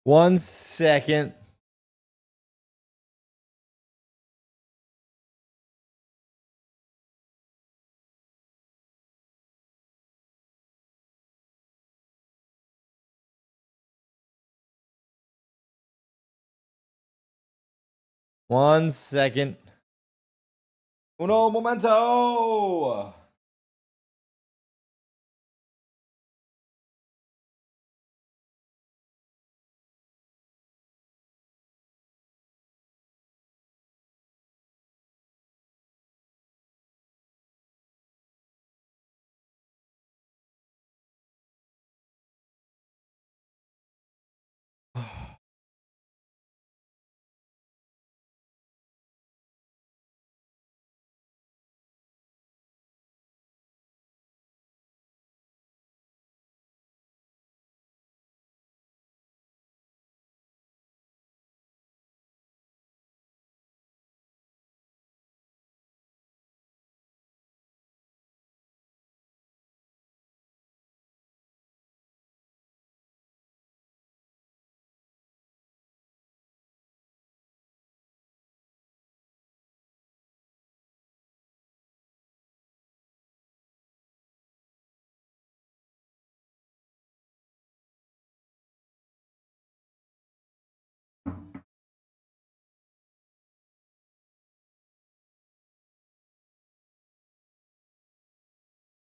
1 second. One second. Uno momento.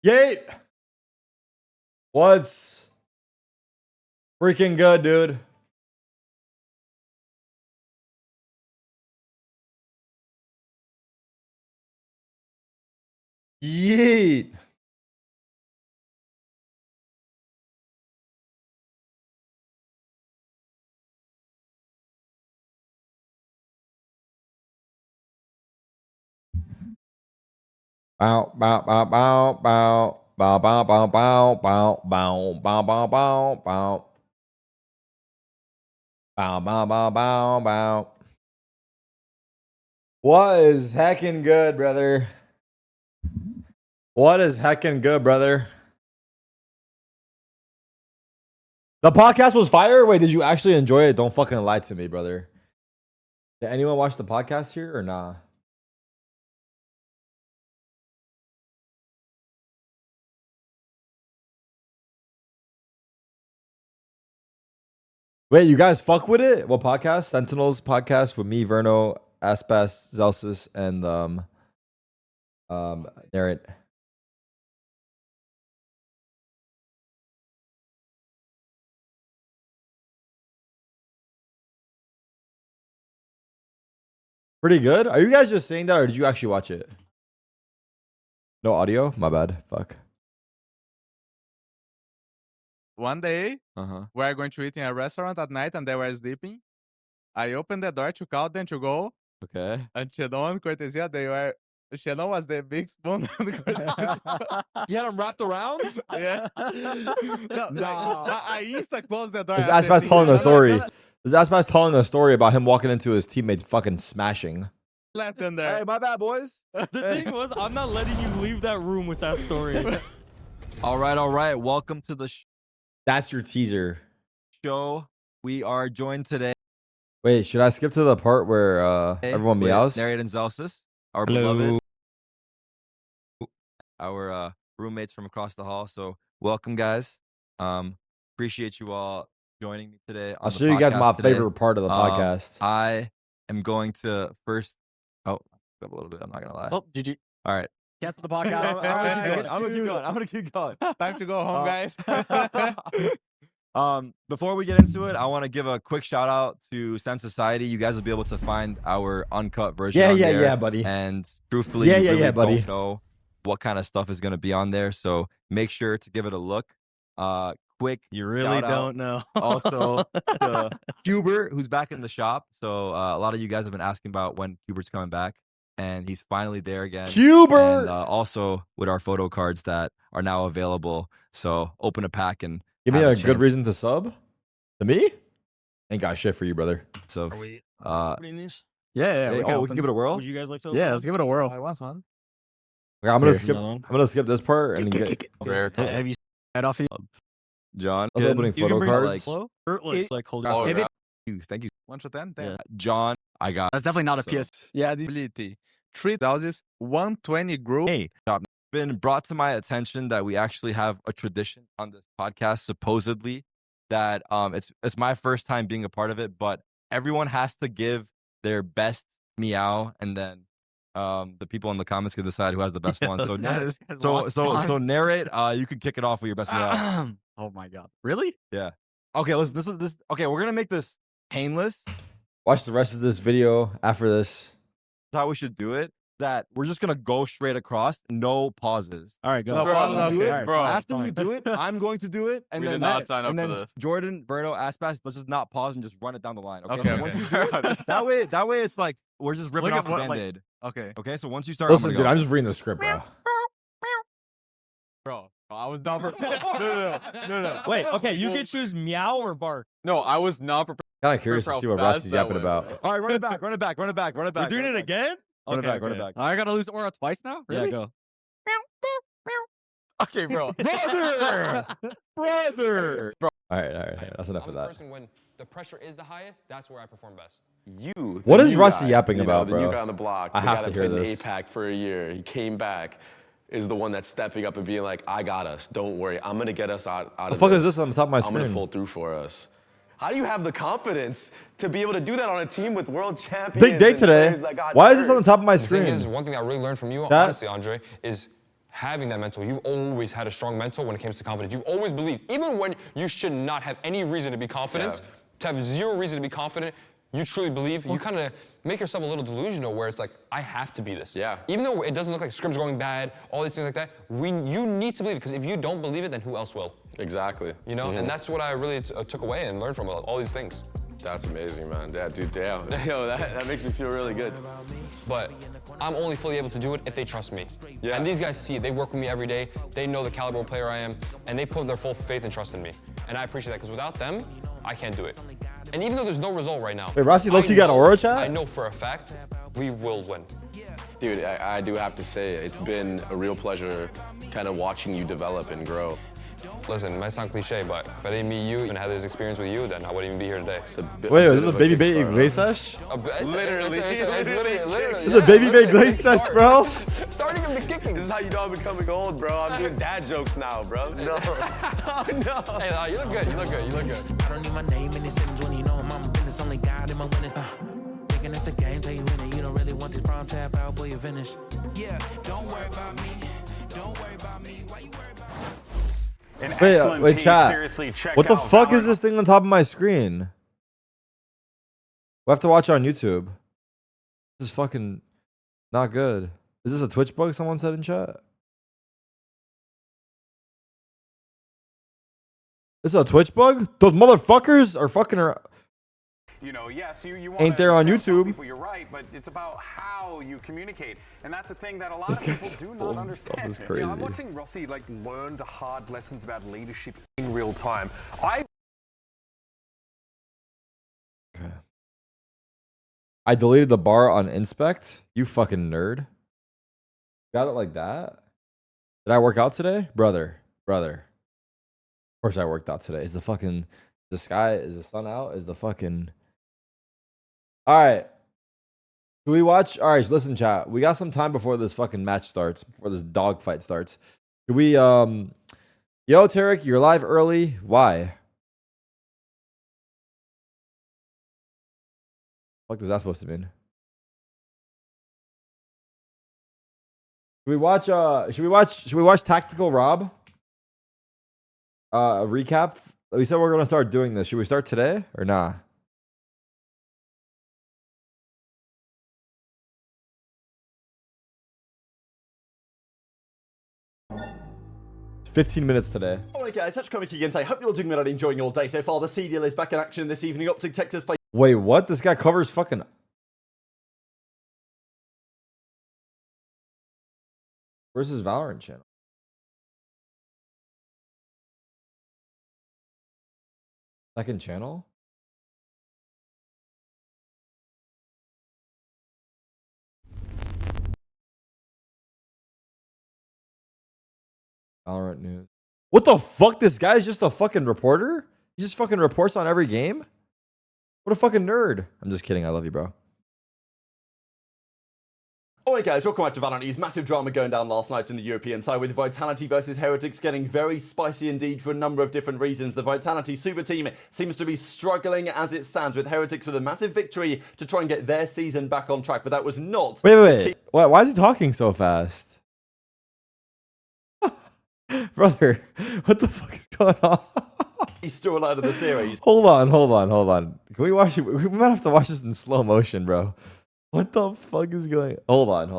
Yeet. What's freaking good, dude? Yeet. Bow, bow, bow, bow, bow. Bow, bow, bow, bow, bow, bow, bow, bow, bow, bow. Bow, bow, bow, bow, bow. What is heckin' good, brother? What is heckin' good, brother? The podcast was fire? Wait, did you actually enjoy it? Don't fucking lie to me, brother. Did anyone watch the podcast here or nah? Wait, you guys fuck with it? What podcast? Sentinels podcast with me, Verno, Aspas, Zelsis, and Narrate. Pretty good. Are you guys just saying that, or did you actually watch it? No audio? My bad. Fuck. One day, Uh-huh. we are going to eat in a restaurant at night and they were sleeping. I opened the door to call them to go. Okay. And Xenon, cortesia, Xenon was the big spoon. You had him wrapped around? Yeah. I insta closed the door. This after Aspas seeing telling it. a story. This Aspas telling a story about him walking into his teammates fucking smashing. Left in there. Hey, my bad, boys. The thing was, I'm not letting you leave that room with that story. All right. Welcome to the That's your teaser. show. We are joined today Wait, should I skip to the part where everyone with meows? Narrate and Zelsis, our Hello. beloved, our roommates from across the hall. So welcome, guys. Appreciate you all joining me today. I'll show you guys my today. favorite part of the podcast. I am going to first. Oh, a little bit. I'm not gonna lie. Oh, GG. All right. Cancel the podcast. I'm gonna keep going. Time to go home, guys. Before we get into it, I want to give a quick shout out to Sense Society. You guys will be able to find our uncut version. on there, yeah, buddy. And truthfully, Yeah, you yeah, really yeah, buddy. don't know what kind of stuff is going to be on there. So make sure to give it a look. Quick. You really shout out don't know. also to Hubert, who's back in the shop. So a lot of you guys have been asking about when Hubert's coming back, and he's finally there again. Hubert! And also with our photo cards that are now available. So open a pack and Give me have a good chance reason to sub? To me? Ain't got shit for you, brother. of Are we uh opening these? Yeah, hey, we can give it a whirl. Would you guys like to? Yeah, let's give it a whirl. I want one. Okay, I'm gonna Here's skip. another one. I'm gonna skip this part and get. Have you Right off you. John. I was opening you can photo bring it, cards. like- slow? Or like hold Oh, it. if it Thank you. 1 to 10? 10. Yeah. John, I got That's definitely not a So- PS. Yeah, these Ability. 3 doses, 120 group. Hey, been brought to my attention that we actually have a tradition on this podcast, supposedly, that it's my first time being a part of it, but everyone has to give their best meow, and then the people in the comments can decide who has the best one. So Yeah, this guy's so lost so time. so narrate. You can kick it off with your best meow. Oh my god. Really? Okay, listen. This. Okay, we're gonna make this painless. Watch the rest of this video after this. That's how we should do it. That we're just gonna go straight across, no pauses. All right, go. No, Bro, after we do okay. it, Bro, after we fine. do it, I'm going to do it, and We then did not sign up and for then this. Jordan, Berto, Aspas, let's just not pause and just run it down the line. Okay. Okay, So okay. once you do it, that way, it's like we're just ripping Look off at the what, like- band-aid. Okay. Okay. So once you start, Listen, I'm dude, gonna I'm go. just reading the script, bro. Bro, I was not prepared. No. Wait, okay, you can choose meow or bark. No, I was not prepared. Kind of curious to how see what fast Rossi's that yapping went. about. All right, run it back, run it back, run it back, run it back. We're doing run it back. again? Run it Okay, back, run it okay. back. I gotta lose Aura twice now? Really? Yeah, go. Okay, bro. Brother. All right. That's enough I'm of the that. person when the pressure is the highest, that's where I perform best. You. What the is new Rusty guy, yapping you know, about, the new bro? guy on the block. I the have guy to that hear played this. in APAC for a year. He came back. Is the one that's stepping up and being like, I got us. Don't worry. I'm gonna get us out The of fuck this. is this on the top of my I'm gonna screen? pull through for us. How do you have the confidence to be able to do that on a team with world champions? Big day and today. players that got Why is this on the hurt? top of my The thing is, screen? one thing I really learned from you, That- honestly, Andre, is having that mental. You've always had a strong mental when it comes to confidence. You've always believed, even when you should not have any reason to be confident, to have zero reason to be confident, you truly believe. You kind of make yourself a little delusional where it's like, I have to be this. Yeah. Even though it doesn't look like scrim's going bad, all these things like that, you need to believe it, because if you don't believe it, then who else will? Exactly. You know, and that's what I really took away and learned from all these things. That's amazing, man. Yeah, dude, damn. Yo, that makes me feel really good. But I'm only fully able to do it if they trust me. Yeah. And these guys see it. They work with me every day. They know the caliber of player I am, and they put their full faith and trust in me. And I appreciate that, because without them, I can't do it. And even though there's no result right now, Wait, Rossi, look, I you got know- Aura chat? I know for a fact we will win. Dude, I do have to say, it's been a real pleasure kind of watching you develop and grow. Listen, it might sound cliche, but if I didn't meet you and have this experience with you, then I wouldn't even be here today. It's a bit, Wait, bit is this a of baby kickstart, baby huh? Iglesias? Literally. It's literally. This is a baby baby Iglesias, Start- bro. Starting of the kicking. This is how you know I'm becoming old, bro. I'm doing dad jokes now, bro. No. Oh, no. Hey, you look good. You look good. You look good. I don't need my name in this sentence when you know I'm business. Only God in my witness. Thinking it's a game, tell you in it. You don't really want this brown tap out, boy, you finish. Yeah, don't worry about me. Don't worry about me. Why you worry about me? Wait, chat. What the fuck is this thing on top of my screen? We have to watch it on YouTube. This is fucking not good. Is this a Twitch bug someone said in chat? This is a Twitch bug? Those motherfuckers are fucking around. You know, yes, you Ain't there on tell YouTube. People you're right, but it's about how you communicate, and that's a thing that a lot This of people guy's do old not stuff understand. is crazy. I'm watching Rossi like learn the hard lessons about leadership in real time. I deleted the bar on inspect. You fucking nerd. Got it like that? Did I work out today? Brother. Of course I worked out today. Is the sun out? Is the fucking... Alright. Do we watch? Alright, listen, chat. We got some time before this fucking match starts, before this dogfight starts. Do we, Yo, Tarek, you're live early. Why? What is that supposed to mean? Should we watch Tactical Rob? A recap. We said we're gonna start doing this. Should we start today or nah? It's 15 minutes today. Alright guys, Touch Comic again. I hope you're all doing well and enjoying your day so far. The CDL is back in action this evening. Optic Texas play. Wait, what? This guy covers fucking... Where's his Valorant channel? Second channel? Valorant news. What the fuck? This guy's just a fucking reporter? He just fucking reports on every game? What a fucking nerd. I'm just kidding. I love you, bro. Alright guys, welcome back to Valorant News. Massive drama going down last night in the European side with Vitality versus Heretics getting very spicy indeed for a number of different reasons. The Vitality super team seems to be struggling as it stands, with Heretics with a massive victory to try and get their season back on track, but that was not... Wait. Why is he talking so fast? Brother, what the fuck is going on? He's still alive of the series. Hold on. Can we watch it? We might have to watch this in slow motion, bro. What the fuck is going? Hold on. Do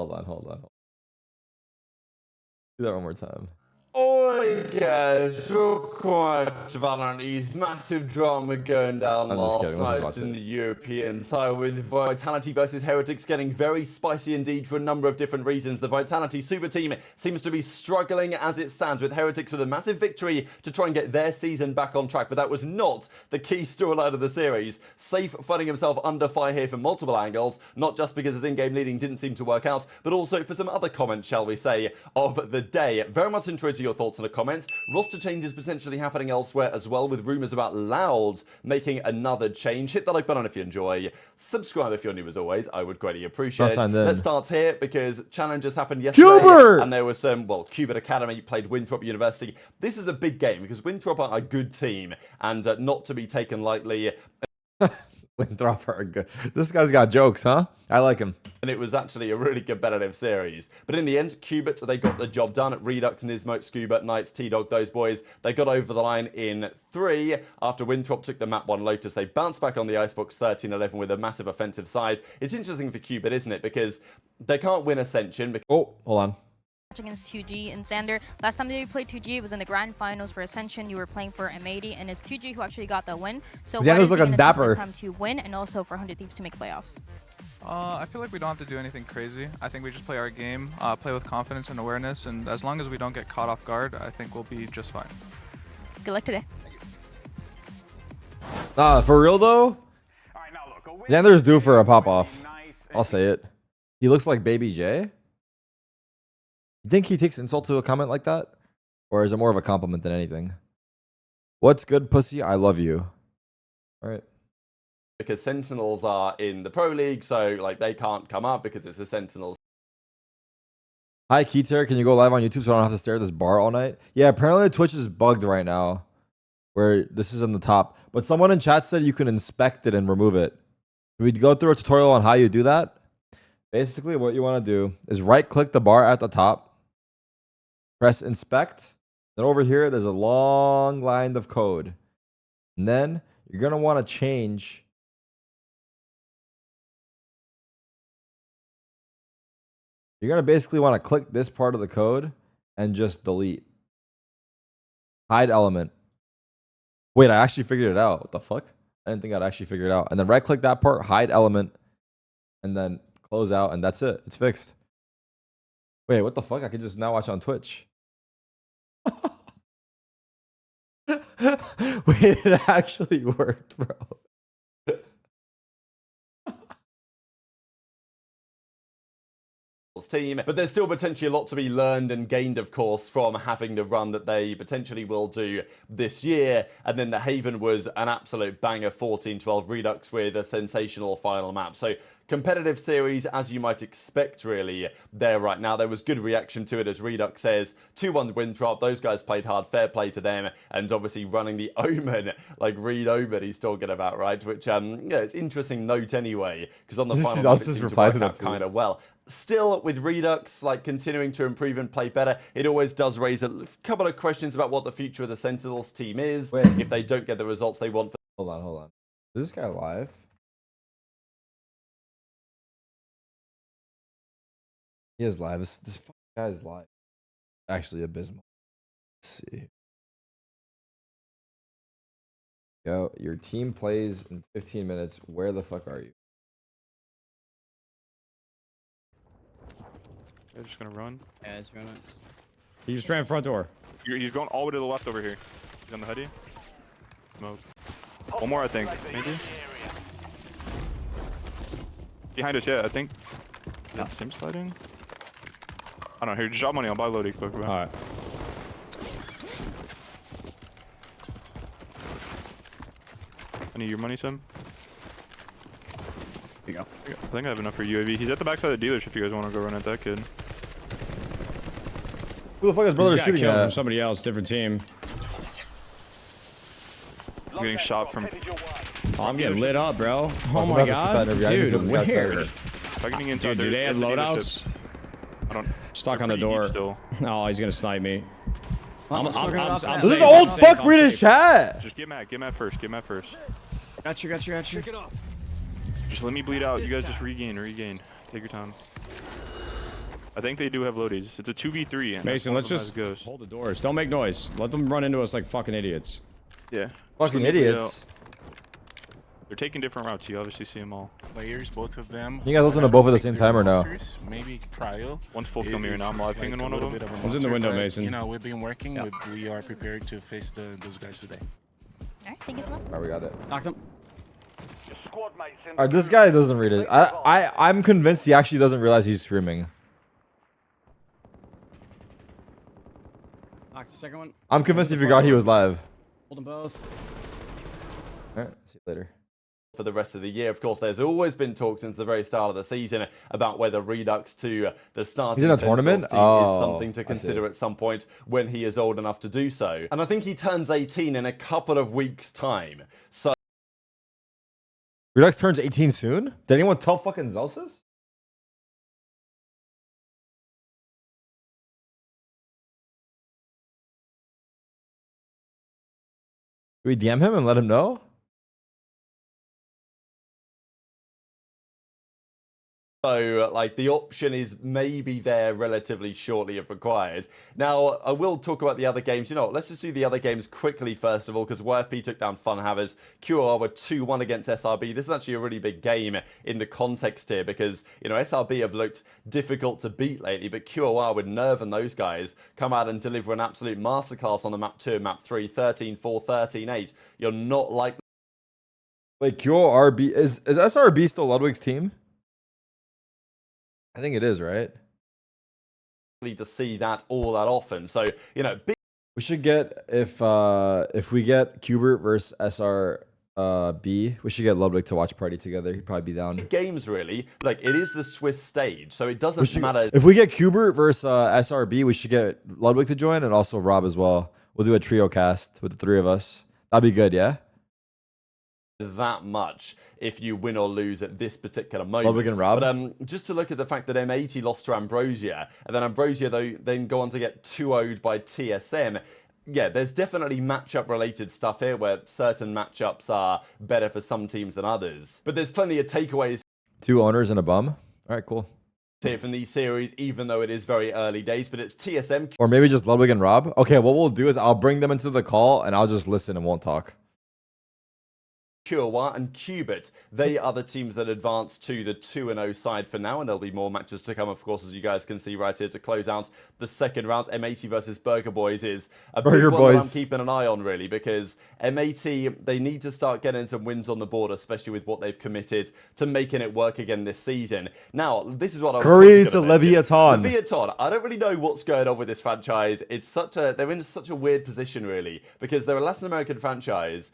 that one more time. Alright guys, welcome to Valorant News. Massive drama going down last night in the European side with Vitality versus Heretics getting very spicy indeed for a number of different reasons. The Vitality super team seems to be struggling as it stands, with Heretics with a massive victory to try and get their season back on track, but that was not the key storyline of the series. Safe finding himself under fire here from multiple angles, not just because his in-game leading didn't seem to work out, but also for some other comments, shall we say, of the day. Very much interested in your thoughts in the comments. Roster changes potentially happening elsewhere as well, with rumours about Loud making another change. Hit the like button if you enjoy. Subscribe if you're new as always. I would greatly appreciate it. Let's start here because challenges happened yesterday. Qbert! And there was some, well, Qbert Academy played Winthrop University. This is a big game because Winthrop are a good team and not to be taken lightly. Winthrop are good. This guy's got jokes, huh? I like him. And it was actually a really competitive series. But in the end, Qbert, they got the job done at Redux, Nismo, Scuba, Knights, T-Dog, those boys. They got over the line in 3. After Winthrop took the map 1 Lotus, they bounced back on the Icebox 13-11 with a massive offensive side. It's interesting for Qbert, isn't it? Because they can't win Ascension. Oh, hold on. Against 2G and Xander. Last time they played 2G, it was in the grand finals for Ascension. You were playing for M80, and it's 2G who actually got that win. So what is looking dapper this time to win, and also for 100 Thieves to make playoffs? I feel like we don't have to do anything crazy. I think we just play our game, play with confidence and awareness, and as long as we don't get caught off guard, I think we'll be just fine. Good luck today. For real though, Xander's due for a pop-off. I'll say it. He looks like Baby J. You think he takes insult to a comment like that? Or is it more of a compliment than anything? What's good, pussy? I love you. All right. Because Sentinels are in the Pro League, so like they can't come up because it's the Sentinels. Hi, Keter. Can you go live on YouTube so I don't have to stare at this bar all night? Yeah, apparently Twitch is bugged right now, where this is on the top. But someone in chat said you can inspect it and remove it. Can we go through a tutorial on how you do that? Basically, what you want to do is right-click the bar at the top. Press inspect. Then over here, there's a long line of code. And then you're going to want to change. You're going to basically want to click this part of the code and just delete. Hide element. Wait, I actually figured it out. What the fuck? I didn't think I'd actually figure it out. And then right click that part, hide element, and then close out, and that's it. It's fixed. Wait, what the fuck? I can just now watch on Twitch. Wait, it actually worked, bro. Team, but there's still potentially a lot to be learned and gained, of course, from having the run that they potentially will do this year. And then the Haven was an absolute banger, 14-12 Redux with a sensational final map. So competitive series, as you might expect, really, there right now. There was good reaction to it, as Redux says. 2-1 Winthrop. Those guys played hard. Fair play to them. And obviously running the Omen, like Reed Omen he's talking about, right? Which, yeah, it's interesting note anyway, because on the final map, it seemed to work out kind of well. Still, with Redux, like, continuing to improve and play better, it always does raise a couple of questions about what the future of the Sentinels team is. Wait. If they don't get the results they want. Hold on. Is this guy live? He is live. This fucking guy is live. Actually abysmal. Let's see. Yo, your team plays in 15 minutes. Where the fuck are you? They're just gonna run. Yeah, it's running. He's just ran front door. He's going all the way to the left over here. He's on the hoodie. Smoke. One more, I think. Maybe. Behind us, yeah, I think. Yeah, Sim sliding. I don't know. Here, just drop money. I'll buy Lodi quick. Bro. All right. I need your money, Sim. Here you go. I think I have enough for UAV. He's at the backside of the dealership if you guys want to go run at that kid. Who the fuck is brother shooting killed at? from somebody else, different team. I'm getting shot from... Oh, I'm getting lit up, bro. Oh I'm my about to god. spend every Dude, where? If I can get Dude, do they have loadouts? I don't... Stuck on the door. Oh, he's gonna snipe me. I'm this is old fuck read his chat. Just get mad first. Get mad first. Got you. Just let me bleed out. You guys just regain. Take your time. I think they do have loadies. It's a 2v3. And Mason, let's just hold the doors. Don't make noise. Let them run into us like fucking idiots. Yeah. Fucking idiots. They're taking different routes. You obviously see them all. Players, both of them. You guys listen to both at the same time or no? Maybe trial. One's full kill mirror now. I'm live pinging one of them. One's in the window, Mason. You know, we've been working. We are prepared to face those guys today. Alright, thank you so much. Alright, we got it. Knocked him. Alright, this guy doesn't read it. I'm convinced he actually doesn't realize he's streaming. Knocked the second one. I'm convinced he forgot he was live. Hold them both. Alright, see you later. For the rest of the year, of course, there's always been talk since the very start of the season about whether Redux to the starting He's in a tournament? team is something to consider at some point when he is old enough to do so. And I think he turns 18 in a couple of weeks' time. So Redux turns 18 soon? Did anyone tell fucking Zelsis? Do we DM him and let him know? So, like, the option is maybe there relatively shortly if required. Now, I will talk about the other games. You know what, let's just do the other games quickly first of all, because YFP took down Funhavers. QOR were 2-1 against SRB. This is actually a really big game in the context here, because, you know, SRB have looked difficult to beat lately, but QOR with Nerve and those guys come out and deliver an absolute masterclass on the map 2 and map 3, 13-4, 13-8. You're not like... Wait, QORB, is SRB still Ludwig's team? I think it is, right? To see that all that often. So, you know, we should get if we get Qbert versus SRB, we should get Ludwig to watch party together. He'd probably be down. Games really, like it is the Swiss stage, so it doesn't matter. If we get Qbert versus SRB, we should get Ludwig to join and also Rob as well. We'll do a trio cast with the three of us. That'd be good, yeah? That much if you win or lose at this particular moment. Ludwig and Rob. But just to look at the fact that M80 lost to Ambrosia, and then Ambrosia then go on to get 2-0'd by TSM. Yeah, there's definitely matchup related stuff here where certain matchups are better for some teams than others. But there's plenty of takeaways. 2 owners and a bum. All right, cool. Here from these series, even though it is very early days, but it's TSM. Or maybe just Ludwig and Rob. Okay, what we'll do is I'll bring them into the call and I'll just listen and won't talk. QOR and Qbert, they are the teams that advance to the 2-0 side for now, and there'll be more matches to come, of course, as you guys can see right here to close out the second round. M80 versus Burger Boys is a big one that I'm keeping an eye on, really, because M80, they need to start getting some wins on the board, especially with what they've committed to making it work again this season. Now, this is what I was Curry to Leviathan. Leviathan, I don't really know what's going on with this franchise. They're in such a weird position, really, because they're a Latin American franchise.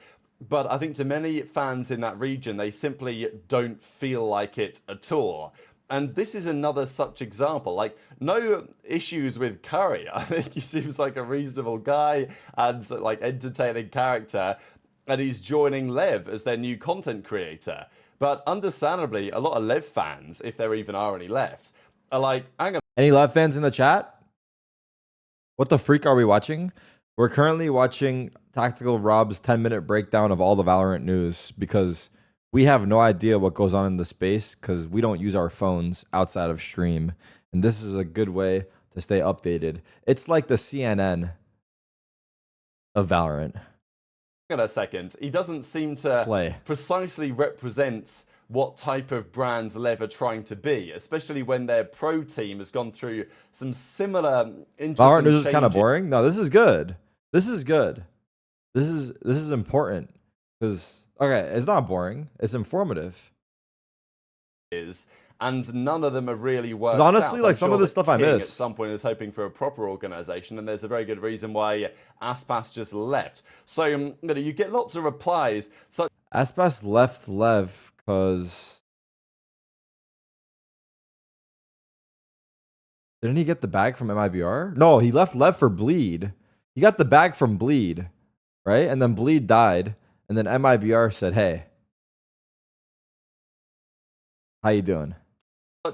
But I think to many fans in that region, they simply don't feel like it at all. And this is another such example. Like, no issues with Curry. I think he seems like a reasonable guy and like entertaining character. And he's joining Lev as their new content creator. But understandably, a lot of Lev fans, if there even are any left, are like, hang on. Any Lev fans in the chat? What the freak are we watching? We're currently watching Tactical Rob's 10-minute breakdown of all the Valorant news because we have no idea what goes on in the space because we don't use our phones outside of stream. And this is a good way to stay updated. It's like the CNN of Valorant. Hang on a second. He doesn't seem to precisely represent what type of brands Lev are trying to be, especially when their pro team has gone through some similar interesting Valorant news is kind of boring. No, this is good. This is good. This is important because okay, it's not boring. It's informative. And none of them have really worked. Honestly, out. like some of the stuff I missed. At some point, is hoping for a proper organization, and there's a very good reason why Aspas just left. So you get lots of replies. So Aspas left Lev because Didn't he get the bag from MIBR? No, he left Lev for Bleed. He got the bag from Bleed, right? And then Bleed died. And then MIBR said, hey, how you doing?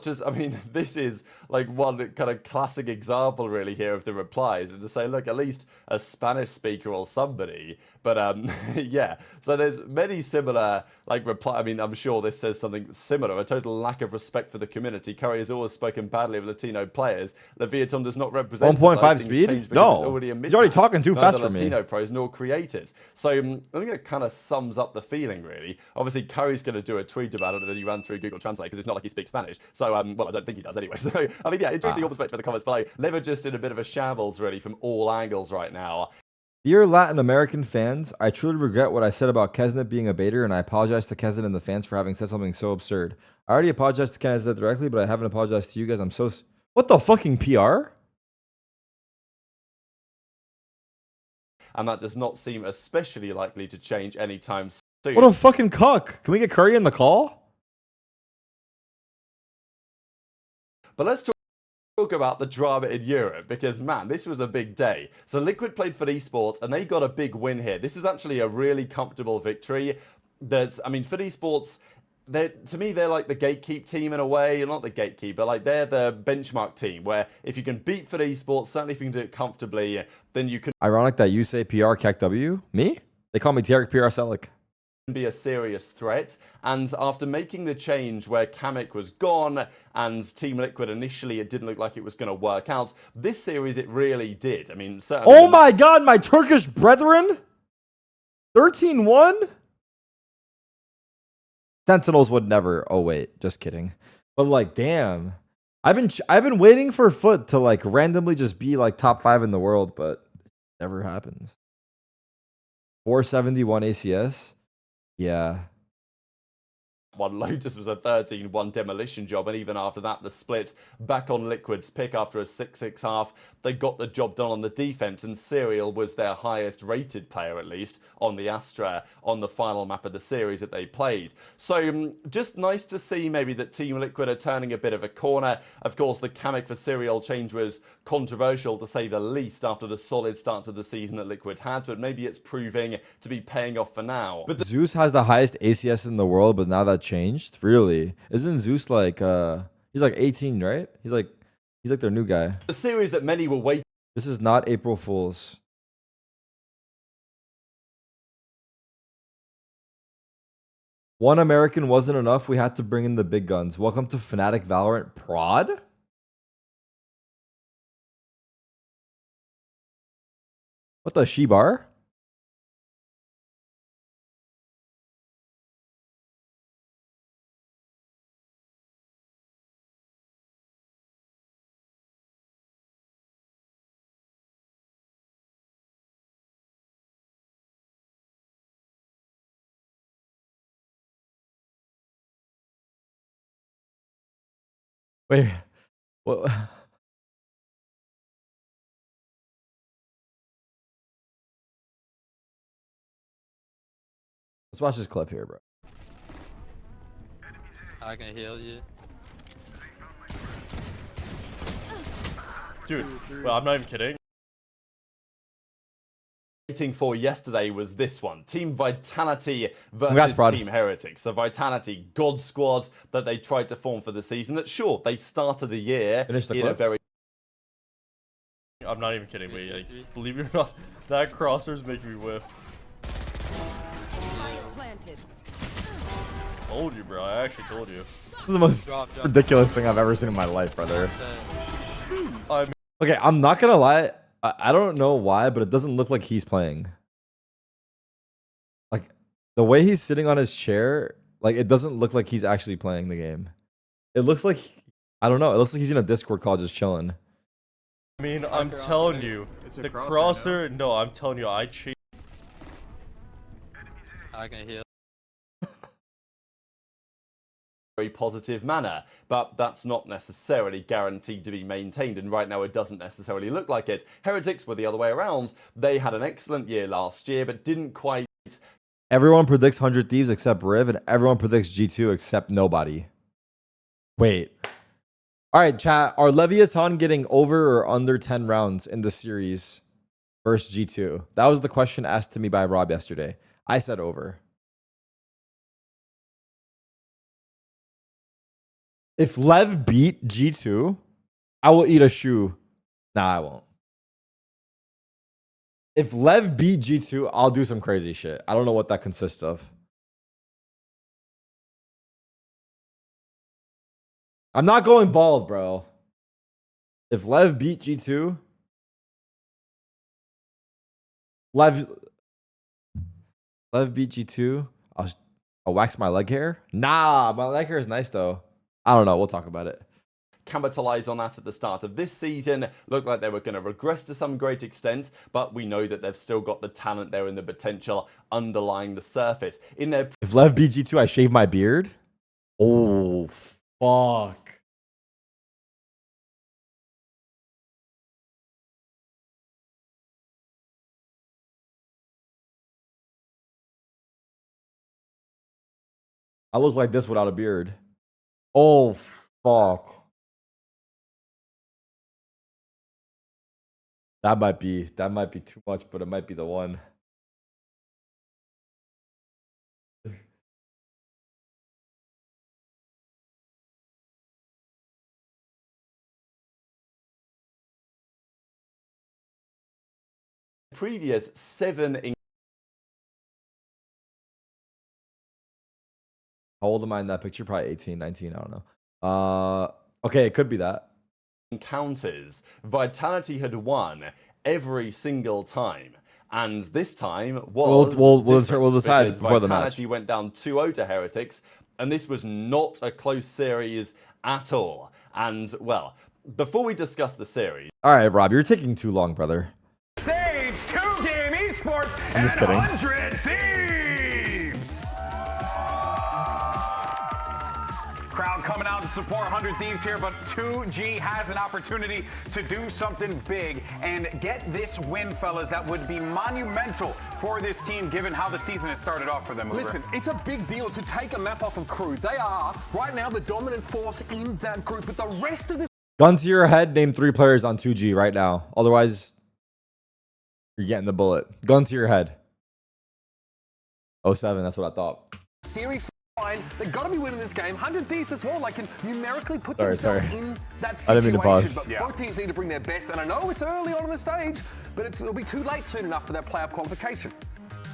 Just, I mean, this is like one kind of classic example really here of the replies, and to say, look, at least a Spanish speaker or somebody. But yeah, so there's many similar like reply. I mean, I'm sure this says something similar. A total lack of respect for the community. Curry has always spoken badly of Latino players. Leviathan does not represent 1.5 speed. No, he's already talking too fast for me. Latino pros nor creators. So I think it kind of sums up the feeling really. Obviously, Curry's going to do a tweet about it that he ran through Google Translate because it's not like he speaks Spanish. So well, I don't think he does anyway. So I mean, yeah, interesting your perspective in the comments below. Liv are just in a bit of a shambles really from all angles right now. Dear Latin American fans, I truly regret what I said about Kesnet being a baiter, and I apologize to Kesnet and the fans for having said something so absurd. I already apologized to Kesnet directly, but I haven't apologized to you guys. I'm so... What the fucking PR? And that does not seem especially likely to change anytime soon. What a fucking cuck. Can we get Curry in the call? But let's talk about the drama in Europe, because man, this was a big day. So Liquid played for esports and they got a big win here. This is actually a really comfortable victory. I mean, for esports, to me, they're like the gatekeep team in a way. Not the gatekeep, but like they're the benchmark team where if you can beat for esports, certainly if you can do it comfortably, then you can. Ironic that you say PR CACW. Me? They call me Tarek PR Selic. Be a serious threat. And after making the change where Kamek was gone and Team Liquid initially it didn't look like it was going to work out, this series it really did. I mean, certainly. Oh my god, my Turkish brethren! 13-1? Sentinels would never. Oh wait, just kidding. But like, damn. I've been waiting for Foot to like randomly just be like top 5 in the world, but it never happens. 471 ACS. Yeah. Lotus was a 13-1 demolition job, and even after that, the split back on Liquid's pick after a 6-6 half. They got the job done on the defense, and Serial was their highest rated player, at least, on the Astra on the final map of the series that they played. So just nice to see maybe that Team Liquid are turning a bit of a corner. Of course, the Kamek for Serial change was controversial, to say the least, after the solid start to the season that Liquid had, but maybe it's proving to be paying off for now. But Zeus has the highest ACS in the world, but now that changed? Really? Isn't Zeus like he's like 18, right? He's like their new guy. The series that many were waiting. This is not April Fools. One American wasn't enough. We had to bring in the big guns. Welcome to Fnatic Valorant Prod. What the Shibar? Wait, what? Let's watch this clip here, bro. I can heal you. Dude, well, I'm not even kidding. Waiting for yesterday was this one. Team Vitality versus Team Heretics. The Vitality God Squad that they tried to form for the season. That sure, they started the year in a very... I'm not even kidding, me. Like, believe it or not, that crosser's making me whiff. Told you, bro. I actually told you. This is the most ridiculous thing I've ever seen in my life, brother. Okay, I'm not gonna lie. I don't know why, but it doesn't look like he's playing. Like, the way he's sitting on his chair, like, it doesn't look like he's actually playing the game. It looks like, I don't know, it looks like he's in a Discord call just chilling. I mean, I'm telling you, the crosser, no, I'm telling you, I cheat. I can heal. Very positive manner, but that's not necessarily guaranteed to be maintained, and right now it doesn't necessarily look like it. Heretics were the other way around. They had an excellent year last year, but didn't quite... Everyone predicts 100 Thieves except Riv, and everyone predicts G2 except nobody. Wait. All right, chat. Are Leviathan getting over or under 10 rounds in the series versus G2? That was the question asked to me by Rob yesterday. I said over. If Lev beat G2, I will eat a shoe. Nah, I won't. If Lev beat G2, I'll do some crazy shit. I don't know what that consists of. I'm not going bald, bro. If Lev beat G2, Lev beat G2, I'll wax my leg hair. Nah, my leg hair is nice though. I don't know. We'll talk about it. Capitalize on that at the start of this season. Looked like they were going to regress to some great extent, but we know that they've still got the talent there and the potential underlying the surface. In their If Lev beat G2, I shave my beard. Oh, fuck. I look like this without a beard. Oh, fuck. That might be too much, but it might be the one. previous 7 How old am I in that picture? Probably 18, 19, I don't know. Okay, it could be that. encounters, Vitality had won every single time. And this time was we'll decide before the match. Vitality went down 2-0 to Heretics, and this was not a close series at all. And, well, before we discuss the series... All right, Rob, you're taking too long, brother. Stage 2-game esports I'm just kidding. 100 Thieves! Crowd coming out to support 100 Thieves here, but 2G has an opportunity to do something big and get this win, fellas. That would be monumental for this team, given how the season has started off for them. Uber. Listen, it's a big deal to take a map off of Crew. They are, right now, the dominant force in that group, but the rest of this... Gun to your head, name 3 players on 2G right now. Otherwise, you're getting the bullet. Gun to your head. 07, that's what I thought. Series fine. They've got to be winning this game. 100 Thieves as well. They can numerically put themselves in that situation. I didn't mean to pause. But both teams need to bring their best. And I know it's early on in the stage, but it'll be too late soon enough for that playoff qualification.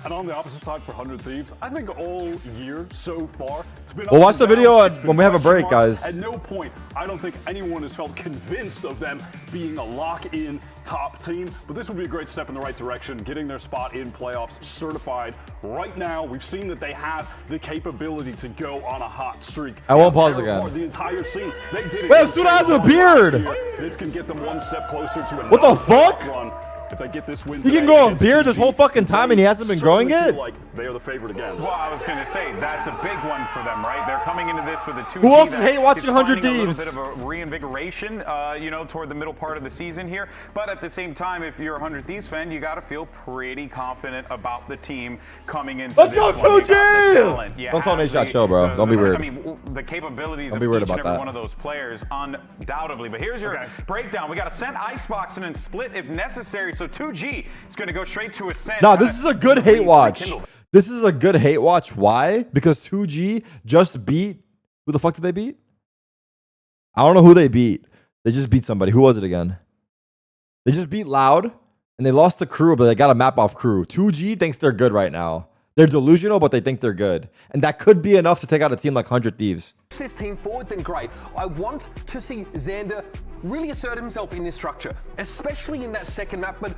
And on the opposite side for 100 Thieves, I think all year so far, it's been... We'll watch the video when we have a break, guys. At no point, I don't think anyone has felt convinced of them being a lock-in top team, but this would be a great step in the right direction, getting their spot in playoffs certified. Right now, we've seen that they have the capability to go on a hot streak. I won't pause again. The entire scene, they did it. Wait, Suda has a beard! This can get them one step closer to a what the fuck? run. If they get this win, he can grow a beard this whole fucking time and he hasn't been growing it? Like they are the favorite against. Well, I was going to say, that's a big one for them, right? They're coming into this with a 2G. Who else is hate watching 100 Thieves? A little bit of a reinvigoration, you know, toward the middle part of the season here. But at the same time, if you're a 100 Thieves fan, you got to feel pretty confident about the team coming into Let's this go 2G! Don't tell Nate chill, bro. Don't be weird. I mean, the capabilities Don't of be weird each and about every that. one of those players, undoubtedly. But here's your breakdown. We got to send Icebox and split if necessary. So 2G is going to go straight to Ascent. No, this is a good hate watch. This is a good hate watch. Why? Because 2G just beat... Who the fuck did they beat? I don't know who they beat. They just beat somebody. Who was it again? They just beat Loud, and they lost to Crew, but they got a map off Crew. 2G thinks they're good right now. They're delusional, but they think they're good. And that could be enough to take out a team like 100 Thieves. This team forward, then great. I want to see Xander really assert himself in this structure, especially in that second map, but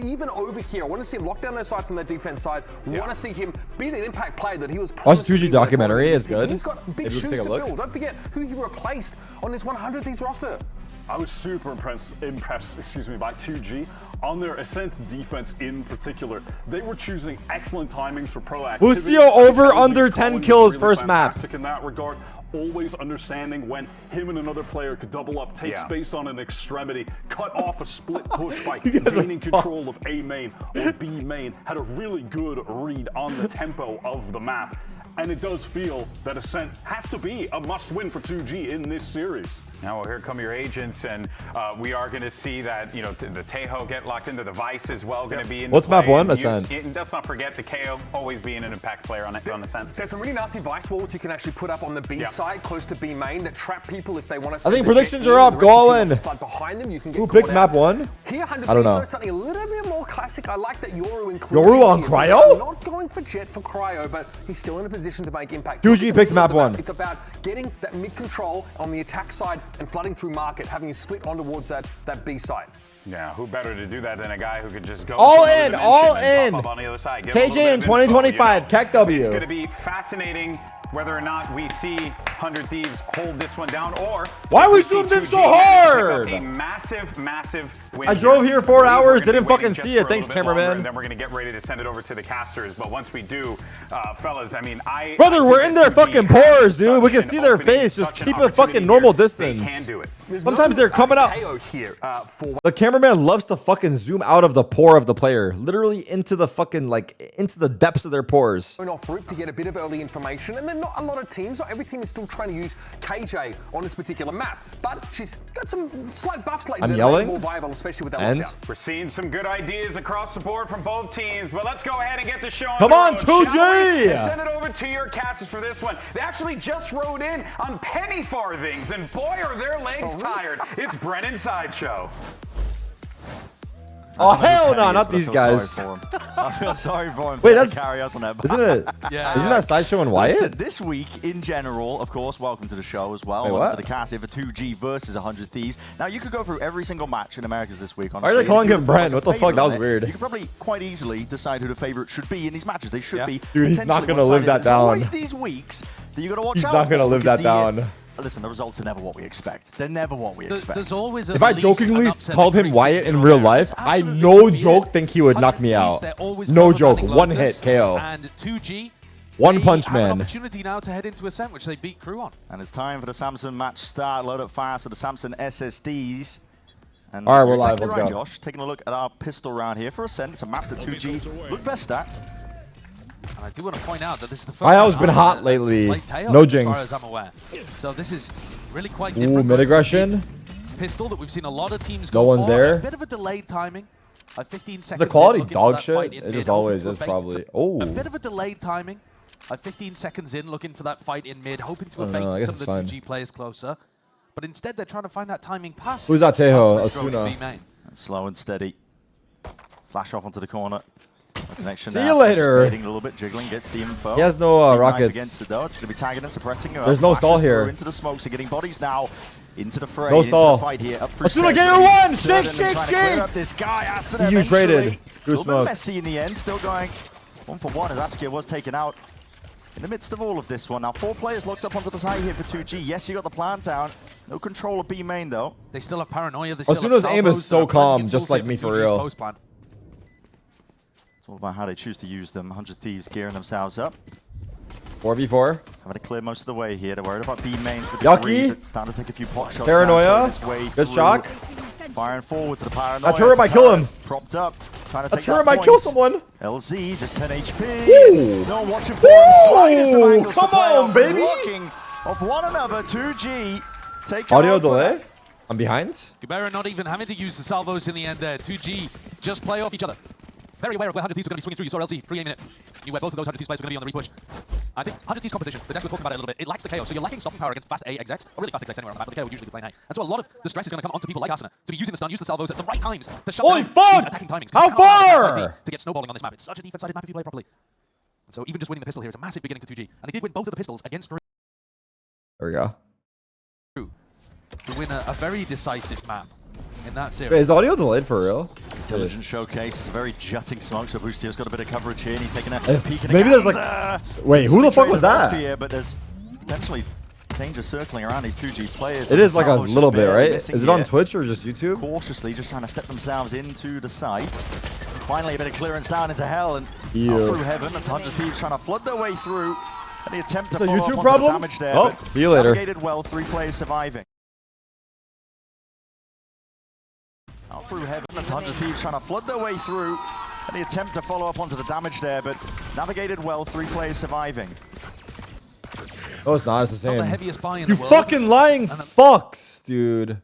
even over here. I want to see him lock down those sites on that defense side. I want to see him be the impact player that he was promised. Watch 2G documentary is good. He's got big shoes to fill. Don't forget who he replaced on this 100 Thieves roster. I was super impressed by 2G on their Ascent defense in particular. They were choosing excellent timings for proactivity. Lucio over under 10 kills really first map. In that regard, always understanding when him and another player could double up, take space on an extremity, cut off a split push by gaining control of A main or B main. Had a really good read on the tempo of the map. and it does feel that Ascent has to be a must-win for 2G in this series. Now, well, here come your agents, and we are going to see that, you know, the Tejo get locked into the Vice as well, going to be in What's the play. map 1? And Ascent. and let's not forget the KO always being an impact player on Ascent. There's some really nasty Vice walls you can actually put up on the B side, close to B main, that trap people if they want to. I think predictions are up. Go all in. Behind them, you can get Who picked map 1? Here, I don't know. Something a little bit more classic. I like that Yoru includes. Yoru on Cryo? Not going for Jet for Cryo, but he's still in a position to make impact. 2G picked map 1. It's about getting that mid control on the attack side and flooding through market, having a split on towards that B side. Yeah, who better to do that than a guy who could just go all to in, all in. on the other side. Give him a little KJ bit in of info, 2025, you know. Keck W. It's going to be fascinating whether or not we see 100 Thieves hold this one down, or why we zoomed in so hard? A massive win. I drove here 4 hours, didn't fucking see it. Thanks, cameraman. And then we're going to get ready to send it over to the casters. But once we do, fellas, I mean, Brother, we're in their fucking pores, dude. We can see their face. Just keep a fucking normal distance. They can do it. Sometimes they're coming out. The cameraman loves to fucking zoom out of the pore of the player, literally into the fucking into the depths of their pores. Going off route to get a bit of early information, and then not a lot of teams. Not every team is still trying to use KJ on this particular map, but she's got some slight buffs lately. I'm yelling. More viable, especially with that And lockdown. We're seeing some good ideas across the board from both teams, but let's go ahead and get the show on Come the on, road, 2G! shall we? And send it over to your casters for this one. They actually just rode in on penny farthings, and boy, are their legs tired. It's Brennan Sideshow. Oh hell no, not these guys. I feel sorry for him. Wait, that's carry us on that. Isn't it? Yeah. Isn't that Sideshow and Wyatt? Listen, this week in general, of course, welcome to the show as well. Wait, welcome what? to the cast here for 2G versus 100 Thieves. Now you could go through every single match in Americas this week. Why are they calling him Brent? What the fuck? That was weird. You could probably quite easily decide who the favorite should be in these matches. They should be. Dude, he's not potentially gonna live that one-sided. There's down. always these weeks that you got to watch He's out not gonna for live because that down. Listen, the results are never what we expect. They're never what we expect. There's always If I jokingly called him Wyatt in real life, I no joke think he would knock me out. No joke. One hit KO. And 2G, One punch have an man. opportunity now to head into Ascent, which they beat Crew on. And it's time for the Samsung match start. Load up fast for the Samsung SSDs. And all right, we're you're live. exactly Let's right, go. Josh, taking a look at our pistol round here for Ascent. It's a map that 2G look best at. And I do want to point out that this is the first Ryo's time been hot that's lately. played Teo, No as far jinx. as I'm aware. So this is really quite Ooh, different. mid aggression. Pistol that we've seen a lot of teams No go one's for. there. A bit of a delayed timing. 15 seconds. The quality in, looking for dog that shit. fight in It mid, just hoping always to is evade probably. some- Oh. A bit of a delayed timing. 15 seconds in, looking for that fight in mid, hoping to I don't know, I evade guess some of it's the fine. 2G players closer. But instead, they're trying to find that timing pass. Who's that Tejo? That's what Asuna. B main. Slow and steady. Flash off onto the corner. No connection See there. you later. Waiting a little bit, jiggling, gets the info. He has no, Big knife rockets. Against the door. It's going to be tagging and suppressing her. There's no stall Flashes here. through into the smokes, are getting bodies now. Into the fray. No into stall. The fight here. Up through Asuna stairs. Gamer one! Certain Shake, shake, trying to clear shake! up this guy. Asuna You traded. eventually. Good A little smoke. bit messy in the end. Still going 1-for-1 as Askia was taken out. In the midst of all of this one, now 4 players locked up onto the side here for 2G. Yes, you got the plant down. No control of B main though. They still have paranoia. They still Asuna's have aim salvos, is so they're putting calm, in just tools like here me for 2G's real. post plan. It's all about how they choose to use them. 100 Thieves gearing themselves up. 4v4. Having to clear most of the way here. They're worried about B mains with the Yucky. breeze. It's starting to take a few pot shots. Paranoia. now, its way Good through. shock. Firing forward to the paranoia. That turret might kill him. Propped up. Trying to That take turret that might point. kill someone. LZ just 10 HP. Ooh. No one watching for him. Slightest of Ooh, angles to come play on, off. baby. Blocking of one another. 2G. Taking Audio over. delay? I'm behind. Gabera not even having to use the salvos in the end there. 2G just play off each other. Very aware of where 100 Thieves are going to be swinging through. You saw LZ pre-aiming it. You where both of those 100 Thieves players are going to be on the repush. I think 100 Thieves composition, the desk we're talking about it a little bit, it lacks the KO. So you're lacking stopping power against fast A execs, or really fast execs anywhere on the map, but the KO would usually be playing A. And so a lot of the stress is going to come onto people like Asuna to be using the stun, use the salvos at the right times to shut Holy down fuck! these attacking timings. How far? To get snowballing on this map. It's such a defense-sided map if you play properly. And so even just winning the pistol here is a massive beginning to 2G. And they did win both of the pistols against Crew There we go. to win a very decisive map in that series. Wait, is the audio delayed for real? Intelligent showcase. It's a very jutting smoke, so Boostio's got a bit of coverage here, and he's taking a peek at Maybe there's like... Wait, who the fuck was that? Here, but there's potentially danger circling around these 2G players. It is like a Salvo's little bit, barely right? missing Is it on here. Twitch or just YouTube? Cautiously just trying to step themselves into the site. Finally a bit of clearance down into hell and Ew. out through heaven. That's 100 Thieves trying to flood their way through. And the attempt It's to a follow YouTube up onto problem? the damage there. Oh, but see you later. navigated well, 3 players surviving. Out through heaven, that's 100 Thieves trying to flood their way through. And the attempt to follow up onto the damage there, but navigated well, 3 players surviving. Oh, it's not. It's the Not same. the heaviest buy in You the world. fucking lying fucks, dude.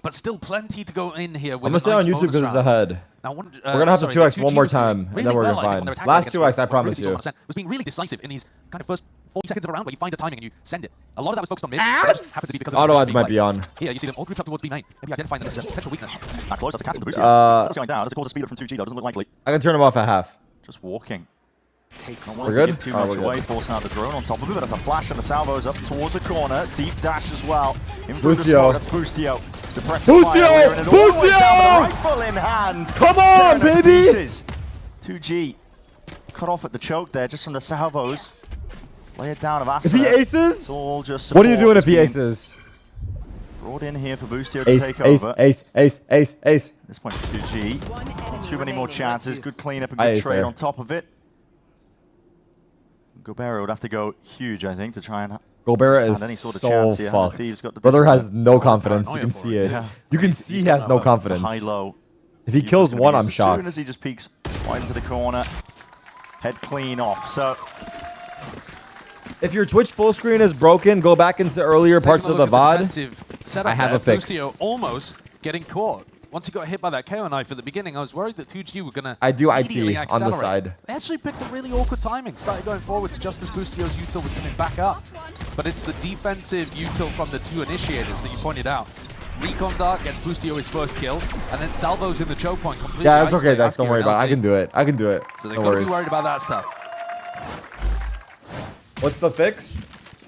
But still plenty to go in here. With I'm gonna stay on YouTube because it's ahead. Now, we're gonna have to 2x one more time, and then we're well, gonna I think, on find. their Last attacks against 2x, I Rogue, promise really you. was being really decisive in these kind of first 40 seconds of a round where you find a timing and you send it. A lot of that was focused on mid. Ads? Happened to be because of Auto the ads might be on. Here, you see them all grouped up towards B main. Maybe identifying them as a potential weakness. That close, that's a catch on the boost. It's going down. Does it cause a speed up from 2G though? Doesn't look likely. I can turn him off at half. Just walking. Not We're wanting good? to give too Oh, much we're away, good. forcing out the drone on top of it, but that's a flash and the salvo's up towards the corner. Deep dash as well. In through the Boostio. smoke, that's Boostio. Suppressive fire here, and it all the way down with the rifle in hand. Come on, Tearing it to baby! pieces. 2G cut off at the choke there, just from the salvos. Lay it down of Asuna. If he aces, It's all just what are you support doing if he that's being aces? Brought in here for Boostio to Ace, take ace, over. ace, ace, ace, ace. At this point, 2G. Too many more chances. Good cleanup and I good aced trade there. on top of it. Gobera would have to go huge, I think, to try and Gobera stand is any sort of so chance here. fucked. Thieves got the Brother has discipline. no confidence. You can see it. Yeah. You can see he has no confidence. High-low. If he kills one, I'm As shocked. soon as he just peeks wide into the corner, head clean off. So If your Twitch full screen is broken, go back into earlier parts of the VOD. I have a fix. Boostio almost getting caught. Once he got hit by that KO knife at the beginning, I was worried that 2G were going to I do IT immediately on the accelerate. side. They actually picked a really awkward timing. Started going forwards just as Boostio's util was coming back up. But it's the defensive util from the two initiators that you pointed out. Recon Dart gets Boostio his first kill, and then Salvo's in the choke point completely. Yeah, that's okay, isolated Dex. Don't Askia worry and about it. I LZ. can do it. I can do it. So they've No got to worries. be worried about that stuff. What's the fix?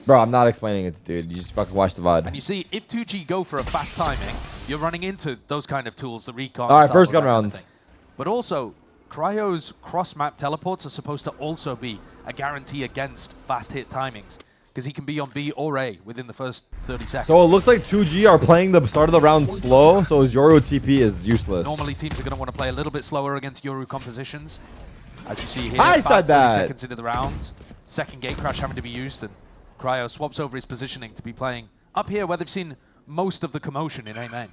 Bro, I'm not explaining it, dude. You just fucking watch the VOD. And you see, if 2G go for a fast timing, you're running into those kind of tools, the recon. All right, Salvo, first gun that kind of round. thing. But also, Cryo's cross-map teleports are supposed to also be a guarantee against fast hit timings, because he can be on B or A within the first 30 seconds. So it looks like 2G are playing the start of the round slow, so his Yoru TP is useless. Normally, teams are going to want to play a little bit slower against Yoru compositions. As you see here, I about said 30 that. seconds into the round, second gate crash having to be used, and Cryo swaps over his positioning to be playing up here where they've seen most of the commotion in A main.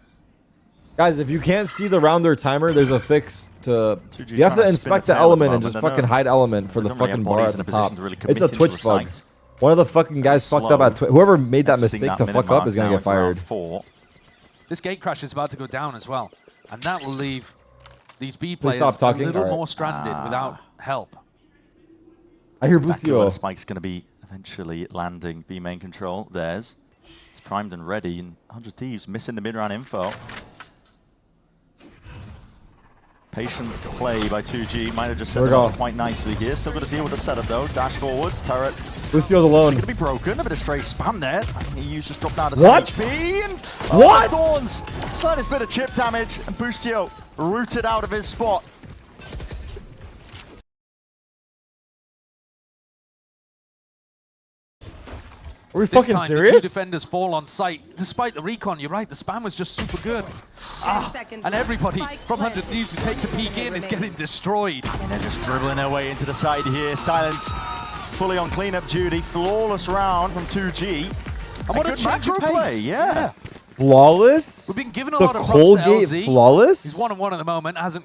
Guys, if you can't see the rounder timer, there's a fix to... 2G You have to trying to spin inspect the the tail element at and the just moment. fucking hide element for the Don't really fucking have bar bodies at in the a position top. to really commit It's a into Twitch a bug. site. One of the fucking guys fucked up at Twitch. Whoever made that Exiting mistake to minute fuck up mark is gonna now get in round fired. 4. This gate crash is about to go down as well, and that will leave these B Please players stop talking. a little All right. more stranded without help. I hear Exactly where the Boostio. spike's going to be eventually landing. B main control. There's. It's primed and ready. And 100 Thieves missing the mid-round info. Patient play by 2G. Might have just set There we them go. up quite nicely here. Still got to deal with the setup though. Dash forwards. Turret. Boostio's alone. Going to be broken. A bit of stray spam there. He just dropped down to What? HP. And What? Thorns. Slightest bit of chip damage. And Boostio rooted out of his spot. Are we This fucking time, the two serious? defenders fall on site. Despite the recon, you're right, the spam was just super good. And everybody from 100 Thieves who takes a peek in is getting destroyed. And they're just dribbling their way into the side here. Silence fully on cleanup duty. Flawless round from 2G. And what a good change of macro pace. play, yeah. Flawless? We've been given a The lot of props to Colgate LZ. flawless? He's 1-1 at the moment, hasn't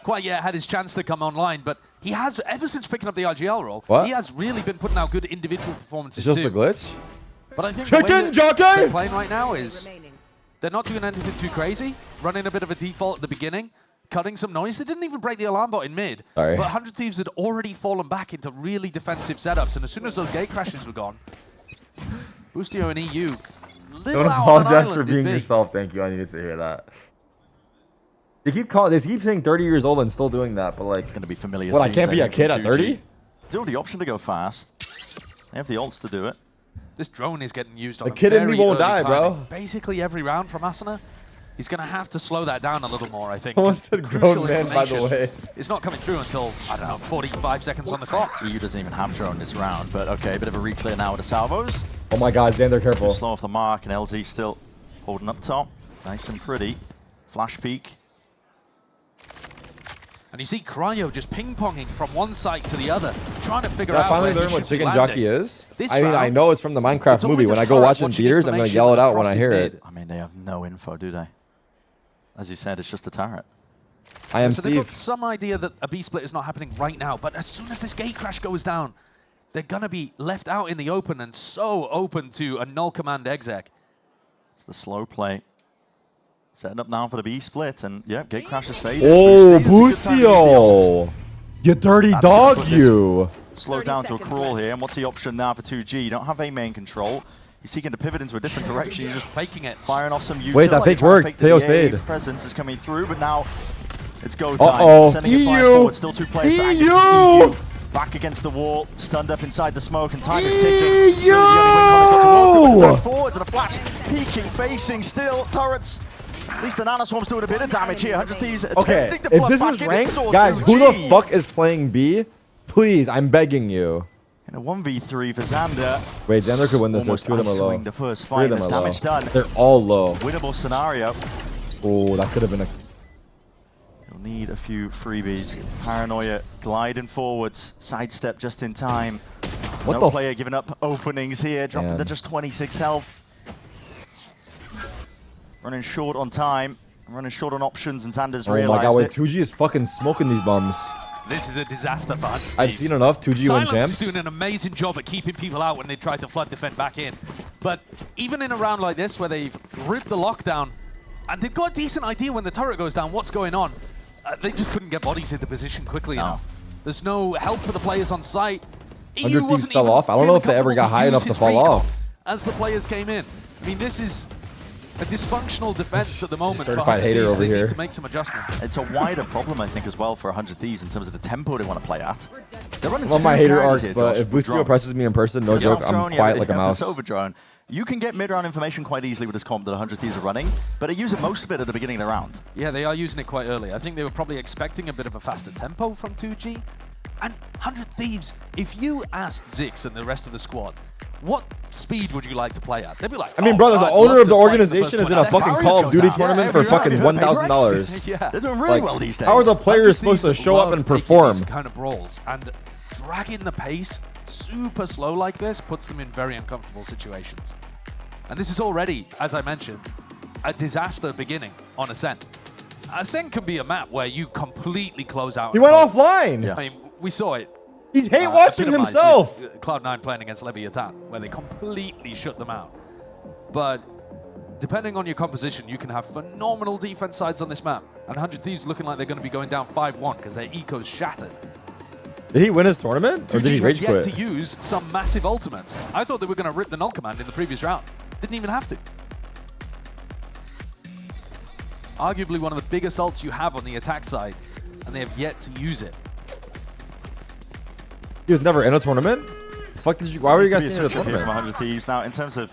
quite yet had his chance to come online, but he has, ever since picking up the RGL role, What? he has really been putting out good individual performances It's just too. the glitch? But I think the way Chicken that jockey! they're playing right now is they're not doing anything too crazy, running a bit of a default at the beginning, cutting some noise. They didn't even break the alarm bot in mid, Sorry. but 100 Thieves had already fallen back into really defensive setups, and as soon as those gate crashes were gone, Boostio and EU little Don't out on an apologize for island being in big. yourself. Thank you. I needed to hear that. They keep saying 30 years old and still doing that, but like, It's going to be familiar. what? I scenes, can't be a think, kid from at 2G. 30? Still the option to go fast. They have the ults to do it. This drone is getting used on The a kid in me very won't early die, bro. timing. Basically every round from Asuna, he's going to have to slow that down a little more, I think. Someone said Crucial grown man, by the information way. It's not coming through until, I don't know, 45 seconds on the clock. EU doesn't even have drone this round, but okay, a bit of a reclear now with the salvos. Oh my god, Xander, careful. Slow off the mark, and LZ still holding up top. Nice and pretty. Flash peek. And you see Cryo just ping-ponging from one side to the other, trying to figure Did I out finally where learn he what should be Chicken landing. Jockey is? This I mean, I round, know it's from the Minecraft it's only movie. the When I go turret watch it in watching theaters, I'm going to information yell it out across when I in hear mid. it. I mean, they have no info, do they? As you said, it's just a turret. I am So they've got Steve. some idea that a B split is not happening right now, but as soon as this gate crash goes down, they're going to be left out in the open and so open to a null command exec. It's the slow play. Setting up now for the B split, and yeah, Gatecrash is faded. Oh, Boostio! You dirty dog, you! Slow down to a crawl here, and what's the option now for 2G? You don't have A main control. He's seeking to pivot into a different direction. You're just faking it. Firing off some utility. Wait, that fake worked. Teo stayed. Presence is coming through, but now it's go time. Uh-oh. Sending a fire forward. Still 2 players. EU! Back against the wall, stunned up inside the smoke, and time is ticking. EU! Forward to the flash, peeking, facing still. Turrets. At least the Nanoswarm's doing a bit of damage here. 100 Thieves okay, attempting to if flood this back is in. ranked, It's guys, 2G. who the fuck is playing B? Please, I'm begging you. In a 1v3 for Xander. Wait, Xander could win this. There's 2 of them are low. The first 3 fight, of them there's are low. damage done. They're all low. Winnable scenario. Oh, that could have been a... You'll need a few freebies. Paranoia gliding forwards. Sidestep just in time. What no the player giving up openings here. Dropping to just 26 health. Running short on time. Running short on options, and Xander's realized Oh my god, wait, it. 2G is fucking smoking these bums. This is a disaster for 100 I've Thieves. seen enough 2G win Silence champs. is doing an amazing job at keeping people out when they try to flood defend back in. But even in a round like this where they've ripped the lockdown, and they've got a decent idea when the turret goes down what's going on, they just couldn't get bodies into position quickly enough. There's no help for the players on site. 100 Thieves fell off. I don't know if they ever got high enough to fall off. As the players came in. I mean, this is a dysfunctional defense at the moment. Certified hater over they here. Need to make some adjustments. It's a wider problem, I think, as well for 100 Thieves in terms of the tempo they want to play at. They're running I'm on my 2 hater carries arc, here, but Josh, if with Boostio drone. presses me in person, no joke, I'm quiet like a mouse. Over drone. You can get mid-round information quite easily with this comp that 100 Thieves are running, but they use it most of it at the beginning of the round. Yeah, they are using it quite early. I think they were probably expecting a bit of a faster tempo from 2G. And 100 Thieves, if you asked Zix and the rest of the squad, what speed would you like to play at? They'd be like, I mean, brother, the owner of the organization is in a fucking Call of Duty tournament for fucking $1,000. Yeah, they're doing really well these days. How are the players supposed to show up and perform? Kind of brawls, and dragging the pace super slow like this puts them in very uncomfortable situations. And this is already, as I mentioned, a disaster beginning on Ascent. Ascent can be a map where you completely close out. He went offline. Yeah. I mean, we saw it. He's hate watching epitomized himself. with Cloud9 playing against Leviathan, where they completely shut them out. But depending on your composition, you can have phenomenal defense sides on this map. And 100 Thieves looking like they're going to be going down 5-1 because their eco's shattered. Did he win his tournament? Or did he rage yet quit? to use some massive ultimates. I thought they were going to rip the null command in the previous round. Didn't even have to. Arguably one of the biggest ults you have on the attack side, and they have yet to use it. He was never in a tournament? The fuck did you? Why were you guys seeing the Here from tournament? 100 Thieves. Now, in terms of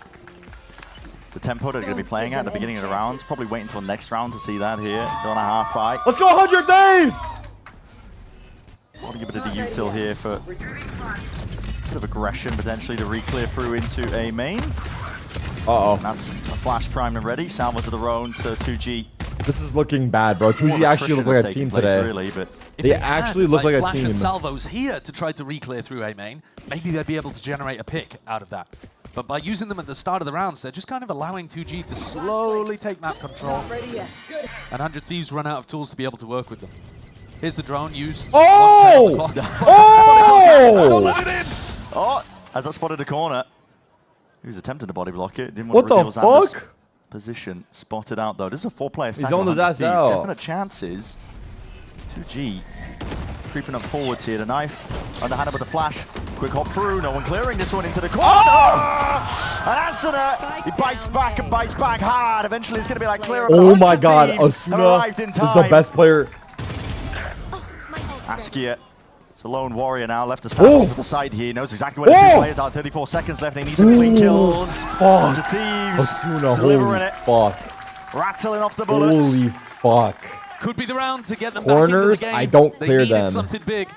the tempo they're going to be playing at the beginning of the rounds, probably wait until next round to see that here. They're on a half fight. Let's go 100 days! I'll give it a util here for a bit of aggression, potentially to re-clear through into a main. Uh-oh. And that's a flash primed and ready. Salvo to the Roan, so 2G. This is looking bad, bro. 2G actually look like a team today. Really, but they actually look like a Flash team. and Salvos here to try to re-clear through A main. Maybe they'd be able to generate a pick out of that. But by using them at the start of the rounds, they're just kind of allowing 2G to slowly take map control. And 100 Thieves run out of tools to be able to work with them. Here's the drone used. Oh! Oh! Oh! As I spotted a corner. He was attempting to body block it. Didn't want What to the reveal Xander's fuck? position. Spotted out though. This is a 4-player stack. He's on his ass out. Definite chances. 2G creeping up forwards here. The knife underhanded with the flash. Quick hop through. No one clearing this one into the corner. Oh! And Asuna, he bites back and bites back hard. Eventually it's going to be like clear. Oh my god, Asuna is the best player. Askia. It's a lone warrior now, left to stand to the side here. He knows exactly where the two players are. 34 seconds left and he needs some clean kills. Fuck. Thieves Asuna, delivering holy it. fuck. Rattling off the bullets. Holy fuck. Could be the round to get them Corners, back into the game. I don't They clear needed them. something big.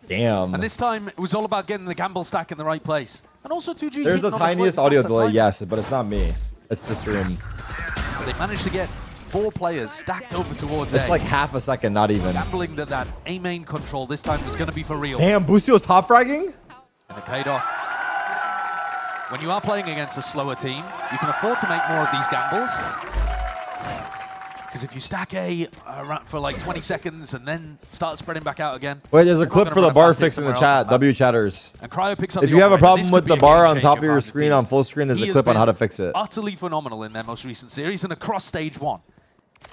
Damn. And this time, it was all about getting the gamble stack in the right place. And also 2G. There's the hitting on a tiniest slightly audio faster delay, timing. yes, but it's not me. It's the stream. They managed to get 4 players stacked over towards It's A. like half a second, not even. Gambling that A main control this time was going to be for real. Damn, Boostio's top fragging? And it paid off. When you are playing against a slower team, you can afford to make more of these gambles. Because if you stack A for like 20 seconds and then start spreading back out again. Wait, there's a they're not clip gonna for the run bar past it fix in the somewhere else chat. on W chatters. And Cryo picks up If the you have a operator. problem This with could the be a bar game on top of changer your for screen on teams. full screen, there's He a has clip on been how to fix it. Utterly phenomenal in their most recent series and across stage 1.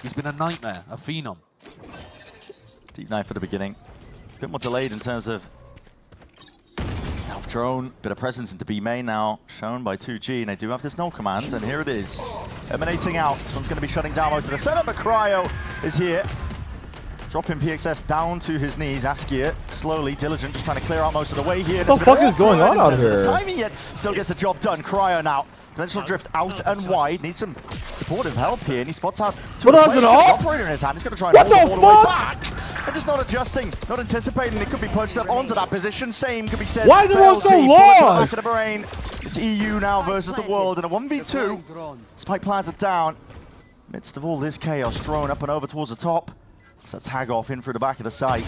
He's been a nightmare, a phenom. Deep knife at the beginning. A bit more delayed in terms of stealth drone. Bit of presence into B main now, shown by 2G, and they do have this null command, and here it is. Emanating out. This one's going to be shutting down most of the setup, but Cryo is here. Dropping PXS down to his knees. Askia slowly, diligent, just trying to clear out most of the way here. What the fuck is going on out here? Timing yet still gets the job done. Cryo now. Dimensional drift out and wide. Needs some supportive help here, and he spots out two What the hell's players. it He's got all? the operator in his hand. He's going to try and What hold the all the way fuck? back. And just not adjusting, not anticipating. It could be punched up onto that position. Same could be said. Why is everyone so lost? Back of the brain. It's EU now versus the world in a 1v2. Spike planted down. Midst of all this chaos, drone up and over towards the top. It's a tag off in through the back of the site.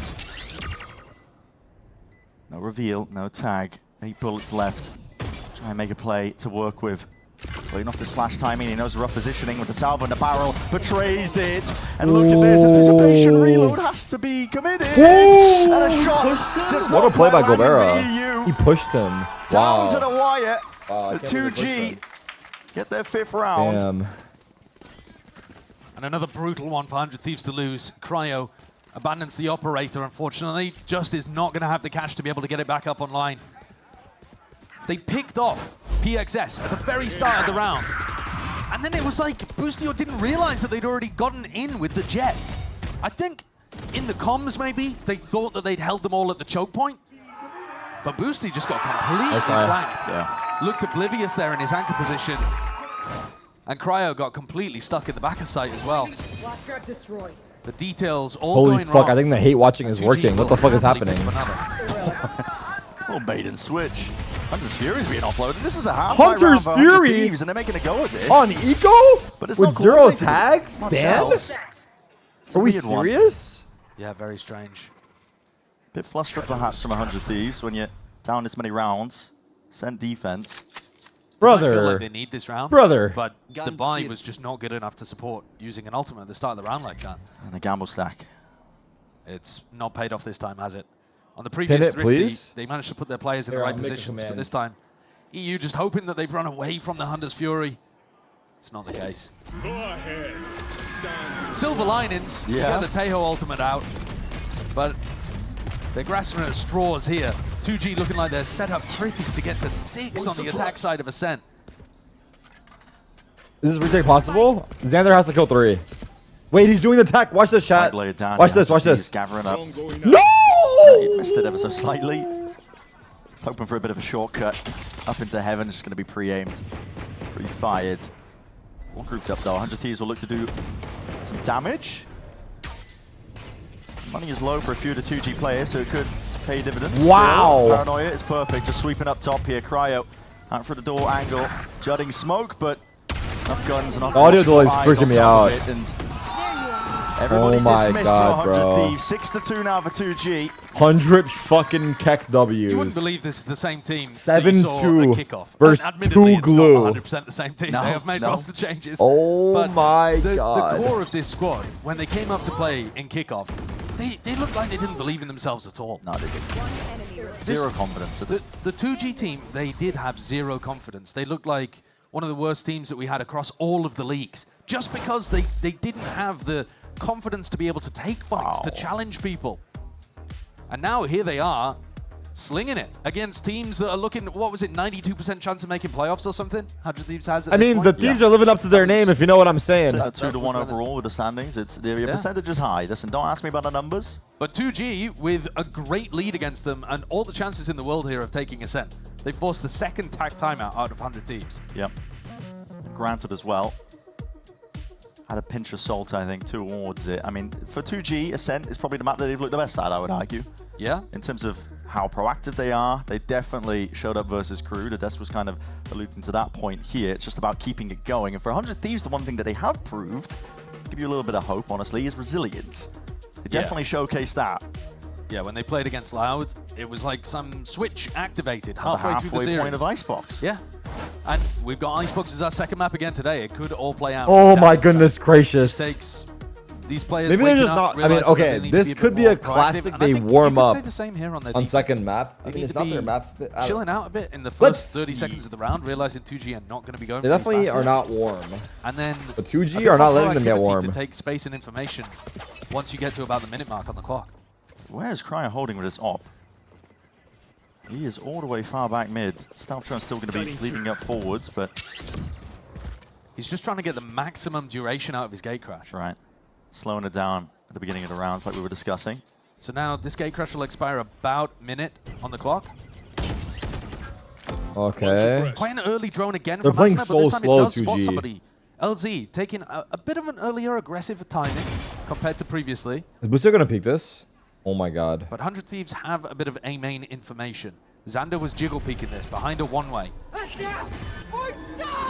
No reveal, no tag. 8 bullets left. Try and make a play to work with. Playing off this flash timing, he knows the rough positioning with the salvo in the barrel, betrays it, and look at this, anticipation reload has to be committed, and a shot just What a play by landing Gobera. the EU. He pushed him. Down to the Wow. wire, Wow, I the can't believe they 2G pushed get their 5th round. Damn. And another brutal one for 100 Thieves to lose. Cryo abandons the operator, unfortunately. Just is not going to have the cash to be able to get it back up online. They picked off PXS at the very start of the round. And then it was like Boostio didn't realize that they'd already gotten in with the jet. I think in the comms maybe, they thought that they'd held them all at the choke point. But Boosty just got completely That's right. flanked. Yeah. Looked oblivious there in his anchor position. And Cryo got completely stuck in the back of sight as well. The details all Holy going fuck, wrong. I think the hate watching is 2G working. What will the fuck is happily happening? pick up another. Little maiden switch. Hunter's Fury's being offloaded. This is a half Hunter's Fury? Thieves, and they're making a go at this. On Eco? But it's With not 0 coordinated. tags? Much Dan? else. It's a Are we weird one. serious? Yeah, very strange. Bit flustered perhaps from 100 Thieves when you're down this many rounds. Send defense. I feel Brother. like they need this round. Brother. But the buy was just not good enough to support using an ultimate at the start of the round like that. And the gamble stack. It's not paid off this time, has it? On the previous Pin it, Thrifty, please. they managed to put their players in Here, the I'll right make a positions, but command. this time, EU just hoping that they've run away from the Hunter's Fury. It's not the case. Go ahead. Stand. Silver linings, you Yeah. get the Tejo ultimate out, but they're grasping at straws here. 2G looking like they're set up pretty to get to 6 on the attack side of Ascent. Is this retake possible? Xander has to kill 3. Wait, he's doing the attack. Watch this shot. Right, lay it down. Watch Yeah, this, watch he's this. gathering up. No! He missed it ever so slightly. He's hoping for a bit of a shortcut. Up into heaven. It's going to be pre-aimed. Pre-fired. All grouped up though. 100 Thieves will look to do some damage. Money is low for a few of the 2G players, so it could pay dividends. Wow. Still, Paranoia is perfect. Just sweeping up top here. Cryo out for the door angle. Jutting smoke, but enough guns. Enough The audio watchful delay's eyes freaking on me top of out. it, and everybody Oh my dismissed God, your 100 bro. Thieves. 6-2 now for 2G. 100 fucking Keck W's. You wouldn't believe this is the same team 7-2 at kickoff. versus Admittedly, 2 it's glue. not 100% the same team. No, they have made no. roster changes. Oh but my the God. core of this squad, when they came up to play in kickoff, they looked like they didn't believe in themselves at all. No, they didn't. Zero confidence. At this. The 2G team, they did have zero confidence. They looked like one of the worst teams that we had across all of the leagues, just because they didn't have the confidence to be able to take fights, to challenge people. And now here they are, slinging it against teams that are looking, what was it, 92% chance of making playoffs or something? 100 Thieves has at I this mean, point? the Thieves are living up to their name, if you know what I'm saying. So 2-1 overall with the standings. It's the percentage is high. Listen, don't ask me about the numbers. But 2G, with a great lead against them and all the chances in the world here of taking Ascent, they forced the second tag timeout out of 100 Thieves. Yep. Granted as well. Had a pinch of salt, I think, towards it. I mean, for 2G, Ascent is probably the map that they've looked the best at, I would argue. Yeah. In terms of how proactive they are, they definitely showed up versus Crew. The Des was kind of alluding to that point here. It's just about keeping it going. And for 100 Thieves, the one thing that they have proved, give you a little bit of hope, honestly, is resilience. They definitely showcased that. Yeah, when they played against Loud, it was like some switch activated At halfway through the series. point of Icebox. Yeah. And we've got Icebox as our second map again today. It could all play out. Oh exactly my the same. goodness gracious. It takes These players Maybe they're waking just up, not. I mean, realizing that okay, they need to this be a bit could be more a proactive, classic. and I They think you warm could up say the same here on their on defense. second map. I They mean, need it's to not their be map. I don't- chilling out a bit in the Let's first 30 see. seconds of the round, realizing 2G are not going to be going. They for these definitely fast are hits. not warm. And then But a 2G bit are not more letting them get proactivity warm. to take space and information once you get to about the minute mark on the clock. Where is Cryo holding with his op? He is all the way far back mid. Staltron's still going to be leading up forwards, but he's just trying to get the maximum duration out of his gate crash. Right. Slowing it down at the beginning of the rounds like we were discussing. So now this gate crash will expire about minute on the clock. Okay. Quite an early drone again They're from playing Asuna, so but this time slow, it does spot 2G. somebody. LZ taking a bit of an earlier aggressive timing compared to previously. Is Booster gonna peek this? Oh my god. But 100 Thieves have a bit of A-main information. Xander was jiggle peeking this behind a one-way.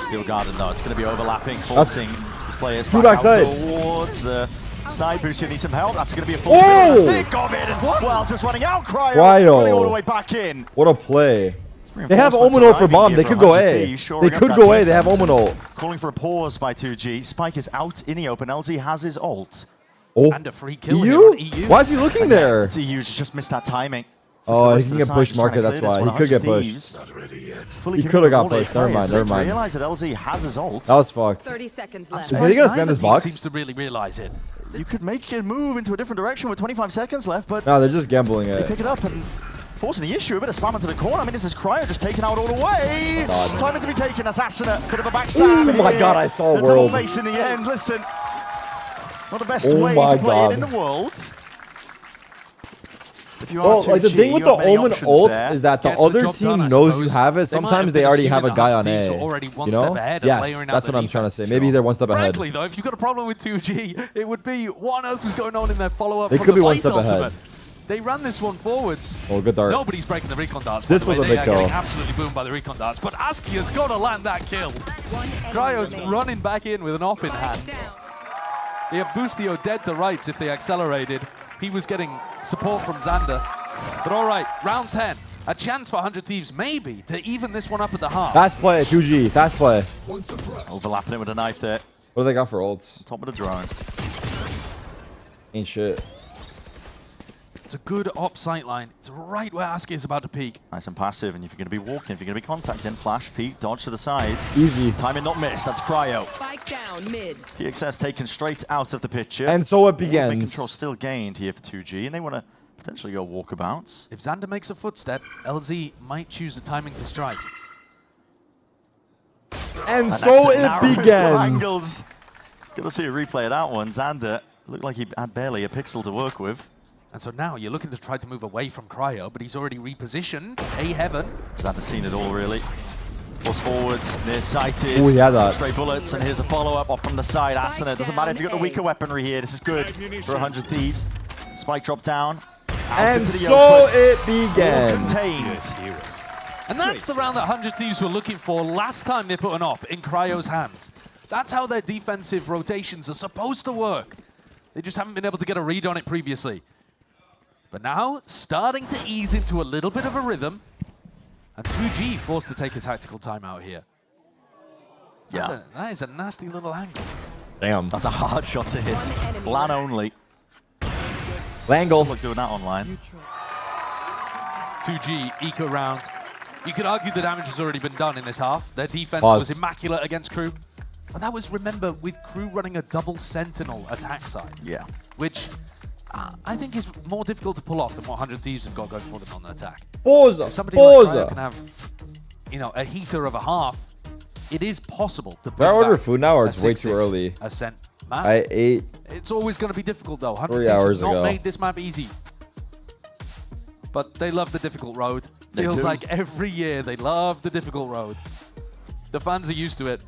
Still guarded though. It's going to be overlapping, forcing his players Two back out backside. towards the side. Booster needs some help. That's going to be a full Oh! stick of it. And well, just running out. Cryo running all the way back in. What a play. They have Reinforcements Omen ult for arriving bomb. here They for could go 100 A. Thieves, shoring They up could that go A. They have defense. Omen ult. Calling for a pause by 2G. Spike is out in the open. LZ has his ult. Oh. And a free kill here on EU. Why is he looking there? EU's just missed that timing. Oh, he To can the get side, pushed just trying to market. That's clear this why. one. He could get 100 pushed. Thieves. He could have got pushed. Never mind. Never They mind. realize that LZ has his ult. That was fucked. 30 seconds left. Is he gonna spam this Team box? seems to really realize it. You could make a move into a different direction with 25 seconds left, but No, they're just gambling they it. pick it up and forcing the issue. A bit of spam into the corner. I mean, this is Cryo just taken out all the way. God. Timing to be taken. Assassina. Bit of a backstab. Oh my here. God, I saw a The double world. face in the end. Listen, not the best Oh way my to play God. it in the world. If you are Well, like the 2G, thing with you the have many Omen options ult there. is that the Gets the other job team done, I knows you suppose. have it. They might Sometimes have they been already have a assuming guy that on 100 Thieves A. were already one You step know? ahead and Yes, layering out that's the what I'm trying to defense. say. Maybe they're one step ahead. Frankly, though, if you've got a problem with 2G, it would be what on earth was going on in their follow-up They from could the be one Blaze step ahead. ultimate. They ran this one forwards. Oh, good dart. Nobody's breaking the recon darts. This by the was way. a big They are getting kill. absolutely boomed by the recon darts. But Aski has got to land that kill. Cryo's running back in with an off in hand. They have Boostio dead to rights if they accelerated. He was getting support from Xander. But all right, round 10. A chance for 100 Thieves maybe to even this one up at the half. Fast play, 2G. Fast play. Overlapping it with a knife there. What do they got for ults? Top of the drone. Ain't shit. It's a good op sight line. It's right where Aski is about to peak. Nice and passive, and if you're going to be walking, if you're going to be contacting, flash, peek, dodge to the side. Easy. Timing not missed, that's Cryo. Spike down mid. PXS taken straight out of the picture. And so it Movement begins. control still gained here for 2G, and they want to potentially go walkabouts. If Xander makes a footstep, LZ might choose the timing to strike. And that's so the it narrowest begins. of angles. Gonna see a replay of that one. Xander looked like he had barely a pixel to work with. And so now you're looking to try to move away from Cryo, but he's already repositioned. A heaven. Xander's seen it all, really. Force forwards, near-sighted. Oh, he had that. Straight bullets, and here's a follow-up off from the side. Asuna, doesn't matter if you've got the weaker weaponry here. This is good for 100 Thieves. Spike drop down. Out And into the so open. it All begins. contained. And that's the round that 100 Thieves were looking for last time they put an op in Cryo's hands. That's how their defensive rotations are supposed to work. They just haven't been able to get a read on it previously. But now, starting to ease into a little bit of a rhythm. And 2G forced to take a tactical timeout here. Yeah. That is a nasty little angle. Damn. That's a hard shot to hit. Lan only. Langle. Look doing that online. 2G, eco round. You could argue the damage has already been done in this half. Their defense Pause. was immaculate against Crew. But that was, remember, with Crew running a double Sentinel attack side. Yeah. Which I think is more difficult to pull off than what 100 Thieves have got going for them on the attack. Pause. If somebody like Pause. Cryo can have, you know, a heater of a half, it is possible to Do I bring order back food now or a it's way too 6-6 early? Ascent map. I ate. It's always going to be difficult though. 100 3 Thieves hours have not ago. made this map easy. But they love the difficult road. They Feels do. like every year they love the difficult road. The fans are used to it.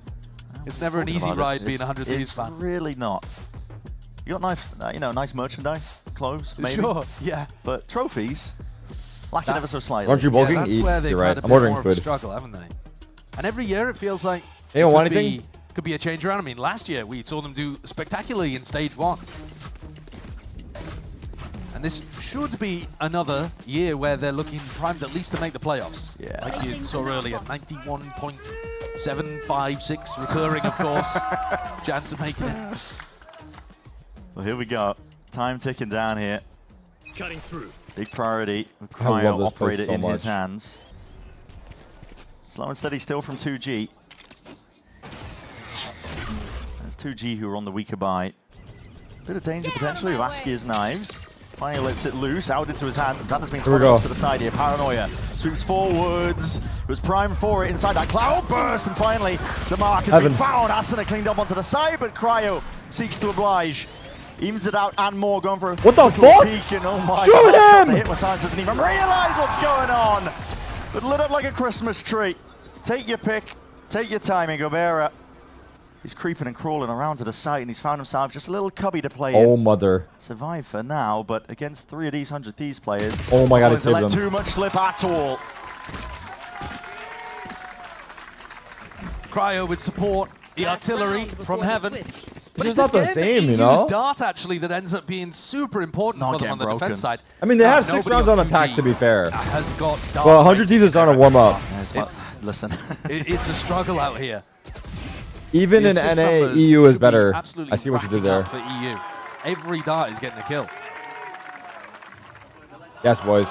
It's never an Talking easy about it, ride being a it's- 100 Thieves it's fan. really not. You got nice, you know, nice merchandise, clothes, maybe. Sure, yeah. But trophies, lacking ever so slightly. Aren't you bulking? That's Eat. where they've You're had right. a I'm bit ordering more of a food. struggle, haven't they? And every year it feels like Anyone it want could anything? could be a change around. I mean, last year we saw them do spectacularly in stage 1. And this should be another year where they're looking primed at least to make the playoffs. Yeah. Like you saw earlier, 91.756 recurring, of course. Chance of making it. Well, here we go. Time ticking down here. Cutting through. Big priority. With I love Cryo this place operator so in much. his hands. Slow and steady still from 2G. There's 2G who are on the weaker bite. Bit of danger potentially with Askia's knives. Finally lets it loose, out into his hands, and Xander's been spotted off to the side here. Paranoia sweeps forwards. It was primed for it inside that cloud burst, and finally the mark has been found. Asuna cleaned up onto the side, but Cryo seeks to oblige. Evens it out and more, going for a what the fuck? Peek, and oh my Shoot God, him! hit when Science doesn't even realize what's going on. But lit up like a Christmas tree. Take your pick, take your timing, Gobera. He's creeping and crawling around to the site, and he's found himself just a little cubby to play in. Oh, mother. Survive for now, but against 3 of these 100 Thieves players, oh my God, he saved let them. too much slip at all. Cryo with support, the artillery from heaven. It's just not the same, you know? Use Dart actually that ends up being super important for them on the defense side. I mean, they have 6 rounds on attack, to be fair. Has got Dart. Well, 100 Thieves is trying to warm up. Listen. It's a struggle out here. Even The in assist NA, numbers EU is should be better. absolutely I see what you did racking there. up for EU. Every Dart is getting a kill. Yes, boys.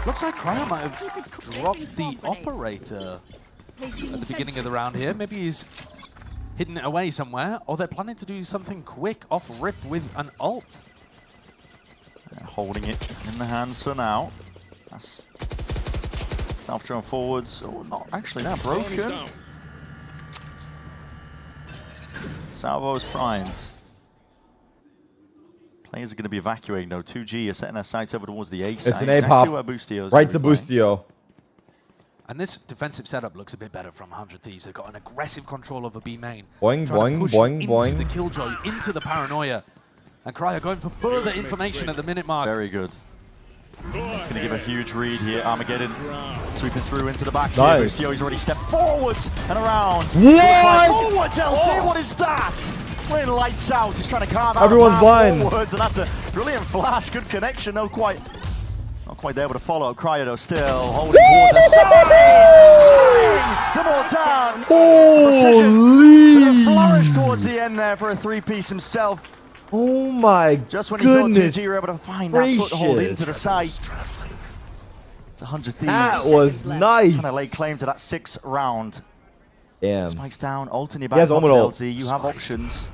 Looks like Cryo might have dropped the operator at the beginning of the round here. Maybe he's hidden it away somewhere, or they're planning to do something quick off rip with an ult. They're holding it in the hands for now. That's Stealth drone forwards. Oh, not actually that broken. Salvo's primed. Players are going to be evacuating though. 2G are setting their sights over towards the A side. It's an A pop. Right to Boostio. And this defensive setup looks a bit better from 100 Thieves. They've got an aggressive control over B main. Boing, Trying to boing, push boing, into boing. the Killjoy, into the Paranoia. And Cryo going for further information at the minute mark. Very good. It's going to give a huge read here. Armageddon sweeping through into the back. Nice. Boostio's already stepped forwards and around. What? Forwards, LC, what is that? Playing lights out. He's trying to carve out Everyone's a blind. forwards, and that's a brilliant flash. Good connection. Not quite able to follow. Cryo though still holding towards the side. Come on down. Holy! Flourish towards the end there for a 3-piece himself. Oh my Just when goodness. he thought 2G were able to find that foothold into the gracious. site. It's 100 Thieves. That was nice. Trying to lay claim to that 6th round. Damn. Spikes down, ult in your He back has pocket, Omen ult. LT. You have options.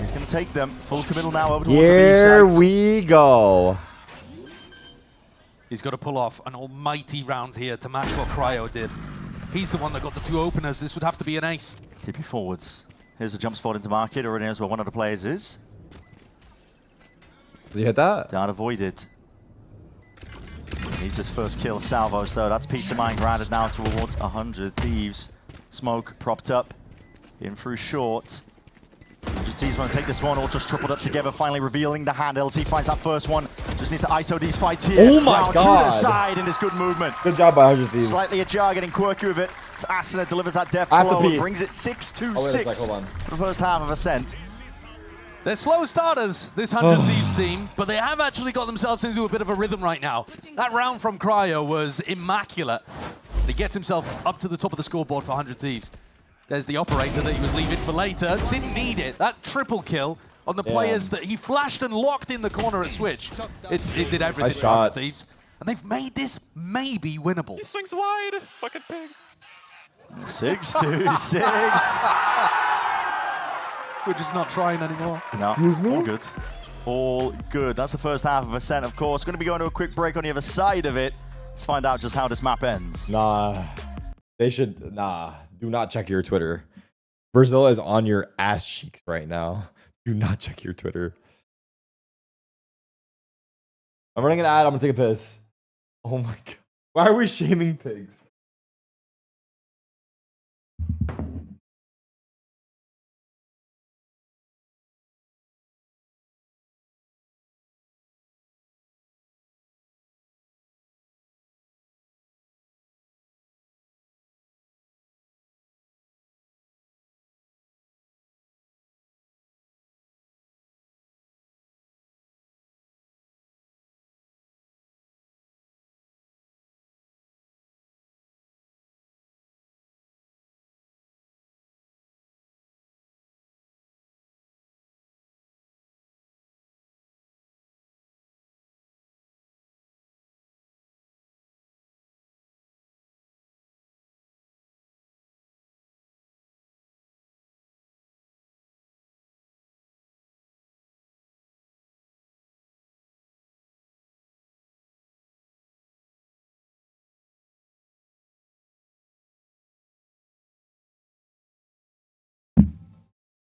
He's going to take them. Full committal now over towards Here the B site. we go. He's got to pull off an almighty round here to match what Cryo did. He's the one that got the 2 openers. This would have to be an ace. TP forwards. Here's a jump spot into market. Already knows where one of the players is. Does he hit that? Dart avoided. He's his first kill. Salvos though. That's peace of mind granted now towards 100 Thieves. Smoke propped up. In through short. 100 Thieves want to take this one, all just tripled up together, finally revealing the hand. LT finds that first one. Just needs to ISO these fights here. Oh my Round God. to the side and it's good movement. Good job by 100 Thieves. Slightly ajar, getting quirky with it. Asuna delivers that death I have to blow and pee. brings it 6-2-6 Oh, wait a sec, hold on. for the first half of Ascent. They're slow starters, this 100 Thieves team, but they have actually got themselves into a bit of a rhythm right now. That round from Cryo was immaculate. He gets himself up to the top of the scoreboard for 100 Thieves. There's the operator that he was leaving for later. Didn't need it. That triple kill on the players that he flashed and locked in the corner at Switch. It did everything Nice for 100 shot. Thieves. And they've made this maybe winnable. He swings wide. Fucking pig. 6-2-6. We're just not trying anymore. No, Excuse me? all good. All good. That's the first half of Ascent, of course. Going to be going to a quick break on the other side of it. Let's find out just how this map ends. Nah. They should, nah. Do not check your Twitter. Brazil is on your ass cheeks right now. Do not check your Twitter. I'm running an ad. I'm going to take a piss. Oh my God. Why are we shaming pigs?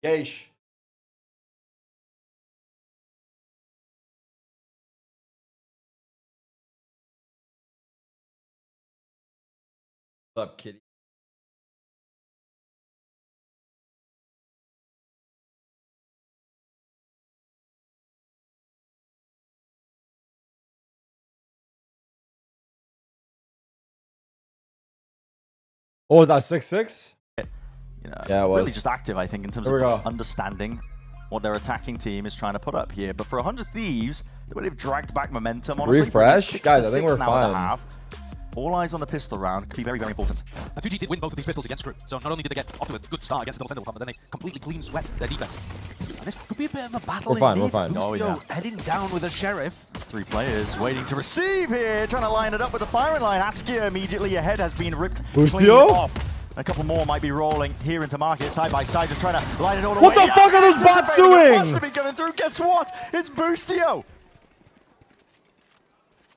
Yeesh. What's up, kitty? What was that, 6-6? You know, Yeah, it was. really just active, I think, in terms Here we of go. understanding what their attacking team is trying to put up here. But for 100 Thieves, they would have dragged back momentum. Honestly, Refresh? 6 Guys, to I think 6 we're now and a fine. half. All eyes on the pistol round could be very, very important. And 2G did win both of these pistols against Crew, so not only did they get off to a good start against the Double Sender, but then they completely clean swept their defense. And this could be a bit of a battle. We're fine, in we're mid. fine. Oh, yeah. Heading down with a Sheriff. 3 players waiting to receive here, trying to line it up with the firing line. Askia immediately ahead has been ripped clean Boostio? off. A couple more might be rolling here into market, side by side, just trying to line it all the What way. the fuck are those bots Anticipating a flash doing? to be coming through. Guess what? It's Boostio.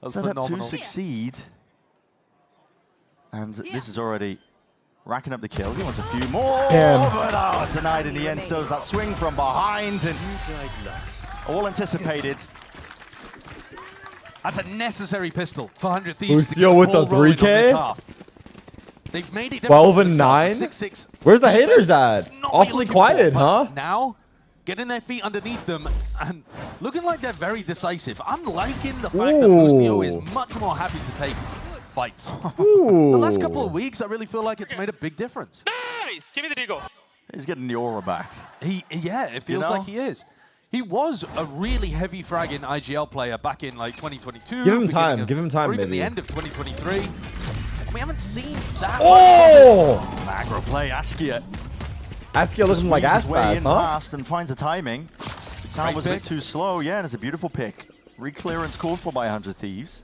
That's Set up to phenomenal. succeed. And this is already racking up the kills. He wants a few more. Damn. But tonight in the end still does that swing from behind. And all anticipated. That's a necessary pistol for 100 Thieves. Boostio with the 3K? They've made it 12 and 9? 6-6. Where's the haters Defense at? is not Awfully looking quiet, for, huh? but now, getting their feet underneath them and looking like they're very decisive. I'm liking the fact that Boostio is much more happy to take fights. Ooh. The last couple of weeks, I really feel like it's made a big difference. Nice! Give me the deagle. He's getting the aura back. Yeah, it feels like he is. He was a really heavy fragging IGL player back in like 2022. Give him time. Give him time, or even maybe. the end of 2023. We haven't seen that. Oh! Macro play, Askia. Askia looking like Squeezes his way ass in huh? fast and finds the timing. Sound was a bit too slow. Yeah, and it's a beautiful pick. Re-clearance called for by 100 Thieves.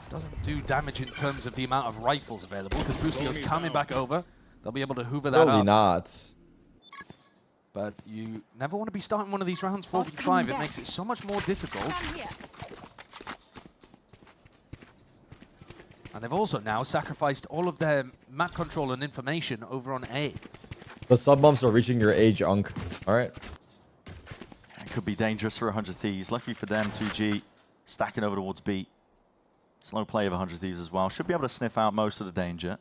Doesn't do damage in terms of the amount of rifles available because Boostio's coming back over. They'll be able to hoover that Really up. not. But you never want to be starting one of these rounds 4v5. It makes it so much more difficult. And they've also now sacrificed all of their map control and information over on A. The sub bumps are reaching your age, Unk. All right. It could be dangerous for 100 Thieves. Lucky for them, 2G stacking over towards B. Slow play of 100 Thieves as well. Should be able to sniff out most of the danger.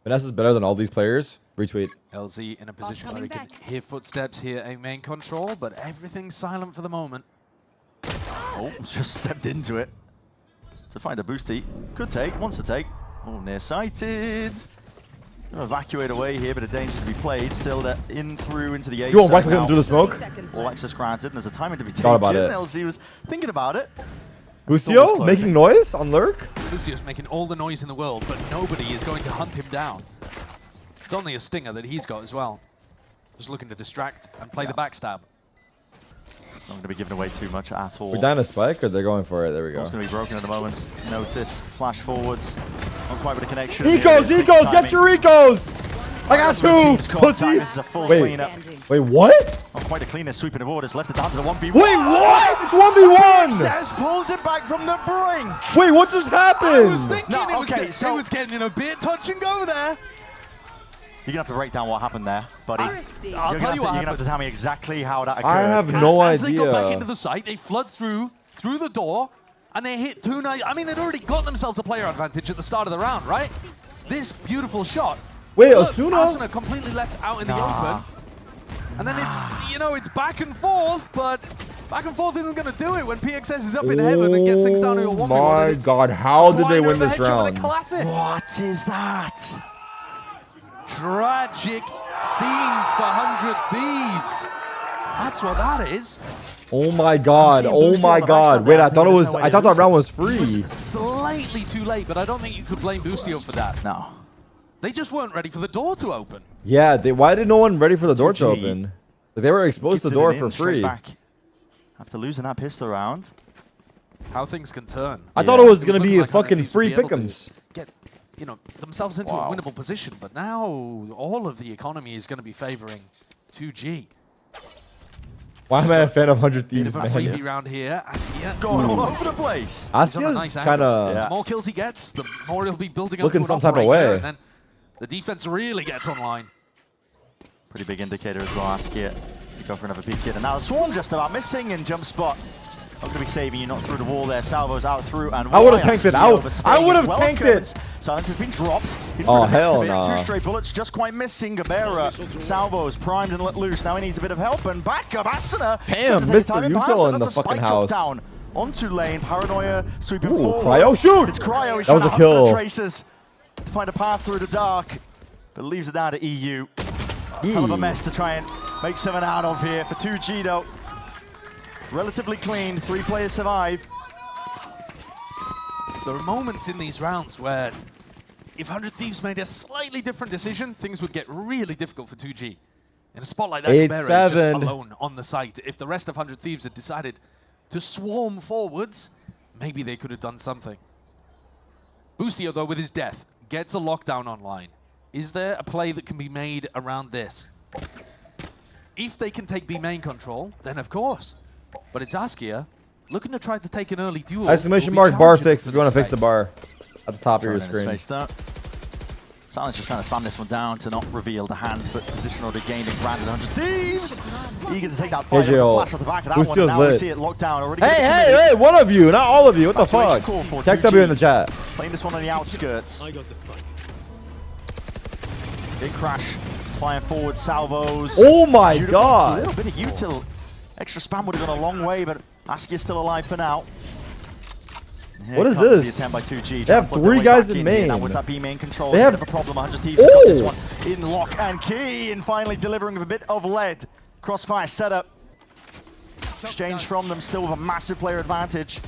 Vanessa's better than all these players. Retweet. LZ in a position where he can hear footsteps, hear a main control, but everything's silent for the moment. Oh, just stepped into it. To find a boosty. Could take, wants to take. Oh, nearsighted. Gonna evacuate away here, but a danger to be played. Still in through into the A. You won't right click him through the smoke? All access granted, and there's a timing to be taken. Thought about it. LZ was thinking about it. Boostio making noise on Lurk? Boostio's making all the noise in the world, but nobody is going to hunt him down. It's only a stinger that he's got as well. Just looking to distract and play the backstab. It's not going to be giving away too much at all. We're down a spike, or they're going for it? There we go. It's going to be broken at the moment. Notice, flash forwards. Not quite with a connection. Ecos, get your ecos! I got two, pussy! This is a full Wait, cleanup. wait, what? Not quite a cleaner sweeping the borders. Left it down to the 1v1. Wait, what? It's 1v1! Says pulls it back from the brink. Wait, what just happened? I was thinking No, it, was okay, it so- was getting a bit touch and go there. You're going to have to break down what happened there, buddy. I'll You're tell going you to what have to happened. tell me exactly how that occurred. I have no As they go back idea. into the site, they flood through the door, and they hit two nice. I mean, they'd already got themselves a player advantage at the start of the round, right? This beautiful shot. Wait, Look, Asuna? Asuna completely left out in the open. And then it's, you know, it's back and forth, but back and forth isn't going to do it when PXS is up in heaven and gets things down to a 1v1. My and it's God, how did they Twiner win of the this headshot with a round? classic. What is that? Tragic scenes for 100 Thieves. That's what that is. Oh my God, seeing oh Boostio my on the God. backstab Wait, there. I thought it There's was, no way I to thought lose that round it. was free. Slightly too late, but I don't think you could blame Boostio for that. No. They just weren't ready for the door to open. Yeah, why did no one ready for the door to 2G. open? Like, they were exposed to the Gifted door it for in, straight free. back. After losing that pistol round. How things can turn. I thought it was It going to looking be a like 100 fucking Thieves would free be able to pick'ems. Get, you know, themselves into a winnable position, but now all of the economy is going to be favoring 2G. Why am I a fan of 100 Thieves, Bit of a man? CP round here. Askia Going all over the place. He's on a Askia's nice kind angle. of... The more kills he gets, the more he'll be building up Looking to an some type of operator, way. and then the defense really gets online. Pretty big indicator as well. Askia, go for another peek here. And now the Swarm just about missing in jump spot. Not going to be saving you, not through the wall there. Salvo's out through, and I would have tanked it out. I would have tanked it. Silence has been dropped. Oh, hell no. 2 stray bullets just quite missing. Gabera, Salvo's primed and let loose. Now he needs a bit of help, and back up Asuna. Damn, Mr. Util in the fucking house. Down onto lane. Paranoia sweeping Ooh, forward. Cryo, shoot! It's Cryo. He's that was a kill. Traces. Find a path through the dark, but leaves it down to EU. Hell of a mess to try and make something out of here for 2G though. Relatively clean, 3 players survive. There are moments in these rounds where if 100 Thieves made a slightly different decision, things would get really difficult for 2G. In a spot like that, Gabera is just alone on the site. If the rest of 100 Thieves had decided to swarm forwards, maybe they could have done something. Boostio, though, with his death, gets a lockdown online. Is there a play that can be made around this? If they can take B main control, then of course. But it's Askia looking to try to take an early duel. Exclamation mark bar fix if you want to fix the bar at the top of your screen. Silence just trying to spam this one down to not reveal the hand, but position already gained and granted 100 Thieves. Eager to take that fight. There's a flash off the back of that one. Now we see it locked down already. Hey, one of you, not all of you. What the fuck? Tech W in the chat. Playing this one on the outskirts. Big crash. Flying forward, Salvos. Oh my god. A little bit of util. Extra spam would have gone a long way, but Askia's still alive for now. What is this? The attempt by 2G. They have 3 guys in main. Now with that B main control, they have a problem. 100 Thieves got this one in lock and key, and finally delivering with a bit of lead. Crossfire setup. Exchange from them, still with a massive player advantage.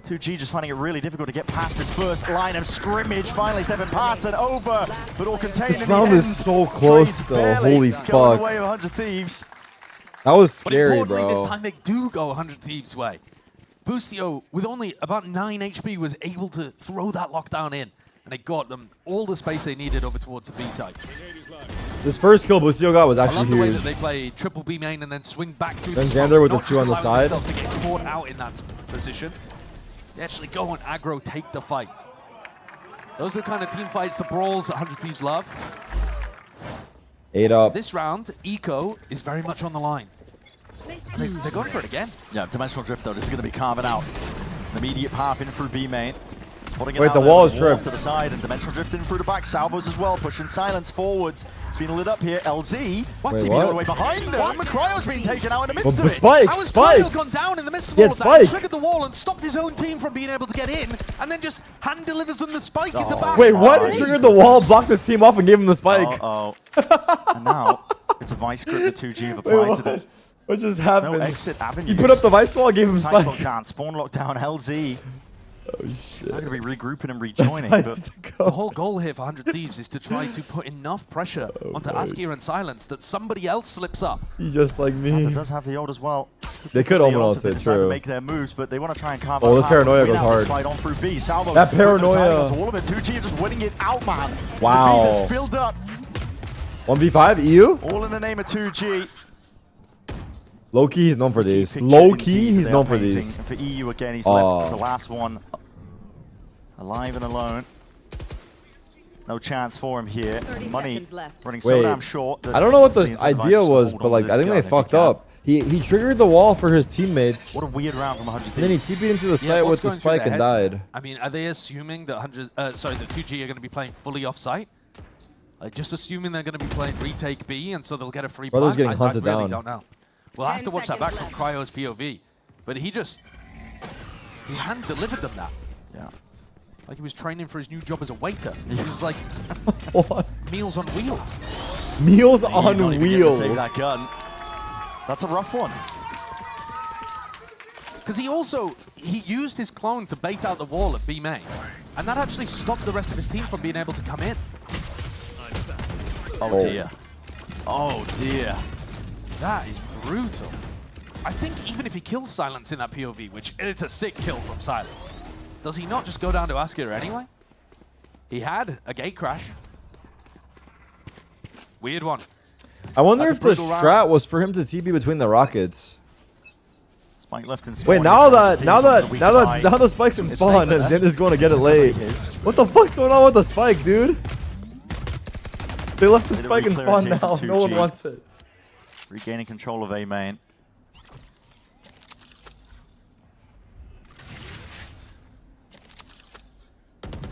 2G just finding it really difficult to get past this first line of scrimmage. Finally stepping past and over, but all contained in the round end. is so close though. Holy fuck. Away 100 Thieves. That was scary, but importantly, bro. this time they do go 100 Thieves' way. Boostio, with only about 9 HP, was able to throw that lockdown in, and it got them all the space they needed over towards the B side. This first kill Boostio got was actually I love the way that huge. they play triple B main and then swing back through Then the Xander with the not 2 on the just allowing side. themselves to get caught out in that position. They actually go and aggro, take the fight. Those are the kind of team fights, the brawls that 100 Thieves love. 8 up. This round, Eco is very much on the line. They're going for it again. Yeah, Dimensional Drift though, this is going to be carving out an immediate path in through B main. Spotting it Wait, out the there wall with is Wolf drift. to the side, and Dimensional Drift in through the back. Salvos as well, pushing Silence forwards. It's been lit up here. LZ, What? Wait, TB what? all the way behind them. What? Cryo's been taken out in the midst Well, of it. Spike, How has Spike. Cryo gone down in the midst of Yeah, all of that? Spike. Triggered the wall and stopped his own team from being able to get in, and then just hand delivers them the spike in the back. Wait, what? He triggered the wall, blocked his team off, and gave him the spike. Uh-oh. And now, it's a vice grip that 2G have applied Wait, to them. what just happened? No exit avenue. He put up the vice wall, gave him Nice spike. lockdown, spawn lockdown, LZ. Oh shit. I'm going to be regrouping and rejoining. That's But The whole goal here for 100 Thieves is to try to put enough pressure onto Askia and Silence that somebody else slips up. He just like me. Panda does have the ult as well. They could The omen ult ult if they it, decide to true. make their moves, but they want to try and carve Oh, out this path, paranoia win goes out this hard. fight on through B. Salvo That putting the paranoia. timing onto all of it. 2G just winning it out, man. Wow. The beat is filled up. 1v5, EU? All in the name of 2G. Low key, he's known for these. Picture Low indeed, key, he's they known are for amazing. these. And for EU again, he's Oh. left as the last one. Alive and alone. No chance for him here. 30 Money seconds left. running so Wait, damn short. that I don't know what the Scenes advice idea just to was, hold but on like to I this think gun they if you fucked can. up. He triggered the wall for his teammates, What a weird round from 100 and then he Thieves. TP'd into the Yeah, site what's with the going through spike their and heads? died. I mean, are they assuming that the 2G are going to be playing fully off-site? Just assuming they're going to be playing retake B, and so they'll get a free Brother's plan? getting I hunted really down. don't know. We'll have 10 to watch that back seconds from Cryo's POV. But he hand delivered them that. Yeah. Like he was training for his new job as a waiter. He was like What? meals on wheels. Meals Not on even getting to wheels. save that gun. That's a rough one. Because he used his clone to bait out the wall at B main. And that actually stopped the rest of his team from being able to come in. Oh dear. Oh dear. That is brutal. I think even if he kills Silence in that POV, which it's a sick kill from Silence, does he not just go down to Askia anyway? He had a gate crash. Weird one. I wonder That's if a the brutal strat round. was for him to TP between the rockets. Spike left and Wait, now the spike's in spawn and Xander's going to get it late. What the fuck's going on with the spike, dude? They left the Bit of spike and spawn reclearance now. here No from one 2G. wants it. Regaining control of A main.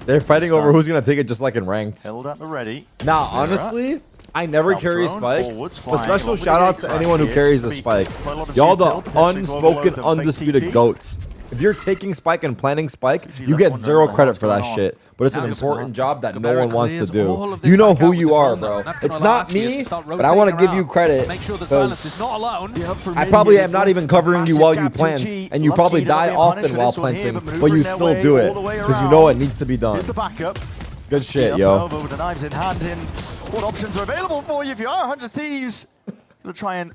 They're fighting over who's gonna take it, just like in ranked. Held at the ready. Nah, honestly, I never Stealth carry drone, spike. forwards, But flying. special A little shout bit of outs to crash anyone who here. carries the Speed. spike. Quite a lot of Y'all the util, potentially to unspoken, overload them, fake undisputed TP. goats. If you're taking spike and planting spike, you left get one zero down. credit What's for that going on? shit. But it's Now an the important squad. job that no Gabera one wants to clears do. all of this You know back who out with you the are, drone, though, bro. and that's gonna It's allow not Askia to me, start but I want to rotating give you around. credit. Make sure the 'cause silence is not alone. I probably am not even covering you while you plant, and you probably die often while planting, but you still do it because you know it needs to be done. Here's the backup. Good shit, Up yo. and over with the knives in hand. In what options are available for you if you are 100 Thieves? Gonna try and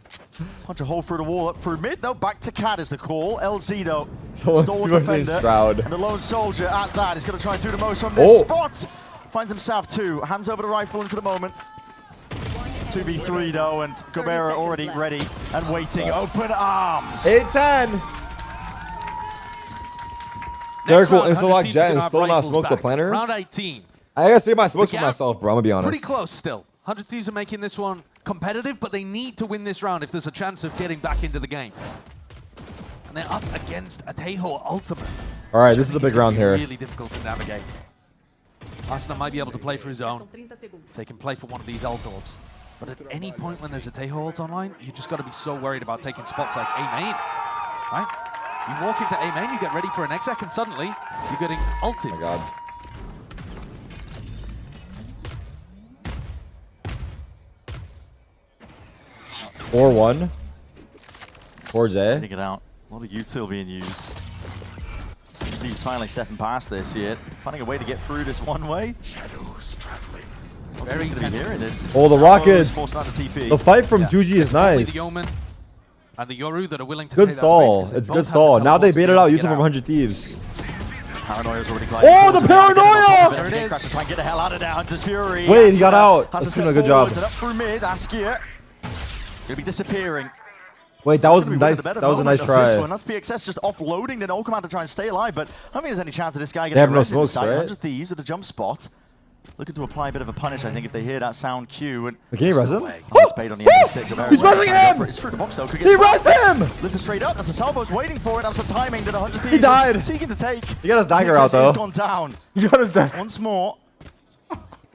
punch a hole through the wall up through mid. No, back to Cat is the call. LZ though, Someone stalwart was saying defender, Stroud. and the lone soldier at that is gonna try and do the most from this spot. Finds himself two. Hands over the rifle in for the moment. 2v3 though, and Gobera already ready and waiting. Open arms. 8-10. Very cool. Insta-lock jet and still not smoke the planner. Round 18. I gotta save my smokes for gap, myself, bro. I'm gonna be honest. Pretty close still. 100 Thieves are making this one competitive, but they need to win this round if there's a chance of getting back into the game. And they're up against a Taeho ultimate. All right, this is a big round here. Really difficult to navigate. Asuna might be able to play for his own. They can play for one of these ult orbs. But at any point when there's a Taeho ult online, you just got to be so worried about taking spots like A main, right? You walk into A main, you get ready for an exec, and suddenly you're getting ulted. Oh my god. Four one. Towards A. Getting it out. A lot of util being used. He's finally stepping past this here, finding a way to get through this one way. Shadows traveling. Very going to be hearing this. Oh, the Rockets. Forced out the TP. The fight from 2G is nice. The Omen and the Yoru that are willing to Good take that stall. space 'cause they It's both good have stall. the Now they teleports to baited be able out to YouTube get from out. 100 Thieves. Paranoia's already gliding. Oh, the forward. paranoia! There it is. To try and get the hell out of there. Hunter's Fury. Wait, he got out. Has to Asuna, step good job. forwards and up through mid. Askia. Gonna be disappearing. Wait, that was Gonna be one of nice. the better That was a nice moments of this try. one. That's PXS just offloading the no command to try and stay alive, but I don't think there's any chance of this guy They have getting no arrested smokes, inside. right? 100 Thieves at a jump spot. Looking to apply a bit of a punish, I think, if they hear that sound cue. And Can he res him? Oh, spade on the end of the stick. He's resing him! It's through the box, though. Could He get resed him! Lifted straight up. That's the salvo's waiting for it. That was the timing that 100 Thieves He died. was seeking to take. He got his dagger PXS out, though. has gone down. He got his dagger. Once more.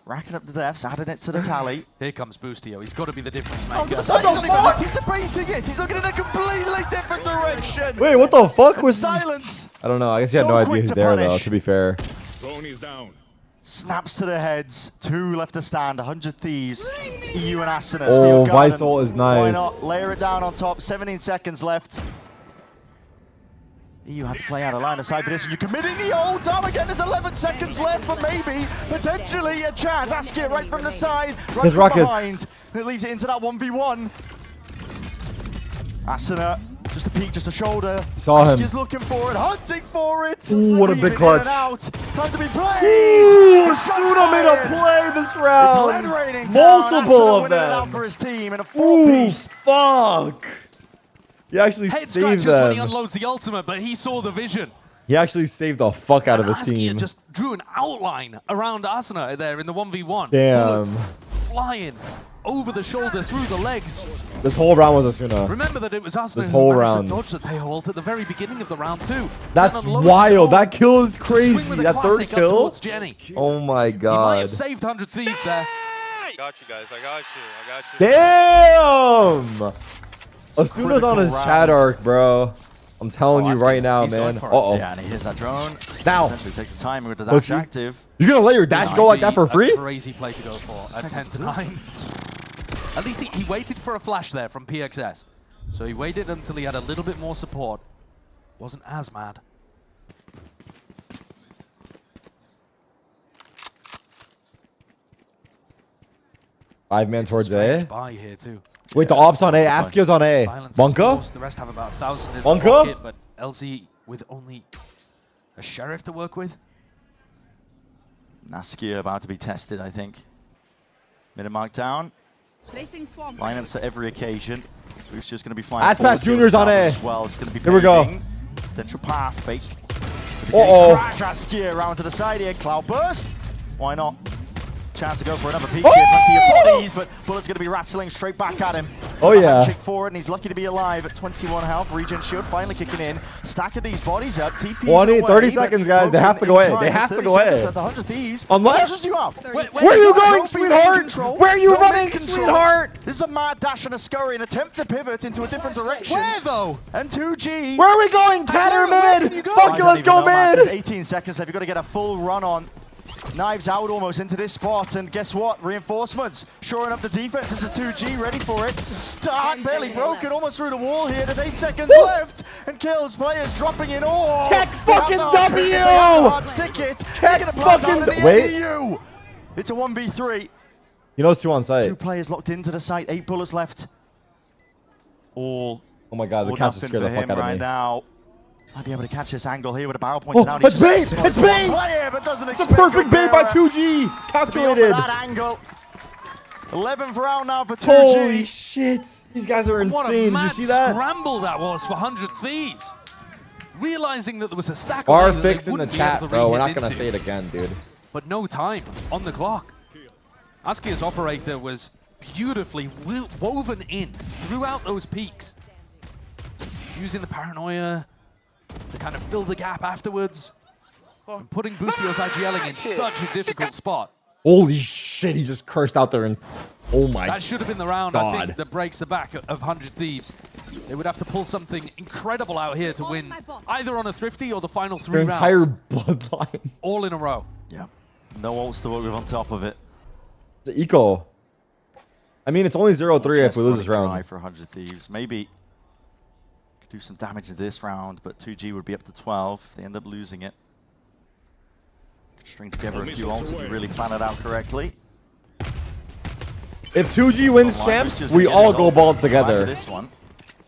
Racking up the deaths, adding it to the tally. Here comes Boostio. He's got to be the difference Oh, to maker. the side. He's not even anticipating it. He's looking in a completely different direction. Wait, what the fuck was... Silence. I don't know. I guess he had So no idea quick he's to there, though, punish. to be fair. Tony's down. Snaps to the heads. 2 left to stand. 100 Thieves. EU and Asuna. Oh, Steel Garden. Visol is Why nice. not layer it down on top? 17 seconds left. EU had to play out a line of sight for this, and you're committing the old time again. There's 11 seconds left for maybe, potentially a chance. Askia right from the side, right His from rockets. behind. It leaves it into that 1v1. Asuna, just a peek, just a shoulder. Saw him. Askia's looking for it, hunting for it. Ooh, what a big Weaving in clutch. and out. Time to be played. Ooh, Shots Asuna made a fired. play this It's round. lead raining down. Multiple Asuna of winning it out them. for his team in a Ooh, 4-piece. fuck. He actually Head saved scratches when he them. unloads the ultimate, but he saw the vision. He actually saved the fuck out of his Askia team. just drew an outline around Asuna there in the 1v1. Damn. Bullets flying over the shoulder, through the legs. This whole round was Asuna. Remember that it was Asuna This who whole managed round. to dodge the Taeho ult at the very beginning of the round too. That's Then unloads his wild. own. That kill is Swing crazy. with a That third classic up kill. towards Jenny. Oh my He might god. have saved 100 Thieves there. Got you guys. I got you. I got you. Damn. Asuna's on his Critical chat round. arc, bro. I'm telling you right now, He's going man. for it. Uh-oh. Yeah, and he hits that drone. Now. Essentially takes the timing with the Let's dash see. active. You're gonna let your dash go like that for free? A crazy play to go for at 10 to 9. At least he waited for a flash there from PXS. So he waited until he had a little bit more support. Wasn't as mad. Five man towards A. Buy here too. Wait, the ops on A. Askia's on A. Silence, of Bunker? course. The rest have about 1,000 in the Bunker? pocket, but LZ with only a sheriff to work with. Askia about to be tested, I think. Minute mark down. Placing swamp. Lineups for every occasion. Who's just going to be flying Aspas forward Junior's on A. as well. It's going to be Here we go. baiting. Potential path fake. Uh-oh. Crash Askia around to the side here. Cloud burst. Why not? chance to go for another peek here. Plenty of bodies, but Bullet's going to be rattling straight back at him. Oh, yeah. Chick for it, and he's lucky to be alive at 21 health. Regen shield finally kicking in. Stacking these bodies up. TP 20, 30 seconds, guys. They have to go away. They have to go away. Unless... Where are you going, sweetheart? Where are you running, sweetheart? This is a mad dash and a scurry, an attempt to pivot into a different direction. Where, though? And 2G. Where are we going? Cat or mid? Fuck you, let's go mid. There's 18 seconds left. You've got to get a full run on. Knives out almost into this spot, and guess what? Reinforcements shoring up the defense. This is 2G ready for it. Dark barely broken, almost through the wall here. There's 8 seconds left, and kills players dropping in all. Keck fucking W! Hard stick it. Keck fucking wait. It's a 1v3. He knows 2 on site. 2 players locked into the site. 8 bullets left. All. Oh my god, the cats are scared the fuck out of me. Now. Might be able to catch this angle here with a barrel pointed out. It's bait! It's bait! It's a perfect bait by 2G! Calculated! That angle. 11th round now for 2G. Holy shit! These guys are insane. What a Did mad you see that? scramble that was for 100 Thieves. Realizing that there was a stack Bar away that they fix in the wouldn't be able chat, to bro. We're re-hit not gonna into. say it again, dude. But no time on the clock. Askia's operator was beautifully woven in throughout those peaks. Using the paranoia to kind of fill the gap afterwards. And putting Boostio's IGLing in such a difficult spot. Holy shit, he just cursed out there and... Oh my god. That should have been the round, I think, that breaks the back of 100 Thieves. They would have to pull something incredible out here to win, either on a Thrifty or the final 3 Their rounds. entire bloodline. All in a row. Yeah. No ults to work with on top of it. The eco. I mean, it's only 0-3 if we lose this round. For 100 Thieves. Maybe could do some damage in this round, but 2G would be up to 12 if they end up losing it. Could string together a few ults if you really plan it out correctly. If 2G wins champs, we all go bald together. This one.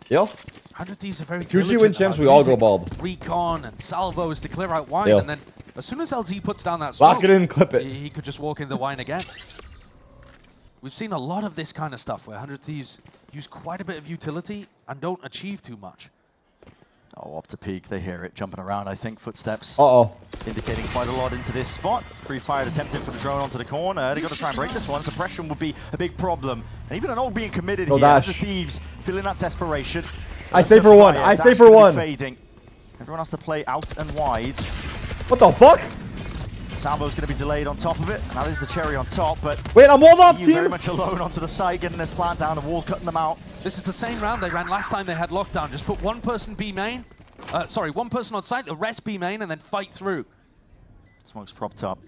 Yo. 100 Thieves are very 2G win champs, we all go bald. Recon and salvos to clear out wine, Yo. and then as soon as LZ puts down that smoke, Lock it in, clip it. he could just walk in the wine again. We've seen a lot of this kind of stuff where 100 Thieves use quite a bit of utility and don't achieve too much. Oh, up to peak, they hear it jumping around, I think, footsteps. Uh-oh. Indicating quite a lot into this spot. Pre-fired attempted for the drone onto the corner. They got to try and break this one. Suppression would be a big problem. And even an ult being committed No here. dash. The Thieves feeling that desperation. I stay for one. I stay for one. Fading. Everyone has to play out and wide. What the fuck? Salvo's going to be delayed on top of it. And that is the cherry on top, but... Wait, I'm walled off, EU team! very much alone onto the side, getting this plant down, the wall cutting them out. This is the same round they ran last time they had lockdown. Just put one person B main. Sorry, one person on site, the rest B main, and then fight through. Smoke's propped up.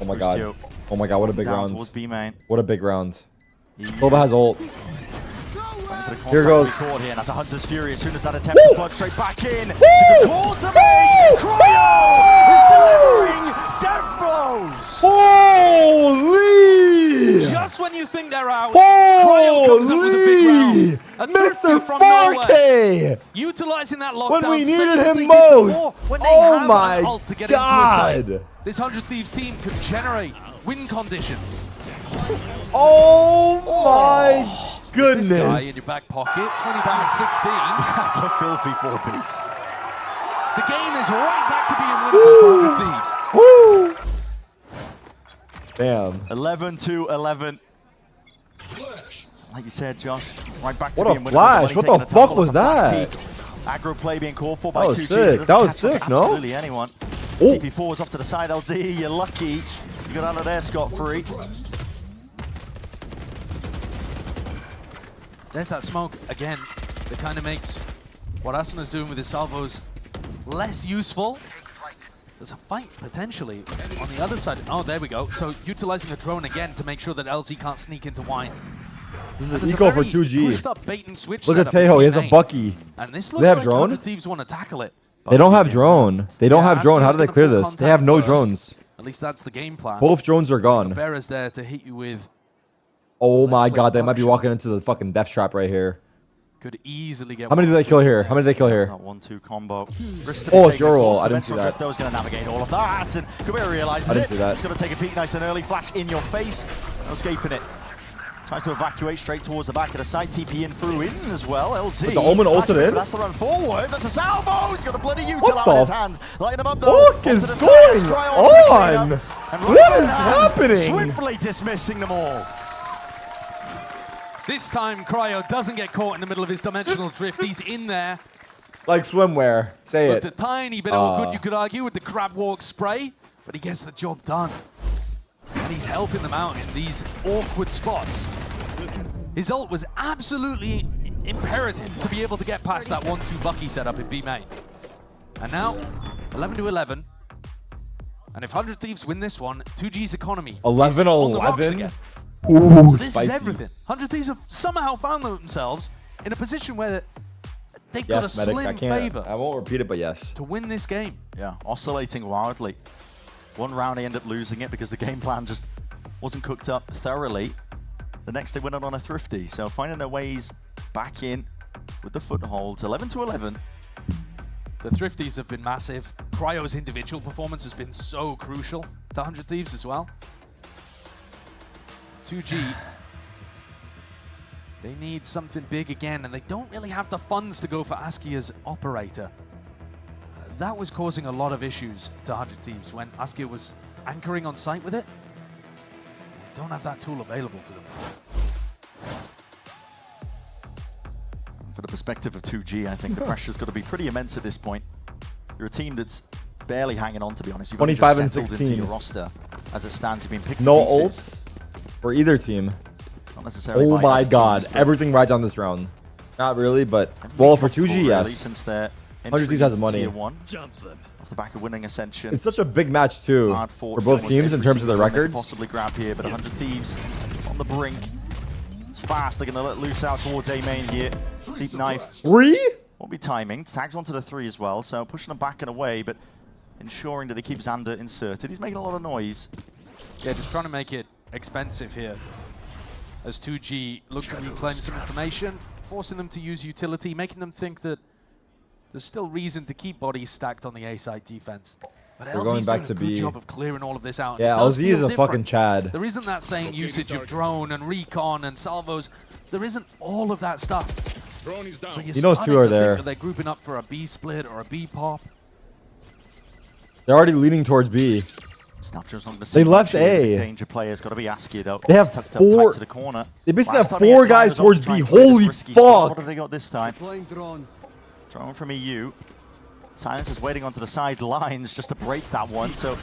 Oh my god. Oh my god, what a big Down round. towards B main. What a big round. Silva has ult. Here goes. Here, and that's a Hunter's Fury. As soon as that attempt to flood straight back in. It's a good call to make. Cryo is delivering death blows. Holy! Just when you think they're out, Cryo comes up with a big round. Mr. 4K! Utilizing that lockdown. When we needed same as him they did most. before, when they Oh have my an ult to get into a site. god! This 100 Thieves team could generate win conditions. Oh my goodness! This guy in your back pocket, 20-16. That's a filthy 4-piece. The game is right back to being winnable for 100 Thieves. Woo! Damn. 11-11. Like you said, Josh, right back to What a being winnable. flash. What the Taking a fuck tumble was at the flash that? peak. Aggro play being called for by That was 2G. sick. That was sick, no? Absolutely anyone. Oh. TP4 is off to the side, LZ. You're lucky. You got out of there scot-free. There's that smoke again that kind of makes what Asuna's doing with his salvos less useful. There's a fight potentially on the other side. Oh, there we go. So utilizing a drone again to make sure that LZ can't sneak into wine. This is an eco for 2G. Pushed up bait and switch Look at setup Tejo, he has a main. Bucky. And this Do looks they have like drone? 100 Thieves want to tackle it. They don't have drone. They don't Yeah, have drone. How Asuna's do they gonna clear pull this? They have contact no first. drones. At least that's the game plan. Both drones are gone. Bear's there to hit you with. Oh my god, they might be walking into the fucking death trap right here. Could easily get. How many do they kill here? How many do they kill here? That 1-2 combo. Oh, it's your roll. I didn't see that. Crypto's going to navigate all of that, and Kabir realizes I didn't it. see that. He's going to take a peek nice and early. Flash in your face. No escaping it. Tries to evacuate straight towards the back of the side. TP in through in as well. LZ. But the Omen ulted in? That's the run forward. That's a salvo. He's got a bloody util What out the in his hands. Lighting him up though. fuck is going on? And What is happening? Swiftly dismissing them all. This time, Cryo doesn't get caught in the middle of his dimensional drift. He's in there. Like swimwear. Say But it. a tiny bit awkward, you could argue, with the crab walk spray. But he gets the job done. And he's helping them out in these awkward spots. His ult was absolutely imperative to be able to get past that 1-2 Bucky setup in B main. And now, 11-11. And if 100 Thieves win this one, 2G's economy 11-11. Ooh, so this spicy. is everything. 100 Thieves have somehow found themselves in a position where they've got a Yes, Medic. I slim can't. favor I won't repeat it, but yes. to win this game. Yeah, oscillating wildly. One round they end up losing it because the game plan just wasn't cooked up thoroughly. The next they went out on a thrifty, so finding their ways back in with the footholds. 11-11. The Thrifties have been massive. Cryo's individual performance has been so crucial to 100 Thieves as well. 2G, they need something big again, and they don't really have the funds to go for Askia's operator. That was causing a lot of issues to 100 Thieves when Askia was anchoring on site with it. They don't have that tool available to them. For the perspective of 2G, I think the pressure's got to be pretty immense at this point. You're a team that's barely hanging on, to be honest. You've only 25 and just settled 16. into your roster as it stands. You've been picked No to pieces. ults for either team. Not necessarily Oh by my other god. teams, but Everything rides on this round. Not really, but well, for 2G, really, yes. since their 100 Thieves has entry money. into Tier 1, off the back of winning Ascension. It's such a big match too Hard for fought both almost teams in every terms of their single one they could records. Possibly grab here, but 100 Thieves on the brink. It's fast. They're going to let loose out towards A main here. Deep knife. 3? Won't be timing. Tags onto the 3 as well, so pushing them back and away, but ensuring that he keeps Xander inserted. He's making a lot of noise. Yeah, just trying to make it expensive here. As 2G look to reclaim some information, forcing them to use utility, making them think that there's still reason to keep bodies stacked on the A side defense. But We're going LZ's back doing to a good B. job of clearing all of this out. Yeah, It does LZ feel is a different. fucking Chad. There isn't that same usage of drone and recon and salvos. There isn't all of that stuff. So He knows two are there. They're grouping up for a B split or a B pop. They're already leaning towards B. Snapdragon's not gonna They see left much here. A. Danger player's got to be Askia though. They have Tucked up tight 4. to the corner. They basically Last have time he 4 had guys Cryo's towards up to try B. and play this Holy risky spot. What fuck. have they got this time? Drone from EU. Silence is waiting onto the sidelines just to break that one, so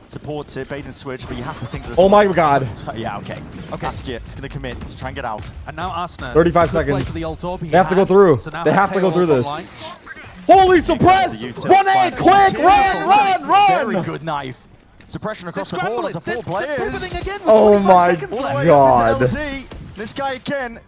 supports it, bait and switch, but you have to think that. Oh my god. Yeah, okay. Askia is going to commit to try and get out. And now Asna. 35 could play seconds. for the ult orb. He They have to go has, through. so now They has have to go Tail through off this. online. Holy suppress! 1A, quick! Run! Very good knife. Suppression across the board onto 4 players. Oh my god. LZ. This guy again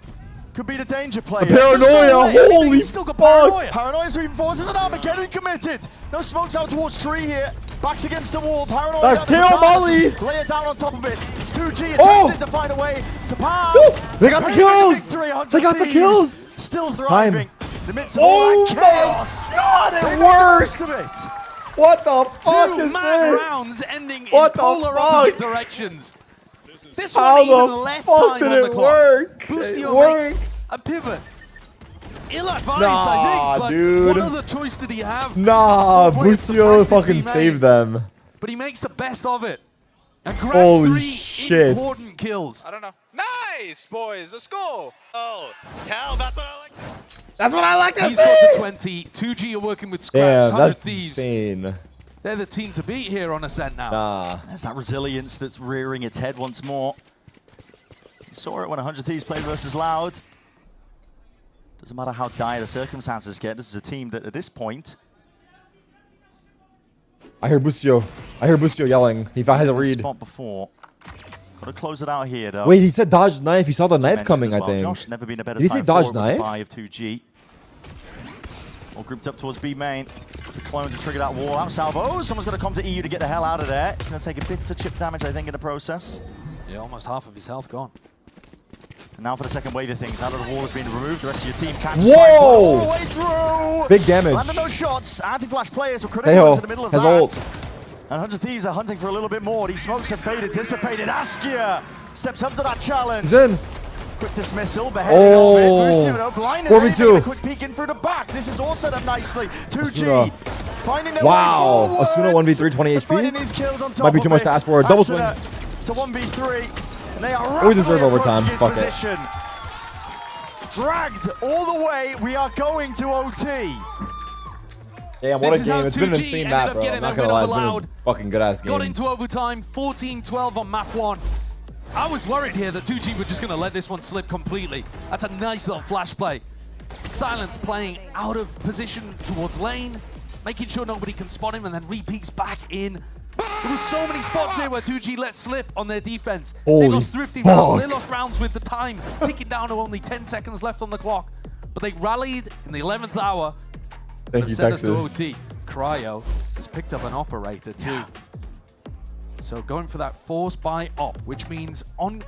could be the danger player. The paranoia, holy He's still got fuck. paranoia. Paranoia's reinforces an Armageddon committed. No smokes out towards tree here. Backs against the wall. Paranoia. That kill, Molly. Lay it down on top of it. It's 2G Oh. attempting to find a way to power. They got the kills. They got the kills. Still thriving. In the midst of Oh all that chaos. my god, They it make the most works. of it. What the fuck Two is mad this? rounds ending What in the polar fuck? opposite directions. This How one even the less fuck time did on the it clock. work? Bustio It makes a pivot. Ill-advised, Nah, I think, but dude. what other choice did he have? Nah, 4 players Bustio suppressed fucking his teammate, saved them. But he makes the best of it. And grabs Holy 3 shit. important kills. I don't know. Nice, boys. Let's go. Oh, Cal, that's what I like. That's what I like to He's see. got to 20. 2G are working with Scraps. Damn, 100 that's Thieves. insane. They're the team to beat here on Ascent now. Nah. There's that resilience that's rearing its head once more. You saw it when 100 Thieves played versus Loud. Doesn't matter how dire the circumstances get, this is a team that at this point... I hear Bustio yelling. He has a read. Spot before. Got to close it out here though. Wait, he said dodge knife. He saw the knife Mentioned coming, as I well. think. Josh, never been a better Did he say time dodge forward with knife? the buy of 2G. All grouped up towards B main. The clone to trigger that wall out. Salvo. Someone's going to come to EU to get the hell out of there. It's going to take a bit to chip damage, I think, in the process. Yeah, almost half of his health gone. And now for the second wave of things. Now that the wall has been removed, the rest of your team catches Whoa! all the way through. Big damage. Landing those shots. Anti-flash players were critical Hey-ho, into the middle of has that. ult. And 100 Thieves are hunting for a little bit more. These smokes have faded, dissipated. Askia steps up to that challenge. He's in. Quick dismissal, beheading Oh. of it. Blindness, 4v2. a quick peek in through the back. This is all set up nicely. 2G Asuna. Finding their Wow. way Asuna 1v3, 20 Finding HP. these kills on top Might be of too much it. to ask for. Double swing. Asuna to 1v3. And they are We deserve rapidly overtime. approaching his Fuck it. position. Dragged all the way. We are going to OT. Damn, what This a is how game. It's been an 2G insane ended map, up bro. getting I'm not their gonna lie. win It's been over a fucking good ass game. Got into overtime, 14-12 on map 1. I was worried here that 2G were just going to let this one slip completely. That's a nice little flash play. Silence playing out of position towards lane, making sure nobody can spot him, and then re-peeks back in. There was so many spots here where 2G let slip on their defense. They Holy lost thrifty fuck. rounds. They lost rounds with the time ticking down to only 10 seconds left on the clock. But they rallied in the 11th hour. Thank you, Sent us to Texas. OT. Cryo has picked up an operator too. So going for that force by op, which means on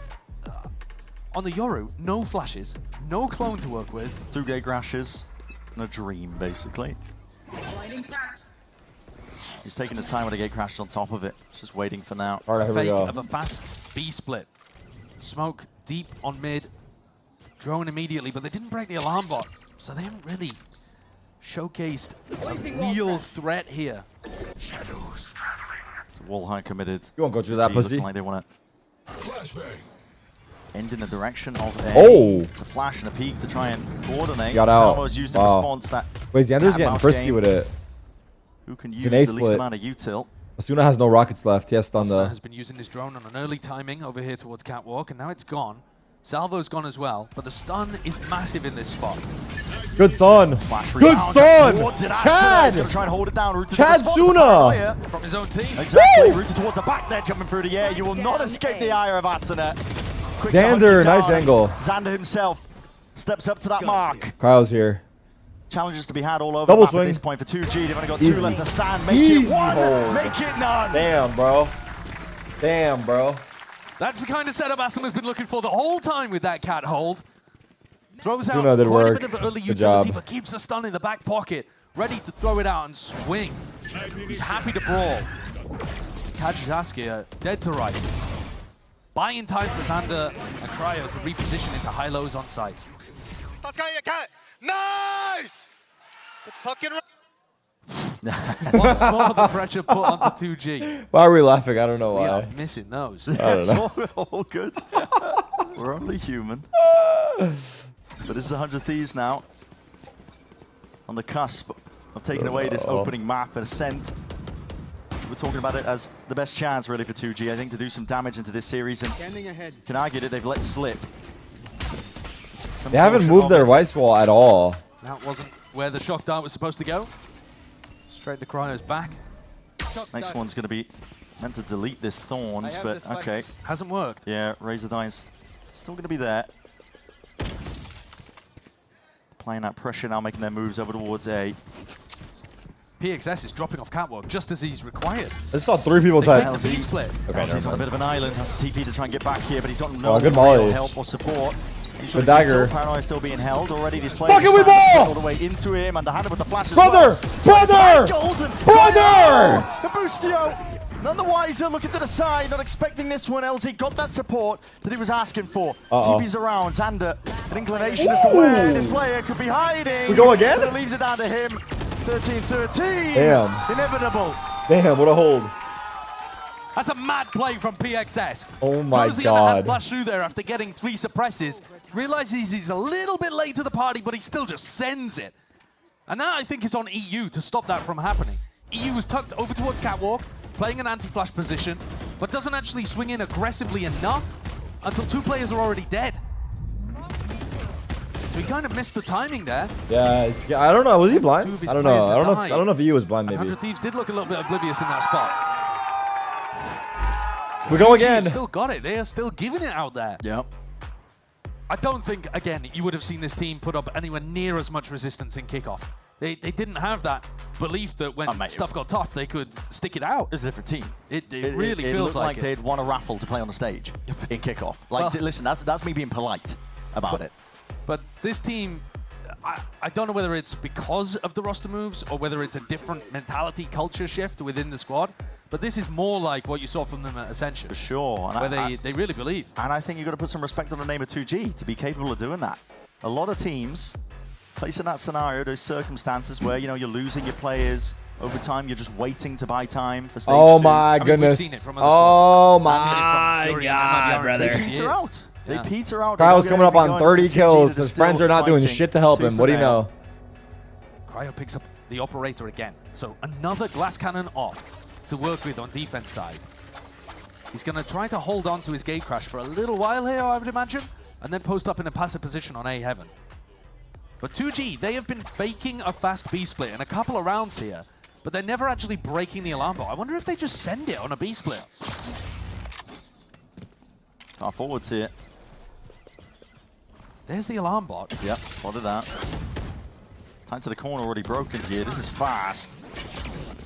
the Yoru, no flashes, no clone to work with. 2 gate crashes and a dream, basically. He's taking his time with the gate crashes on top of it. Just waiting for now. All right, here we Fake go. of a fast B split. Smoke deep on mid. Drone immediately, but they didn't break the alarm bot, so they haven't really showcased a real threat here. Shadows traveling. It's a wall high committed. You won't go through that, G pussy. looking like they want to end in the direction of a, Oh! It's a flash and a peek to try and coordinate. Got out. Salvo's used in Wow. response that Wait, Xander's getting cat-mouse frisky game. with it. Who can It's use an A the least split. amount of util? Asuna has no rockets left. He has stun Asuna though. has been using his drone on an early timing over here towards Catwalk, and now it's gone. Salvo's gone as well, but the stun is massive in this spot. Good stun. Flash Good rebound stun. towards it. Asuna Chad. is going to try and hold it down. Rooted Chad to the spot. Suna. From his own team. Exactly. Woo! Rooted towards the back there, jumping through the air. You will not escape the ire of Asuna. Quick Xander, to hunt nice it down. angle. Xander himself steps up to that mark. Cryo's here. Challenges to be had all over Double the map swing. at this point for 2G. They've only got Easy. 2 left to stand. Make Easy it 1. hold. Make it none. Damn, bro. Damn, bro. That's the kind of setup Asuna's been looking for the whole time with that cat hold. Throws Asuna out did quite work. a bit of early Good utility, job. but keeps a stun in the back pocket, ready to throw it out and swing. He's happy to brawl. Kajizaskia dead to rights. Buying time for Xander and Cryo to reposition into high-lows on site. Nice! Fucking Once more the pressure put onto 2G. Why are we laughing? I don't know We are why. missing those. I don't know. It's all good. We're only human. But this is 100 Thieves now. On the cusp of taking away this opening map and Ascent. We're talking about it as the best chance really for 2G, I think, to do some damage into this series. And can argue that they've let slip. They haven't moved their vice wall at all. That wasn't where the shock dart was supposed to go. Straight to Cryo's back. Next one's going to be meant to delete this Thorns, but okay. Hasn't worked. Yeah, Razor Dine's still going to be there. Applying that pressure now, making their moves over towards A. PXS is dropping off Catwalk just as he's required. I just saw 3 people They type. clicked the B split. Okay, He's on a bit of an island, has to TP to try and get back here, but he's got no good real molly. help or support. He's Good dagger. Paranoia still being held already. These players Fucking we are starting to ball! get all the way into him, and the hand with the flash as Brother! well. Brother! Golden! Brother! The Boostio! None the wiser, looking to the side, not expecting this one. LZ got that support that he was asking for. TP's around, Xander, an inclination as to where this player could be hiding. We go again? So it leaves it down to him. 13-13. Damn. Inevitable. Damn, what a hold. That's a mad play from PXS. Oh my Throws the underhand God. flash through there after getting 3 suppresses. Realizes he's a little bit late to the party, but he still just sends it. And now I think it's on EU to stop that from happening. EU was tucked over towards Catwalk, playing an anti-flash position, but doesn't actually swing in aggressively enough until 2 players are already dead. So he kind of missed the timing there. Yeah, it's, I don't know. Was he blind? Two of his I don't know. players I don't know. died. I don't know if he was blind. And Maybe. 100 Thieves did look a little bit oblivious in that spot. We go again. Still got it. They are still giving it out there. Yep. I don't think, again, you would have seen this team put up anywhere near as much resistance in kickoff. They didn't have that belief that when stuff got tough, they could stick it out. It's a different team. It really feels looked like it. they'd won a raffle to play on the stage in kickoff. Like, Well- listen, that's me being polite about it. But this team, I don't know whether it's because of the roster moves or whether it's a different mentality, culture shift within the squad. But this is more like what you saw from them at Ascension. For sure. And where they really believe. And I think you've got to put some respect on the name of 2G to be capable of doing that. A lot of teams place in that scenario, those circumstances where, you know, you're losing your players Over time, you're just waiting to buy time for stage Oh 2. my goodness. Oh my god, brother. They peter out. They peter out. Kyle's coming up on 30 kills. His friends are not doing shit to help him. What do you know? Cryo picks up the operator again. So another glass cannon off to work with on defense side. He's going to try to hold on to his gate crash for a little while here, I would imagine, and then post up in a passive position on A Heaven. But 2G, they have been faking a fast B split in a couple of rounds here, but they're never actually breaking the alarm bot. I wonder if they just send it on a B split. Far forwards here. There's the alarm bot. Yep, spotted that. Time to the corner already broken here. This is fast.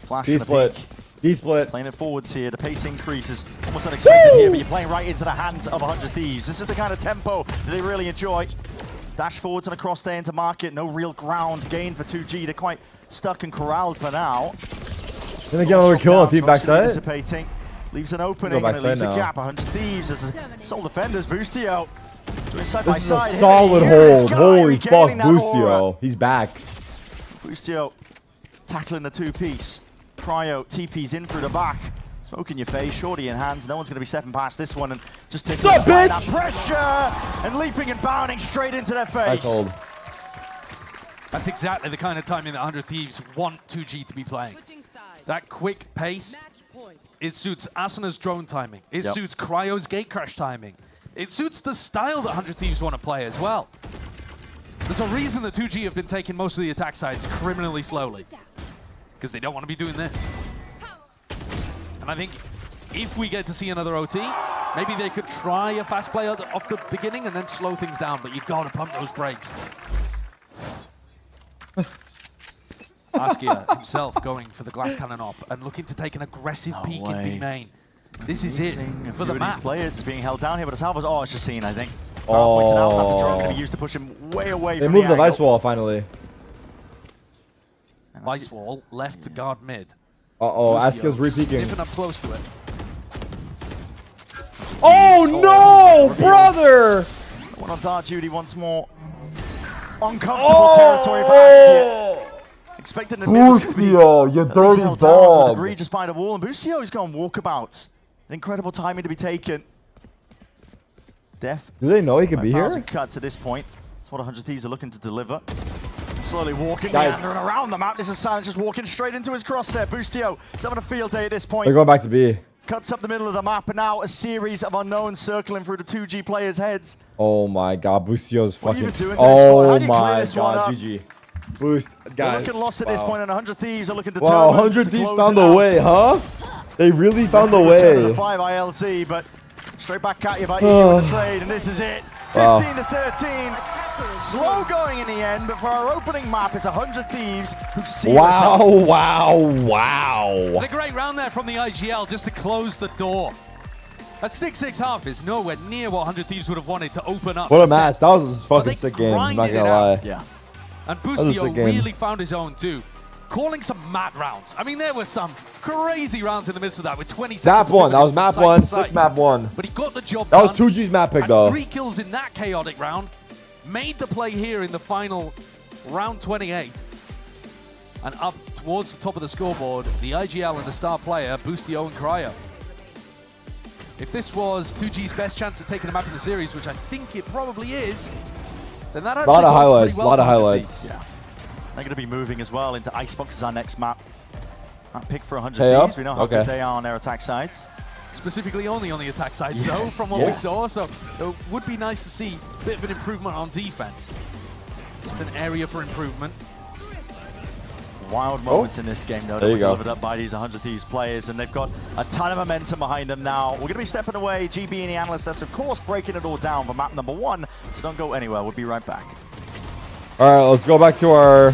Flash B split. peek. B split. Playing it forwards here. The pace increases. Almost unexpected here, but you're playing right into the hands of 100 Thieves. This is the kind of tempo that they really enjoy. Dash forwards and across there into market. No real ground gain for 2G. They're quite stuck and corralled for now. Gonna get another kill on team backside. Dissipating. Leaves an opening and it leaves a gap. 100 Thieves as Soul Defenders. Boostio. Side by This is a side. solid Here is hold. Guy Holy fuck, regaining that aura. Boostio. He's back. Boostio tackling the two-piece. Cryo TP's in through the back. Smoke in your face, shorty in hands. No one's going to be stepping past this one and just taking Sup, that bitch? pressure and leaping and bounding straight into their face. Nice hold. That's exactly the kind of timing that 100 Thieves want 2G to be playing. That quick pace, it suits Asuna's drone timing. It suits Cryo's gate crash timing. It suits the style that 100 Thieves want to play as well. There's a reason that 2G have been taking most of the attack sides criminally slowly. Because they don't want to be doing this. And I think if we get to see another OT, maybe they could try a fast play off the beginning and then slow things down, but you've got to pump those brakes. Askia himself going for the glass cannon op and looking to take an aggressive peek in B main. This is it for the map. These players is being held down here, but Salvos, oh, it's just seen, I think. Pointed out that's a drone can be used to push him way away They from moved the angle. vice wall finally. Vice wall left to guard mid. Uh-oh, Aska's re-peeking. Sniffing up close to it. Oh no, brother! One on Dark Duty once more. Uncomfortable territory for Askia. Expecting the Boostio, you dirty dog. Egregious by the wall, and Boostio is going walkabouts. An incredible timing to be taken. Def. Do they know he could be here? Cuts at this point. That's what 100 Thieves are looking to deliver. Slowly walking Yikes. meandering around the map. This is Silence just walking straight into his crosshair. Boostio is having a field day at this point. They're going back to B. Cuts up the middle of the map, and now a series of unknowns circling through the 2G players' heads. Oh my god, Boostio's What are you fucking. doing to this squad? How Oh do you clear my this one god, up? GG. Boost, They're guys. looking lost at this wow. point, and 100 Thieves are looking to Wow, turn 100 to Thieves close found it the out. way, huh? They really found the Return of the way. 5 ILT, but straight back at you by EU in the trade, and this is it. 15 Wow. to 13. Slow going in the end, but for our opening map, it's 100 Thieves who see Wow, wow, wow. A great round there from the IGL just to close the door. A 6-6 half is nowhere near what 100 Thieves would have wanted to open up. What a the set. match. That was a But fucking they sick game, I'm not grinded gonna it out. lie. Yeah. And was a Boostio sick game. really found his own too. Calling some mad rounds. I mean, there were some crazy rounds in the midst of that with 20 seconds. Map one, that was from map side to one, side. sick map one. But he got the job That was done. 2G's map pick And though. 3 kills in that chaotic round. Made the play here in the final round 28. And up towards the top of the scoreboard, the IGL and the star player, Boostio and Cryo. If this was 2G's best chance of taking a map in the series, which I think it probably is, then that A actually lot of bodes highlights, pretty well lot of for 100 highlights. Thieves. Yeah. They're going to be moving as well into Icebox as our next map. That pick for 100 Hey up? Thieves. We know how Okay. good they are on their attack sides. Specifically only on the attack sides though, Yes, from what we yes. saw. So it would be nice to see a bit of an improvement on defense. It's an area for improvement. Wild moments in this game, though, that There you were go. delivered up by these 100 Thieves players, and they've got a ton of momentum behind them now. We're going to be stepping away. GB and the analyst, that's of course breaking it all down for map number 1, so don't go anywhere. We'll be right back. All right, let's go back to our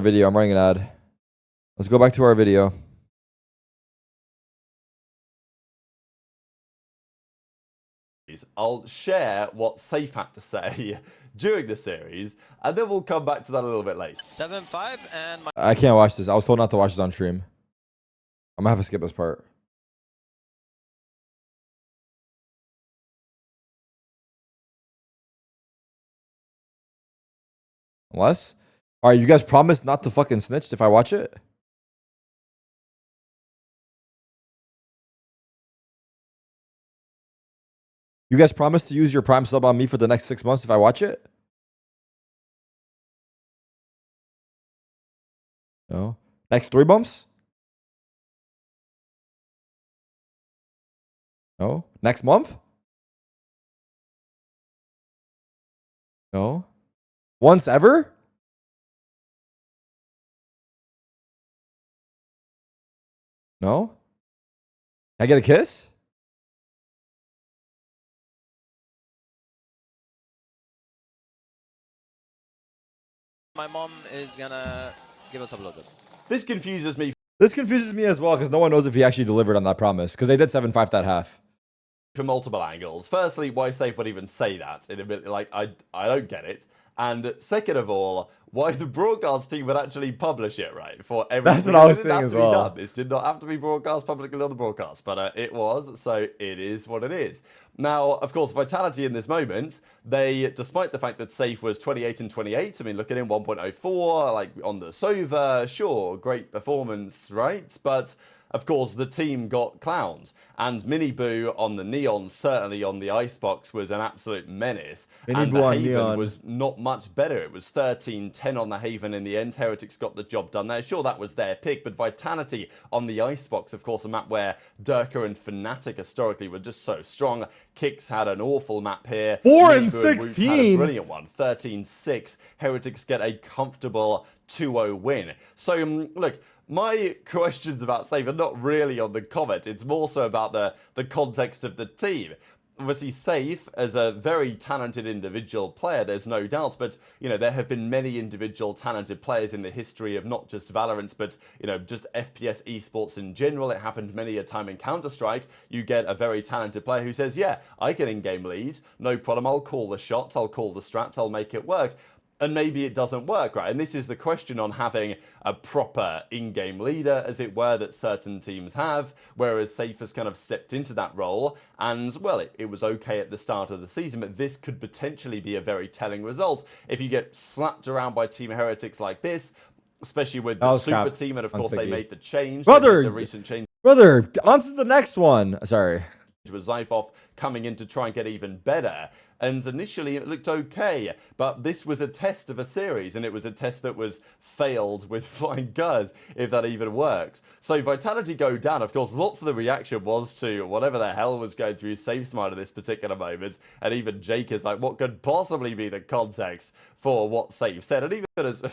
video. I'm running an ad. Let's go back to our video. I'll share what Safe had to say during the series, and then we'll come back to that a little bit later. 7-5 and my I can't watch this. I was told not to watch this on stream. I'm gonna have to skip this part. Unless All right, you guys promise not to fucking snitch if I watch it? You guys promise to use your Prime sub on me for the next 6 months if I watch it? No. Next 3 months? No. Next month? No. Once ever? No. Can I get a kiss? My mom is gonna give us a blowjob. This confuses me. This confuses me as well because no one knows if he actually delivered on that promise because they did 7-5 that half. From multiple angles. Firstly, why Safe would even say that in a bit? Like, I don't get it. And second of all, why the broadcast team would actually publish it, right? For everything. That's what I was saying as well. This did not have to be broadcast publicly on the broadcast, but it was, so it is what it is. Now, of course, Vitality in this moment, they, despite the fact that Safe was 28 and 28, I mean, look at him, 1.04, like on the Sova, sure, great performance, right? But of course, the team got clowned, and Miniboo on the Neon, certainly on the Icebox, was an absolute menace. And the Haven was not much better. It was 13-10 on the Haven in the end. Heretics got the job done there. Sure, that was their pick, but Vitality on the Icebox, of course, a map where Durka and Fnatic historically were just so strong. Kicks had an awful map here. 4 and 16. Had a brilliant one. 13-6. Heretics get a comfortable 2-0 win. So, look, my questions about Safe are not really on the comment. It's more so about the context of the team. Obviously, Safe, as a very talented individual player, there's no doubt, but, you know, there have been many individual talented players in the history of not just Valorant, but, you know, just FPS esports in general. It happened many a time in Counter-Strike. You get a very talented player who says, yeah, I can in-game lead, no problem, I'll call the shots, I'll call the strats, I'll make it work. And maybe it doesn't work, right? And this is the question on having a proper in-game leader, as it were, that certain teams have, whereas Safe has kind of stepped into that role. And, well, it was okay at the start of the season, but this could potentially be a very telling result. If you get slapped around by Team Heretics like this, especially with the super team, and of course they made the change. Brother! The recent change. Brother, on to the next one. Sorry. Was Zyphoff coming in to try and get even better. And initially it looked okay, but this was a test of a series, and it was a test that was failed with Flying Gurs, if that even works. So Vitality go down. Of course, lots of the reaction was to whatever the hell was going through Safe's mind at this particular moment, and even Jake is like, what could possibly be the context for what Safe said? And even as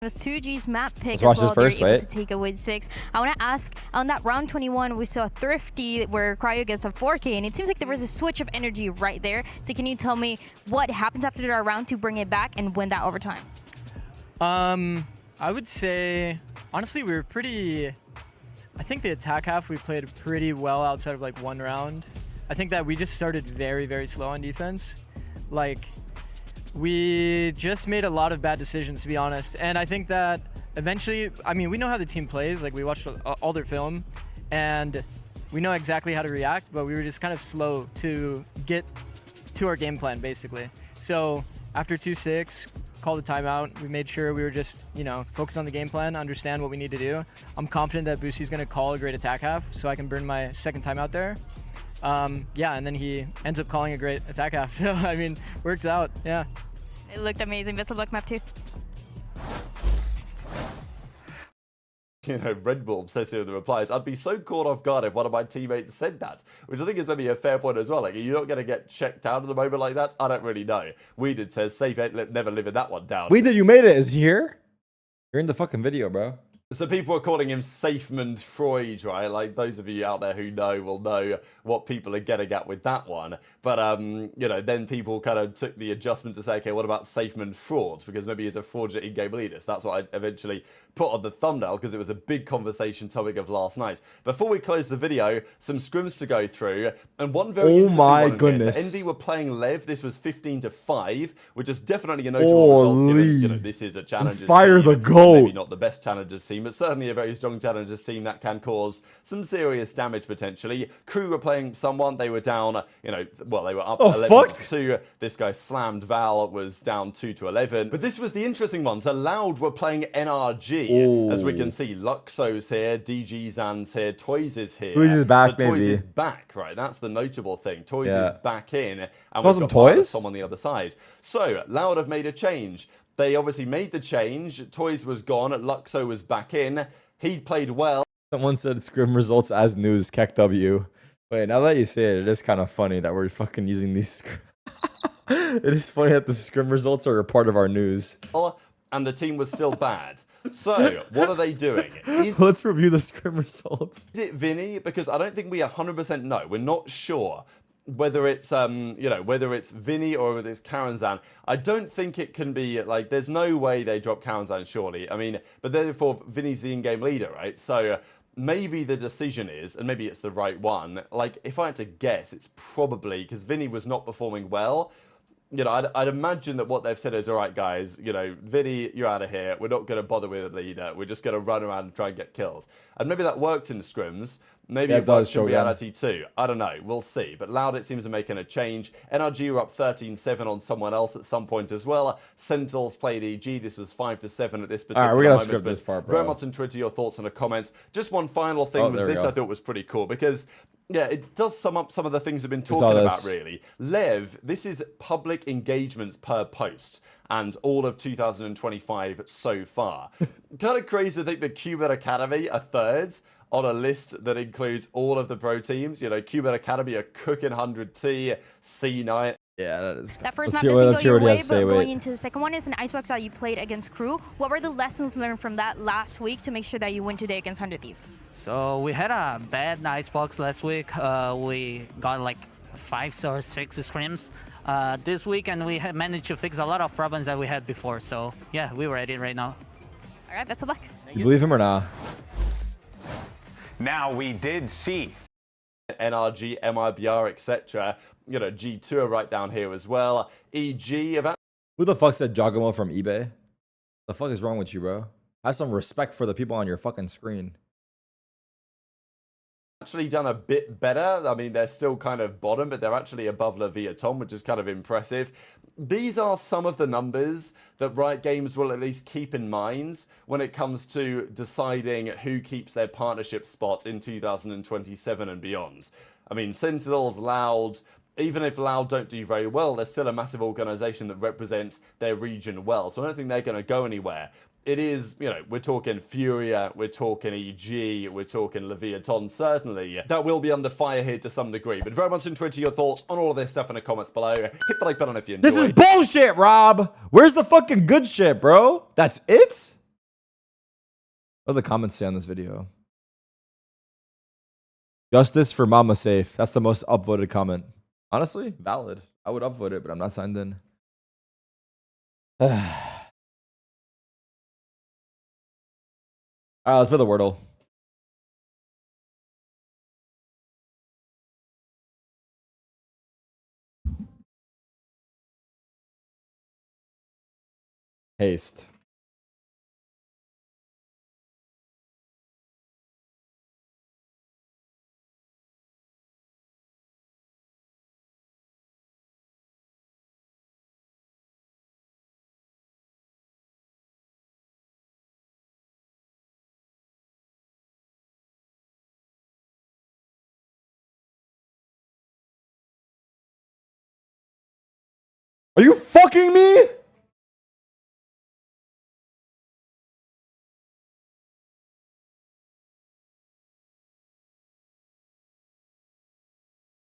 It was 2G's map pick as well. They're able to take a win 6. I want to ask, on that round 21, we saw Thrifty where Cryo gets a 4K, and it seems like there was a switch of energy right there. So can you tell me what happens after that round to bring it back and win that overtime? I would say, honestly, we were pretty... I think the attack half, we played pretty well outside of like one round. I think that we just started very, very slow on defense. Like, we just made a lot of bad decisions, to be honest. And I think that eventually, I mean, we know how the team plays. Like, we watched all their film, and we know exactly how to react, but we were just kind of slow to get to our game plan, basically. So after 2-6, called a timeout. We made sure we were just, you know, focused on the game plan, understand what we need to do. I'm confident that Boosie's going to call a great attack half, so I can burn my second timeout there. Yeah, and then he ends up calling a great attack half. So, I mean, worked out, yeah. It looked amazing. Best of luck, map 2. You know, Red Bull says here in the replies, I'd be so caught off guard if one of my teammates said that, which I think is maybe a fair point as well. Like, are you not going to get checked out at a moment like that? I don't really know. Weeded says, Safe ain't never living that one down. Weeded, you made it. Is he here? You're in the fucking video, bro. So people are calling him Safemund Freud, right? Like, those of you out there who know will know what people are getting at with that one. But, you know, then people kind of took the adjustment to say, okay, what about Safemund Fraud? Because maybe he's a fraudulent in-game leader. So that's what I eventually put on the thumbnail, because it was a big conversation topic of last night. Before we close the video, some scrims to go through. And one very interesting one goodness. So Envy were playing Lev. This was 15-5, which is definitely a notable result. You know, this is a Challenger's Inspire team. the GOAT. Maybe not the best Challengers team. team, but certainly a very strong Challengers team that can cause some serious damage potentially. Crew were playing someone, they were down, you know, well, they were up 11-2. This guy slammed Val, was down 2-11. But this was the interesting one. So Loud were playing NRG. As we can see, Luxo's here, DG Zan's here, Toys is here. Toys is back, so Toys maybe. is back, right? That's the notable thing. Toys is back in, and Want we've got Toys? Tom on the other side. So Loud have made a change. They obviously made the change. Toys was gone. Luxo was back in. He played well. Someone said scrim results as news, Keck W. Wait, now that you say it, it is kind of funny that we're fucking using these scrim. It is funny that the scrim results are a part of our news. And the team was still bad. So, what are they doing? Let's review the scrim results. Is it Vinny? Because I don't think we 100% know. We're not sure whether it's you know, whether it's Vinny or whether it's Karanzan. I don't think it can be like, there's no way they drop Karanzan, surely. I mean, but therefore Vinny's the in-game leader, right? So maybe the decision is, and maybe it's the right one, like if I had to guess, it's probably because Vinny was not performing well. You know, I'd imagine that what they've said is, all right, guys, you know, Vinny, you're out of here. We're not going to bother with a leader. We're just going to run around and try and get kills. And maybe that worked in scrims. Maybe it works in reality too. I don't know. We'll see. But Loud, it seems, are making a change. NRG were up 13-7 on someone else at some point as well. Sentinels played EG. This was 5-7 at this particular moment. All right, we got to script this part, bro. Very much on Twitter, your thoughts and the comments. Just one final thing was this I thought was pretty cool because... yeah, it does sum up some of the things we've been talking about, really. Lev, this is public engagements per post, and all of 2025 so far. Kind of crazy to think that Qbert Academy are third on a list that includes all of the pro teams. You know, Qbert Academy are cooking 100T, C9. Yeah, that is. That first map doesn't go your way, but going into the second one is an Icebox that you played against Crew. What were the lessons learned from that last week to make sure that you win today against 100 Thieves? So we had a bad Icebox last week. We got like 5 or 6 scrims this week, and we had managed to fix a lot of problems that we had before. So yeah, we're ready right now. All right, best of luck. You believe him or not? Now we did see NRG, MIBR, etc. You know, G2 are right down here as well. EG about. Who the fuck said Jogamo from eBay? The fuck is wrong with you, bro? Have some respect for the people on your fucking screen. Actually done a bit better. I mean, they're still kind of bottom, but they're actually above Leviathan, which is kind of impressive. These are some of the numbers that Riot Games will at least keep in mind when it comes to deciding who keeps their partnership spot in 2027 and beyond. I mean, Sentinels, Loud, even if Loud don't do very well, they're still a massive organization that represents their region well. So I don't think they're going to go anywhere. It is, you know, we're talking Furia, we're talking EG, we're talking Leviathan, certainly. That will be under fire here to some degree. But very much on Twitter, your thoughts on all of this stuff in the comments below. Hit the like button if you enjoyed. This is bullshit, Rob! Where's the fucking good shit, bro? That's it? What do the comments say on this video? Justice for Mama Safe. That's the most upvoted comment. Honestly, valid. I would upvote it, but I'm not signed in. Alright, let's play the Wordle. Haste. Are you fucking me?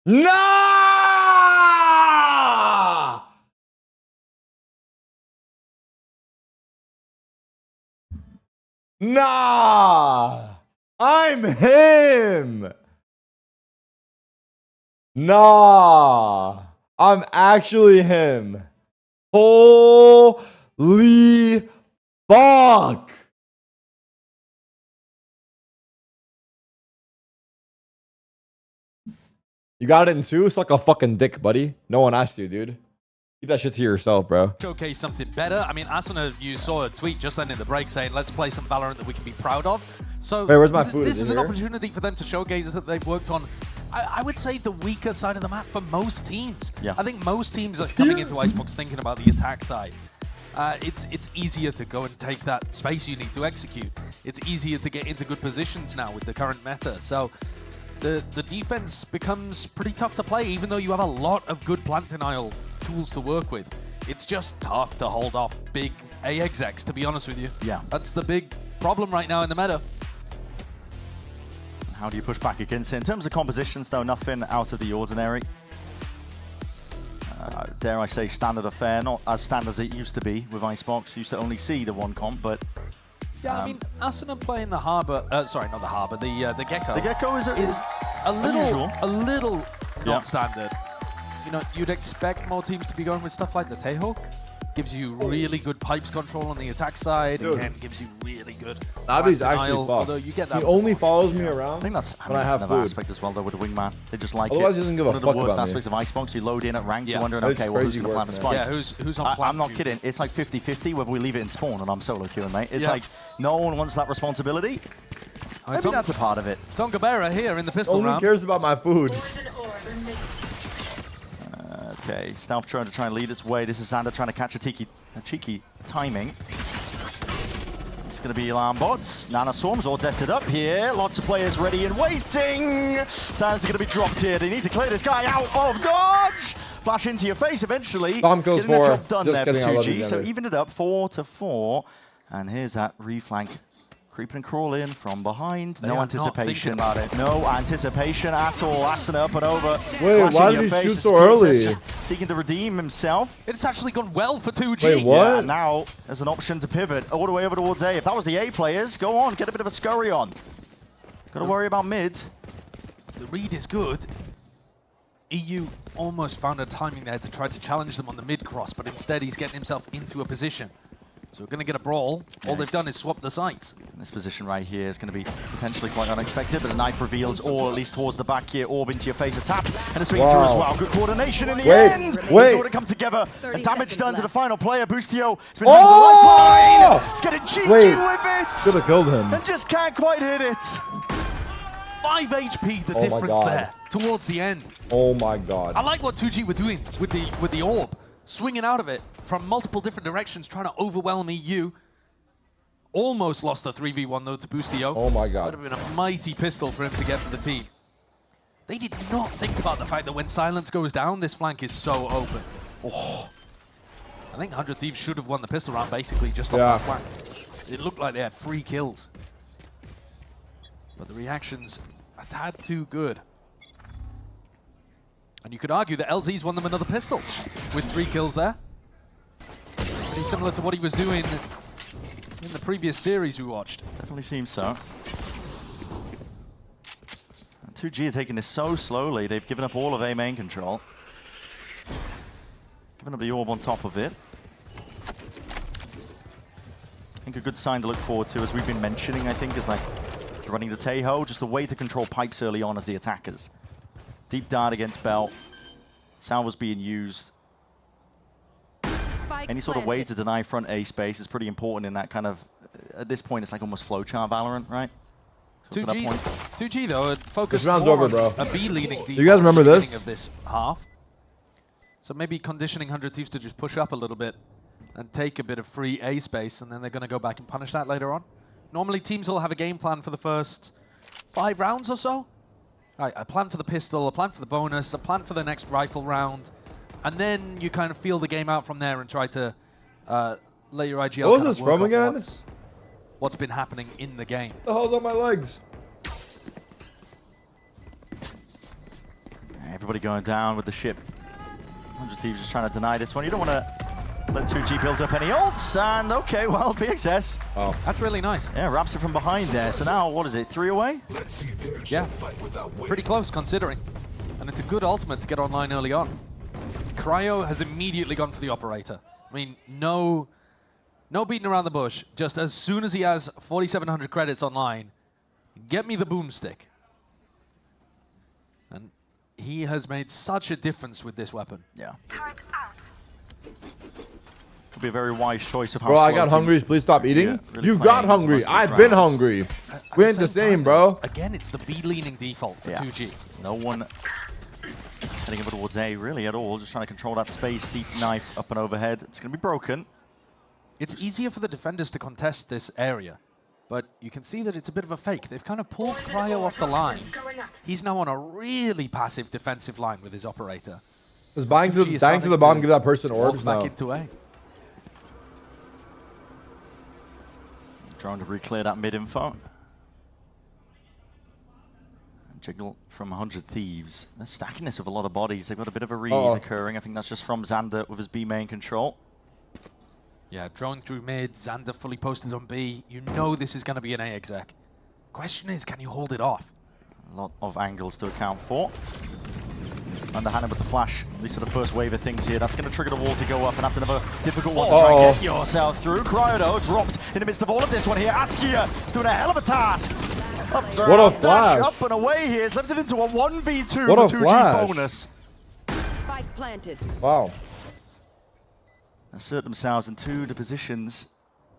Nah! Nah! I'm him! Nah! I'm actually him. Holy fuck! You got it in 2? Suck a fucking dick, buddy. No one asked you, dude. Keep that shit to yourself, bro. Showcase something better. I mean, Asuna, you saw a tweet just then in the break saying, let's play some Valorant that we can be proud of. So wait, where's my food? This is an here? opportunity for them to showcase that they've worked on, I would say, the weaker side of the map for most teams. Yeah. I think most teams are coming into Icebox thinking about the attack side. It's easier to go and take that space you need to execute. It's easier to get into good positions now with the current meta. So the defense becomes pretty tough to play, even though you have a lot of good plant denial tools to work with. It's just tough to hold off big A execs, to be honest with you. Yeah. That's the big problem right now in the meta. How do you push back against it? In terms of compositions, though, nothing out of the ordinary. Dare I say, standard affair, not as standard as it used to be with Icebox. Used to only see the one comp, but yeah, I mean, Asuna playing the Harbor, sorry, not the Harbor, the Gecko. The Gecko is a little unusual. not standard. You know, you'd expect more teams to be going with stuff like the Taeho. Gives you really good pipes control on the attack side. Dude. Again, gives you really good. Navi's plant actually denial, fucked. although you get that He only follows me around I think that's when I have another food. aspect as well, though, with the wingman. They just like Otherwise, it. he doesn't give a One of fuck the worst about me. aspects of Icebox, you load in at rank, Yeah. you're wondering, It's okay, well, who's crazy going to plant the work, spike? Yeah, who's on plan I'm not for you? kidding. It's like 50-50 whether we leave it in spawn and I'm solo queuing, mate. It's Yeah. like no one wants that responsibility. Maybe Tom- that's a part of it. Tonga here in the pistol Only round. cares about my food. Okay, Stealth trying to lead its way. This is Xander trying to catch a cheeky timing. It's going to be alarm bots. Nanoswarms all detted up here. Lots of players ready and waiting. Xander's going to be dropped here. They need to clear this guy out of dodge. Flash into your face eventually. Bomb kills Getting the 4. job done Just there kidding, I for love 2G. you, So Xander. even it up 4-4. And here's that reflank. Creep and crawl in from behind. They No are not thinking anticipation about it. No anticipation at all. Asuna up and over. Wait, Flash why in did your he face. shoot It's so Princess early? just seeking to redeem himself. It's actually gone well for 2G. Wait, what? Yeah, now there's an option to pivot all the way over towards A. If that was the A players, go on, get a bit of a scurry on. Got to worry about mid. The read is good. EU almost found a timing there to try to challenge them on the mid cross, but instead he's getting himself into a position. So we're going to get a brawl. All they've done is swap the sites. This position right here is going to be potentially quite unexpected, but a knife reveals, or at least towards the back here, orb into your face, a tap, and a swing through as well. Good coordination in the end. It's all to come together. And damage done to the final player. Boostio has been under the lifeline. It's getting cheeky with it. Could have killed him. And just can't quite hit it. 5 HP the Oh my difference God. there towards the end. Oh my god. I like what 2G were doing with the orb, swinging out of it from multiple different directions, trying to overwhelm EU. Almost lost the 3v1 though to Boostio. Oh my god. Would have been a mighty pistol for him to get for the team. They did not think about the fact that when silence goes down, this flank is so open. Oh. I think 100 Thieves should have won the pistol round basically just off that flank. It looked like they had 3 kills. But the reactions a tad too good. And you could argue that LZ's won them another pistol with 3 kills there. Pretty similar to what he was doing in the previous series we watched. Definitely seems so. And 2G are taking this so slowly. They've given up all of A main control. Given up the orb on top of it. I think a good sign to look forward to, as we've been mentioning, I think, is like running the Taeho, just a way to control pipes early on as the attackers. Deep dart against Belt. Salva's being used. Any sort of way to deny front A space is pretty important in that kind of, at this point, it's like almost flowchart Valorant, right? So to that point. 2G though, it focused This round's more over, on bro. a B leaning D. You guys remember at the this? beginning of this half. So maybe conditioning 100 Thieves to just push up a little bit and take a bit of free A space, and then they're going to go back and punish that later on. Normally teams will have a game plan for the first 5 rounds or so. Right, a plan for the pistol, a plan for the bonus, a plan for the next rifle round, and then you kind of feel the game out from there and try to let your IGL What was kind of this work from off again? what's been happening in the game. What the hell's on my legs? Everybody going down with the ship. 100 Thieves just trying to deny this one. You don't want to let 2G build up any ults, and okay, well, PXS. Oh, that's really nice. Yeah, wraps it from behind there. So now, what is it, 3 away? Yeah, pretty close considering. And it's a good ultimate to get online early on. Cryo has immediately gone for the operator. I mean, no beating around the bush. Just as soon as he has 4,700 credits online, get me the boomstick. And he has made such a difference with this weapon. Yeah. Could be a very wise choice of how. Bro, I got hungry. Please stop eating. Really You got hungry. I've been hungry. We ain't the same, bro. Again, it's the B-leaning default for 2G. No one heading over towards A really at all. Just trying to control that space. Deep knife up and overhead. It's going to be broken. It's easier for the defenders to contest this area, but you can see that it's a bit of a fake. They've kind of pulled Cryo off the line. He's now on a really passive defensive line with his operator. Does dying to the bomb give that person orbs back now? into A. Trying to re-clear that mid-info. Jiggle from 100 Thieves. They're stacking this with a lot of bodies. They've got a bit of a read occurring. I think that's just from Xander with his B main control. Yeah, drone through mid, Xander fully posted on B. You know this is going to be an A exec. Question is, can you hold it off? A lot of angles to account for. Underhanded with the flash, at least for the first wave of things here. That's going to trigger the wall to go up, and that's another difficult one to try and get yourself through. Cryo dropped in the midst of all of this one here. Askia is doing a hell of a task. Up, what a flash! Up and away here. It's left it into a 1v2 what for a 2G's flash. bonus. Spike planted. Wow. Assert themselves into the positions.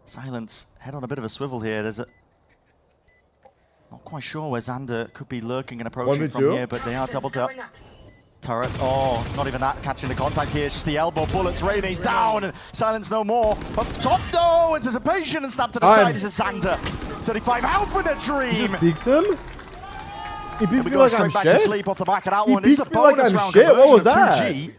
Silence head on a bit of a swivel here. There's a not quite sure where Xander could be lurking and approaching from here, but they are doubled up. Turret, not even that catching the contact here. It's just the elbow bullets raining down, and Silence no more. Up top though, anticipation and snap to the side. This is Xander. 35 out for the dream. He just peeks him. He beats me like I'm back shit. To sleep off the back of that He one. beats me like I'm shit. What was that? 2G.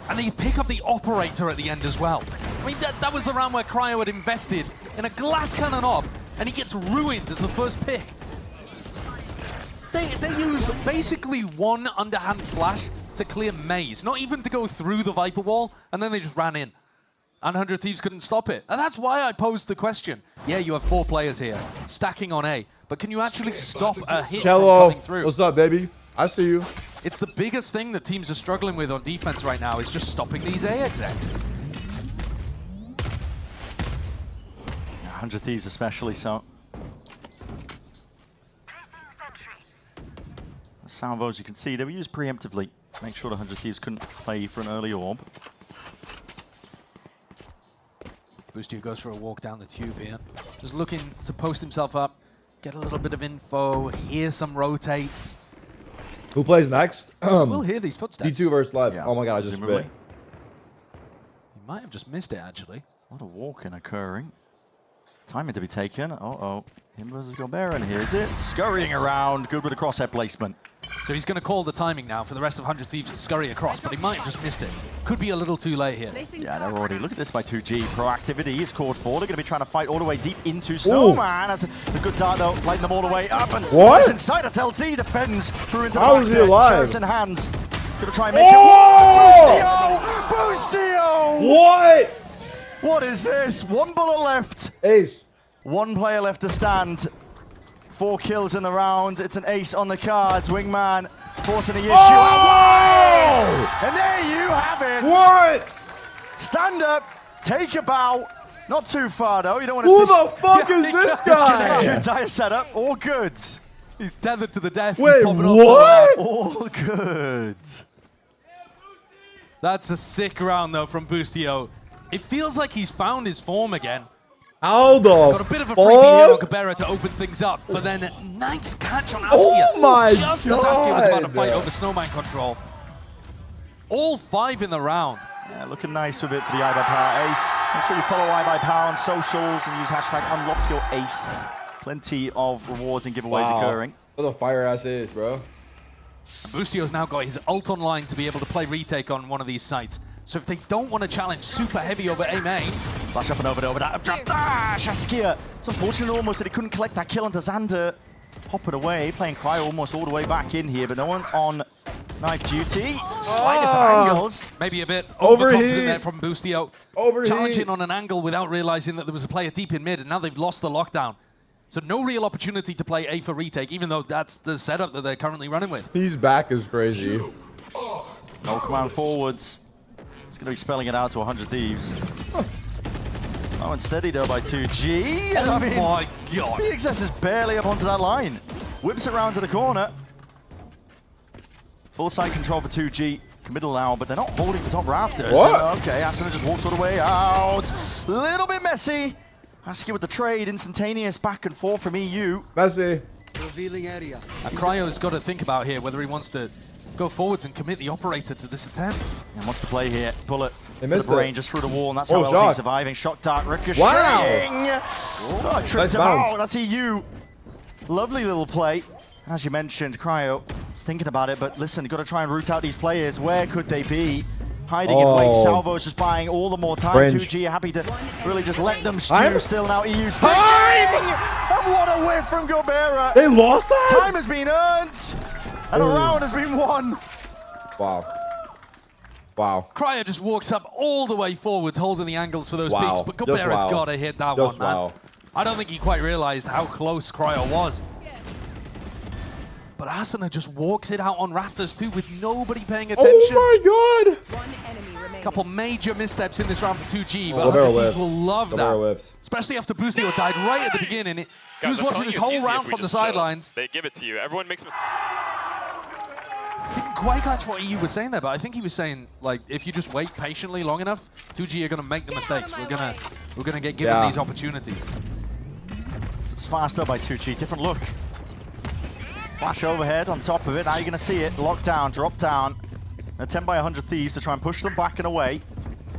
And they pick up the operator at the end as well. I mean, that was the round where Cryo had invested in a glass cannon op, and he gets ruined as the first pick. They used basically one underhand flash to clear Maze, not even to go through the Viper wall, and then they just ran in. And 100 Thieves couldn't stop it. And that's why I posed the question. Yeah, you have 4 players here, stacking on A, but can you actually stop a hit from coming through? What's up, baby? I see you. It's the biggest thing that teams are struggling with on defense right now, is just stopping these A execs. 100 Thieves especially so. Salvos, you can see, they were used preemptively to make sure the 100 Thieves couldn't play for an early orb. Boostio goes for a walk down the tube here. Just looking to post himself up, get a little bit of info, hear some rotates. Who plays next? We'll hear these footsteps. D2 versus Live. Yeah, oh my god, I just spit. He might have just missed it, actually. A lot of walking occurring. Timing to be taken. Him versus Gobert, and here's it. Scurrying around. Good with the crosshair placement. So he's going to call the timing now for the rest of 100 Thieves to scurry across, but he might have just missed it. Could be a little too late here. Yeah, they're already. Look at this by 2G. Proactivity is called for. They're going to be trying to fight all the way deep into Snowman. That's a good dart, though. Lighting them all the way up. And what? Inside of LT defends through into the How back. is he alive? Sheriff's in hands. Going to try and make it. Boostio! What? What is this? 1 bullet left. Ace. 1 player left to stand. 4 kills in the round. It's an ace on the cards. Wingman forcing the issue. Oh! And there you have it. What? Stand up, take a bow. Not too far though. You don't want to. Who the fuck is this guy? Entire setup. All good. He's tethered to the desk. Wait, what? All good. That's a sick round though from Boostio. It feels like he's found his form again. How the Got a bit of a freebie here on Cabrera to open things up, but then nice catch on Askia. Oh my Just as Askia was about to fight over Snowman control. All 5 in the round. Yeah, looking nice with it for the iBuyPower ace. Make sure you follow iBuyPower on socials and use hashtag #UnlockYourAce. Plenty of rewards and giveaways occurring. What a fire ass is, bro. And Boostio's now got his ult online to be able to play retake on one of these sites. So if they don't want to challenge super heavy over A main, flash up and over that updraft dash. Askia. It's unfortunate almost that he couldn't collect that kill onto Xander. Hopping away, playing Cryo almost all the way back in here, but no one on knife duty. Slightest of angles. maybe a bit Overheat. overconfident there from Boostio. Overheat. Challenging on an angle without realizing that there was a player deep in mid, and now they've lost the lockdown. So no real opportunity to play A for retake, even though that's the setup that they're currently running with. He's back is crazy. No command forwards. It's going to be spelling it out to 100 Thieves. Oh, and steady though by 2G. Oh I mean, my god. BXS is barely up onto that line. Whips it round to the corner. Full side control for 2G. Committal now, but they're not holding the top rafters. What? Okay, Asuna just walks all the way out. Little bit messy. Aski with the trade, instantaneous back and forth from EU. Messy. Revealing area. And Cryo's got to think about here whether he wants to go forwards and commit the operator to this attempt. And wants to play here. Bullet They to the missed brain, it. just through the wall, and that's Oh, how shock. LZ surviving. Shock dart ricocheting. Wow. Oh, tripped Nice him bounce. out. That's EU. Lovely little play. As you mentioned, Cryo is thinking about it, but listen, you've got to try and root out these players. Where could they be? Hiding in wait. Oh. Salvo's just buying all the more time. Fringe. 2G are happy to really just let them stew. Time? Still now EU sticking. And what a whiff from Gobera. They lost that? Time has been earned. And a round has been won. Wow. Wow. Cryo just walks up all the way forwards, holding the angles for those Wow. peaks, but Just Gobera's wow. got to hit that Just one, man. wow. I don't think he quite realized how close Cryo was. But Asuna just walks it out on rafters too, with nobody paying attention. Oh my god! One enemy remaining. Couple major missteps in this round for 2G, Oh, but Gobera 100 Thieves whiffs. will love Gobera that. whiffs. Especially after Boostio died right at the beginning. He was I'm watching telling this you, it's whole easy if round we from the just chill. sidelines. They give it to you. Everyone makes mistakes. Didn't quite catch what EU was saying there, but I think he was saying, like, if you just wait patiently long enough, 2G are going to make the mistakes. We're gonna get given these opportunities. It's fast up by 2G. Different look. Flash overhead on top of it. Now you're going to see it. Locked down, drop down. An attempt by 100 Thieves to try and push them back and away.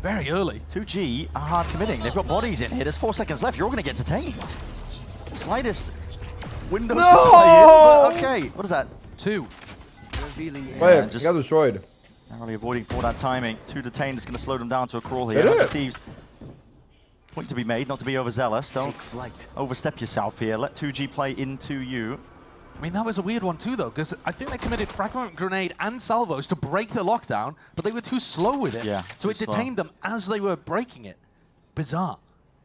Very early. 2G are hard committing. They've got bodies in here. There's 4 seconds left. You're all going to get detained. Slightest windows to play in. But okay, what is that? 2. Wait, just got destroyed. narrowly avoiding for that timing. 2 detained is going to slow them down to a crawl here. It is. 100 Thieves. Point to be made, not to be overzealous. Don't overstep yourself here. Let 2G play into you. I mean, that was a weird one too, though, because I think they committed Fragment Grenade and Salvos to break the lockdown, but they were too slow with it. Yeah, so too it slow. detained them as they were breaking it. Bizarre.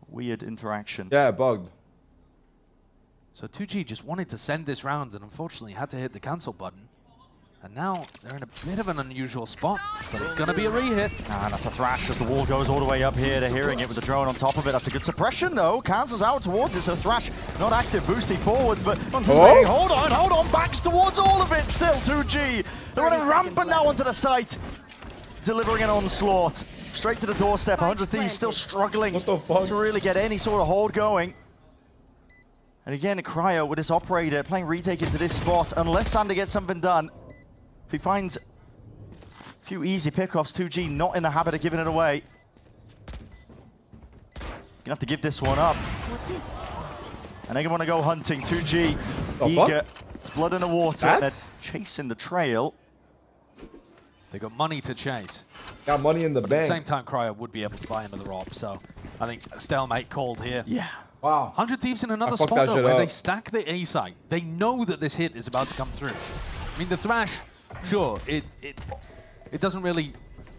Weird interaction. Yeah, it bugged. So 2G just wanted to send this round and unfortunately had to hit the cancel button. And now they're in a bit of an unusual spot, but it's going to be a re-hit. And that's a thrash as the wall goes all the way up here. They're hearing it with the drone on top of it. That's a good suppression, though. Cancels out towards it, so thrash not active, boosting forwards, but anticipating. Hold on, backs towards all of it. Still 2G. They're running rampant now onto the site, delivering an onslaught. Straight to the doorstep. 100 Thieves still struggling to really get any sort of hold going. And again, Cryo with this operator playing retake into this spot. Unless Sander gets something done, if he finds a few easy pickoffs, 2G not in the habit of giving it away. Gonna have to give this one up. And they're gonna want to go hunting. 2G eager. It's blood in the water. They're chasing the trail. They got money to chase. Got money in the But bank. at the same time, Cryo would be able to buy another op, so I think a stalemate called here. Yeah. Wow. 100 Thieves in another fucked spot, that though, shit where up. they stack the A site. They know that this hit is about to come through. I mean, the Thrash, sure, it doesn't really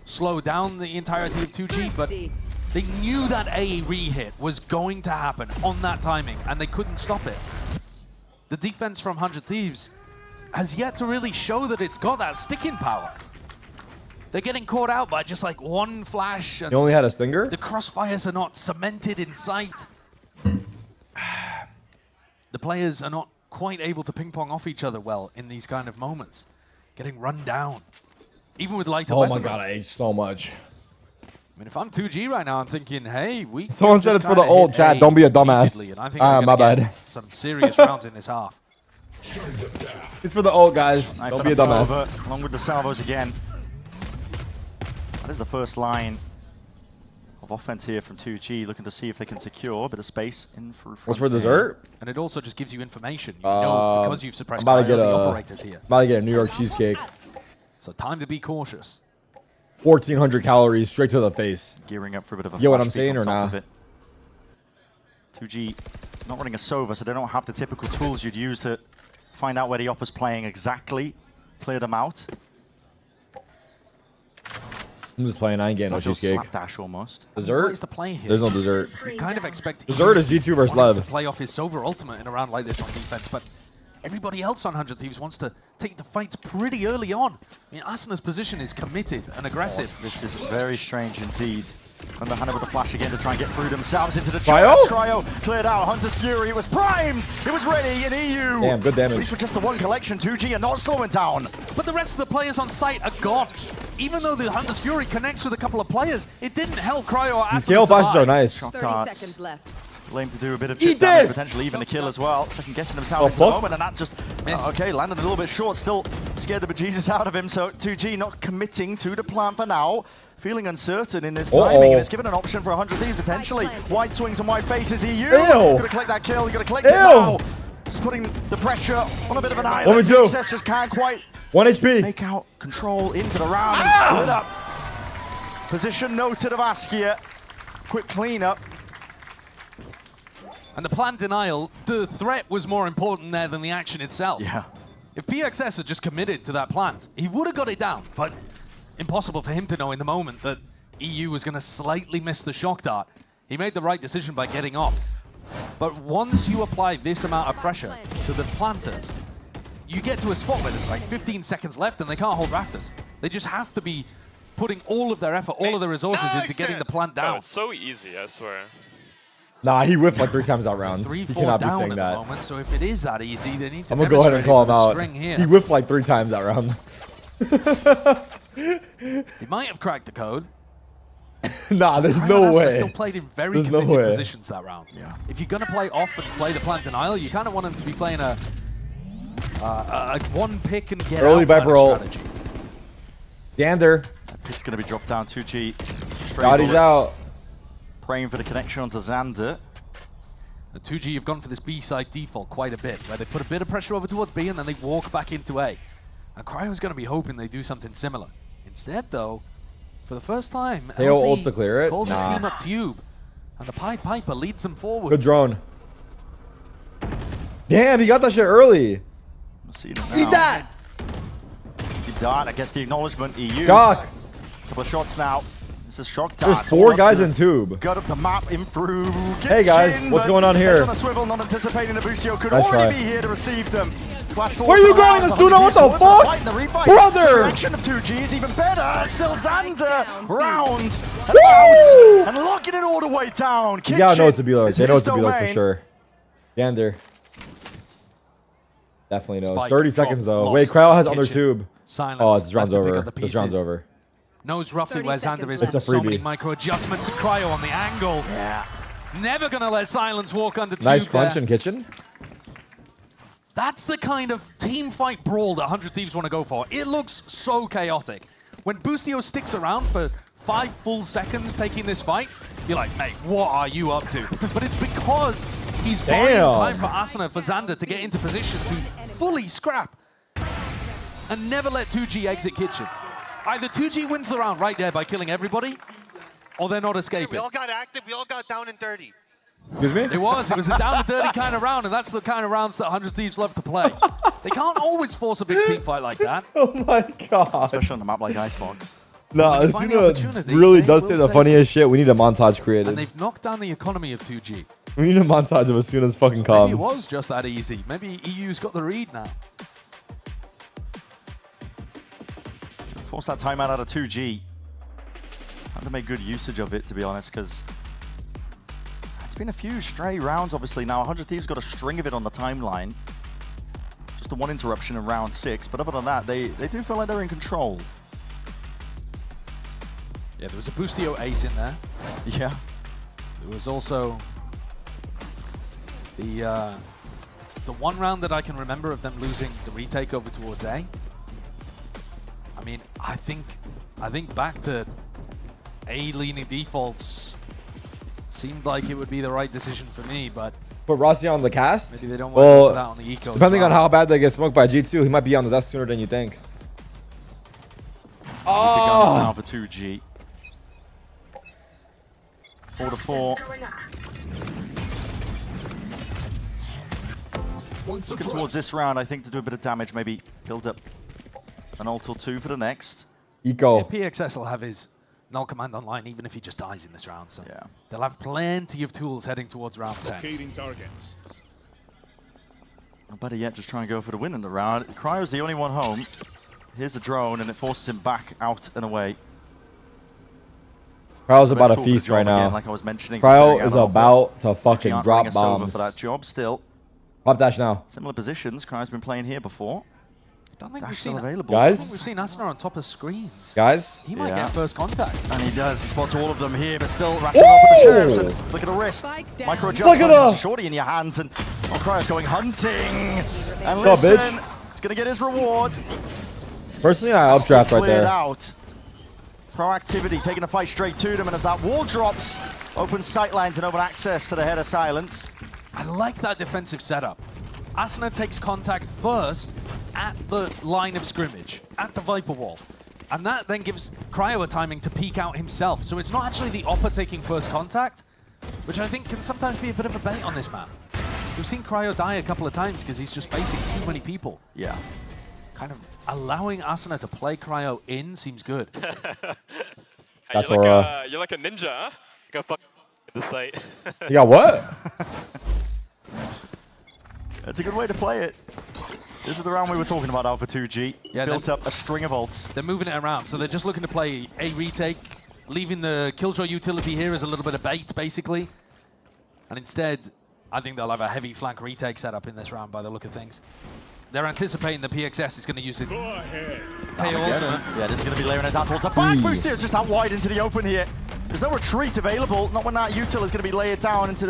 slow down the entirety of 2G, but they knew that A re-hit was going to happen on that timing, and they couldn't stop it. The defense from 100 Thieves has yet to really show that it's got that sticking power. They're getting caught out by just like one flash. And You only had a stinger? the crossfires are not cemented in sight. The players are not quite able to ping-pong off each other well in these kind of moments. Getting run down. Even with lighter Oh my weaponry. god, I aged so much. I mean, if I'm 2G right now, I'm thinking, hey, we Someone could said just it's for the kinda old hit chat. A Don't be a dumbass. immediately, and I think we're my gonna get bad. some serious rounds in this half. It's for the old guys. Knife Don't and be a dumbass. over, along with the salvos again. That is the first line of offense here from 2G, looking to see if they can secure a bit of space in for. What's for dessert? And it also just gives you information. You know, because you've suppressed I'm about to get the a operators here. about to get a New York cheesecake. So time to be cautious. 1,400 calories straight to the face. Gearing up for a bit of a You get what flash I'm peek saying on or top nah? of it. 2G not running a Sova, so they don't have the typical tools you'd use to find out where the op is playing exactly, clear them out. I'm just playing. I ain't getting no Not your cheesecake. slapdash almost. Dessert? What is the play here? There's no dessert. You kind of expect Dessert is G2 versus wanting Lev. to play off his Sova ultimate in a round like this on defense, but everybody else on 100 Thieves wants to take the fights pretty early on. I mean, Asuna's position is committed and aggressive. This is very strange indeed. And the Hannah with the flash again to try and get through themselves into the Cryo? Cryo cleared out. Hunter's Fury, it was primed. It was ready in EU. Damn, good damage. At least with just the one collection, 2G are not slowing down. But the rest of the players on site are gone. Even though the Hunter's Fury connects with a couple of players, it didn't help Cryo or These scale flashes are nice. Shock 30 darts. seconds left. Lame to do a bit of Eat chip damage, this! potentially even a kill as well. Second guessing himself Oh, into the fuck. moment, and that just okay, landed a little bit short. Still scared the bejesus out of him. So 2G not committing to the plan for now. Feeling uncertain in this timing, and it's given an option for 100 Thieves potentially. White swings and white faces. EU. Gonna collect that kill. Gonna collect it now. Just putting the pressure on a bit of an island. What we do? Excess just can't quite 1 HP. make out control into the round. And split up. Position noted of Askia. Quick cleanup. And the plan denial, the threat was more important there than the action itself. Yeah. If PXS had just committed to that plant, he would have got it down, but impossible for him to know in the moment that EU was going to slightly miss the shock dart. He made the right decision by getting off. But once you apply this amount of pressure to the planters, you get to a spot where there's like 15 seconds left and they can't hold rafters. They just have to be putting all of their effort, all of their resources into getting the plant down. Oh, it's so easy, I swear. Nah, he whiffed like 3 times that round. 3-4 You cannot be down saying at that. the moment, so if it is that easy, they need to I'm gonna go ahead and call him out. string here. He whiffed like 3 times that round. He might have cracked the code. Nah, there's Cryo no and Asuna way. Still played in very There's no committed way. positions that round. Yeah. If you're gonna play off and play the plant denial, you kind of want them to be playing a one pick and get Early out kind of Viper ult. strategy. Dander. It's going to be dropped down 2G. Body's out. Praying for the connection onto Xander. The 2G have gone for this B side default quite a bit, where they put a bit of pressure over towards B and then they walk back into A. And Cryo's going to be hoping they do something similar. Instead, though, for the first time, KO LZ ult to clear it? calls his Nah. team up Tube, and the Pied Piper leads them forward. Good drone. Damn, he got that shit early. Eat that! Dart, I guess the acknowledgement, EU. Shock. Couple of shots now. This is shock There's dart. 4 guys in tube. Got up the map in through Hey guys, Kitchen, what's but going on heads here? on a swivel, not anticipating the Boostio could Nice already try. be here to receive them. Flash Where are you going, Asuna? What the fuck? Brother! The action of 2G is even better. Still Xander. Round. Woo! Out. And locking it all the way down. He's gotta know what to be like. is They know what his to be like for domain. sure. Dander. Definitely knows. Spike 30 drop seconds though. lost. Wait, Cryo has under Kitchen. tube. Silence. Oh, this round's Left to pick over. up the This round's pieces. over. Knows roughly 30 where Xander seconds is. left. It's a So many freebie. micro adjustments. Cryo on the angle. Yeah. Never gonna let Silence walk under tube. Nice crunch there. in kitchen. That's the kind of team fight brawl that 100 Thieves want to go for. It looks so chaotic. When Boostio sticks around for 5 full seconds taking this fight, you're like, mate, what are you up to? But it's because he's buying Damn. time for Asuna, for Xander to get into position to fully scrap and never let 2G exit kitchen. Either 2G wins the round right there by killing everybody, or they're not Hey, escaping. we all got active. We all got down in 30. Excuse me? It was a down and dirty kind of round, and that's the kind of rounds that 100 Thieves love to play. They can't always force a big team fight like that. Oh my god. Especially on a map like Icebox. Nah, When you find the Asuna opportunity, really they does will say the take funniest shit. We need a montage And created. they've knocked down the economy of 2G. We need a montage of Asuna's fucking Maybe it comms. was just that easy. Maybe EU's got the read now. Force that timeout out of 2G. Had to make good usage of it, to be honest, because it's been a few stray rounds, obviously. Now, 100 Thieves got a string of it on the timeline. Just the one interruption in round 6, but other than that, they do feel like they're in control. Yeah, there was a Boostio ace in there. Yeah. There was also the one round that I can remember of them losing the retake over towards A. I mean, I think back to A leaning defaults seemed like it would be the right decision for me, but Put Rossi on the cast? maybe they don't want to put that on the eco. as depending on well. how bad they get smoked by G2, he might be on the desk sooner than you think. Oh! Now for 2G. 4-4. Looking towards this round, I think, to do a bit of damage, maybe build up an ult or 2 for the next. Eco. Yeah, PXS will have his null command online even if he just dies in this round, so yeah. They'll have plenty of tools heading towards round 10. Targets. Or better yet, just try and go for the win in the round. Cryo's the only one home. Here's the drone, and it forces him back out and away. Cryo's about to Let's talk feast the right job now. again, like I was mentioning, Cryo comparing is our about to They fucking aren't drop running us over bombs. for that job still. Pop dash now. Similar positions. Cryo's been playing here before. I don't think Dash we've still seen available. Guys? We've seen Asuna on top of screens. Guys? He might get first contact. And he does. He spots all of them here, but still ratcheting off with the sheriffs. And look at the wrist. Micro adjustments. Shorty in your hands. And Cryo's going hunting. And What's up, listen, bitch? it's going to get his reward. Personally, I updraft right Cleared there. out. Proactivity, taking the fight straight to them. And as that wall drops, open sightlines and open access to the head of Silence. I like that defensive setup. Asuna takes contact first at the line of scrimmage, at the Viper wall. And that then gives Cryo a timing to peek out himself. So it's not actually the Oppa taking first contact, which I think can sometimes be a bit of a bait on this map. We've seen Cryo die a couple of times because he's just facing too many people. Yeah. Kind of allowing Asuna to play Cryo in seems good. That's you're, where, you're like a ninja, huh? Go fuck the site. You got what? That's a good way to play it. This is the round we were talking about, Alpha 2G. Yeah, built up a string of ults. They're moving it around, so they're just looking to play a retake, leaving the Killjoy utility here as a little bit of bait, basically. And instead, I think they'll have a heavy flank retake set up in this round by the look of things. They're anticipating the PXS is going to use it. Yeah, this is going to be layering it down towards the back. Boost here is just out wide into the open here. There's no retreat available, not when that util is going to be layered down into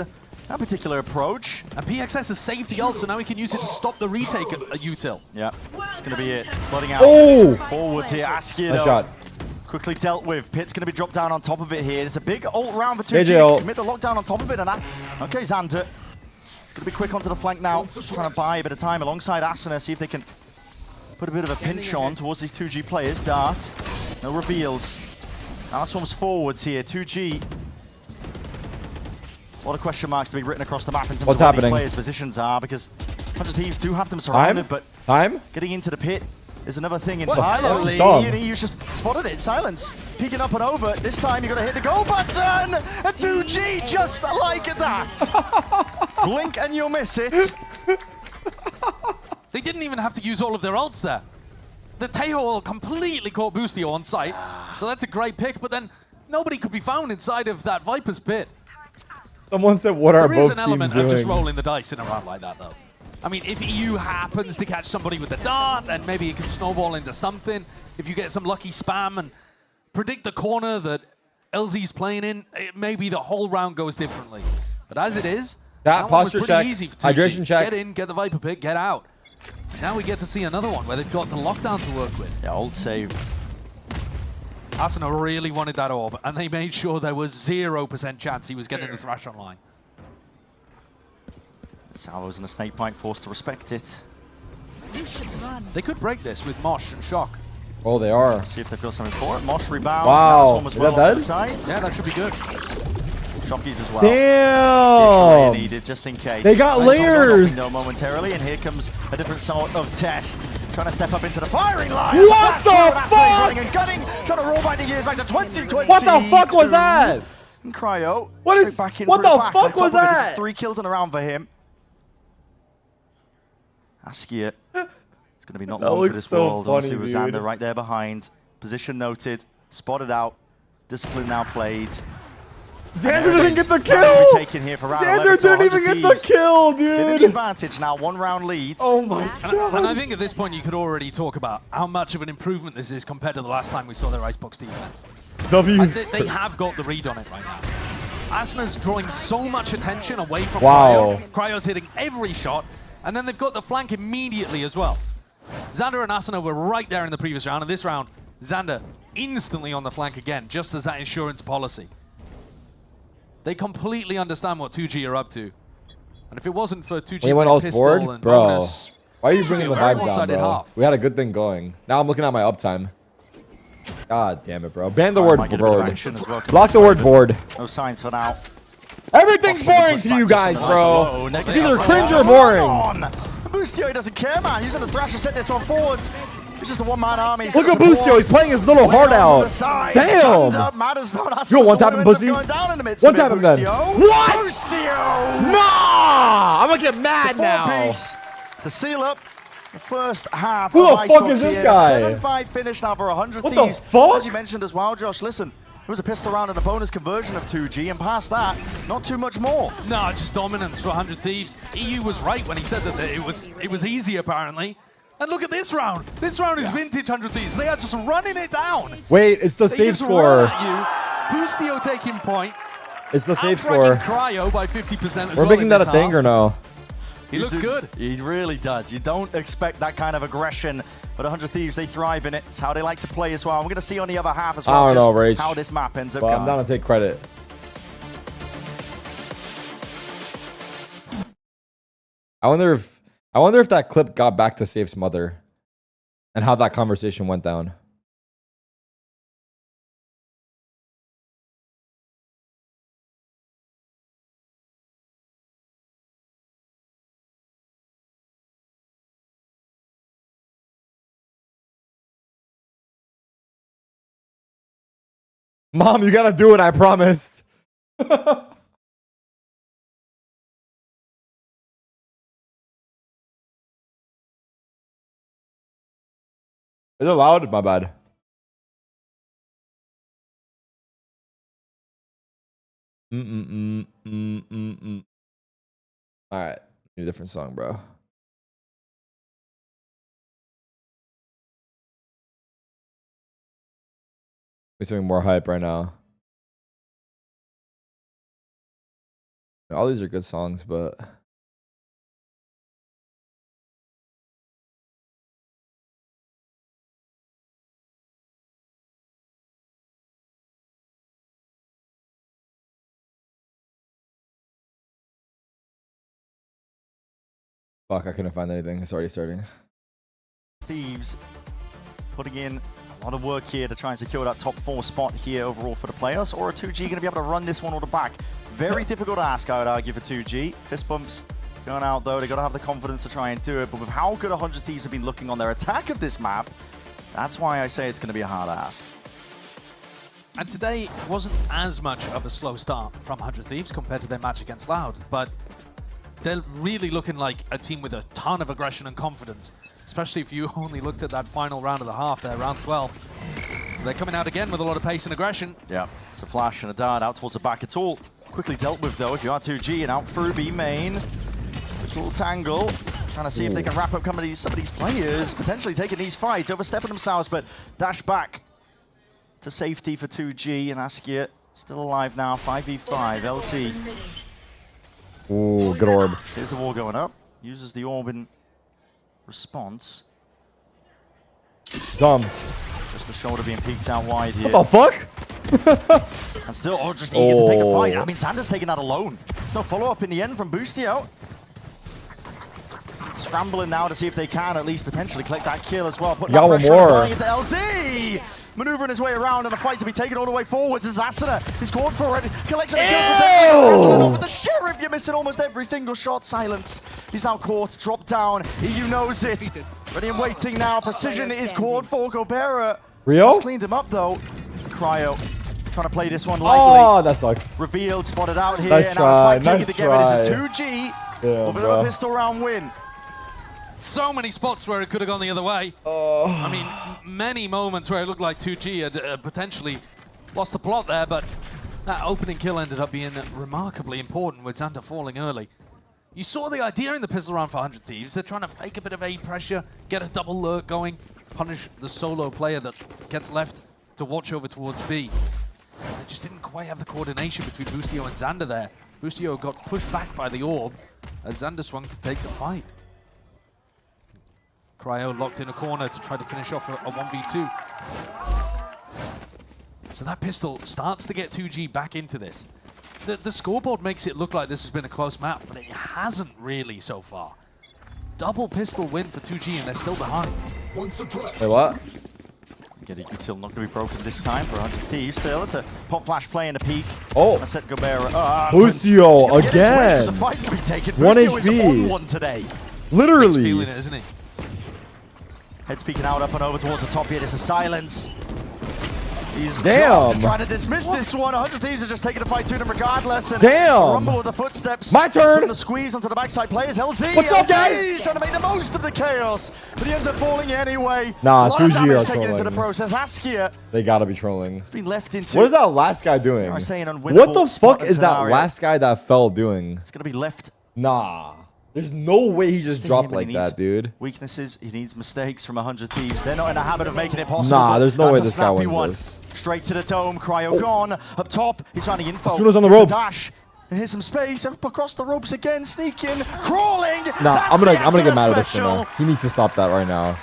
that particular approach. And PXS has saved the ult, so now we can use it to stop the retake at util. Yeah, it's going to be it. Flooding out forwards here. Askia, Nice shot. quickly dealt with. Pit's going to be dropped down on top of it here. It's a big ult round for 2G. JJ ult. Commit the lockdown on top of it. And okay, Xander. It's going to be quick onto the flank now. Just trying to buy a bit of time alongside Asuna. See if they can put a bit of a pinch on towards these 2G players. Dart. No reveals. Now swarms forwards here. 2G. A lot of question marks to be written across the map in terms What's of what happening? these players' positions are, because 100 Thieves do have them surrounded, but getting into the pit is another thing entirely. You just spotted it. Silence peeking up and over. This time you're going to hit the go button. A 2G just like that. Blink and you'll miss it. They didn't even have to use all of their ults there. The Taeho completely caught Boostio on site, so that's a great pick, but then nobody could be found inside of that Viper's pit. Someone said, what are There is both an teams element of just doing? rolling the dice in a round like that, though. I mean, if EU happens to catch somebody with the dart, then maybe it can snowball into something. If you get some lucky spam and predict the corner that LZ's playing in, maybe the whole round goes differently. But as it is, That one was posture pretty check, easy for 2G. hydration check. Get in, get the Viper pick, get out. Now we get to see another one where they've got the lockdown to work with. Yeah, ult saved. Asuna really wanted that orb, and they made sure there was 0% chance he was getting the Thrash online. Salvo's in the snake bite, forced to respect it. They could break this with Mosh and Shock. Oh, they are. See if they've got something for it. Mosh rebounds. Wow. As Is well that on dead? the side. Yeah, that should be good. Shockies as well. Damn! They needed just in case. They got layers! Though momentarily, and here comes a different sort of test. Trying to step up into the firing line. What the fuck? Running and gunning, trying to roll back the years back to 2020. What the fuck was that? And Cryo. What is? Back in What through the back. fuck On top was of it, this is that? 3 kills in a round for him. Askia. It's going to be not That long for looks this so world. funny, Obviously, dude. Xander right there behind. Position noted. Spotted out. Discipline now played. Xander didn't get the Round kill! retaken here for round Xander 11 to didn't even 100 get the Thieves. kill, Giving the dude! advantage now, 1 round lead. Oh my god. And I think at this point you could already talk about how much of an improvement this is compared to the last time we saw their Icebox defense. W's. They have got the read on it right now. Asuna's drawing so much attention away from Wow. Cryo. Cryo's hitting every shot, and then they've got the flank immediately as well. Xander and Asuna were right there in the previous round, and this round, Xander instantly on the flank again, just as that insurance policy. They completely understand what 2G are up to. And if it wasn't for 2G When you went all pistol board? and Bro. bonus, Why are you bringing the very vibes down, one-sided bro? half. We had a good thing going. Now I'm looking at my uptime. God damn it, bro. Ban the Oh, word might get a bit of board. action as well. Block the word board. No signs for now. Everything's boring to you guys, bro. It's either cringe or boring. Boostio, he doesn't care, man. Using the Thrasher, set this one forwards. It's just a one-man army. Look at Boostio. He's playing his little heart out. Damn. You want one tap him, pussy? One tap him then. What? Boostio. Nah! I'm gonna get mad now. To seal up the first half. Who of the fuck Icebox is this here. guy? 7-5 finish now for 100 What the Thieves. fuck? As you mentioned as well, Josh, listen. It was a pistol round and a bonus conversion of 2G, and past that, not too much more. No, just dominance for 100 Thieves. EU was right when he said that it was easy, apparently. And look at this round. This round is vintage 100 Thieves. They are just running it down. Wait, it's the They save just score. run at you. Boostio taking point. It's the save score. Cryo by 50% as We're well making in that a this thing half. or no? He looks good. He really does. You don't expect that kind of aggression, but 100 Thieves, they thrive in it. It's how they like to play as well. And we're going to see on the other half as well I don't know, just Rach. how this map ends up But going. I'm down to take credit. I wonder if that clip got back to Safe's mother and how that conversation went down. Mom, you gotta do it, I promised. Is it loud? My bad. All right, need a different song, bro. We're something more hype right now. All these are good songs, but fuck, I couldn't find anything. It's already starting. Thieves putting in a lot of work here to try and secure that top 4 spot here overall for the players. Or a 2G going to be able to run this one on the back? Very difficult to ask, I would argue, for 2G. Fist bumps going out, though. They've got to have the confidence to try and do it. But with how good 100 Thieves have been looking on their attack of this map, that's why I say it's going to be a hard ask. And today wasn't as much of a slow start from 100 Thieves compared to their match against Loud, but they're really looking like a team with a ton of aggression and confidence, especially if you only looked at that final round of the half there, round 12. They're coming out again with a lot of pace and aggression. Yeah, it's a flash and a dart out towards the back. It's all quickly dealt with, though, if you are 2G, and out through B main. Little tangle, trying to see if they can wrap up some of these players, potentially taking these fights, overstepping themselves, but dash back to safety for 2G, and Askia still alive now, 5v5, LC. Ooh, good orb. Here's the wall going up, uses the orb in response. Just the shoulder being peeked out wide here. What the fuck? And still, just eager to take a fight. I mean, Xander's taking that alone. There's no follow-up in the end from Boostio. Scrambling now to see if they can at least potentially collect that kill as well. Putting that pressure on into LD. Maneuvering his way around and a fight to be taken all the way forwards as Asuna is called for it. Collection of kills with the Sheriff. You're missing almost every single shot. Silence. He's now caught, dropped down. EU knows it. Ready and waiting now. Precision is called for Gobera. Rio? Just cleaned him up though. Cryo trying to play this one lightly. Oh, that sucks. Revealed, spotted out here. Nice and try, now the fight nice taken together. This is try. 2G. Yeah, A bit of a pistol round win. So many spots where it could have gone the other way. I mean, many moments where it looked like 2G had potentially lost the plot there, but that opening kill ended up being remarkably important with Xander falling early. You saw the idea in the pistol round for 100 Thieves. They're trying to fake a bit of A pressure, get a double lurk going, punish the solo player that gets left to watch over towards B. They just didn't quite have the coordination between Boostio and Xander there. Boostio got pushed back by the orb as Xander swung to take the fight. Cryo locked in a corner to try to finish off a 1v2. So that pistol starts to get 2G back into this. The scoreboard makes it look like this has been a close map, but it hasn't really so far. Double pistol win for 2G and they're still behind. Wait, what? Getting still not going to be broken this time for 100 Thieves. Still, it's a pop flash play and a peek. Oh, I set Gobera. Boostio again. The fight's going to be taken. 1 Boostio is HP. on one today. Literally. He's feeling it, isn't he? Head's peeking out up and over towards the top here. This is Silence. He's Damn. just trying to dismiss this one. 100 Thieves are just taking a fight to them regardless. And Damn. Rumble with the footsteps. My turn. Putting the squeeze onto the backside players. LZ. What's up, guys? He's trying to make the most of the chaos, but he ends up falling anyway. Nah, a lot of 2G damage are taken into the trolling. process. Askia They gotta be trolling. has been left into. What is that last guy doing? I'm saying unwinnable What the fuck spot is that scenario. last guy that fell doing? It's gonna be left. Nah. There's no way he just dropped Him, and like he needs that, dude. Weaknesses. He needs mistakes from 100 Thieves. They're not in the habit of making it possible. Nah, but there's no that's way a this guy snappy wins one. this. Straight to the dome. Cryo gone. Up top, he's finding info. Asuna's on the Here's ropes. Dash. And here's some space. Up across the ropes again. Sneaking. Crawling. Nah, I'm gonna get mad at this special. one. He needs to stop that right now.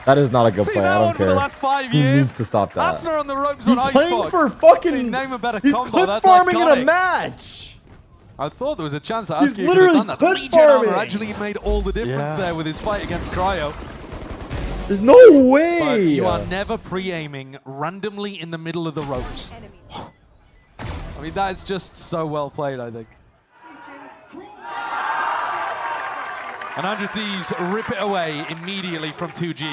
That is not a good See play. that I one don't for the care. last 5 He years? needs to stop that. Asuna on the ropes He's on playing Icebox. for fucking. Name a better He's combo. clip That's farming in a iconic. match. I thought there was a chance that He's Askia could literally have done that. The clip regen armor farming. actually made all the difference there with his fight against Cryo. There's no way. But you are never pre-aiming randomly in the middle of the ropes. I mean, that's just so well played, I think. And 100 Thieves rip it away immediately from 2G.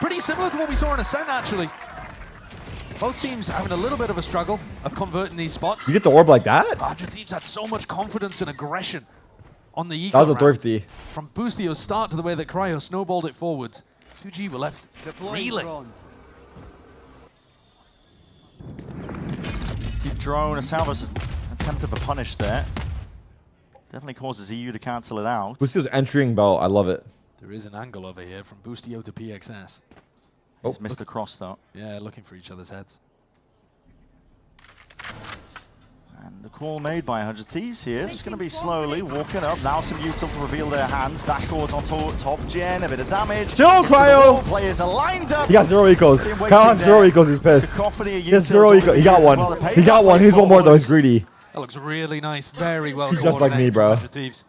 Pretty similar to what we saw in Ascent, actually. Both teams having a little bit of a struggle of converting these spots. You get the orb like that? 100 Thieves had so much confidence and aggression on the eco That was a round. thrifty. From Boostio's start to the way that Cryo snowballed it forwards, 2G were left reeling. Deep drone. Salvos attempt of a punish there. Definitely causes EU to cancel it out. Lucio's entering belt. I love it. There is an angle over here from Boostio to PXS. He's missed the cross though. Yeah, looking for each other's heads. And the call made by 100 Thieves here. Just going to be slowly walking up. Now some utils reveal their hands. Dashboards on top gen. A bit of damage. Chill, Cryo! Players are lined up. He got 0 ecos. Kyle has 0 ecos. He's pissed. Cacophony of He has utils 0 over ecos. He the got years one. as well. They're He got one. He needs one more though. He's greedy. That looks really nice. Very well He's just like me, coordinated bro. from 100 Thieves.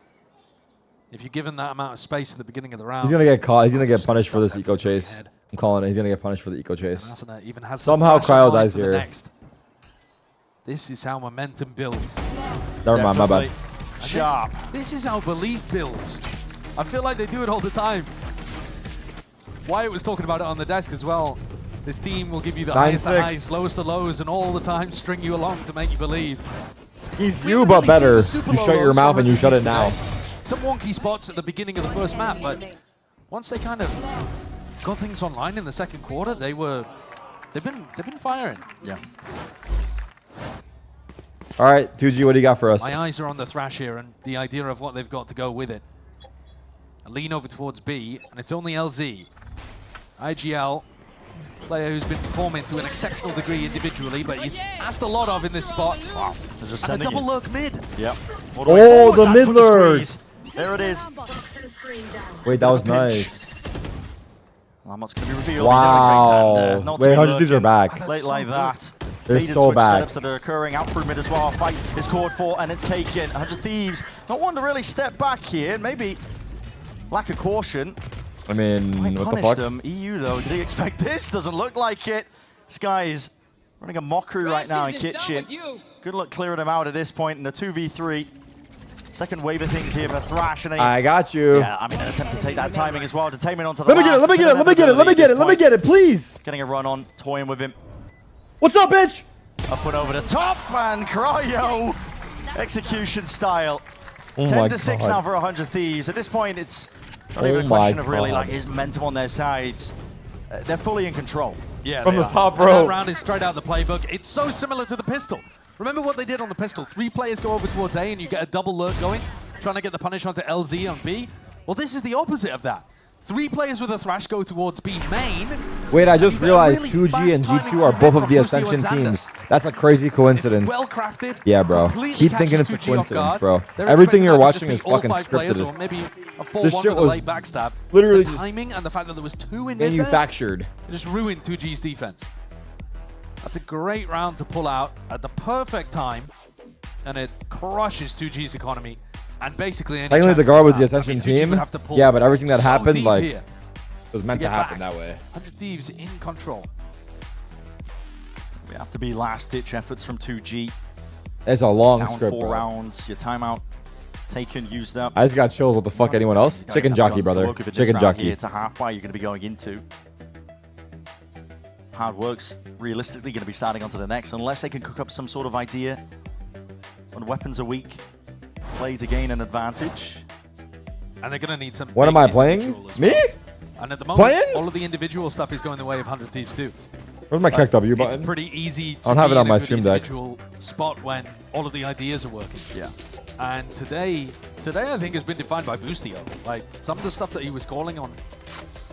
If you're given that amount of space at the beginning of the round, He's gonna get caught. He's gonna get punished for this eco chase. I'm calling it. He's gonna get punished for the eco chase. Asuna even has Somehow some pressure Cryo on dies to the here. next. This is how momentum builds. Never mind, my bad. And Sharp. This is how belief builds. I feel like they do it all the time. Wyatt was talking about it on the desk as well. This team will give you the highest of 9-6. highs, lowest of lows, and all the time string you along to make you believe. He's you, but better. You shut your mouth and you shut it now. Some wonky spots at the beginning of the first map, but once they kind of got things online in the second quarter, they've been firing. Yeah. All right, 2G, what do you got for us? My eyes are on the Thrash here and the idea of what they've got to go with it. I lean over towards B, and it's only LZ. IGL, player who's been performing to an exceptional degree individually, but he's asked a lot of in this spot. Wow, they're just And a sending double it. lurk mid. Yep. Oh, the mid lurk. There it is. Wait, that was nice. Lamot's going to be revealed. Wow. Wait, 100 Thieves are back. Late like that. They're Baited so switch back. setups that are occurring out through mid as well. Fight is called for and it's taken. 100 Thieves not one to really step back here. Maybe lack of caution. I mean, Might what the punish fuck? them. EU though, did he expect this? Doesn't look like it. This guy is running a mockery right now in kitchen. Good luck clearing him out at this point in the 2v3. Second wave of things here for Thrash. And I got you. Yeah, I mean, an attempt to take that timing as well. Detainment onto the Let me get it, let me get it, let me get it, let me get it, let me get it, please. Getting a run on, toying with him. What's up, bitch? Up and over the top, and Cryo. Execution style. Oh 10 my to 6 God. now for 100 Thieves. At this point, it's not Oh even a my question of really God. like his momentum on their sides. They're fully in control. Yeah, From they the are. top And row. that round is straight out the playbook. It's so similar to the pistol. Remember what they did on the pistol? 3 players go over towards A and you get a double lurk going, trying to get the punish onto LZ on B. Well, this is the opposite of that. 3 players with a Thrash go towards B main. Wait, I just You get a realized really 2G and fast G2 timing are from both of Boostio the and Ascension Xander. teams. That's a crazy coincidence. Well crafted. Yeah, bro. Completely Keep catches thinking it's a 2G off coincidence, guard. bro. They're Everything expecting you're that to watching just is be all fucking 5 players or scripted. maybe a 4-1 This with shit a was late backstab. literally The just timing and the fact that there was 2 in there manufactured. it just ruined 2G's defense. That's a great round to pull out at the perfect time, and it crushes 2G's economy. And basically, any Technically, chance the guard was of the that, Ascension 2G would team. have to pull Yeah, but everything that so happened, deep like, here was meant to get happen back. that way. 100 Thieves in control. We have to be last-ditch efforts from 2G. It's a long Down script, 4 bro. rounds. Your timeout taken, used up. I just got chills. What the fuck? Anyone else? You don't Chicken even have jockey, guns to brother. work with in this Chicken round jockey. Here to halfway, you're going to be going into. Hard Work's realistically going to be starting onto the next, unless they can cook up some sort of idea on weapons a week, play to gain an advantage. And they're going to need some. What am I playing? Me? And at the moment, Playing? all of the individual stuff is going the way of 100 Thieves too. Where's my check W button? It's pretty easy to I don't have be it on in my a good stream deck. individual spot when all of the ideas are working. Yeah. And today I think has been defined by Boostio. Like some of the stuff that he was calling on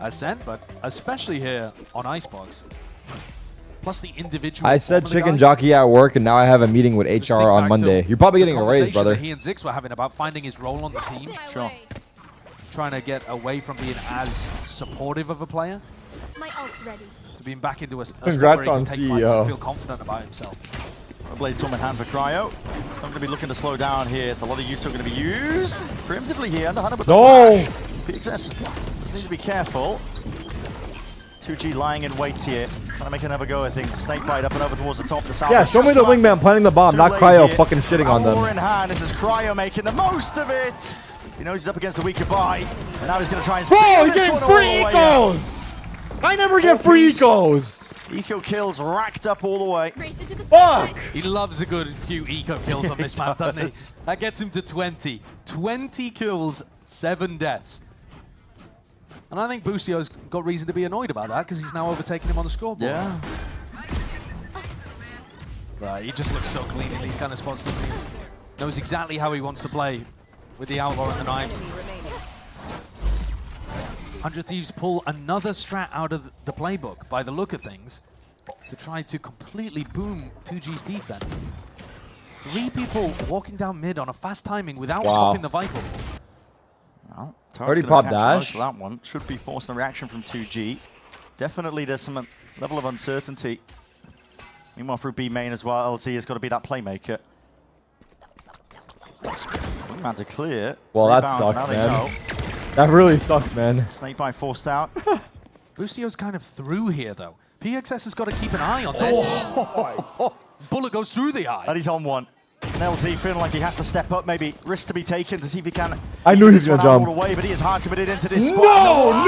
Ascent, but especially here on Icebox. Plus the individual. I said chicken jockey at work, and now I have a meeting with HR on Monday. You're probably getting a raise, brother. He and Zix were having about finding his role on the team. Sure. Trying to get away from being as supportive of a player. My ult's ready. To being back into a Congrats where he on can take fights CEO. and feel confident about himself. Blade Storm in hand for Cryo. He's not going to be looking to slow down here. It's a lot of Utah going to be used preemptively here under Hunter with the No! flash. PXS just need to be careful. 2G lying in wait here. Trying to make another go of things. Snake bite up and over towards the top of the south. Yeah, show me the wingman planting the bomb, not Cryo fucking shitting on them. In hand. This is Cryo making the most of it. He knows he's up against a weaker buy. And now he's going to try and Bro, steal he's this getting one free all the way out. ecos! I never get free ecos! Eco kills racked up all the way. Fuck! He loves a good few eco kills on this map, doesn't he? That gets him to 20. 20 kills, 7 deaths. And I think Boostio's got reason to be annoyed about that because he's now overtaking him on the scoreboard. Yeah. Right, he just looks so clean in these kind of spots, doesn't he? Knows exactly how he wants to play with the outlaw and the knives. 100 Thieves pull another strat out of the playbook by the look of things to try to completely boom 2G's defense. 3 people walking down mid on a fast timing without popping the Vital. Well, Already popped dash. That one should be forcing a reaction from 2G. Definitely there's some level of uncertainty. Meanwhile, through B main as well, LZ has got to be that playmaker. Man to clear. Well, that Rebound, sucks, now they man. know. That really sucks, man. Snake bite forced out. Boostio's kind of through here, though. PXS has got to keep an eye on this. Bullet goes through the eye. And he's on one. And LZ feeling like he has to step up, maybe risk to be taken to see if he can. I knew he was gonna jump. All the way, but he is hard committed into this spot. No!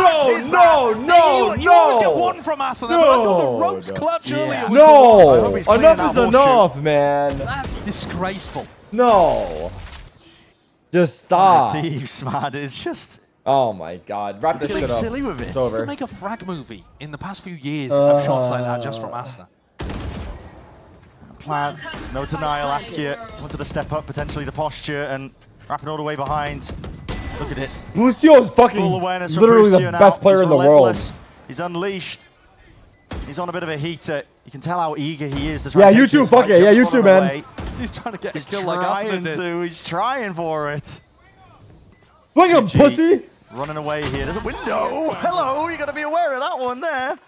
You always get one from Asana, but I thought the ropes clutch earlier. No! Enough is enough, man. That's disgraceful. No. Just stop. Thieves, man. It's just. Oh my god. Wrap this shit up. Silly with it. It's You over. could make a frag movie in the past few years of shots like that just from Asana. Plan, no denial, Askia wanted to step up, potentially the posture, and wrapping all the way behind. Look at it. Boostio is fucking Full awareness from literally the Boostio now. best player He's in the world. relentless. He's unleashed. He's on a bit of a heater. You can tell how eager he is to try Yeah, and you take too, this fuck fight, it. Yeah, jumps you one too, on the man. way. He's trying to get He's a kill like Asana trying did. to. He's trying for it. Swing him, pussy! Running away here. There's a window. Hello, you got to be aware of that one there.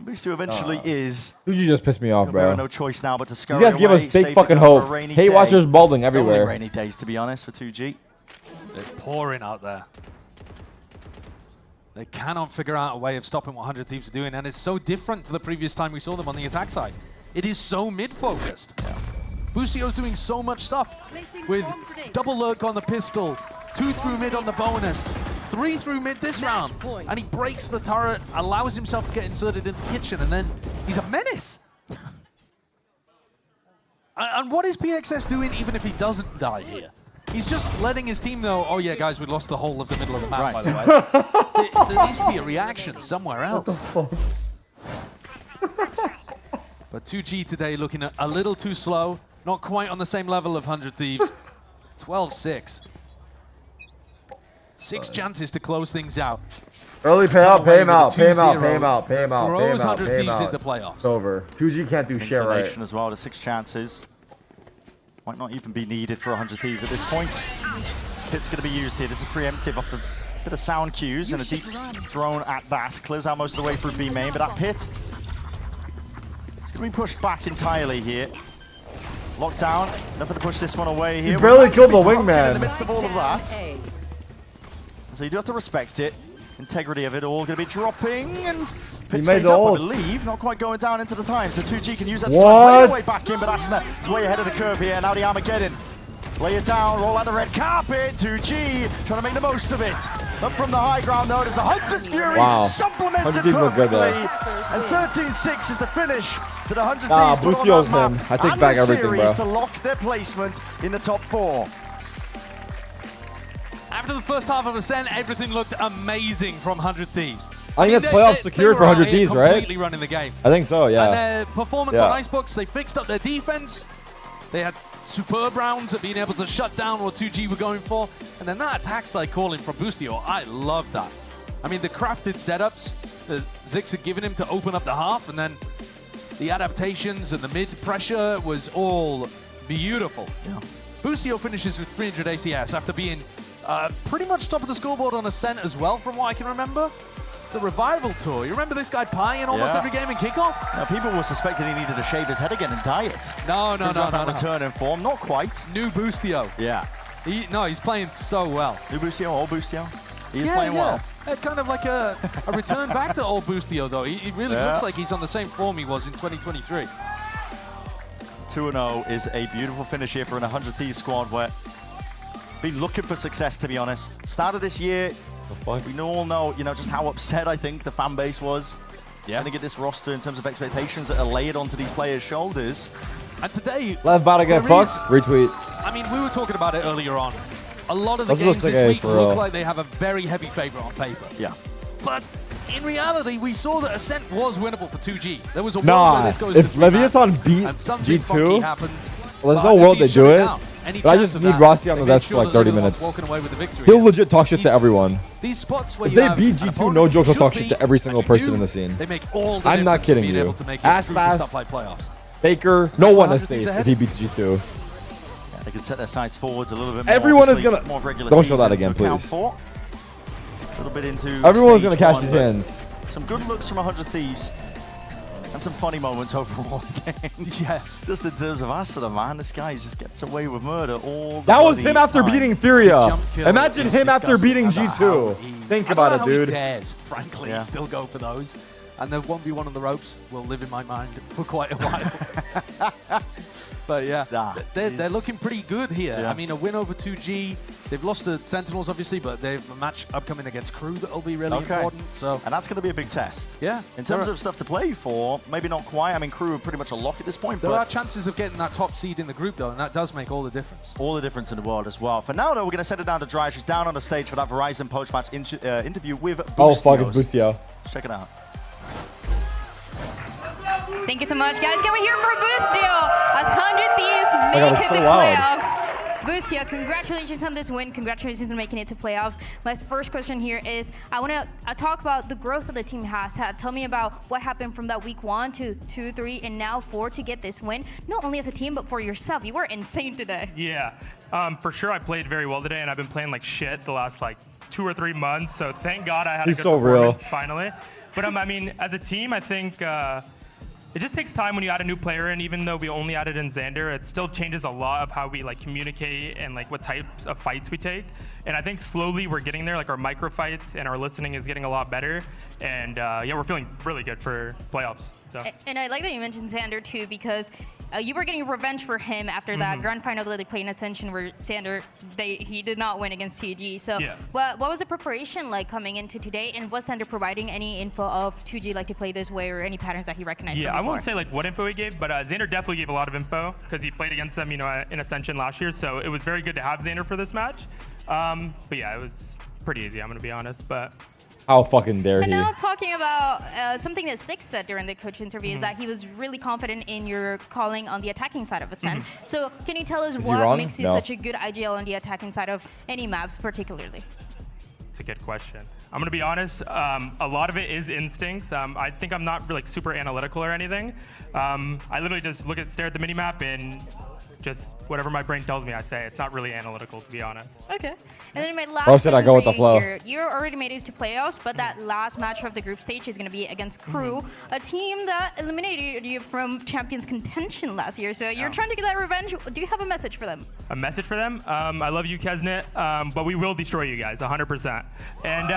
Boostio eventually is. You just pissed me off, bro. No choice now but to scurry These guys give us away, fake save fucking it for a hope. rainy Hate day. watchers balding It's only everywhere. rainy days, to be honest, for 2G. They're pouring out there. They cannot figure out a way of stopping what 100 Thieves are doing, and it's so different to the previous time we saw them on the attack side. It is so mid-focused. Yeah. Boostio's doing so much stuff with double lurk on the pistol, 2 through mid on the bonus, 3 through mid this round, and he breaks the turret, allows himself to get inserted in the kitchen, and then he's a menace. And what is PXS doing even if he doesn't die here? He's just letting his team know, oh yeah, guys, we lost the whole of the middle of the map, by the way. There needs to be a reaction somewhere else. What the fuck? But 2G today looking a little too slow, not quite on the same level of 100 Thieves. 12-6. 6 chances to close things out. Early payout, pay him out, pay him out, 2-0 pay him out, pay him out, pay him throws out, 100 pay him Thieves out. into playoffs. It's over. 2G can't do shit right. Inclination as well to 6 chances. Might not even be needed for 100 Thieves at this point. Hit's going to be used here. This is preemptive off the bit of sound cues and a deep drone at that. Clears out most of the way through B main, but that pit it's going to be pushed back entirely here. Locked down. Nothing to push this one away here. He barely killed the In the wingman. midst of all of that. So you do have to respect it. Integrity of it all going to be dropping, and Pit made stays the up, I ult. believe. Not quite going down into the time, so 2G can use that to What? play the way back in, but Asuna is way ahead of the curve here. Now the Armageddon. Lay it down, roll out the red carpet. 2G trying to make the most of it. Up from the high ground, though, it's a Hunter's Fury supplemented 100 Thieves look good, though. And 13-6 is the finish to the 100 Nah, Thieves. Boostio's him. I take back everything, bro. To lock their placement in the top 4. After the first half of Ascent, everything looked amazing from 100 Thieves. I think that's playoffs secured for 100 Thieves, right? Completely running the game. I think so, yeah. And their performance on Icebox, they fixed up their defense. They had superb rounds at being able to shut down what 2G were going for. And then that attack side calling from Boostio, I love that. I mean, the crafted setups that Zix had given him to open up the half, and then the adaptations and the mid pressure was all beautiful. Yeah. Boostio finishes with 300 ACS after being pretty much top of the scoreboard on Ascent as well, from what I can remember. It's a revival tour. You remember this guy pieing almost every game in kickoff? Now, people were suspecting he needed to shave his head again and dye it. No. Return in form, not quite. New Boostio. Yeah. He's playing so well. New Boostio, old Boostio. He's playing well. Kind of like a return back to old Boostio, though. He really looks like he's on the same form he was in 2023. 2-0 is a beautiful finish here for an 100 Thieves squad where been looking for success, to be honest. Start of this year, we all know, just how upset I think the fan base was. Trying to get this roster in terms of expectations that are laid onto these players' shoulders. And today, Left about to get fucked. Retweet. I mean, we were talking about it earlier on. A lot of the Those are games the this week for look real. like they have a very heavy favorite on paper. Yeah. But in reality, we saw that Ascent was winnable for 2G. There was a world Nah, where this goes if to 3-match, Leviathan beat and something funky G2, happens, well, there's but no world if he they do shut it. down, any But I chance just of need that, Rossi on the they made desk for sure like that 30 they're the ones minutes. walking away with the victory. He'll legit talk shit to everyone. These spots where If you they have beat an G2, opponent no who joke, he'll should talk be, shit to every single and you person do, in the scene. They make all the I'm not difference kidding being you. able to make it Ass through to Bass, stuff like playoffs. Baker, no one is 100 safe ahead. if he beats G2. Yeah, they could set their sights forwards a little bit more. Everyone is obviously, gonna. more regular Don't show that season again, to account please. for. A little bit into Everyone's stage gonna cash one, his but hands. Some good looks from 100 Thieves. And some funny moments overall game. Yeah. Just in terms of Asuna, man, this guy just gets away with murder all the That was bloody him after time. beating Furia. Jump kill Imagine is him after disgusting. beating I don't know G2. how he- Think I about don't it, know how he dude. dares, frankly, Yeah. still go for those. And the 1v1 on the ropes will live in my mind for quite a while. But yeah, they're looking pretty good here. Yeah. I mean, a win over 2G. They've lost to Sentinels, obviously, but they have a match upcoming against Crew that'll be really important. So, and that's going to be a big test. Yeah. In terms of stuff to play for, maybe not quite. I mean, Crew are pretty much a lock at this point. There but are chances of getting that top seed in the group, though, and that does make all the difference. All the difference in the world as well. For now, though, we're going to send it down to Dry. She's down on the stage for that Verizon post-match interview with Boostio. Oh, fuck, it's Boostio. Check it out. Thank you so much, guys. Can we hear for Boostio as 100 Thieves God, make it's it so to loud. playoffs? Boostio, congratulations on this win. Congratulations on making it to playoffs. My first question here is, I want to talk about the growth that the team has had. Tell me about what happened from that week 1 to 2, 3, and now 4 to get this win. Not only as a team, but for yourself. You were insane today. Yeah, for sure I played very well today, and I've been playing like shit the last like 2 or 3 months, so thank God I had He's a good so real. performance finally. But I mean, as a team, I think it just takes time when you add a new player, and even though we only added in Xander, it still changes a lot of how we like communicate and like what types of fights we take. And I think slowly we're getting there, like our micro fights and our listening is getting a lot better. And yeah, we're feeling really good for playoffs. So. And I like that you mentioned Xander too, because you were getting revenge for him after that grand final that they played in Ascension where Xander, he did not win against TG. So Yeah. what was the preparation like coming into today? And was Xander providing any info of 2G like to play this way or any patterns that he recognized Yeah, from I before? won't say like what info he gave, but Xander definitely gave a lot of info because he played against them, you know, in Ascension last year. So it was very good to have Xander for this match. But yeah, it was pretty easy, I'm going to be honest. But How fucking dare And he? now talking about something that Six said during the coach interview is that he was really confident in your calling on the attacking side of Ascent. So can you tell us Is he what wrong? makes you No. such a good IGL on the attacking side of any maps particularly? it's a good question. I'm going to be honest, a lot of it is instincts. I think I'm not really super analytical or anything. I literally just stare at the minimap and just whatever my brain tells me I say. It's not really analytical, to be honest. Okay. And then my last Bro said I question go with for the flow. you here. You're already made it to playoffs, but that last match of the group stage is going to be against Crew, a team that eliminated you from Champions contention last year. So you're trying to get that revenge. Do you have a message for them? A message for them? I love you, Kesnet, but we will destroy you guys, 100%. And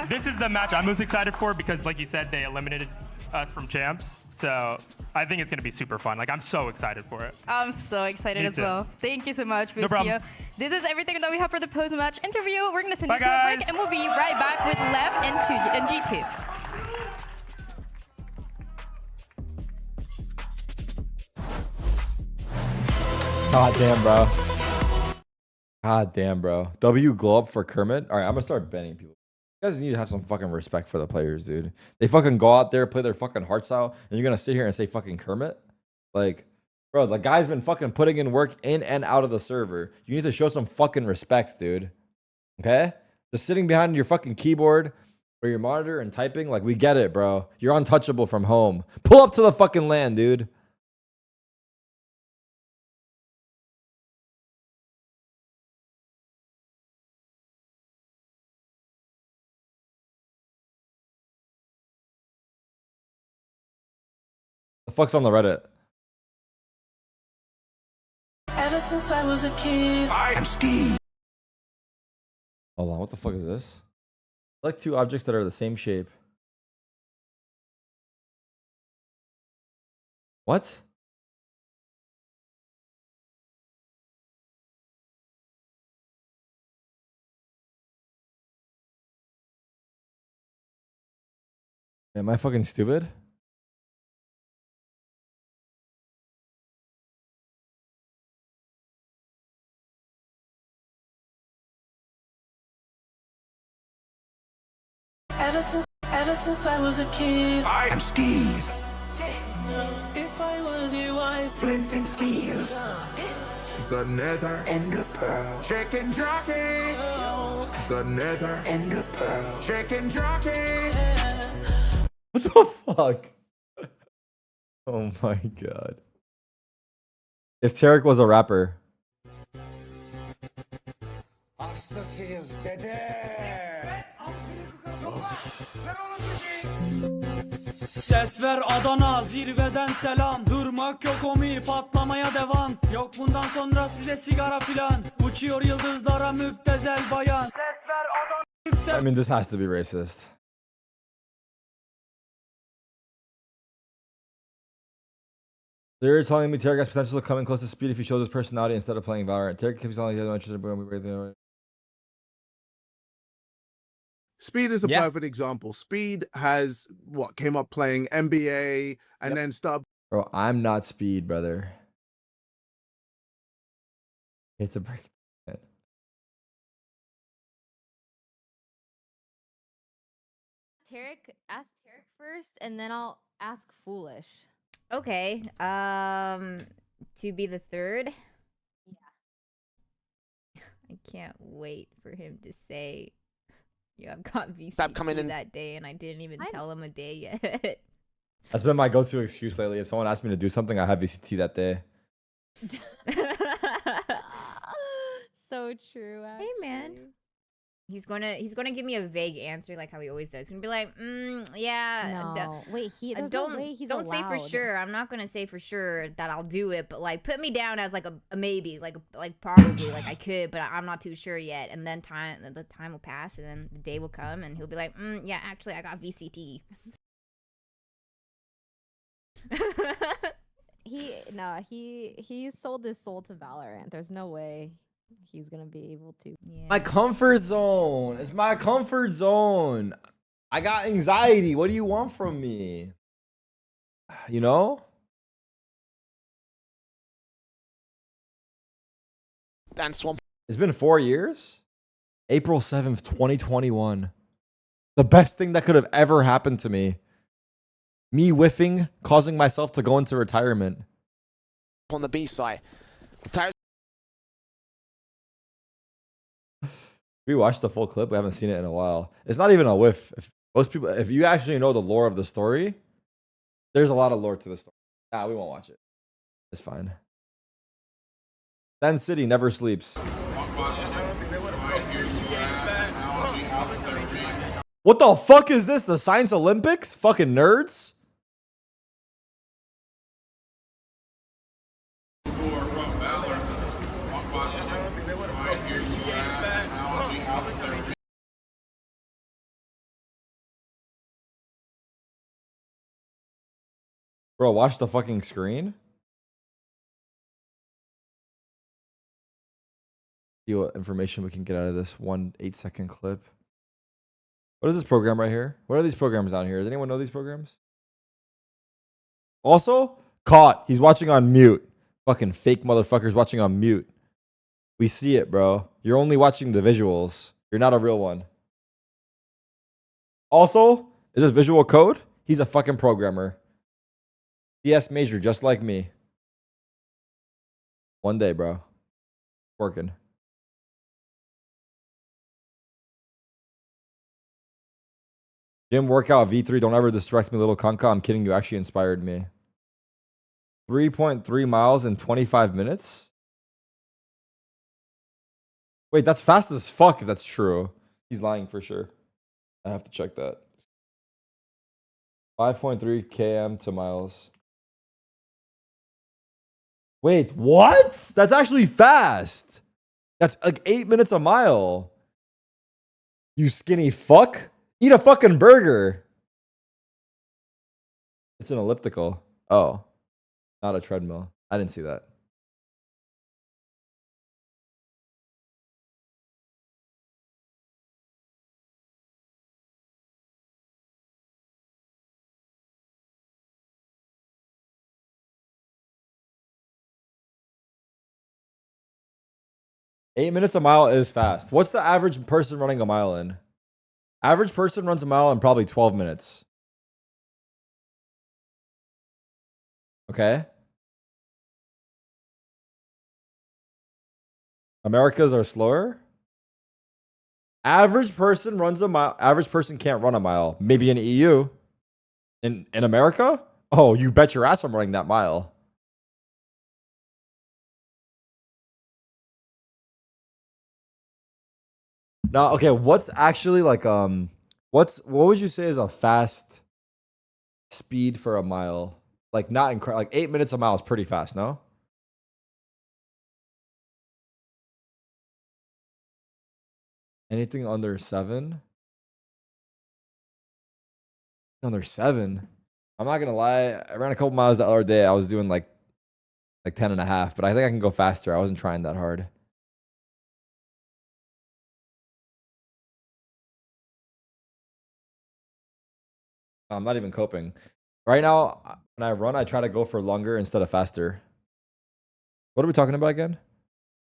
this is the match I'm most excited for because, like you said, they eliminated us from champs. So I think it's going to be super fun. Like, I'm so excited for it. I'm so excited as well. Thank you so much, No problem. Bustio. This is everything that we have for the post-match interview. We're going to send Bye, you to a break, guys. and we'll be right back with Lev and G2. God damn, bro. God damn, bro. W glow up for Kermit. All right, I'm gonna start banning people. You guys need to have some fucking respect for the players, dude. They fucking go out there, play their fucking hearts out, and you're gonna sit here and say fucking Kermit? Like, bro, the guy's been fucking putting in work in and out of the server. You need to show some fucking respect, dude. Okay? Just sitting behind your fucking keyboard or your monitor and typing, like, we get it, bro. You're untouchable from home. Pull up to the fucking land, dude. The fuck's on the Reddit? Ever since I was a kid, I'm Steve. Hold on, what the fuck is this? Select two objects that are the same shape. What? Am I fucking stupid? Ever since I was a kid, I'm Steve. If I was you, I'd flint and steel. The nether and the pearl. Chicken jockey. The nether and the pearl. Chicken jockey. What the fuck? Oh my god. If Tarek was a rapper. Hastasıyız dede. Ses ver Adana, zirveden selam. Durmak yok omi, patlamaya devam. Yok bundan sonra size sigara filan. Uçuyor yıldızlara müptezel bayan. Ses ver Adana. I mean, this has to be racist. So you're telling me Tarek has potential to come in close to speed if he shows his personality instead of playing Valorant. Tarek keeps telling you interested in Speed is a perfect example. Speed has came up playing NBA and then started. Bro, I'm not Speed, brother. It's a break. Ask Tarek first, and then I'll ask Foolish. Okay. To be the third. Yeah. I can't wait for him to say, "Yo, I've got VCT that day, and I didn't even tell him a day yet." That's been my go-to excuse lately. If someone asks me to do something, I have VCT that day. So true. Actually. Hey, man. He's gonna give me a vague answer like how he always does. He's gonna be like, yeah. No, wait. There's don't no way he's don't say for allowed. sure. I'm not gonna say for sure that I'll do it, but like put me down as like a maybe, like probably, like I could, but I'm not too sure yet. And then the time will pass, and then the day will come, and he'll be like, yeah, actually, I got VCT. He sold his soul to Valorant. There's no way he's gonna be able to. Yeah. My comfort zone. It's my comfort zone. I got anxiety. What do you want from me? You know? And Swamp. It's been 4 years. April 7th, 2021. The best thing that could have ever happened to me. Me whiffing, causing myself to go into retirement. On the B side. We watched the full clip. We haven't seen it in a while. It's not even a whiff. If you actually know the lore of the story, there's a lot of lore to the story. Nah, we won't watch it. It's fine. Then City never sleeps. What the fuck is this? The Science Olympics? Fucking nerds? Bro, watch the fucking screen. See what information we can get out of this 1 8-second clip. What is this program right here? What are these programs down here? Does anyone know these programs? Also, caught. He's watching on mute. Fucking fake motherfuckers watching on mute. We see it, bro. You're only watching the visuals. You're not a real one. Also, is this visual code? He's a fucking programmer. CS major, just like me. One day, bro. Working. Gym workout V3. Don't ever distract me, little Kanka. I'm kidding. You actually inspired me. 3.3 miles in 25 minutes? Wait, that's fast as fuck if that's true. He's lying for sure. I have to check that. 5.3 km to miles. Wait, what? That's actually fast. That's like 8 minutes a mile. You skinny fuck. Eat a fucking burger. It's an elliptical. Oh, not a treadmill. I didn't see that. Eight minutes a mile is fast. What's the average person running a mile in? Average person runs a mile in probably 12 minutes. Okay. Americas are slower. Average person runs a mile. Average person can't run a mile. Maybe in EU. In America? Oh, you bet your ass I'm running that mile. No, okay, what's actually like what would you say is a fast speed for a mile? Like not incredible. Like 8 minutes a mile is pretty fast, no? Anything under 7? Under 7? I'm not gonna lie. I ran a couple miles the other day. I was doing like 10.5, but I think I can go faster. I wasn't trying that hard. I'm not even coping. Right now, when I run, I try to go for longer instead of faster. What are we talking about again?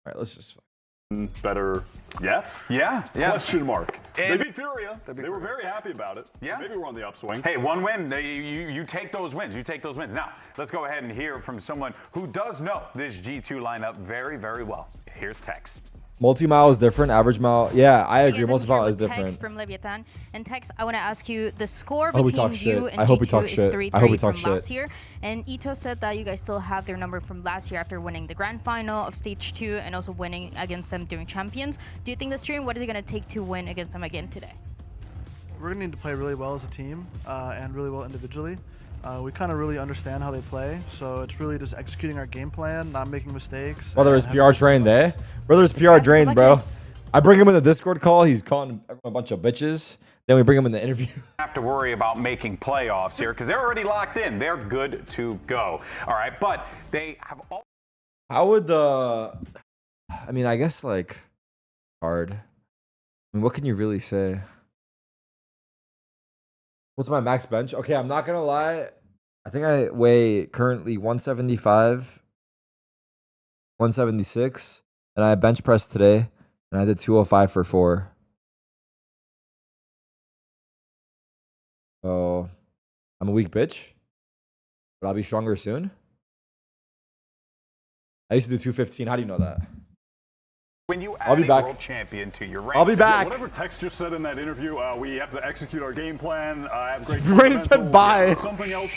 All right, let's just... Better. Yeah? Yeah. Question mark. They beat Furia. They were very happy about it. Yeah. So maybe we're on the upswing. Hey, one win. You take those wins. You take those wins. Now, let's go ahead and hear from someone who does know this G2 lineup very, very well. Here's Tex. Multi-mile is different. Average mile, yeah, I agree. Multi-mile is different. Tex from Leviathan. And Tex, I want to ask you, the score between you and I hope we G2 talk is shit. 3-3 from last year. And Ito said that you guys still have their number from last year after winning the grand final of stage 2 and also winning against them during Champions. Do you think that's true? And what is it going to take to win against them again today? We're going to need to play really well as a team and really well individually. We kind of really understand how they play, so it's really just executing our game plan, not making mistakes. Brother is PR trained, eh? Brother's PR trained, bro. I bring him in the Discord call. He's calling everyone a bunch of bitches. Then we bring him in the interview. Have to worry about making playoffs here because they're already locked in. They're good to go. All right, but they have all. How would the? I mean, I guess like hard. I mean, what can you really say? What's my max bench? Okay, I'm not gonna lie. I think I weigh currently 175, 176, and I bench pressed today, and I did 205 for 4. So I'm a weak bitch, but I'll be stronger soon. I used to do 215. How do you know that? When you I'll be add a back. world champion to your ranks. I'll be back. Whatever Tex just said in that interview, we have to execute our game plan. Have great Rain said bye. Something else.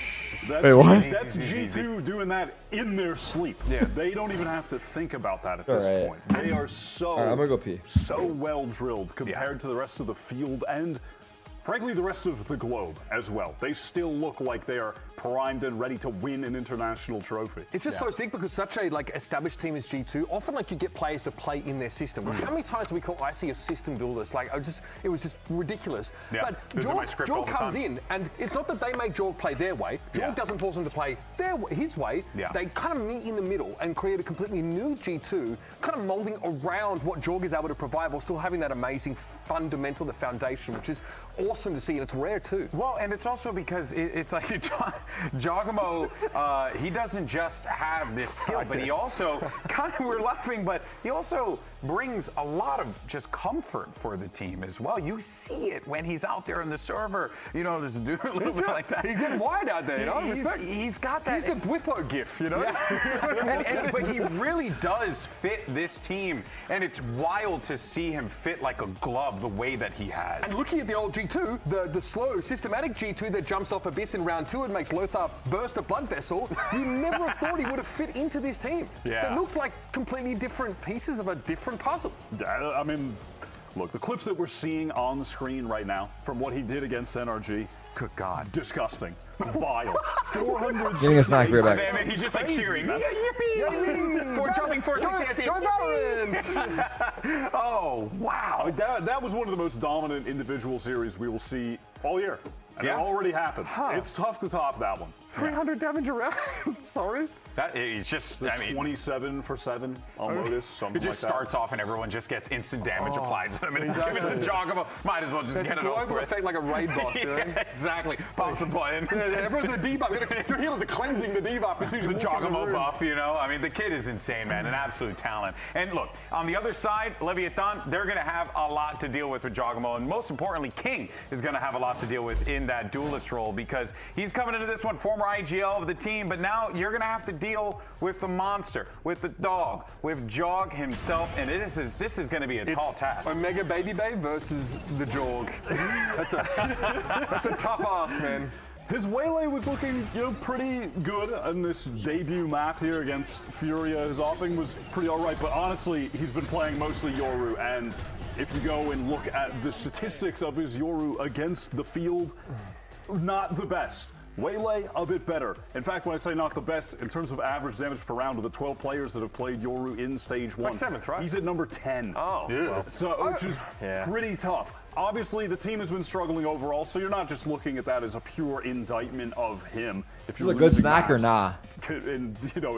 That's, Wait, what? That's G2 doing that in their sleep. Yeah. They don't even have to think about that at this point. They are so, I'm gonna go pee. So well drilled compared to the rest of the field. And frankly, the rest of the globe as well. They still look like they are primed and ready to win an international trophy. It's just so sick because such a established team as G2, often you get players to play in their system. How many times do we call Icy a system duelist? It was just ridiculous. Yeah, but Jorg comes in, and it's not that they make Jorg play their way. Jorg doesn't force them to play his way. Yeah. They kind of meet in the middle and create a completely new G2, kind of molding around what Jorg is able to provide while still having that amazing fundamental, the foundation, which is awesome to see, and it's rare too. Well, and it's also because it's like Jawgemo, he doesn't just have this skill, but he also, we're laughing, but he also brings a lot of just comfort for the team as well. You see it when he's out there in the server. There's a dude a little bit like that. He's getting wide out there, He's got that. He's the Blippo gif, Yeah. But he really does fit this team, and it's wild to see him fit like a glove the way that he has. And looking at the old G2, the slow, systematic G2 that jumps off Abyss in round 2 and makes Lothar burst a blood vessel, you never have thought he would have fit into this team. Yeah. That looks like completely different pieces of a different puzzle. I mean, look, the clips that we're seeing on the screen right now from what he did against NRG, good God, disgusting, vile. 400. Getting a snack rear back. Man, he's just cheering. Yippee! For jumping 460. Oh, wow. That was one of the most dominant individual series we will see all year. And it already happened. It's tough to top that one. 300 damage around. Sorry. That is just, 27 for 7 on Lotus, something it just like that. starts off and everyone just gets instant damage applied to them. And it's given to Jawgemo. Might as well just get it over. It's a global effect like a raid boss. Exactly. Pops a button. Everyone's a debuff. Your healers are cleansing the debuff. It's usually the Jawgemo buff, I mean, the kid is insane, man. An absolute talent. And look, on the other side, Leviathan, they're going to have a lot to deal with Jawgemo. And most importantly, King is going to have a lot to deal with in that duelist role because he's coming into this one, former IGL of the team, but now you're going to have to deal with the monster, with the dog, with Jog himself, and this is going to be a tall task. Omega Baby Babe versus the Jorg. That's a tough ask, man. His Waylay was looking, pretty good on this debut map here against Furia. His offing was pretty all right, but honestly, he's been playing mostly Yoru, and if you go and look at the statistics of his Yoru against the field, not the best. Waylay, a bit better. In fact, when I say not the best, in terms of average damage per round, of the 12 players that have played Yoru in Stage 1, like 7th, right? He's at number 10. Oh. Yeah. So, which is pretty tough. Obviously, the team has been struggling overall, so you're not just looking at that as a pure indictment of him. If He's you're a good snacker, nah. In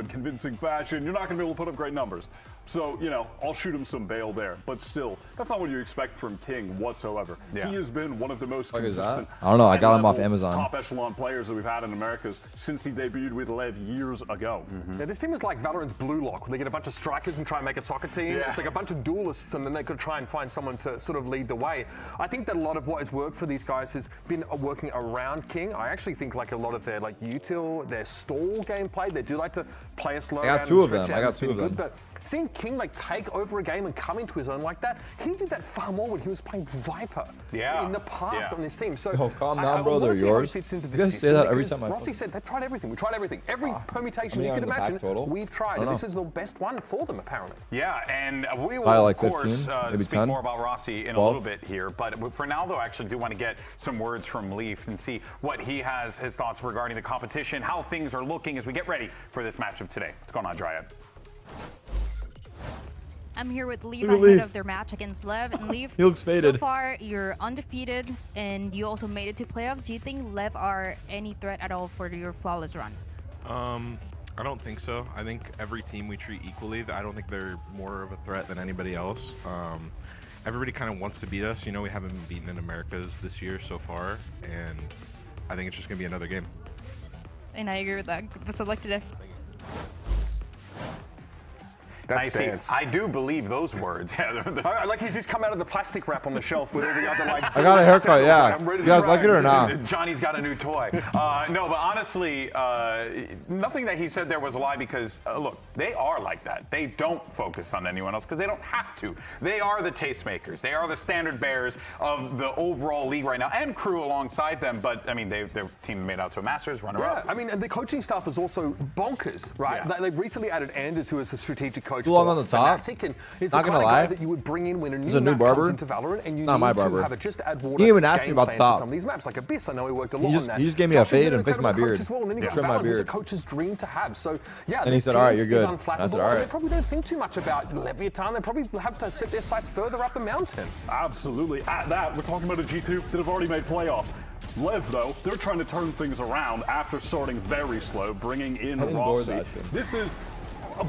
convincing fashion, you're not going to be able to put up great numbers. So, I'll shoot him some bail there. But still, that's not what you expect from King whatsoever. Yeah. He has been one of the most What is consistent, that? I don't know. I got him off Amazon. top echelon players that we've had in Americas since he debuted with Lev years ago. Yeah, this team is like Valorant's Blue Lock, where they get a bunch of strikers and try and make a soccer team. Yeah. It's like a bunch of duelists, and then they could try and find someone to sort of lead the way. I think that a lot of what has worked for these guys has been working around King. I actually think like a lot of their util, their stall gameplay, they do like to play a slow I got round two and of stretch them. out. I got It's two been of them. good, but seeing King take over a game and come into his own like that, he did that far more when he was playing Viper in the past on this team. So Yo, calm down, I bro. They're wanna see how he yours. fits into You this guys say system that every because time I Rossi said they've tried everything. We tried everything. Every permutation you how could many are in the imagine, pack total? we've tried. I don't And this know. is the best one for them, apparently. Yeah, and we will, Probably like of course, 15, maybe speak 10, more about Rossi in 12. a little bit here. But for now, though, I actually do want to get some words from Leaf and see what he has, his thoughts regarding the competition, how things are looking as we get ready for this matchup today. What's going on, Dryad? I'm here with Leaf Look at ahead Leaf. of their match against Lev. And Leaf, He looks faded. so far you're undefeated and you also made it to playoffs. Do you think Lev are any threat at all for your flawless run? I don't think so. I think every team we treat equally. I don't think they're more of a threat than anybody else. Everybody kind of wants to beat us. We haven't been beaten in Americas this year so far, and I think it's just going to be another game. And I agree with that. So luck today. That's I see. stance. I do believe those words. I like he's just come out of the plastic wrap on the shelf with all the other I got a haircut, yeah. I'm ready You to guys ride. like it or not? Johnny's got a new toy. No, but honestly, nothing that he said there was a lie because, look, they are like that. They don't focus on anyone else because they don't have to. They are the tastemakers. They are the standard bearers of the overall league right now and crew alongside them. But, I mean, their team made out to a Masters, runner-up. I mean, and the coaching staff is also bonkers, right? Yeah. They've recently added Anders, who is a strategic coach coach Too long for on the top. Fnatic, and he's Not the gonna kind of guy lie. that you would bring in when a There's new a new map barber. comes into Valorant, and you Not my need to barber. have a just add water. He didn't even ask me game about the plan top. for some of these maps, like Abyss. I know he worked a lot He on that. just gave me a Josh has fade been an and fixed my incredible coach beard. as well, and then he got Trimmed my Valorant. It was a beard. coach's dream to have. So yeah, And he this said, team "All right, you're is good." unflappable. I said, "All right." They probably don't think too much about Leviathan. They probably have to set their sights further up the mountain. Absolutely. At that, we're talking about a G2 that have already made playoffs. Lev, though, they're trying to turn things around after starting very slow, bringing in I didn't board Rossi. that shit. This is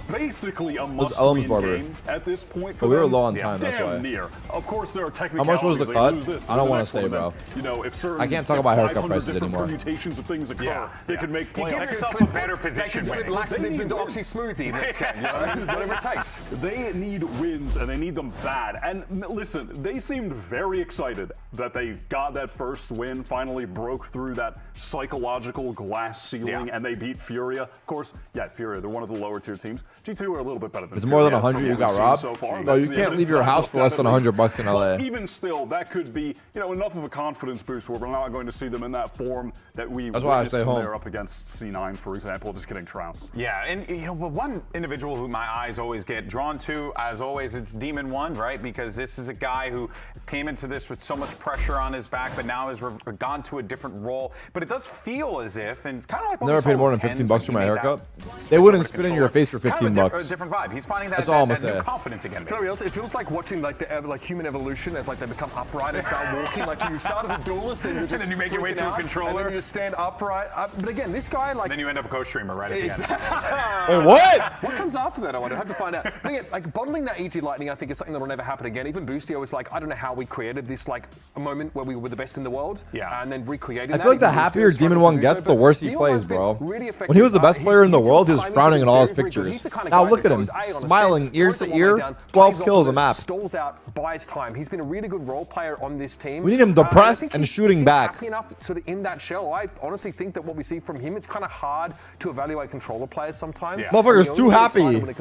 basically a Elm's must-win barber. game at this point for But we were them. low on time, that's Damn why. near. Of course, there are How technicalities. much was the They cut? lose this, I don't the want next to say, one, and bro. then, you know, if certain I can't talk about haircut 500 prices different anymore. permutations of things occur, they can make You playoffs. give yourself a better position. They can slip laxatives into Oxy Smoothie next game, you know, whatever it takes. They need wins, and they need them bad. And listen, they seemed very excited that they got that first win, finally broke through that psychological glass ceiling, and they beat Furia. Of course, yeah, Furia, they're one of the lower tier teams. G2 are a little bit better than It's more than Furia 100 you from what got we've robbed. seen so far. No, you That's can't the leave your inside house for less than definitely. $100 in LA. But even still, that could be, you know, enough of a confidence boost where we're not going to see them in that form that we That's why I witnessed stay when home. they're up against C9, for example, just getting trounced. Yeah, and you know, but one individual who my eyes always get drawn to, as always, it's Demon One, right? Because this is a guy who came into this with so much pressure on his back, but now has gone to a different role. But it does feel as if, and it's kind of like what Never we saw paid more with than Tens $15 for when my he made haircut. that They wouldn't switch spit in controller. your face for Kind of $15. a different vibe. He's finding that, That's all I'm that gonna new say. confidence again. Can I be honest? It feels like watching like the like human evolution as like they become upright and start walking. Like you start as a duelist and you just then you make your way freaking to a out, controller. and then you just stand upright. But again, this guy like. Then you end up a co-streamer right at the Exactly. Wait, what? What comes after that? I wonder. I have to find out. But again, like bottling that EG Lightning, I think is something that will never happen again. Even Boostio was like, I don't know how we created this like a moment where we were the best in the world. Yeah. And then recreating. I feel like the happier Demon One gets, the worse he plays, bro. When he was the best player in the world, he was frowning in all his pictures. Now look at him, smiling ear to ear, 12 kills a map. Stalls out, buys time. He's been a really good role player on this team. We need him depressed and shooting back. Happy enough sort of in that shell. I honestly think that what we see from him, it's kind of hard to evaluate controller players sometimes. Yeah. Motherfucker's too happy. When a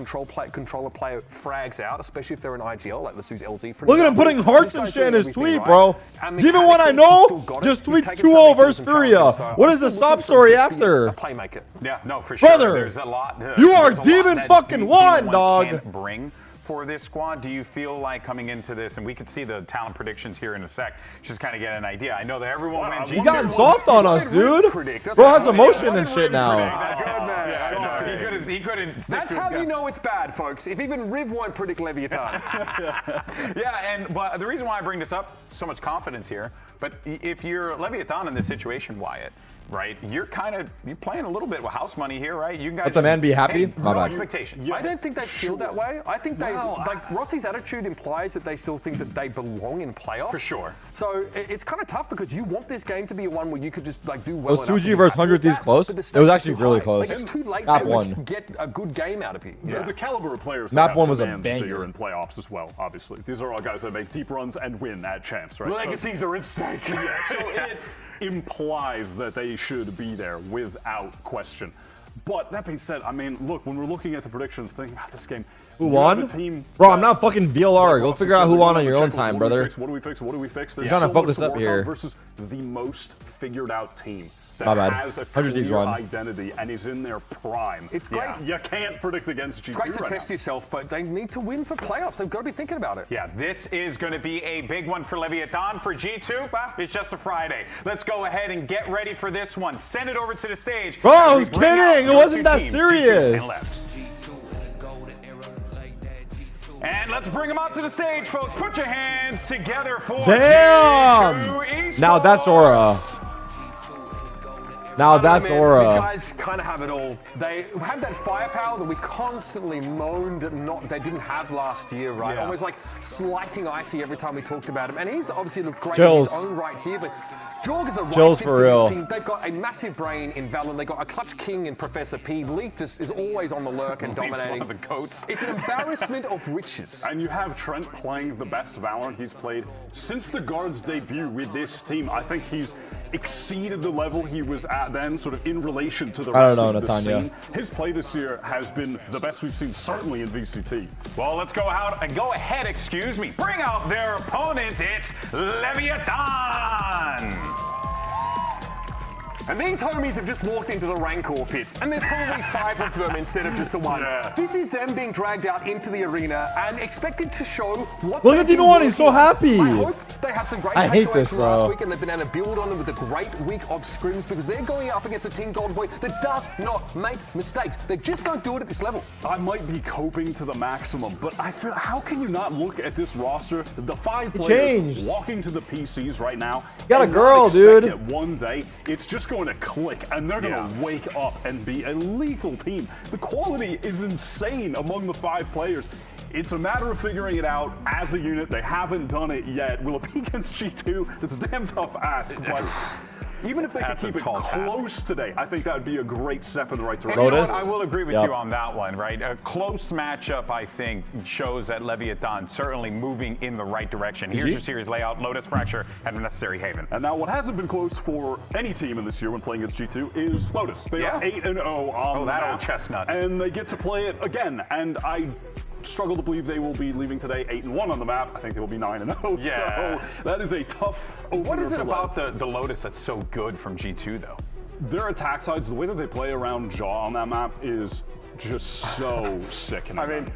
controller player frags out, especially if they're an IGL, like let's use LZ for Look at him example. putting hearts This and guy's shit in doing his everything tweet, right. bro. And Demon One I mechanically, he's still know got it. just He's tweets taken 2-0 something versus to the challenge, Furia. so What I'm is the still sob looking story for him to be after? a playmaker. Yeah, no, for sure. Brother, There's a lot. you are there's a lot Demon that fucking Demon One, dog. Can bring for this squad. Do you feel like coming into this, and we could see the talent predictions here in a sec, just kind of get an idea. I know that everyone went. He's gotten soft on us, dude. Bro has emotion and shit now. He couldn't. That's how you know it's bad, folks. If even Riv won't predict Leviathan. Yeah, but the reason why I bring this up, so much confidence here, but if you're Leviathan in this situation, Wyatt, right, you're playing a little bit with house money here, right? You guys Let the man be happy. Hey, My no bad. expectations. I don't think they feel that way. I think they, like, Rossi's attitude implies that they still think that they belong in playoffs. For sure. So it's kind of tough because you want this game to be one where you could just, like, do well Was enough 2G to be versus happy 100 with Thieves that, close? but the It was stakes are actually too really high. close. Like, it's too late Map to one. just get a good game out of you. Yeah. The caliber of players Map that one have was a demands banger. bigger in playoffs as well, obviously. These are all guys that make deep runs and win at champs, right? Legacies are at stake. Yeah, so it implies that they should be there without question. But that being said, I mean, look, when we're looking at the predictions, thinking about this game, Who you have won? a team Bro, I'm not fucking VLR. Go Ross figure out said who they're won going on your to own check time, what do we brother. fix, What do we fix? What do we fix? There's Trying to so focus much to up work here. on versus the most figured out team that My bad. has a 100 Thieves clear won. identity and is in their prime. It's great. You can't predict against G2 It's great to right test now. yourself, but they need to win for playoffs. They've got to be thinking about it. Yeah, this is going to be a big one for Leviathan. For G2, it's just a Friday. Let's go ahead and get ready for this one. Send it over to the stage. Bro, I as we was bring out kidding. It your wasn't two that teams, serious. G2 and Lev. And let's bring them out to the stage, folks. Put your hands together for Damn! G2 Esports. Now that's Aura. Now that's Man, Aura. These guys kind of have it all. They have that firepower that we constantly moaned that they didn't have last year, right? Yeah. Almost like slighting Icy every time we talked about him. And he's obviously looked great Chills. in his own right here, but Jorg is a right Chills fit for for real. this team. They've got a massive brain in Valorant. They've got a clutch king in Professor P. Leaf just is always on the lurk and Leaf's dominating. one of the goats. It's an embarrassment of riches. And you have Trent playing the best Valorant he's played since the Guards' debut with this team. I think he's exceeded the level he was at then, sort of in relation to the I rest don't know, of the Natanya. scene. His play this year has been the best we've seen, certainly in VCT. Well, let's go ahead, excuse me. Bring out their opponents. It's Leviathan. And these homies have just walked into the Rancor pit, and there's probably 5 of them instead of just the one. Yeah. This is them being dragged out into the arena and expected to show what. Look at Demon One, he's so happy. I hope they had some great I hate takeaways this, from bro. last week, and they've been able to build on them with a great week of scrims because they're going up against a Team Golden Boy that does not make mistakes. They just don't do it at this level. I might be coping to the maximum, but I feel, how can you not look at this roster? The 5 players changed. walking to the PCs right now. Got a and girl, not expect dude. that one day, it's just going to click, and they're going to wake up and be a lethal team. The quality is insane among the 5 players. It's a matter of figuring it out as a unit. They haven't done it yet. Will it be against G2? That's a damn tough ask, but even if they could keep it close today, I think that would be a great step in the right direction. You know what? I will agree with you on that one, right? A close matchup, I think, shows that Leviathan certainly moving in the right direction. Here's your series layout: Lotus, Fracture, and Necessary Haven. And now what hasn't been close for any team in this year when playing against G2 is Lotus. They are 8-0 on the that map, old chestnut. and they get to play it again. And I struggle to believe they will be leaving today 8-1 on the map. I think they will be 9-0. Yeah. So that is a tough opener. What is it for about Lev. the Lotus that's so good from G2 though? Their attack sides, the way that they play around Jaw on that map is just so sick. I mean,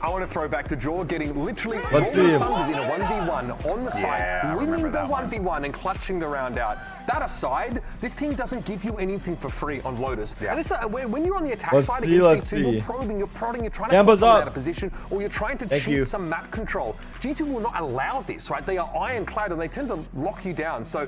I want to throw back to Jaw getting literally Let's see him. funded in a 1v1 on the side, I winning remember the that one. 1v1 and clutching the round out. That aside, this team doesn't give you anything for free on Lotus. And it's when you're on the attack Let's side see, against let's G2, see. you're probing, you're prodding, you're trying to Gamba's put someone up. out of position, or you're trying to Thank cheat you. some map control. G2 will not allow this, right? They are ironclad and they tend to lock you down. So,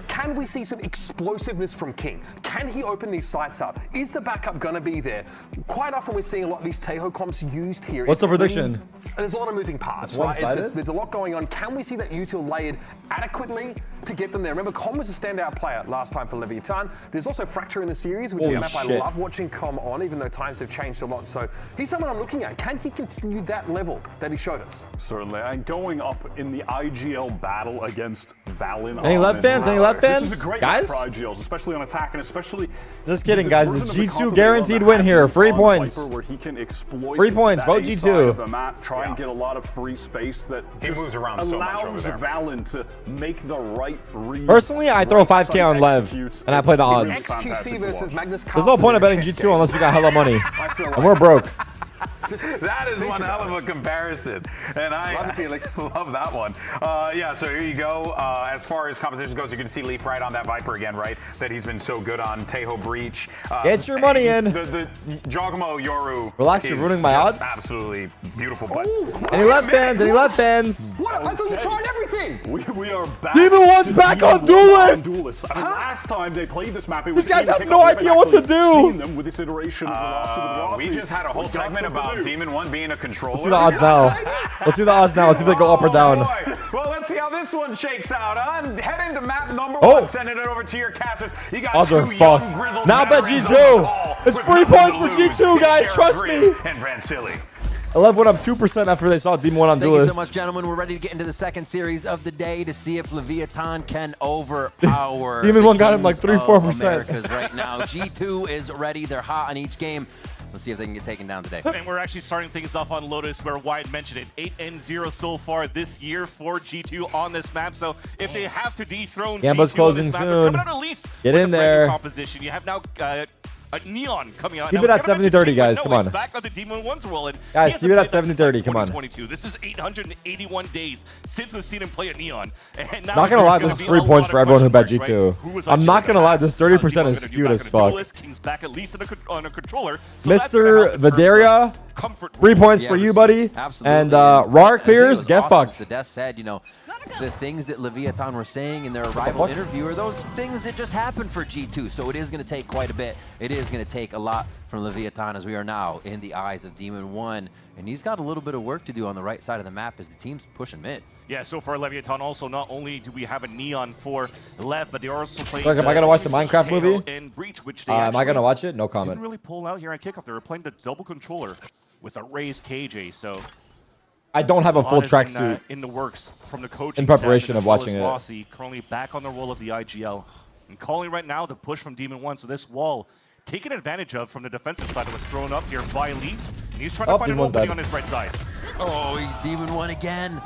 can we see some explosiveness from King? Can he open these sites up? Is the backup going to be there? Quite often we're seeing a lot of these Tejo comps used here. What's the It's prediction? There's a lot of moving parts, It's right? one-sided? There's a lot going on. Can we see that util layered adequately to get them there? Remember, Com was a standout player last time for Leviathan. There's also Fracture in the series, which is a Holy map I shit. love watching Com on, even though times have changed a lot. So he's someone I'm looking at. Can he continue that level that he showed us? Certainly. And going up in the IGL battle against Valen. Any on Lev this fans? Any round. Lev fans? This is a great Guys? map for IGLs, especially on attack, and especially. Just kidding, this guys. version It's of the G2 comp that guaranteed they win love here. has Free on points. Viper, where he can exploit Free points. that Vote A G2. side of the map, try and get a lot of free space that He just moves around so much over allows there. Valen to make the right read. Personally, I throw right 5K side on Lev, executes. and I play the It's odds. really fantastic XQC to versus watch. Magnus There's no Carlsen point of in a betting chess G2 game. unless you got hella money. I feel And we're broke. That is think one about hell of a comparison, and I Love it, Felix. love that one. Yeah, so here you go. As far as composition goes, you can see Leaf right on that Viper again, right? That he's been so good on. Tejo Breach. Get your money in. The Jogamo Yoru. Relax, you're is ruining my just odds. Absolutely beautiful. But Any Lev fans? Any Lev fans? What? I thought you tried everything. We are back. Demon One's to back Demon on One Duelist. Duelist. I mean, last time they played this map, it was These guys in have kickoff. no We haven't idea what to actually do. Seen them with this iteration of Velocity with Rossi. we just had a whole We got segment something about new. Demon One being a controller. Let's see the odds now. Let's see the odds now. Let's see if they go up or down. Boy. Well, let's see how this one shakes out. Head into map number Oh. one. Sending it over to your casters. You got Odds two are young, fucked. grizzled Now bet veterans G2. on the call It's with free nothing points to for lose. G2, guys. Sheriff Trust Green me. And Vansili. I love when I'm 2% after they saw Demon One on Thank you so Duelist. much, gentlemen. We're ready to get into the second series of the day to see if Leviathan can overpower Demon the One got him like Kings 3-4%. of Americas right now. G2 is ready. They're hot on each game. Let's see if they can get taken down today. And we're actually starting things off on Lotus, where Wyatt mentioned it. 8-0 so far this year for G2 on this map. So if they have to dethrone Gamba's G2 closing on this map, soon. they're coming out at least Get with in a brand new there. composition. You have now a Neon coming out. Keep Now, it at we gotta 70-30, mention guys. Jake, Come no, on. it's back on the Demon One's roll. And Guys, he keep it at hasn't played 70-30. Come on. 2022. This is 881 days since we've seen him play at Neon. And now Not gonna lie, there's this is gonna be 3 a points lot for of everyone who bet question marks, G2. right? Who was I'm on not G2 gonna lie, this 30% How's Demon is gonna do skewed back as on a fuck. Duelist? King's back at least on a controller. So that's gonna Mr. happen for Videria, comfort. 3 points for you, buddy. Absolutely. And I RAR think it clears, was get awesome. fucked. The Death said, the things that Leviathan were saying in their arrival interview are those things that just happened for G2. So it is going to take quite a bit. It is going to take a lot from Leviathan as we are now in the eyes of Demon One. And he's got a little bit of work to do on the right side of the map as the team's pushing mid. Yeah, so far Leviathan also, not only do we have a Neon for Lev, but they're also playing... Look, am I gonna watch the Minecraft movie? And Breach, which they Am I gonna actually watch it? No didn't comment. really pull out here on kickoff. They were playing the double controller with a raised KJ, so... I don't have a full lot has been, tracksuit in the works from the coaching in preparation staff, of watching it. Rossi currently back on the roll of the IGL. And calling right now the push from Demon One, so this wall taken advantage of from the defensive side that was thrown up here by Leaf. And he's trying to find an Demon One's opening dead. on his right side. Oh, he's Demon One again.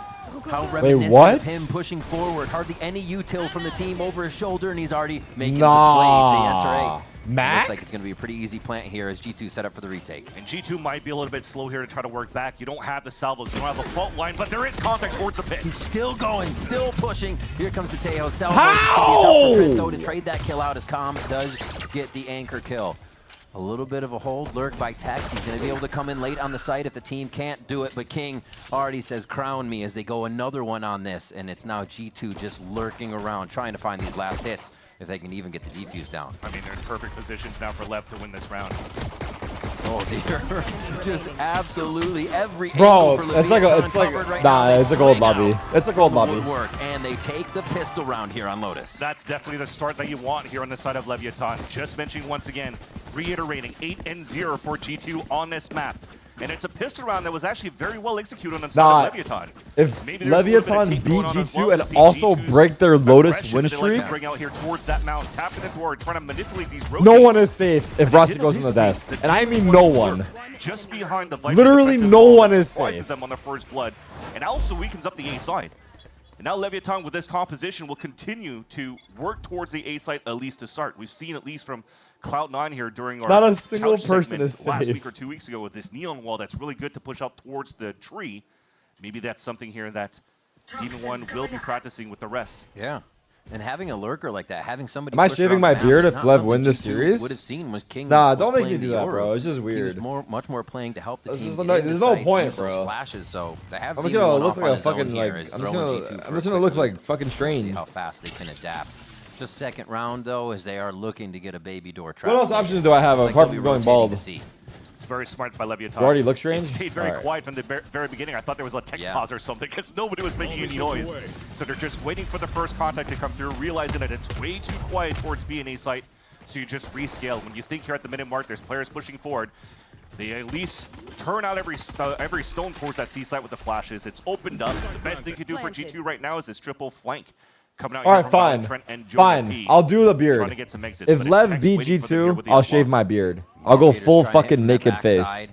How Wait, reminiscent what? of him pushing forward. Hardly any util from the team over his shoulder, and he's already making the plays. They enter A. Max? Looks like it's going to be a pretty easy plant here as G2 set up for the retake. And G2 might be a little bit slow here to try to work back. You don't have the salvos, you don't have the fault line, but there is contact towards the pit. He's still going, still pushing. Here comes the Teo. Salvo How? though to trade that kill out as Calm does get the anchor kill. A little bit of a hold lurk by Tex. He's going to be able to come in late on the site if the team can't do it, but King already says crown me as they go another one on this, and it's now G2 just lurking around trying to find these last hits if they can even get the defuse down. I mean, they're in perfect positions now for Lev to win this round. Oh, they're just absolutely every Bro, angle for it's like Leviathan right nah, it's a gold lobby. It's a gold lobby. Woodwork, and they take the pistol round here on Lotus. That's definitely the start that you want here on the side of Leviathan. Just mentioning once again, reiterating 8-0 for G2 on this map. And it's a pistol round that was actually very well executed on the side of Leviathan. If Maybe there's a little bit of Leviathan take beat going on as well G2 to and see also G2's break their Lotus aggression win that they like streak, to bring out here towards that mount, tapping the door, trying to manipulate these rotates. no one is safe if Rossi goes on the desk. And I mean no one. Just behind the Viper Literally defensive no wall one that is surprises safe. them on the first blood, and also weakens up the A side. And now Leviathan with this composition will continue to work towards the A side at least to start. We've seen at least from Cloud9 here during our Not a single couch person segment is last safe. week or 2 weeks ago with this neon wall that's really good to push out towards the tree. Maybe that's something here that Demon One will be practicing with the rest. Yeah. And having a lurker like that, having somebody. Am I push shaving around my the map beard is if not Lev something win the G2 series? Would have seen was King. Nah, was don't make me playing do the that, bro. Yoru. It's just He weird. was much more playing to help the team. There's no point, bro. bro. Flashes, so to have I'm just Demon gonna One look off like on a his own fucking here like. is I'm throwing just G2 for gonna a look quick like fucking See strange. how fast they can adapt. Just second round though, as they are looking to get a baby door trap. What else options do I have apart from going bald? It's very smart by Leviathan. You already look strange? It stayed very Alright. quiet from the very beginning. I thought there was a tech pause or something because nobody was making any noise. So they're just waiting for the first contact to come through, realizing that it's way too quiet towards B and A site. So you just rescale. When you think you're at the minute mark, there's players pushing forward. They at least turn out every stone towards that C site with the flashes. It's opened up. The best thing you can do for G2 right now is this triple flank. Coming out All here right, from fine. Trent and Joe Fine. P. I'll do the Trying beard. to get some exits, If but it's Lev Tex beat waiting for them here with G2, the I'll F1. shave my beard. I'll go full fucking naked face.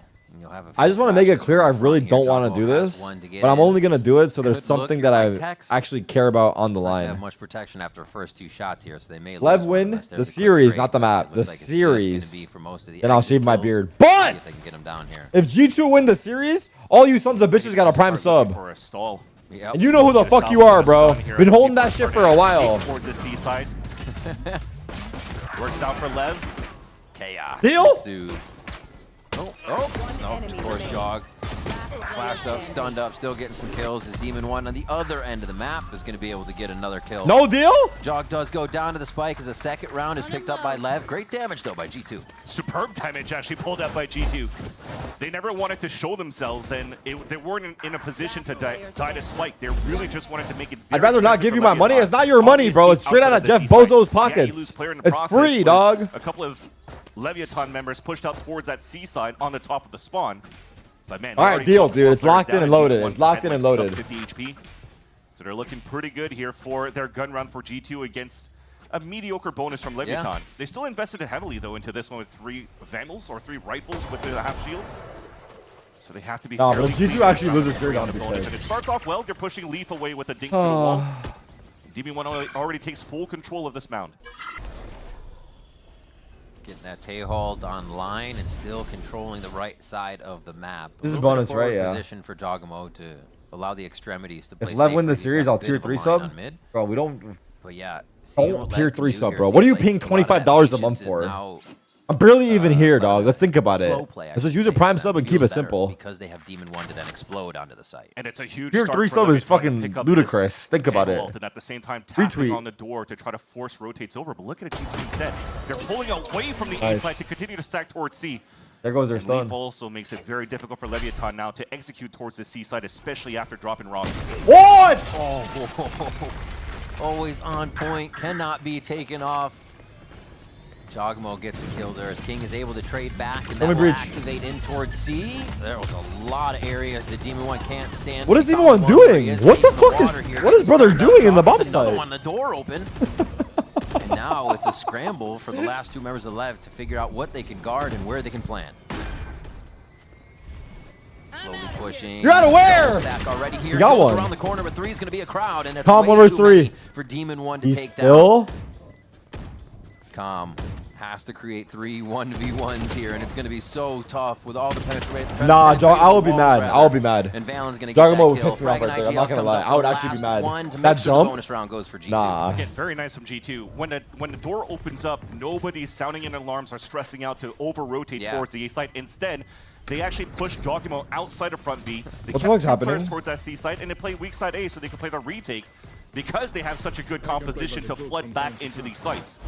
I just want to make it clear I really don't want to do this, but I'm only going to do it so there's Good something look that here by I Tex. actually care about on the Have line. much protection after the first two shots here, so they may Lev lose one win unless the there's a quick series, trade, not the but it map. looks The like it's just gonna series. be for most of the Then I'll exit shave my kills. beard. See if they But can get him down here. if G2 win the series, all you sons of bitches got a prime sub. For a stall. Yep. And you know who the fuck you are, bro. Been holding that shit for a while. Towards the C side. Works out for Lev. Chaos Deal? ensues. Oh, no, of course, Jog. Flashed up, stunned up, still getting some kills. As Demon One on the other end of the map is going to be able to get another kill. No deal? Jog does go down to the spike as a second round is picked up by Lev. Great damage, though, by G2. Superb damage actually pulled up by G2. They never wanted to show themselves, and they weren't in a position to die to spike. They really just wanted to make it. I'd rather not give you my money. It's not your money, bro. It's straight out of Jeff Bozo's pockets. It's free, dog. A couple of Leviathan members pushed out towards that C side on the top of the spawn. But man, All right, deal, dude. It's locked in and loaded. It's locked in and loaded. 50 HP. So they're looking pretty good here for their gun run for G2 against a mediocre bonus from Leviathan. Yeah. They still invested heavily though into this one with 3 Vandals or 3 rifles with the half shields. So they have to be. Nah, but fairly if G2 clean actually with loses the series, I'm bonus. gonna be And it pissed. starts off well. They're pushing Leaf away with a dink through the wall. DB1 already takes full control of this mound. Getting that Tay-hold online and still controlling the right side of the map. This is A little bit bonus, of right? forward Yeah. Position for Jogamo to allow the extremities to play If Lev safe win the where he's series, got a I'll bit tier of a 3 line sub. on mid. Bro, we don't. But yeah, seeing Don't what tier Lev can 3 do sub, here bro. seems What are you like paying a lot of that $25 a patience month is for? now, I'm barely even here, dog. Let's think about it. slow play, I Let's should just use a say, prime for sub them and keep feels it better simple. Because they have Demon 1 to then explode onto the site. And it's a huge Tier start 3 for sub is Leviathan to fucking pick up ludicrous. this Think about Vandal it. ult and at the same time tapping Retweet. on the door to try to force rotates over. But look at it G2 instead. They're pulling away from the A Nice. side to continue to stack towards C. There goes their And stun. Leaf also makes it very difficult for Leviathan now to execute towards the C side, especially after dropping Rock. What? Oh, always on point, cannot be taken off. Jogamo gets a kill there as King is able to trade back and Let me that will breach. activate in towards C. There was a lot of areas the Demon 1 can't stand. What is He Demon found 1 one where doing? he is What the safe in fuck water is- here. what is He brother started doing out in the top, bomb it's another site? one, the door open. And now it's a scramble for the last 2 members of Lev to figure out what they can guard and where they can plant. Slowly pushing. You're out of where? Stack already here. You got Goes one. around the corner, but 3 is going to be a crowd, and it's Calm way over too 3 many for Demon 1 to He's take still down. Calm has to create 3 1v1s here, and it's going to be so tough with all the penetration. Nah, I will be mad. I will be mad. And Valen's going to get that Jogamo would kill. piss me off right there. I'm IGL not gonna comes lie. up I would the actually be last mad. one to make That sure the jump? bonus round goes for G2. Nah. Again, very nice from G2. When the door opens up, nobody's sounding in alarms or stressing out to over-rotate towards the A site. Instead, they actually pushed Jogamo outside of front B. They What the kept fuck's 2 happening? players towards that C site, and they played weak side A so they could play the retake because they have such a good composition to flood back into these sites.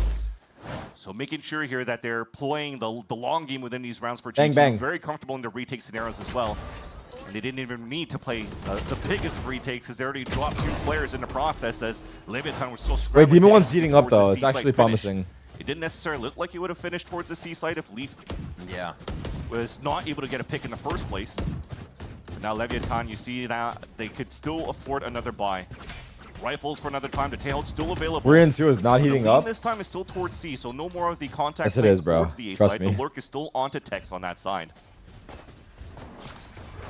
So making sure here that they're playing the long game within these rounds for G2. Bang, bang. Very comfortable in the retake scenarios as well. And they didn't even need to play the biggest of retakes because they already dropped 2 players in the process as Leviathan was so scrambling. Wait, Demon to 1's execute heating up towards the though. It's C-site actually finish. promising. It didn't necessarily look like he would have finished towards the C site if Leaf was not able to get a pick in the first place. But now Leviathan, you see that they could still afford another buy. Rifles for another time. The tail still available. Korean 2 is not heating The lean up. This time is still towards C, so no more of the contact. Yes, it play is, bro. towards the A Trust side. me. The lurk is still onto Tex on that side.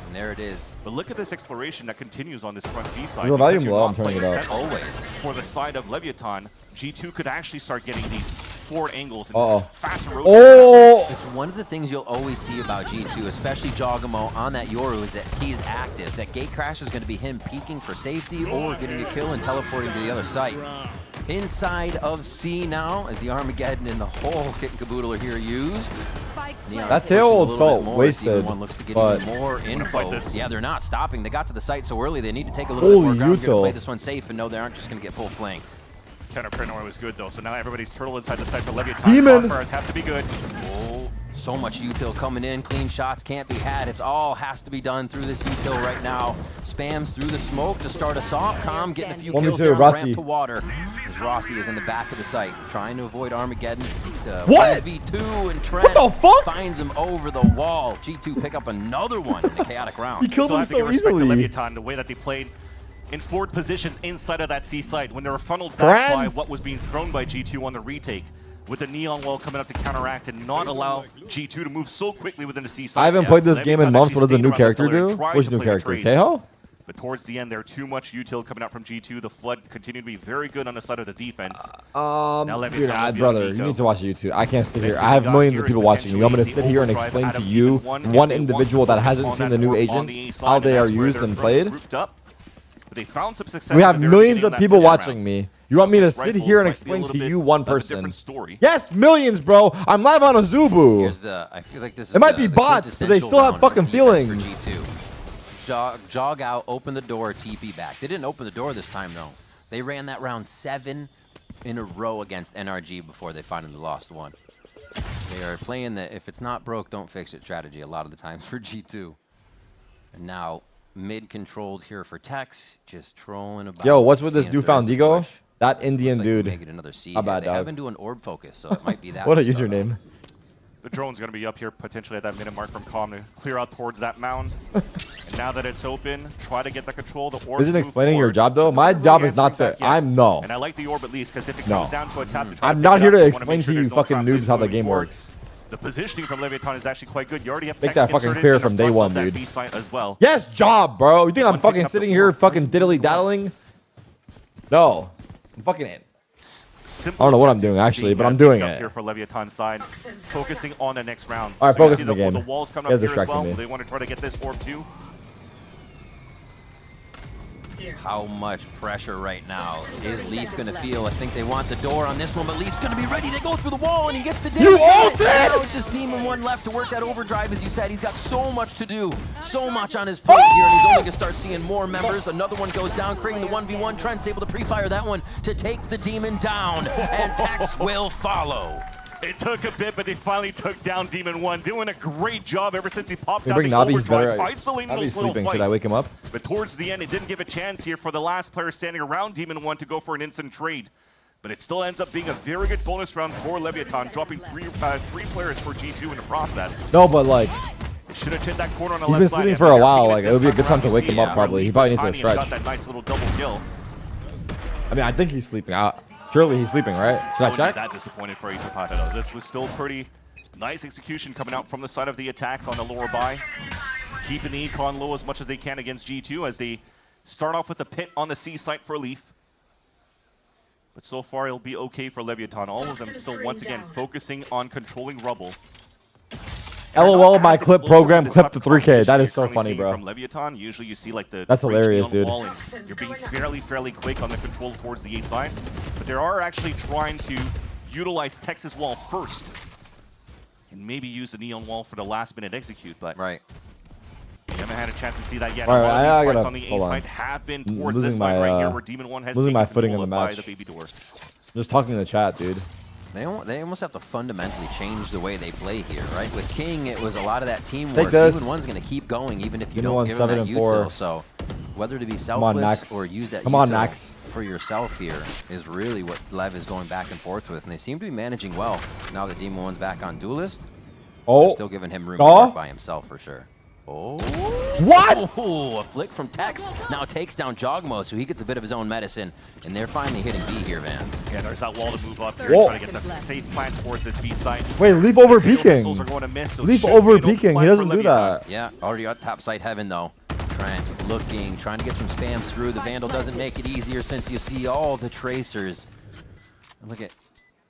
And there it is. But look at this exploration that continues on this front B side. Is the volume Because you're low? not I'm turning it playing up. central For the side of Leviathan, G2 could actually start getting these forward angles and Uh-oh. faster Oh! It's one of the things you'll always see about G2, especially Jogamo on that Yoru, is that he is active. That gate crash is going to be him peeking for safety or getting a kill and teleporting to the other site. Inside of C now, as the Armageddon and the whole kit and caboodle are here used. Neon That pushing a tail little felt bit more. wasted, Demon 1 looks to get but- even more info. this. Yeah, they're not stopping. They got to the site so early. They need to take a little bit more Holy ground. They're going util. to play this one safe and know they aren't just going to get full flanked. Counter Paranoia was good though, so now everybody's turtle inside the site for Leviathan. Demon! Crossfires have to be good. Oh, so much util coming in. Clean shots can't be had. It's all has to be done through this util right now. Spams through the smoke to start us off. Calm getting a few kills there on the ramp to water. As Rossi is in the back of the site, trying to avoid Armageddon. What? 1v2 and Trent What the fuck? finds him over the wall. G2 pick up another one in the chaotic round. He killed him have to give so respect to easily. Leviathan, the way that they played in forward position inside of that C site when they were funneled back by France. what was being thrown by G2 on the retake. With the neon wall coming up to counteract and not allow G2 to move so quickly within the C site. I haven't played this game in Leviathan months. actually What does the stayed new around character pillar and do? tried Which to new play the character? trades. Tejo? But towards the end, there too much util coming out from G2. The flood continued to be very good on the side of the defense. Now Leviathan Dude, will be brother, on you Nico. need to watch YouTube. I can't sit here. Next I have thing we got millions here of is people watching you. I'm going to potentially sit here and the explain overdrive to out of you, Demon 1 if one they want individual to that hasn't focus seen on the that new orb on agent, the A side, how and they are that's where used they're and played. grouped up. But they found some success We at have the very millions beginning of that people vision watching round. me. You want me to Those sit rifles here and might be a explain little to bit you one of a person? different story. Yes, millions, bro. I'm live on a Zubu. Here's the, I feel like this is It might the be bots, but they quintessential still have round of fucking defense feelings. for G2. Jog out, open the door, TP back. They didn't open the door this time, though. They ran that round 7 in a row against NRG before they finally lost one. They are playing the if it's not broke, don't fix it strategy a lot of the times for G2. And now mid-controlled here for Tex, just trolling about. Yo, what's with this seeing if newfound there's a ego? push. That Indian Looks like we dude. may get another C How here. bad, They have dog? been doing orb focus, so it might be that. What a to start username. The drone's going to be up here potentially at that minute mark from Calm to clear out towards that mound. And now that it's open, try to get the control. The orb Isn't move explaining your forward. job though? It's My not job really is not answering to. back yet. I'm no. And I like the orb at least because if it No. comes down to a tap to try to I'm pick not it here up, to you wanna explain make sure to you there's no fucking trap noobs loop how the moving game forward. works. The positioning from Leviathan is actually quite good. You already have Make Tex that fucking inserted clear in the from day front one, of that dude. B site as well. Yes, job, bro. You think I'm One fucking picking up sitting the here floor. fucking diddly daddling? No. I'm fucking in. Simple I don't know what I'm objectives doing actually, being but I'm picked doing up it. here for Leviathan's side, focusing on the next round. All right, So you focus see on the game. The walls coming You up guys here as distracted well. me. They want to try to get this orb too. How much pressure right now is Leaf going to feel? I think they want the door on this one, but Leaf's going to be ready. They go through the wall, and he gets the damage. You ulted! Now it's just Demon 1 left to work that overdrive, as you said. He's got so much to do, so much on his plate here, and he's only going to start seeing more members. Another one goes down, creating the 1v1. Trent's able to pre-fire that one to take the Demon down, and Tex will follow. It took a bit, but they finally took down Demon 1, doing a great job ever since he popped Can out we bring the Navi? He's better. overdrive, isolating Navi's those little sleeping. Should I fights. wake him up? But towards the end, it didn't give a chance here for the last player standing around Demon 1 to go for an instant trade. But it still ends up being a very good bonus round for Leviathan, dropping three players for G2 in the process. No, but like, It should have hit that corner on the he's left been side. sleeping and for a they're while. beating Like, it it would be a this good time to around. wake You him see, up. Probably. He Leaf probably was needs to tiny and stretch. got that nice little double kill. I mean, I think he's sleeping out. Surely he's sleeping, right? Should I So check? that disappointed for Ichipata though. This was still pretty nice execution coming out from the side of the attack on the lower buy. keeping the econ low as much as they can against G2 as they start off with a pit on the C site for Leaf. But so far, it'll be okay for Leviathan. All of them still, once again, focusing on controlling Rubble. LOL, my clip program clipped to 3K. That is so funny, bro. From Leviathan, usually you see like the That's hilarious, dude. You're being fairly quick on the control towards the A side, but they are actually trying to utilize Texas wall first, and maybe use the neon wall for the last minute execute. But right, we haven't had a chance to see that yet. All right, a lot of these I fights gotta, on the A side have been towards losing this my, line right here, where Demon One has losing my taken footing in the control by match. the baby door. Just talking in the chat, dude. They almost have to fundamentally change the way they play here, right? With King, it was a lot of that teamwork. Take this. Demon One's going to keep going even if you Demon don't One's give him 7 that and 4. util. So whether to be Come on, selfless Nax. or use that Come on, util Nax. for yourself here is really what Lev is going back and forth with. And they seem to be managing well now that Demon One's back on Duelist. Oh. They're still giving him room to work by himself for sure. Oh. What? Oh, a flick from Tex. Now takes down Jogmo, so he gets a bit of his own medicine. And they're finally hitting B here, Vans. Yeah, there's that wall to move up here. Whoa. Trying to get the safe plant towards this B side. Wait, Leaf over Potato Peking. missiles are going to miss, so Leaf should over be no Peking. He plan doesn't for do Leviathan. that. Yeah, already at top side heaven though. Trent looking, trying to get some spams through. The Vandal doesn't make it easier since you see all the tracers. Look at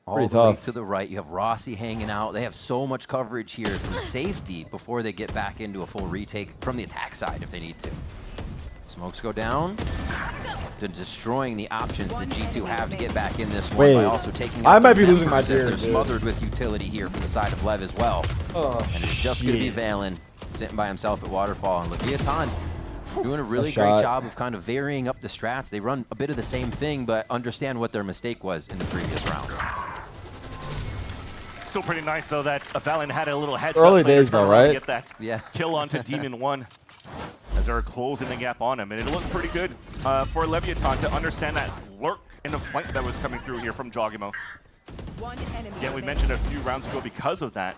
all Pretty the way tough. to the right. You have Rossi hanging out. They have so much coverage here from safety before they get back into a full retake from the attack side if they need to. Smokes go down. Destroying the options that G2 have to get back in this one Wait, by also taking I out might the be losing my members as tears, they're dude. smothered with utility here from the side of Lev as well. Oh, and it's just going to be Valen sitting by himself at Waterfall. And Leviathan doing a really great shot. job of kind of varying up the strats. They run a bit of the same thing, but understand what their mistake was in the previous round. Still pretty nice though that Valen had a little heads Early up. Players days though, trying to right? Get that Yeah. kill onto Demon One as they're closing the gap on him, and it looked pretty good for Leviathan to understand that lurk in the fight that was coming through here from Jogimo. Again, we mentioned a few rounds ago because of that.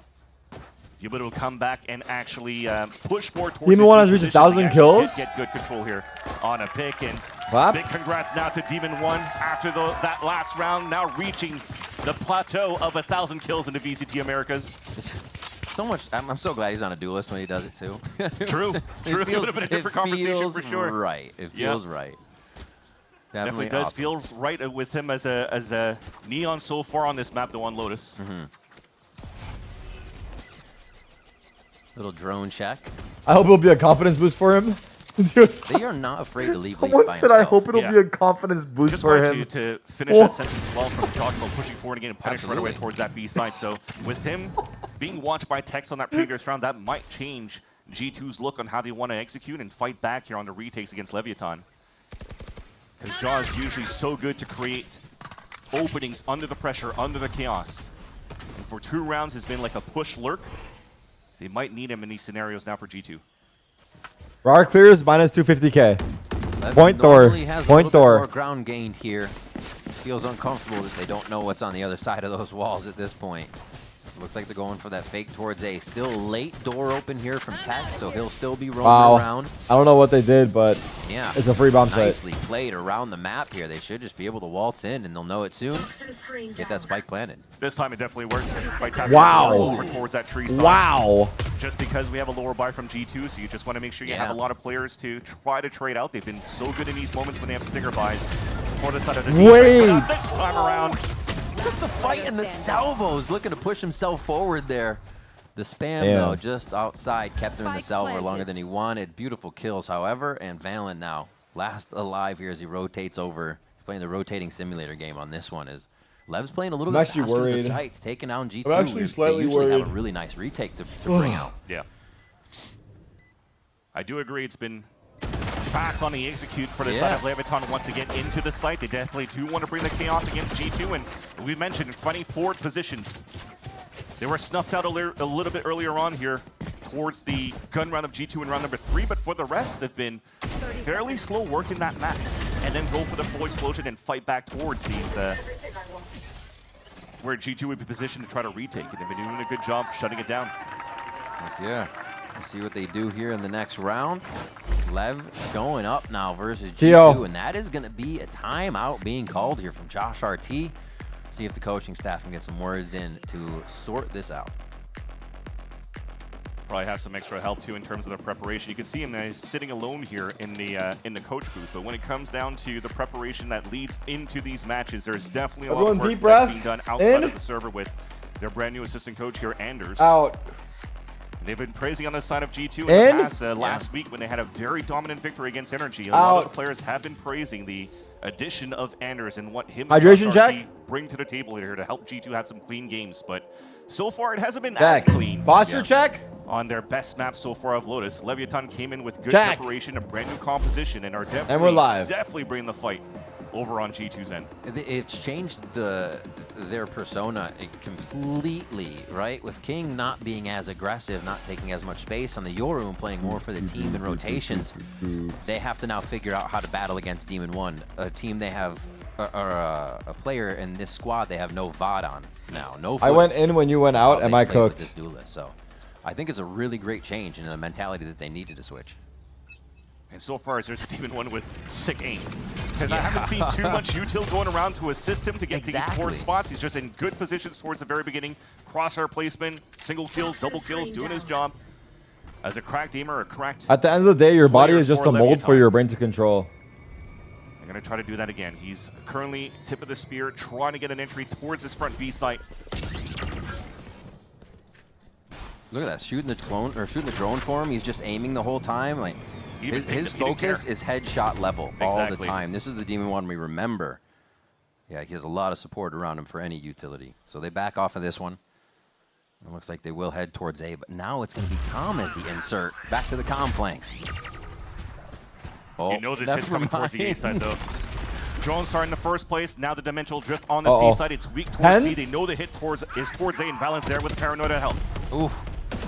You able to come back and actually push more towards Demon One has reached 1,000 kills. Get good control here on a pick, and Clap. big congrats now to Demon One after that last round, now reaching the plateau of 1,000 kills in the VCT Americas. So much. I'm so glad he's on a Duelist when he does it too. True. True. It would have been a different conversation feels for sure. Right. It feels right. Definitely does awesome. feel right with him as a Neon so far on this map, though, on Lotus. Little drone check. I hope it'll be a confidence boost for him. Dude. They are not afraid to leave Someone Leaf by said, I himself. hope it'll be a confidence boost Just for going him. to finish Whoa. that sentence well from Jogmo, pushing forward again and punish right away Absolutely. towards that B side. So with him being watched by Tex on that previous round, that might change G2's look on how they want to execute and fight back here on the retakes against Leviathan. Because Jaw is usually so good to create openings under the pressure, under the chaos. And for 2 rounds has been like a push lurk. They might need him in these scenarios now for G2. Rar clears minus 250k. Lev Point Thor. normally has a Point little bit more Thor. ground gained here. Feels uncomfortable that they don't know what's on the other side of those walls at this point. So it looks like they're going for that fake towards A. Still late door open here from Tex, so he'll still be roaming Wow. around. I don't know what they did, but Yeah, it's a free bomb site. nicely played around the map here. They should just be able to waltz in, and they'll know it soon. Get that spike planted. This time it definitely worked by tapping Wow. over towards that tree side. Wow. Just because we have a lower buy from G2, so you just want to make sure you have a lot of players to try to trade out. They've been so good in these moments when they have stinger buys for the side of the defense. Wait. But not this time around. Took the fight and the salvos, looking to push himself forward there. The spam, Damn. though, just outside, kept him in the salvo longer than he wanted. Beautiful kills, however, and Valen now last alive here as he rotates over. Playing the rotating simulator game on this one is Lev's playing a little I'm bit actually faster with the worried. sights, taking down G2. I'm actually slightly they usually worried. have a really nice retake to bring out. Yeah. I do agree it's been fast on the execute for the side of Leviathan once again into the site. They definitely do want to bring the chaos against G2, and we mentioned funny forward positions. They were snuffed out a little bit earlier on here towards the gun round of G2 in round number 3, but for the rest, they've been fairly slow working that map and then go for the full explosion and fight back towards these where G2 would be positioned to try to retake it. They've been doing a good job shutting it down. Yeah. Let's see what they do here in the next round. Lev showing up now versus G2, Tio. and that is going to be a timeout being called here from Josh RT. See if the coaching staff can get some words in to sort this out. probably have some extra help too in terms of the preparation. You can see him he's sitting alone here in the coach booth. But when it comes down to the preparation that leads into these matches, there's definitely a lot of work deep breath. that's being done outside of the server with their brand new assistant coach here, Anders. Out. They've been praising on the side of G2 in the past last week when they had a very dominant victory against Energy. A lot of the players have been praising the addition of Anders and what him and Hydration RP check. bring to the table here to help G2 have some clean games. But so far, it hasn't been as clean. Posture check. On their best map so far of Lotus, Leviathan came in with good Check. preparation, a brand new composition, and are definitely, And we're live. definitely bringing the fight over on G2's end. It's changed their persona completely, right? With King not being as aggressive, not taking as much space on the Yoru and playing more for the team in rotations, they have to now figure out how to battle against Demon One, a team they have, or a player in this squad they have no VOD on now. No. I went in when you went out, and I cooked. This duelist, so I think it's a really great change in the mentality that they needed to switch. And so far, there's Demon One with sick aim. Because I haven't seen too much util going around to assist him to get these towards spots. He's just in good positions towards the very beginning. Crosshair placement, single kills, double kills, doing his job. As a cracked aimer, a cracked... At the end of the day, your body player is just for a mold for Leviathan. your brain to control. I'm going to try to do that again. He's currently tip of the spear, trying to get an entry towards his front B site. Look at that, shooting the drone for him. He's just aiming the whole time. Like his focus is headshot level all the time. This is the Demon One we remember. Yeah, he has a lot of support around him for any utility. So they back off of this one. It looks like they will head towards A, but now it's going to be Calm as the insert. Back to the Calm flanks. Oh, You know this hit's coming towards the A side, though. Drone star in the first place. Now the dimensional drift on the C side. It's weak towards C. They know the hit is towards A, and Balance there with Paranoid to help. Oof.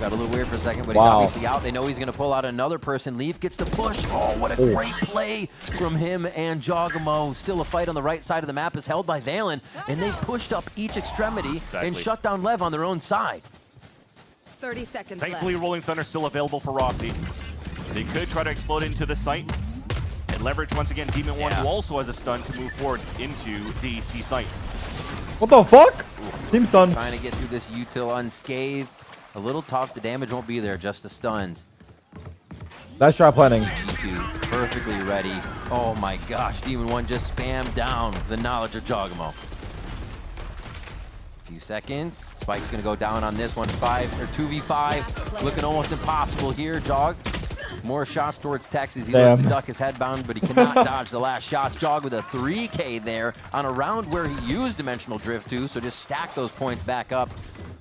Got a little weird for a second, but he's obviously out. They know he's going to pull out another person. Leaf gets the push. Oh, what a great play from him and Jogamo. Still a fight on the right side of the map is held by Valen, and they've pushed up each extremity and shut down Lev on their own side. 30 seconds Thankfully, left. Rolling Thunder still available for Rossi. They could try to explode into the site and leverage once again Demon One, who also has a stun to move forward into the C site. What the fuck? Team stun. Trying to get through this util unscathed. A little tough. The damage won't be there, just the stuns. That's shot planning. G2 perfectly ready. Oh my gosh, Demon One just spammed down the knowledge of Jogamo. Few seconds. Spike's gonna go down on this one. 2v5. Looking almost impossible here. Jog. More shots towards Texas. He looks to duck his headbound, but he cannot dodge the last shots. Jog with a 3K there on a round where he used Dimensional Drift too, so just stack those points back up.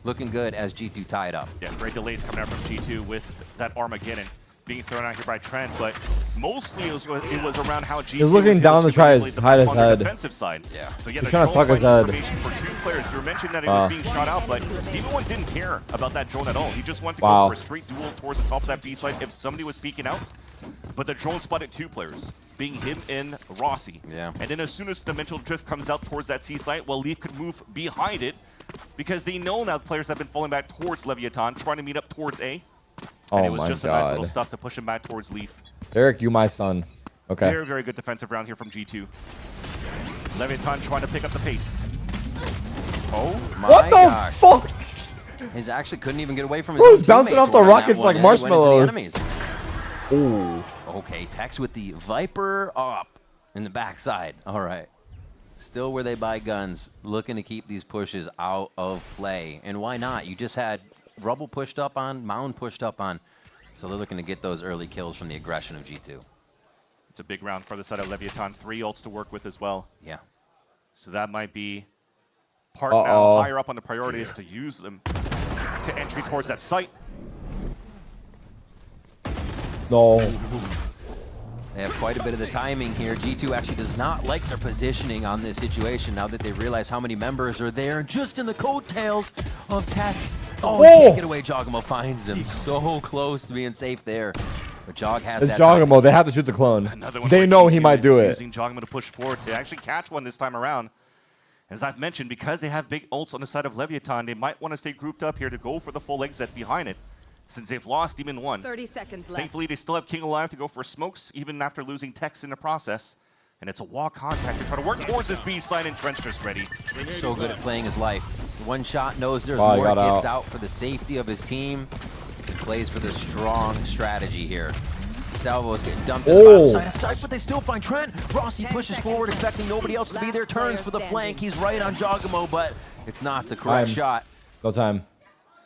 Looking good as G2 tie it up. Yeah, great delays coming out from G2 with that Armageddon being thrown out here by Trent, but mostly it was around how G2 He's looking down to try his hide his head. Defensive side. Yeah. So yeah, He's trying to tuck his head. For two players. You mentioned that it was being shot out, but Demon One didn't care about that drone at all. He just wanted to go for a straight duel towards the top of that B site if somebody was peeking out. But the drone spotted two players, being him and Rossi. Yeah. And then as soon as the Dimensional Drift comes out towards that C site, well, Leaf could move behind it because they know now players have been falling back towards Leviathan, trying to meet up towards A. And it was just a nice little stuff to push him back towards Leaf. Eric, you my son. Okay. Very, very good defensive round here from G2. Leviathan trying to pick up the pace. Oh my What the gosh. fuck? He's actually couldn't even get away from his Bro, own he's bouncing teammates off the on that rockets one, like and he went into the marshmallows. enemies. Ooh. Okay, Tex with the Viper up in the backside. All right. Still where they buy guns, looking to keep these pushes out of play. And why not? You just had Rubble pushed up on, Mound pushed up on. So they're looking to get those early kills from the aggression of G2. It's a big round for the side of Leviathan. 3 ults to work with as well. Yeah. So that might be part now higher up on the priorities to use them to entry towards that site. No. They have quite a bit of the timing here. G2 actually does not like their positioning on this situation now that they realize how many members are there just in the coattails of Tex. Oh, he can't get away. Jogamo finds him so close to being safe there. But Jog has It's that Jogamo. They have to shoot the clone. They know he might do it. Using Jogamo to push forward to actually catch one this time around. As I've mentioned, because they have big ults on the side of Leviathan, they might want to stay grouped up here to go for the full exit behind it. Since they've lost Demon One. 30 seconds left. Thankfully, they still have King alive to go for smokes, even after losing Tex in the process. And it's a wall contact to try to work towards this B side, and Trent's just ready. So good at playing his life. One shot knows there's Oh, he more. got Gets out. out for the safety of his team. Plays for the strong strategy here. Salvo's getting dumped in the bottom side of sight, but they still find Trent. Rossi pushes forward, expecting nobody else to be there. Turns for the flank. He's right on Jogamo, but it's not the correct shot. No time.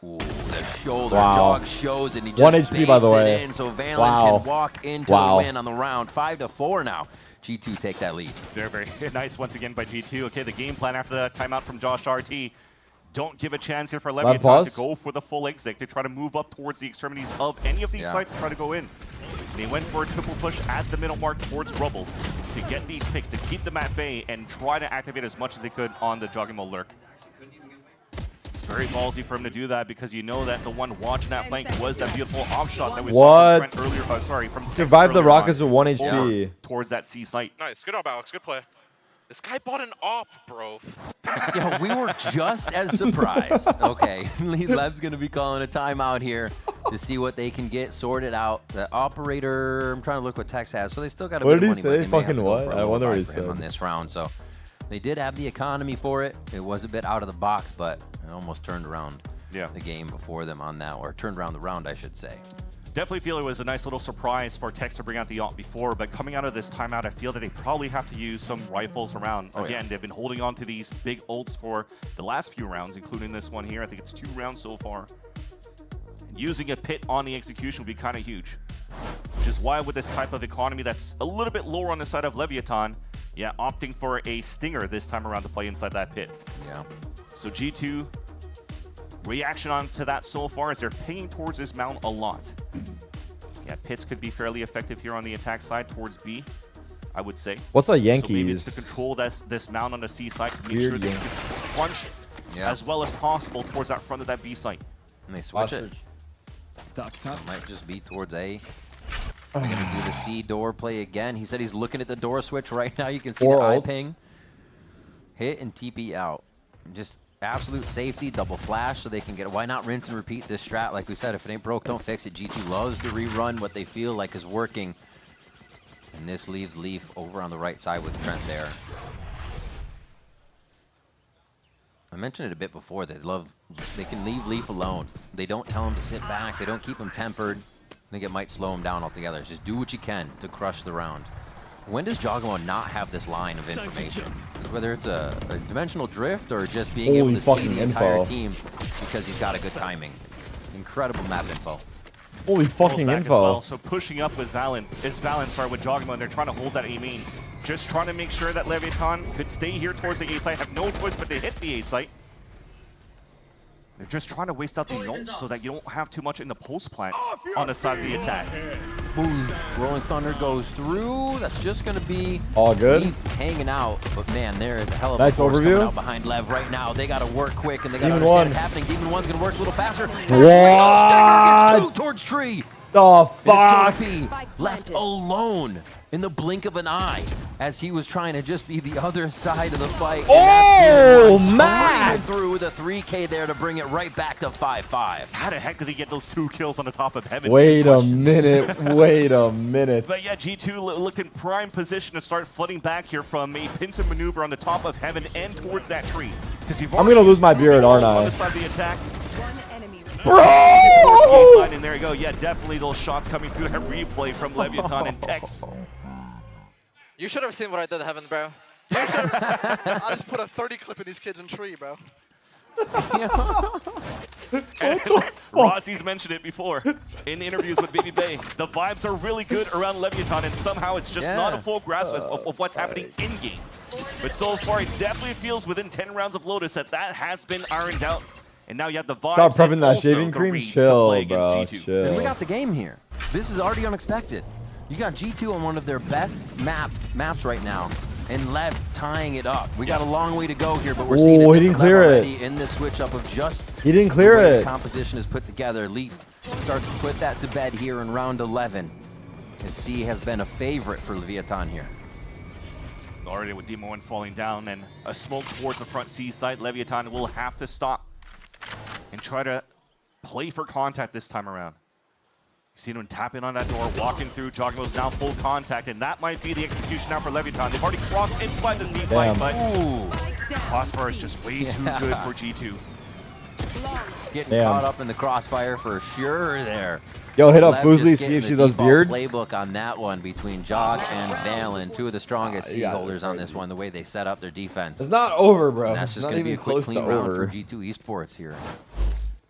Ooh, the shoulder jog shows, and he just 1 HP, by the way. in, so Valen can walk into a win on the round. 5-4 now. G2 take that lead. Very, very nice once again by G2. Okay, the game plan after the timeout from Josh RT. Don't give a chance here for Leviathan to go for the full exit, to try to move up towards the extremities of any of these sites and try to go in. They went for a triple push at the middle mark towards Rubble to get these picks, to keep them at bay and try to activate as much as they could on the Jogamo lurk. It's very ballsy for him to do that because you know that the one watching that flank was that beautiful off shot that we saw from Trent earlier. Sorry, from Survived the rockets with 1 HP. Towards that C site. Nice. Good job, Alex. Good play. This guy bought an op, bro. Yeah, we were just as surprised. Okay, Lev's going to be calling a timeout here to see what they can get sorted out. The operator, I'm trying to look what Tex has. So they still got a bit of money. What did he say? Fucking what? I wonder what he said. On this round, so they did have the economy for it. It was a bit out of the box, but it almost turned around the game before them on that, or turned around the round, I should say. Definitely feel it was a nice little surprise for Tex to bring out the AWP before, but coming out of this timeout, I feel that they probably have to use some rifles around. Again, they've been holding on to these big ults for the last few rounds, including this one here. I think it's 2 rounds so far. And using a pit on the execution would be kind of huge, which is why with this type of economy that's a little bit lower on the side of Leviathan, opting for a Stinger this time around to play inside that pit. Yeah. So G2, reaction on to that so far is they're pinging towards this mount a lot. Yeah, pits could be fairly effective here on the attack side towards B, I would say. What's a Yankees? So maybe it's to control this mount on the C side to make sure they can crunch as well as possible towards that front of that B site. And they switch it. It might just be towards A. They're going to do the C door play again. He said he's looking at the door switch right now. You can see the eye ping. Hit and TP out. Just absolute safety, double flash so they can get it. Why not rinse and repeat this strat? Like we said, if it ain't broke, don't fix it. G2 loves to rerun what they feel like is working. And this leaves Leaf over on the right side with Trent there. I mentioned it a bit before. They can leave Leaf alone. They don't tell him to sit back. They don't keep him tempered. I think it might slow him down altogether. Just do what you can to crush the round. When does Jogamo not have this line of information? Whether it's a dimensional drift or just being able to see the entire team because he's got a good timing. Incredible map info. Holy fucking info. Well. So pushing up with Valen, with Jogamo, and they're trying to hold that A main. Just trying to make sure that Leviathan could stay here towards the A site, have no choice but to hit the A site. They're just trying to waste out the ults so that you don't have too much in the post plant on the side of the attack. Boom. Rolling Thunder goes through. That's just going to be all good. Hanging out. But man, there is a hell of a force coming out behind Lev right now. They got to work quick and they got to understand what's happening. Demon 1's going to work a little faster. What? Towards tree. The fuck? Left alone in the blink of an eye as he was trying to just be the other side of the fight. Oh, man! Through with a 3K there to bring it right back to 5-5. How the heck did he get those 2 kills on the top of Heaven? Wait a minute. Wait a minute. But yeah, G2 looked in prime position to start flooding back here from a pincer maneuver on the top of Heaven and towards that tree. I'm going to lose my beard, aren't I? On the side of the attack. Bro! And there you go. Yeah, definitely those shots coming through that replay from Leviathan and Tex. You should have seen what I did, Heaven, bro. I just put a 30 clip in these kids in tree, bro. Rossi's mentioned it before in interviews with Baby Bay. The vibes are really good around Leviathan, and somehow it's just not a full grasp of what's happening in-game. But so far, it definitely feels within 10 rounds of Lotus that has been ironed out. And now you have the vibes. Stop prepping that shaving cream. Chill, bro. Chill. And we got the game here. This is already unexpected. You got G2 on one of their best maps right now, and Lev tying it up. We got a long way to go here, but we're seeing he didn't clear it in this switch up of just he didn't clear it. The composition is put together. Leaf starts to put that to bed here in round 11. As C has been a favorite for Leviathan here. Already with Demon 1 falling down and a smoke towards the front C side, Leviathan will have to stop and try to play for contact this time around. You see him tapping on that door, walking through. Jogamo's now full contact, and that might be the execution now for Leviathan. They've already crossed inside the C side, but Phosphor is just way too good for G2. getting Damn. caught up in the crossfire for sure there. Yo, hit up Lev Fuzly, just see getting if she the does default beards. Playbook on that one between Jog and Valen, two of the strongest yeah, seed holders on this one, the way they set up their defense. It's not over, bro. And that's It's just not going to be a even quick, close clean to round over. for G2 Esports here.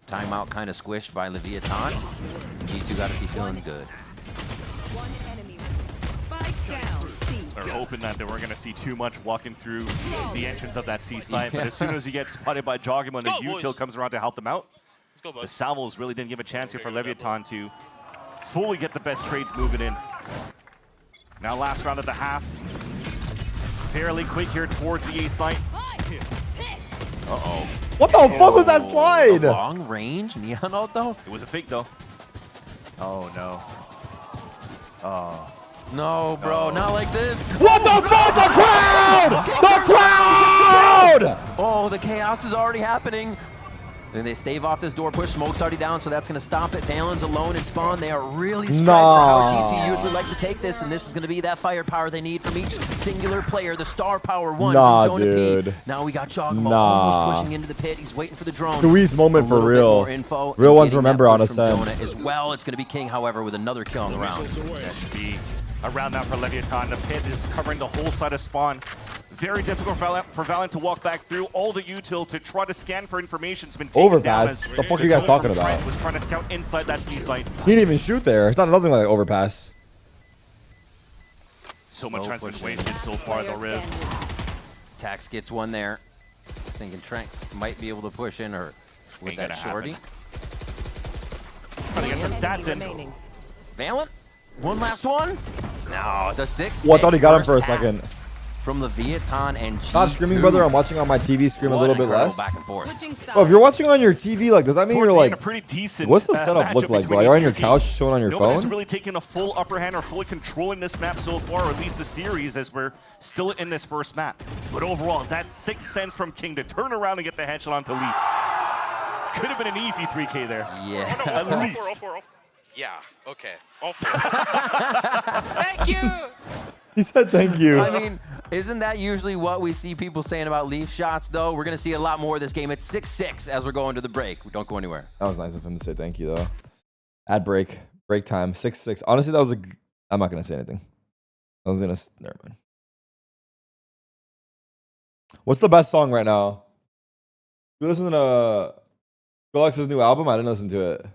Timeout kind of squished by Leviathan. G2 got to be feeling good. They're hoping that they weren't going to see too much walking through the entrance of that C site, but as soon as you get spotted by Jogging when the util comes around to help them out, the salvos really didn't give a chance here for Leviathan to fully get the best trades moving in. Now last round of the half. Fairly quick here towards the A site. Uh-oh. What the fuck was that slide? Long range Neon out though? It was a fake though. Oh no. Oh. No, bro, not like this. What the fuck? The crowd! The crowd! Oh, the chaos is already happening. Then they stave off this door push. Smoke's already down, so that's going to stop it. Valen's alone in spawn. They are really spread for how GT usually like to take this, and this is going to be that firepower they need from each singular player. The star power one from Jonah dude. P. Now we got Jogma almost pushing into the pit. He's waiting for the drone. Squeeze moment for real. Real ones remember on Ascent. Jonah as well. It's going to be King, however, with another kill on the round. That should be a round now for Leviathan. The pit is covering the whole side of spawn. Very difficult for Valen to walk back through all the util to try to scan for information. It's been taken Overpass. down as The fuck are you guys talking about? Trent was trying to scout inside that C site. He didn't even shoot there. It's not nothing like overpass. So much time's been wasted so far, though, Riv. Tax gets one there. Thinking Trent might be able to push in or with Ain't that gonna shorty. Trying to get some stats in. Valen, one last one. No, the 6. Well, I thought he got him for a second. From Leviathan and G2. Stop screaming, brother. I'm watching on my TV. Scream a little bit less. Back and forth. Oh, if you're watching on your TV, like, does that mean you're like? A pretty decent, what's the setup look like, bro? You're on your couch, showing on your Nobody's phone. really taking a full upper hand or fully controlling this map so far, or at least the series, as we're still in this first map. But overall, that 6 cents from King to turn around and get the headshot onto Leaf. Could have been an easy 3K there. Yeah. Oh, no, at least. All four. Yeah. Okay. All four. Thank you. He said thank you. I mean, isn't that usually what we see people saying about Leaf shots, though? We're going to see a lot more of this game. It's 6-6 as we're going to the break. We don't go anywhere. That was nice of him to say thank you, though. Ad break. Break time. 6-6. Honestly, that was a... I'm not going to say anything. I was going to... Never mind. What's the best song right now? You listen to Skrillex' new album? I didn't listen to it.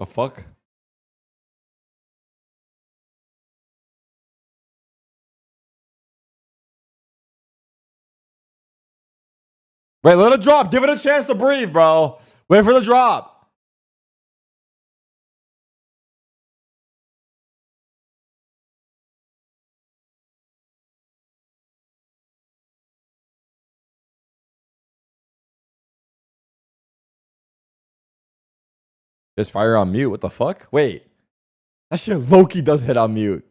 The fuck? Wait, let it drop. Give it a chance to breathe, bro. Wait for the drop. Just fire on mute. What the fuck? Wait. That shit low-key does hit on mute.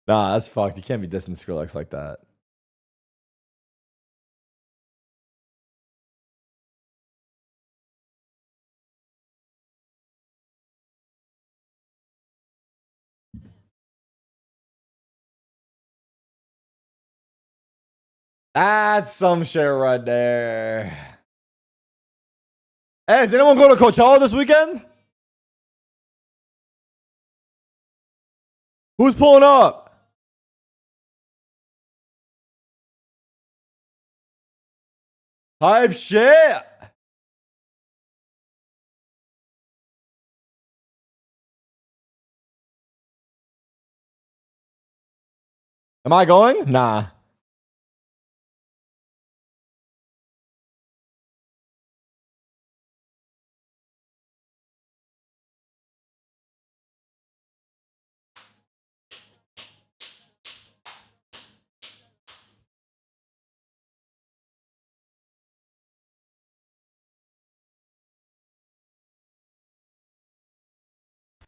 Nah, that's fucked. You can't be dissing Skrillex like that. That's some shit right there. Hey, is anyone going to Coachella this weekend? Who's pulling up? Hype shit. Am I going? Nah.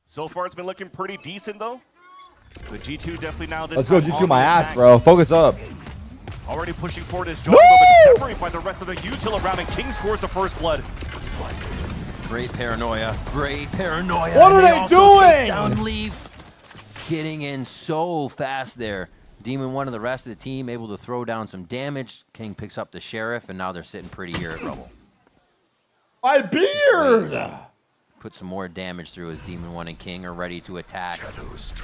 So far, it's been looking pretty decent, though. The G2 definitely now this Let's go time G2 on my the ass, attack. bro. Focus up. Already pushing forward is Joshua, but separated by the rest of the util around, and King scores the first blood. Great paranoia. Great paranoia. What are And they also doing? take down Leaf. Getting in so fast there. Demon 1 and the rest of the team able to throw down some damage. King picks up the Sheriff, and now they're sitting pretty here at Rubble. My beard! Put some more damage through as Demon 1 and King are ready to attack.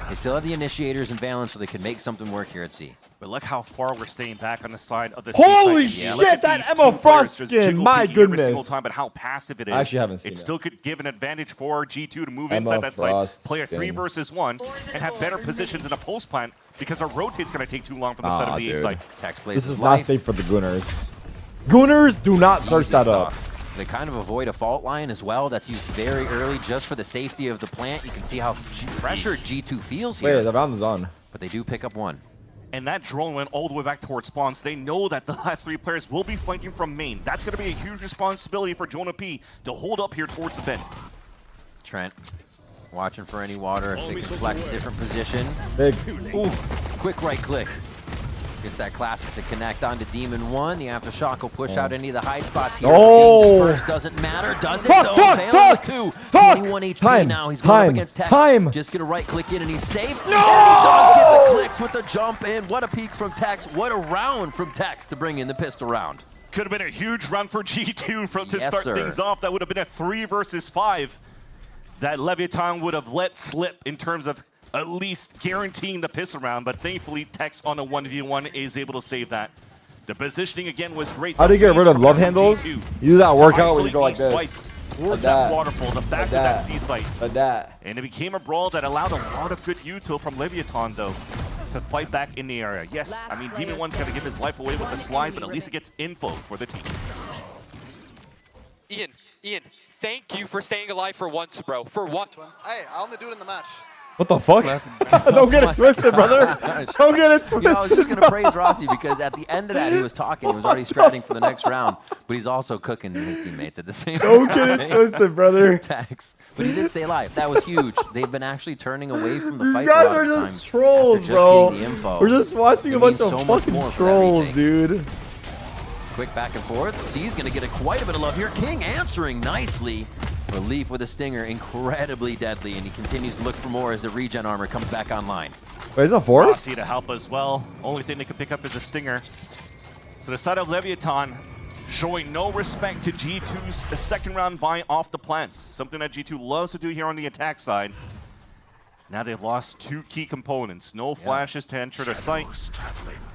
They still have the Initiators and Valence, so they can make something work here at C. But look how far we're staying back on the side of the Holy C side. shit, that Emma Frost skin, my Every single goodness. time, but how passive it is. I actually haven't seen it. it. Still could give an advantage for G2 to move Emma inside that Frost side, play a 3 skin. versus 1, and have better positions in a post plant because a rotate's going to take too long from the side of the A dude. side. Tax plays This his is not life. safe for the Gunners. Gunners, do not search Easy that up. stuff. They kind of avoid a fault line as well. That's used very early just for the safety of the plant. You can see how pressured G2 feels here. Wait, the round is on. But they do pick up 1. And that drone went all the way back towards spawns. They know that the last 3 players will be flanking from main. That's going to be a huge responsibility for Jonah P to hold up here towards the vent. Trent watching for any water. If they can flex a different position. Big. Ooh, quick right click. Gets that classic to connect onto Demon 1. The Aftershock will push out any of the hide spots here. Oh. Being dispersed doesn't matter, does it? Talk, though? talk, Valence talk, with 2. talk. 21 HP Time, now. He's going up time, against Tex. time. Just gonna right click in and he's safe. No! And he does get the clicks with the jump in. What a peek from Tex. What a round from Tex to bring in the pistol round. Could have been a huge run for G2 to Yes, start sir. things off. That would have been a 3 versus 5 that Leviathan would have let slip in terms of at least guaranteeing the pistol round. But thankfully, Tex on a 1v1 is able to save that. The positioning again was great. How do you get rid of love handles? G2 You do that to workout where you isolate go like these this. fights towards Like that that. waterfall, the back Like of that that. C site. Like that. And it became a brawl that allowed a lot of good util from Leviathan, though, to fight back in the area. Yes, I mean, Demon 1's going to give his life away with the slide, but at least it gets info for the team. Ian, thank you for staying alive for once, bro. For what? Hey, I only do it in the match. What the fuck? Don't get it twisted, brother. Don't get it twisted. Yeah, I was just going to praise Rossi because at the end of that, he was talking. He was already striding for the next round, but he's also cooking his teammates at the same time. Don't get it twisted, brother. Tex. But he did stay alive. That was huge. They've been actually turning away from the These fight. guys a lot are of just times trolls, after just bro. getting the info. We're just watching a It bunch means of so much fucking more for trolls, everything. dude. Quick back and forth. C's going to get quite a bit of love here. King answering nicely. Relief with a stinger, incredibly deadly, and he continues to look for more as the regen armor comes back online. Wait, is that Force? Rossi to help as well. Only thing they can pick up is a stinger. So the side of Leviathan showing no respect to G2's second round buy off the plants. Something that G2 loves to do here on the attack side. Now they've lost 2 key components. No flashes to enter their site.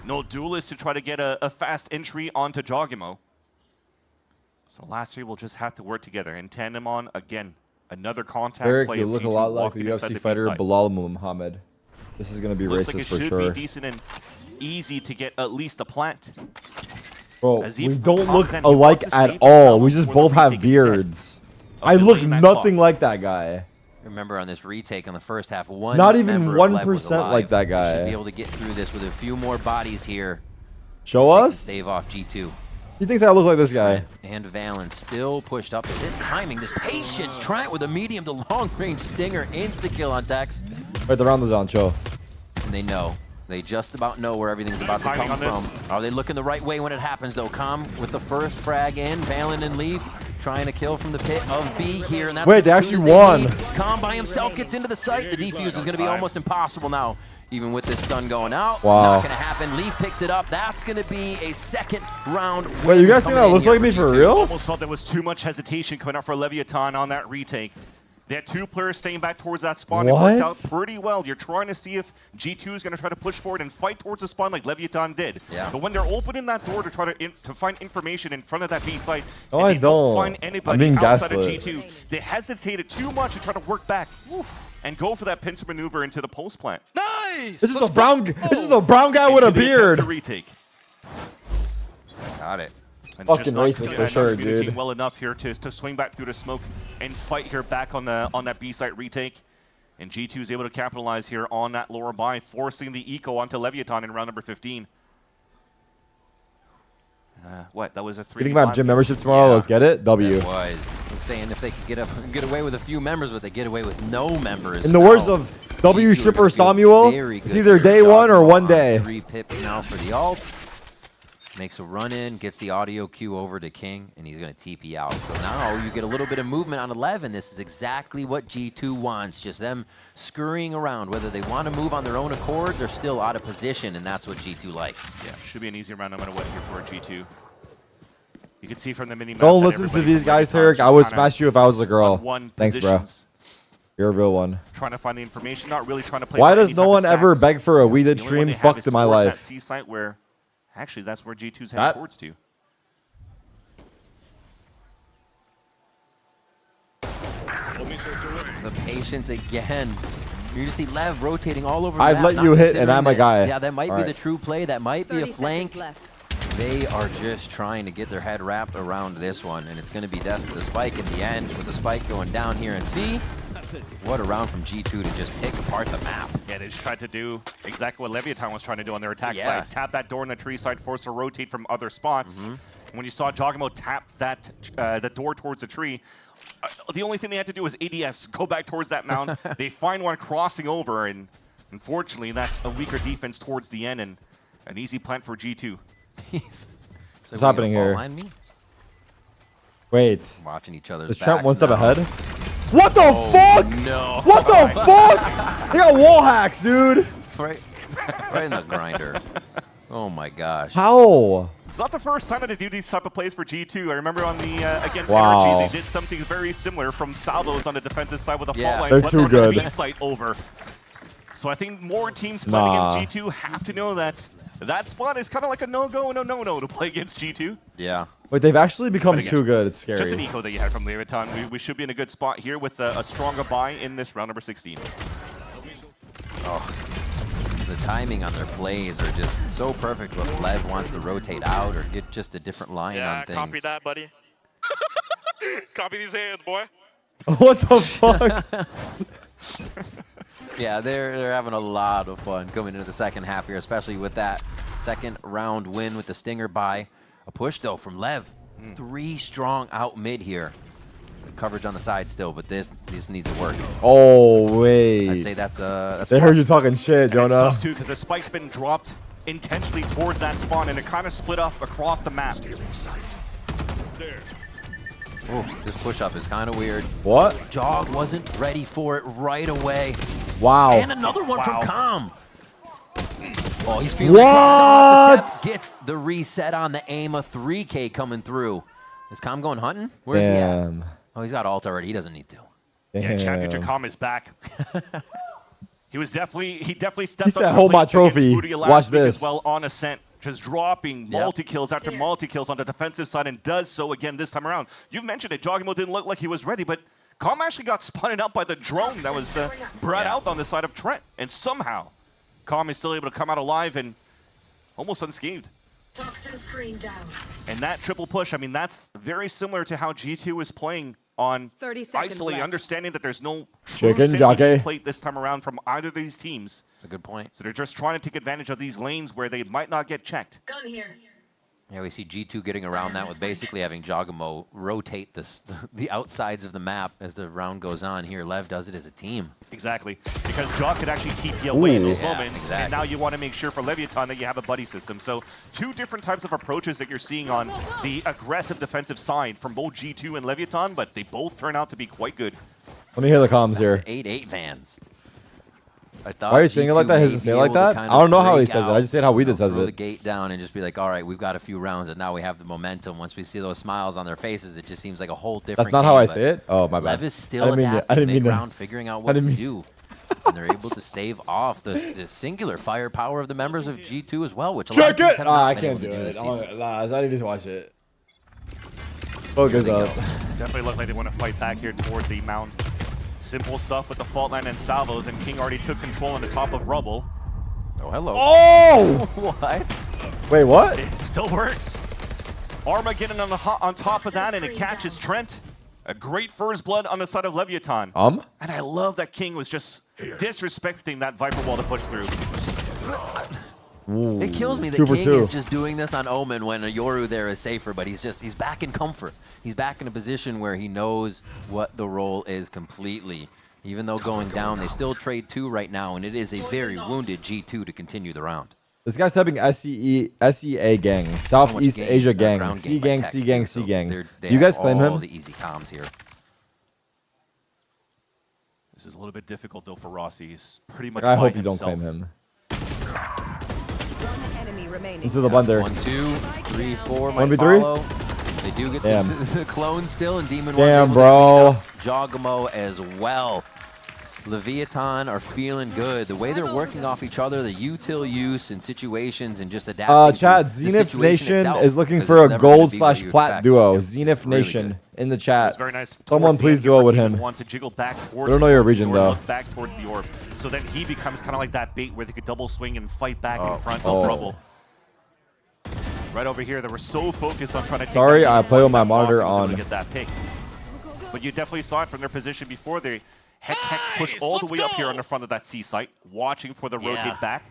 No duelists to try to get a fast entry onto Jogimo. So last year we'll just have to work together in tandem on, again, another contact Eric, play. you of look a G2 lot like walking the inside UFC B fighter side. Bilal Muhammad. This is going to be Looks racist like it for should sure. be decent and easy to get at least a plant. Bro, As he we don't look comes in, he alike wants to at save all. himself We just before the both have retake instead beards. of I look delaying that nothing clock. like that guy. Remember on this retake on the first half, one Not even member of Lev was 1% alive. like that They guy. should be able to get through this with a few more bodies here. Show They can us? Stave off G2. He thinks I look like this guy. And Valence still pushed up. This timing, this patience. Trent with a medium to long range stinger. Insta-kill on Tex. Wait, the round is on, chill. And they know. They just about know where everything's about to Timing come on from. Are they looking the right way when it happens, though? Calm with the first frag in. Valen and Leaf trying to kill from the pit of B here. And that's Wait, they the actually two won. need. Calm by himself gets into the site. The defuse is going to be almost impossible now, even with this stun going out. Wow. Not going to happen. Leaf picks it up. That's going to be a second round win. Wait, you guys think coming that in looks here like me for G2. real? Almost felt there was too much hesitation coming out for Leviathan on that retake. They had 2 players staying back towards that spawn. It worked out What? pretty well. You're trying to see if G2 is going to try to push forward and fight towards the spawn like Leviathan did. Yeah. But when they're opening that door to try to find information in front of that B site, No, and I they don't don't. find I'm anybody being outside of gaslit. G2, they hesitated too much to try to work back and go for that pincer maneuver into the post plant. Nice! This is the brown. This is the brown guy with a Into the attempt beard. to retake. Got it. And Fucking just not racist for not sure, communicating dude. well enough here to swing back through the smoke and fight here back on that B site retake. And G2 is able to capitalize here on that lower buy, forcing the eco onto Leviathan in round number 15. What? That was a 3. You think about gym membership tomorrow? Yeah. Let's get it. W. It was. I was saying if they could get away with a few members, but they get away with no members. In the words now. of W G2 are Stripper gonna feel Samuel, very it's good either here. day one or Doggo one on day. 3 pips now for the ult. Makes a run in, gets the audio cue over to King, and he's going to TP out. So now you get a little bit of movement on 11. This is exactly what G2 wants, just them scurrying around. Whether they want to move on their own accord, they're still out of position, and that's what G2 likes. Yeah, should be an easy round no matter what here for G2. You can see from the mini-map. Don't listen to these guys, Tarek. I would smash you if I was a girl. Thanks, bro. You're a real one. Trying to find the information, not really trying to play. Why does no one ever beg for a We Did stream? Fucked in my life. C site where, actually, that's where G2's heading towards to. The patience again. You just see Lev rotating all over the I've map, let not you hit, and considering I'm a that- guy. Yeah, that might All be right. the true play. That might be a 30 flank. seconds left. They are just trying to get their head wrapped around this one, and it's going to be death with the spike in the end, with the spike going down here. And see, what a round from G2 to just pick apart the map. Yeah, they just tried to do exactly what Leviathan was trying to do on their attack Yeah. side. Tap that door in the tree side, force to rotate from other spots. When you saw Jogamo tap that the door towards the tree, the only thing they had to do was ADS, go back towards that mound. They find one crossing over, and unfortunately, that's a weaker defense towards the end, and an easy plant for G2. What's happening here? Wait. Watching each other's Is Trent backs one step now. ahead? What the fuck? No. What the fuck? They got wall hacks, dude. Right in the grinder. Oh my gosh. How? It's not the first time that they do these type of plays for G2. I remember on the against Wow. Energy, they did something very similar from Salvos on the defensive side with a fault line. They're but too on the good. B site over. So I think more teams playing against G2 have to know that that spot is kind of like a no-go and a no-no to play against G2. Yeah. Wait, they've actually become But again, too good. It's scary. Just an eco that you had from Leviathan. We should be in a good spot here with a stronger buy in this round number 16. Oh, the timing on their plays are just so perfect. If Lev wants to rotate out or get just a different line on things. Copy that, buddy. Copy these hands, boy. What the fuck? Yeah, they're having a lot of fun coming into the second half here, especially with that second round win with the Stinger buy. A push though from Lev. 3 strong out mid here. The coverage on the side still, but this needs to work. Oh wait. I'd say that's They heard you talking shit, It's Jonah. tough too because the spike's been dropped intentionally towards that spawn and it kind of split up across the map. Oh, this push up is kind of weird. What? Jog wasn't ready for it right away. Wow. And another one from Calm. Oh, he's feeling What? off the step. Gets the reset on the aim. A 3K coming through. Is Calm going hunting? Where's he at? Damn. Oh, he's got ult already. He doesn't need to. Yeah, Champion Damn. Jakam is back. he definitely stepped He up. said, to "Hold play my against trophy. Rudy last Watch week this." As well on Ascent, just dropping multi-kills after multi-kills on the defensive side and does so again this time around. You mentioned it. Jogamo didn't look like he was ready, but Calm actually got spun out by the drone that was brought out on the side of Trent. And somehow, Calm is still able to come out alive and almost unscathed. Toxin screen down. And that triple push, I mean, that's very similar to how G2 is playing on 30 seconds Isolate, left. understanding that there's no true Chicken synergy jockey. plate this time around from either of these teams. That's a good point. So they're just trying to take advantage of these lanes where they might not get checked. Gun here. Yeah, we see G2 getting around that with basically having Jogamo rotate the outsides of the map as the round goes on here. Lev does it as a team. Exactly, because Jog could actually TP away in those Yeah, moments, exactly. and now you want to make sure for Leviathan that you have a buddy system. So 2 different types of approaches that you're seeing on the aggressive defensive side from both G2 and Leviathan, but they both turn out to be quite good. Let me hear the comms here. 8-8 Vans. I thought Why are you saying it like that? He doesn't say it like that? I don't know how he says it. I just said how we did says throw it. the gate down and just be like, all right, we've got a few rounds, and now we have the momentum. Once we see those smiles on their faces, it just seems like a whole different That's not game, how I but say it? Oh, my bad. Lev is still I didn't mean to- I adapting didn't mean to- mid-round, figuring out I what to didn't mean- do. And they're able to stave off the singular firepower of the members of G2 as well, which a lot of Check teams it! have Ah, not I been can't able do to do it. this season. I need to watch it. Focus Here we up. go. Definitely look like they want to fight back here towards the mound. Simple stuff with the fault line and salvos, and King already took control on the top of Rubble. Oh, hello. Oh! What? Wait, what? It still works. Arma getting on top of that, and it catches Trent. A great first blood on the side of Leviathan. And I love that King was just disrespecting that Viper wall to push through. Ooh, It kills me that 2 for King 2. is just doing this on Omen when a Yoru there is safer, but he's back in comfort. He's back in a position where he knows what the role is completely. Even though going down, they still trade 2 right now, and it is a very wounded G2 to continue the round. This guy's typing SEA gang, Southeast Asia gang, C gang, C gang, C gang. Do you guys claim him? The easy comms here. This is a little bit difficult though for Rossi. He's pretty much. I hope by you don't himself. claim him. Enemy remaining. Into the blender. 1, 2, 3, 4. 1v3. They do get Damn. the clone still, and Demon Damn, One's bro. Jogamo as well. Leviathan are feeling good. The way they're working off each other, the util use in situations and just adapting. Chat, to the Zenith situation Nation itself, is looking 'cause for it's a never gonna gold be what / you plat expect. duo. It's Zenith really Nation good. in the It's chat. very nice. Someone towards the please end duo here, with Demon him. Want to jiggle back towards I don't know your the region, orb, though. look back towards the orb. So then he becomes kind of like that bait where they could double swing and fight back in front. No trouble. Right over here, they were so focused on trying to. Sorry, take I that play with my Rossi monitor was able to on. get that pick. But you definitely saw it from their position before. They had Tex push all the way up here on the front of that C site, watching for the rotate back.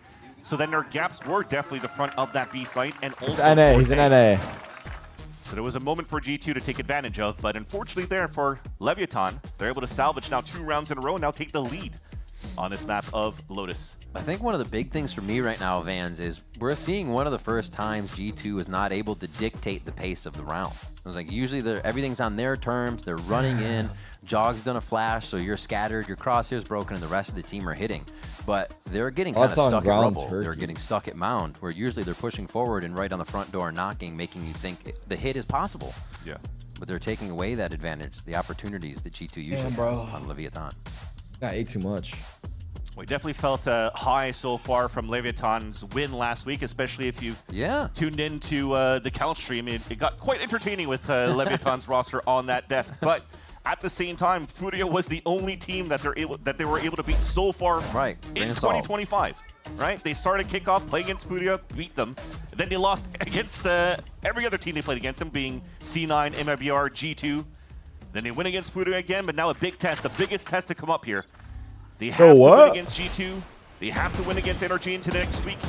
So then their gaps were definitely the front of that B site. And It's also NA. towards He's in A. NA. So there was a moment for G2 to take advantage of, but unfortunately there for Leviathan, they're able to salvage now 2 rounds in a row and now take the lead on this map of Lotus. I think one of the big things for me right now, Vans, is we're seeing one of the first times G2 is not able to dictate the pace of the round. It was like usually everything's on their terms. They're running in. Jog's done a flash, so you're scattered. Your crosshair's broken, and the rest of the team are hitting. But they're getting kind of That's on stuck at ground rubble. turkey. They're getting stuck at mound, where usually they're pushing forward and right on the front door knocking, making you think the hit is possible. Yeah. But they're taking away that advantage, the opportunities that G2 usually Damn, has bro. on Leviathan. I ate too much. We definitely felt high so far from Leviathan's win last week, especially if you've tuned into the count stream. It got quite entertaining with Leviathan's roster on that desk. But at the same time, Furia was the only team that they were able to beat so far in 2025. Right? They started kickoff, playing against Furia, beat them. Then they lost against every other team they played against them, being C9, MIBR, G2. Then they win against Furia again, but now a big test, the biggest test to come up here. They have to win against G2. They have to win against NRG into next week.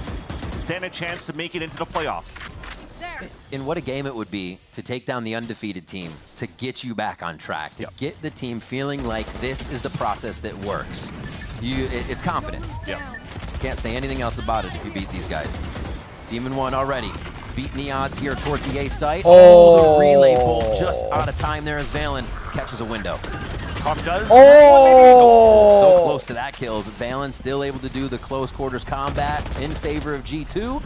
Stand a chance to make it into the playoffs. And what a game it would be to take down the undefeated team, to get you back on track, to get the team feeling like this is the process that works. It's confidence. Can't say anything else about it if you beat these guys. Demon One already beating the odds here towards the A site. The relay bolt just out of time there as Valen catches a window. Does. So close to that kill, but Valen still able to do the close quarters combat in favor of G2.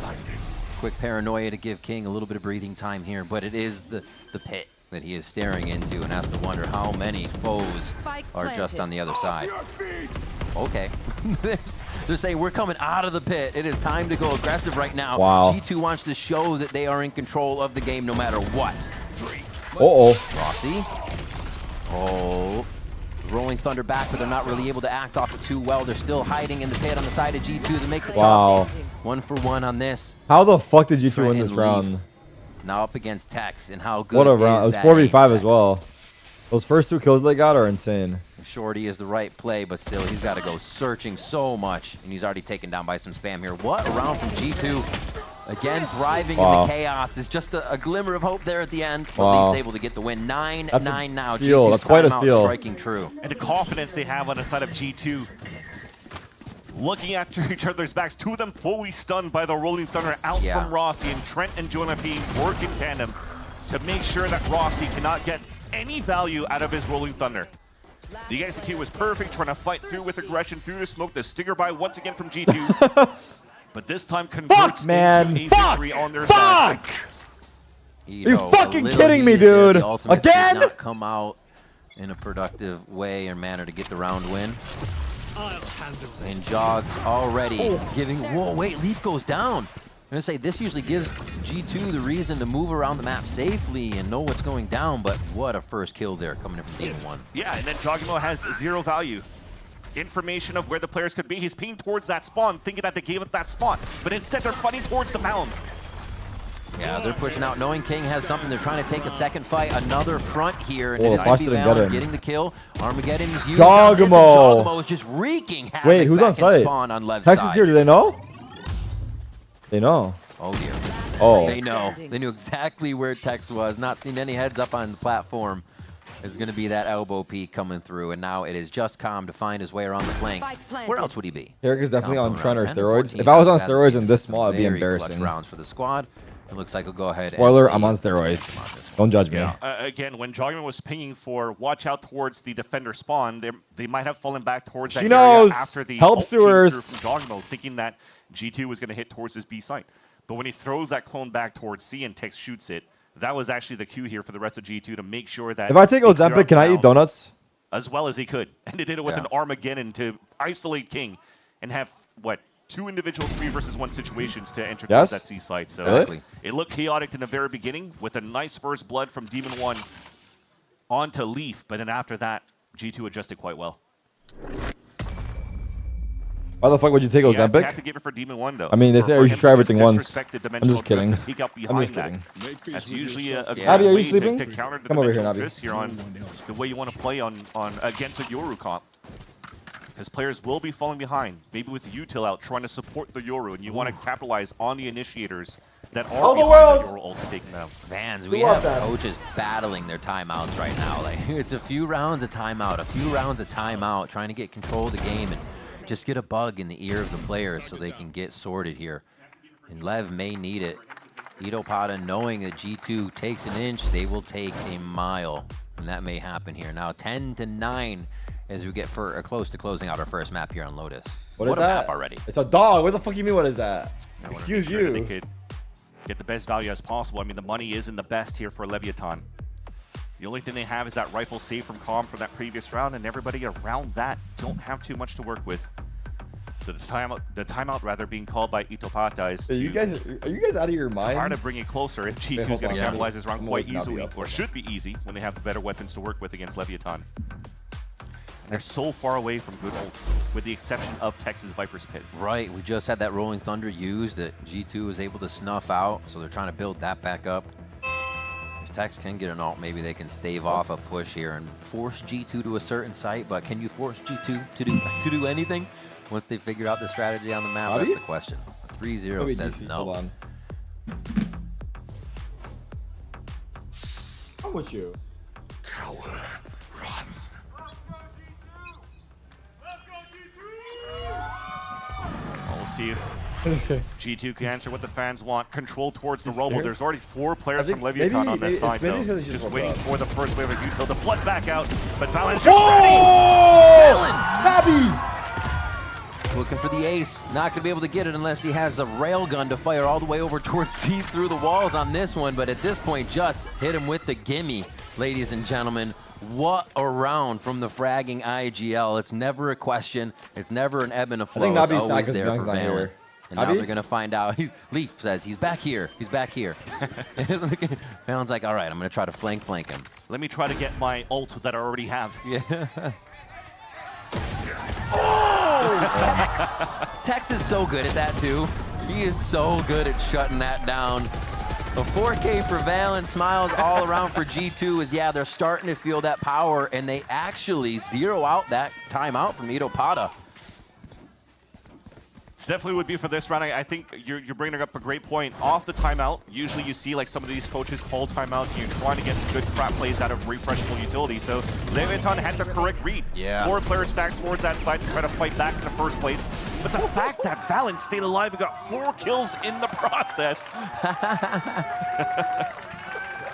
Quick paranoia to give King a little bit of breathing time here, but it is the pit that he is staring into and has to wonder how many foes are just on the other side. Okay. They're saying we're coming out of the pit. It is time to go aggressive right now. Wow. G2 wants to show that they are in control of the game no matter what. Rossi. Rolling Thunder back, but they're not really able to act off it too well. They're still hiding in the pit on the side of G2 that makes it tough. 1 for 1 on this. How the fuck did you two Trent win this and Leaf round? Now up against Tex, and how good What a is round. It was that 4v5 aim as well. Those first 2 kills they got are insane. Shorty is the right play, but still he's got to go searching so much, and he's already taken down by some spam here. What a round from G2. Again, thriving in the chaos. Is just a glimmer of hope there at the end. But Leaf's able to get the win. 9-9 now. Steal. That's quite a steal. Striking true. And the confidence they have on the side of G2. Looking after each other's backs, 2 of them fully stunned by the Rolling Thunder out from Rossi, and Trent and Jonah P work in tandem to make sure that Rossi cannot get any value out of his Rolling Thunder. The execute was perfect, trying to fight through with aggression through the smoke. The stinger by once again from G2. But this time converts into a victory on their side. You fucking kidding me, dude? Again? Did not come out in a productive way or manner to get the round win. And Jogs already giving. Whoa, wait, Leaf goes down. I'm gonna say this usually gives G2 the reason to move around the map safely and know what's going down, but what a first kill there coming in from Demon One. Yeah, and then Jogamo has 0 value. Information of where the players could be. He's pinged towards that spawn, thinking that they gave up that spot, but instead they're fighting towards the mound. Yeah, they're pushing out, knowing King has something. They're trying to take a second fight, another front here, and the Flash it's didn't get him. getting the kill. Armageddon is used. Jogamo. Jogamo is just wreaking havoc. Wait, who's on back in site? Spawn on left Texas side. here, do they know? They know. Oh dear. Oh. They know. They knew exactly where Tex was. Not seen any heads up on the platform. is going to be that elbow peek coming through, and now it is just Calm to find his way around the flank. Where else would he be? Herrick is definitely on Trent or 10, steroids. 14, If I was on that's steroids seen and this some small, it'd be very clutch embarrassing. rounds for the squad. It looks like we'll go ahead. Spoiler, and I'm on see- steroids. Don't judge me. Yeah. Again, when Jogman was pinging for watch out towards the defender spawn, they might have fallen back towards that She area knows. after the Help ult came through sewers. from Jogmo, thinking that G2 was going to hit towards his B site. But when he throws that clone back towards C and Tex shoots it, that was actually the cue here for the rest of G2 to make sure that If I take they clear Ozempic, out can I eat ground donuts? as well as he could. And they did it with Yeah. an Armageddon to isolate King and have, what, 2 individual 3-versus-1 situations to enter Yes? towards that C site. So Really? it looked chaotic in the very beginning with a nice first blood from Demon 1 onto Leaf, but then after that, G2 adjusted quite well. Why the fuck would you take Yeah, Ozempic? have to give it for Demon 1 though. I mean, they say you him should to try just everything once. disrespect the I'm dimensional just kidding. drift, Peek up I'm behind just that. kidding. That's usually a good Abby, are you way sleeping? to counter the Come over here, dimensional Abby. drifts here on the way you want to play on against a Yoru comp. Because players will be falling behind, maybe with the util out, trying to support the Yoru, and you want to capitalize on the initiators that are Oh, the behind the world! Yoru ult to take them out. Fans, We we love have that. coaches battling their timeouts right now. Like it's a few rounds of timeout, a few rounds of timeout, trying to get control of the game and just get a bug in the ear of the players so they can get sorted here. And Lev may need it. Itopada, knowing that G2 takes an inch, they will take a mile, and that may happen here. Now 10-9 as we get close to closing out our first map here on Lotus. What is a that? map already. It's a dog. What the fuck you mean? What is that? I wanna Excuse make sure that They you. could get the best value as possible. I mean, the money isn't the best here for Leviathan. The only thing they have is that rifle save from Calm from that previous round, and everybody around that don't have too much to work with. So the timeout rather being called by Itopata is Are you guys out of your mind? try to bring it closer if G2 is hold going to on. capitalize this round I'm quite waking Nabi easily, up. or should be easy when they have the better weapons to work with against Leviathan. And they're so far away from good ults, with the exception of Texas Viper's Pit. Right, we just had that Rolling Thunder used that G2 was able to snuff out, so they're trying to build that back up. If Tex can get an ult, maybe they can stave off a push here and force G2 to a certain site, but can you force G2 to do anything once they figure out the strategy on the map? Bobby? That's the question. 3-0 Maybe says DC. no. Hold on. I'm with you. We'll see if G2 can answer what the fans want. Control towards the He's Rumble. scared? There's already 4 I players think from Leviathan maybe on this it's side, maybe though. because he's Just woke waiting up. for the first wave of util to flood back out. But Valen's just Oh! Nabi! Looking for the ace. Not going to be able to get it unless he has a railgun to fire all the way over towards C through the walls on this one. But at this point, just hit him with the gimme, ladies and gentlemen. What a round from the fragging IGL. It's never a question. It's never an ebb and a flow. think It's Nabi's always sad 'cause there Young's for not Valen. here. And now Nabi? they're going to find out. Leaf says he's back here. He's back here. Valen's like, all right, I'm going to try to flank him. Let me try to get my ult that I already have. Yeah. Oh, Tex is so good at that too. He is so good at shutting that down. A 4K for Valen, smiles all around for G2 is, yeah, they're starting to feel that power, and they actually zero out that timeout from Itopada. Definitely would be for this round. I think you're bringing up a great point. Off the timeout, usually you see like some of these coaches call timeouts and you're trying to get some good crap plays out of refreshable utility. So Leviathan had the correct read. Yeah. 4 players stacked towards that side to try to fight back in the first place. But the fact that Valen stayed alive and got 4 kills in the process.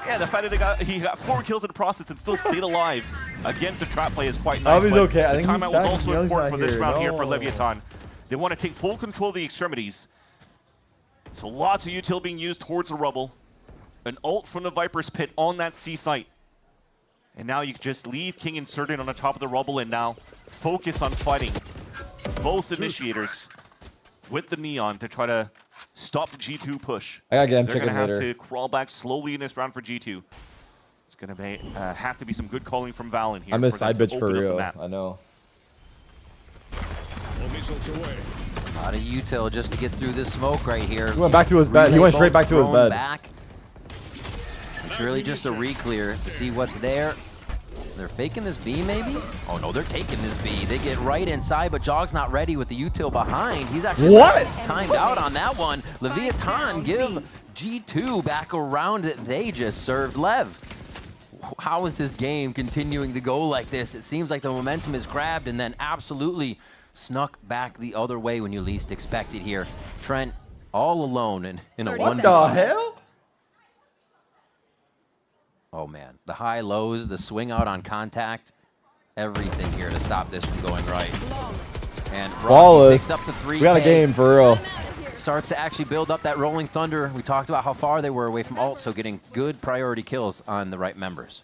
Yeah, the fact that he got 4 kills in the process and still stayed alive against the trap play is quite nice. Nabi's but okay. I the think he's timeout sad was 'cause also Young's important not for this here. round here for No. Leviathan. They want to take full control of the extremities. So lots of util being used towards the rubble. An ult from the Viper's Pit on that C site. And now you can just leave King inserted on the top of the rubble and now focus on fighting both initiators with the Neon to try to stop the G2 push. I gotta get him They're chicken going to have later. to crawl back slowly in this round for G2. It's going to have to be some good calling from Valen here. I'm his for them side to bitch for open up the real. map. I know. A lot of util just to get through this smoke right here. He went back to his bed. He went straight back to his Thrown bed. Back. It's really just a re-clear to see what's there. They're faking this B, maybe? Oh, no, they're taking this B. They get right inside, but Jog's not ready with the util behind. He's actually What? timed out on that one. Leviathan give G2 back around that they just served Lev. how is this game continuing to go like this? It seems like the momentum is grabbed and then absolutely snuck back the other way when you least expect it here. Trent all alone in a one. What the hell? Oh man, the high lows, the swing out on contact, everything here to stop this from going right. And Rossi picks up the 3K. We got a game for real. Starts to actually build up that Rolling Thunder. We talked about how far they were away from ult, so getting good priority kills on the right members.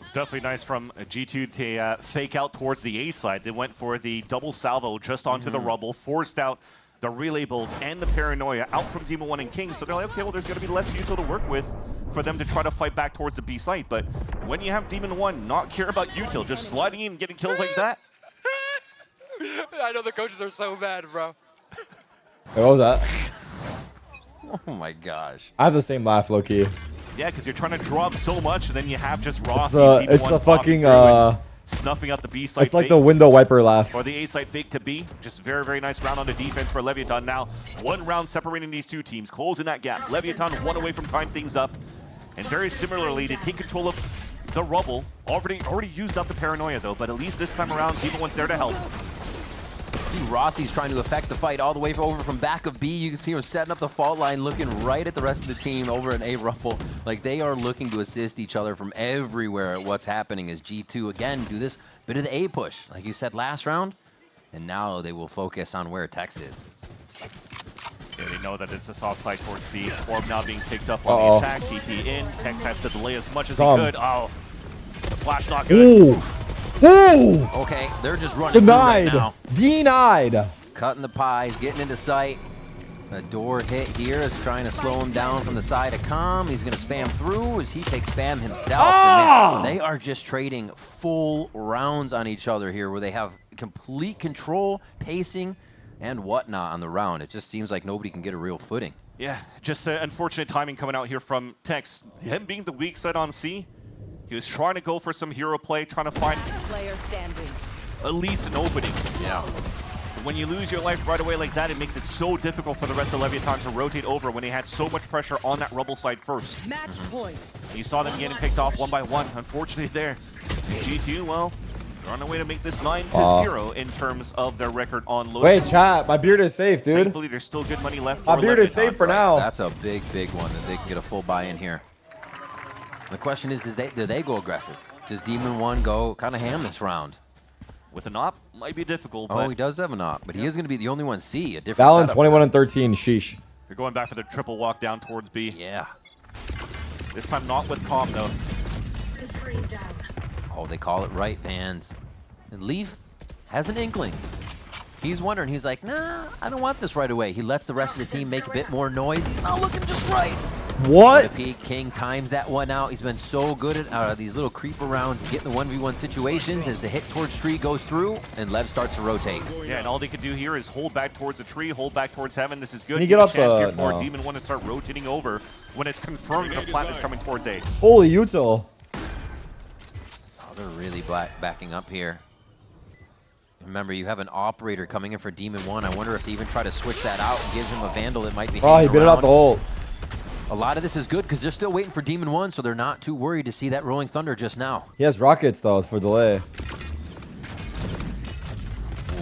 It's definitely nice from G2 to fake out towards the A side. They went for the double salvo just onto the rubble, forced out the relay build and the paranoia out from Demon 1 and King. So they're like, okay, well, there's going to be less util to work with for them to try to fight back towards the B site. But when you have Demon 1 not care about util, just sliding in and getting kills like that. I know the coaches are so mad, bro. Hey, what was that? Oh my gosh. I have the same laugh, low-key. Yeah, because you're trying to draw up so much, and then you have just Rossi. It's the fucking snuffing out the B site. It's like the window wiper laugh. Or the A site fake to B. Just very, very nice round on the defense for Leviathan. Now, one round separating these two teams, closing that gap. Leviathan one away from tying things up, and very similarly to take control of the rubble. Already used up the paranoia though, but at least this time around, Demon 1's there to help. See Rossi's trying to affect the fight all the way over from back of B. You can see him setting up the fault line, looking right at the rest of the team over in A Ruffle. Like they are looking to assist each other from everywhere at what's happening as G2 again do this bit of the A push, like you said last round. And now they will focus on where Tex is. Yeah, they know that it's a soft side towards C. Orb now being picked up on the attack. TP in. Tex has to delay as much as he could. Oh, the flash not good. Ooh. Ooh. Okay, they're just running Denied. Right now. Denied. Cutting the pies, getting into sight. A door hit here is trying to slow him down from the side of Com. He's going to spam through as he takes spam himself. Ah! And they are just trading full rounds on each other here where they have complete control, pacing, and whatnot on the round. It just seems like nobody can get a real footing. Yeah, just unfortunate timing coming out here from Tex. Him being the weak side on C, he was trying to go for some hero play, trying to find at least an opening. Yeah. When you lose your life right away like that, it makes it so difficult for the rest of Leviathan to rotate over when they had so much pressure on that rubble side first. Match point. You saw them getting picked off one by one. Unfortunately there. G2, well, they're on their way to make this 9-0 in terms of their record on Lotus. Wait, chat. My beard is safe, dude. Thankfully, there's still good money left. My beard is safe for now. That's a big, big one that they can get a full buy-in here. The question is, do they go aggressive? Does Demon 1 go kind of ham this round? With an op, might be difficult. Oh, but he does have an op, but he is going to be the only one C. A different Valen setup. 21 and 13. Sheesh. They're going back for the triple walk down towards B. Yeah. This time not with Com though. Oh, they call it right, Vans. And Leaf has an inkling. He's wondering. He's like, nah, I don't want this right away. He lets the rest of the team make a bit more noise. He's not looking just right. What? The peak. King times that one out. He's been so good at these little creeper rounds and getting the 1v1 situations as the hit towards tree goes through and Lev starts to rotate. Yeah, and all they can do here is hold back towards the tree, hold back towards heaven. This is good. Can you get up here to for no. Demon 1 to start rotating over when it's confirmed that the plant is coming towards A. Holy util. Oh, they're really backing up here. Remember, you have an operator coming in for Demon 1. I wonder if they even try to switch that out and give him a Vandal that might be Oh, he hanging bit it around. out the hole. A lot of this is good because they're still waiting for Demon 1, so they're not too worried to see that Rolling Thunder just now. He has rockets, though, for delay.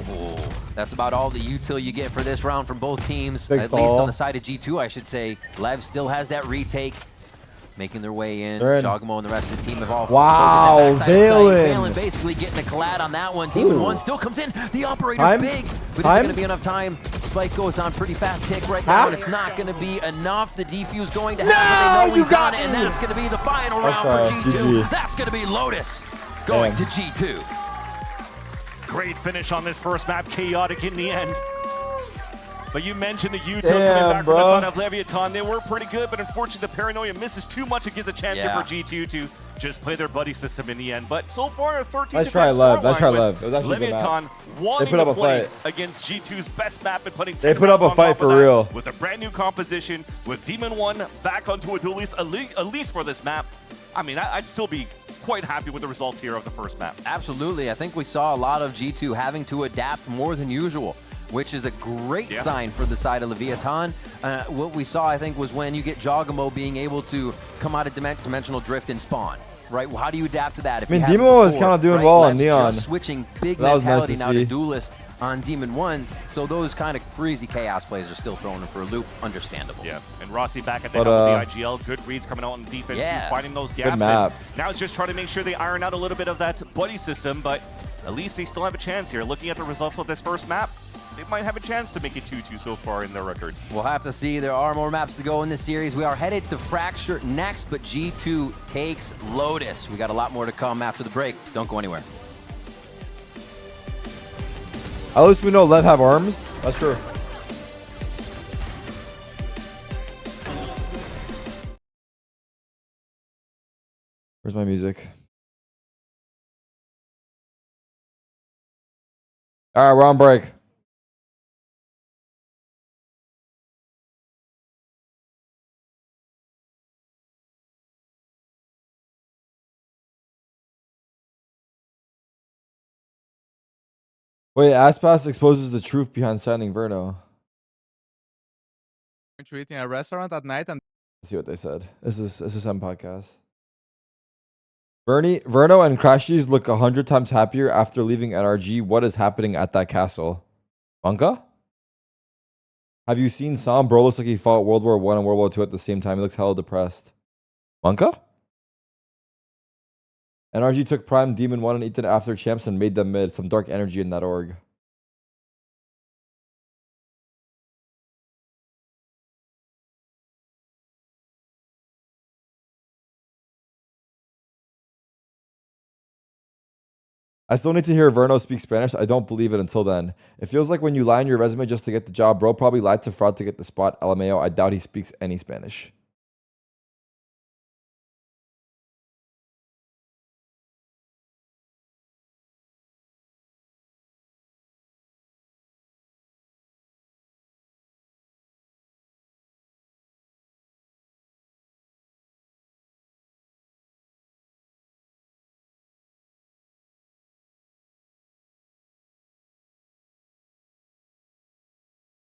Oh, that's about all the util you get for this round from both teams. Big At stall. least on the side of G2, I should say. Lev still has that retake. Making their way in. They're in. Jogamo and the rest of the team have all Wow, focused at backside of sight. Valen. Valen basically getting a collab on that one. Demon 1 still comes in. The operator's Time? big, but Time? it's going to be enough time. Spike goes on pretty fast tick right now, and it's not going to be enough. The defuse going to happen. They know he's on it, and that's going to be the final That's round right. for G2. GG. That's going to be Lotus going Damn. to G2. Great finish on this first map, chaotic in the end. But you mentioned the util Damn, coming back bro. from the side of Leviathan. They were pretty good, but unfortunately the Paranoia misses too much. It gives a chance here Yeah. for G2 to just play their buddy system in the end. But so far, a 13 Let's try Lev. Let's try scoreline Lev. with It was actually a good map. Leviathan They wanting put up to a play fight. against G2's best map and putting They 10 put up a rounds on fight top of for that real. with a brand new composition, with Demon 1 back onto a duelist, at least for this map. I mean, I'd still be quite happy with the result here of the first map. Absolutely. I think we saw a lot of G2 having to adapt more than usual, which is a great sign for the side of Leviathan. What we saw, I think, was when you get Jogamo being able to come out of Dimensional Drift and spawn. right? How do you adapt to that? If I mean, you haven't Demon was before, kind of doing right? well on Lev's Neon. just switching big That was nice mentality to now see. to Duelist on Demon 1, so those kind of crazy Chaos plays are still throwing him for a loop. Understandable. Yeah, and Rossi back at the But, help with the IGL. Good reads coming out on defense, Yeah. finding those gaps. map. And now it's just trying to make sure they iron out a little bit of that buddy system, but at least they still have a chance here. Looking at the results of this first map, they might have a chance to make it 2-2 so far in their record. We'll have to see. There are more maps to go in this series. We are headed to Fracture next, but G2 takes Lotus. We got a lot more to come after the break. Don't go anywhere. At least we know Lev have arms. That's true. Where's my music? All right, we're on break. Wait, Aspas exposes the truth behind signing Verno. To eat in a restaurant at night and Let's see what they said. This is SSM podcast. Verno and Crashies look 100 times happier after leaving NRG. What is happening at that castle? Bunka? Have you seen Sam? Bro looks like he fought World War I and World War II at the same time. He looks hella depressed. Bunka? NRG took Prime, Demon 1, and Ethan after champs and made them mid. Some dark energy in that org. I still need to hear Verno speak Spanish. I don't believe it until then. It feels like when you lie in your resume just to get the job, bro probably lied to fraud to get the spot. LMAO, I doubt he speaks any Spanish.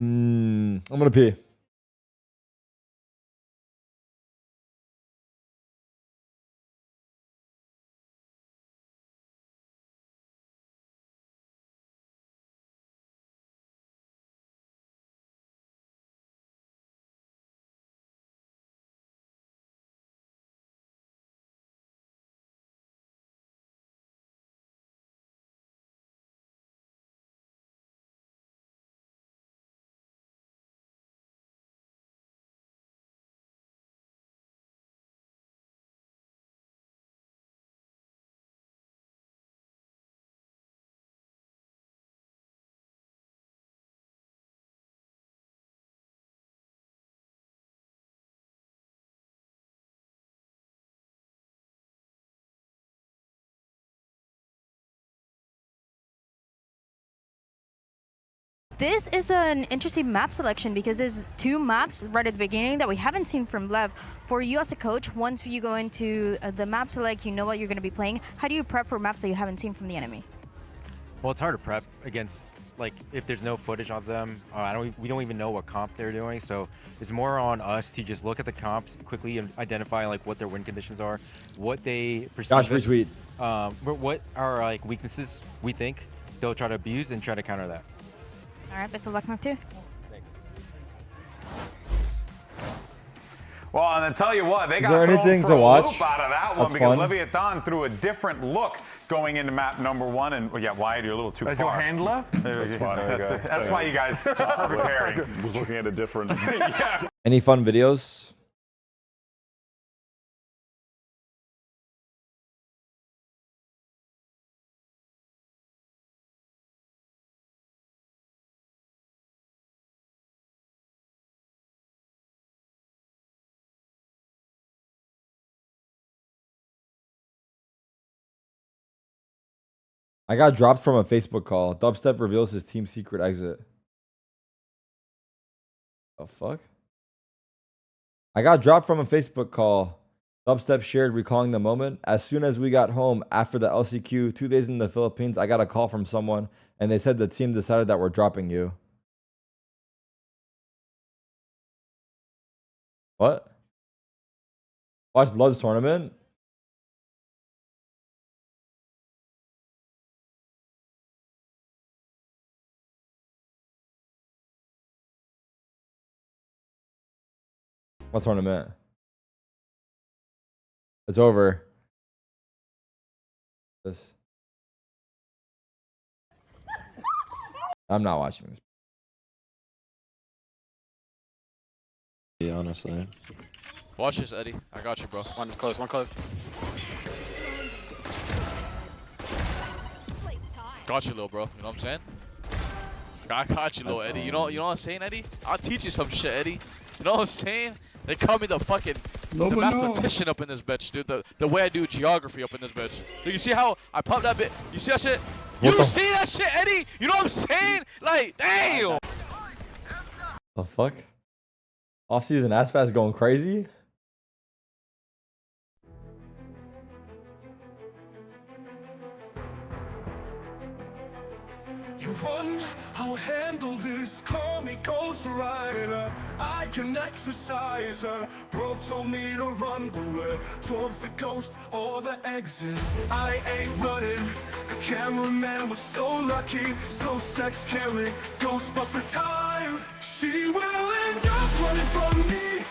I'm gonna pee. This is an interesting map selection because there's two maps right at the beginning that we haven't seen from Lev. For you as a coach, once you go into the map select, you know what you're going to be playing. How do you prep for maps that you haven't seen from the enemy? Well, it's hard to prep against, like, if there's no footage of them. We don't even know what comp they're doing, so it's more on us to just look at the comps quickly and identify like what their win conditions are, what they perceive retweet. What are like weaknesses we think they'll try to abuse and try to counter that. All right, best of luck, map 2. Thanks. Well, and I tell you what, they Is got there thrown anything for to a watch loop out of that one that's because fun? Leviathan threw a different look going into map number 1. And yeah, Wyatt, you're a little too As far. your handler? That's fine. That's why you guys are preparing. Was looking at a different. Yeah. Any fun videos? I got dropped from a Facebook call. Dubstep reveals his team secret exit. The fuck? I got dropped from a Facebook call. Dubstep shared recalling the moment. As soon as we got home after the LCQ, 2 days in the Philippines, I got a call from someone and they said the team decided that we're dropping you. What? Watch Lud's tournament? What tournament? It's over. This. I'm not watching this. Yeah, honestly. Watch this, Eddie. I got you, bro. One close, one close. Got you, little bro. You know what I'm saying? I got you, little Eddie. You know what I'm saying, Eddie? I'll teach you some shit, Eddie. You know what I'm saying? They call me the fucking mathematician up in this bitch, dude. The way I do geography up in this bitch. Dude, you see how I pop that bit? You see that shit? You see that shit, Eddie? You know what I'm saying? Like, damn. The fuck? Off-season Aspas going crazy? You won, I'll handle this. Call me Ghost Rider. I can exercise her. Bro told me to run away towards the ghost or the exit. I ain't running. The cameraman was so lucky, so sex killing. Ghostbuster time. She will end up running from me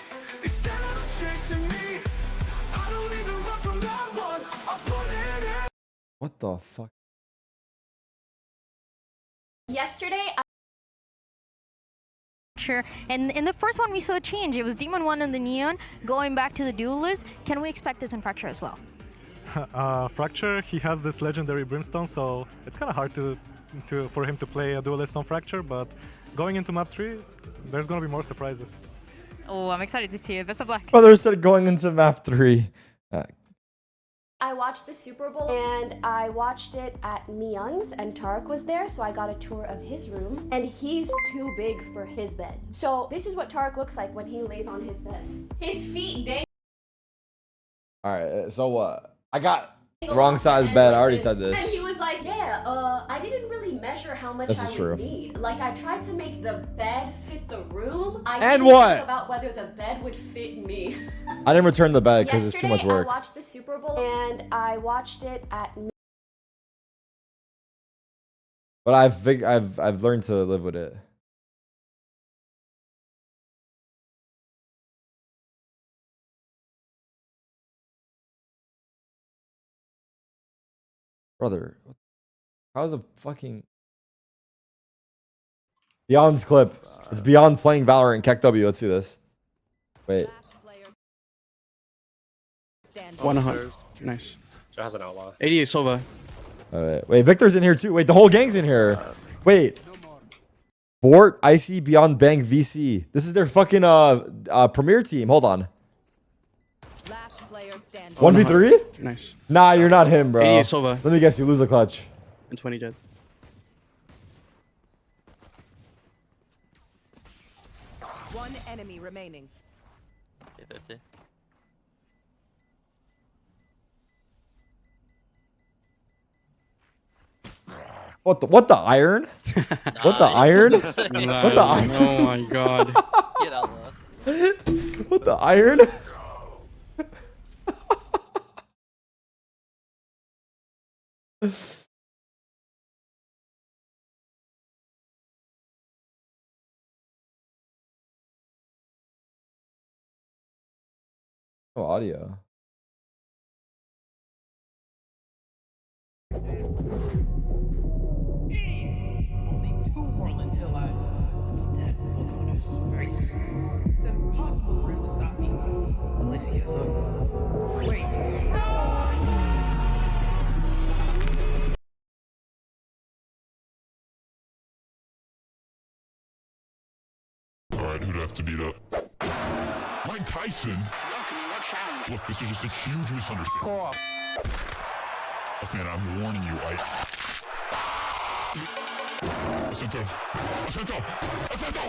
instead of chasing me. I don't even run from that one. I put it in. What the fuck? Yesterday, and in the first one we saw a change. It was Demon 1 and the Neon going back to the duelist. Can we expect this in Fracture as well? Fracture, he has this legendary Brimstone, so it's kind of hard for him to play a duelist on Fracture, but going into map 3, there's going to be more surprises. Oh, I'm excited to see it. Best of luck. Brother said going into map 3. I watched the Super Bowl and I watched it at Myung's and Tarek was there, so I got a tour of his room and he's too big for his bed. So this is what Tarek looks like when he lays on his bed. His feet dang. Alright, so what? I got wrong size bed. I already said this. And he was like, yeah, I didn't really measure how much I would need. Like, I tried to make the bed fit the room. I And didn't what? think about whether the bed would fit me. I didn't return the bed because it's too much Yesterday, work. I watched the Super Bowl and I watched it at But I've learned to live with it. Brother, how's a fucking Beyond's clip? It's Beyond playing Valorant in Kek W. Let's see this. Wait. 100. Nice. Joe has an outlaw. 88 Sova. Wait, Victor's in here too. Wait, the whole gang's in here. Wait. Fort, IC, Beyond, Bang, VC. This is their fucking premier team. Hold on. 1v3? Nice. Nah, you're not him, bro. 88 Sova. Let me guess, you lose the clutch. And 20 dead. One enemy remaining. 50. What the iron? What the iron? What the iron? Oh my god. Get out, bro. What the iron? No audio. Only 2 more until I what's that look on his face? It's impossible for him to stop me. Unless he gets up. Wait. No! Alright, who'd have to beat up? Mike Tyson? Look, this is just a huge misunderstanding. Look, man, I'm warning you, Ascento! Ascento! Ascento!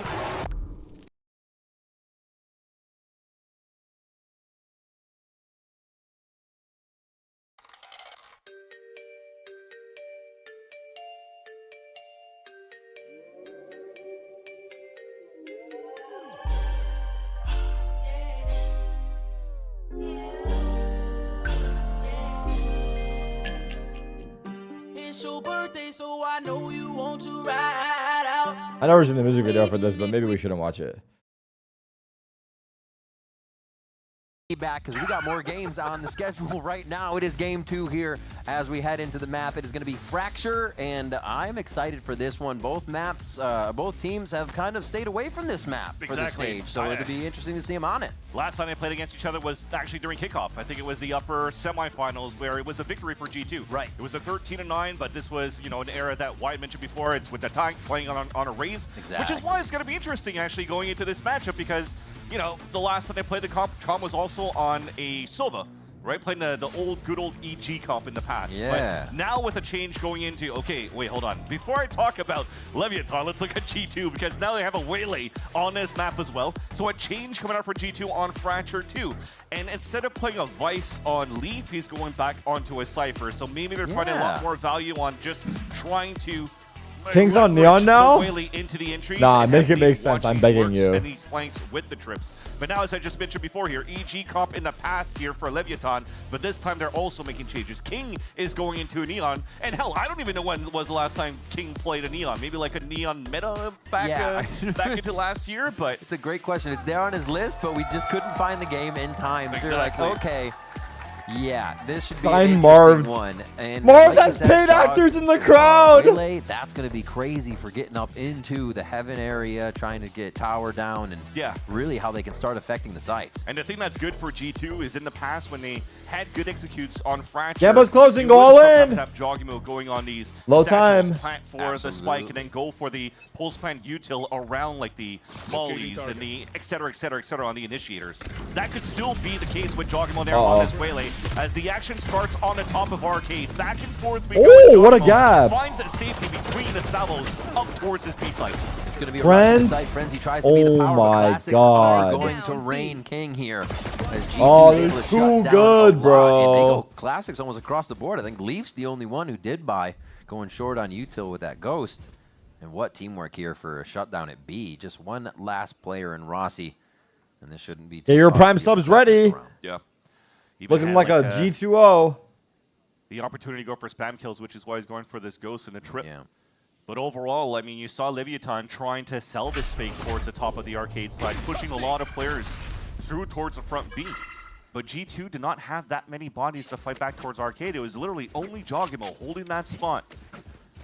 It's your birthday, so I know you want to ride out. I never seen the music video for this, but maybe we shouldn't watch it. back because we got more games on the schedule right now. It is game 2 here as we head into the map. It is going to be Fracture, and I'm excited for this one. Both maps, both teams have kind of stayed away from this map for this stage, so it'll be interesting to see them on it. Last time they played against each other was actually during kickoff. I think it was the upper semifinals where it was a victory for G2. Right. It was a 13-9, but this was, you know, an era that Wyatt mentioned before. It's with the tank playing on a raise, which is why it's going to be interesting actually going into this matchup because, you know, the last time they played the comp, Tom was also on a Sova, right? Playing the good old EG comp in the past. Yeah. But now with a change going into, okay, wait, hold on. Before I talk about Leviathan, let's look at G2 because now they have a Waylay on this map as well. So a change coming out for G2 on Fracture 2. And instead of playing a Vice on Leaf, he's going back onto a Cypher. So maybe they're finding a lot more value on just trying to King's on Neon now? Into the entry Nah, make it make sense. I'm begging you. And these flanks with the trips. But now, as I just mentioned before here, EG comp in the past here for Leviathan, but this time they're also making changes. King is going into a Neon, and hell, I don't even know when was the last time King played a Neon. Maybe like a Neon meta back, back into last year, but... It's a great question. It's there on his list, but we just couldn't find the game in time. So you're like, okay. Yeah, this should be an interesting one. And Marv has paid actors in the crowd! Waylay, that's going to be crazy for getting up into the Heaven area, trying to get tower down, and really how they can start affecting the sites. And the thing that's good for G2 is in the past when they had good executes on Fracture. Gambo's closing, go all in! Have Jogimo going on these low time plant for the spike and then go for the pulse plant util around like the mollies and the etc on the initiators. That could still be the case with Jogimo there on this Waylay as the action starts on the top of Arcade. Back and forth we go. Oh, what a gap! Finds a safety between the salvos up towards his B site. It's going to be a rush to the site. Frenzy tries to be the power, but Classics are going to rain King here. As G2 is able to too good, bro. And they go Classics almost across the board. I think Leaf's the only one who did buy, going short on util with that Ghost. And what teamwork here for a shutdown at B. Just one last player in Rossi. And this shouldn't be too your prime subs ready. Yeah. Looking like a G2O. The opportunity to go for spam kills, which is why he's going for this Ghost and the trip. Yeah. But overall, I mean, you saw Leviathan trying to sell this fake towards the top of the Arcade side, pushing a lot of players through towards the front B. But G2 did not have that many bodies to fight back towards Arcade. It was literally only Jogimo holding that spot.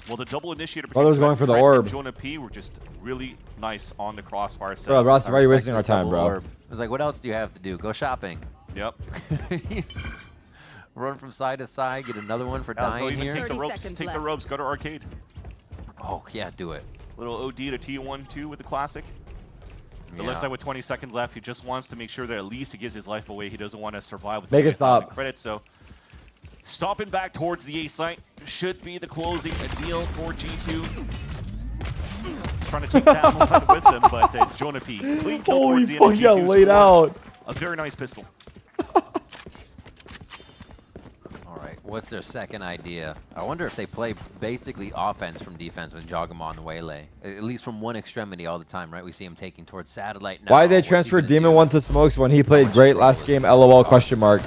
Well, the double initiator between was going for the orb. and Jonah P were just really nice on the crossfire set. Bro, Ross, why are you wasting our time, bro? Orb. I was like, what else do you have to do? Go shopping. Yep. Run from side to side, get another one for dying here. Take the ropes. Take the ropes. Go to Arcade. Oh, yeah, do it. Little OD to T1-2 with the Classic. It looks like with 20 seconds left, he just wants to make sure that at least he gives his life away. He doesn't want to survive with Make it stop. credits. So stopping back towards the A site should be the closing deal for G2. Trying to take down one with them, but it's Jonah P. Clean kill Holy towards the fuck, end. he got laid out. A very nice pistol. What's their second idea? I wonder if they play basically offense from defense with Jogimo on the Waylay. At least from one extremity all the time, right? We see him taking towards Satellite now. Why did they transfer Demon 1 to Smokes when he played great last game? LOL question mark.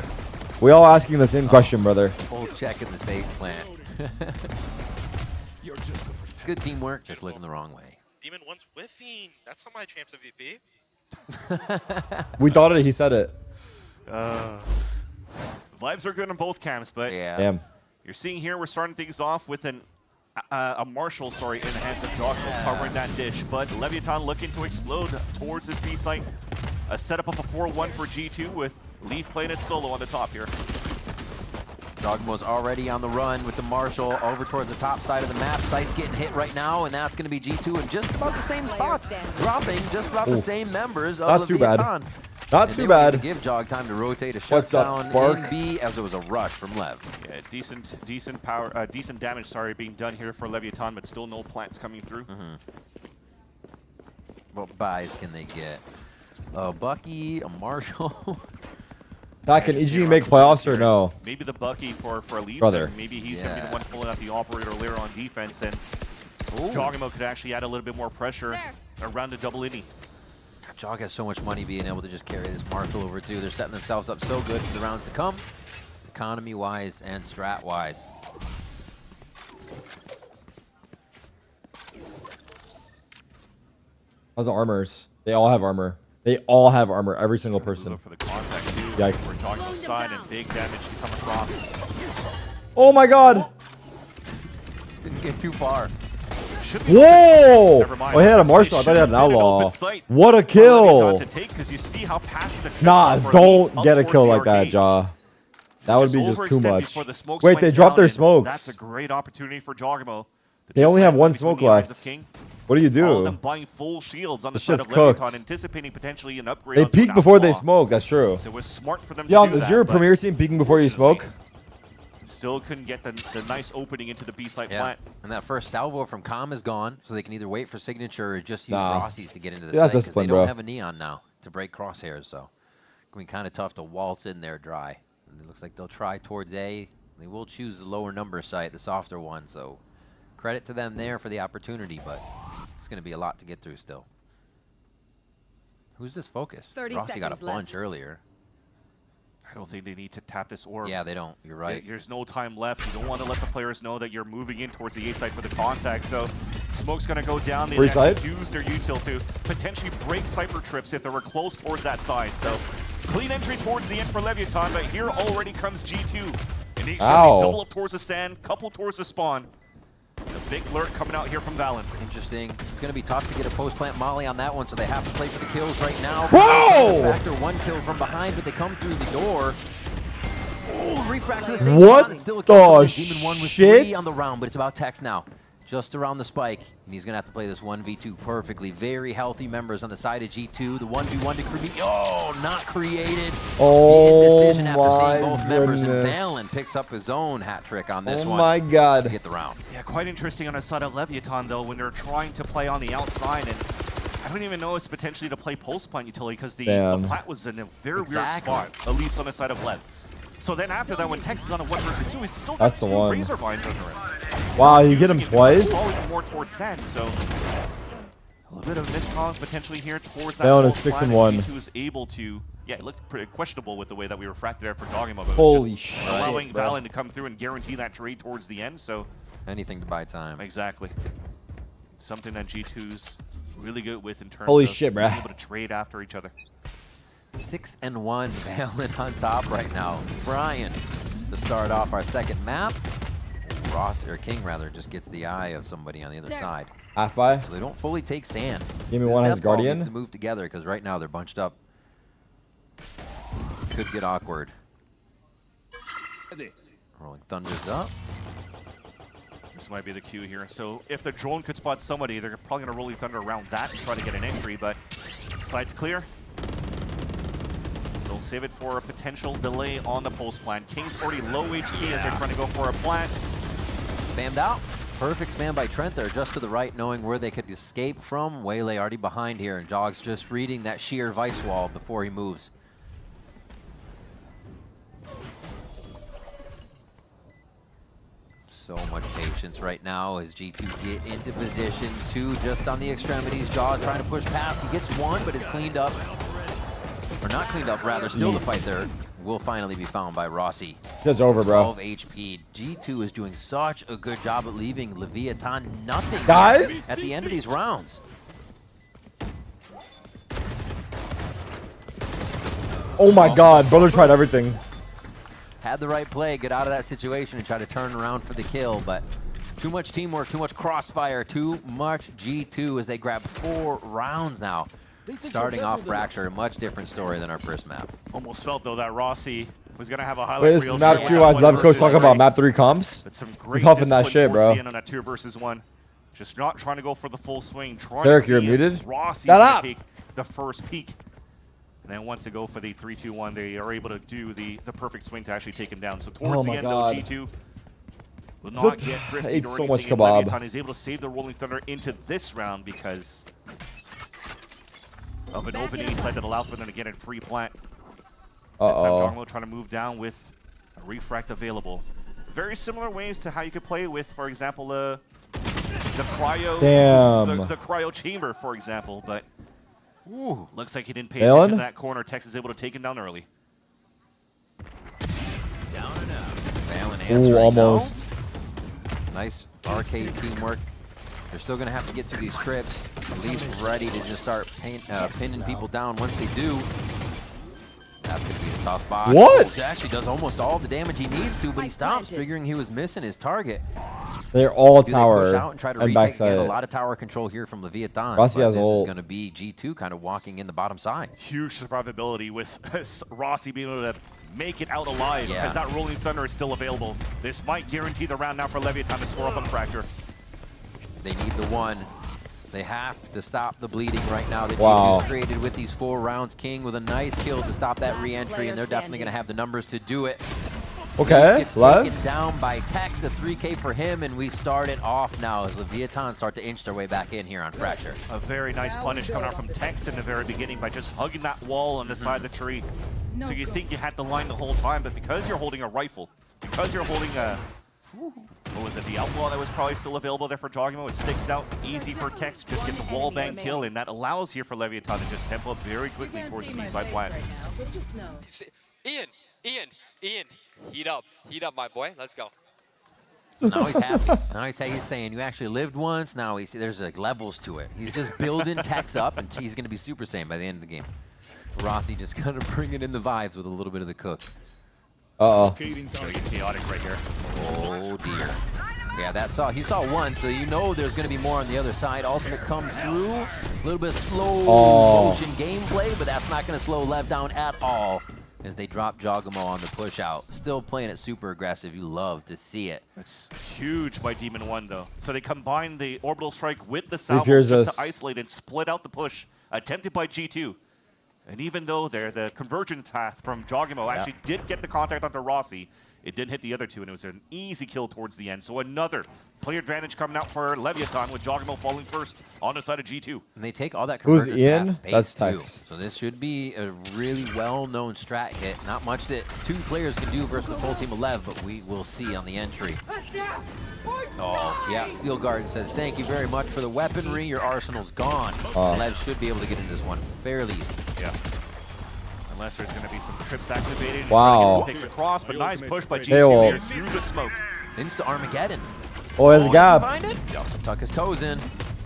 We all asking the same question, brother. Full check in the safe plant. Good teamwork, just looking the wrong way. Demon 1's whiffing. That's not my champs MVP. We thought it, he said it. Vibes are good on both camps, but Damn. You're seeing here we're starting things off with a Marshall, in the hands of Jogimo covering that dish, but Leviathan looking to explode towards this B site. A setup of a 4-1 for G2 with Leaf playing it solo on the top here. Jogimo's already on the run with the Marshall over towards the top side of the map. Site's getting hit right now, and that's going to be G2 in just about the same spots, dropping just about the same members of Not too bad. Leviathan. Not too bad. Give Jog time to rotate a What's up, shutdown Spark? in B as there was a rush from Lev. Yeah, decent power, decent damage. Being done here for Leviathan, but still no plants coming through. What buys can they get? A Bucky, a Marshall. Can EG make playoffs or no? Maybe the Bucky for Leaf. Brother. Maybe he's going to be the one pulling out the operator later on defense, and Jogimo could actually add a little bit more pressure around the double innie. Jog has so much money being able to just carry this Marshall over too. They're setting themselves up so good for the rounds to come, economy-wise and strat-wise. How's the armors? They all have armor. They all have armor. Every single person. For the contact too. Yikes. We're talking about side and big damage to come across. Oh my god. Didn't get too far. Whoa! Never mind. Oh, he had a Marshall. I thought he had an Should've been an Outlaw. open sight What a for Leviathan kill! to take, 'cause you see how passive the trips Nah, are for don't Elite get a up kill towards like the that, arcade. Jaw. That would be just too overextend much. before the smokes Wait, went they dropped down, their and smokes. That's a great opportunity for Jogamo. They only have one smoke between the eyes of left. King. What do you All of them do? buying full shields on the This side shit's of Leviathan, cooked. anticipating potentially an upgrade. They onto an peek before they Outlaw. smoke. That's true. So it was smart for them Yo, to do is that, your but premier scene peeking before you smoke? still couldn't get the nice opening into the B site Yeah. plant. And that first salvo from Calm is gone, so they can either wait for signature or just use Nah. Rossies to get into the Yeah, site because they discipline, don't bro. have a neon now to break crosshairs. So it's going to be kind of tough to waltz in there dry. And it looks like they'll try towards A. They will choose the lower number site, the softer one. So credit to them there for the opportunity, but it's going to be a lot to get through still. Who's this focus? 30 Rossi got a seconds left. bunch earlier. I don't think they need to tap this orb. Yeah, they don't. You're right. There's no time left. You don't want to let the players know that you're moving in towards the A site for the contact. So smoke's going to go down. They Free actually side? use their util to potentially break Cypher trips if they were close towards that side. So clean entry towards the end for Leviathan, but here already comes G2. And each Ow. double up towards the sand, couple towards the spawn. A big lurk coming out here from Valen. Interesting. It's going to be tough to get a post-plant molly on that one, so they have to play for the kills right now. Whoa! Factor one kill from behind, but they come through the door. Oh, refract to the same What spot. It's still a kill the for Demon 1 with shit? 3 on the round, but it's about Tex now. Just around the spike, and he's going to have to play this 1v2 perfectly. Very healthy members on the side of G2. The 1v1 to create. Oh, not created. Oh the indecision after my seeing both members, and goodness. Valen picks up his own hat trick on this Oh one. my god. To get the round. Yeah, quite interesting on the side of Leviathan, though, when they're trying to play on the outside. And I don't even know it's potentially to play post plant utility because the Damn. plat was in a very Exactly. weird spot, at least on the side of Lev. So then after that, when Tex is on a 1 versus 2, he's still got That's the 2 one. Razor Vines under him. Wow, you get him twice? Always more towards sand, so a little bit of miscomms potentially here towards that. Valen is post 6 plant, and 1. G2 is able to, yeah, it looked pretty questionable with the way that we refracted there for Dogimo, but it was Holy just shit, allowing bro. Valen to come through and guarantee that trade towards the end. So Anything to buy time. exactly, something that G2's really good with in terms Holy of shit, being bruh. able to trade after each other. 6 and 1, Valen on top right now. Brian to start off our second map. Ross, or King rather, just gets the eye of somebody on the other side. Half by. So they don't fully take sand. Give me This one has death ball Guardian. needs to move together because right now they're bunched up. Could get awkward. Rolling Thunder's up. This might be the cue here. So if the drone could spot somebody, they're probably going to Rolling Thunder around that and try to get an entry, but site's clear. So they'll save it for a potential delay on the post plant. King's already low HP as they're trying to go for a plant. Spammed out. Perfect spam by Trent there, just to the right, knowing where they could escape from. Waylay already behind here, and Jog's just reading that sheer Vice wall before he moves. So much patience right now as G2 get into position. 2 just on the extremities. Jaw trying to push past. He gets 1, but is cleaned up. Or not cleaned up, rather. Still the fight there will finally be found by Rossi. It's over, bro. 12 HP. G2 is doing such a good job at leaving Leviathan nothing Guys? at the end of these rounds. Oh my god, brother tried everything. Had the right play, get out of that situation and try to turn around for the kill, but too much teamwork, too much crossfire, too much G2 as they grab 4 rounds now. Starting off Fracture, a much different story than our first map. Almost felt, though, that Rossi was going to have a highlight Wait, this reel is map here 2. with I that love 1 Coach versus talking 3. about map 3 comps. But some He's great huffing that discipline shit, towards bro. the end on that 2 versus 1. Just not trying to go for the full swing. Trying Derek, to you're see muted. if Rossi Shut can up. take the first peek. And then once they go for the 3-2-1, they are able to do the perfect swing to actually take him down. So towards Oh the my end, God. though, G2 will not get I drifted ate or so much anything, and kebab. Leviathan is able to save the Rolling Thunder into this round because of an opening site that allowed for them to get a free plant. This time, Dogmo trying to move down with a refract available. Very similar ways to how you could play with, for example, the cryo, Damn. the cryo chamber, for example. But looks like he didn't pay Valen? attention to that corner. Tex is able to take him down early. Valen Ooh, answering almost. no. Nice arcade teamwork. They're still going to have to get through these trips, at least ready to just start pinning people down once they do. That's going to be a tough box. What? He actually does almost all the damage he needs to, but he stops, figuring he was missing his target. They're all Do they tower push out and try to retake backside. again? A lot of tower control here from Leviathan. Rossi but has this is ult. going to be G2 kind of walking in the bottom side. Huge survivability with Rossi being able to make it out alive Yeah. because that Rolling Thunder is still available. This might guarantee the round now for Leviathan to score up on Fracture. They need the one. They have to stop the bleeding right now that Wow. G2's created with these 4 rounds. King with a nice kill to stop that re-entry, and they're definitely going to have the numbers to do it. Okay, Gets Lev. taken down by Tex, the 3K for him, and we start it off now as Leviathan start to inch their way back in here on Fracture. A very nice punish coming out from Tex in the very beginning by just hugging that wall on the side of the tree. So you think you had the line the whole time, but because you're holding a rifle, because you're holding a, what was it, the Outlaw that was probably still available there for Jogimo, it sticks out easy for Tex to just get the wall bang kill, and that allows here for Leviathan to just tempo up very quickly towards the B-side plant. Ian, heat up, my boy. Let's go. So now he's happy. Now he's saying, you actually lived once. Now there's like levels to it. He's just building Tex up, and he's going to be Super Saiyan by the end of the game. Rossi just kind of bringing in the vibes with a little bit of the cook. Uh-oh. Chaotic right here. Oh, dear. Yeah, he saw one, so you know there's going to be more on the other side. Ultimate comes through. A little bit of slow motion gameplay, but that's not going to slow Lev down at all as they drop Jogamo on the push out. Still playing it super aggressive. You love to see it. That's huge by Demon 1, though. So they combine the orbital strike with the salvos just to isolate and split out the push attempted by G2. And even though the convergence path from Jogimo actually did get the contact onto Rossi, it didn't hit the other two, and it was an easy kill towards the end. So another player advantage coming out for Leviathan with Jogimo falling first on the side of G2. And they take all that Who's convergence Ian? path space That's too. Tex. So this should be a really well-known strat hit. Not much that 2 players can do versus the full team of Lev, but we will see on the entry. Oh, yeah. Steel Garden says, thank you very much for the weaponry. Your arsenal's gone. Lev should be able to get into this one fairly easy. Yeah. Unless there's going to be some trips activated. Wow. Takes across, but nice push by G2 Hey, here through the smoke. Insta Armageddon. Oh, there's a gap. Tuck his toes in.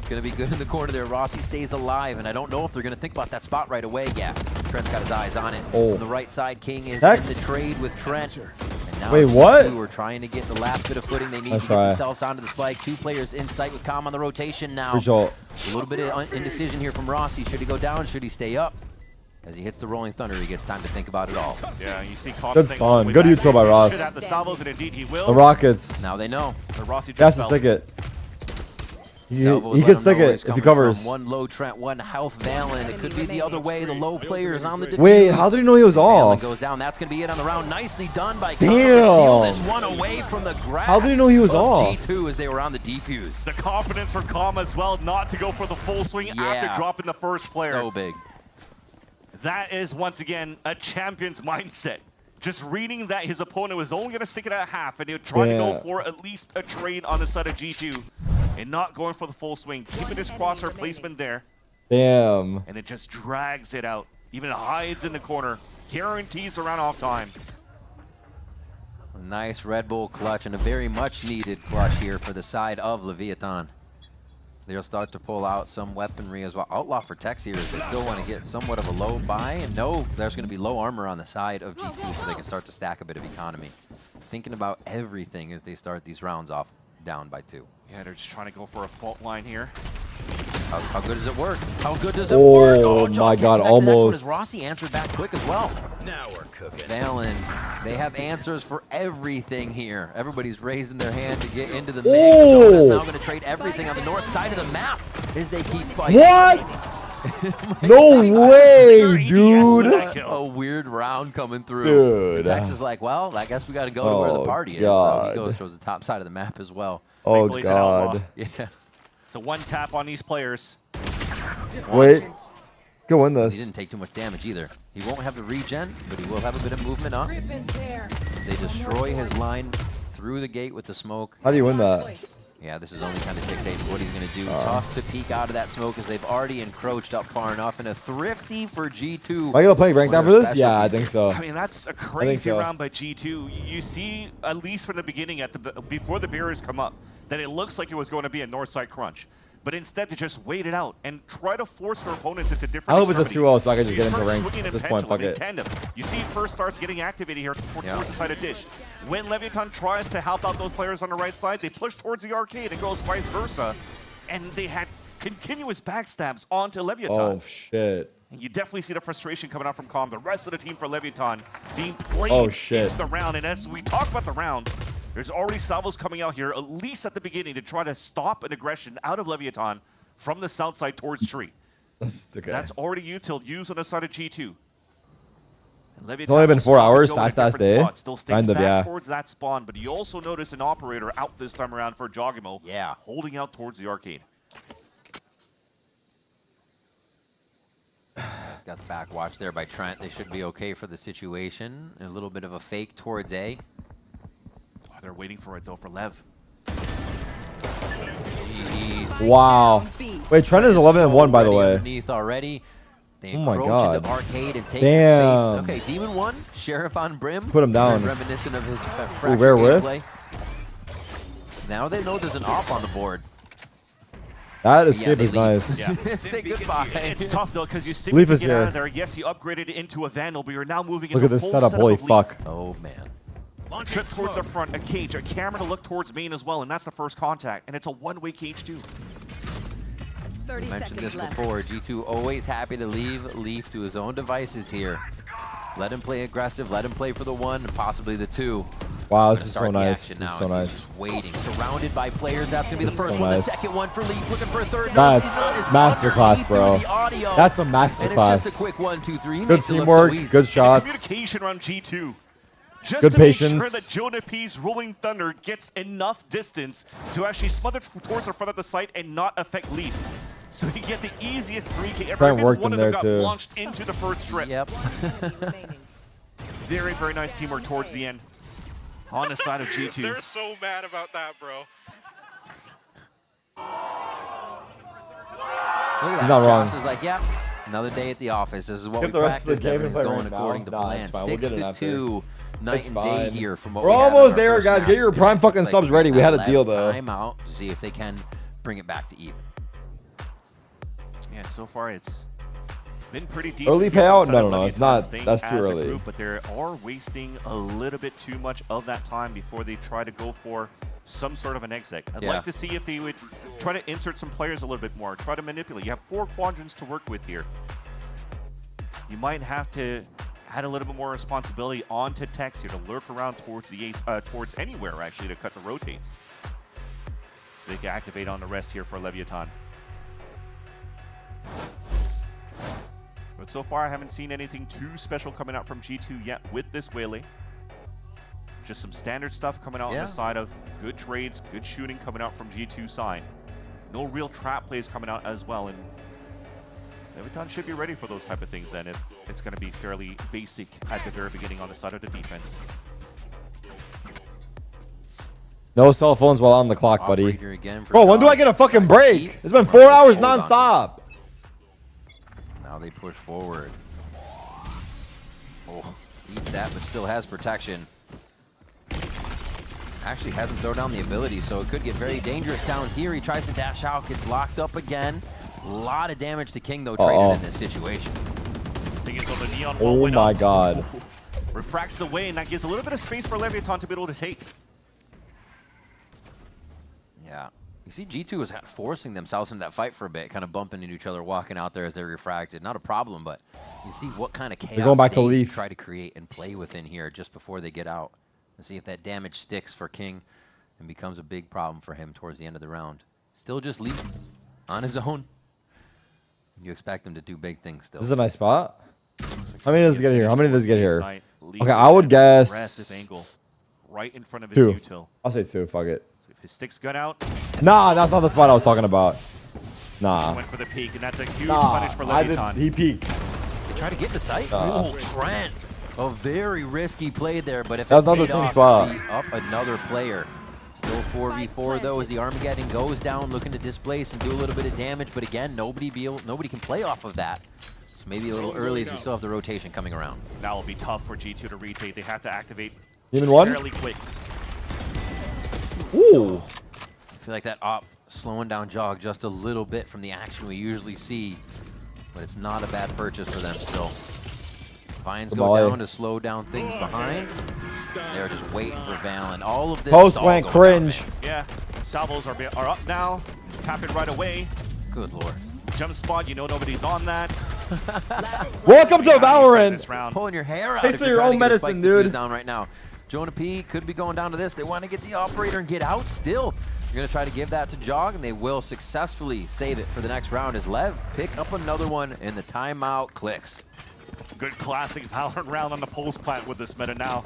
Going to be good in the corner there. Rossi stays alive, and I don't know if they're going to think about that spot right away. Yeah, Trent's got his eyes on it. On the right side, King is in the trade with Trent. And now Wait, what? G2 are trying to get the last bit of footing they need Let's to get try. themselves onto the spike. 2 players in sight with Calm on the rotation now. Result. A little bit of indecision here from Rossi. Should he go down? Should he stay up? As he hits the Rolling Thunder, he gets time to think about it all. Yeah, you see Good stun. Good util by Ross. Should have the salvos, and indeed he will. The Rockets. Now they know. But Rossi He has just to fell. stick it. He Salvos can let him stick know where it he's if he coming covers. from. 1 low Trent, 1 health Valen. It could be the other way. The low players on the defuse. Wait, how did he know he was Valen off? goes down. That's going to be it on the round. Nicely done by Damn. Connor to steal this one away from the grasp. How did he know he was of off? G2 as they were on the defuse. The confidence for Kama as well, not to go for the full swing after dropping the first player. So big. That is, once again, a champion's mindset. Just reading that his opponent was only going to stick it at half, and he would try to go for at least a trade on the side of G2, and not going for the full swing. Keeping his crosshair placement there. Damn. And it just drags it out. Even hides in the corner. Guarantees around off time. A nice Red Bull clutch and a very much needed clutch here for the side of Leviathan. They'll start to pull out some weaponry as well. Outlaw for Tex here as they still want to get somewhat of a low buy. And no, there's going to be low armor on the side of G2 so they can start to stack a bit of economy. Thinking about everything as they start these rounds off down by 2. Yeah, they're just trying to go for a fault line here. How good does it work? How good does it work? Oh my God, almost. Rossi answered back quick as well. Now we're cooking. Valen, they have answers for everything here. Everybody's raising their hand to get into the mix. Is now going to trade everything on the north side of the map as they keep fighting. What? No way, dude. A weird round coming through. Dude. Tex is like, well, I guess we got to go to where the party is. So God. he goes towards the top side of the map as well. Oh, Thankfully, it's an outlaw. God. Yeah. So 1 tap on these players. Wait. Go win He this. didn't take too much damage either. He won't have the regen, but he will have a bit of movement up. They destroy his line through the gate with the smoke. How do you win that? Yeah, this is only kind of dictating what he's going to do. Tough to peek out of that smoke as they've already encroached up far enough. And a thrifty for G2. Am I going to play rank down for this? Yeah, I think so. I mean, that's a crazy round by G2. You see, at least from the beginning, before the barriers come up, that it looks like it was going to be a north side crunch. but instead they just wait it out and try to force their opponents into different I hope it's a extremities. 2-0 so I can just get into First rank swinging at in this point. Fuck pendulum, in it. tandem. You see first starts getting activated here towards the side of Dish. When Leviathan tries to help out those players on the right side, they push towards the arcade and goes vice versa. And they had continuous backstabs onto Leviathan. Oh shit. And you definitely see the frustration coming out from Calm. The rest of the team for Leviathan being played into the round. And as we talk about the round, there's already salvos coming out here, at least at the beginning, to try to stop an aggression out of Leviathan from the south side towards Tree. That's okay. That's already util used on the side of G2. It's only been 4 hours, fast ass day. Still sticking back towards that spawn, but you also notice an operator out this time around for Jogimo. Yeah. Holding out towards the arcade. Got the back watch there by Trent. They should be okay for the situation. A little bit of a fake towards A. Oh, they're waiting for it though for Lev. Jeez. Wow. Wait, Trent is 11-1 by the way. Underneath already. They Oh my encroach god. into arcade and take Damn. the space. Okay, Demon 1, Sheriff on Brim. Put him down. Very reminiscent of his Ooh, rare whiff. gameplay. Now they know there's an op on the board. That escape is nice. Yeah. Say goodbye. It's tough though because you still Leaf need to is get out here. of there. Yes, you upgraded into a Vandal, but you're now moving Look into at this full setup. Holy fuck. Oh man. Trip towards the front, a cage, a camera to look towards main as well, and that's the first contact. And it's a one-way cage too. 30 mentioned this before. G2 always happy to leave Leaf to his own devices here. Let him play aggressive. Let him play for the 1 and possibly the 2. Wow, this is so nice. This is so nice. He's waiting, surrounded by players. That's gonna be the This is first so one. nice. The second one for Leaf, looking for a third. That's masterclass, bro. That's a And it's just a masterclass. quick 1, 2, 3. He Good makes it look so teamwork, easy. good shots. Communication around G2. Just Good to make patience. sure that Jonah P's Rolling Thunder gets enough distance to actually smother towards the front of the site and not affect Leaf. So you get the easiest 3K ever. Brent worked One him of them there, got too. launched into the first trip. Yep. Very, very nice teamwork towards the end on the side of G2. They're so mad about that, bro. Look at He's that. not wrong. Josh is like, yep, another day at the office. This is what Get we the rest of the practiced. game and play Everything's right going according now. to Nah, plan. it's fine. We'll get it after. 6-2, night It's and fine. day here from what We're we had on almost our there, first guys. map. Get your prime fucking Looks subs like ready. We had a left deal, though. Timeout to see if they can bring it back to even. Yeah, so far it's been pretty decent. Early here payout? on the No, side no, of no, it's Leviathan not. staying That's too as a early. Group, but they are wasting a little bit too much of that time before they try to go for some sort of an exit. I'd Yeah. like to see if they would try to insert some players a little bit more, try to manipulate. You have 4 quadrants to work with here. You might have to add a little bit more responsibility onto Tex here to lurk around towards the ace, towards anywhere actually to cut the rotates, so they can activate on the rest here for Leviathan. But so far, I haven't seen anything too special coming out from G2 yet with this Whaley. Just some standard stuff coming out on the side of good trades, good shooting coming out from G2 side. No real trap plays coming out as well, and Leviathan should be ready for those type of things then. It's going to be fairly basic at the very beginning on the side of the defense. No cell phones while on the clock, buddy. Operator again for Bro, when do I get a fucking break? It's been 4 hours Hold on. nonstop. Now they push forward. Oh, eats that, but still has protection. Actually hasn't thrown down the ability, so it could get very dangerous down here. He tries to dash out, gets locked up again. A lot of damage to King, though, traded in this situation. Thing is, though, the Neon Oh wall went my up. god. Refracts away, and that gives a little bit of space for Leviathan to be able to take. Yeah. You see G2 was forcing themselves into that fight for a bit, kind of bumping into each other, walking out there as they refracted. Not a problem, but you see what kind of chaos going back to they Leaf. try to create and play within here just before they get out. And see if that damage sticks for King and becomes a big problem for him towards the end of the round. Still just Leaf on his own. You expect him to do big things still. This is a nice spot. How many does it get here? How many does it get here? Okay, I would guess Aggressive angle right in front of his 2. util. I'll say 2. Fuck it. So if his stick's gun out, Nah, that's not the spot I was talking about. Nah. went for the peak, and that's a huge Nah, punish for I did, Leviathan. he peeked. They try to get the site. Nah. Oh, Trent. A very risky play there, but if That was it not the paid same off, spot. beat up another player. Still 4v4 though, as the Armageddon goes down, looking to displace and do a little bit of damage. But again, nobody can play off of that. So maybe a little early, as we still have the rotation coming around. That will be tough for G2 to retake. They have to activate Demon 1? fairly quick. Ooh. I feel like that op slowing down Jog just a little bit from the action we usually see, but it's not a bad purchase for them still. Vines go down to slow down things behind. They're just waiting for Valen. All of this Post went cringe. Yeah, salvos are up now. Tap it right away. Good lord. Jump spot, you know nobody's on that. Welcome to Valorant. Pulling your hair out. Taste of your own medicine, dude. Down right now. Jonah P could be going down to this. They want to get the operator and get out still. You're going to try to give that to Jog, and they will successfully save it for the next round as Lev pick up another one, and the timeout clicks. Good classic Valorant round on the pulse plant with this meta now.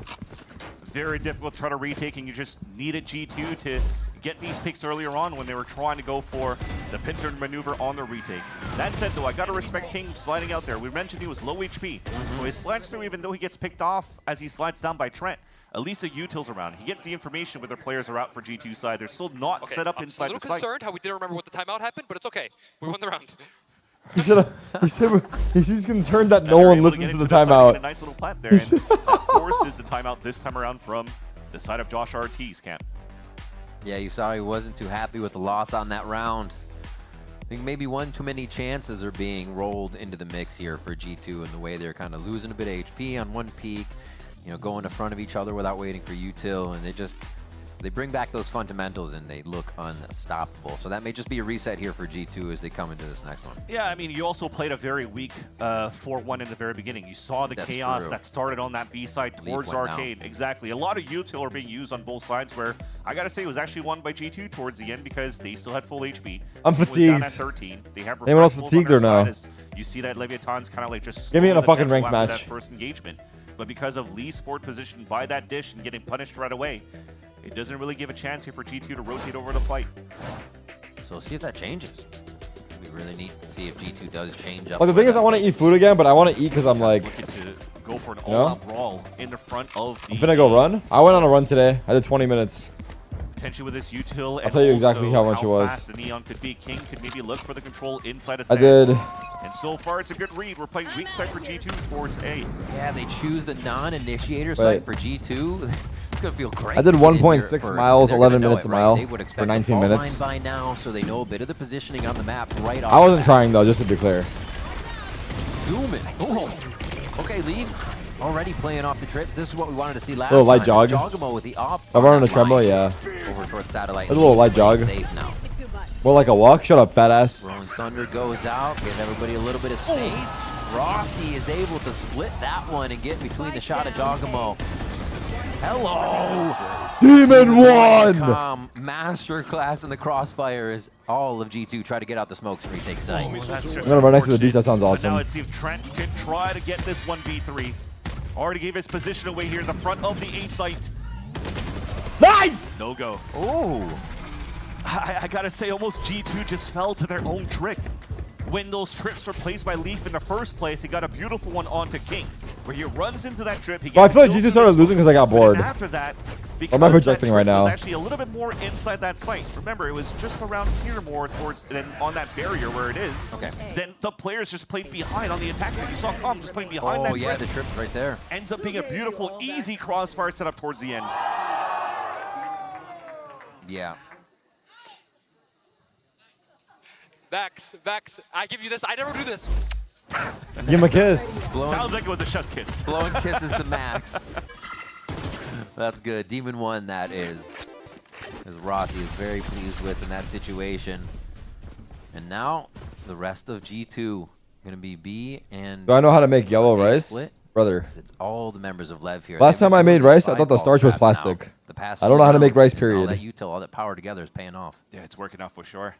Very difficult to try to retake, and you just needed G2 to get these picks earlier on when they were trying to go for the pincer maneuver on the retake. That said, though, I got to respect King sliding out there. We mentioned he was low HP, so he slides through even though he gets picked off as he slides down by Trent. At least a util's around. He gets the information when their players are out for G2 side. They're still not set up inside the site. I'm a little concerned how we didn't remember what the timeout happened, but it's okay. We won the round. He's concerned that no one listened to the timeout. A nice little plant there, and that forces the timeout this time around from the side of Josh RT's camp. Yeah, you saw he wasn't too happy with the loss on that round. I think maybe one too many chances are being rolled into the mix here for G2 and the way they're kind of losing a bit of HP on one peak, you know, going in front of each other without waiting for util, and they bring back those fundamentals and they look unstoppable. So that may just be a reset here for G2 as they come into this next one. Yeah, I mean, you also played a very weak 4-1 in the very beginning. You saw the chaos that started on that B side towards Arcade. Exactly. A lot of util are being used on both sides where I got to say it was actually won by G2 towards the end because they still had full HP. I'm fatigued. Down at 13. They have anyone else fatigued or no? You see that Leviathan's kind of like just give me in a fucking ranked match. That first engagement. But because of Lee's forward position by that dish and getting punished right away, it doesn't really give a chance here for G2 to rotate over the fight. So we'll see if that changes. We really need to see if G2 does change up. Well, the thing is, I want to eat food again, but I want to eat because I'm like, looking to go for an all-out brawl in the front of the. I'm finna go run. I went on a run today. I did 20 minutes. Potentially with this util. I'll tell you exactly how much it was. Fast the Neon could be. King could maybe look for the control inside of I did. And so far, it's a good read. We're playing weak side for G2 towards A. Yeah, they choose the non-initiator site for G2. It's gonna feel great. I did 1.6 miles, 11 minutes a mile for 19 minutes. By now, so they know a bit of the positioning on the map right off. I wasn't trying though, just to be clear. Zooming. Boom. Okay, Leaf already playing off the trips. This is what we wanted to see last little light time. jog. Jogamo with the op. I've run on a tremolo, yeah. Over towards satellite. A little light jog. Safe now. More like a walk. Shut up, fat ass. Rolling Thunder goes out. Give everybody a little bit of speed. Rossi is able to split that one and get between the shot of Jogamo. Hello! Demon One! Masterclass in the crossfire as all of G2 try to get out the smokes and retake site. I'm gonna run next to the beast. That sounds awesome. Now let's see if Trent can try to get this 1v3. Already gave his position away here in the front of the A site. Nice! No go. Oh! I gotta say, almost G2 just fell to their own trick. When those trips were placed by Leaf in the first place, he got a beautiful one onto King, where he runs into that trip. He I feel like G2 started losing because I got bored. After that, what am I projecting right now? Was actually a little bit more inside that site. Remember, it was just around here more towards than on that barrier where it is. Okay. Then the players just played behind on the attack side. You saw Com just playing behind that trip. Oh yeah, the trip's right there. Ends up being a beautiful, easy crossfire setup towards the end. Yeah. Vex, I give you this. I never do this. Give him a kiss. Sounds like it was a chef's kiss. Blowing kisses to Max. That's good. Demon One, that is. As Rossi is very pleased with in that situation. And now, the rest of G2 going to be B and... Do I know how to make yellow rice? Split? Brother. It's all the members of Lev here. Last time I made rice, I thought the starch was plastic. I don't know how to make rice, period. All that util, all that power together is paying off. Yeah, it's working out for sure.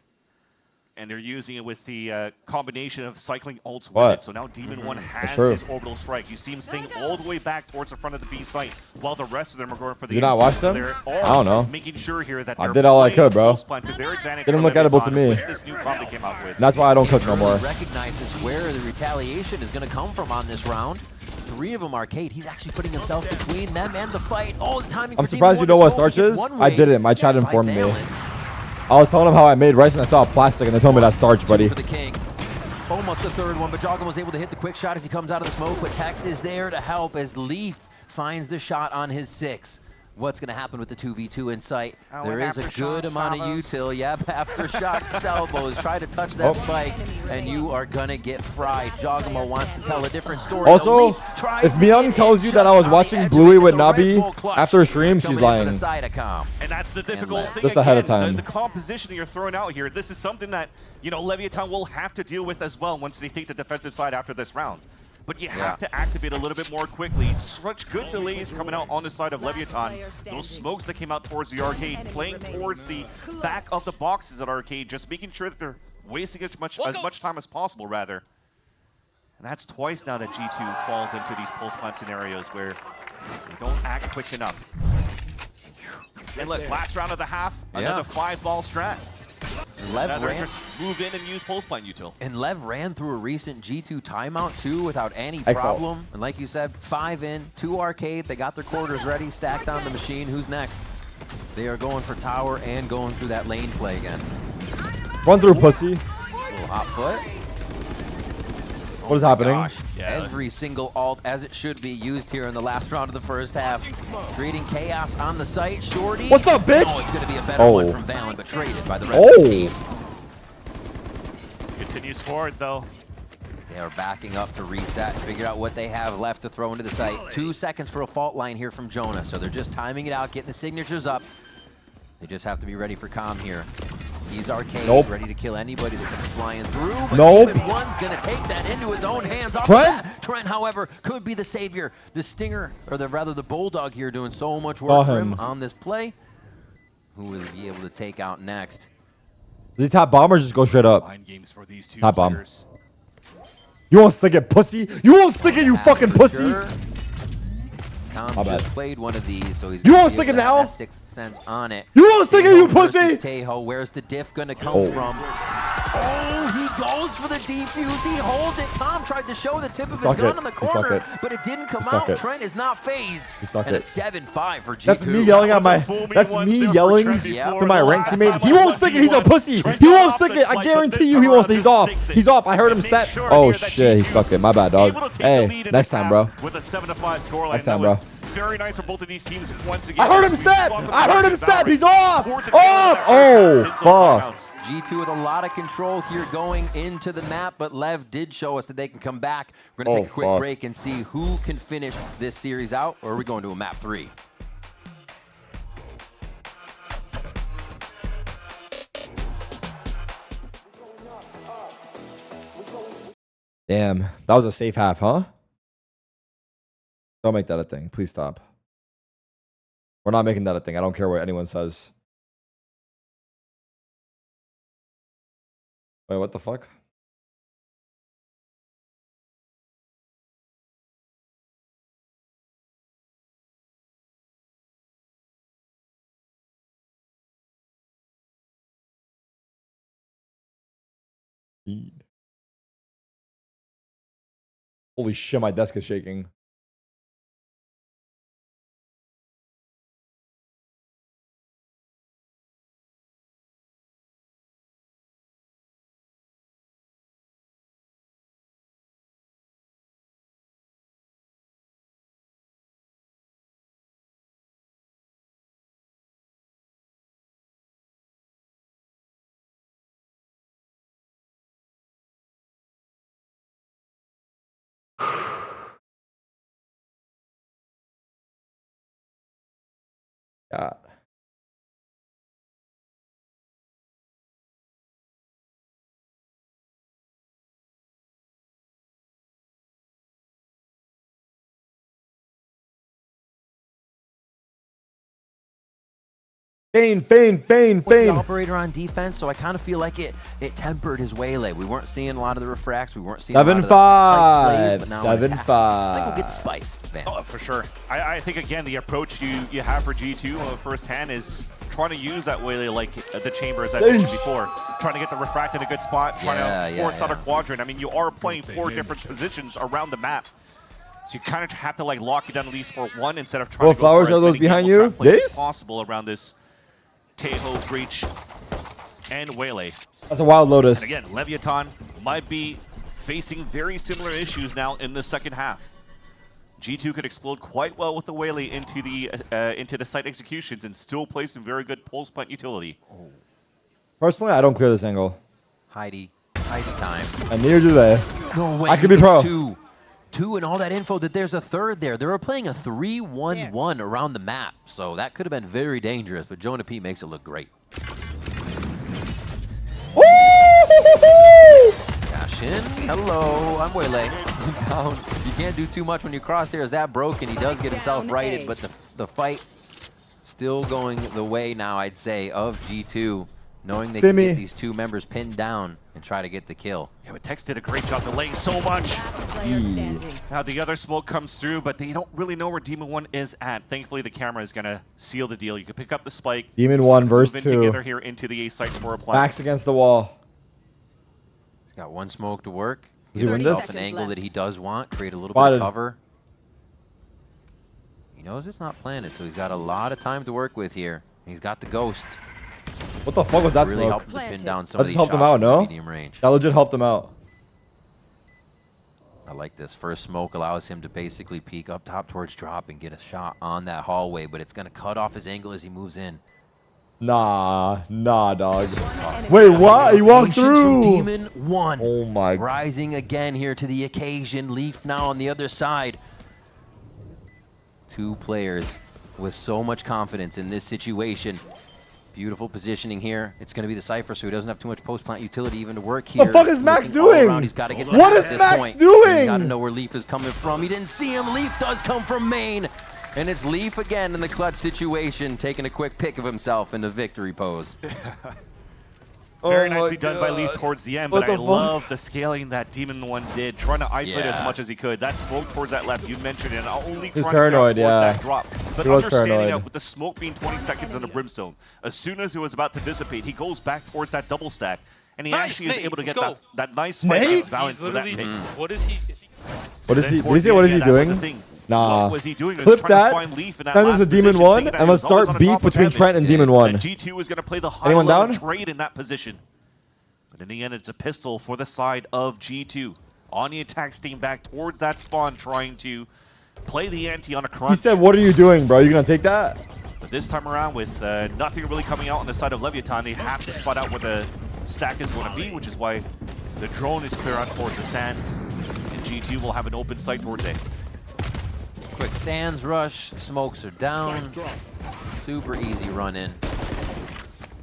And they're using it with the combination of cycling ults with What? it. So now Demon One has true. his orbital strike. You see him staying all the way back towards the front of the B site, while the rest of them are going for the. Did you not watch them? They're I don't know. Making sure here that I they're did all I playing could, bro. close plan to their advantage Didn't for look edible to Leviathan me. with this new comp they came out with. And that's why I don't cook no more. Recognizes where the retaliation is going to come from on this round. 3 of them Arcade. He's actually putting himself between them and the fight all the time. I'm surprised you know what starch is. I didn't. My chat informed me. I was telling them how I made rice and I saw plastic and they told me that's starch, buddy. For the King. Almost the third one, but Jogamo was able to hit the quick shot as he comes out of the smoke, but Tex is there to help as Leaf finds the shot on his 6. what's going to happen with the 2v2 in sight. Oh, There is a good amount of util. Yep, after shot salvos. Try to touch that spike, and you are going to get fried. Jogamo wants to tell a different story. Also, if Myung tells you that I was watching Bluey with Nabi after a stream, she's lying. And that's the difficult thing. Just ahead of time. The composition you're throwing out here, this is something that, you know, Leviathan will have to deal with as well once they take the defensive side after this round. But you have to activate a little bit more quickly. Such good delays coming out on the side of Leviathan. Those smokes that came out towards the arcade, playing towards the back of the boxes at arcade, just making sure that they're wasting as much time as possible, rather. And that's twice now that G2 falls into these pulse plant scenarios where they don't act quick enough. And look, last round of the half, another 5-ball strat. Lev ran, just move in and use pulse plant util. And Lev ran through a recent G2 timeout too without any problem. And like you said, 5 in, 2 arcade. They got their quarters ready, stacked on the machine. Who's next? They are going for tower and going through that lane play again. Run through pussy. A little hot foot. What is happening? Gosh, every single alt, as it should be, used here in the last round of the first half. Creating chaos on the site. Shorty. What's up, bitch? Oh, it's going to be a better one from Valen, but traded by the rest of the team. Continues forward, though. They are backing up to reset and figure out what they have left to throw into the site. 2 seconds for a fault line here from Jonah, so they're just timing it out, getting the signatures up. They just have to be ready for calm here. He's arcade, ready to kill anybody that comes flying through. But Demon One's going to take that into his own hands. Trent, however, could be the savior. The Stinger, or rather the Bulldog here, doing so much work for him on this play. Who will he be able to take out next? Does he tap bomb or just go straight up? Games for these two tap bomb. You won't stick it, pussy. You won't stick it, you fucking pussy. Tom just played one of these, so he's you won't stick it now. Sixth sense on it. You won't stick it, you pussy. Tejo, where's the diff gonna come from? Oh, he goes for the defuse. He holds it. Tom tried to show the tip of his gun in the corner, but it didn't come out. Trent is not phased. And a 7-5 for G2. That's me yelling at my. That's me yelling to my rank teammate. He won't stick it. He's a pussy. He won't stick it. I guarantee you, he won't. He's off. He's off. I heard him step. Oh shit, he stuck it. My bad, dog. Hey, next time, bro. With a 7-5 scoreline. Next time, bro. Very nice for both of these teams once again. I heard him step! I heard him step! He's off! Off! Oh, fuck. G2 with a lot of control here going into the map, but Lev did show us that they can come back. We're going to take a quick break and see who can finish this series out, or are we going to a map 3? Damn, that was a safe half, huh? Don't make that a thing. Please stop. We're not making that a thing. I don't care what anyone says. Wait, what the fuck? Holy shit, my desk is shaking. God. Feign. Operator on defense, so I kind of feel like it tempered his waylay. We weren't seeing a lot of the refracts. We weren't seeing 7-5. 7-5. I think we'll get the spice, Vance. Oh, for sure. I think, again, the approach you have for G2 on the first hand is trying to use that waylay like the chamber, as I mentioned before. Trying to get the refract in a good spot, trying to force out a quadrant. I mean, you are playing 4 different positions around the map. So you kind of have to like lock it down at least for one instead of trying to go flowers for as are those many behind you? plays as possible around this Tejo, Breach, and Waylay. That's a wild Lotus. And again, Leviathan might be facing very similar issues now in the second half. G2 could explode quite well with the Waylay into the site executions and still play some very good pulse plant utility. Personally, I don't clear this angle. Heidi time. And neither do they. No way. I could be pro. Two and all that info that there's a third there. They were playing a 3-1-1 around the map, so that could have been very dangerous, but Jonah P makes it look great. Dash in. Hello, I'm Waylay. Down. You can't do too much when your crosshair is that broken. He does get himself righted, but the fight still going the way now, I'd say, of G2. Knowing they can get these two members pinned down and try to get the kill. Yeah, but Tex did a great job delaying so much. Now the other smoke comes through, but they don't really know where Demon 1 is at. Thankfully, the camera is going to seal the deal. You can pick up the spike. Demon 1 versus move 2. in together here into the A site for a plant. Backs against the wall. He's got one smoke to work. Does he win this? An angle that he does want. Create a little bit of cover. He knows it's not planted, so he's got a lot of time to work with here. He's got the ghost. What the fuck was that really smoke? Helped to pin down some that of just these helped him shots out, no? Medium range. That legit helped him out. I like this. First smoke allows him to basically peek up top towards drop and get a shot on that hallway, but it's going to cut off his angle as he moves in. Nah, dog. Wait, what? He walked through. Demon 1. Oh my. Rising again here to the occasion. Leaf now on the other side. Two players with so much confidence in this situation. Beautiful positioning here. It's going to be the Cypher, so he doesn't have too much post-plant utility even to work here. The fuck is Max doing? He's got to get what is Max doing? He's got to know where Leaf is coming from. He didn't see him. Leaf does come from main. And it's Leaf again in the clutch situation, taking a quick pick of himself in the victory pose. Very nicely done by Leaf towards the end, but I love the scaling that Demon 1 did, trying to isolate as much as he could. That smoke towards that left, you mentioned it, only He's trying paranoid, to get yeah. that drop. But He was understanding paranoid. that with the smoke being 20 seconds on the Brimstone, as soon as it was about to dissipate, he goes back towards that double stack, and he actually is able to get that nice fight balance for that pick. What is he? What is he? Did he say what is he doing? Nah. What was he doing? Clip trying that. to find Leaf in that Then there's a last Demon position, 1, thinking that and he let's was always start on beef top of between heaven. Trent and Demon 1. And G2 was going to play the Anyone high-level down? trade in that position. But in the end, it's a pistol for the side of G2. On the attack, steam back towards that spawn, trying to play the ante on a crunch. He said, "What are you doing, bro? You gonna take that?" But this time around, with nothing really coming out on the side of Leviathan, they have to spot out where the stack is going to be, which is why the drone is clear on towards the sands. And G2 will have an open sight towards A. Quick sands rush, smokes are down. Super easy run in.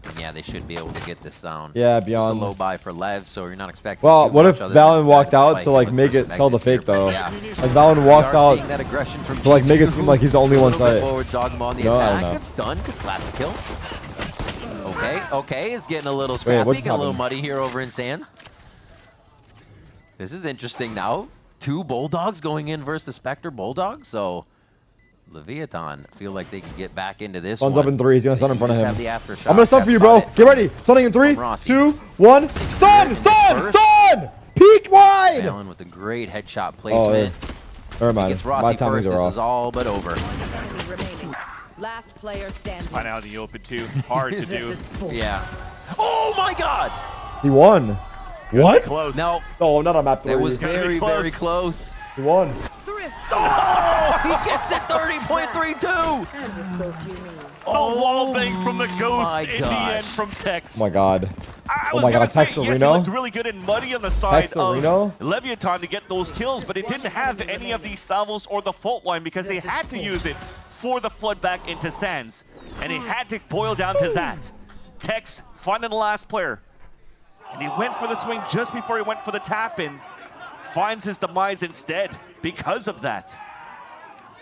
And yeah, they should be able to get this down. Yeah, Just beyond. a low buy for Lev, so you're not expecting. Well, too what much if other than Valen walked trying out to to like fight, make look it for sell the some exit fake though? here, but yeah. Like Valen walks We are out seeing that aggression from to like make it G2. seem like he's the only one A little bit site. forward, Dogma on the No, I don't attack. know. Gets stunned. Classic kill. Okay, it's getting a little Wait, scrappy, what's getting a little happening? muddy here over in Sands. This is interesting now. Two Bulldogs going in versus the Spectre Bulldog, so Leviathan feel like they can get back into this Sun's one. up in 3. He's gonna stun in front of Just him. have the aftershock. I'm gonna stun for you, bro. Get ready. Stunning in 3, 2, 1. Stun! Stun! Peek wide! Valen with a great headshot placement. Never mind. He gets My Rossi timings first. are This off. is all but over. Last player standing. Find out in the open too. Hard to do. Yeah. Oh my God! He won. What? Close. No. No, not on map 3. It was very, very close. He won. Oh, he gets it 30.32. Oh, wall bang from the Ghost my in the gosh. end from Tex. Oh my God. I Oh was my gonna God. say, Tex yes, Reno? it looked really good and muddy on the side Tex of Reno? Leviathan to get those kills, but it didn't have any of these salvos or the fault line because they had to use it for the flood back into Sands. And it had to boil down to that. Tex finding the last player. And he went for the swing just before he went for the tap in. Finds his demise instead because of that.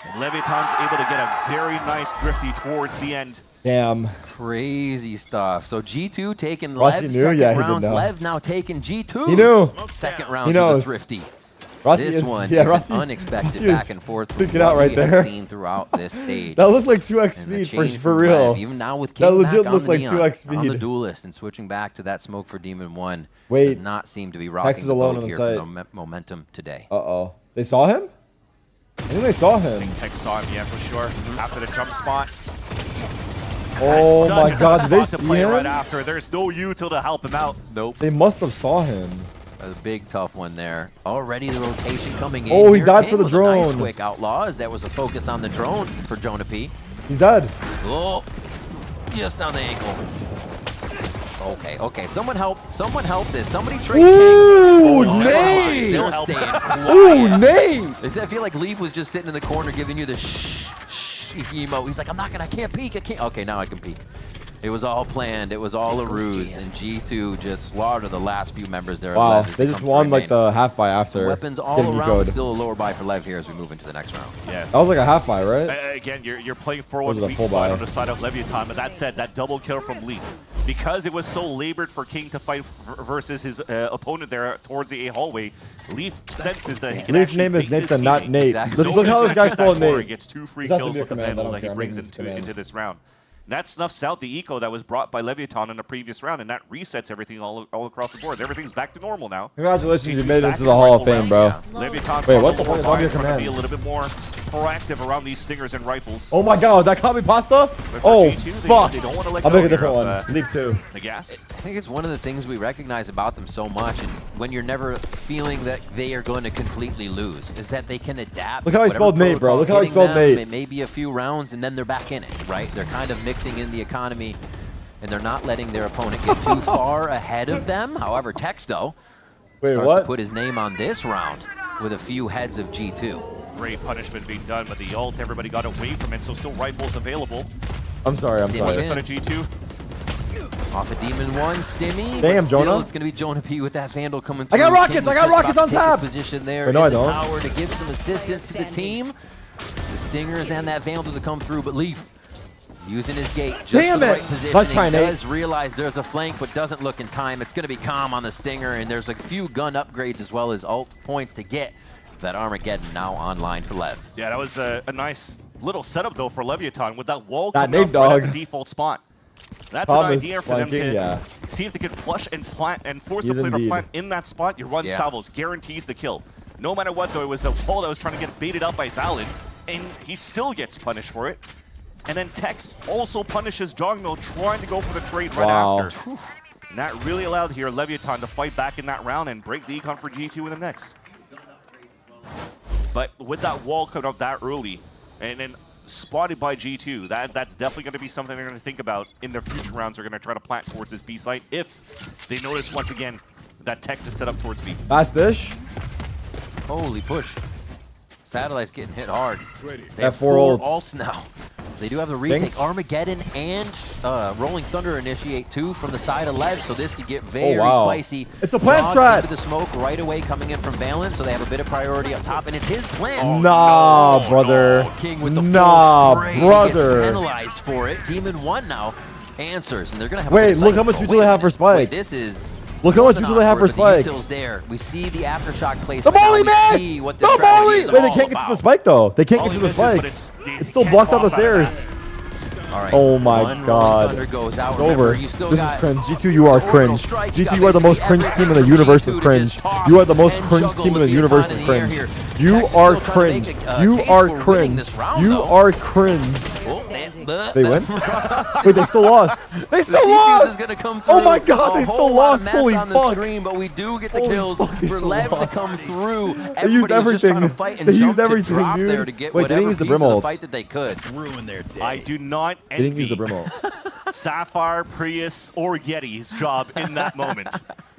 And Leviathan's able to get a very nice thrifty towards the end. Damn. Crazy stuff. So G2 taking Rossi Lev knew? second Yeah, he did rounds. know. Lev now taking G2. He knew. Second He round to knows. the thrifty. Rossi This is, one yeah, is Rossi, an unexpected Rossi was back and forth from freaking out what right we have there. seen throughout this stage. That looked like 2x And the speed change for from real. Lev, even now with That King legit back on looked the like Neon, 2x on the speed. duelist and switching back to that smoke for Demon 1 Wait, does not seem to be Tex rocking is the alone boat on here site. for the momentum today. Uh-oh. They saw him? I think they saw him. Tex saw him, yeah, for sure. After the jump spot. Oh Such my a God, tough did they spot to see play him? right after. There's no util to help him out. Nope. They must have saw him. A big tough one there. Already the rotation coming in. Oh, he here. died King for the with a nice drone. quick Outlaws. That was a focus on the drone for Jonah P. He's dead. Oh, just on the ankle. Okay, okay. Someone help this. Somebody trade Ooh, King. Nate! They're staying quiet. Ooh, Nate! I feel like Leaf was just sitting in the corner giving you the shh emo. He's like, I can't peek. I can't. Okay, now I can peek. It was all planned. It was all a ruse, and G2 just slaughtered the last few members there. Wow, they just won like the half buy after. So weapons all getting around, decoed. but still a lower buy for Lev here as we move into the next round. Yeah. That was like a half buy, right? Again, you're playing Or forward was it a weak full side buy? on the side of Leviathan, but that said, that double kill from Leaf, because it was so labored for King to fight versus his opponent there towards the A hallway, Leaf senses that he can Leaf's actually name is beat this Nathan, not teammate. Nate. Exactly. Look how this guy spelled He Nate. gets 2 free This has to kills be a with the command. I Vandal don't that he care. brings Maybe it's into command. this round. And that snuffs out the eco that was brought by Leviathan in the previous round, and that resets everything all across the board. Everything's back to normal now. Congratulations, you G2's made it back into in the Hall of rifle Fame, round. bro. Leviathan's Wait, on what the lower fuck is on your line, trying to be a command? little bit more proactive around these stingers and rifles. Oh my god, that copy pasta? But for Oh, G2, fuck. They don't want to let I'll go make a here different of, one. Leave 2. The gas. I think it's one of the things we recognize about them so much, and when you're never feeling that they are going to completely lose, is that they can adapt. Look how he Whatever spelled Nate, bro. Look how he protocol's spelled hitting Nate. It may be a few rounds, and then they're back in it, right? They're kind of mixing in the economy, and they're not letting their opponent get too far ahead of them. However, Tex, though, starts to put his name on this round with a few heads of G2. Great punishment being done, but the ult, everybody got away from it, so still rifles available. I'm sorry, I'm sorry. Other side of G2. Off of Demon 1, Stimmy. Damn, but still, Jonah. It's going to be Jonah P with that Vandal coming I through. got rockets, King I got was just rockets about on to take top. his position there Wait, no, in I the don't. tower to give some assistance to the team. The Stingers and that Vandal to come through, but Leaf using his gate just Damn for the it. right position. Let's try, He Nate. does realize there's a flank, but doesn't look in time. It's going to be calm on the Stinger, and there's a few gun upgrades as well as ult points to get that Armageddon now online for Lev. Yeah, that was a nice little setup, though, for Leviathan with that wall That coming Nate up right dog. at the default spot. That's Thomas an idea for them flanking, to yeah. see if they can flush and plant and force He the is player to indeed. plant in that spot. You run Yeah. salvos, guarantees the kill. No matter what, though, it was a wall that was trying to get baited out by Valen, and he still gets punished for it. And then Tex also punishes Jogno trying to go for the trade right Wow. after. And that really allowed here Leviathan to fight back in that round and break the econ for G2 in the next. But with that wall coming up that early, and then spotted by G2, that's definitely going to be something they're going to think about in their future rounds. They're going to try to plant towards this B site if they notice once again that Tex is set up towards B. Fast dish. Holy push. Satellite's getting hit hard. They Have 4 ults. ults now. They do have the retake. Binks. Armageddon and Rolling Thunder initiate 2 from the side of Lev, so this could get very wow. spicy. It's a plant Dog strat. into the smoke right away coming in from Valen, so they have a bit of priority up top, and it's his plan. Nah, brother. King with the Nah, full spray. He brother. gets penalized for it. Demon 1 now answers, and they're going to have Wait, a look how much usually they have for Spike. Wait, this is... Look how much usually they have for Spike. The there. We see the aftershock place. The molly missed! See what The the strategy molly! is Wait, they all can't get to the about. spike, though. They can't get to the Misses, but spike. It still blocks out the stairs. All right. Oh my One god. Thunder goes out. It's Remember, over. you still This is got cringe. G2, you are cringe. strike. You G2, got you are the most basically cringe team in the everything universe for of G2 to cringe. just toss You are the most and cringe juggle team in with the the universe Icon of in the air cringe. here. You Tex is are still trying to cringe. make a You case are for winning cringe. this round, You though. are cringe. Oh, They win? Wait, they still lost. They still Is lost. gonna come Oh through. my god, A they whole still lot lost. of mess Holy on the fuck. screen, but we do get the Holy kills fuck, they for still Lev lost. to come through. They used Everybody was just trying everything. to fight and They jump used to everything, drop dude. there to get Wait, they didn't whatever use the piece of brim the ults. fight that they could. Ruin their day. I do not They didn't envy use the brim ult. Sapphire, Prius, or Yeti's job in that moment.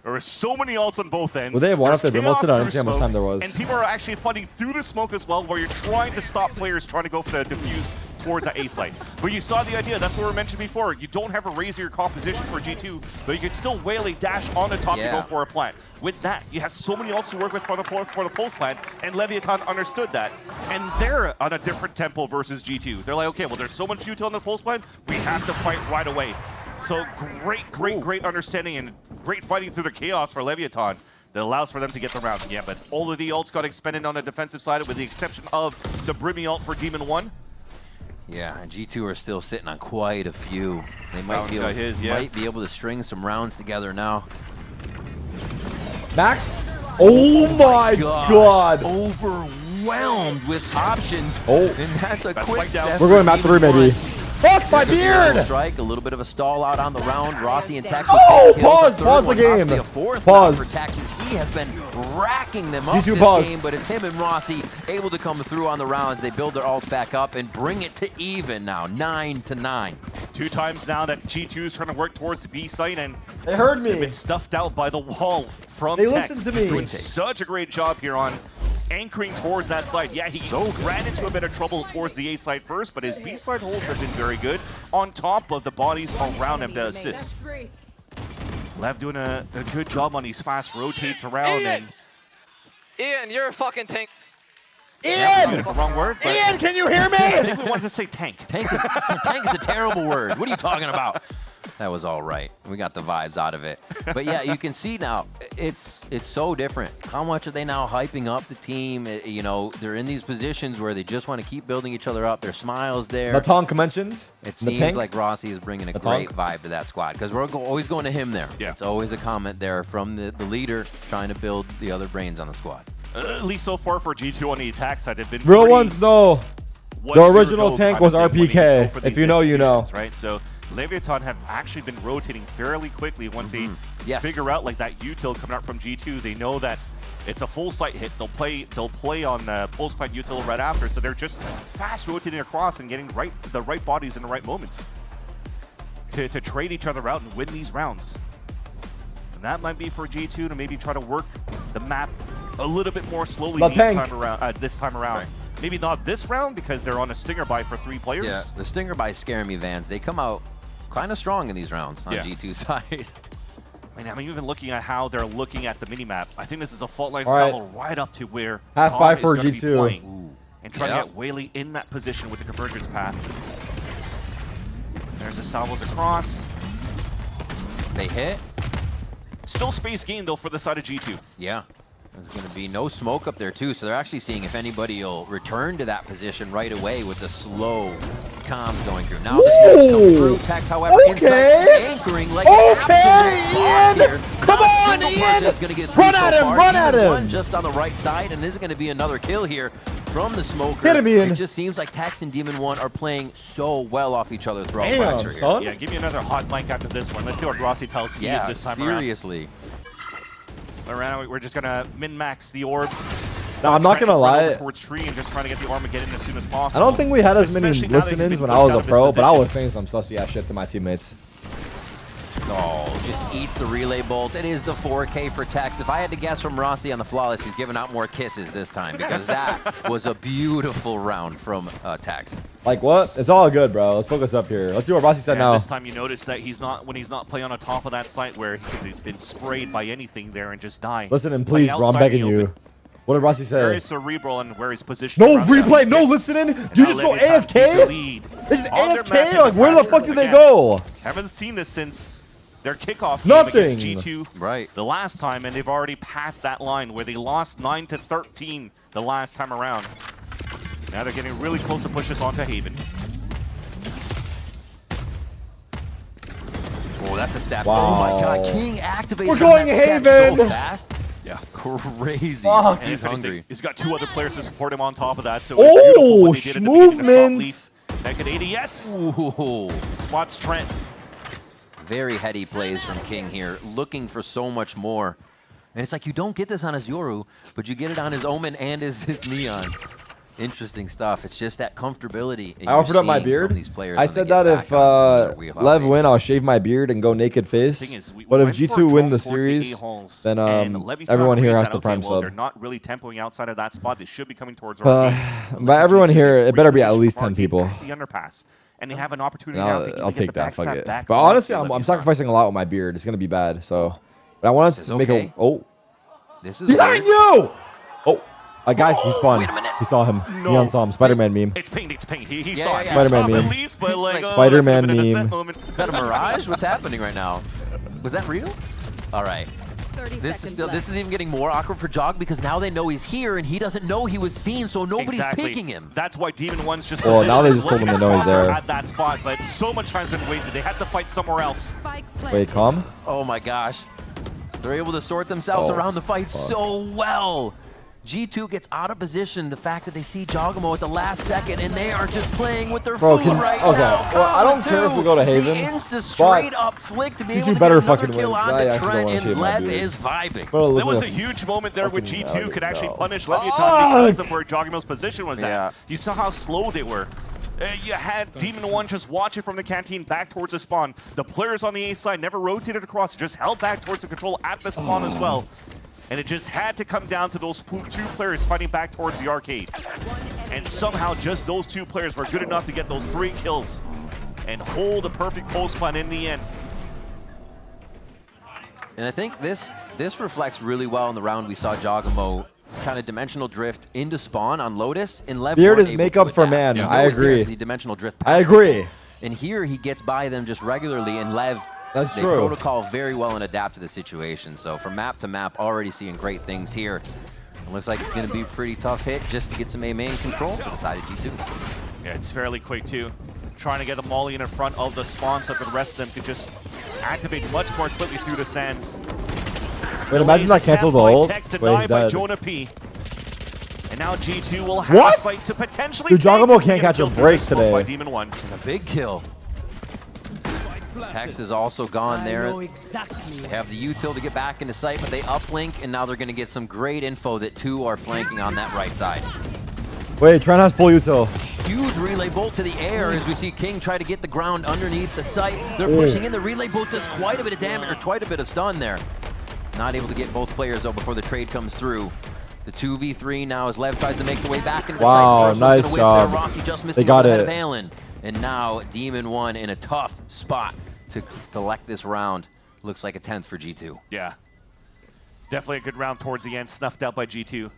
There were so many ults on both ends. Would they have won if they There's brim ulted? I chaos didn't see how much through time there smoke, was. And people are actually fighting through the smoke as well, where you're trying to stop players trying to go for the defuse towards that A site. But you saw the idea. That's what we mentioned before. You don't have a razor your composition for G2, but you can still whale a dash on the top to go for a plant. With that, you have so many ults to work with for the pulse plant, and Leviathan understood that. And they're on a different tempo versus G2. They're like, okay, well, there's so much util on the pulse plant, we have to fight right away. So great understanding and great fighting through the chaos for Leviathan that allows for them to get the round. Yeah, but all of the ults got expended on the defensive side with the exception of the Brimmy ult for Demon 1. Yeah, and G2 are still sitting on quite a few. They might Round's be got able, his, yeah. might be able to string some rounds together now. Max? Oh my god. Overwhelmed with options. Oh. And that's a That's quick spike down. death We're for going map 3 Demon maybe. 1. Fuck my There's a zero beard! strike, a little bit of a stall out on the round. Rossi and Tex Oh, with big kills. pause, A third pause the one, game. possibly a fourth Pause. now for Tex as he has been racking them up G2 this pause. game, but it's him and Rossi able to come through on the rounds. They build their ults back up and bring it to even now, 9-9. 2 times now that G2 is trying to work towards the B site, and they heard me. They've been stuffed out by the wall from They Tex. listened to me. Doing such a great job here on anchoring towards that side. Yeah, he ran into a bit of trouble towards the A side first, but his B side holds have been very good. On top of the bodies around him to assist. Lev doing a good job on these fast rotates around. Ian! Ian, you're a fucking tank. Ian! Wrong word. But Ian, can you hear me? I think we wanted to say tank. Tank is a terrible word. What are you talking about? That was all right. We got the vibes out of it. But yeah, you can see now, it's so different. How much are they now hyping up the team? You know, they're in these positions where they just want to keep building each other up. Their smiles there. Matonk mentioned. It seems like Rossi is bringing a great vibe to that squad because we're always going to him there. Yeah. It's always a comment there from the leader trying to build the other brains on the squad. At least so far for G2 on the attack side, they've been Real pretty ones, though. The original tank was RPK. If you know, you know. Right, so Leviathan have actually been rotating fairly quickly once they figure out like that util coming out from G2. They know that it's a full site hit. They'll play on post plant util right after. So they're just fast rotating across and getting the right bodies in the right moments to trade each other out and win these rounds. And that might be for G2 to maybe try to work the map a little bit more slowly this time around. Right. Maybe not this round because they're on a stinger buy for 3 players. Yeah, the stinger buys scare me, Vans. They come out kind of strong in these rounds on G2's side. I mean, even looking at how they're looking at the minimap, I think this is a fault line All right. salvo right up to where Half Tom buy is for gonna be G2. playing and trying to get Whaley in that position with the convergence path. There's the salvos across. They hit. Still space gain though for the side of G2. Yeah. There's going to be no smoke up there too, so they're actually seeing if anybody will return to that position right away with the slow comms going through. Now the smoke's come through. Tex, however, inside anchoring like an absolute boss here. Come on, Ian! Is going to get through Run at him! Run at him! One just on the right side, and this is going to be another kill here from the smoker. Hit him, Ian. It just seems like Tex and Demon One are playing so well off each other throughout Damn, Fracture son. here. Yeah, give me another hot blank after this one. Let's see what Rossi tells you this time around. Seriously. Around, we're just gonna min-max the orbs. No, I'm not gonna lie. Towards tree and just trying to get the Armageddon as soon as possible. I don't think we had as many Especially now that listen-ins he's been when I was pushed a out of pro, his but I position. was saying some sussy ass shit to my teammates. Oh, just eats the relay bolt. It is the 4K for Tex. If I had to guess from Rossi on the Flawless, he's giving out more kisses this time because that was a beautiful round from Tex. Like what? It's all good, bro. Let's focus up here. Let's see what Rossi said now. This time you notice that when he's not playing on top of that site where he could have been sprayed by anything there and just die. Listen and please, bro. I'm begging you. What did Rossi say? Very cerebral and where he's positioned. No replay, no listening. Do you just go AFK? This is AFK? Like where the fuck did they go? Haven't seen this since their kickoff Nothing. game against G2 right. the last time, and they've already passed that line where they lost 9-13 the last time around. Now they're getting really close to push us onto Haven. Oh, that's a stab. Wow. Oh my god, King activates. We're going Haven. So fast. Yeah. Crazy. Fuck. And he's hungry. He's got 2 other players to support him on top of that. So Oh, it's beautiful what they did at the beginning of movements. shot lead. Naked 80, yes. Ooh. Spots Trent. Very heady plays from King here, looking for so much more. And it's like you don't get this on his Yoru, but you get it on his Omen and his Neon. Interesting stuff. It's just that comfortability. I offered up my beard. I said that if Lev win, I'll shave my beard and go naked face. But if G2 win the series, then everyone here has to prime sub. They're not really tempoing outside of that spot. They should be coming towards But everyone here, it better be at least 10 people. the underpass. And they have an opportunity No, now to I'll get take the that. Fuck backstab it. back But on honestly, the I'm Leviathan. sacrificing a lot with my beard. It's gonna be bad. So, but I want us to make a. Oh, this is behind you. Oh, guys, he spawned. He saw him. Neon saw him. Spider-Man meme. It's pinged. It's pinged. He saw it. Spider-Man meme. At least, but like, Spider-Man like, meme. Is that a mirage? What's happening right now? Was that real? All right. This is even getting more awkward for Jog because now they know he's here and he doesn't know he was seen, so nobody's picking him. That's why Demon One's just. Well, now they just told him to know he's there. At that spot, but so much time's been wasted. They had to fight somewhere else. Wait, calm. Oh my gosh. They're able to sort themselves around the fight so well. G2 gets out of position. The fact that they see Jogamo at the last second and they are just playing with their Bro, food right okay. now. Well, I don't care if we go to Haven. The insta straight but up flick to be G2 able to better get another fucking kill win. I onto actually don't Trent, wanna shave and my Lev beard. is vibing. Bro, There was a fucking- huge moment there where fucking G2 could actually no. punish Leviathan because of where Jogamo's position was Yeah. at. You saw how slow they were. You had Demon 1 just watching from the canteen back towards the spawn. The players on the A side never rotated across, just held back towards the control at the spawn as well. And it just had to come down to those two players fighting back towards the arcade. And somehow just those two players were good enough to get those 3 kills and hold a perfect post plan in the end. And I think this reflects really well in the round we saw Jogamo kind of dimensional drift into spawn on Lotus, and Lev Beard weren't is able makeup to for adapt. man. Yeah, I always there agree. is the dimensional drift I agree. And here he gets by them just regularly, and Lev, That's they true. protocol very well and adapt to the situation. So from map to map, already seeing great things here. It looks like it's going to be a pretty tough hit just to get some A main control for the side of G2. Yeah, it's fairly quick too. Trying to get the Molly in front of the spawn so that the rest of them could just activate much more quickly through the sands. Wait, imagine that cancels the ult. Text Wait, denied he's by dead. Jonah P. And now G2 will have What? a sight to potentially Dude, Jogamo take can't catch a kill through break this smoke by today. Demon 1. And a big kill. Tex is also gone there. They have the util to get back into sight, but they uplink, and now they're going to get some great info that 2 are flanking on that right side. Wait, Trent has full util. Huge relay bolt to the air as we see King try to get the ground underneath the site. They're pushing in. The relay bolt does quite a bit of damage, or quite a bit of stun there. Not able to get both players though before the trade comes through. The 2v3 now as Lev tries to make the way back into the Wow, site. The first nice one's gonna job. whiff there. Rossi just missed They a got little ahead it. of Alan. And now Demon 1 in a tough spot to collect this round. Looks like a 10th for G2. Yeah. Definitely a good round towards the end, snuffed out by G2.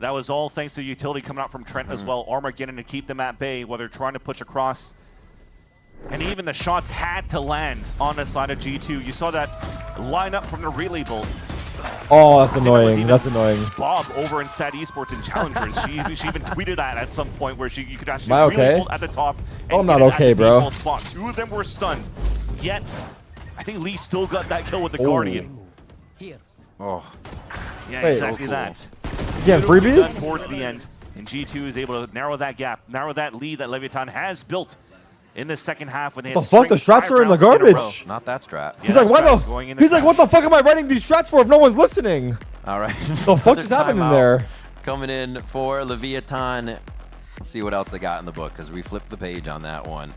That was all thanks to utility coming out from Trent as well. Armageddon to keep them at bay while they're trying to push across. And even the shots had to land on the side of G2. You saw that line up from the relay bolt. Oh, that's annoying. That's annoying. Bob over in Sad Esports and Challengers, she even tweeted that at some point where you could actually Am I relay okay? bolt at the top. Oh, I'm and not get it at okay, the bro. default spot. 2 of them were stunned. Yet, I think Lee still got that kill with the Guardian. Oh. Yeah, Wait. exactly So cool. that. Again, Beautifully done freebies? towards the end, and G2 is able to narrow that gap, narrow that lead that Leviathan has built in the second half when they The had fuck? The string strats 5 are in the rounds a row. garbage. Not that strat. Yeah, He's like, that what strat is the? going in the He's like, what the fuck am I writing these strats for if no one's listening? All right. The fuck just happened in there? Coming in for Leviathan. Let's see what else they got in the book, because we flipped the page on that one.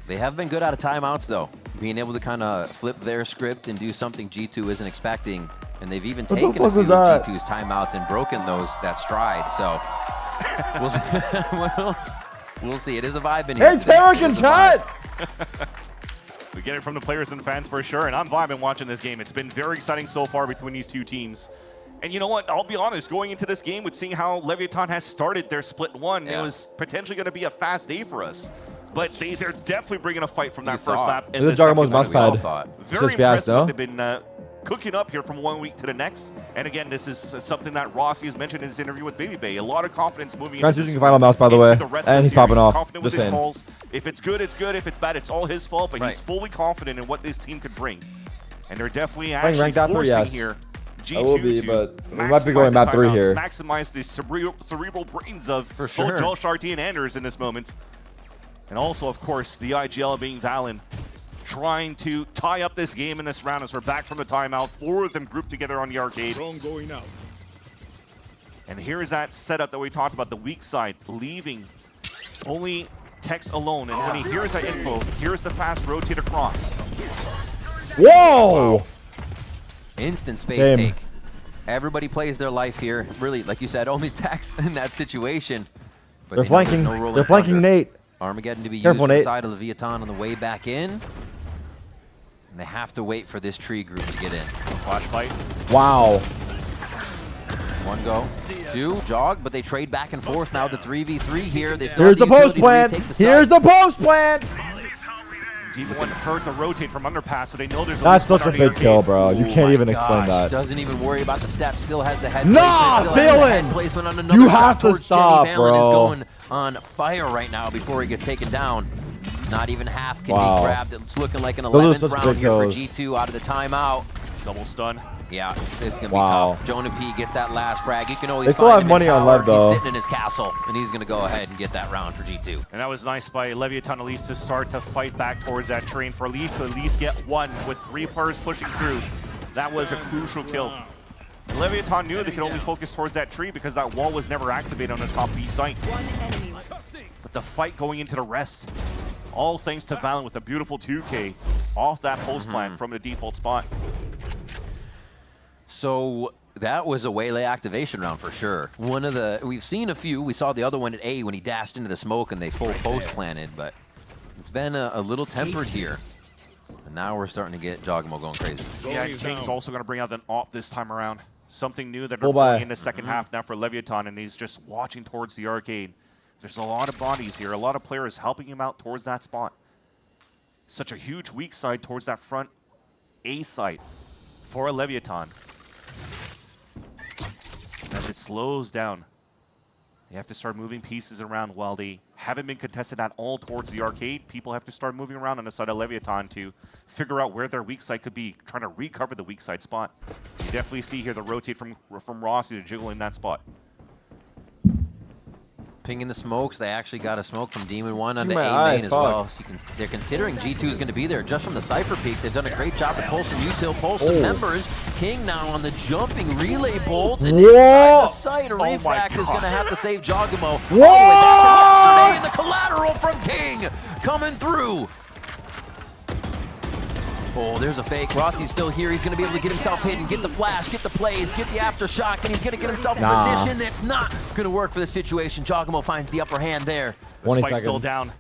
They have been good out of timeouts, though. Being able to kind of flip their script and do something G2 isn't expecting. And they've even What the taken a fuck few was of that? G2's timeouts and broken that stride. So we'll see. It is a vibe in here. Hey, Tarek in chat! We get it from the players and fans for sure, and I'm vibing watching this game. It's been very exciting so far between these two teams. And you know what? I'll be honest, going into this game with seeing how Leviathan has started their split 1, it was potentially going to be a fast day for us. But they're definitely bringing a fight from that first map. This is Jagamo's mouse pad. Very Just fast, impressive no? what they've been cooking up here from 1 week to the next. And again, this is something that Rossi has mentioned in his interview with Baby Bay. A lot of confidence moving Trent's into using final mouse, by the way, and he's popping off. Confident with Just his saying. calls. If it's good, it's good. If it's bad, it's all his fault. But he's fully confident in what this team could bring. And they're definitely Playing actually ranked after, forcing yes. here I will G2 be, to but we might be going maximize map the 3 timeouts, here. Maximize the cerebral brains of For sure. both Joel Sharty and Anders in this moment. And also, of course, the IGL being Valen, trying to tie up this game in this round as we're back from the timeout. 4 of them grouped together on the arcade. Going out. And here's that setup that we talked about, the weak side, leaving only Tex alone. And when he hears that info, here's the fast rotate across. Whoa! Instant space Damn. take. Everybody plays their life here. Really, like you said, only Tex in that situation. But They're they know there's flanking. no rolling They're flanking thunder. Nate. Armageddon to be Careful, used on the Nate. side of Leviathan on the way back in. And they have to wait for this tree group to get in. Flash fight. Wow. 1 go, 2 jog, but they trade back and forth now to 3v3 here. They still Here's the have post utility to plan. retake the site. Here's the post plan. Demon 1 hurt the rotate from underpass, so they know there's That's least such a one on the big kill, arcade. bro. You Oh can't my even explain gosh, that. Doesn't even worry about the steps. Still has the head. Nah, placement, still has the head Valen! placement on another You shot have to towards stop, Jenny. Valen bro. is going on fire right now before he gets taken down. Not even half can Wow. be grabbed. It's looking like an Those are 11th such round big here for kills. G2 out of the timeout. Double stun. Yeah, this is going to Wow. be tough. Jonah P gets that last frag. You can always They still find have him money in on tower. Lev, though. He's sitting in his castle, and he's going to go ahead and get that round for G2. And that was nice by Leviathan at least to start to fight back towards that train for Leaf to at least get one with 3 players pushing through. That was a crucial kill. Leviathan knew they could only focus towards that tree because that wall was never activated on the top B site. But the fight going into the rest, all thanks to Valen with a beautiful 2K off that post plant from the default spot. So that was a Waylay activation round for sure. We've seen a few. We saw the other one at A when he dashed into the smoke and they full post planted, but it's been a little tempered here. And now we're starting to get Jogamo going crazy. Yeah, King's also going to bring out an AWP this time around. Something new that Bull they're by. in the second half now for Leviathan, and he's just watching towards the arcade. There's a lot of bodies here, a lot of players helping him out towards that spot. Such a huge weak side towards that front A site for a Leviathan. As it slows down, they have to start moving pieces around while they haven't been contested at all towards the arcade. People have to start moving around on the side of Leviathan to figure out where their weak side could be, trying to recover the weak side spot. You definitely see here the rotate from Rossi to jiggle in that spot. Pinging the smokes. They actually got a smoke from Demon 1 onto my A eye, main as fuck. well. So they're considering G2 is going to be there just from the Cypher peak. They've done a great job to pull some util, pull some members. King now on the jumping relay bolt. And inside the site, a Refract is going to have to save Jogamo. All the way back to yesterday, and the collateral from King coming through. Oh, there's a fake. Rossi's still here. He's going to be able to get himself hidden, get the flash, get the plays, get the aftershock, and he's going to get himself in a position that's not going to work for the situation. Jogamo finds the upper hand there. 20 Spike's still seconds. down.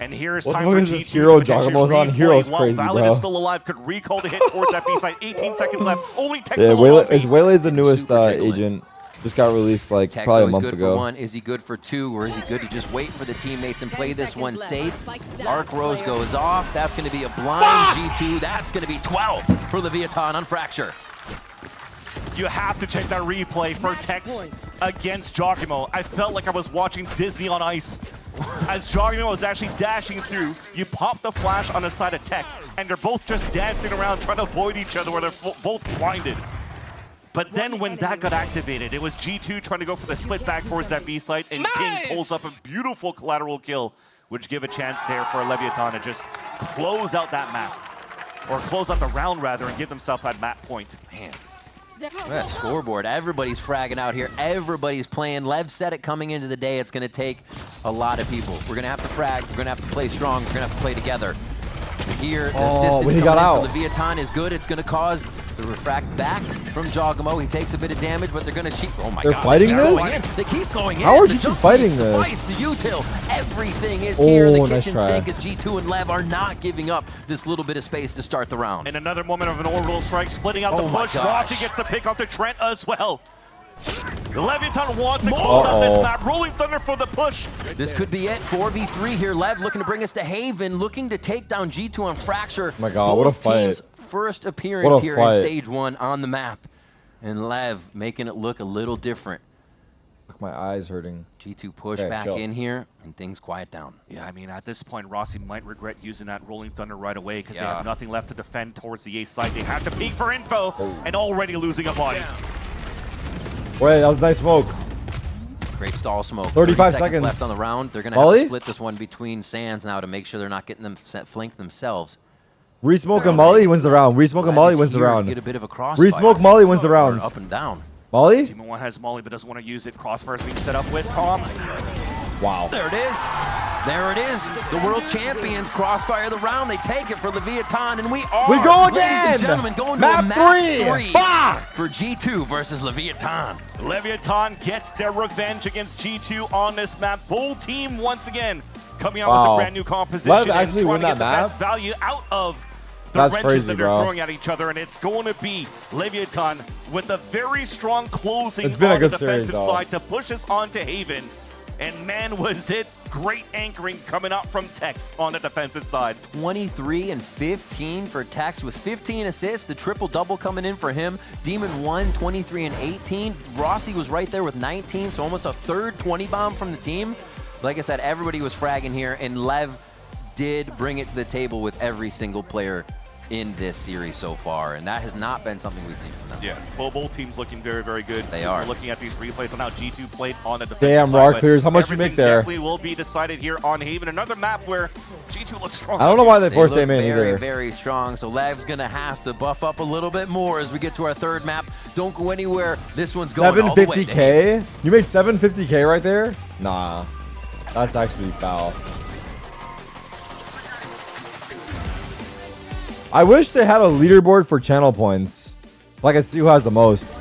And here's What the time fuck for is this G2 hero to potentially Jogamo's on? replay Hero's while crazy, Valen bro. is still alive, could recall the hit towards that B side. 18 seconds left. Only takes Yeah, a little Waylay's the newest agent. Just got released like Texo probably a is month good ago. for 1. Is he good for 2? Or is he good to just wait for the teammates and play this one safe? Arc Rose goes off. That's going to be a blind G2. That's going to be 12 for Leviathan on Fracture. You have to check that replay for Tex against Jogamo. I felt like I was watching Disney on Ice. As Jogamo was actually dashing through, you pop the flash on the side of Tex, and they're both just dancing around trying to avoid each other where they're both blinded. But then when that got activated, it was G2 trying to go for the split back towards that B site, and King pulls up a beautiful collateral kill, which give a chance there for Leviathan to just close out that map. Or close out the round, rather, and give themselves that map point. Man. That scoreboard. Everybody's fragging out here. Everybody's playing. Lev said it coming into the day. It's going to take a lot of people. We're going to have to frag. We're going to have to play strong. We're going to have to play together. Here, the assistance coming in for Leviathan is good. It's going to cause the refract back from Jogamo. He takes a bit of damage, but they're going to cheat. Oh my They're God. fighting They're this? going in. They keep going in. How are The G2 jump fighting peaks, the this? fights, the util, everything is here. The nice kitchen try. sink as G2 and Lev are not giving up this little bit of space to start the round. And another moment of an orbital strike, splitting out the push. Rossi gets the pick off to Trent as well. Leviathan wants to close out this map. Rolling Thunder for the push. This could be it. 4v3 here. Lev looking to bring us to Haven, looking to take down G2 on Fracture. Oh my God, what a Both fight. teams' first appearance here in Stage 1 on the map. And Lev making it look a little different. Look, my eyes hurting. G2 push Okay, back chill. in here, and things quiet down. Yeah, I mean, at this point, Rossi might regret using that Rolling Thunder right away because they Yeah. have nothing left to defend towards the A side. They have to peek for info and already losing a body. Wait, that was a nice smoke. Great stall smoke. 35 30 seconds left on the round. They're going to have Molly? to split this one between Sands now to make sure they're not getting them flanked themselves. Resmoke and Molly wins the round. Resmoke and Molly wins the Here to round. get a bit of a crossfire. Resmoke Molly wins the round. Up and down. Molly? Team 1 has Molly but doesn't want to use it. Crossfire's being set up with Calm. Wow. There it is. There it is. The world champions crossfire the round. They take it for Leviathan, and we are, We go ladies again! and gentlemen, going Map to a map three. 3 Fuck! for G2 versus Leviathan. Leviathan gets their revenge against G2 on this map. Bull team once again coming out with Wow. a brand new composition Lev and actually trying won to get that the map? best value out of the That's wrenches crazy, that they're bro. throwing at each other, and it's going to be Leviathan with a very strong closing It's been a on the good series, defensive though. side to push us onto Haven. And man, was it great anchoring coming out from Tex on the defensive side. 23 and 15 for Tex with 15 assists. The triple-double coming in for him. Demon 1, 23 and 18. Rossi was right there with 19, so almost a third 20 bomb from the team. Like I said, everybody was fragging here, and Lev did bring it to the table with every single player in this series so far, and that has not been something we've seen from them. Yeah, both teams looking very, very good. They are. We're looking at these replays on how G2 played on the defensive Damn, side, raw but clears. How much you make everything there? definitely will be decided here on Haven. Another map where G2 looks strong. I don't know why they forced look them in very, either. very strong. So Lav's gonna have to buff up a little bit more as we get to our third map. Don't go anywhere. This one's going all the way. 750K? You made 750K right there? Nah, that's actually foul. I wish they had a leaderboard for channel points. Like I see who has the most.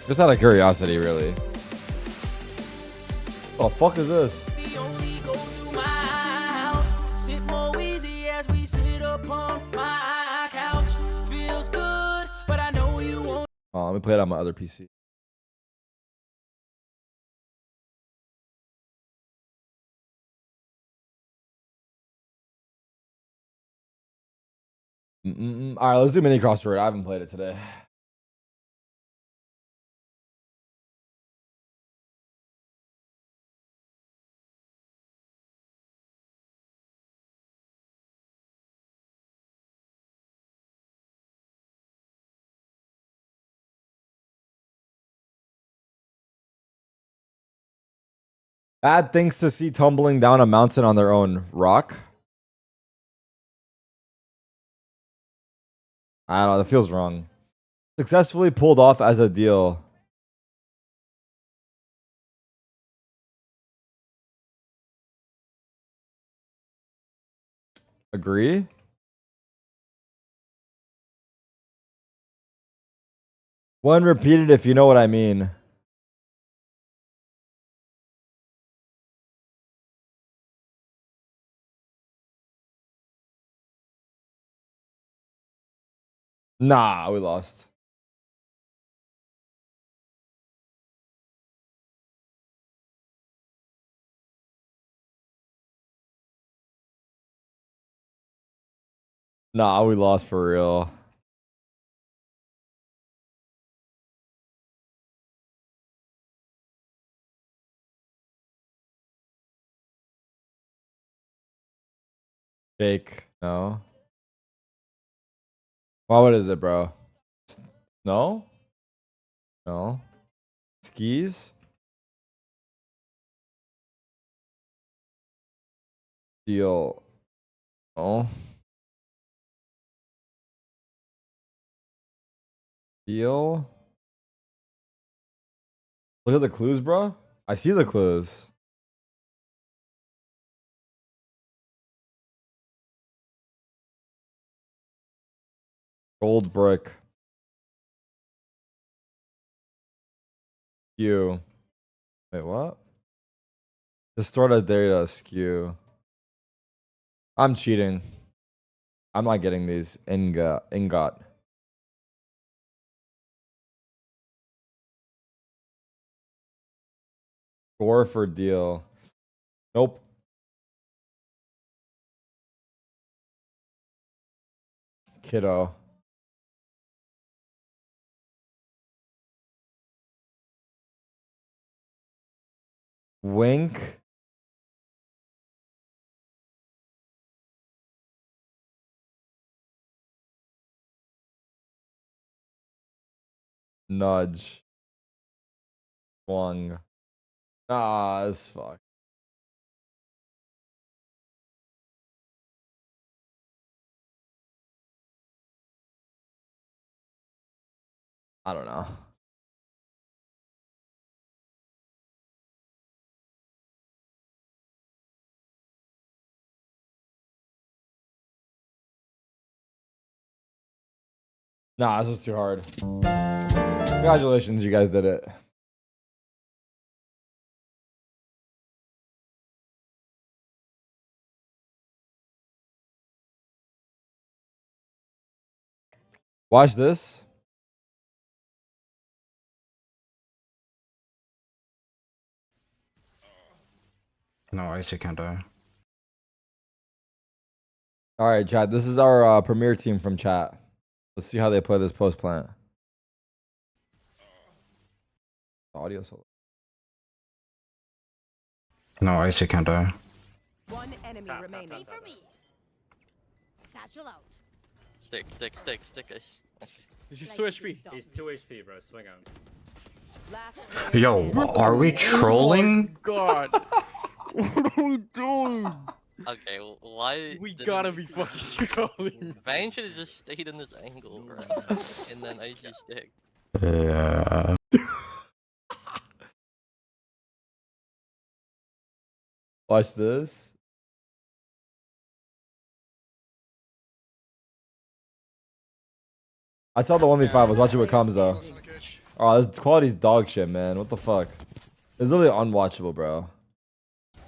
Just out of curiosity, really. What the fuck is this? Oh, let me play it on my other PC. All right, let's do mini crossword. I haven't played it today. Bad things to see tumbling down a mountain on their own. Rock? I don't know. That feels wrong. Successfully pulled off as a deal. Agree? One repeated if you know what I mean. Nah, we lost. Nah, we lost for real. Fake. No. Well, what is it, bro? No? No. Skis? Deal. Oh. Deal. Look at the clues, bro. I see the clues. Gold brick. Skew. Wait, what? Distorted data skew. I'm cheating. I'm not getting these. Ingot. Score for deal. Nope. Kiddo. Wink. Nudge. Swung. Ah, this fuck. I don't know. Nah, this was too hard. Congratulations, you guys did it. Watch this. No, Icy can't die. All right, chat. This is our premier team from chat. Let's see how they play this post plant. Audio solo. No, Icy can't die. One enemy remaining. Stick, guys. He's 2 HP. He's 2 HP, bro. Swing on. Yo, are we trolling? God. What are we doing? Okay, well, why? We gotta be fucking trolling. Vayne should have just stayed in this angle, bro. And then icy stick. Yeah. Watch this. I saw the 1v5. I was watching what comes though. Oh, this quality's dog shit, man. What the fuck? It's literally unwatchable, bro.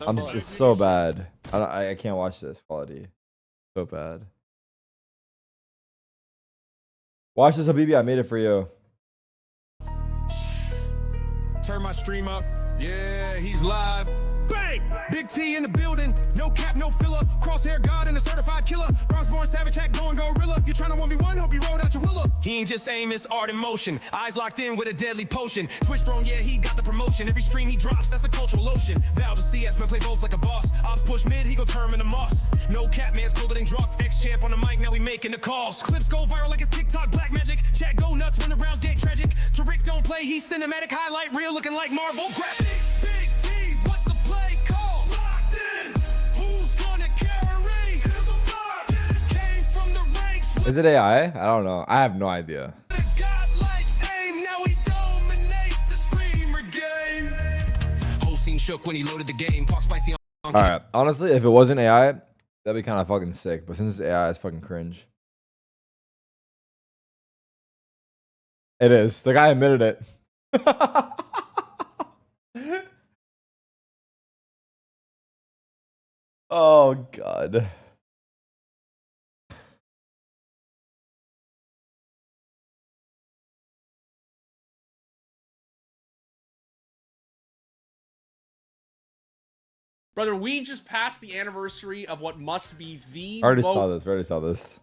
It's so bad. I can't watch this quality. So bad. Watch this, Habibi. I made it for you. Turn my stream up. Yeah, he's live. Bang! Big T in the building. No cap, no filler. Crosshair God and a certified killer. Bronx born savage hack going gorilla. You tryna 1v1? Hope you rolled out your willow. He ain't just aim, it's art in motion. Eyes locked in with a deadly potion. Twitch drone, yeah, he got the promotion. Every stream he drops, that's a cultural lotion. Val to CS, man, play both like a boss. Ops push mid, he go turn him into moss. No cap, man's colder than drugs. Ex-champ on the mic, now we making the calls. Clips go viral like it's TikTok black magic. Chat go nuts when the rounds get tragic. Tariq don't play, he's cinematic highlight reel looking like Marvel graphic. Big T, what's the play call? Locked in. Who's gonna carry? Came from the ranks. Is it AI? I don't know. I have no idea. Shook when he loaded the game. Talk spicy on All right. Honestly, if it wasn't AI, that'd be kind of fucking sick. But since it's AI, it's fucking cringe. It is. The guy admitted it. Oh God. Brother, we just passed the anniversary of what must be the I already saw this. I already saw this.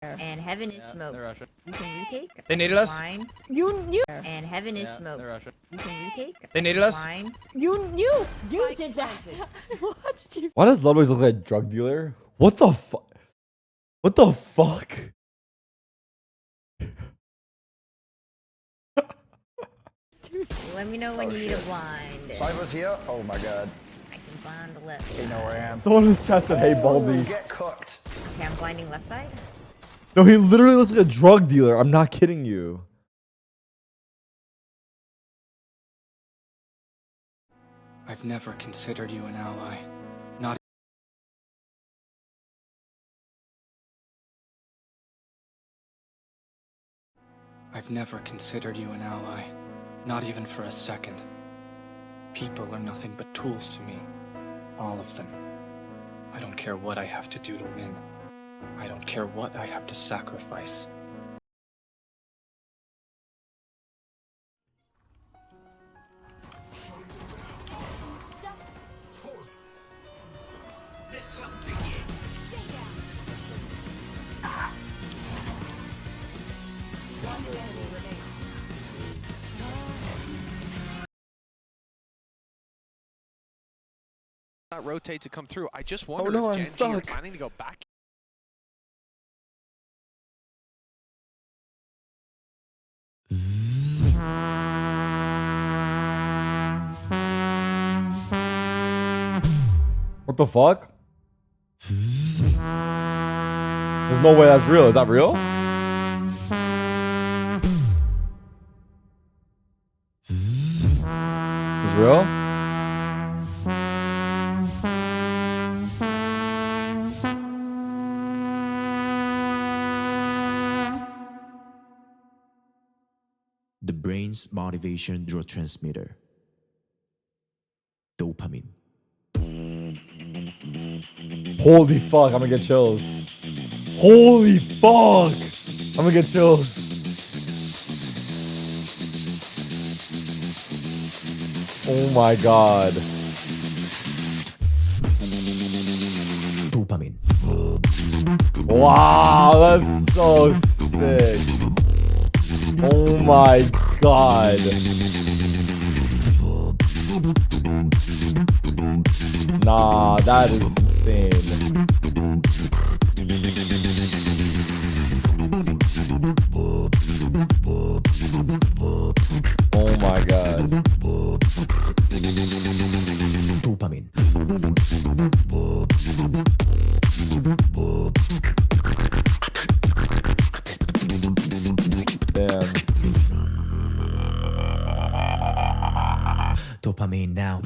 And heaven is smoke. You can retake. They needed us. Wine. You. And heaven is smoke. You can retake. They needed us. Wine. You did that. I watched you. Why does Ludwig look like a drug dealer? What the fuck? What the fuck? Let me know when you need a blind. Cyber's here. Oh my god. I can blind the left. You know where I am. Someone in the chat said, "Hey, Baldy." Get cooked. Okay, I'm blinding left side. No, he literally looks like a drug dealer. I'm not kidding you. I've never considered you an ally. Not. I've never considered you an ally. Not even for a second. People are nothing but tools to me. All of them. I don't care what I have to do to win. I don't care what I have to sacrifice. Not rotate to come through. I just wonder no, if I'm Gen G are stuck. planning to go back. What the fuck? There's no way that's real. Is that real? It's real? The brain's motivation neurotransmitter. Dopamine. Holy fuck, I'm gonna get chills. Holy fuck! I'm gonna get chills. Oh my god. Dopamine. Wow, that's so sick. Oh my god. Nah, that is insane.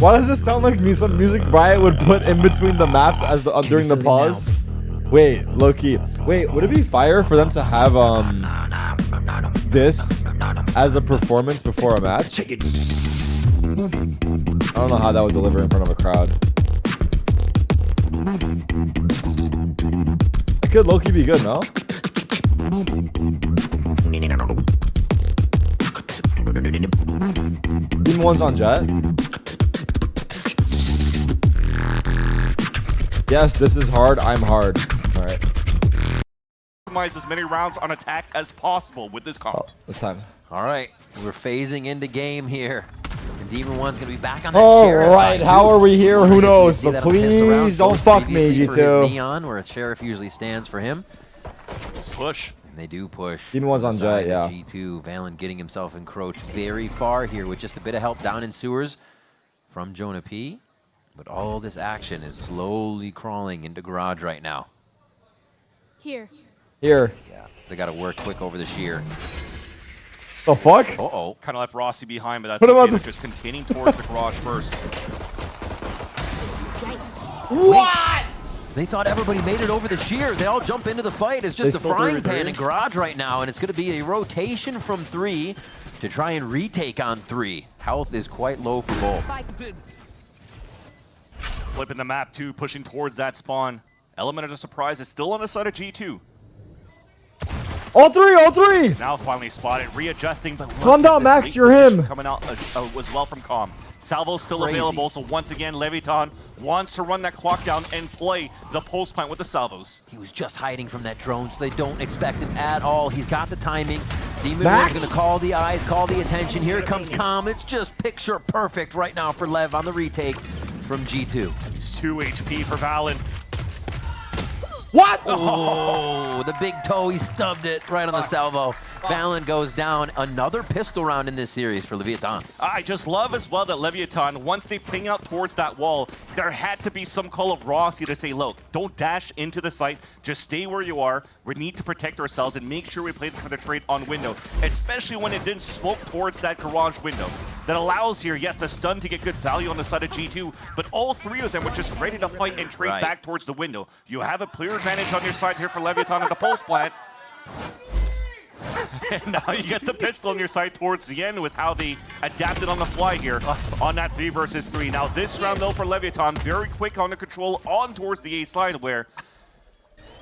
Why does this sound like some music Riot would put in between the maps as the during the pause? Wait, low-key. Wait, would it be fire for them to have this as a performance before a match? I don't know how that would deliver in front of a crowd. It could low-key be good, no? Demon One's on Jet. Yes, this is hard. I'm hard. All right. Maximize as many rounds on attack as possible with this comp. Oh, this time. All right, we're phasing into game here. And Demon One's gonna be back on that Sheriff. All right, how are we here? Who knows? But please don't fuck me, G2. Neon, where Sheriff usually stands for him. Just push. And they do push. Demon One's on Jet, yeah. G2, Valen getting himself encroached very far here with just a bit of help down in sewers from Jonah P. But all this action is slowly crawling into Garage right now. Here. Here. Yeah, they got to work quick over the shear. The fuck? Uh-oh. Kind of left Rossi behind, but that's what about this? Just containing towards the Garage first. What? They thought everybody made it over the shear. They all jump into the fight. It's just a frying pan in Garage right now, and it's going to be a rotation from 3 to try and retake on 3. Health is quite low for both. Flipping the map too, pushing towards that spawn. Element of the surprise is still on the side of G2. All three! Now finally spotted, readjusting, but calm down, Max, you're him. Coming out as well from Calm. Salvo's still available, so once again, Leviathan wants to run that clock down and play the pulse plant with the salvos. He was just hiding from that drone, so they don't expect him at all. He's got the timing. Demon is going to call the eyes, call the attention. Here comes Calm. It's just picture perfect right now for Lev on the retake from G2. It's 2 HP for Valen. What? Oh, the big toe, he stubbed it right on the salvo. Valen goes down. Another pistol round in this series for Leviathan. I just love as well that Leviathan, once they ping out towards that wall, there had to be some call of Rossi to say, look, don't dash into the site, just stay where you are. We need to protect ourselves and make sure we play for the trade on window, especially when it didn't smoke towards that Garage window. That allows here, yes, the stun to get good value on the side of G2, but all 3 of them were just ready to fight and trade back towards the window. You have a clear advantage on your side here for Leviathan and the pulse plant. And now you get the pistol on your side towards the end with how they adapted on the fly here on that 3 versus 3. Now this round though for Leviathan, very quick on the control on towards the A side where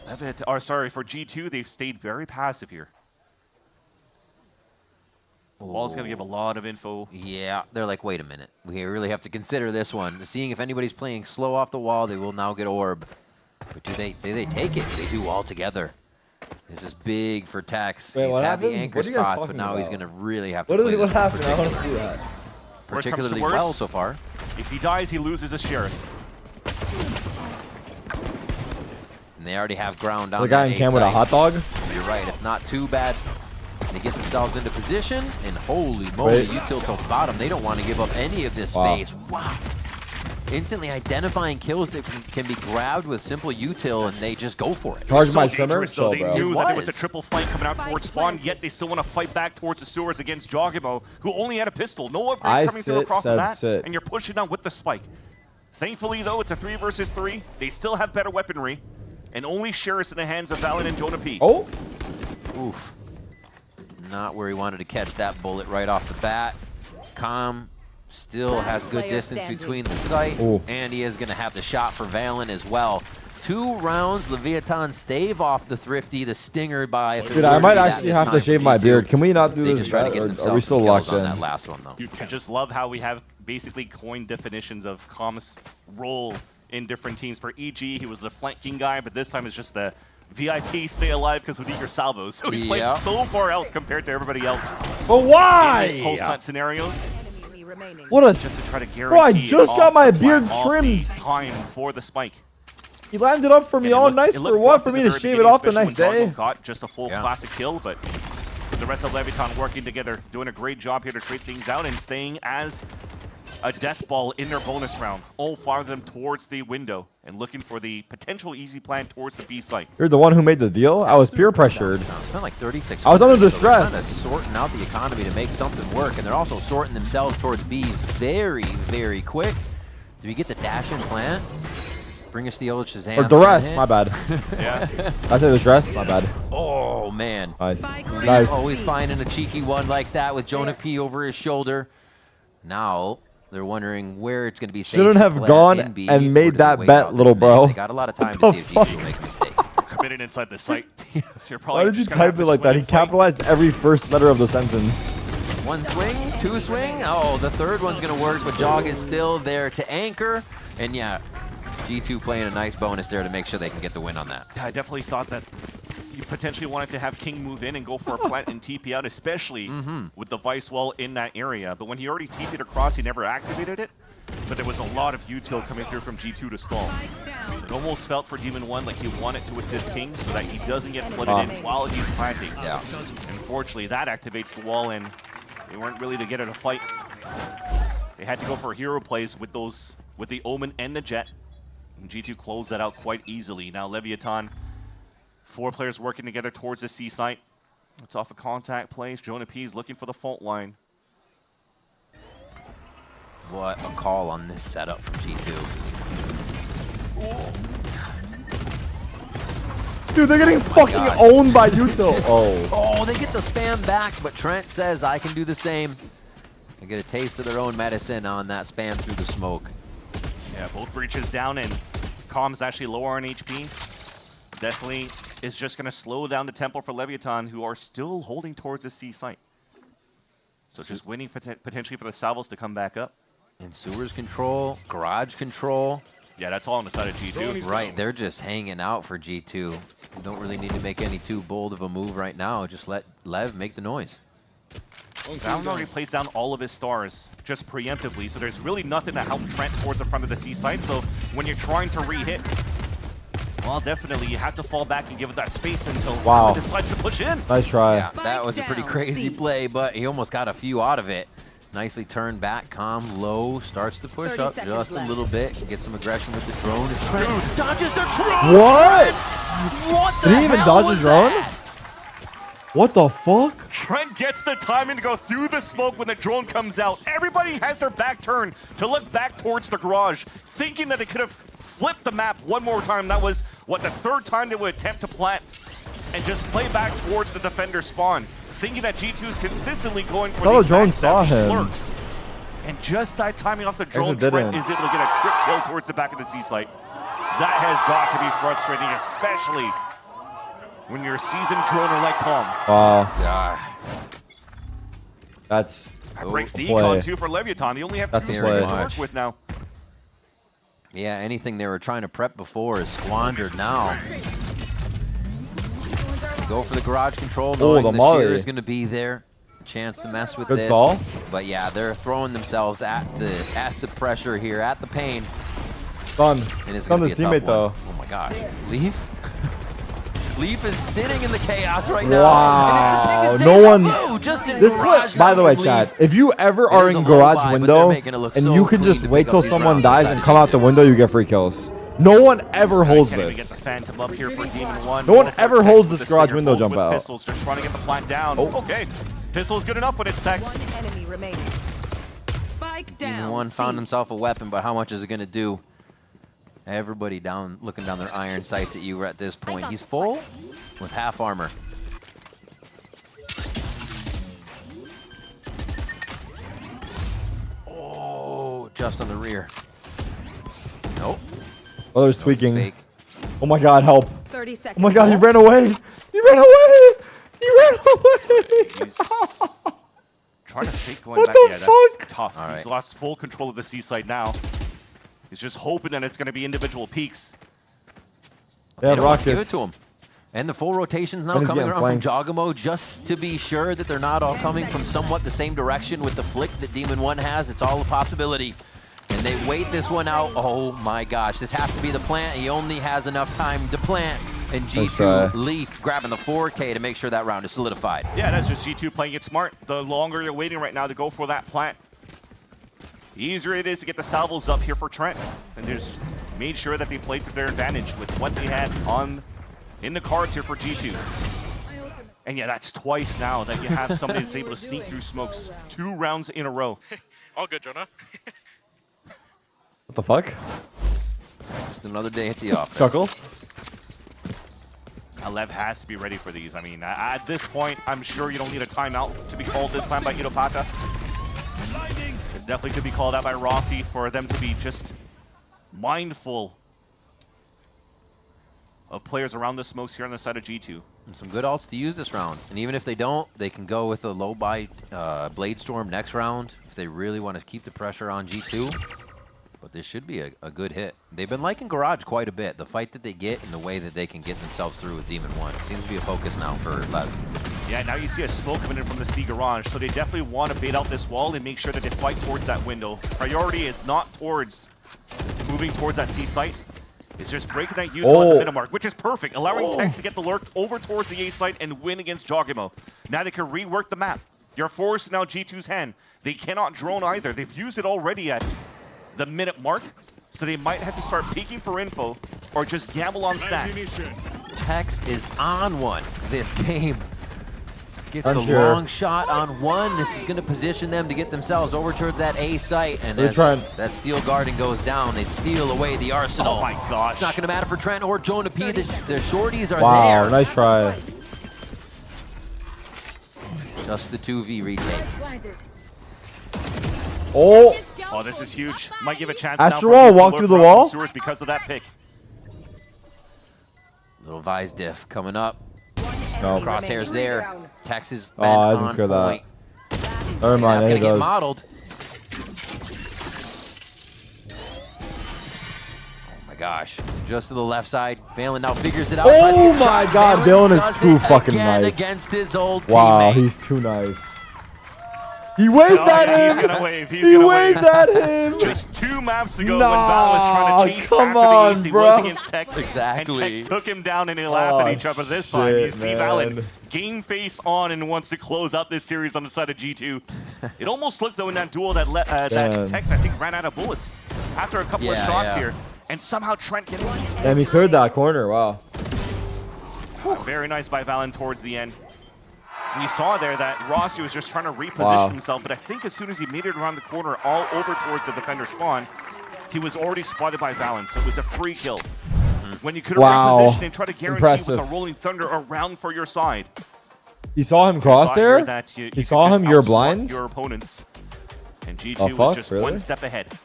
for G2, they've stayed very passive here. Wall's going to give a lot of info. Yeah, they're like, wait a minute. We really have to consider this one. Seeing if anybody's playing slow off the wall, they will now get orb. But do they take it? They do all together. This is big for Tex. Wait, he's what had the happened? anchor What are you guys spots, but talking now he's about? going to really have to What happened? I want to see that. Particularly worse, well so far. If he dies, he loses a Sheriff. And they already have ground on The guy in cam with a hot dog? You're right, it's not too bad. They get themselves into position, and holy moly, util till the bottom. They don't want to give up any of this space. Wow. Instantly identifying kills that can be grabbed with simple util, and they just go for it. Charge my trimmer? So they knew that there was a triple flank coming out towards spawn, yet they still want to fight back towards the sewers against Jogimo, who only had a pistol. No upgrades coming through across the bat, and you're pushing down with the spike. Thankfully, though, it's a 3 versus 3. They still have better weaponry, and only Sheriff's in the hands of Valen and Jonah P. Oh! Oof. Not where he wanted to catch that bullet right off the bat. Calm still has good distance between the site, and he is going to have the shot for Valen as well. 2 rounds, Leviathan stave off the Thrifty, the Stinger by... Dude, I might actually have to shave my beard. Can we not do this bet, or are we still locked in? That last one, though. I just love how we have basically coined definitions of Calm's role in different teams. For EG, he was the flanking guy, but this time it's just the VIP stay alive because we need your salvos. So he's played so far out compared to everybody else. But why? In these post-plant scenarios. What a... Just to try to Bro, I just got my beard trimmed. Time for the spike. He landed up for me all nice for what? For me to shave it off the next day? Got just a full classic kill, but the rest of Leviathan working together, doing a great job here to trade things out and staying as a death ball in their bonus round. All 5 of them towards the window and looking for the potential easy plan towards the B site. You're the one who made the deal? I was peer pressured. Spent like 36. I was under So they're distress. kind of sorting out the economy to make something work, and they're also sorting themselves towards B very, very quick. Do we get the dash in plant? Bring us the old Shazam. Or duress, my bad. Yeah. I said the duress, my bad. Oh, man. Nice. Nice. Always finding a cheeky one like that with Jonah P over his shoulder. Now they're wondering where it's going to be safe. Shouldn't have gone and made that bet, little bro. They got a lot of time to see if G2 will make a mistake. Committed inside the site. So you're Why did you just gonna have type to it like that? swing He and fight. capitalized every first letter of the sentence. One swing, two swing. Oh, the third one's going to work, but Jog is still there to anchor. And yeah, G2 playing a nice bonus there to make sure they can get the win on that. Yeah, I definitely thought that you potentially wanted to have King move in and go for a plant and TP out, especially with the Vice Wall in that area. But when he already TP'd across, he never activated it. But there was a lot of util coming through from G2 to stall. It almost felt for Demon 1 like he wanted to assist King so that he doesn't get flooded in while he's planting. Yeah. Unfortunately, that activates the wall, and they weren't really to get it a fight. They had to go for hero plays with the Omen and the Jet. And G2 closed that out quite easily. Now Leviathan, 4 players working together towards the C site. It's off a contact place. Jonah P's looking for the fault line. What a call on this setup from G2. Dude, they're getting fucking owned by util. Oh, they get the spam back, but Trent says I can do the same. They get a taste of their own medicine on that spam through the smoke. Yeah, both breaches down, and Calm's actually lower on HP. Definitely is just going to slow down the tempo for Leviathan, who are still holding towards the C site. So just waiting for potentially for the salvos to come back up. And sewers control, garage control. Yeah, that's all on the side of G2. Right, they're just hanging out for G2. You don't really need to make any too bold of a move right now. Just let Lev make the noise. Down already plays down all of his stars just preemptively, so there's really nothing to help Trent towards the front of the C site. So when you're trying to re-hit, well, definitely you have to fall back and give it that space until he decides to push in. Nice try. Yeah, that was a pretty crazy play, but he almost got a few out of it. Nicely turned back, Calm low, starts to push up just a little bit, get some aggression with the drone. As Trent dodges the drone! What? What the Did he even hell dodge was his drone? that? What the fuck? Trent gets the timing to go through the smoke when the drone comes out. Everybody has their back turned to look back towards the garage, thinking that they could have flipped the map one more time. That was, what, the 3rd time they would attempt to plant and just play back towards the defender spawn, thinking that G2 is consistently going for these the drone back saw him. lurks. And just that timing off the drone, it didn't. Trent is able to get a trick kill towards the back of the C site. That has got to be frustrating, especially when you're a seasoned droner like Calm. Wow. Yeah. That's That breaks the play. econ too for Leviathan. They only have That's 2 a strings play. to work with now. Yeah, anything they were trying to prep before is squandered now. Go for the garage control, knowing the the molly. shear is going to be there. Chance to mess with Good this. stall. But yeah, they're throwing themselves at the pressure here, at the pain. Done. And it's Done going to his be a teammate tough one. though. Oh my gosh. Leaf? Leaf is sitting in the chaos right now. Wow. And it's a No big one. vu just in This garage play, by the now way, from Chad, Leaf. if you ever It are is a in low garage buy, but they're window making it look and so you can clean just to wait pick till up these someone rounds dies inside and of come out the G2. window, you get free kills. No one ever holds Can't even get the this. Phantom up here for Demon 1. No one Both ever are holds Tex this with the garage Stinger, window both jump with out. Pistols, just trying to get the plant down. Okay. Pistol's good enough when it's Tex. One enemy remaining. Spike down. Even one found himself a weapon, but how much is it going to do? Everybody down, looking down their iron sights at you at this point. He's full with half armor. Oh, just on the rear. Nope. Oh, there's tweaking. Fake. Oh my god, help. 30 seconds. Oh my god, he ran away. He ran away. He ran away. He's trying to fake going What back. the Yeah, fuck? that's tough. All He's right. lost full control of the C side now. He's just hoping that it's going to be individual peaks. They They have don't want to give it rockets. to him. And the full rotation's now And he's coming getting around flanked. from Jogamo just to be sure that they're not all coming from somewhat the same direction with the flick that Demon 1 has. It's all a possibility. And they wait this one out. Oh my gosh, this has to be the plant. He only has enough time to plant. And Nice try. G2 Leaf grabbing the 4K to make sure that round is solidified. Yeah, that's just G2 playing it smart. The longer you're waiting right now to go for that plant, the easier it is to get the salvos up here for Trent. And just made sure that they played to their advantage with what they had in the cards here for G2. And yeah, that's twice now that you have somebody that's able to sneak through smokes 2 rounds in a row. All good, Jonah. What the fuck? Just another day at the office. Chuckle. Lev has to be ready for these. I mean, at this point, I'm sure you don't need a timeout to be called this time by Itopata. It's definitely could be called out by Rossi for them to be just mindful of players around the smokes here on the side of G2. And some good ults to use this round. And even if they don't, they can go with a low buy Blade Storm next round if they really want to keep the pressure on G2. But this should be a good hit. They've been liking Garage quite a bit. The fight that they get and the way that they can get themselves through with Demon 1 seems to be a focus now for Lev. Yeah, now you see a smoke coming in from the C Garage, so they definitely want to bait out this wall and make sure that they fight towards that window. Priority is not towards moving towards that C site. It's just breaking that U on the minute mark, which is perfect, allowing Tex to get the lurk over towards the A site and win against Jogimo. Now they can rework the map. Your force now G2's hand. They cannot drone either. They've used it already at the minute mark, so they might have to start peeking for info or just gamble on stacks. Tex is on one this game. Gets I'm the sure. long shot on one. This is going to position them to get themselves over towards that A site. And They're as trying. that steel guarding goes down, they steal away the arsenal. Oh my gosh. It's not going to matter for Trent or Jonah P. The shorties are Wow, there. nice try. Just the 2v retake. Oh, Oh, this is huge. Might give a chance Astro now for Wall, people to walk lurk through the around wall? Sewers because of that pick. Little Vise diff coming up. no. Crosshairs there. Tex is Oh, I doesn't on clear that. point. Never mind. That's There going it to get goes. modeled. Oh my gosh. Just to the left side. Valen now figures it out. Oh Tries to get my shot. God, Valen is does too it fucking again nice. against his old Wow, teammate. he's too nice. He waved at him. He's gonna wave. He's He gonna waved wave. at him. Just 2 maps ago Nah, when Val was trying to chase come after on, the ace, he bro. was against Tex. Exactly. And Tex took him down and they laughed Oh, at each other this time. You shit, see man. Valen game face on and wants to close out this series on the side of G2. It almost looked though in that duel that Damn. Tex I think ran out of bullets after a couple of Yeah, shots yeah. here. And somehow Trent getting these picks. And he cleared that corner. Wow. Very nice by Valen towards the end. We saw there that Rossi was just trying to reposition Wow. himself, but I think as soon as he made it around the corner, all over towards the defender spawn, he was already spotted by Valen, so it was a free kill. When you could have Wow. repositioned and try to guarantee Impressive. with a Rolling Thunder around for your side. You saw him cross You saw here there? that you You could saw just him, you're outsmart blind? Your opponents. And G2 Oh, was fuck, just really? one step ahead.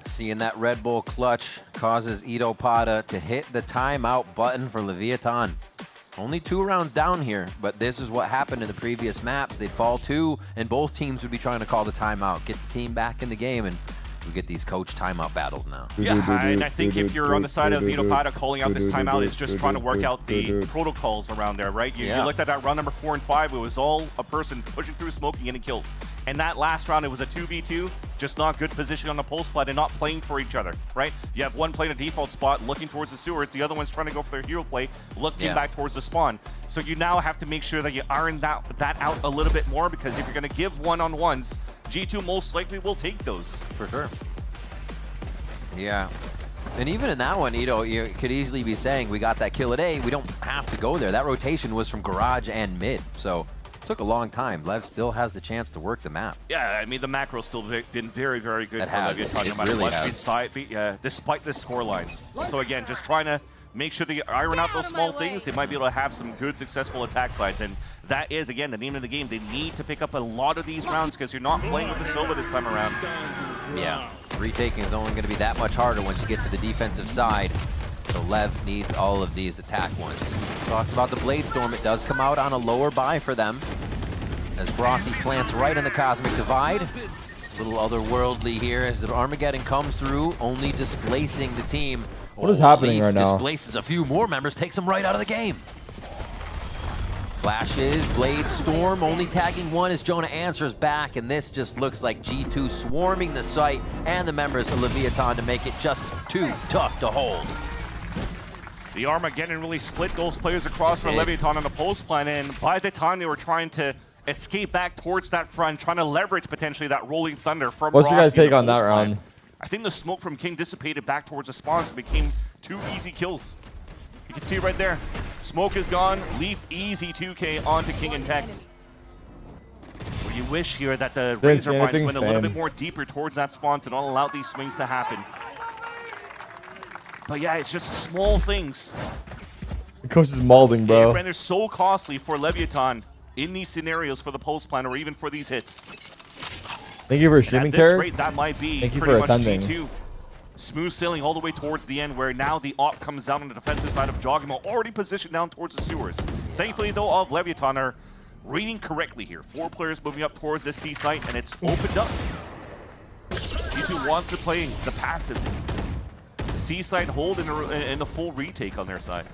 Seeing that Red Bull clutch causes Itopata to hit the timeout button for Leviathan. Only 2 rounds down here, but this is what happened in the previous maps. They'd fall 2, and both teams would be trying to call the timeout, get the team back in the game, and we get these coach timeout battles now. Yeah, and I think if you're on the side of Itopata calling out this timeout, it's just trying to work out the protocols around there, right? You looked at that round number 4 and 5, it was all a person pushing through, smoking, getting kills. And that last round, it was a 2v2, just not good position on the pulse plat and not playing for each other, right? You have one playing a default spot, looking towards the sewers, the other one's trying to go for their hero play, looking back towards the spawn. So you now have to make sure that you iron that out a little bit more, because if you're gonna give one-on-ones, G2 most likely will take those. For sure. Yeah. And even in that one, Ito, you could easily be saying, we got that kill at A, we don't have to go there. That rotation was from garage and mid, so it took a long time. Lev still has the chance to work the map. Yeah, I mean, the macro's still been very, very good It for has. Leviathan, no It matter really what, has. despite the scoreline. So again, just trying to make sure they iron out those small things, they might be able to have some good, successful attack sides. And that is, again, the name of the game. They need to pick up a lot of these rounds because you're not playing with the Silva this time around. Yeah. Retaking is only going to be that much harder once you get to the defensive side. So Lev needs all of these attack ones. Talked about the Blade Storm. It does come out on a lower buy for them, as Brossi plants right in the Cosmic Divide. A little otherworldly here as the Armageddon comes through, only displacing the team. What is happening Leaf right now? displaces a few more members, takes them right out of the game. Flashes, Blade Storm, only tagging one as Jonah answers back, and this just looks like G2 swarming the site and the members of Leviathan to make it just too tough to hold. The Armageddon really split those players across for Leviathan on the post plan, and by the time they were trying to escape back towards that front, trying to leverage potentially that Rolling Thunder from What's your guys' Rossi in take the on that post plan, round? I think the smoke from King dissipated back towards the spawn, so it became 2 easy kills. You can see it right there. Smoke is gone. Leaf easy 2K onto King and Tex. You wish here that the Didn't see Razor Vines anything, went a little bit same. more deeper towards that spawn to not allow these swings to happen. But yeah, it's just small things. The coach is mauling, bro. And they're so costly for Leviathan in these scenarios for the pulse plan or even for these hits. Thank you for And streaming, at this Terry. rate, that might be Thank you pretty for much attending. G2. Smooth sailing all the way towards the end, where now the AWP comes down on the defensive side of Jogimo, already positioned down towards the sewers. Thankfully, though, all of Leviathan are reading correctly here. 4 players moving up towards the C site, and it's opened up. G2 wants to play the passive. C site hold in the full retake on their side.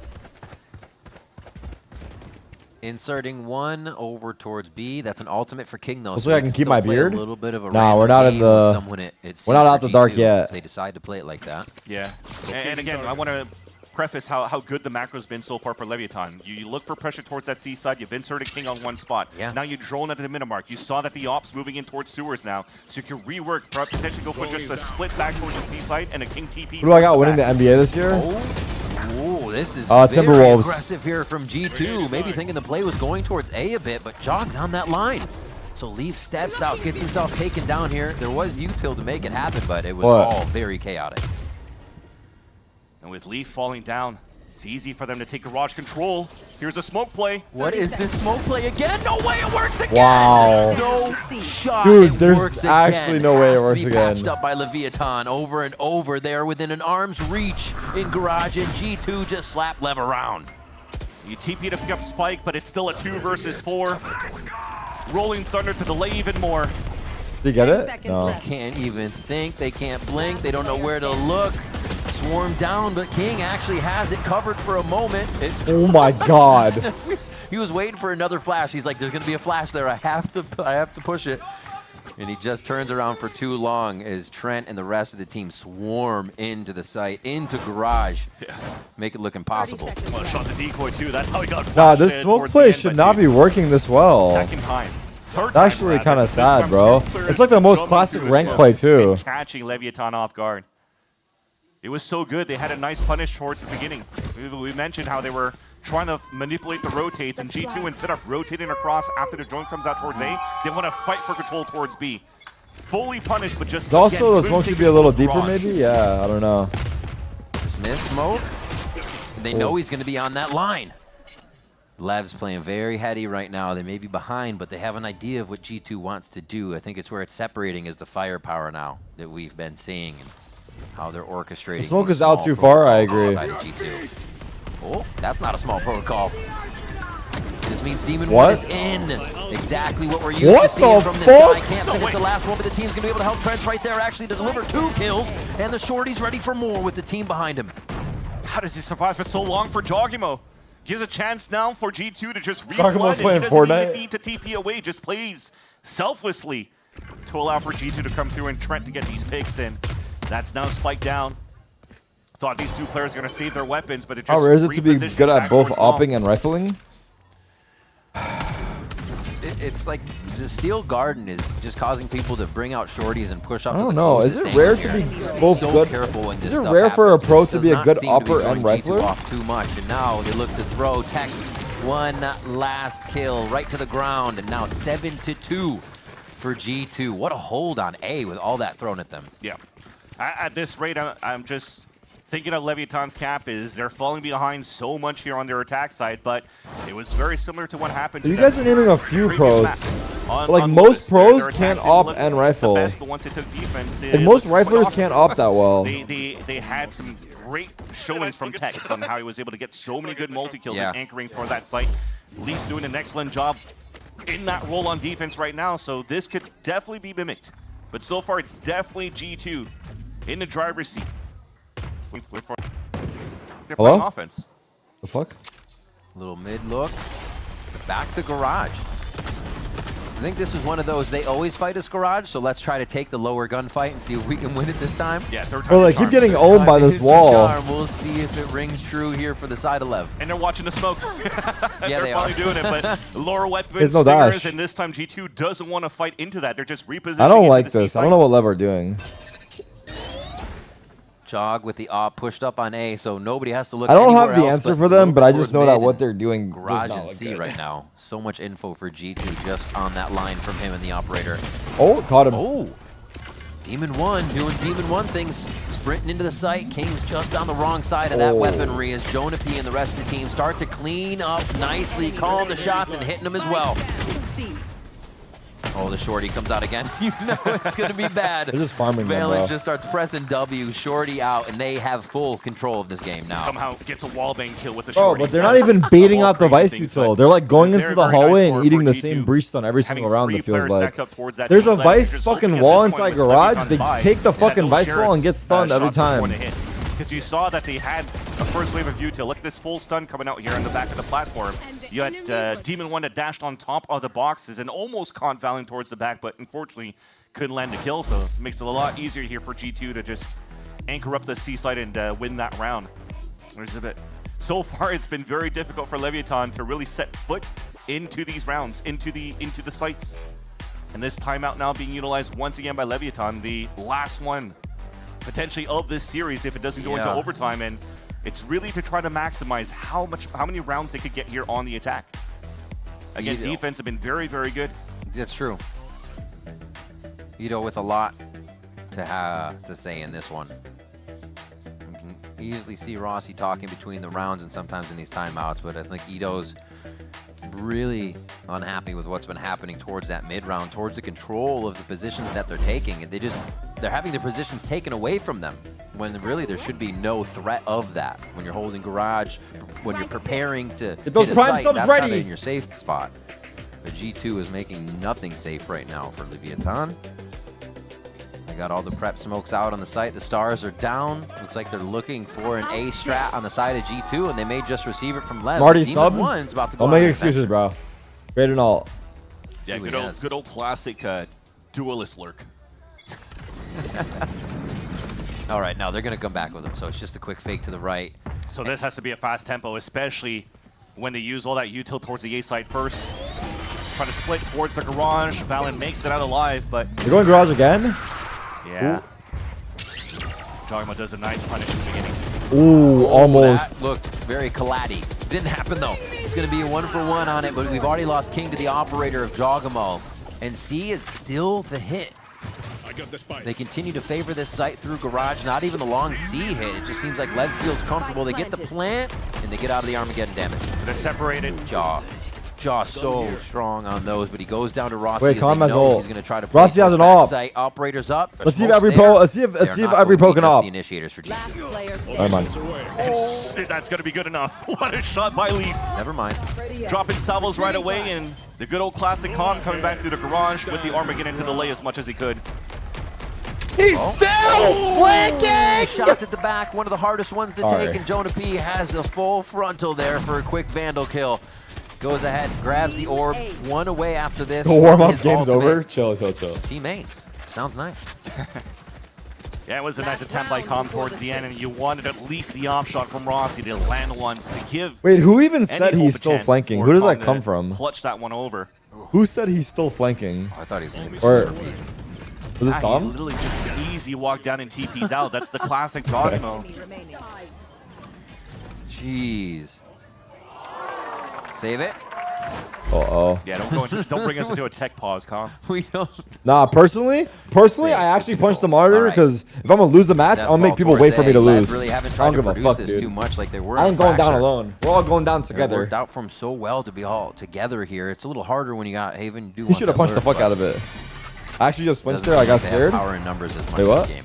Inserting one over towards B. That's an ultimate for King, though. Looks so like I we can can keep still my play beard. A little bit of a Nah, we're not in random game with the. someone it's We're not for out the dark G2 yet. if they decide to play it like that. Yeah, and again, I want to preface how good the macro's been so far for Leviathan. You look for pressure towards that C side, you've inserted King on one spot. Yeah. Now you drone at the minute mark. You saw that the ops moving in towards sewers now, so you can rework, potentially go for just a split back towards the C side and a King TP. Who do I got winning the NBA this year? Oh, this is Timberwolves. very aggressive here from G2. Maybe thinking the play was going towards A bit, but Jog's on that line. So Leaf steps out, gets himself taken down here. There was util to make it happen, but it was all very chaotic. And with Leaf falling down, it's easy for them to take garage control. Here's a smoke play. What is this smoke play again? No way it works again! Wow. No shot. Dude, it there's works actually again. no way it Has to works be again. Patched up by Leviathan over and over there within an arm's reach in garage, and G2 just slap Lev around. You TP to pick up Spike, but it's still a 2 versus 4. Rolling Thunder to delay even more. Did you get it? No. They can't even think. They can't blink. They don't know where to look. Swarm down, but King actually has it covered for a moment. It's Oh my god. He was waiting for another flash. He's like, there's going to be a flash there. I have to push it. And he just turns around for too long as Trent and the rest of the team swarm into the site, into garage. Yeah. Make it look impossible. Well, shot the decoy too. That's how he got Nah, flashed this in smoke towards play the end should by not G2. be working this well. Second time. Third It's time, actually rather. kind of This sad, time, bro. two players It's like the most jumping classic through the rank smoke play too. and catching Leviathan off guard. It was so good. They had a nice punish towards the beginning. We mentioned how they were trying to manipulate the rotates, and G2, instead of rotating across after the drone comes out towards A, they want to fight for control towards B. Fully punished, but just Also, the again, smoke should be a little deeper, garage. maybe. Yeah, I don't know. Dismiss smoke. They know he's going to be on that line. Lev's playing very heady right now. They may be behind, but they have an idea of what G2 wants to do. I think it's where it's separating is the firepower now that we've been seeing and how they're orchestrating. The smoke these is out small too far, I protocols agree. inside of G2. Oh, that's not a small protocol. This means Demon What? 1 is in. Exactly what we're used What to seeing the from this fuck? guy. Can't finish the last one, but the team's going to be able to help Trench right there actually to deliver 2 kills. And the Shorty's ready for more with the team behind him. How does he survive for so long for Jogimo? Gives a chance now for G2 to just Jogimo's replay. playing He doesn't Fortnite. even need to TP away, just plays selflessly to allow for G2 to come through and Trent to get these picks in. That's now spiked down. Thought these two players are going to save their weapons, but it just How rare is it to be repositioned good at back both towards bomb. opping and rifling? It's like the Steel Garden is just causing people to bring out shorties and push up I to don't the know. Is closest it rare angle to here. be both so good? Careful when this Is it stuff rare for a happens. pro It to does be a not good seem to be opper throwing and G2 rifler? off too much, and now they look to throw Tex one last kill right to the ground, and now 7-2 for G2. What a hold on A with all that thrown at them. Yeah. At this rate, I'm just thinking of Leviathan's cap is they're falling behind so much here on their attack side, but it was very similar to what happened to You them guys are naming a few previous pros. map. But like On most Lewis, pros their can't attack op didn't and look rifle. the best, but once they took defense, Like most looked quite riflers awesome. can't op that well. They had some great showings from Tex on how he was able to get so many good multi-kills and anchoring for that site. Lee's doing an excellent job in that role on defense right now, so this could definitely be mimicked. But so far, it's definitely G2 in the driver's seat. They're playing Hello? offense. The fuck? Little mid look. Back to garage. I think this is one of those, they always fight us garage, so let's try to take the lower gunfight and see if we can win it this time. Yeah, third time. Bro, they keep getting owned by this wall. Charm. We'll see if it rings true here for the side of Lev. And they're watching the smoke. Yeah, they're probably doing it, but lower weapons, There's no stingers, dash. and this time G2 doesn't want to fight into that. They're just repositioning. I don't into like the this. C I don't know what Lev are doing. Jog with the op pushed up on A, so nobody has to look. I don't anywhere have the else answer but for them, move but I towards just know that mid what and they're doing does Garage not and look C good. right now. So much info for G2 just on that line from him and the operator. Oh, caught him. Oh, Demon 1 doing Demon 1 things, sprinting into the site. King's just on the wrong side of that weaponry as Jonah P and the rest of the team start to clean up nicely, calling the shots and hitting them as well. Oh, the shorty comes out again. You know it's going to be bad. They're just farming them, Valen bro. just starts pressing W, shorty out, and they have full control of this game now. Somehow gets a wallbang kill with the Bro, shorty. but they're not even baiting out the Vice things, util. but They're like going they're into the very nice hallway for and eating the G2. same breachstone every Having single round, three it feels players like. stacked up towards that There's a team's left, Vice they're just fucking hoping at wall this point inside with garage. Leviathan They by, take the that fucking those Vice Jared, wall and get stunned every shots are going time. to hit. Because you saw that they had a first wave of util. Look at this full stun coming out here in the back of the platform. You had Demon 1 that dashed on top of the boxes and almost caught Valen towards the back, but unfortunately couldn't land a kill, so it makes it a lot easier here for G2 to just anchor up the C side and win that round. There's a bit. So far, it's been very difficult for Leviathan to really set foot into these rounds, into the sites. And this timeout now being utilized once again by Leviathan, the last one potentially of this series if it doesn't go into overtime, and it's really to try to maximize how many rounds they could get here on the attack. Again, defense have been very, very good. That's true. Ito with a lot to say in this one. You can easily see Rossi talking between the rounds and sometimes in these timeouts, but I think Ito's really unhappy with what's been happening towards that mid-round, towards the control of the positions that they're taking. And they're having their positions taken away from them when really there should be no threat of that. When you're holding garage, when you're preparing to Get those hit a prime site, subs that's ready. not in your safe spot. But G2 is making nothing safe right now for Leviathan. They got all the prep smokes out on the site. The stars are down. Looks like they're looking for an A strat on the side of G2, and they may just receive it from Lev. Marty Demon sub. One's about to go Don't on make an excuses, bro. Great and all. Yeah, good old classic duelist lurk. All right, now they're going to come back with him, so it's just a quick fake to the right. So this has to be a fast tempo, especially when they use all that util towards the A side first. Trying to split towards the garage. Valen makes it out alive, but... You're going garage again? Yeah. Jogma does a nice punish in the beginning. Ooh, almost. That looked very Kaladi. Didn't happen, though. It's going to be a 1-for-1 on it, but we've already lost King to the operator of Jogamo. And C is still the hit. They continue to favor this site through garage, not even the long C hit. It just seems like Lev feels comfortable. They get the plant, and they get out of the Armageddon damage. They're separated. Jaw so strong on those, but he goes down to Rossi. Wait, Calm has ult. He's going to try to Rossi has an ult. site. Operators up. Let's see if every pro. Let's see if every pro can op. The initiators for G2. Never mind. That's going to be good enough. What a shot by Leaf. Never mind. Dropping salvos right away, and the good old classic Calm coming back through the garage with the Armageddon to delay as much as he could. He's still flanking! Shots at the back, one of the hardest ones to Sorry. take, and Jonah P has a full frontal there for a quick Vandal kill. Goes ahead, grabs the orb, one away after this. The warm-up His game's ultimate. over. Chill. Teammates. Sounds nice. Yeah, it was a nice attempt by Calm towards the end, and you wanted at least the off shot from Rossi to land one to give. Wait, who even any said hope he's a still chance flanking? for Who does Calm that to come from? Clutch that one over. Who said he's still flanking? I thought he was maybe Or Super P. was it He Sam? literally just easy walk down and TP's out. That's the classic Jogmo. Jeez. Save it. Uh-oh. Yeah, don't bring us into a tech pause, Calm. We don't. Nah, personally, I actually punched the monitor because if I'm gonna lose the match, I'll make people wait for me to lose. Really haven't I tried don't to give a produce fuck, this dude. too much like they were. I in ain't going down Fracture. alone. We're all going down It together. worked out for him so well to be all together here. It's a little harder when you got Haven. He should have punched the fuck out of it. I actually just flinched there. I got scared. Power in numbers as much Wait, what? this game.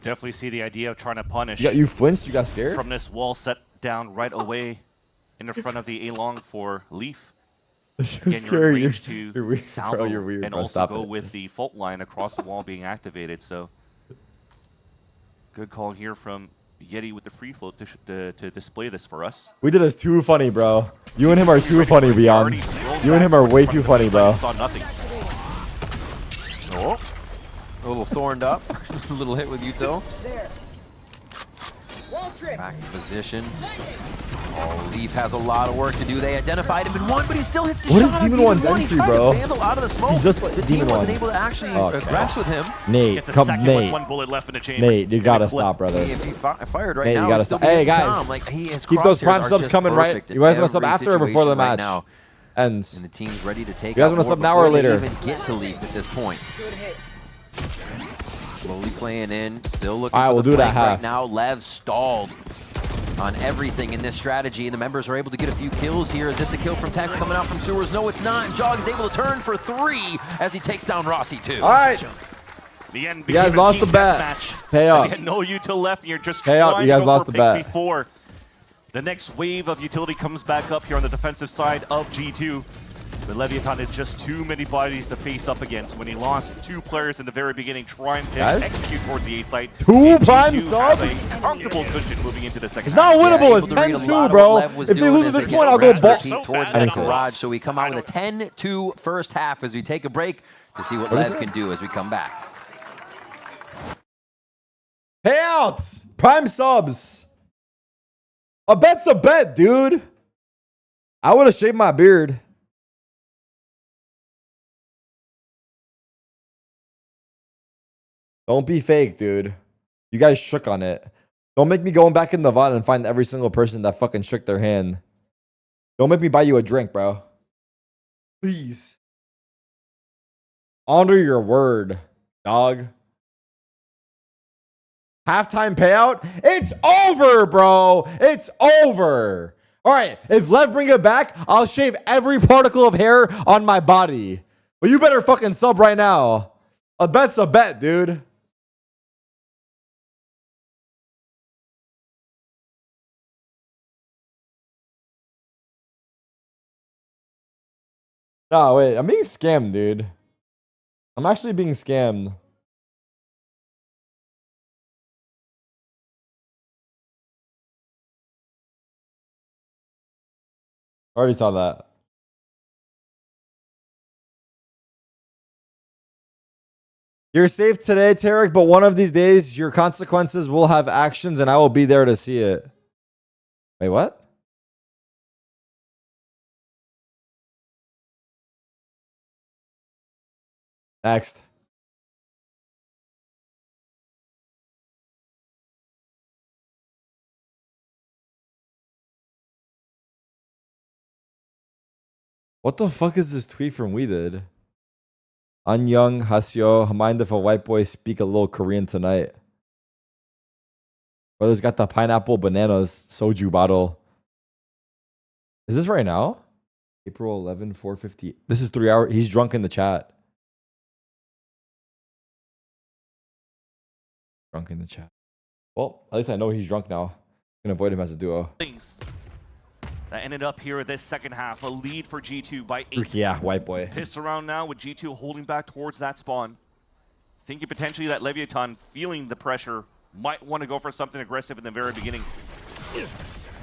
Definitely see the idea of trying to punish. You flinched? You got scared? From this wall set down right away in the front of the A-long for Leaf. You're scary. You're weird, salvo bro. You're weird, and bro. also Stop go it. with the fault line across the wall being activated. So good call here from Yeti with the free float to display this for us. We did this too funny, bro. You and him are too funny, Beyond. You and him are way too funny, bro. Saw nothing. Oh, a little thorned up. A little hit with Uto. Back in position. Oh, Leaf has a lot of work to do. They identified him in one, but he still hits the What shot is on Demon One's He entry, tried bro? to vandal out of the smoke. He just like the Demon team wasn't One. able to actually Okay. aggress with him. Nate, Gets a come, second with Nate. 1 bullet left in the chamber. Nate, you gotta stop, brother. Hey, if he fired right Nate, now, you gotta he'd still stop. be Hey, hitting guys, Tom. Like, his keep those crosshairs prime are subs just coming, right? perfect in You guys want to sub every after or before the situation right match now. ends? And the team's ready to take You guys out wanna more sub now or before they later? even get to Leaf at this point. Slowly playing in, still looking All right, for we'll the do that flank right half. now. Lev stalled on everything in this strategy, and the members are able to get a few kills here. Is this a kill from Tex coming out from sewers? No, it's not. And Jog is able to turn for 3 as he takes down Rossi too. All right. The end You guys became a lost team the bet. deathmatch. Pay As up. you had no util left, and you're just Pay up. trying You guys to go lost for the picks bet. before the next wave of utility comes back up here on the defensive side of G2. But Leviathan had just too many bodies to face up against when he lost 2 players in the very beginning trying to Guys? execute towards the A site. 2 prime G2 have subs? a comfortable cushion moving into the second It's not half. winnable. Yeah, It's able to read a lot 10-2, of bro. what Lev was If they doing lose as at this they point, get I'll go ready to ball. compete towards I that think so. garage. So we come out with a 10-2 first half as we take a break to see what What is Lev it? can do as we come back. Payouts. Prime subs. A bet's a bet, dude. I would have shaved my beard. Don't be fake, dude. You guys shook on it. Don't make me go back in the VOD and find every single person that fucking shook their hand. Don't make me buy you a drink, bro. Please. Honor your word, dog. Halftime payout? It's over, bro. It's over. All right, if Lev bring it back, I'll shave every particle of hair on my body. But you better fucking sub right now. A bet's a bet, dude. No, wait, I'm being scammed, dude. I'm actually being scammed. Already saw that. You're safe today, Tarek, but one of these days, your consequences will have actions and I will be there to see it. Wait, what? Next. What the fuck is this tweet from We Did? Anyoung Hasyo, mind if a white boy speak a little Korean tonight? Brother's got the pineapple bananas soju bottle. Is this right now? April 11, 4:50. This is 3 hours. He's drunk in the chat. Drunk in the chat. Well, at least I know he's drunk now. I'm gonna avoid him as a duo. Things that ended up here this second half. A lead for G2 by 8. Yeah, white boy. Pissed around now with G2 holding back towards that spawn. Thinking potentially that Leviathan, feeling the pressure, might want to go for something aggressive in the very beginning.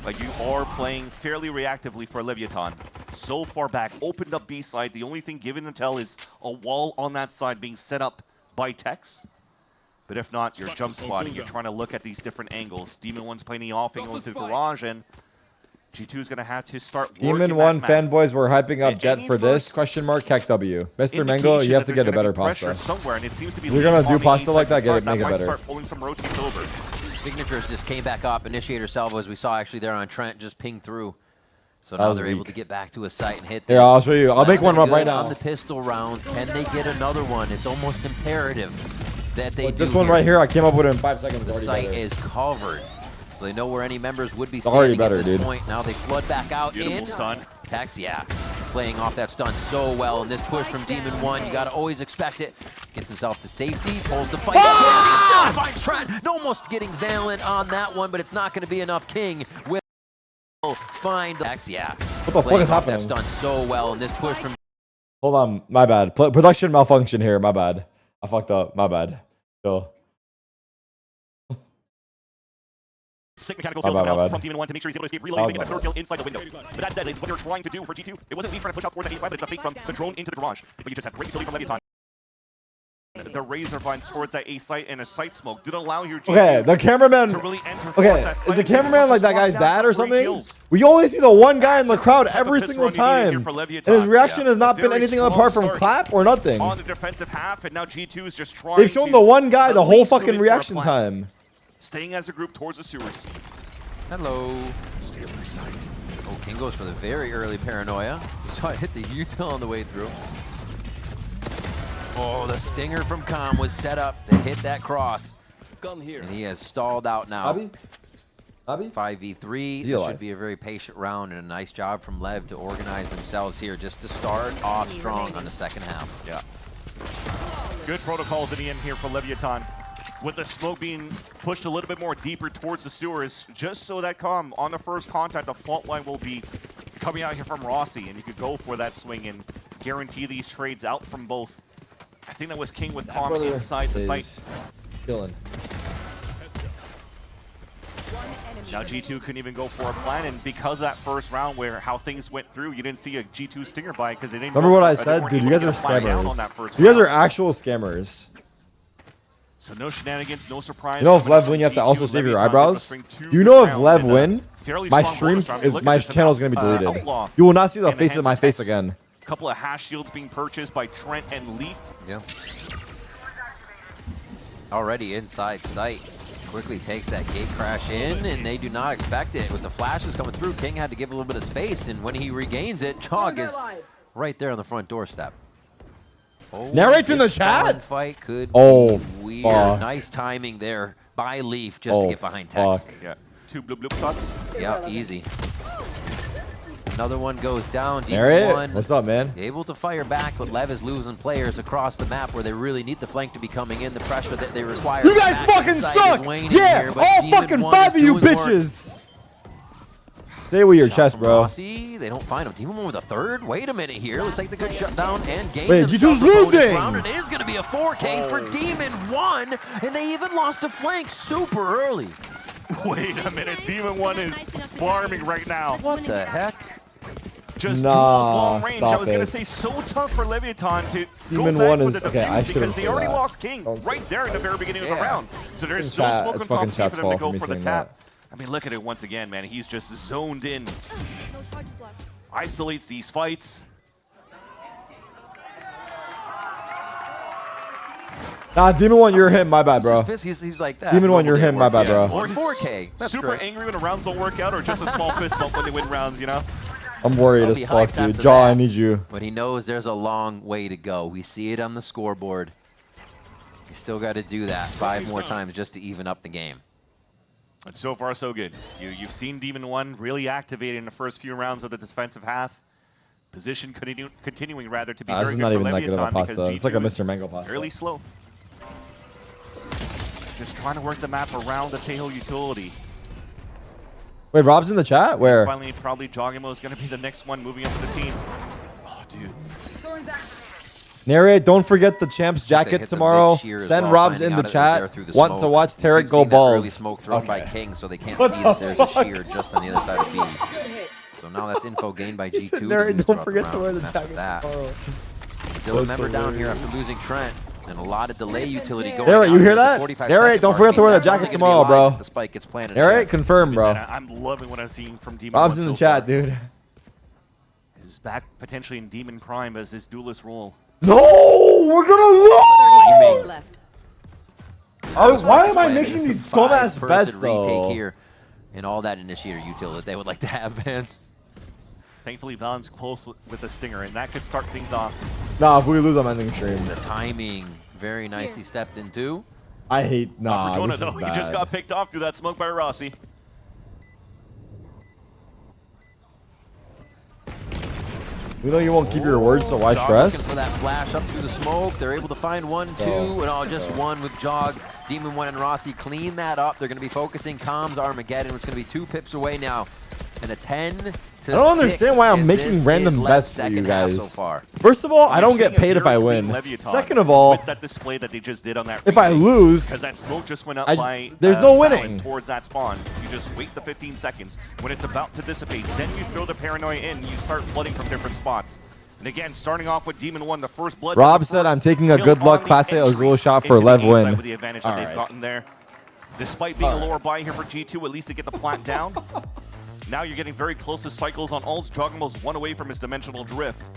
But you are playing fairly reactively for Leviathan. So far back, opened up B side. The only thing given to tell is a wall on that side being set up by Tex. But if not, you're jump spotting. You're trying to look at these different angles. Demon One's playing the off angle into the garage, and G2 is going to have to start working Demon that One map. fanboys were hyping up And Jet any for this? first Question mark. Kek W. Mr. indication Mango, you have that to get a there's better gonna be pressure pasta. somewhere, and it seems to be If you're gonna leaning do on the pasta A like side that, to get it, start. make it might better. Start pulling some rotates over. Signatures just came back up. Initiator salvo, as we saw actually there on Trent, just pinged through. So That now was they're able weak. to get back to a site and hit Here, this. I'll show you. I'll make one up Good right on now. the pistol rounds. Can they get another one? It's almost imperative that they do. This one right here, I came up with it in 5 seconds. The Already site better. is covered. So they know where any members would be It's already standing better, at this dude. point. Now they flood back out Beautiful in. stun. Tex, yeah. Playing off that stun so well. And this push from Demon One, you got to always expect it. Gets himself to safety, pulls the fight up. He still finds Trent. Almost getting Valen on that one, but it's not going to be enough. King will find Tex, yeah. What the fuck Playing is off happening? that stun so well. And this push from Hold on, my bad. Production malfunction here, my bad. I fucked up, my bad. Still. Sick mechanical My skills bad, coming my out bad. from Demon One to make sure he's able to escape reloading and get the third kill inside the window. But that said, what they're trying to do for G2, it wasn't Leaf trying to push up towards the A side, but it's a fake from the drone into the garage. But you just have great utility from Leviathan. the razor vines towards that A site, and a site smoke did allow your G2 Okay, the cameraman. to really enter towards Okay, that is site. the cameraman like that guy's dad or something? Kills. We only see the one guy in the crowd That's every the single piss run you needed time, here for and Leviathan. his reaction has not A been very anything strong apart from start clap or nothing. on the defensive half, and now G2 is just trying. They've shown to the one guy the at whole least move fucking in for a reaction plan. time. Staying as a group towards the sewers. Hello. Steal for sight. Oh, King goes for the very early paranoia. Saw it hit the util on the way through. Oh, the stinger from Com was set up to hit that cross. Gun here. And he has stalled out now. Abby? 5v3. Is he This alive? should be a very patient round, and a nice job from Lev to organize themselves here just to start off strong on the second half. Yeah. Good protocols in the end here for Leviathan. With the smoke being pushed a little bit more deeper towards the sewers, just so that Com on the first contact, the fault line will be coming out here from Rossi, and you could go for that swing and guarantee these trades out from both. I think that was King with Com inside the site. Killing. Now G2 couldn't even go for a plan, and because of that first round where how things went through, you didn't see a G2 stinger by because they didn't. Remember what I they said, weren't dude? You able guys to are get a plan down on that scammers. first You guys are round. actual scammers. So no shenanigans, no surprise. You know if coming up Lev win, you have to from also G2. shave your Leviathan able to eyebrows. string 2 You know if rounds Lev in a win, fairly my strong stream, bonus round. Look at my this channel is gonna be amount, deleted. Outlaw You will not see the in the face hands of my face Tex. again. A couple of hash shields being purchased by Trent and Leap. Yeah. Already inside sight. Quickly takes that gate crash in, and they do not expect it. With the flashes coming through, King had to give a little bit of space, and when he regains it, Jog is right there on the front doorstep. Oh, Narrates in the this spawn chat? fight could Oh, be weird. fuck. Nice timing there by Leaf just to get behind Tex. fuck. Yeah, 2 blue shots. Yeah, easy. Another one goes down. Narrate? One What's up, man? able to fire back, but Lev is losing players across the map where they really need the flank to be coming in. The pressure that they require. You guys back fucking inside suck! is waning Yeah, here, but all Demon fucking One 5 is of you doing work. bitches! Stay with your Shot chest, from bro. Rossi. They don't find him. Demon One with a third. Wait a minute here. Looks like the good shutdown and game. Wait, G2's losing! Round. It is going to be a 4K for Demon One, and they even lost a flank super early. Wait a minute, Demon One is farming right now. What the heck? Just Nah, duels long range. I stop was gonna it. say so tough for Leviathan to Demon go back One with is- the okay, I defense shouldn't because they say already that. lost King Don't say right there in the very beginning of the Yeah. round. So there's It's no chat. smoke It's on top fucking C chat's for them to fault for go me for the saying tap. that. I mean, look at it once again, man. He's just zoned in. Isolates these fights. Nah, Demon One, you're him. My bad, bro. He's like that. Demon One, you're Normal him. day My work, bad, yeah. bro. Or 4K. That's Super great. angry when the rounds don't work out, or just a small fist bump when they win rounds, you know? I'm worried I'll as be fuck, hyped dude. after Jaw, that. I need you. But he knows there's a long way to go. We see it on the scoreboard. You still got to do that 5 more times just to even up the game. And so far, so good. You've seen Demon One really activated in the first few rounds of the defensive half. Position continuing rather to be This very is good not for even that good of a Leviathan because pasta. It's like a G2 is Mr. Mango pasta. fairly slow. Just trying to work the map around the Tejo utility. Wait, Rob's in the chat? Where? Finally, probably Jogimo is going to be the next one moving up to the team. Oh, dude. Narrate, don't forget the champ's They hit jacket the tomorrow. mid-shear as Send well, Rob's finding in the out it was there chat. through the Want to smoke. watch You Tarek can go see that early bald. smoke thrown by Okay. King, so they can't What see the that there's fuck? a shear just on the other side of B. So now that's info gained by He said, G2. Narrate, to don't use forget throughout to wear the round. Mess with jacket that. tomorrow. Still a That's member down here hilarious. after losing Trent. And a lot of delay utility going Narrate, on you here hear at the that? 45 Narrate, second don't mark. forget to wear the That's only jacket gonna be tomorrow, live bro. if the spike gets planted. Narrate, confirm, bro. Man, I'm loving what I'm seeing from Demon Rob's One in the so chat, far. dude. He's back potentially in Demon Prime as this duelist role. No, we're gonna lose. left. Why am I Planted. making It's these a five-person dumbass bets, retake though? here, and all that initiator util that they would like to have, Vance. Thankfully, Valen's close with the stinger, and that could start things off. Nah, if we lose, I'm ending stream. The timing very nicely stepped into. I hate. Nah, Fortuna, this is though, he just bad. got picked off through that smoke by Rossi. We know you won't keep your words, so why Jog stress? looking for that flash up through the smoke. They're able to find 1, 2, and all just one with Jog. Demon One and Rossi clean that up. They're going to be focusing comms Armageddon, which is going to be 2 pips away now. And a 10 to 6. I don't understand why I'm is making this random is bets for second you half guys. So far. First of all, I You're don't get seeing a paid if I very win. clean Leviathan Second of all, with that display that they just did on that if I lose, because that smoke just went up there's no Valen winning. towards that spawn. You just wait the 15 seconds. When it's about to dissipate, then you throw the paranoia in. You start flooding from different spots. And again, starting off with Demon 1, the first blood. Rob said, I'm taking a good luck Class A Azul shot for Lev win. With the advantage that they've gotten there. Despite being a lower buy here for G2, at least to get the plant down. Now you're getting very close to cycles on ults. Joggermo's one away from his dimensional drift.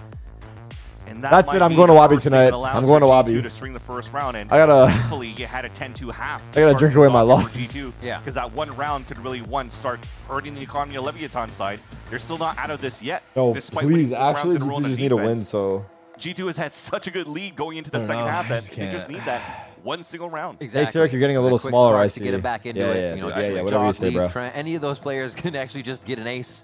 And that's it. I'm going to Wabi tonight. I'm going to Wabi. To string the first round, and I gotta. thankfully, you had a 10-2 half. I gotta drink away my losses. Yeah. Because that one round could really start hurting the economy of Leviathan side. They're still not out of this yet. No, despite please. winning 4 Actually, rounds in a row G2 in just need a win. defense. So G2 has had such a good lead going into the second half that they just need that one single round. Exactly. Hey, Sarek, you're getting a little smaller. I see. To get it back into yeah, it. Yeah, You know, yeah. Whatever you say, bro. Any of those players can actually just get an ace.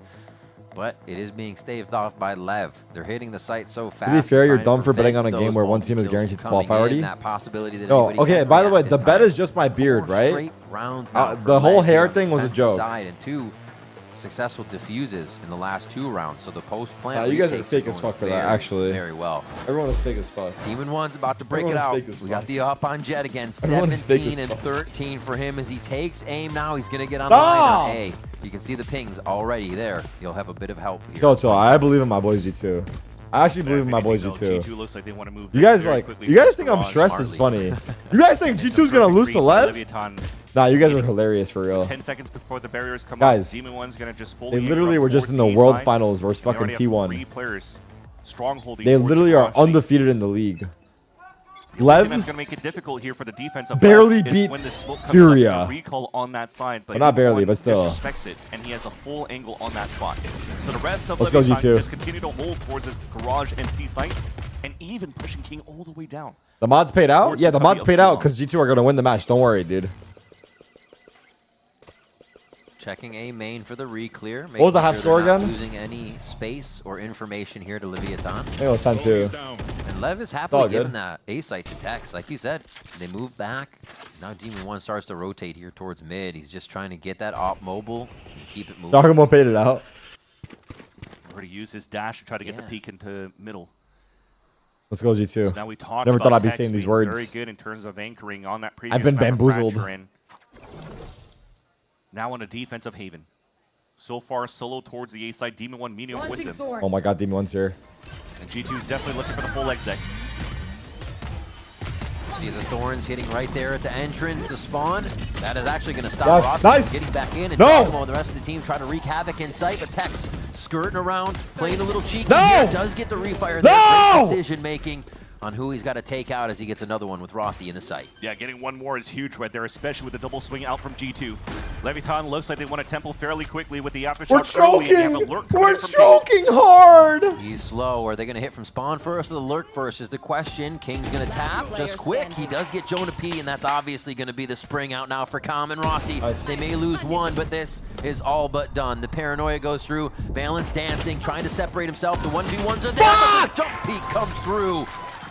But it is being staved off by Lev. They're hitting the site so fast. To be fair, you're dumb for betting on a game where one team is guaranteed to qualify already. That possibility that no, okay, by the way, the bet is just my beard, right? The whole hair thing was a joke. And 2 successful diffuses in the last 2 rounds. So the post-plant you guys are fake as fuck for that, actually. Very well. Everyone is fake as fuck. Demon 1's about to break it out. We got the up on Jet again. 17 and 13 for him as he takes aim now. He's going to get on the line. Hey, you can see the pings already there. You'll have a bit of help here. Yo, so I believe in my boys G2. I actually believe in my boys G2. G2 looks like they want to move. You guys you guys think I'm stressed? It's funny. You guys think G2's gonna lose to Lev? Nah, you guys are hilarious for real. 10 seconds before the barriers come guys, up, Demon 1's gonna just fold. They literally were just in the World Finals versus fucking T1. 3 players strongholding. They literally are undefeated in the league. Lev that's gonna make it difficult here for the defense. Barely beat when the smoke comes Furia. up, recall on that side, but not barely, but still. Disrespects it, and he has a full angle on that spot. So the rest of Let's go Leviathan G2. just continue to hold towards his garage and C site, and even pushing King all the way down. The mods paid out? Yeah, the mods paid out because G2 are gonna win the match. Don't worry, dude. Checking A main for the re-clear. What was the half score again? Losing any space or information here to Leviathan. I think it was 10-2. And Lev is happily giving that A site to Tex. Like you said, they move back. Now Demon 1 starts to rotate here towards mid. He's just trying to get that op mobile and keep it moving. Dogamo paid it out. Already use his dash to try to get the peek into middle. Let's go G2. So now we talked Never thought about I'd be Tex saying these being words. Very good in terms of anchoring on that previous I've been round of bamboozled. Fracture in. Now on a defensive Haven. So far, solo towards the A side. Demon 1 meeting up with them. Oh my god, Demon 1's here. And G2 is definitely looking for the full exec. See the Thorns hitting right there at the entrance to spawn. That is actually going to stop Rossi nice. from getting back in. And No! Giacomo and the rest of the team trying to wreak havoc in sight. But Tex skirting around, playing a little cheeky. No! Here, does get the refire there. No! Great decision making on who he's got to take out as he gets another one with Rossi in the sight. Yeah, getting one more is huge right there, especially with the double swing out from G2. Leviathan looks like they want to temple fairly quickly with the aftershock. We're early, and they have choking! alert coming We're in from choking hard! He's slow. Are they going to hit from spawn first or the lurk first is the question. King's going to tap just quick. He does get Jonah P, and that's obviously going to be the spring out now for Calm and Rossi. They may lose one, but this is all but done. The paranoia goes through. Valence dancing, trying to separate himself. The 1v1s are there, but the jump peek comes through.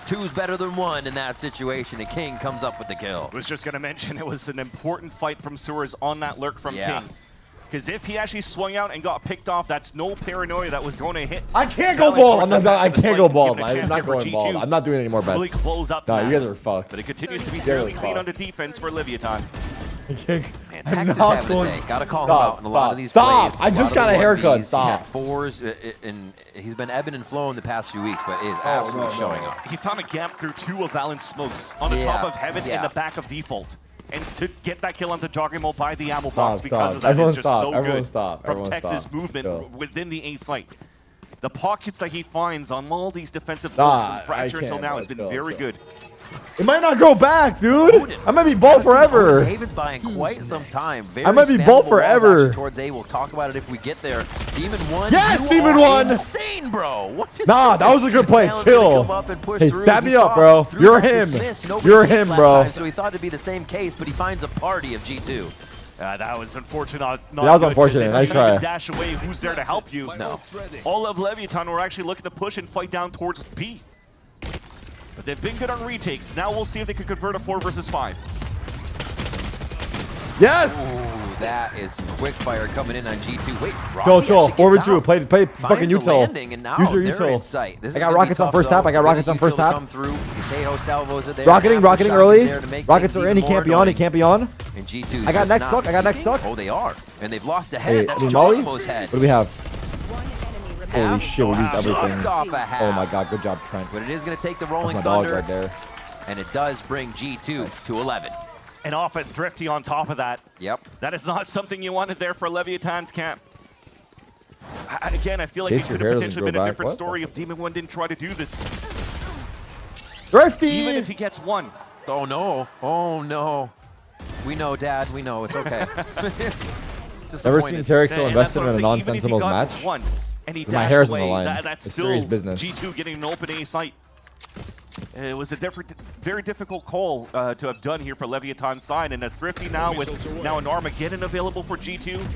2's better than 1 in that situation, and King comes up with the kill. I was just going to mention it was an important fight from Sewers on that lurk from King. Because if he actually swung out and got picked off, that's no paranoia that was going to hit. I can't go bald. I can't go bald. I'm not going bald. I'm not doing any more bets. Really close out Nah, you guys are fucked. But it continues to be fairly clean on the defense for Leviathan. Man, Tex is having a day. Gotta call him out in a lot of these plays. plays. I just got a haircut. Stop. He had 4s, and he's been ebbing and flowing the past few weeks, but is absolutely showing up. He found a gap through 2 of Valence smokes on the top of Heaven in the back of default. And to get that kill onto Joggermo by the ammo box because of that is just so good from Tex's movement within the A site. The pockets that he finds on all these defensive blocks from Fracture until now has been very good. It might not go back, dude. I might be bald forever. Haven's buying quite some time. I might be bald forever. Towards A, we'll talk about it if we get there. Demon 1. Yes, Demon 1. Insane, bro. Nah, that was a good play. Chill. Hey, dab me up, bro. You're him. You're him, bro. So he thought it'd be the same case, but he finds a party of G2. That was unfortunate. That was unfortunate. Nice try. Dash away. Who's there to help you? No. All of Leviathan were actually looking to push and fight down towards B. But they've been good on retakes. Now we'll see if they can convert a 4 versus 5. Yes! Ooh, that is some quick fire coming in on G2. Wait, Go, chill. 4v2. Play fucking util. Use your util. I got rockets on first tap. I got rockets on first tap. Rocketing early. Rockets are in. He can't be on. He can't be on. And G2. I got next suck. I got next suck. Oh, they are. And they've lost the head. That's Molly? Giacomo's head. What do we have? Holy shit, we used everything. Just off a half. Oh my god, good job, Trent. But it is going to take the That's Rolling my dog Thunder, right there. and it does bring G2 to 11. And off at Thrifty on top of that. Yep. That is not something you wanted there for Leviathan's camp. Again, I feel like it Case your could hair have doesn't potentially grow been a back. different What? story if Demon One didn't try to do this. Thrifty! Even if he gets one. Oh no. Oh no. We know, Dad. We know. It's okay. Never seen Tarek so And that's invested what in I'm a saying, even if he non-Sentinels got match. one and he My dashed hair's on the away, line. That's It's still serious business. G2 getting an open A site. It was a very difficult call to have done here for Leviathan's side, and a Thrifty now with now an Armageddon available for G2.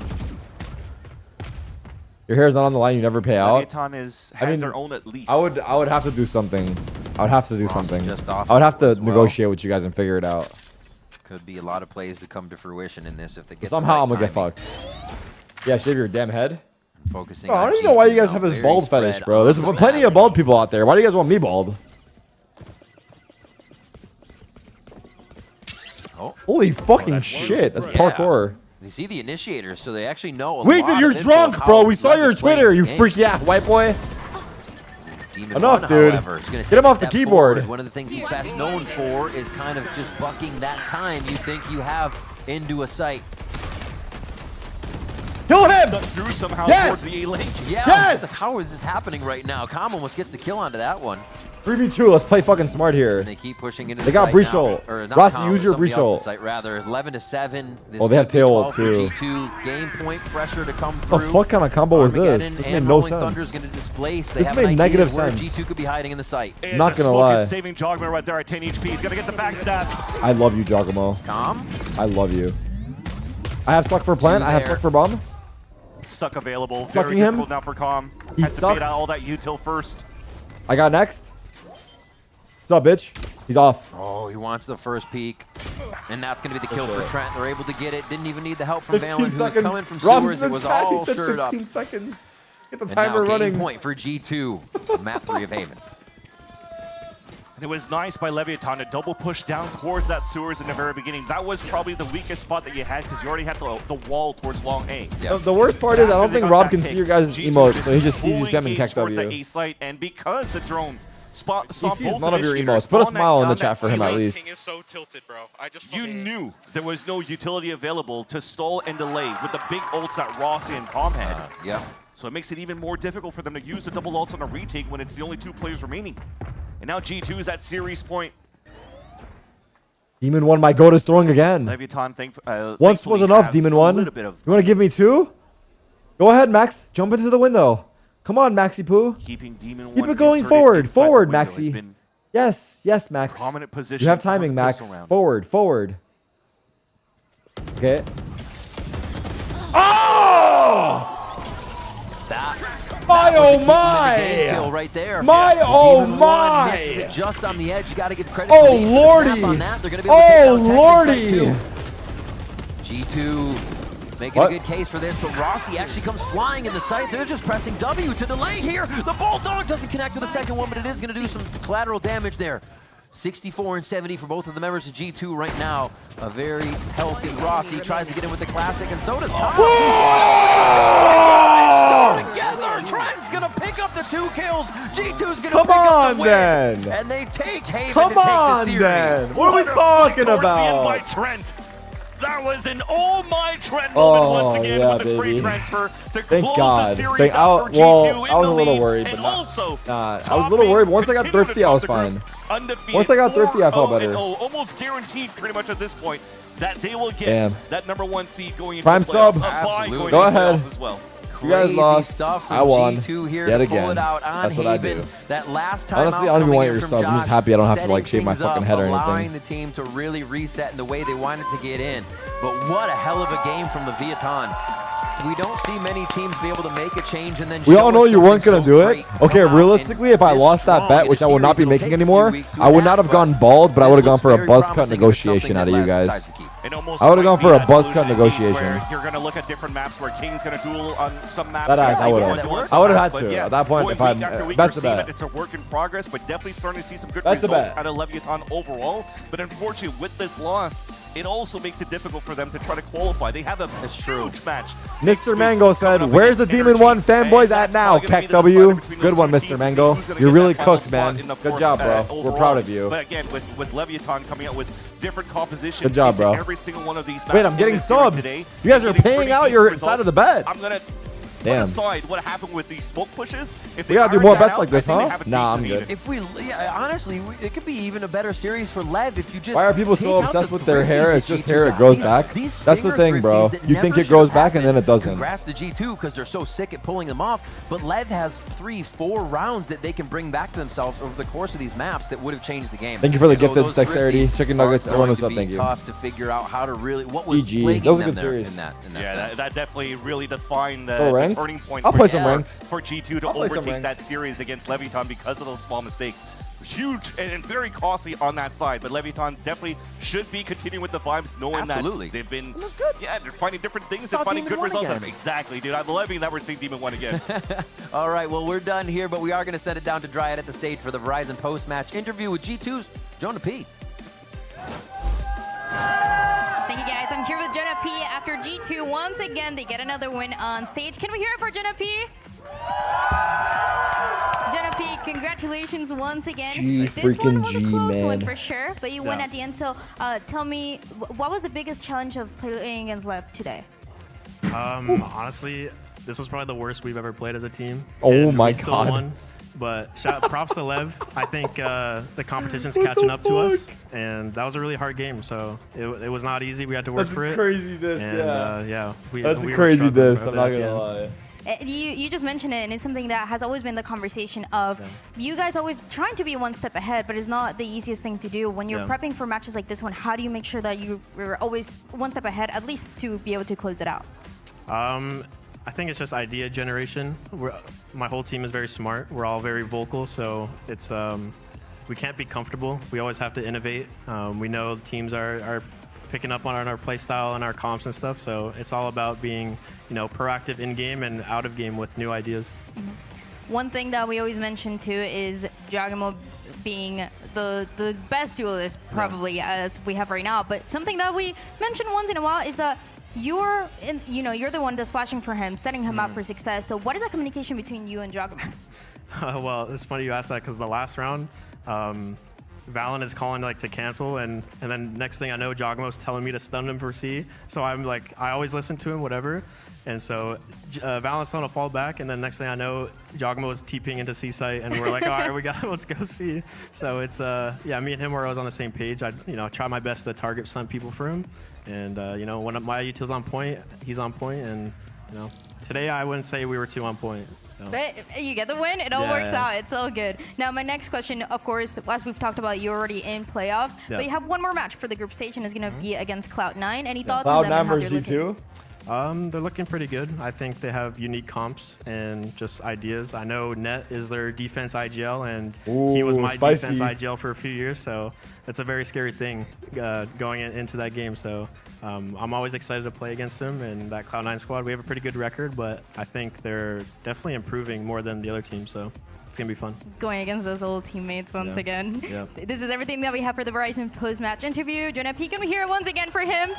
Your hair's not on the line. You never pay out. Leviathan has their own at least. I would have to do something. I would have to do something. just off I would have to as well. negotiate with you guys and figure it out. Could be a lot of plays to come to fruition in this if they get Somehow I'm the gonna right get fucked. Yeah, shave your damn head. Focusing Bro, I on don't even know why you guys G2 have now, this very bald fetish, spread bro. There's on the plenty map. of bald people out there. Why do you guys want me bald? Oh. Holy fucking shit! That's parkour. You see the initiators, so they actually know a Wait, lot dude, you're of info drunk, of bro. how We saw Lev your is playing Twitter, this you game. freaky ass white boy. Demon Enough, One, dude. however, is gonna Get take him a off the step keyboard. forward. One of the things he's best known for is kind of just bucking that time you think you have into a site. Kill him! Through somehow Yes! towards the A lane. Yeah, Yes! like, how is this happening right now? Calm almost gets the kill onto that one. 3v2. Let's play fucking smart here. And they keep pushing into They the got site breach now. ult. Or not Rossi, Calm, use your somebody breach else's ult. Site, rather, 11-7. This Oh, they have could be tail 12 ult for too. G2. Game point pressure to come The through. fuck kind of combo was this? Armageddon This and made no Rolling Thunder's sense. going to displace. They This have made an idea negative where sense. G2 could be hiding in the site. And Not the gonna smoke lie. is saving Jogman right there at 10 HP. He's gonna get the backstab. I love you, Giacomo. Calm. I love you. I have suck for plant. I have suck for bomb. Stuck available. Sucking Very him. difficult now for Calm. He Has to sucked. bait out all that util first. I got next. What's up, bitch? He's off. Oh, he wants the first peek. And that's going to be the kill That's for it. Trent. They're able to get it. Didn't even need the help from 15 Valen, who was seconds. coming from Rob's sewers. It been was sad. He all said stirred up. 15 seconds. Get the And timer now running. game point for G2. Map 3 of Haven. And it was nice by Leviathan to double push down towards that sewers in the very beginning. That was probably the weakest spot that you had because you already had the wall towards long A. The worst part is I don't After they think got Rob that can kick, see your guys' G2 emotes, just so he just sees you fully spamming engaged towards that KW. A site, and because the drone saw He sees both none of your initiators emotes. Put a on that- smile in the on that chat for him at C-lane, least. King is so tilted, bro. I just You fucking- knew there was no utility available to stall and delay with the big ults that Rossi and Calm had. Yeah. So it makes it even more difficult for them to use the double ults on a retake when it's the only 2 players remaining. And now G2 is at series point. Demon 1, my goat is throwing again. Leviathan Once was enough, Demon 1. You want to give me 2? Go ahead, Max. Jump into the window. Come on, Maxi Poo. Keeping Demon Keep 1 it going inserted forward. inside the Forward, window has Maxi. been Yes, yes, Max. prominent position You have on timing, the Max. pistol round. Forward, forward. Okay. Oh! That My was oh the my! game kill right there. My oh Demon One misses my! it just on the edge. You got to give credit Oh to the snap lordy! on that. They're going to be able to take Oh down Texas lordy! site too. G2 making What? a good case for this, but Rossi actually comes flying in the site. They're just pressing W to delay here. The Bulldog doesn't connect with the second one, but it is going to do some collateral damage there. 64 and 70 for both of the members of G2 right now. A very healthy Rossi tries to get in with the classic, and so does Kyle. Together, Trent's gonna pick up the 2 kills. G2's gonna Come pick up on, the win, then. and they take Haven Come to take the on, series. then. What are we talking Towards the end by about? Trent. That was an oh my Trent moment Oh, once again yeah, with the trade baby. transfer to Thank close God. the series Thank- out for G2 well, in I was the a little lead, worried, and but not- also I was a little worried. Once I got continue to thrifty, I was top the fine. group undefeated. Once I got thrifty, I felt 4-0 better. and almost guaranteed pretty much at this point that they will get Damn. that #1 seed going into Prime the playoffs. sub. A bye Absolutely. going Go into the ahead. playoffs as well. You guys Crazy lost. stuff from I won. G2 here Yet to pull again. it out on That's what I Haven. do. That last time Honestly, out I don't even coming want in your from subs. I'm just Josh, happy I don't have to, like, setting shave my things fucking up, head or allowing anything. the team to really reset in the way they wanted to get in. But what a hell of a game from Leviathan. We don't see many teams be able to make a change and then We show all us know you weren't something going to so do it. great. Okay, Come out realistically, and if I this lost that strong bet, in which a I will not be series, it'll making take a few anymore, weeks to I would adapt, not have but gone bald, but I this would have gone looks for a very buzz cut promising and negotiation something out of that you Lev guys. decides to keep. And almost I would've might gone be for a that buzz cut illusion negotiation. where you're going to look at different maps where King's going to duel on some maps. That ass, I King's would've. gonna duel on I some would've maps, had but to. yeah, At that point, going if I'm- week after week, that's we're a seeing bet. that it's a work in progress, but definitely starting to see some good That's a results bet. out of Leviathan overall. But unfortunately, with this loss, it also makes it difficult for them to try to qualify. They have a huge match. Mr. Mango said, "Where's the Demon One fanboys at now?" Kek W, good one, Mr. Mango. You're really cooked, man. Good job, bro. We're proud of you. But again, with Leviathan coming out with different compositions, good job, bro. Every single one of these wait, I'm getting subs. Today, you guys are paying out your side of the bet. I'm gonna put aside what happened with these smoke pushes. If we gotta do more bets like this, huh? Nah, I'm good. If we, honestly, it could be even a better series for Lev if you just. Why are people so obsessed with their hair? It's just hair. It grows back. That's the thing, bro. You think it grows back and then it doesn't. Congrats to G2 because they're so sick at pulling them off. But Lev has 3-4 rounds that they can bring back to themselves over the course of these maps that would have changed the game. Thank you for the gifted dexterity, chicken nuggets. Everyone was up. Thank you. Tough to figure out how to really what was EG. That was a good series. In that yeah, sense. that definitely really defined the turning point. I'll play some ranked for G2 to overtake that series against Leviathan because of those small mistakes. Huge and very costly on that side, but Leviathan definitely should be continuing with the vibes, knowing that they've been good. Yeah, they're finding different things and finding good results. Exactly, dude. I'm loving that we're seeing Demon 1 again. All right, well, we're done here, but we are going to set it down to Dryad at the stage for the Verizon post-match interview with G2's Jonah P. Thank you, guys. I'm here with Jonah P. After G2, once again, they get another win on stage. Can we hear it for Jonah P? Jonah P, congratulations once again. This one was a close one for sure, but you won at the end. So tell me, what was the biggest challenge of playing against Lev today? Honestly, this was probably the worst we've ever played as a team. Oh my we still won, but props to Lev. I think the competition's catching up to us, and that was a really hard game. So it was not easy. We had to work for it. That's craziness, and, yeah. We That's were craziness. I'm not gonna lie. You just mentioned it, and it's something that has always been the conversation of you guys always trying to be one step ahead, but it's not the easiest thing to do. When you're prepping for matches like this one, how do you make sure that you're always one step ahead, at least to be able to close it out? I think it's just idea generation. My whole team is very smart. We're all very vocal, so it's we can't be comfortable. We always have to innovate. We know teams are picking up on our play style and our comps and stuff, so it's all about being, proactive in game and out of game with new ideas. One thing that we always mention too is Jagamo being the best duelist probably as we have right now, but something that we mention once in a while is that you're the one that's flashing for him, setting him up for success. So what is that communication between you and Jagamo? Well, it's funny you asked that because the last round, Valen is calling to cancel, and then next thing I know, Jagamo's telling me to stun him for C. So I'm like, I always listen to him, whatever. And so Valen's telling to fall back, and then next thing I know, Jagamo is TPing into C site, and we're like, all right, let's go C. So it's me and him were always on the same page. I try my best to target stunt people for him, and when my util's on point, he's on point, and today I wouldn't say we were too on point. But you get the win, it all works out. It's all good. Now, my next question, of course, as we've talked about, you're already in playoffs, but you have one more match for the group stage, and it's going to be against Cloud9. Any thoughts on them and how they're looking? They're looking pretty good. I think they have unique comps and just ideas. I know Net is their defense IGL, and he was my defense IGL for a few years, so it's a very scary thing going into that game. So I'm always excited to play against them, and that Cloud9 squad, we have a pretty good record, but I think they're definitely improving more than the other teams, so it's going to be fun. Going against those old teammates once again. This is everything that we have for the Verizon post-match interview. Jonah P, can we hear it once again for him?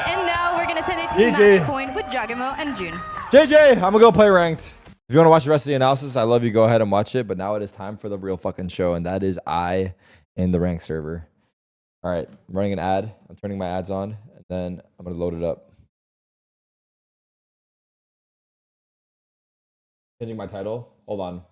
And now we're going to send it to match point with Jagamo and June. JJ, I'm going to go play ranked. If you want to watch the rest of the analysis, I love you. Go ahead and watch it, but now it is time for the real fucking show, and that is I in the ranked server. All right, I'm running an ad. I'm turning my ads on, and then I'm going to load it up. Changing my title. Hold on.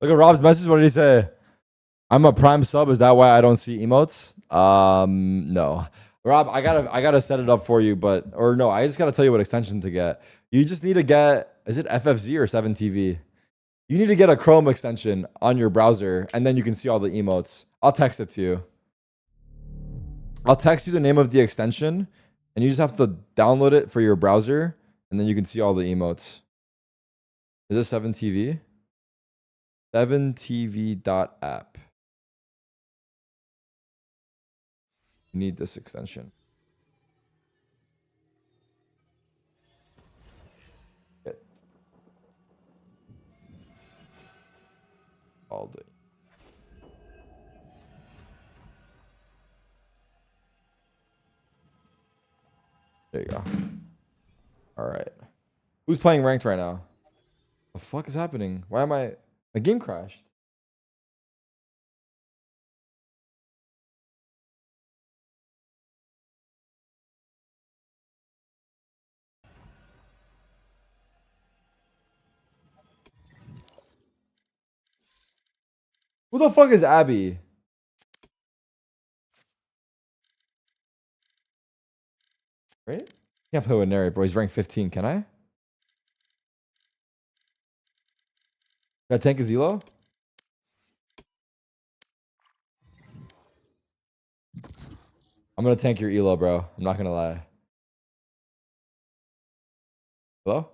Look at Rob's message. What did he say? I'm a Prime sub. Is that why I don't see emotes? No. Rob, I gotta set it up for you, no, I just gotta tell you what extension to get. You just need to get, is it FFZ or 7TV? You need to get a Chrome extension on your browser, and then you can see all the emotes. I'll text it to you. I'll text you the name of the extension, and you just have to download it for your browser, and then you can see all the emotes. Is this 7TV? 7TV.app. You need this extension. Okay. All day. There you go. All right. Who's playing ranked right now? The fuck is happening? Why am I... My game crashed. Who the fuck is Abby? Right? Can't play with Neri, bro. He's ranked 15. Can I? Can I tank his elo? I'm gonna tank your elo, bro. I'm not gonna lie. Hello?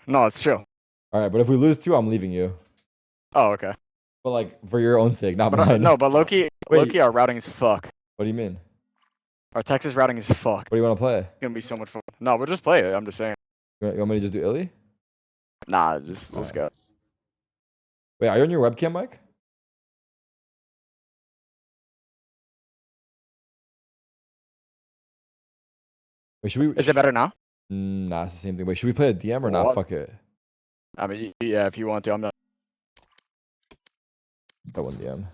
No, it's chill. All right, but if we lose 2, I'm leaving you. Oh, okay. But like for your own sake, not But, mine. no, but Loki, our routing is fuck. What do you mean? Our Texas routing is fuck. What do you want to play? It's gonna be so much fun. No, we'll just play it. I'm just saying. You want me to just do Illy? Nah, just let's go. Wait, are you on your webcam mic? Wait, should we? Is it better now? Nah, it's the same thing. Wait, should we play a DM or not? What? Fuck it. I mean, yeah, if you want to, I'm not. That one DM.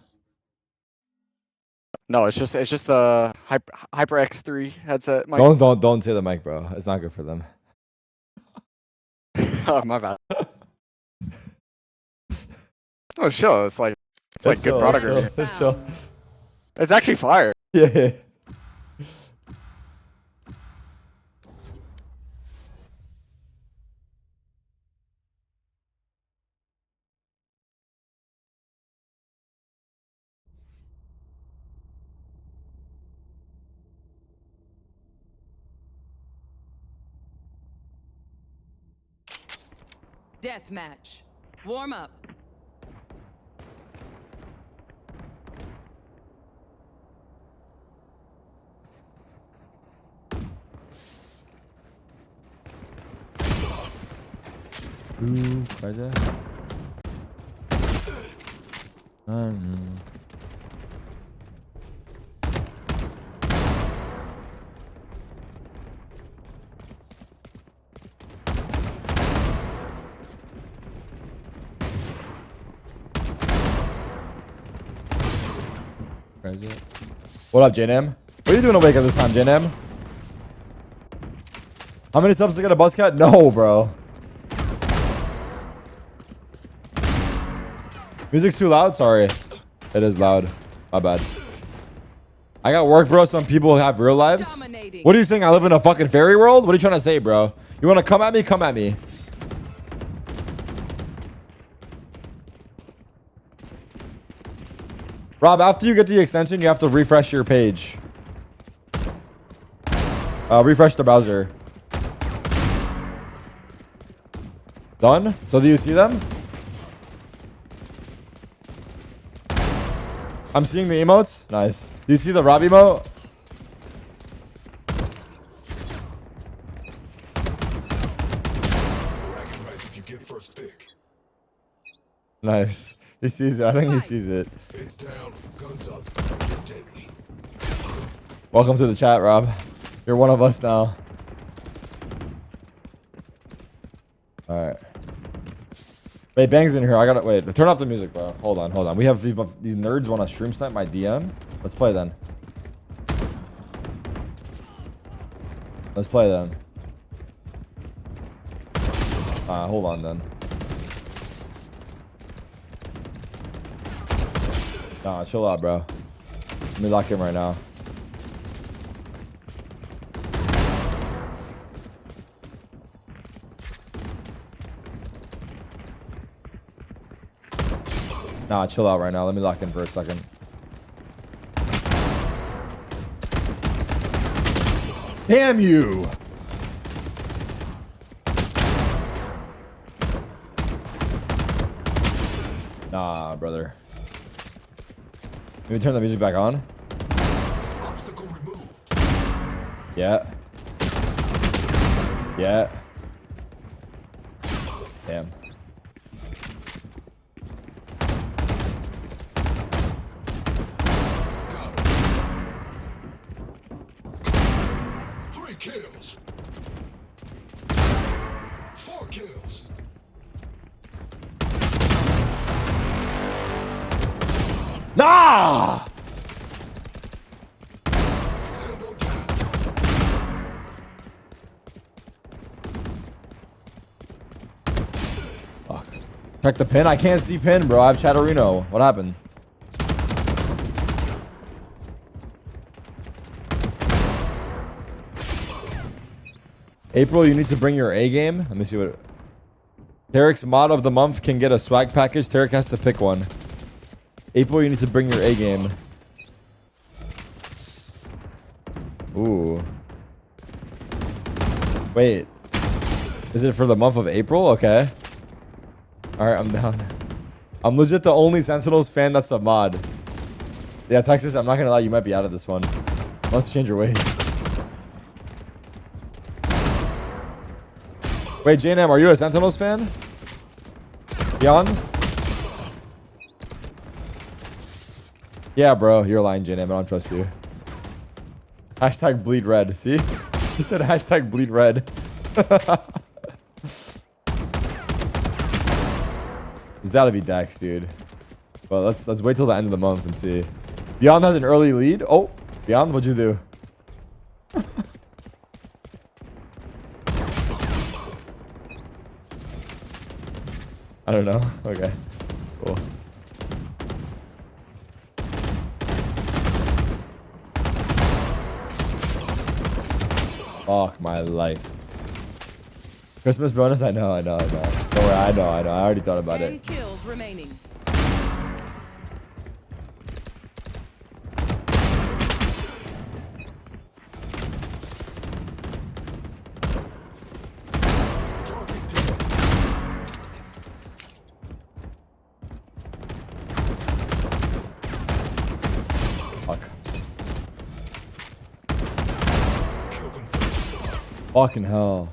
No, it's just the Hyper X3 headset. Mic. Don't say the mic, bro. It's not good for them. Oh, my bad. Oh, sure. It's like good product review. It's actually fire. Yeah. Deathmatch. Warm up. Ooh, Kaiser. I don't know. What up, JNM? What are you doing awake at this time, JNM? How many subs to get a buzzcut? No, bro. Music's too loud? Sorry. It is loud. My bad. I got work, bro. Some people have real lives. What are you saying? I live in a fucking fairy world? What are you trying to say, bro? You want to come at me? Come at me. Rob, after you get the extension, you have to refresh your page. Refresh the browser. Done? So do you see them? I'm seeing the emotes. Nice. Do you see the Rob emote? Nice. He sees it. I think he sees it. Welcome to the chat, Rob. You're one of us now. Alright. Wait, Bang's in here. I gotta wait. Turn off the music, bro. Hold on. We have these nerds want to stream snipe my DM. Let's play then. Hold on then. Nah, chill out, bro. Let me lock in right now. Nah, chill out right now. Let me lock in for a second. Damn you! Nah, brother. Maybe turn the music back on. Yeah. Yeah. Damn. Kills. 4 kills. Nah! Fuck. Check the pin. I can't see pin, bro. I have Chatterino. What happened? April, you need to bring your A game. Let me see what. Tarek's mod of the month can get a swag package. Tarek has to pick one. April, you need to bring your A game. Ooh. Wait. Is it for the month of April? Okay. Alright, I'm down. I'm legit the only Sentinels fan that's a mod. Yeah, Texas, I'm not gonna lie, you might be out of this one. Let's change your ways. Wait, JNM, are you a Sentinels fan? Beyond? Yeah, bro, you're lying, JNM. I don't trust you. Hashtag bleed red. See? He said hashtag bleed red. It's gotta be Dex, dude. Well, let's wait till the end of the month and see. Beyond has an early lead. Oh, Beyond, what'd you do? I don't know. Okay. Cool. Fuck my life. Christmas bonus? I know. Don't worry, I know. I already thought about it. 10 kills remaining. Fuck. Fucking hell.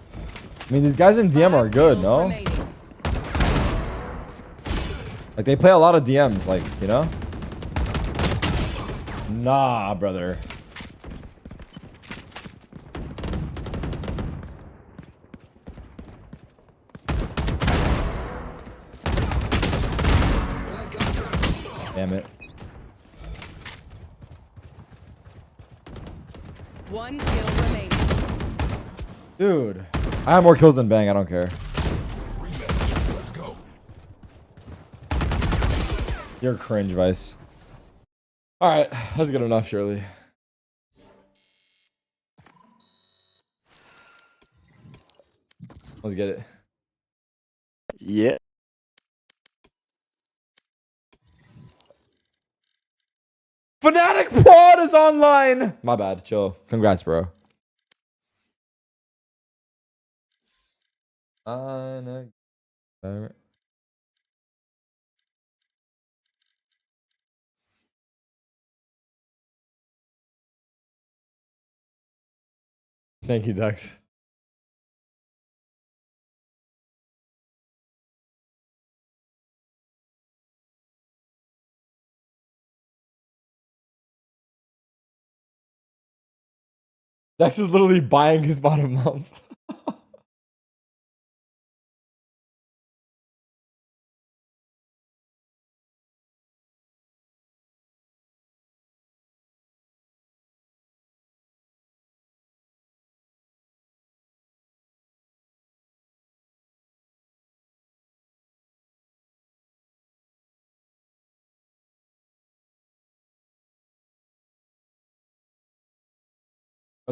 I mean, these guys in DM are good, no? Like, they play a lot of DMs, like, you know? Nah, brother. Damn it. 1 kill remaining. Dude. I have more kills than Bang. I don't care. Let's go. You're cringe, Vice. Alright. That's good enough, surely. Let's get it. Yeah. Fnatic Prod is online! My bad. Chill. Congrats, bro. Thank you, Dex. Dex is literally buying his bottom month.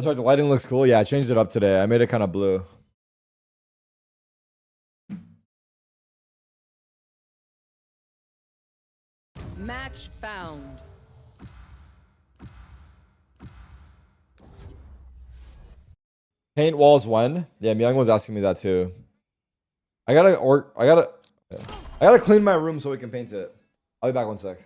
That's right. The lighting looks cool. Yeah, I changed it up today. I made it kind of blue. Match found. Paint walls when? Yeah, Myung was asking me that too. I gotta clean my room so we can paint it. I'll be back 1 sec.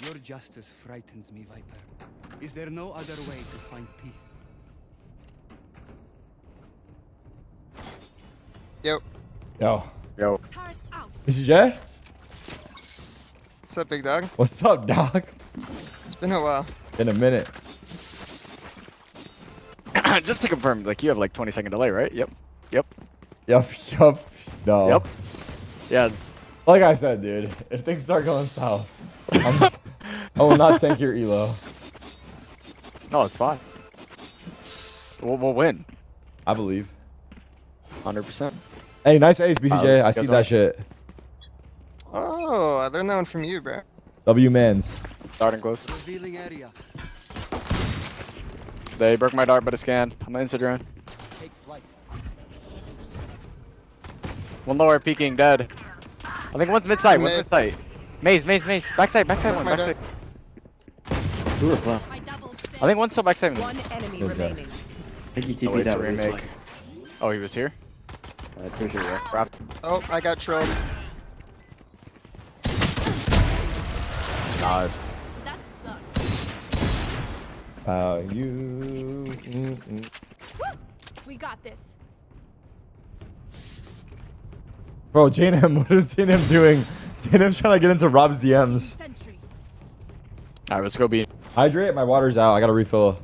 Your justice frightens me, Viper. Is there no other way to find peace? Yo. Yo. BCJ? What's up, big dog? What's up, dog? It's been a while. In a minute. Just to confirm, like, you have like 20-second delay, right? Yep. Yup. No. Yep. Yeah. Like I said, dude, if things start going south, I will not tank your elo. No, it's fine. We'll win. I believe. 100%. Hey, nice ace, BCJ. I see that shit. Oh, I learned that one from you, bro. W mans. Starting close. Revealing area. They broke my dart, but it's scanned. I'm an inside drone. Take flight. One lower, peeking, dead. I think one's mid-side, one's mid-side. Maze. Backside one, backside. Who are flat? I think one's still backside. One enemy remaining. I think he Oh, TP'd wait, that remake. Oh, he was here? I'm pretty sure, yeah. Wrapped. Oh, I got trolled. Nice. That sucks. You. We got this. Bro, JNM, what is JNM doing? JNM's trying to get into Rob's DMs. Alright, let's go B. Hydrate, my water's out. I gotta refill.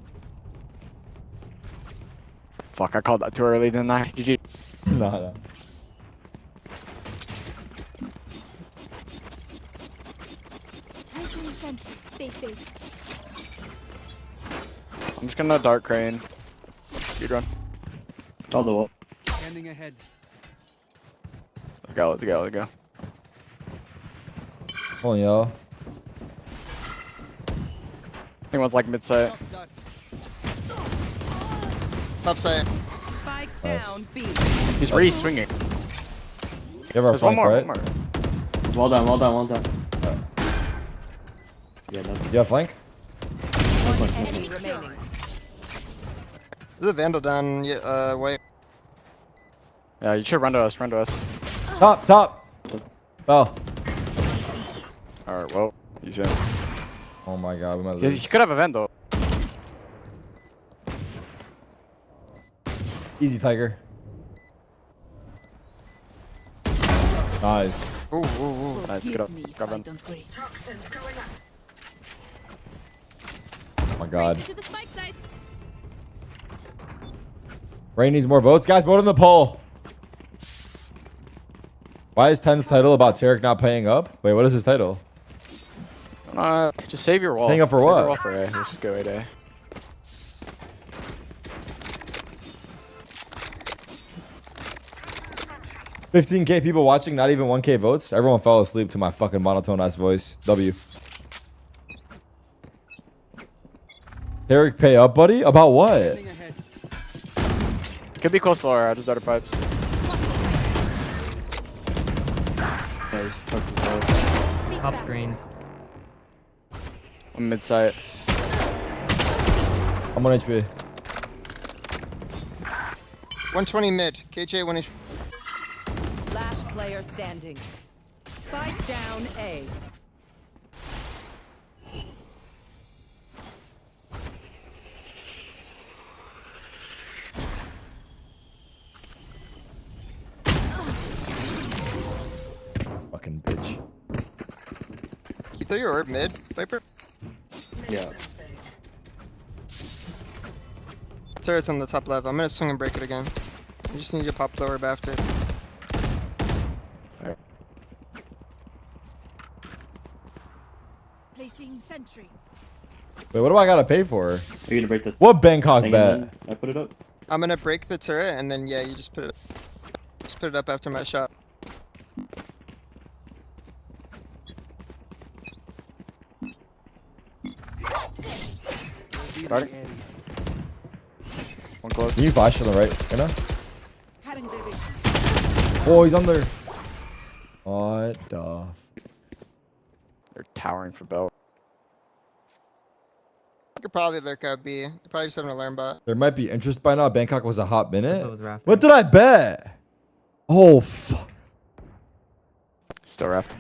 Fuck, I called that too early, didn't I? GG. No. Stay safe. I'm just gonna dart crane. Speed run. I'll do it. Standing ahead. Let's go. Come on, yo. I think one's like mid-side. Upside. Spike Nice. down B. He's re-swinging. You have our There's flank, right? one more. Well done. Yeah, nothing. You have flank? One enemy remaining. There's a vandal down. Wait. Yeah, you should run to us. Top. Oh. Alright, well, he's in. Oh my god, we might He lose. could have a vent though. Easy, Tiger. Nice. Ooh. Nice, get up. Grab him. Oh my god. Ray needs more votes. Guys, vote on the poll. Why is 10's title about Tarek not paying up? Wait, what is his title? Just save your wall. Paying up for Save what? Your wall for A. Let's just go A. 15K people watching, not even 1K votes. Everyone fell asleep to my fucking monotone ass voice. W. Eric, pay up, buddy. About what? Could be close to Laura. I just better pipes. Top screens. I'm mid site. I'm on HP. 120 mid. KJ 1 HP. Last player standing. Spike down A. Fucking bitch. You throw your orb mid, Viper? Yeah. Turret's on the top left. I'm gonna swing and break it again. I just need you to pop the orb after. Placing sentry. Wait, what do I gotta pay for? Are you gonna break the What Bangkok thing bet? and then I put it up? I'm gonna break the turret and then yeah, you just put it up after my shot. Starting. One close. Can you flash to the right? Right now? Oh, he's under. What the? They're towering for belt. I could probably lurk out B. They probably just have an alarm bot. There might be interest by now. Bangkok was a hot minute. was rafting. What did I bet? Oh, fuck. Still raft.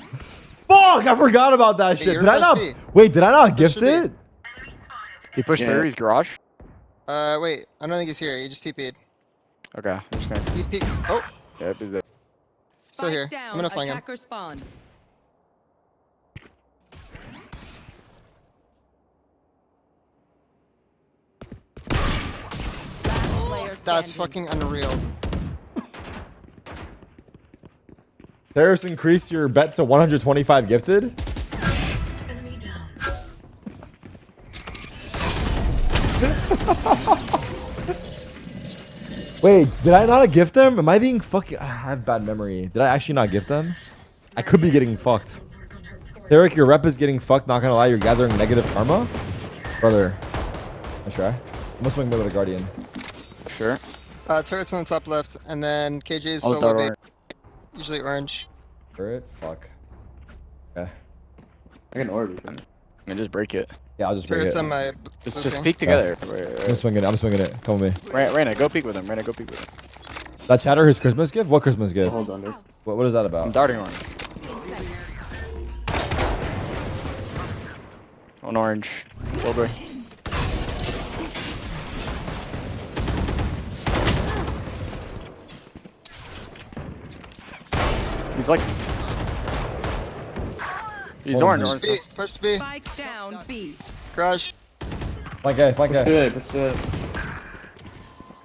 Fuck, I forgot about that shit. you're Did I not? supposed to Wait, did I not gift should be. it? He pushed Yeah. through his garage. Wait. I don't think he's here. He just TP'd. Okay, I'm just gonna. He peeked. Oh, Yep, he's there. still here. I'm gonna flank him. Spawn. That's fucking unreal. There's increased your bet to 125 gifted. Wait, did I not gift them? Am I being fucking? I have bad memory. Did I actually not gift them? I could be getting fucked. Eric, your rep is getting fucked. Not gonna lie, you're gathering negative karma, brother. Let's try. I'm gonna swing mid with a guardian. Sure. Turret's on the top left, and then KJ's I'll solo throw bait. orange. Usually orange. Turret, fuck. Yeah. I can orb it. I mean, just break it. Yeah, I'll just break Turret's it. on my. Just peek together. I'm swinging it. I'm swinging it. Come with me. Reyna, go peek with him. Reyna, go peek with him. That chatter, his Christmas gift? What Christmas gift? Hold under. What is that about? I'm darting orange. On orange. Over. He's like. He's orange. Push Orange. B. Push B. Spike down B. Garage. Flank A, flank A. Let's do it.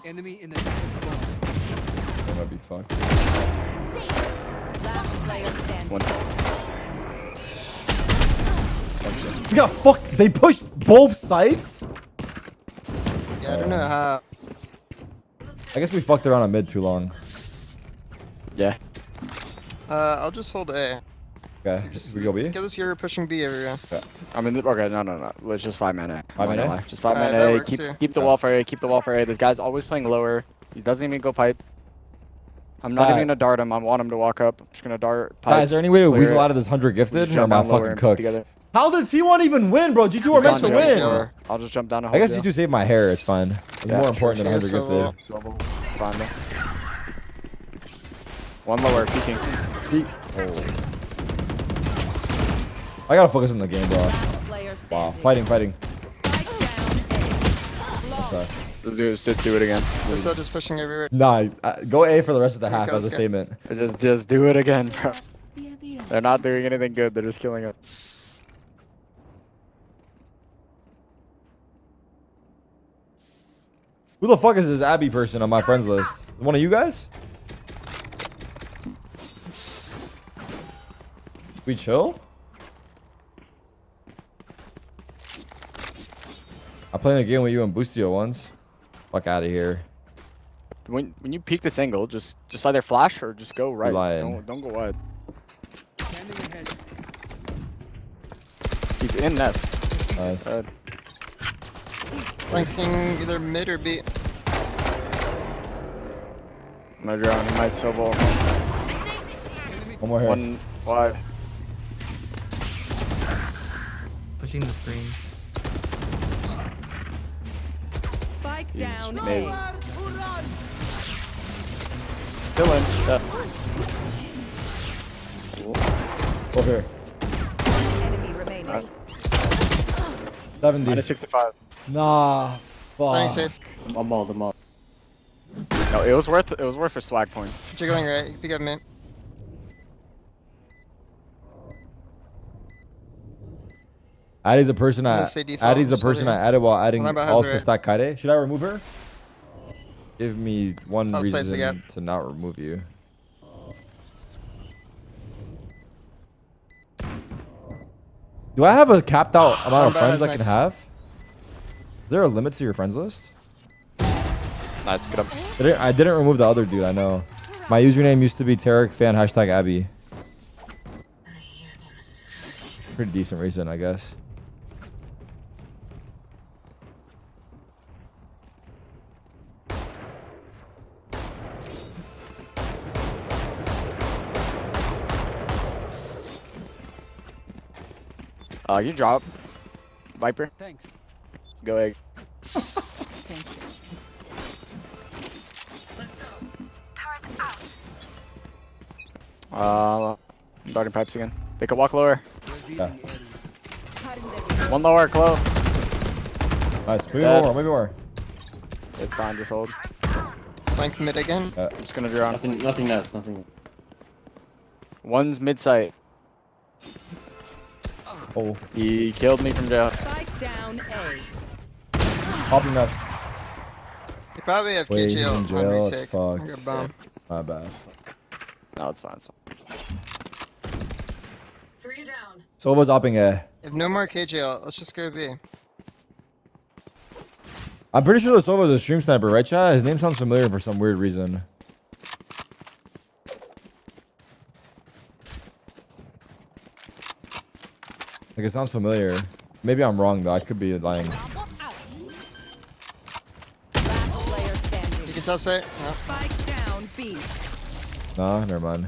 Enemy in the spawn. That might be fucked. Last player standing. One. We got fucked. They pushed both sides? Yeah, I don't know how. I guess we fucked around on mid too long. Yeah. I'll just hold A. Okay. We go B? Get this, you're pushing B everywhere. Yeah. I mean, okay, no. Let's just 5 man A. 5 man A? Just 5 man that A. works Keep, too. keep the wall for A. Keep the wall for A. This guy's always playing lower. He doesn't even go pipe. I'm not even gonna dart him. I want him to walk up. I'm just gonna dart pipe. Is there any way to weasel out of this 100 gifted? Or am I fucking cooked? How does T1 even win, bro? G2 are meant to win. I'll just jump down. I guess G2 saved my hair. It's fine. It's more important than 100 gifted. It's fine, man. One lower, peeking. I gotta focus on the game, bro. Wow, fighting. Let's do it again. This is just pushing everywhere. Nah, go A for the rest of the Here it half goes, as a yeah. statement. Just do it again, bro. They're not doing anything good. They're just killing us. Who the fuck is this Abby person on my friends list? One of you guys? We chill? I played a game with you and Boostio once. Fuck out of here. When you peek this angle, just either flash or just go right. Lying. Don't go wide. He's in nest. Nice. Flanking either mid or B. I'm gonna drone. He might so ball. One more here. 1 5. Pushing the screen. Spike He's down mid. A. Still in. Over here. Enemy remaining. 70. Minus 65. Nah. Playing Fuck. safe. I'm bald, I'm bald. No, it was worth a swag point. Jiggling right. You pick up mid. Addy's a person I'm I gonna say default, Addy's a so person yeah. I added while adding Alarm bell has also it, right? stack Kaide. Should I remove her? Give me one Top side's the gap. reason to not remove you. Do I have a capped out amount of Alarm bell friends has I can next. have? Is there a limit to your friends list? Nice, get up. I didn't remove the other dude, I know. My username used to be Tarek fan hashtag Abby. Pretty decent reason, I guess. You drop. Viper. Thanks. Go egg. Darting pipes again. They could walk lower. Yeah. One lower, Clo. Nice. Maybe Dead. more, maybe more. It's fine, just hold. Flank mid again. I'm just gonna draw. Nothing else, nothing. One's mid sight. Oh. He killed me from jail. Spike down A. Popping nest. You probably have Wait, he's KGL in on jail. It's retake. I got fucked. bomb. My bad. No, it's fine. Three down. Sova's upping A. If no more KGL, let's just go B. I'm pretty sure the Sova's a stream sniper, right, chat? His name sounds familiar for some weird reason. Like, it sounds familiar. Maybe I'm wrong, though. I could be lying. Player standing. You can tell say. No. Spike down B. Nah, never mind.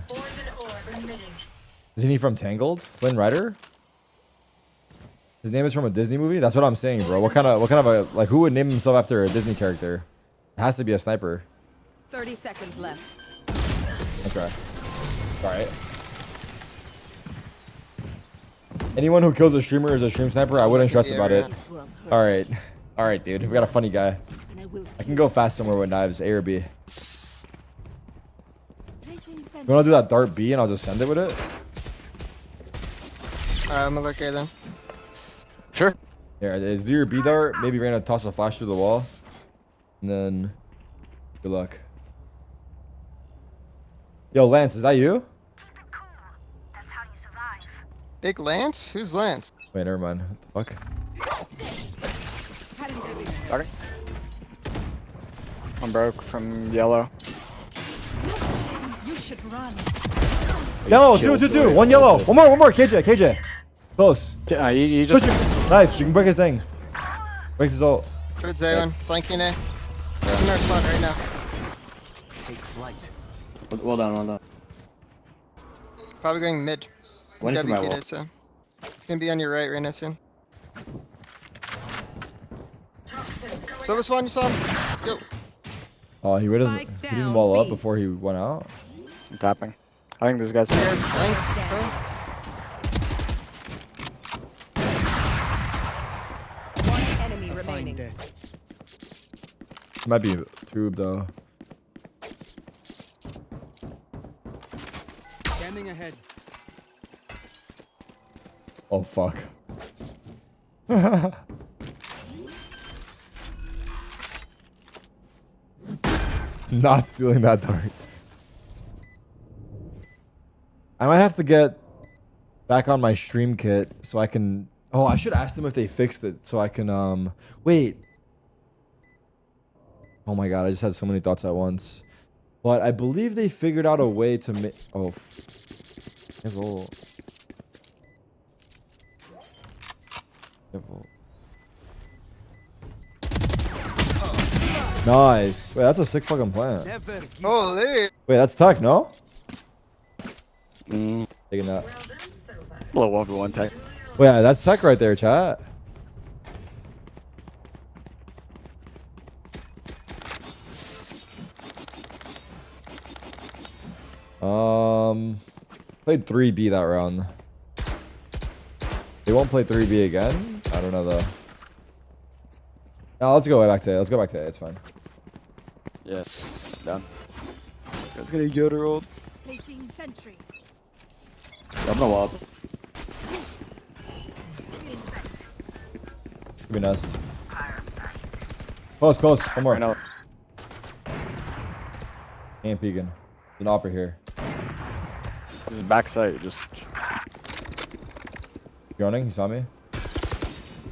Isn't he from Tangled? Flynn Rider? His name is from a Disney movie? That's what I'm saying, bro. What kind of a, like, who would name himself after a Disney character? It has to be a sniper. 30 seconds left. That's right. Alright. Anyone who kills a streamer is a stream sniper. I wouldn't stress about it. Alright. Alright, dude. We got a funny guy. I can go fast somewhere with knives. A or B. You wanna do that dart B and I'll just send it with it? Alright, I'm gonna look A then. Sure. Yeah, is do your B dart. Maybe we're gonna toss a flash through the wall. And then good luck. Yo, Lance, is that you? Big Lance? Who's Lance? Wait, never mind. What the fuck? Darting. I'm broke from yellow. You should run. Yellow, two. One yellow. One more. KJ. Close. You just. Push him. Nice. You can break his thing. Break his ult. Towards A1. Flanking A. He's in our spot right now. Take flight. Well done. Probably going mid. One is for my wall. WK'd, so. It's gonna be on your right now soon. Silver Swan, you saw him? Go. Oh, he didn't wall up before he went out. I'm tapping. I think this guy's. You guys flank, bro. One enemy remaining. It might be tube though. Scanning ahead. Oh fuck. Not stealing that dart. I might have to get back on my stream kit so I can. Oh, I should ask them if they fixed it so I can wait. Oh my god, I just had so many thoughts at once. But I believe they figured out a way to make. Oh. Careful. Nice. Wait, that's a sick fucking plant. Holy. Wait, that's tech, no? Mm. Taking that. A little 1v1 tech. Wait, yeah, that's tech right there, chat. Played 3B that round. They won't play 3B again? I don't know though. No, let's go back to it. Let's go back to it. It's fine. Yeah. Done. Guys gonna get her old. Placing sentry. I'm gonna wall up. Could be nice. Close, close. One more. I know. And peeking. An opera here. This is backside. Just. Droning, you saw me?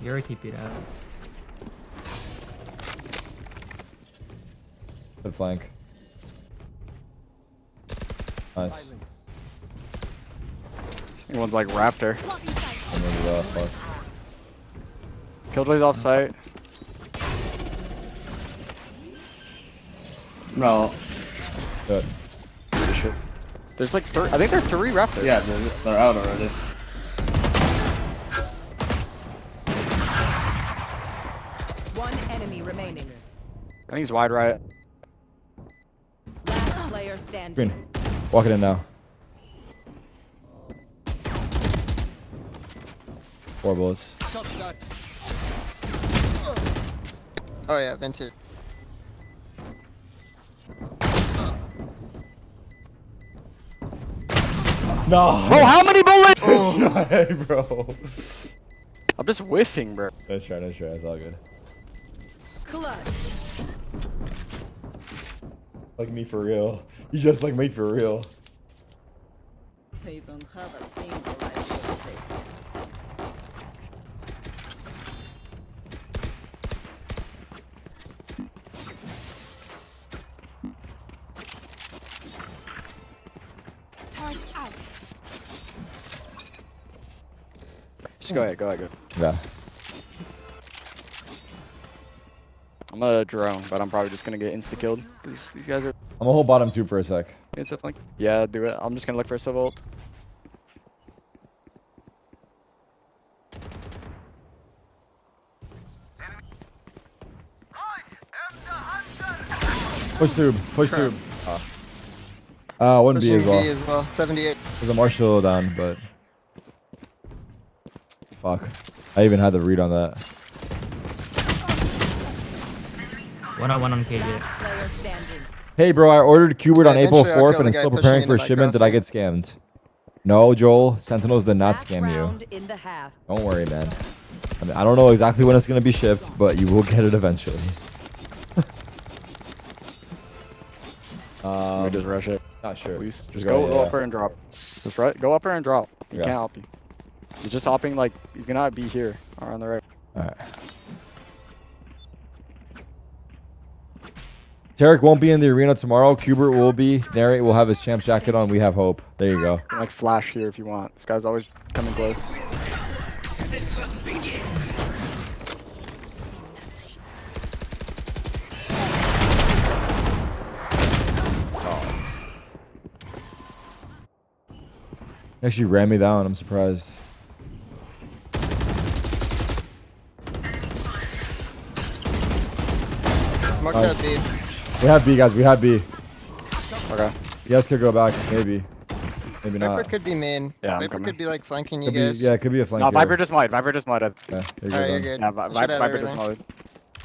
You already TP'd out. Good flank. Nice. One's like Raptor. Fuck. Killjoy's off site. No. Good. Shit. There's like I think there are 3 Raptors. Yeah, they're out already. One enemy remaining. I think he's wide right. Last player standing. Green. Walking in now. 4 bullets. Oh yeah, vented. No. Bro, how many bullets? Oh. Hey, bro. I'm just whiffing, bro. Nice try, nice try. It's all good. Clutch. Like me for real. You just like me for real. They don't have a single life. Just go ahead, go ahead, go. Yeah. I'm gonna drone, but I'm probably just gonna get insta killed. These guys are. I'm gonna hold bottom 2 for a sec. Insta flank. Yeah, do it. I'm just gonna look for a sub ult. Push tube, push tube. One B as well. B as well. 78. There's a Marshall down, but fuck. I even had the read on that. 1-on-1 on KJ. Player standing. Hey bro, I ordered Qbert on April eventually I'll 4th kill and the is guy still pushing preparing in for the back shipment. Did I get scammed? No, Joel. Sentinels did not Last scam you. round in the half. Don't worry, man. I mean, I don't know exactly when it's gonna be shipped, but you will get it eventually. Let me just rush it. Not sure. Please. Just go, go up her and drop. Just right. Go up her and drop. He Yeah. can't help you. He's just hopping like he's gonna be here or on the right. Alright. Tarek won't be in the arena tomorrow. Qbert will be. Narrate will have his champ jacket on. We have hope. There you go. You can, like flash here if you want. This guy's always coming close. Actually ran me down. I'm surprised. Mark Nice. that B. We have B, guys. We have B. Okay. You guys could go back. Maybe. Maybe not. Viper could be main. Yeah, I'm Viper coming. could be like flanking you Could be, guys. yeah, it could be a flank. No, here. Viper just might. Viper just might have. Yeah, you're Alright, you're good. good. Yeah, I should have Viper just everything.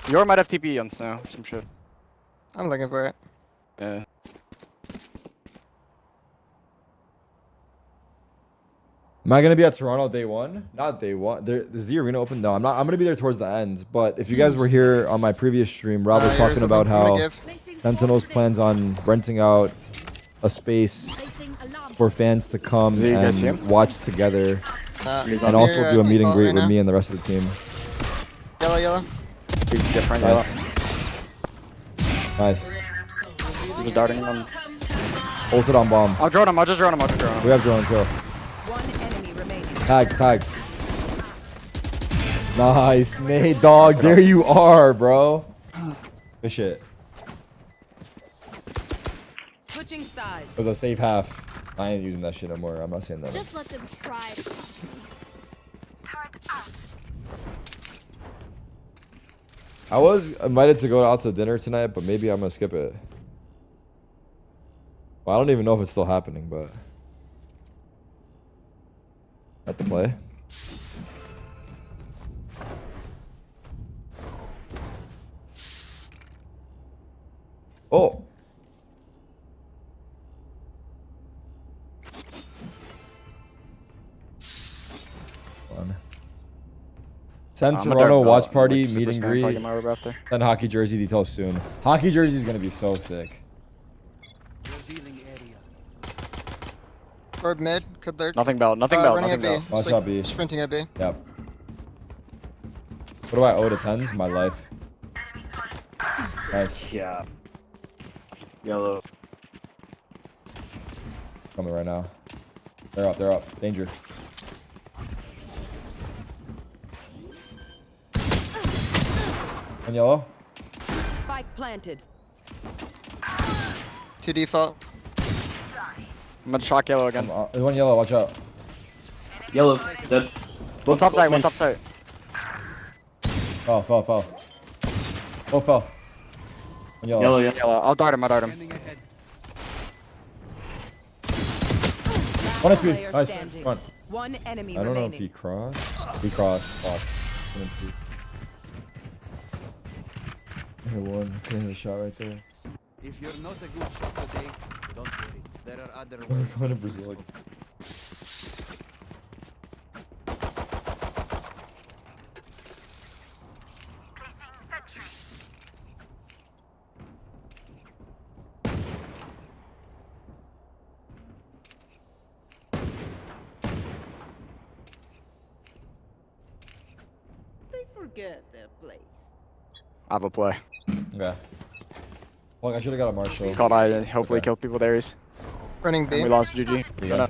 might. Yor might have TP on snow. Some shit. I'm looking for it. Yeah. Am I gonna be at Toronto day 1? Not day 1. Is the arena open? No, I'm not. I'm gonna be there towards the end. But if you guys were here on my previous stream, Rob was yours talking is about open. I'm how gonna Sentinels plans on renting out a space for fans to come Did you guys see and him? watch together, He's and on also here, do a meet and right greet with now. me and the rest of the team. Yellow, yellow. He's different. Nice. Yeah. Nice. He's just darting on. Ulted on bomb. I'll drone him. I'll just drone him. I'll just drone him. We have drones, so. One enemy remaining. Tag. Nice, Nate, dog. There you are, bro. Good shit. It was a safe half. I ain't using that shit no more. I'm not saying that. Just let them try to catch me. I was invited to go out to dinner tonight, but maybe I'm gonna skip it. Well, I don't even know if it's still happening, but at the play. Oh. Fun. Send Toronto watch party, meet and greet. Send hockey jersey details soon. Hockey jersey is gonna be so sick. Orb mid, could lurk. Nothing belt, nothing belt, Running nothing at B. belt. Watch It's like out B. Sprinting at B. Yep. What do I owe to 10s? My life. Nice. Yeah. Yellow. Coming right now. They're up, they're up. Danger. One yellow. Spike planted. 2 default. I'm gonna shock yellow again. There's one yellow, watch out. Yellow. Dead. One top side, one top side. Oh, fell. Oh, fell. One yellow. Yellow, yeah. Yellow. I'll dart him, I'll dart him. 1 HP. Nice. One. One enemy I don't know remaining. if he crossed. He crossed. Fuck. Couldn't see. I hit one. Couldn't hit a shot right there. If you're not a good shot today, don't worry. There are other ways. Going to Brazil. They forget their place. I have a play. Okay. Well, I should have got a Marshall. Called I and hopefully kill people there. Running B. And we lost GG. Yeah.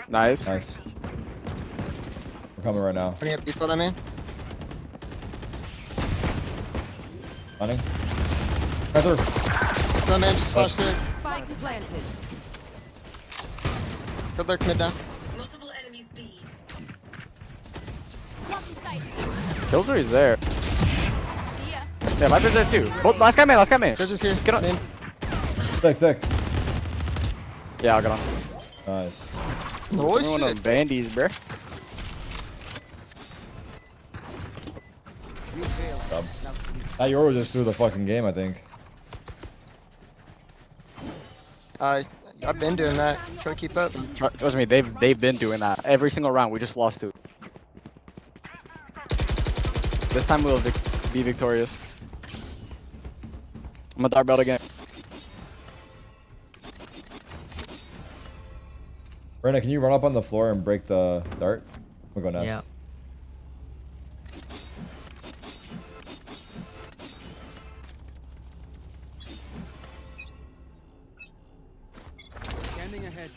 Nice. Nice. We're coming right now. Running up default, I mean. Running. Right through. No man, just flash through. Spike planted. Good lurk mid down. Multiple enemies B. Killjoy's there. Yeah, Viper's there too. Both, last guy man, last guy man. Killjoy's here. Let's get on. Stick. Yeah, I'll get on. Nice. Oh One of shit. bandies, bruh. That Euro just threw the fucking game, I think. I've been doing that. Try to keep up. Trust me, they've been doing that every single round. We just lost 2. This time we'll be victorious. I'm gonna dart belt again. Brenda, can you run up on the floor and break the dart? We'll go next. Yeah. Scanning ahead.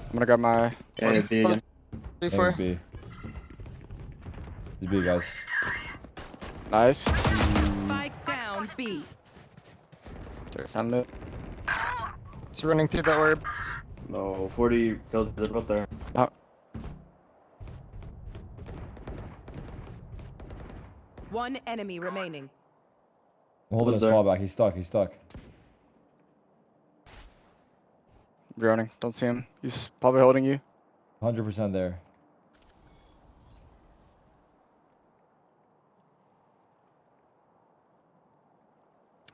I'm gonna grab my Yeah, B again. Before. B. It's B, guys. nice. Spike down B. There's some mid. It's running through the orb. No, 40 built up there. One enemy remaining. I'm holding his there? fallback. He's stuck. Droning. Don't see him. He's probably holding you. 100% there.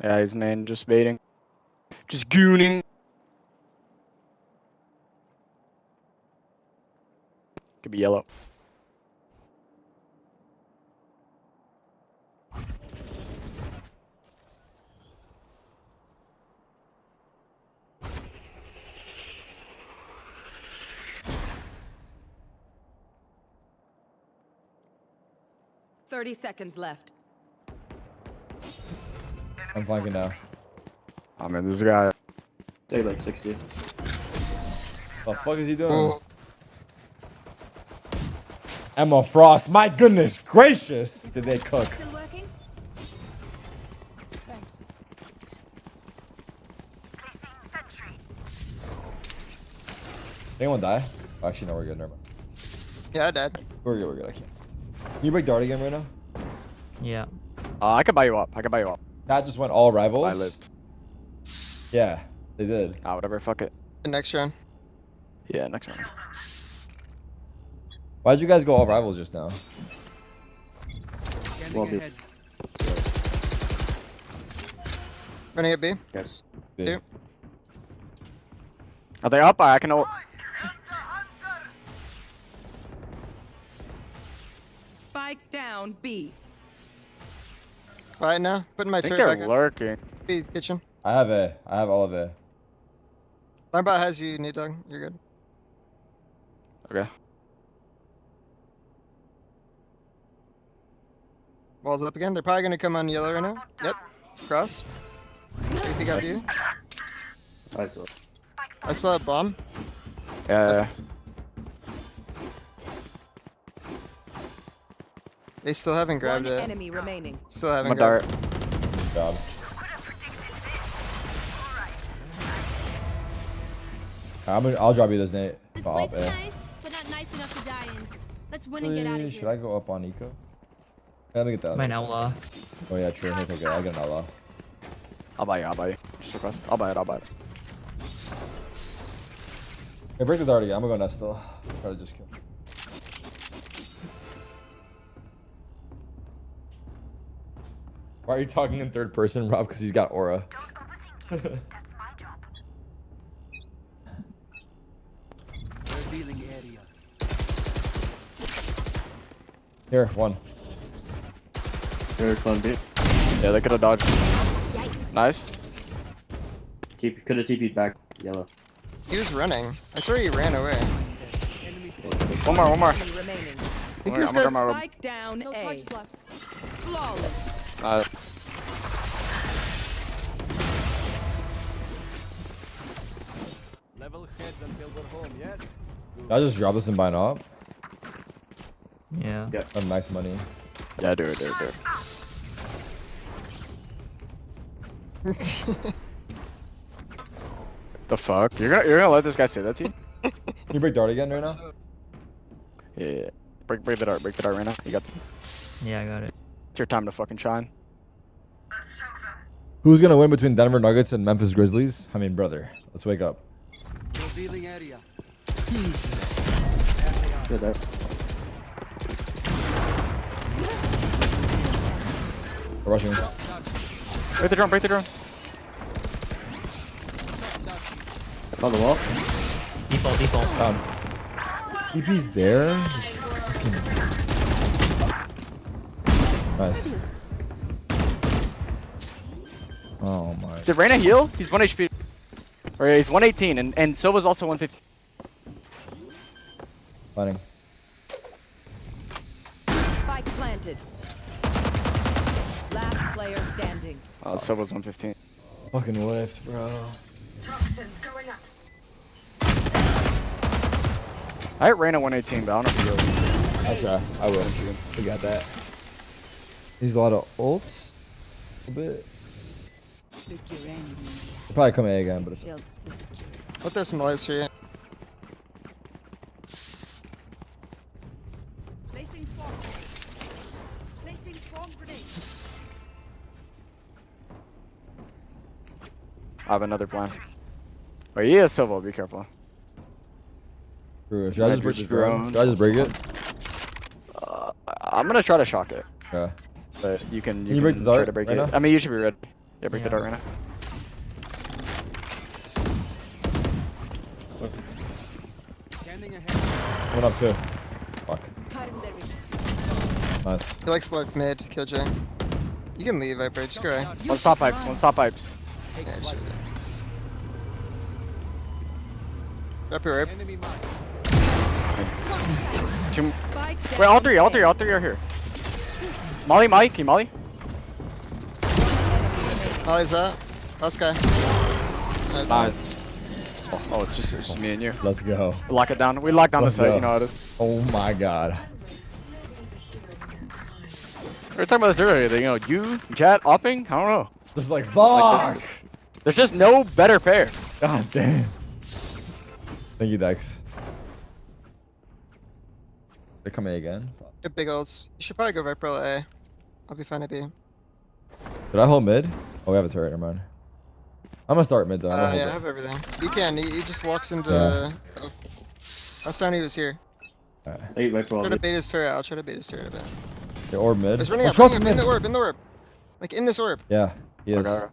Yeah, he's main, just baiting. Just gooning. Could be yellow. Seconds left. I'm flanking now. I mean, this guy. Take like 60. The fuck is he doing? Oh. Emma Frost. My goodness gracious. Did they cook? Still working? Thanks. Anyone die? Oh, actually, no, we're good. Never mind. Yeah, I died. We're good. I can't. Can you break Dart again right now? Yeah. I can buy you up. That just went all rivals. I live. Yeah, they did. Whatever. Fuck it. The next round. Yeah, next round. Why'd you guys go all rivals just now? Well, dude. Running at B. Yes. B. Are they up? I can ult. Spike down B. Right now, putting my I think turret they're back up. lurking. B kitchen. I have A. I have all of A. Linebot has you, Neat Dog. You're good. Okay. Walls up again. They're probably gonna come on yellow right now. Yep. Cross. AP got you. I saw. I saw a bomb. Yeah. They still haven't grabbed One it. enemy remaining. Still haven't I'm a dart. grabbed it. Good job. I'll drop you this, Nate. This Off place is A. nice, but not nice enough to die in. Let's win and get out of Should here. I go up on Eco? Yeah, let me get that. Mine outlaw. Oh yeah, true. Okay, I get an outlaw. I'll buy you. Just request. I'll buy it. Hey, break the dart again. I'm gonna go nest still. Try to just kill. Why are you talking in third person, Rob? Because he's got aura. Revealing area. Here, one. Third one, B. Yeah, they could have dodged. Nice. Could have TP'd back. Yellow. He was running. I swear he ran away. One more. Enemy remaining. I think this guy's Spike down No A. charges left. Flawless. Level heads until we're home, yes? I'll just drop this and buy an op. Yeah. Have max money. Yeah, do it. The fuck? You're gonna let this guy say that to you? Can you break dart again right now? Yeah. Break the dart right now. You got. Yeah, I got it. It's your time to fucking shine. Who's gonna win between Denver Nuggets and Memphis Grizzlies? I mean, brother, let's wake up. Revealing area. Good there. We're rushing. Break the drone. On the wall. Default. Down. EP's there. Nice. Oh my. Did Reyna heal? He's 1 HP. Or he's 118, and so was also 150. Planning. Spike planted. Last player standing. Oh, so was 115. Fucking lift, bro. Toxins going up. I hit Reyna 118, but I don't know if he healed. I'll try. I will. We got that. He's a lot of ults. A bit. They'll probably come A again, but it's. What there's some noise for you. Placing swarm grenade. Placing swarm grenade. I have another plan. Oh yeah, Silva, be careful. Should I just break this drone? Should I just break it? I'm gonna try to shock it. Yeah. But you can break the try dart to break right it. now? I mean, you should be ready. Yeah, break the dart right now. One up two. Fuck. Nice. He likes to lurk mid, Killjoy. You can leave, Viper. Just go away. One stop pipes. Yeah, sure. Drop your rape. Wait, all three are here. Molly, Mike, can you Molly? Molly's up. Last guy. Nice. Oh, it's just me and you. Let's go. We lock it down. We lock down Let's the site. go. You know how it is. Oh my god. We were talking about this earlier. You know, you, Jet, Opping. I don't know. Just like fuck. There's just no better pair. God damn. Thank you, Dex. They're coming again. Good big ults. You should probably go Viper A. I'll be fine at B. Did I hold mid? Oh, we have a turret. Never mind. I'm gonna start mid though. I'm gonna hold Yeah, I it. have everything. You can. He just walks into. Yeah. Oh. Last time he was here. Alright. Hey, Viper, Try to bait his turret. I'll try to bait his turret a bit. Okay, orb mid. He's running Oh, up. cross Running up. mid. In the orb. In the orb. Like in this orb. Yeah, he is. Okay.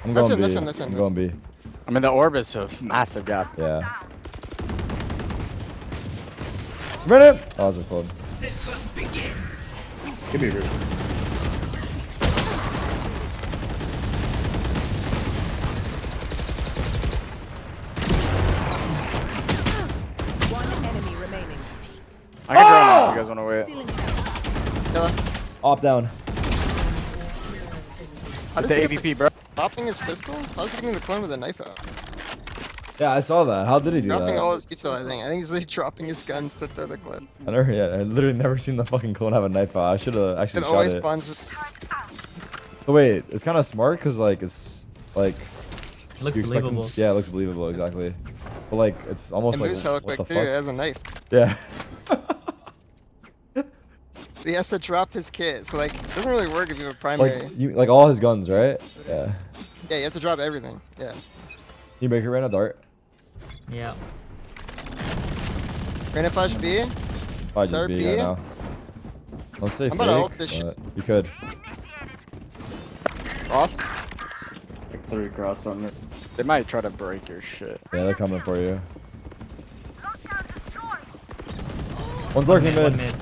I'm That's going him, B. that's him, that's him, I'm that's going B. I mean, the orb is a massive gap. Yeah. Run it! Oh, that's a club. Give me a root. One enemy remaining. I can drone out if you guys want to wait. Yellow. Op down. How does The he get AVP, bro. Dropping his pistol? How's he getting the clone with a knife out? Yeah, I saw that. How did he do Dropping that? all his util, I think. I think he's like dropping his guns to throw the clip. I never, yeah, I literally never seen the fucking clone have a knife out. I should have actually It shot always it. spawns with. But wait, it's kind of smart because like it's like. Looks you expect him- believable. Yeah, it looks believable, exactly. But like, it's almost It like moves hella what quick the too. fuck? It has a knife. Yeah. But he has to drop his kit, so like, it doesn't really work if you have a primary. Like you, like all his guns, right? Yeah. Yeah, you have to drop everything. Yeah. You make it ran a dart. Yeah. Granite flash B. I just Dart be B. right now. Let's say I'm about to ult fake, this shit. but you could. Cross? Like 3 cross on it. They might try to break your shit. Yeah, they're coming for you. One's lurking One mid.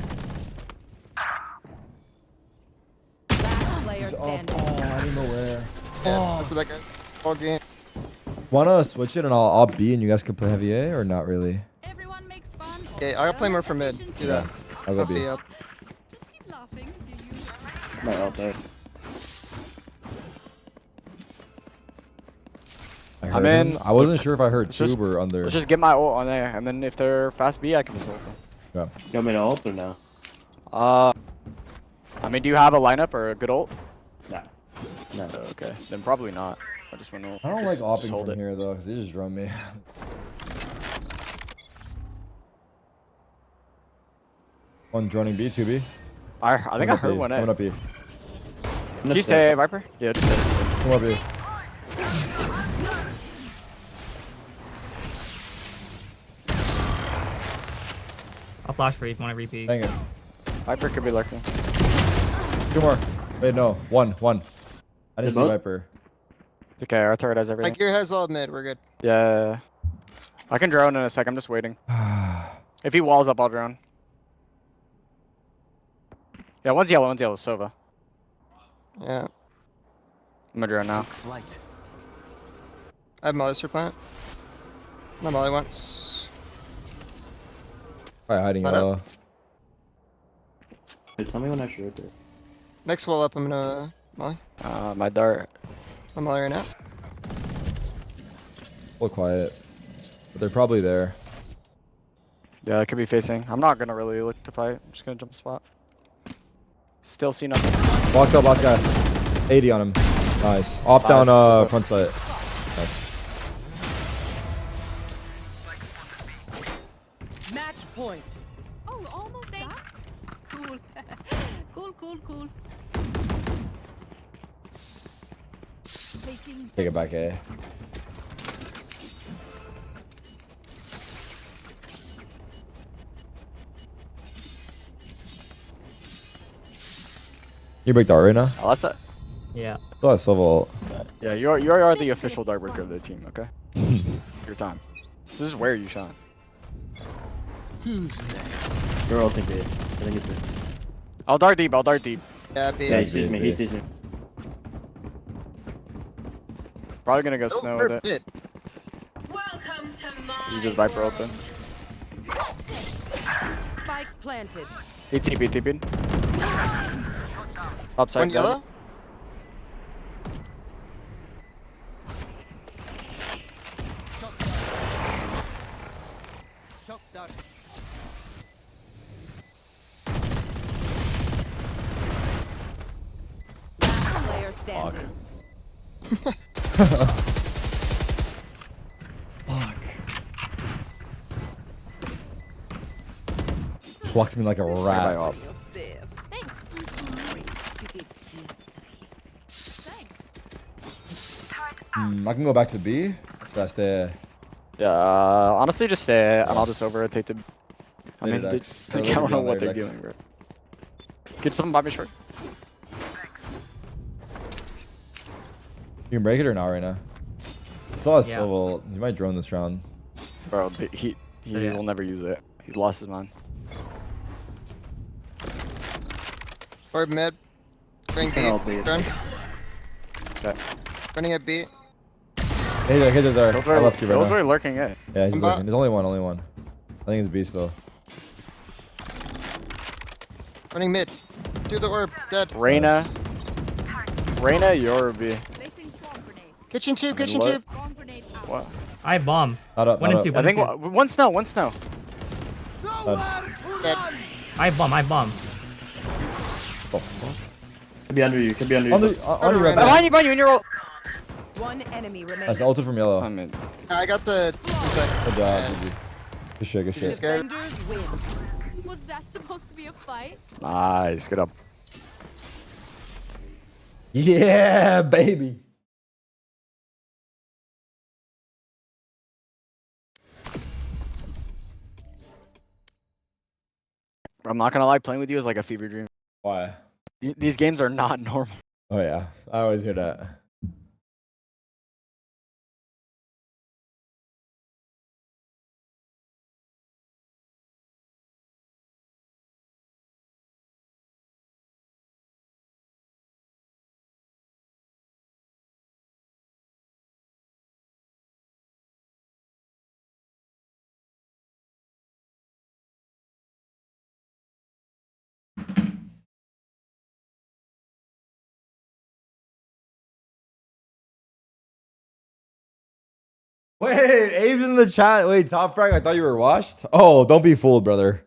Last player He's up. standing. Oh, I didn't know where. Yeah, that's what that guy. All game. Wanna switch it and I'll B and you guys can play heavy A or not really? Everyone makes fun. Yeah, I'll play more for mid. Do that. I'll go B. Up. Just keep laughing as you use My ult there. I I'm heard in. him. I wasn't sure if I heard Let's just- tube or under. Let's just get my ult on there, and then if they're fast B, I can just ult them. Yeah. You want me to ult or no? I mean, do you have a lineup or a good ult? Nah. No. Okay, then probably not. I just want to. I don't like just opping hold from it. here though, because they just drum me. One droning B, 2B. I think I Coming up heard B, one coming A. up B. Did you say Viper? Yeah, just say it. Come up B. I'll flash for you if you want to repeat. Dang it. Viper could be lurking. 2 more. Wait, no. One. I didn't see both? Viper. Okay, our turret has My everything. gear has all mid. We're good. Yeah. I can drone in a sec. I'm just waiting. If he walls up, I'll drone. Yeah, one's yellow, Sova. Yeah. I'm gonna drone now. I have Molly's for plant. No Molly once. Probably hiding Let up. yellow. Hey, tell me when I should rotate. Next wall up, I'm gonna Molly. My dart. I'm Molly right now. A little quiet. But they're probably there. Yeah, it could be facing. I'm not gonna really look to fight. I'm just gonna jump spot. Still see nothing. Walked up, last guy. 80 on him. Nice. Op down front side. Nice. Match point. Oh, almost done. Cool. cool. Taking Take it back, A. You break dart right now? Oh, that's it. Yeah. Oh, that's level. Yeah, you are the official dart breaker of the team. Okay. Your time. This is where you shine. Who's next? You're ulting B. I think it's B. I'll dart deep. Yeah, B. Yeah, he sees me. He sees me. Probably gonna go snow with it. Bit. Welcome to my You just Viper ult then. Spike planted. He TP'd. Upside One down. yellow. standing. Plucked me like a rat. I can go back to B. Should I stay? Yeah, honestly, just stay, and I'll just overrotate the. I mean, I don't know what they're doing, bro. Get something by me short. You can break it or not right now. Still has Yeah. Silval. He might drone this round. Bro, he will never use it. He's lost his mind. Or mid. Bring B. I'll be- Turn. Okay. Running at B. Hey there, hey there. I left you right Killjoy now. lurking it. Yeah, he's lurking. There's only one. I think it's B still. Running mid. Do the orb. Dead. Reyna. Reyna, your B. Kitchen tube. And Kitchen look- tube. What? I have bomb. Not up, One not and two. up. One I and think two. one snow. One snow. Dead. I have bomb. I have bomb. Oh, fuck. Could be under you. Could be under you. On you right Behind now. you in your ult. One enemy remaining. That's ulted from yellow. I'm in. I got the. Good job, GG. Good shit, good shit. Defenders win. Was that supposed to be a fight? Nice. Good up. Yeah, baby. I'm not gonna lie, playing with you is like a fever dream. Why? These games are not normal. Oh yeah, I always hear that. Wait, Abe's in the chat. Wait, Top Frag, I thought you were washed. Oh, don't be fooled, brother.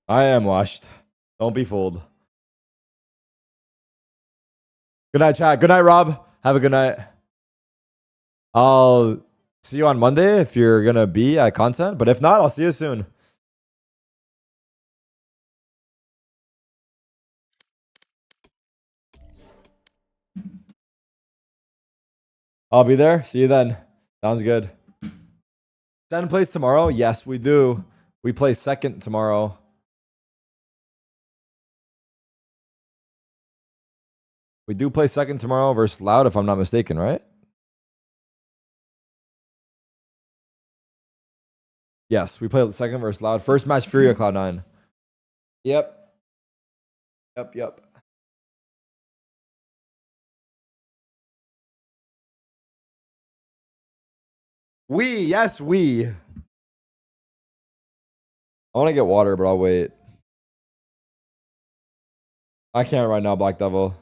I am washed. Don't be fooled. Good night, chat. Good night, Rob. Have a good night. I'll see you on Monday if you're going to be at content. But if not, I'll see you soon. I'll be there. See you then. Sounds good. Sen plays tomorrow? Yes, we do. We play second tomorrow. We do play second tomorrow versus Loud, if I'm not mistaken, right? Yes, we play second versus Loud. First match, Fury at Cloud9. Yep. Yep. Yes, we. I want to get water, but I'll wait. I can't right now, Black Devil.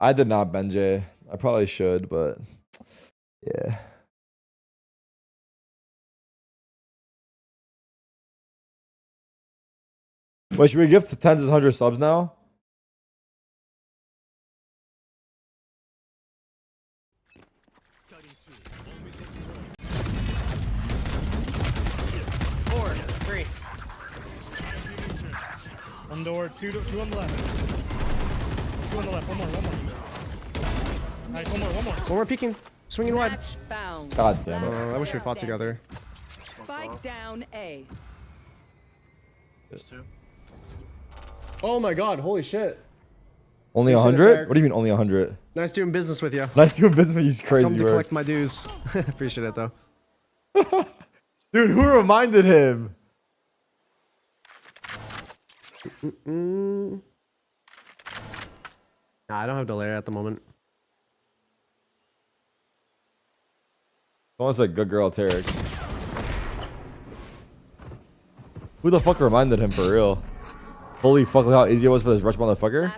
I did not, Benjay. I probably should, but yeah. Wait, should we give to tens as 100 subs now? One door, two on the left. Two on the left, one more. Nice, one more. One more peeking. Swinging wide. Match found. God damn it. I wish we fought together. Spike down A. Oh my god, holy shit. Only Appreciate it, 100? Derek. What do you mean only 100? Nice doing business with you. Nice doing business with you, crazy Come to bro. collect my dues. Appreciate it though. Dude, who reminded him? Nah, I don't have delay at the moment. Someone said good girl, Tarek. Who the fuck reminded him for real? Holy fuck, look how easy it was for this rush motherfucker.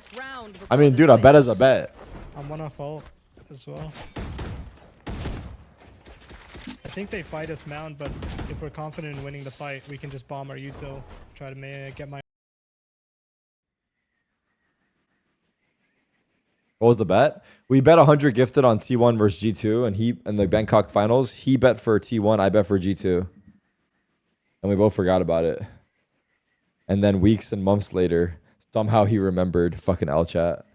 I mean, dude, a bet is a bet. I'm one off ult as well. I think they fight us mount, but if we're confident in winning the fight, we can just bomb our util. Try to get my. What was the bet? We bet 100 gifted on T1 versus G2, and he in the Bangkok finals. He bet for T1, I bet for G2, and we both forgot about it. And then weeks and months later, somehow he remembered fucking L chat.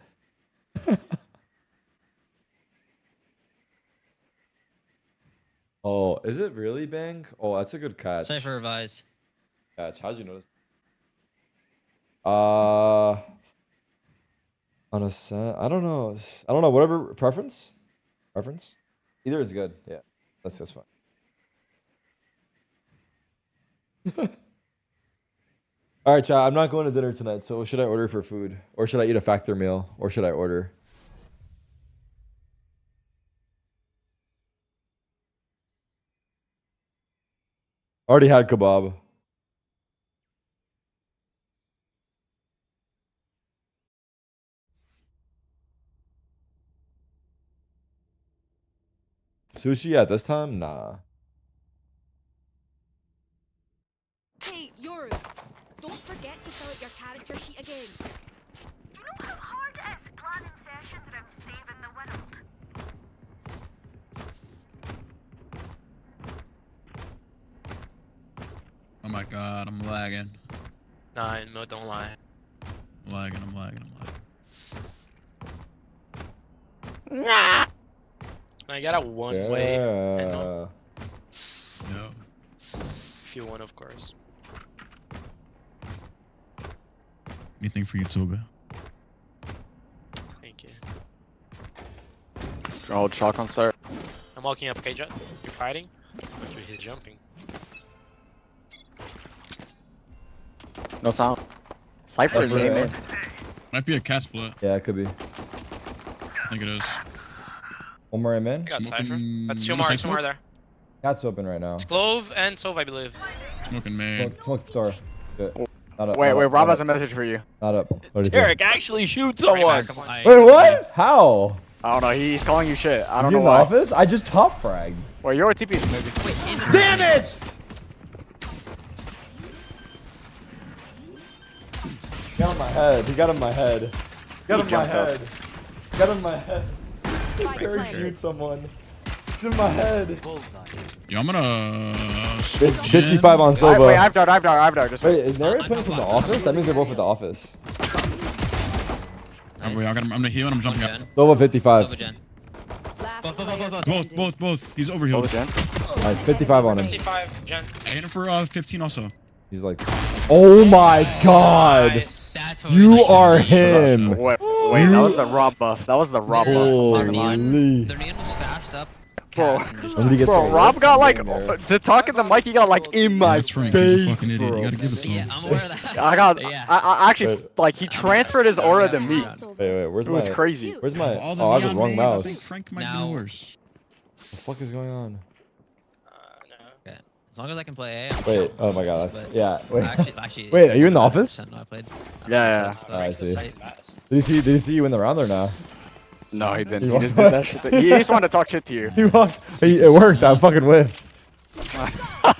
Oh, is it really Bang? Oh, that's a good catch. Cypher revise. Catch. How'd you notice? On a set, I don't know. Whatever preference. Either is good. Yeah, that's fine. All right, chat. I'm not going to dinner tonight. So should I order for food, or should I eat a factor meal, or should I order? Already had kebab. Sushi at this time? Nah. Hey, yours. Don't forget to fill out your character sheet again. Do you know how hard it is planning sessions around saving the world? Oh my god, I'm lagging. Nah, no, don't lie. I'm lagging. Nah. I got a one-way. No. If you want, of course. Anything for you, Toga? Thank you. Hold shock on start. I'm walking up, K-Jet. You're fighting? He's jumping. No sound. Cypher is game in. Might be a cat split. Yeah, it could be. I think it is. One more I'm in. I got Cypher. That's two more there. Cat's open right now. It's Clove and Sove, I believe. Smoking man. Smoke the door. Good. Not up, Wait, not up, Rob not has a up. message for you. Not up. What is Derek it? actually shoot someone. Wait, what? How? I don't know. He's calling you shit. I Is don't he know in the why. office? I just top fragged. Well, you're a TP maybe. Damn it! Got in my head. He got in my head. Got in my jumped up. head. Got in my head. Derek shoot someone. It's in my head. Yo, I'm gonna... 55 on Soba. Wait, I've dart. Just wait, is Nary playing from the office? That means they're both at the office. Oh, wait, I'm gonna heal and I'm jumping up. Soba 55. Both. He's overhealed. Nice, 55 on him. 55, Jen. I hit him for 15 also. He's like, oh my god. You are him. Wait, that was the Rob buff. That was the Rob buff. Holy. Their name was fast up. Bro, Rob got like, to talk in the mic, he got like in my That's Frank. He's a face, fucking idiot. You gotta give it to him. I'm aware of that. I actually, like, he transferred his aura to me. Wait, where's It my... was crazy. Where's my... All the Oh, I have the neon wrong veins, I mouse. think Frank might Now- be worse. What the fuck is going on? Okay. As long as I can play A. I'm Wait, sure. oh my god. But Yeah, wait. Actually, Wait, are you in the office? No, I played. Yeah. Oh, I see. Did he see you in the round or no? No, he didn't. He He just did that shit. He just wanted to talk shit to you. He walked. It worked. I fucking whiffed.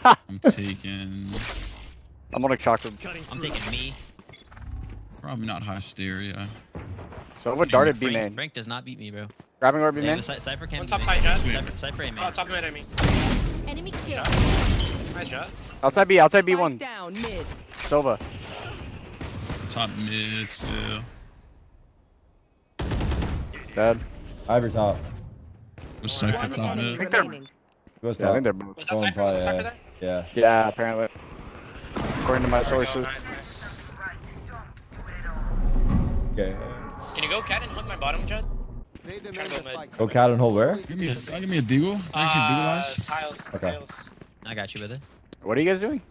I'm taking... I'm gonna shock him. I'm taking me. Probably not hysteria. So what darted B main? Frank does not beat me, bro. Grabbing or B main? Cypher can One be top main. side, Jet. Cypher A main. Oh, top mid, I mean. Enemy kill. Nice shot. Outside B1. Down mid. Sova. Top mid still. Dead. Ivor top. Was Cypher top mid? Goes Yeah, I top. think they're both. Was that Cypher? Was that Cypher there? Yeah. Yeah, apparently. According to my sources. Nice. Okay. Can you go cat and hook my bottom, Jet? Trying to go mid. Go cat and hold where? Give me a deagle. Actually, deagle Tiles. Okay. Tiles. I got you with it. What are you guys doing?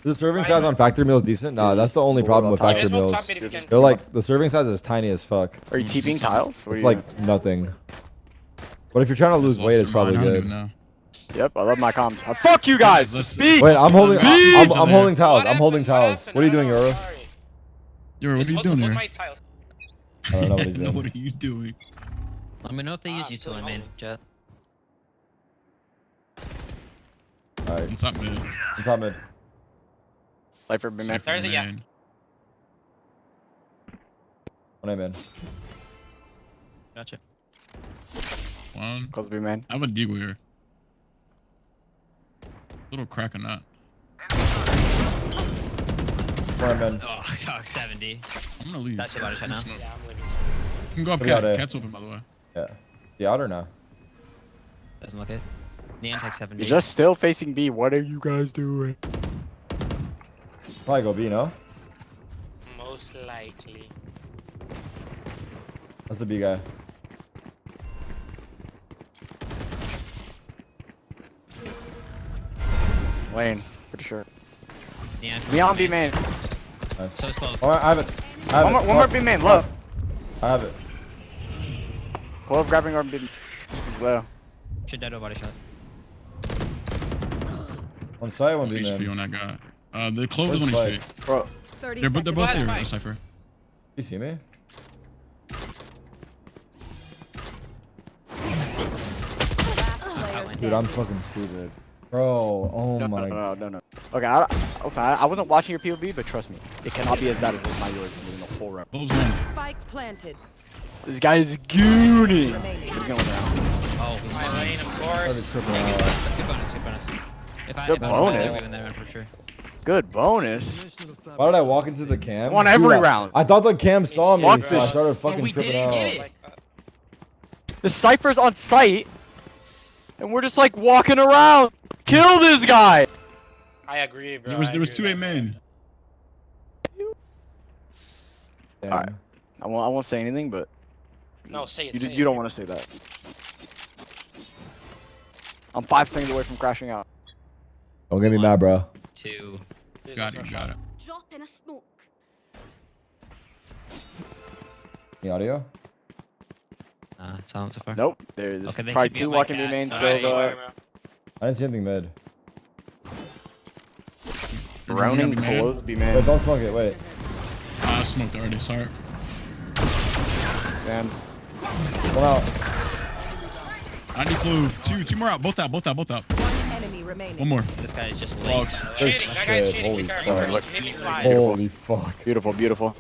The serving size on factory meals decent? Nah, that's the only problem with factory Just hold meals. top mid if you can. They're like, the serving size is tiny as fuck. Are you TPing tiles? What It's are you like nothing. But if you're trying to lose weight, it's probably good. Yep, I love my comms. Fuck you guys! Speed! Wait, I'm holding. Speed! I'm holding tiles. I'm holding tiles. What are you doing, Euro? Yo, what are you doing there? I don't know what he's doing. What are you doing? Let me know if they use you till I main, Jet. Alright. On top mid. On top mid. Cypher be man. There's a yeah. Man. When I'm in. Gotcha. One. Close be man. I have a deagle here. Little crack on that. When I'm in. Oh, dog, 70. I'm gonna leave. That shit about to shut now. Yeah, I'm leaving. You can go up Look out, cat. eh? Cat's open, by the way. Yeah. The outer now. Doesn't look it. Neon tech 70. You're just still facing B. What are you guys doing? Probably go B, no? Most likely. That's the B guy. Lane, pretty sure. Neon. Beyond B main. Nice. So it's close. Oh, I have it. I have One it. more B main. Low. I have it. Clove grabbing or B. Low. Should dead body shot. One side, one No B HP man. on that guy. The clove is Where's on HP. Spike? Bro. 30 They're both seconds. there, Cypher. You see me? Dude, I'm fucking stupid. Bro, oh No, my no. Okay, I wasn't watching your POV, but trust me, it cannot be as bad as my yours in the whole round. Clove's one. Spike planted. This guy is gooning. Remaining. He's going down. Oh, he's My lane, of Started course. tripping Yeah, out. good bonus, good bonus. If Good if bonus. I win that round for sure. Good bonus. Why did I walk into the cam? On every Dude, round. I thought the cam saw me, Fuck so I this. started fucking we tripping didn't out. get it. The Cypher's on site, and we're just like walking around. Kill this guy. I agree, bro. There was 2 A main. Damn. Alright. I won't say anything, but No, say it. you don't want to say that. I'm 5 seconds away from crashing out. Don't get me mad, bro. 2. Got it. Drop in a smoke. The audio? Silent so far. Nope. There's Okay, they probably keep me 2 on my walking B cat. main. Nice. So I didn't see anything mid. Rounding close B main. Wait, don't smoke it, wait. I smoked already. Sorry. And One out. I need clove. Two more out. Both out. One enemy remaining. One more. This guy is just Well, late. Cheating. That guy's Shit, cheating. holy Be fuck. careful. Look. He hit me twice. Holy fuck. Beautiful.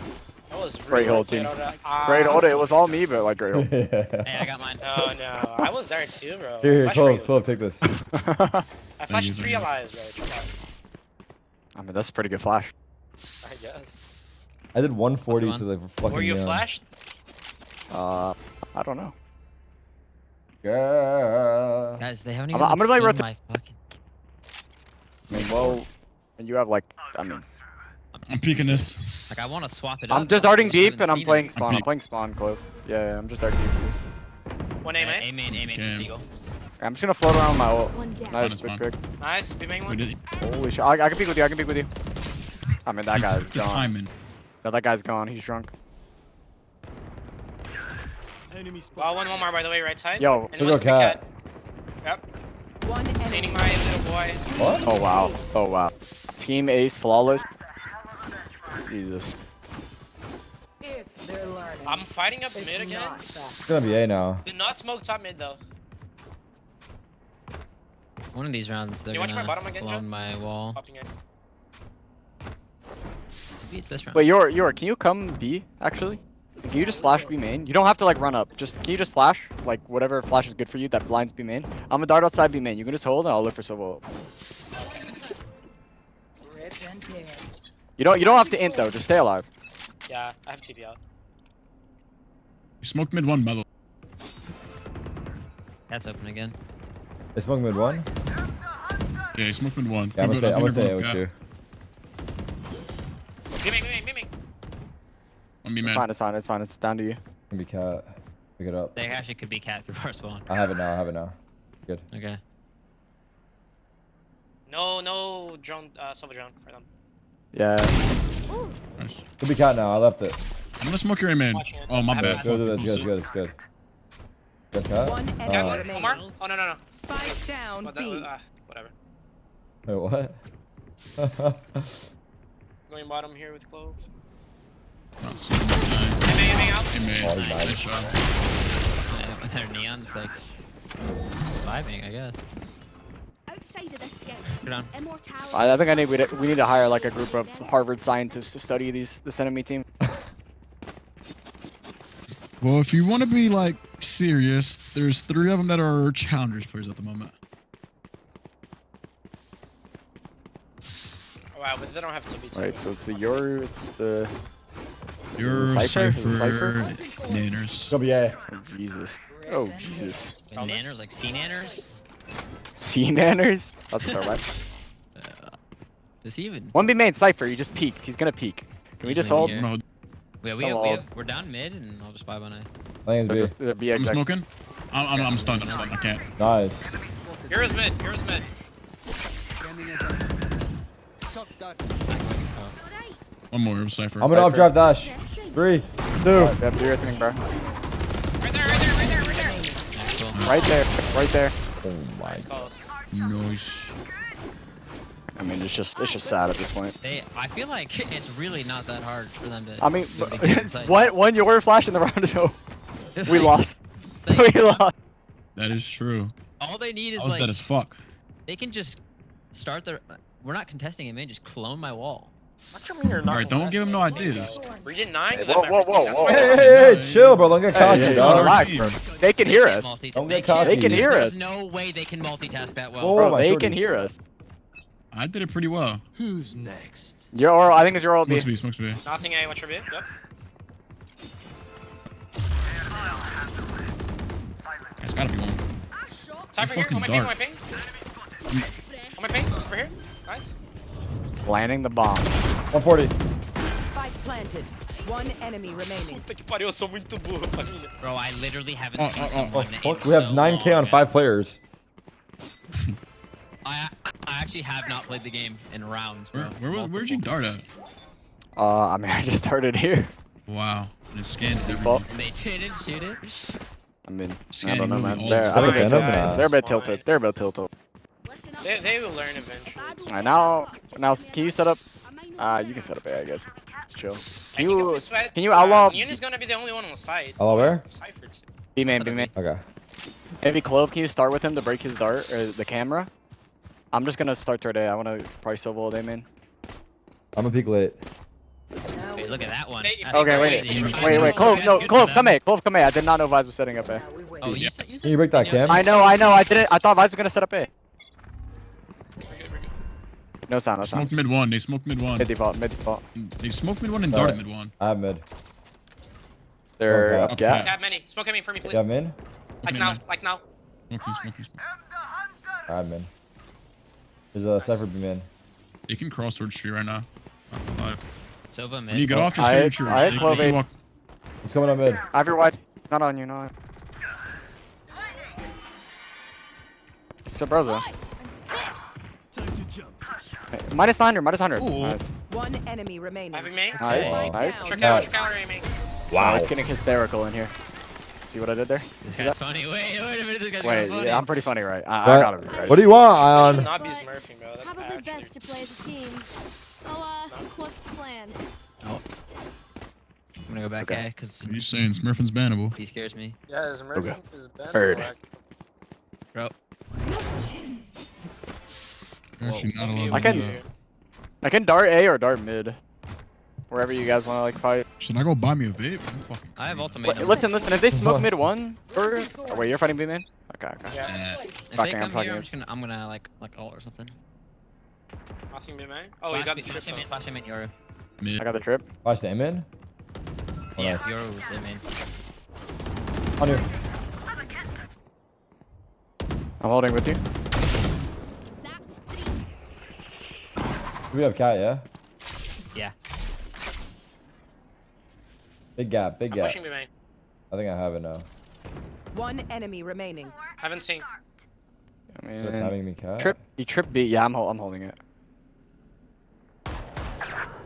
That was Great really hold, good team. order. Great hold. It was all me, but like great hold. Yeah. Hey, I got mine. No, no. I was there too, bro. Here, Flash for you. Clove, take this. I flashed 3 allies, bro. Chill out. I mean, that's a pretty good flash. I guess. I did 140 to the fucking Were you neon. flashed? I don't know. Girl. Guys, they haven't I'm even gonna like seen rotate. my fucking... I mean, well, and you have like, I mean, I'm peeking this. Like, I want to swap it up. I'm just but I darting just deep haven't and I'm seen playing it. spawn. I'm playing spawn close. Yeah, I'm just darting deep. One A main. A main, Okay. Eagle. I'm just gonna float around my ult. One down. Nice, Spawn, quick. Nice. B main We one. did. Holy shit. I can peek with you. I mean, that guy's The gone. timing. No, that guy's gone. He's drunk. Well, one more by the way, right side. Yo, And look one at to the cat. cat. Yep. One Seeing enemy. my little boy. What? Oh wow. Oh wow. Team ace flawless. Jesus. If they're learning. I'm fighting up It's mid again. not that. It's gonna be A now. Do not smoke top mid though. One of these rounds, they're you watch my gonna bottom again, blow John? my wall. Popping in. Maybe it's this round. Wait, Yor, can you come B actually? Can you just flash B main? You don't have to like run up. Can you just flash like whatever flash is good for you that blinds B main? I'm gonna dart outside B main. You can just hold and I'll look for Silva. Rip and tear. You don't have to int though. Just stay alive. Yeah, I have TP out. You smoked mid one, by the way. That's open again. They smoke mid one? Yeah, you smoked mid one. Yeah, I'm Think gonna about- stay I with think you. B main. I'm be It's mad. fine. It's down to you. Can be cat. Pick it up. They actually could be cat through our spawn. I have it now. Good. Okay. No drone, silver drone for them. Yeah. Nice. Could be cat now. I left it. I'm gonna smoke your A main. Watching it. Oh, my I have bad. it. Good. It's good. Good cat. One enemy Cat one. remaining. Omar? Oh no. Spike down But B. whatever. Wait, what? Going bottom here with Clove. Not so much. Aiming out. A main. Oh, he's Nice nice. shot. With their neon's like vibing, I guess. Outside of this game, You're down. I think we need to hire like a group of Harvard scientists to study this enemy team. Well, if you want to be like serious, there's 3 of them that are challengers players at the moment. Wow, but they don't have to be. Right, so it's the Yoru, it's the Cypher, Cypher? Nanners. Go be A. Oh Jesus. Oh Jesus. Nanners, like sea nanners? Sea nanners? That's the right. Does he even? 1B main Cypher, you just peeked. He's gonna peek. Can we just hold? Yeah, we're down mid, and I'll just 5 on A. I think it's B. I'm smoking. I'm stunned. I can't. Nice. Here's mid. Here's mid. One more, Cypher. I'm gonna up drive dash. 3, 2. Yep, do your thing, bro. Right there. Right there. Oh my god. Nice. I mean, it's just sad at this point. I feel like it's really not that hard for them to. I mean, to get inside. one Yoru flash in the round is over. We lost. We lost. That is true. All they need is I was like. dead as fuck. They can just start their. We're not contesting it, man. Just clone my wall. What you mean you're not? Alright, don't give him no ideas. We did 9. Whoa. Hey, chill, bro. Don't get cocky, dog. Relax, bro. They can hear us. Don't get cocky. They can hear us. There's no way they can multitask that well. Oh, Bro, my they shorty. can hear us. I did it pretty well. Who's next? Your oral, I think it's your oral B. Smokes B. Nothing A. What's your B? Yep. There's gotta be one. Cypher here. On my ping. On my ping. On my ping. Over here. Nice. Planting the bomb. 140. Spike planted. 1 enemy remaining. Puta que pariu, eu sou muito burro, família. Bro, I literally haven't seen someone. Fuck, we have 9K on 5 players. I actually have not played the game in rounds, bro. Where'd you dart at? I mean, I just started here. Wow. And it scanned everything. They didn't shoot it. I mean, I Scanning don't know, movie man. all the They're time. a bit tilted. They're a bit tilted. They will learn eventually. Alright, now, can you set up? You can set up A, I guess. It's chill. Can you outlaw? Yun is gonna be the only one on the site. Hello, where? Cypher too. B main. Okay. Maybe Clove, can you start with him to break his dart or the camera? I'm just gonna start third A. I wanna probably solo A main. I'm gonna peek late. Hey, look at that one. Okay, wait. Clove, no, Clove, come A. Clove, come A. I did not know Vise was setting up A. Oh, you Can you break that cam? I know. I didn't. I thought Vise was gonna set up A. No sound. Smoked mid 1. They smoked mid 1. Mid default. They smoked mid 1 and darted mid 1. I have mid. They're Okay. up gap. Tab many. Smoke at me for me, please. You have mid? Like now. Like now. Smoking. I have mid. There's a Cypher B mid. They can cross towards tree right now. Alive. Sova mid. When you get off, just get your tree. I had Clove They can A. walk. It's coming up mid. I have your wide. Not on you, no. Sabroza. Minus 900, minus 100. Nice. 1 enemy remaining. Having me. Nice. Trick out aiming. Wow. It's getting hysterical in here. See what I did there? This guy's funny. Wait a minute. This guy's Wait, funny. yeah, I'm pretty funny, right? I What? gotta be right. What do you want, I Ion? should not be smurfing, bro. That's Probably actually. best to play as a team. What's the plan? I'm gonna go back A because What are you saying? Smurfin's bannable. he scares me. Yeah, his smurfing is bad. Heard. Bro. Actually, not allowed I to do can- that. I can dart A or dart mid. Wherever you guys want to like fight. Should I go buy me a vape? I'm fucking I have ultimate. Wait, listen. If they smoke mid 1 first. Oh, wait, you're fighting B man? Okay. Yeah. If they Fucking, come I'm here, fucking- I'm gonna like all or something. Nothing be man. Oh, you got the trip. Flash him in Yoru. I got the trip. Watch the aim in. Oh, Yeah, nice. Yoru was in main. On here. I'm holding with you. We have cat, yeah? Yeah. Big gap, big I'm gap. pushing me main. I think I have it now. 1 enemy remaining. Haven't seen. I mean, It's having me cat. trip. You trip B. Yeah, I'm holding it.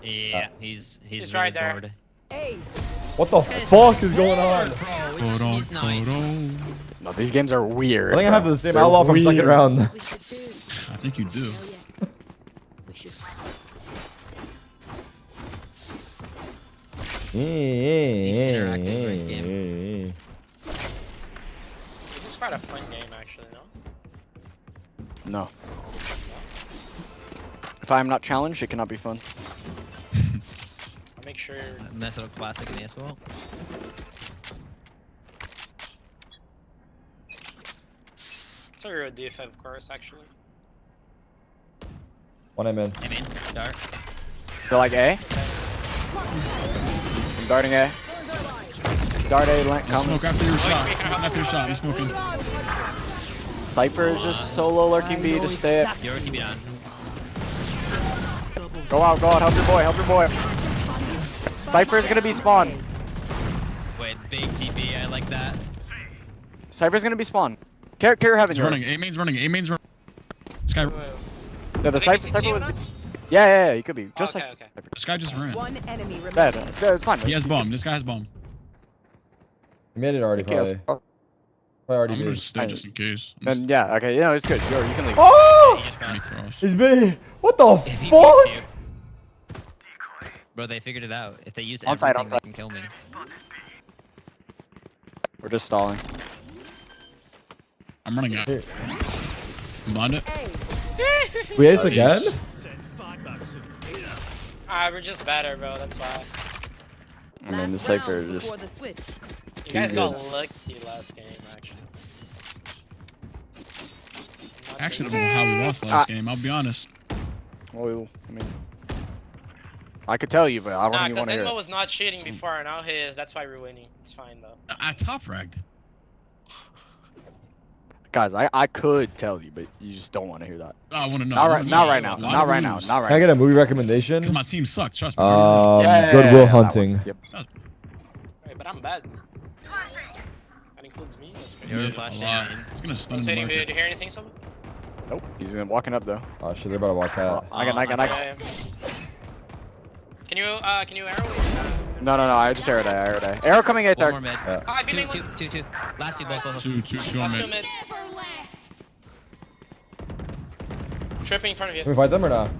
Yeah, he's He's really right there. bored. Ace. What the fuck is going on? Bro, Hold on, he's nice. hold on. No, these games are weird. I think I have the same They're outlaw from second weird. round. I think you do. It's quite a fun game, actually, no? No. If I am not challenged, it cannot be fun. I'll make sure. Mess up classic in asphalt. It's a real DFF course, actually. One I'm in. I mean, dark. They're like A. I'm darting A. Dart A, link, I'll come. smoke after your shot. After your shot, I'm smoking. Cypher is just solo lurking B, just stay it. Your TP on. Go out, help your boy, help your boy. Cypher is gonna be spawn. Wait, big TP, I like that. Cypher's gonna be spawn. Carry heaven. He's running. A main's running. A main's running. This guy. Yeah, the Cypher was. Yeah, he could be. Just okay, like. Okay. This guy just ran. One enemy remaining. Bad. It's fine. He has bomb. This guy has bomb. He made it already, probably. Probably already I'm gonna made. just stay just in case. Then yeah, okay, it's good. You can leave. Oh! Yeah, He's B. What the If he fuck? beats you- Bro, they figured it out. If they use Onside, everything, onside. they can kill me. We're just stalling. I'm running out. Blind it. We aced again? We're just better, bro. That's why. I mean, the Cypher is just. You guys too got good. lucky last game, actually. Actually, I don't know how we lost last game. I'll be honest. Well, I mean, I could tell you, but I don't Nah, even because want to hear Enmo it. was not cheating before, and now he is. That's why we're winning. It's fine, though. I top fragged. Guys, I could tell you, but you just don't want to hear that. I want to know. Not right now. Not right now. Can I get a movie recommendation? Because my team sucks. Trust me. Goodwill Hunting. Wait, but I'm bad. That includes me. That's great. You're flashing. It's gonna stun the Rotating, market. did you hear anything, someone? Nope. He's walking up though. Oh shit, they're about to walk out. I got. Can you arrow? No. I just arrowed A. Arrow coming at One third. more mid. Ah, I beat Two. Last two, both. Two on mid. Tripping in front of you. Can we fight them or not?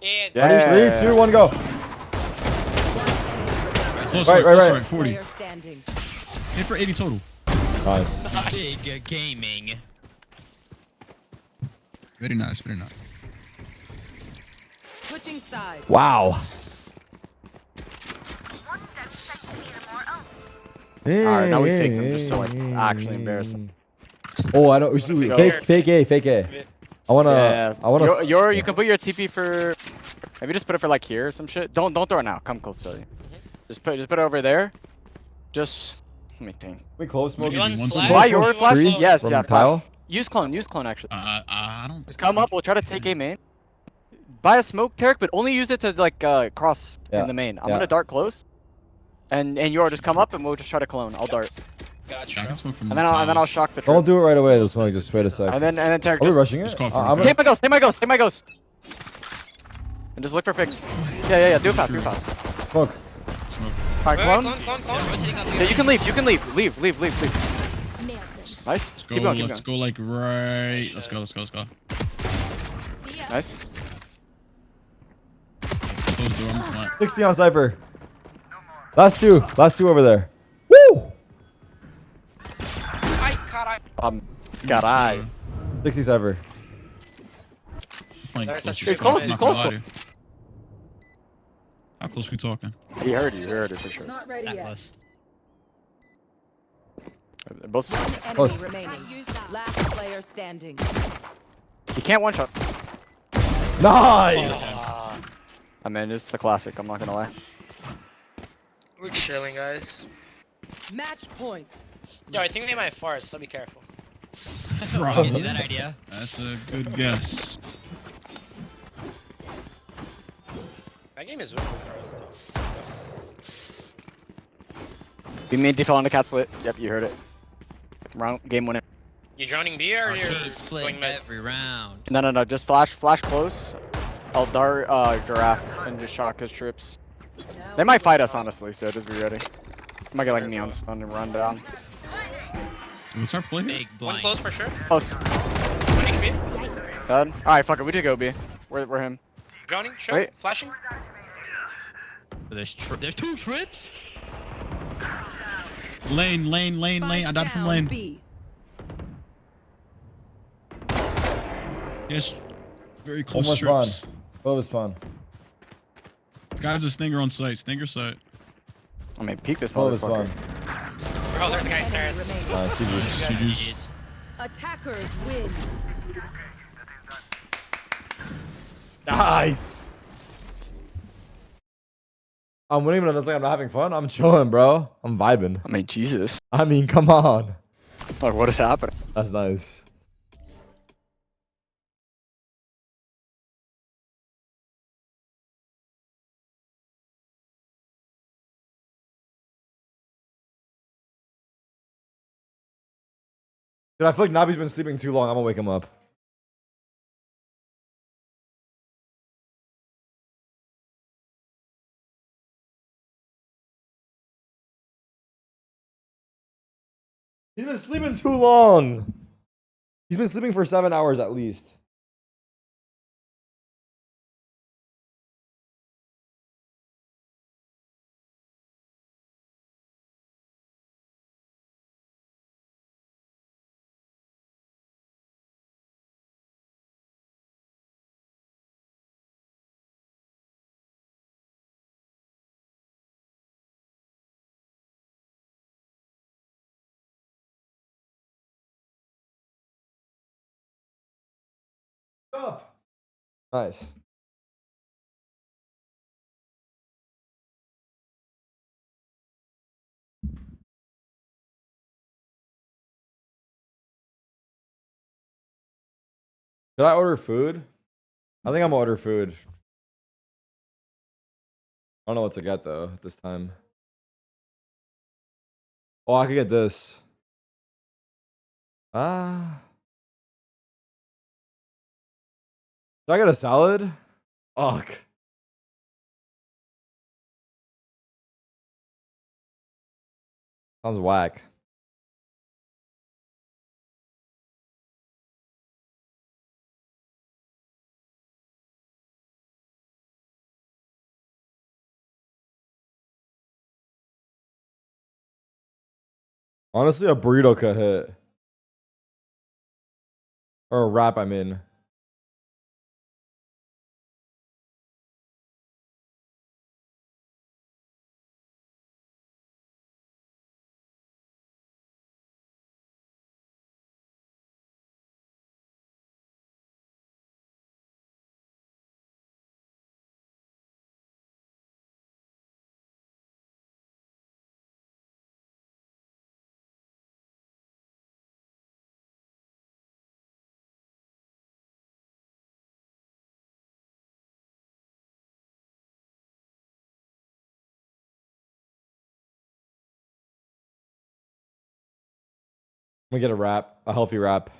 Yeah. Ready? 3, 2, 1, go. Close Right. 40. Player standing. Hit for 80 total. Nice. Big gaming. Very nice. Very nice. Switching sides. Wow. Alright, now we fake them just so like actually embarrassing. Oh, I know. We should do fake A. I wanna. You can put your TP for. Maybe just put it for like here or some shit. Don't throw it now. Come close to you. Just put it over there. Just let me think. We close smoke. Why your flash? Yes, from yeah. tile. Use clone actually. I don't. Just come up. We'll try to take A main. Buy a smoke, Tarek, but only use it to like cross in the main. I'm gonna dart close. And you just come up and we'll just try to clone. I'll dart. Gotcha. I can smoke from And then I'll shock the trip. Don't do it right away. The smoke. Just wait a sec. And then Tarek. Are we rushing it? Take my ghost. And just look for picks. Yeah. Do it fast. Smoke. Alright, clone. Clone. Yeah, you can leave. Leave. Nice. Let's go. Keep going. Let's go like right. Let's go. Nice. Close door. I'm flat. 60 on Cypher. Last two over there. Woo! Carai. 60 Cypher. Playing There's close. a- He's close, I'm he's not gonna close. lie to you. How close we talking? He heard you for sure. Not ready That yet. close. They're both. One Close. enemy remaining. Last player standing. He can't one shot. Nice. I mean, it's the classic. I'm not gonna lie. We're chilling, guys. Match point. Yo, I think they might force, so be careful. You see that idea? That's a good guess. That game is winnable for us, though. Let's go. Be main default on the cat split. Yep, you heard it. Game winner. You joining B or you're Arcade split going mid? every round. No. Just flash close. I'll dart giraffe and just shock his trips. They might fight us honestly, so just be ready. Might get like neon stun and run down. What's our play? Big One blind. close for sure. Close. 1 HP. Done. Alright, fuck it. We just go B. We're him. Drowning. Sure. Wait. Flashing. There's two trips. Lane. I died from lane. B. Yes. Very close Almost strips. Oh, this spawn. Guys, a stinger on site. Stinger site. I mean, peek this Oh, this motherfucker. spawn. Bro, there's a guy upstairs. CG's. Attackers win. Nice. I'm winning, but it looks like I'm not having fun. I'm chilling, bro. I'm vibing. I mean, Jesus. I mean, come on. Like, what is happening? That's nice. Dude, I feel like Nabi's been sleeping too long. I'm gonna wake him up. He's been sleeping too long. He's been sleeping for 7 hours at least. Up. Nice. Did I order food? I think I'm gonna order food. I don't know what to get though at this time. Oh, I could get this. Ah. Did I get a salad? Fuck. Sounds whack. Honestly, a burrito could hit. Or a wrap, I mean. I'm gonna get a wrap, a healthy wrap.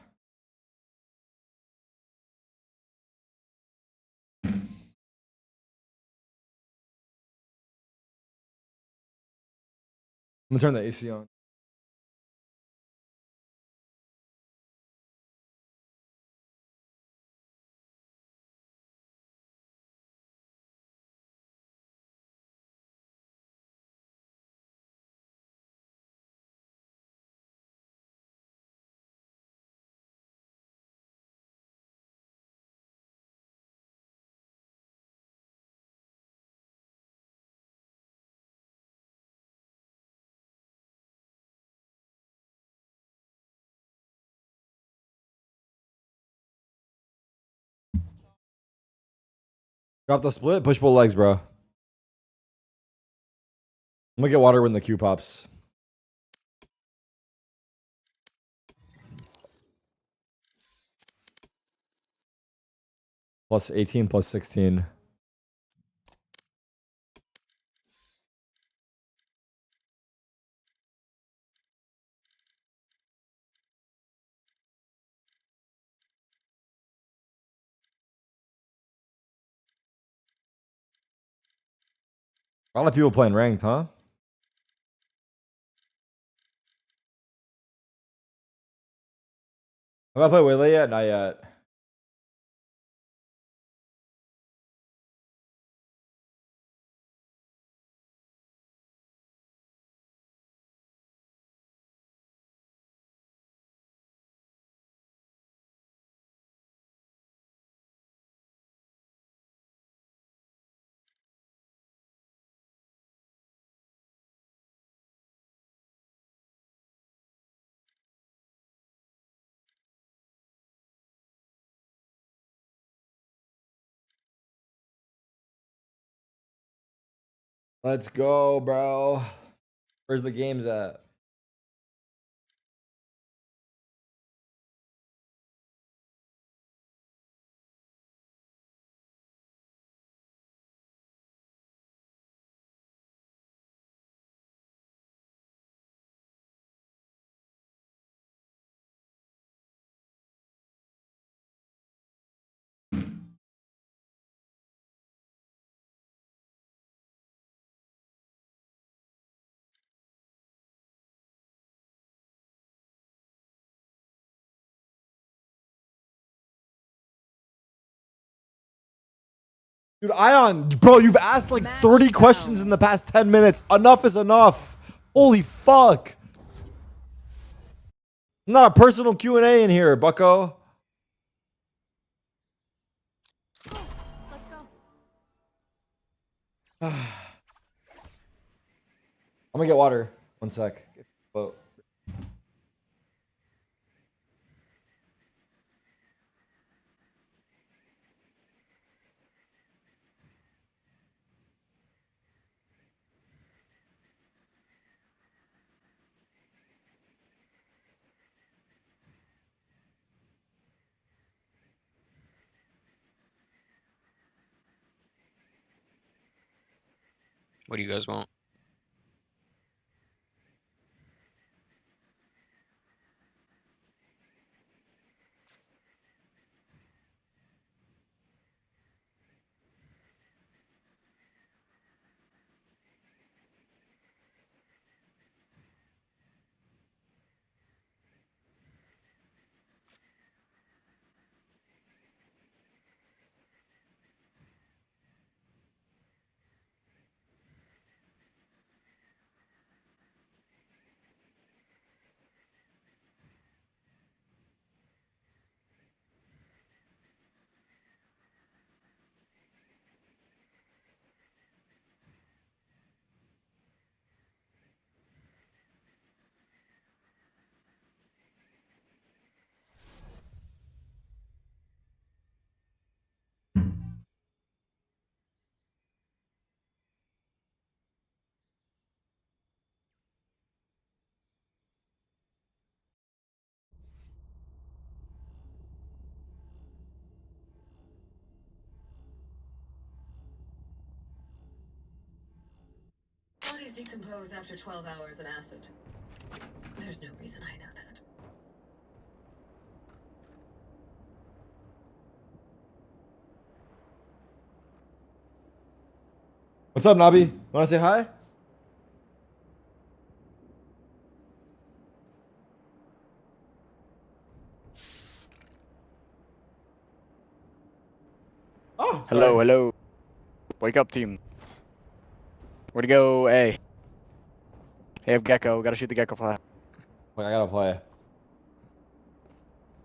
I'm gonna turn the AC on. Drop the split, push pull legs, bro. I'm gonna get water when the Q pops. Plus 18, plus 16. A lot of people playing ranked, huh? Have I played Waylay yet? Not yet. Let's go, bro. Where's the games at? Dude, Ion, bro, you've asked like 30 questions in the past 10 minutes. Enough is enough. Holy fuck. Not a personal Q&A in here, bucko. Let's go. I'm gonna get water. One sec. Boat. What do you guys want? Bodies decompose after 12 hours in acid. There's no reason I know that. What's up, Nabi? Wanna say hi? Oh, sorry. Hello, hello. Wake up, team. Where to go? A. Hey, have Gecko. Gotta shoot the Gecko fly. Wait, I gotta play.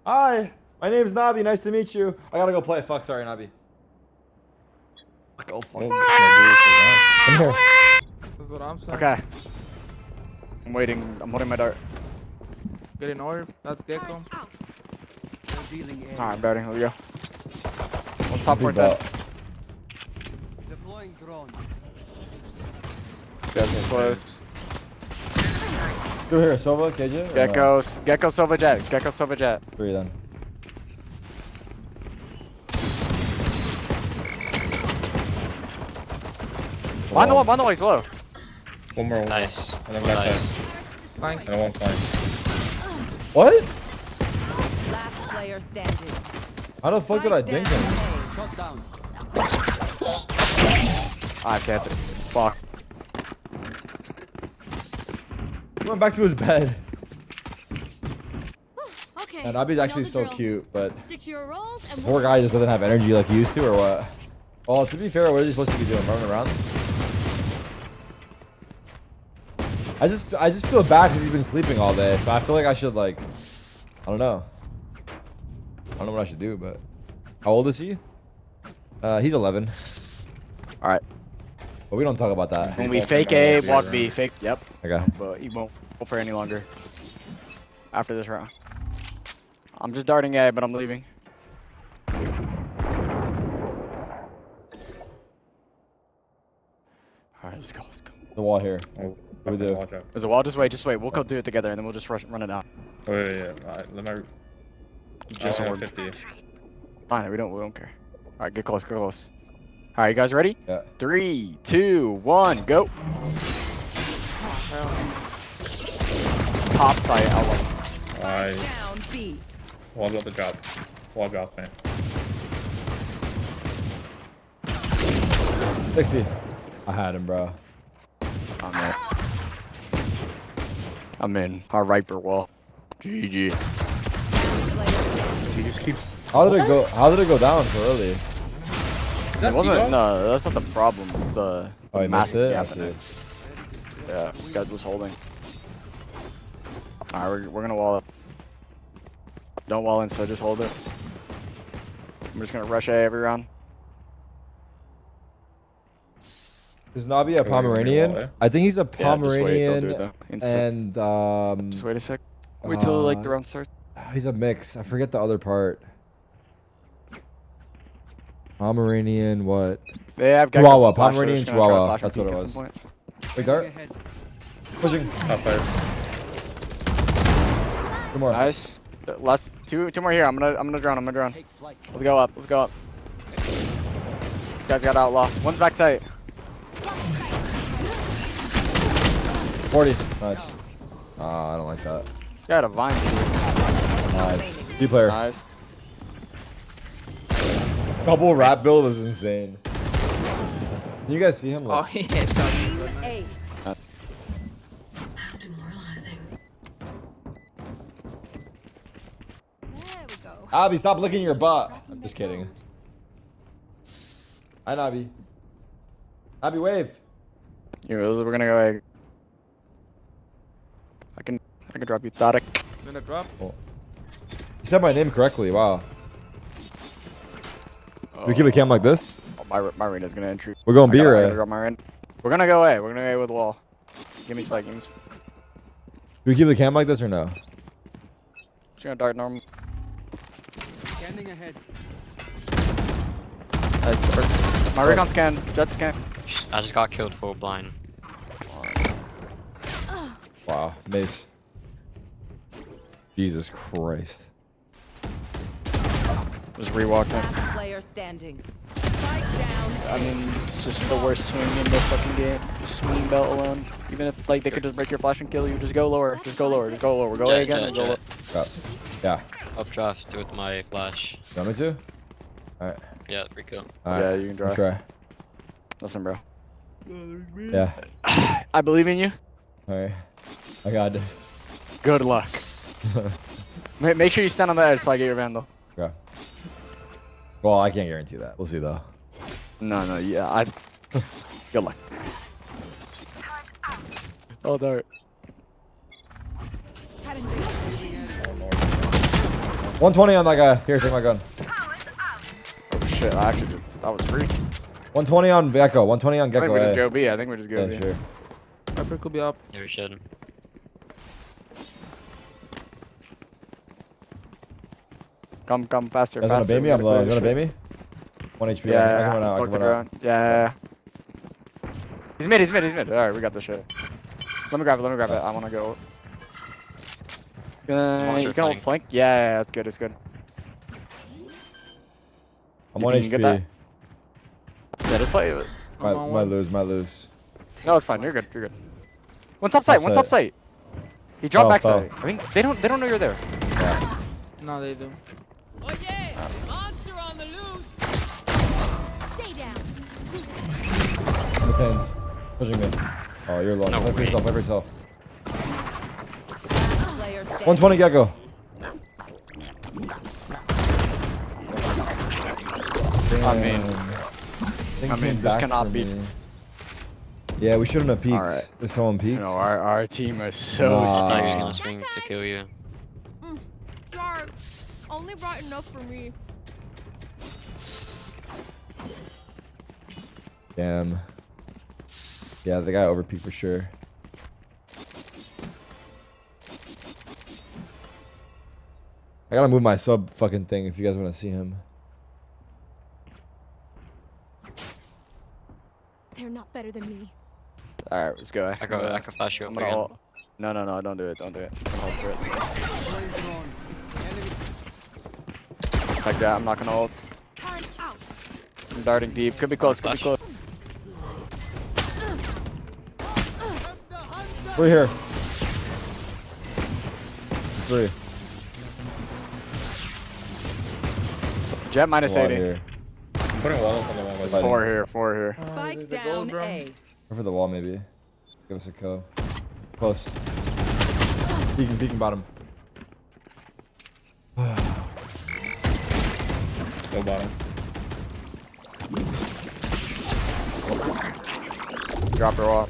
Hi, my name's Nabi. Nice to meet you. I gotta go play. Fuck, sorry, Nabi. Go fuck. Come here. That's what I'm saying. Okay. I'm waiting. I'm holding my dart. Get an orb. That's Gecko. Alright, I'm darting. Here we go. One top Big point dead. bot. Deploying drone. Gecko close. Go here, Sova, KJ. or Gecko, Gecko Silva Jet. Gecko Silva Jet. no? 3 then. Behind the wall, he's low. One more. Nice. And then Nice. Flank. And one flank. What? Last player standing. How the fuck did I dink him? Shot down. I can't. Fuck. He went back to his bed. Okay. And Nabi's actually so cute, but Stick to your roles and poor guy just doesn't have energy like he used to, or what? Well, to be fair, what is he supposed to be doing? Running around? I just feel bad because he's been sleeping all day, so I feel like I should like, I don't know. I don't know what I should do, but how old is he? He's 11. All right. But we don't talk about that. When we fake A, block B, fake. Yep. Okay. But he won't go for any longer. After this round. I'm just darting A, but I'm leaving. Alright, let's go, let's go. The wall here. Oh, What do we do? watch out. There's a wall, just wait. We'll go do it together and then we'll just run it out. Wait, let me. You just I ordered. 50. Fine, we don't care. Alright, get close, get close. Alright, you guys ready? Yeah. 3, 2, 1, go! Top side, outlook. Down B. Wall got the drop. Wall drop, man. 60. I had him, bro. I'm in. Our Riper wall. GG. He just keeps. How did it go? How did it go down so early? It wasn't, no, that's not the problem. It's the Oh, he missed massive it. I gap see. in it. Yeah, this guy was holding. Alright, we're gonna wall up. Don't wall in, so just hold it. I'm just gonna rush A every round. Is Nabi a Pomeranian? I think he's a Yeah, just wait, don't do it, Pomeranian though. Instant. and Just wait a sec. Wait till like the round starts. He's a mix. I forget the other part. Pomeranian, what? They have got Chihuahua. a flash, so Pomeranian just gonna try to Chihuahua. flash That's and what it peek at was. some point. Wait, dart. Pushing. Top fire. Two more. Nice. Last two more here. I'm gonna drown. Let's go up. This guy's got outlaw. One's backside. 40. Nice. I don't like that. Got a vine too. Nice. B player. Nice. Double rap build is insane. Can you guys see him? Oh, Like, yeah. How demoralizing. There we go. Abby, stop licking your butt. I'm just kidding. Hi, Nabi. Abby, wave. We're gonna go egg. I can drop you, Thadik. Gonna drop. Oh. You said my name correctly. Wow. We keep a cam like this? Oh, my Rena's gonna entry. We're going B or I A? gotta drop my Rena. We're gonna go A. We're gonna go A with the wall. Give me spike. Do we keep the cam like this or no? Just gonna dart normal. Scanning ahead. Nice. My recon scan. Jet scan. I just got killed for blind. Wow. Mace. Jesus Christ. Just rewalking. Player standing. I mean, it's just the worst swing in the fucking game. Just swinging belt alone. Even if like they could just break your flash and kill you, just go lower. Just go lower. Just go lower. Go away again and go lower. Yeah. Updraft with my flash. You want me to? Alright. Yeah, Rico. Alright. Yeah, you can I'll try. try. Listen, bro. Yeah. I believe in you. Alright. I got this. Good luck. Make sure you stand on the edge so I get your vandal. Okay. Well, I can't guarantee that. We'll see though. No, yeah, good luck. Oh, dart. 120 on that guy. Here, take my gun. Oh shit, I actually did. That was free. 120 on Gecko. 120 on I Gecko. think we just A. go B. I think we just go Yeah, B. sure. Viper could be up. Yeah, we should. Come faster, You guys wanna faster. bait me? I'm low. You wanna bait me? 1 HP. I can Yeah, run out. I can run out. yeah. He's mid. Alright, we got this shit. Let me grab it. I wanna go. You can hold flank? Yeah, that's good, it's good. I'm You 1 think you can HP. get Yeah, just play it. Might lose. No, it's fine, you're good. One top site. He dropped back side. I think they don't know you're there. Yeah. No, they do. Oh yeah! Monster on the loose! Stay down. I'm the tens. Pushing me. Oh, you're low. No Play for way. yourself. Play for yourself. Player standing. 120 Gecko. I mean, this cannot be. Yeah, we shouldn't have peeked. Alright. If someone peeked. No, our team is so Nah. He's stingy. gonna swing to kill you. Sorry. Only brought enough for me. Damn. Yeah, the guy over peeked for sure. I gotta move my sub fucking thing if you guys want to see him. They're not better than me. All right, let's go. I can flash you up I'm gonna again. ult. No, don't do it. Don't do it. I'm gonna hold for it. Like that. I'm not gonna ult. I'm darting deep. Could be close. Could be close. We're here. 3. Jet minus Wall 80. here. I'm putting wall up on the wall. There's 4 here. 4 here. Spike down A. Go for the wall, maybe. Give us a kill. Close. Peeking bottom. Still bottom. Drop her off.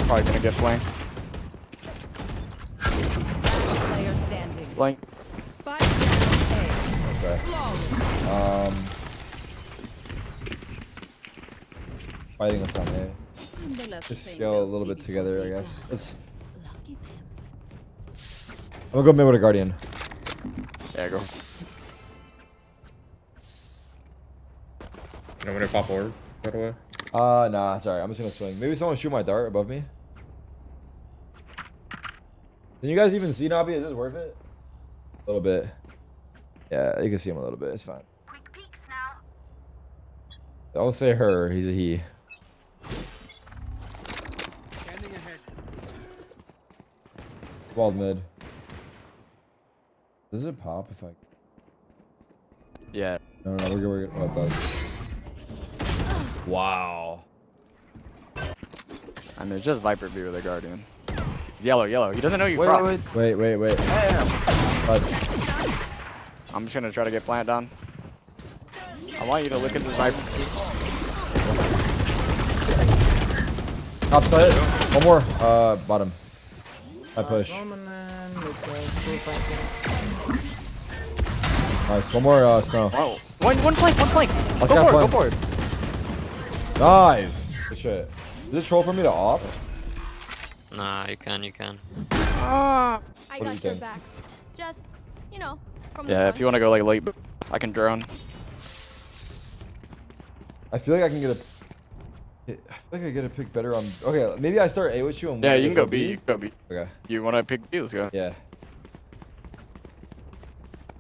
Probably gonna get flanked. Player standing. Flank. Spike down Okay. A. Fighting us on A. Just scale a little bit together, I guess. I'm gonna go mid with a guardian. Yeah, go. You want me to pop orb right away? Nah, sorry. I'm just gonna swing. Maybe someone shoot my dart above me. Can you guys even see Nabi? Is this worth it? A little bit. Yeah, you can see him a little bit. It's fine. Quick peeks now. Don't say her. He's a he. Standing ahead. Walled mid. Does it pop if I... Yeah. No, we're good. Oh, it does. Wow. I mean, it's just Viper B with a guardian. He's yellow. He doesn't know you Wait. crossed. Wait. I'm just gonna try to get plant down. I want you to look at this Viper. Top side. One more. Bottom. I push. Nice. One more snow. Oh, one flank. Let's Go for it. Nice. Good shit. Is it troll for me to op? Nah, you can. I What do you got your think? backs. Just, you know, from the Yeah, front. if you want to go like late, I can drone. I feel like I can get a... I feel like I get a pick better on... Okay, maybe I start A with you and... Yeah, wait you can for go B. You can go B. Okay. You want to pick B? Let's go. Yeah.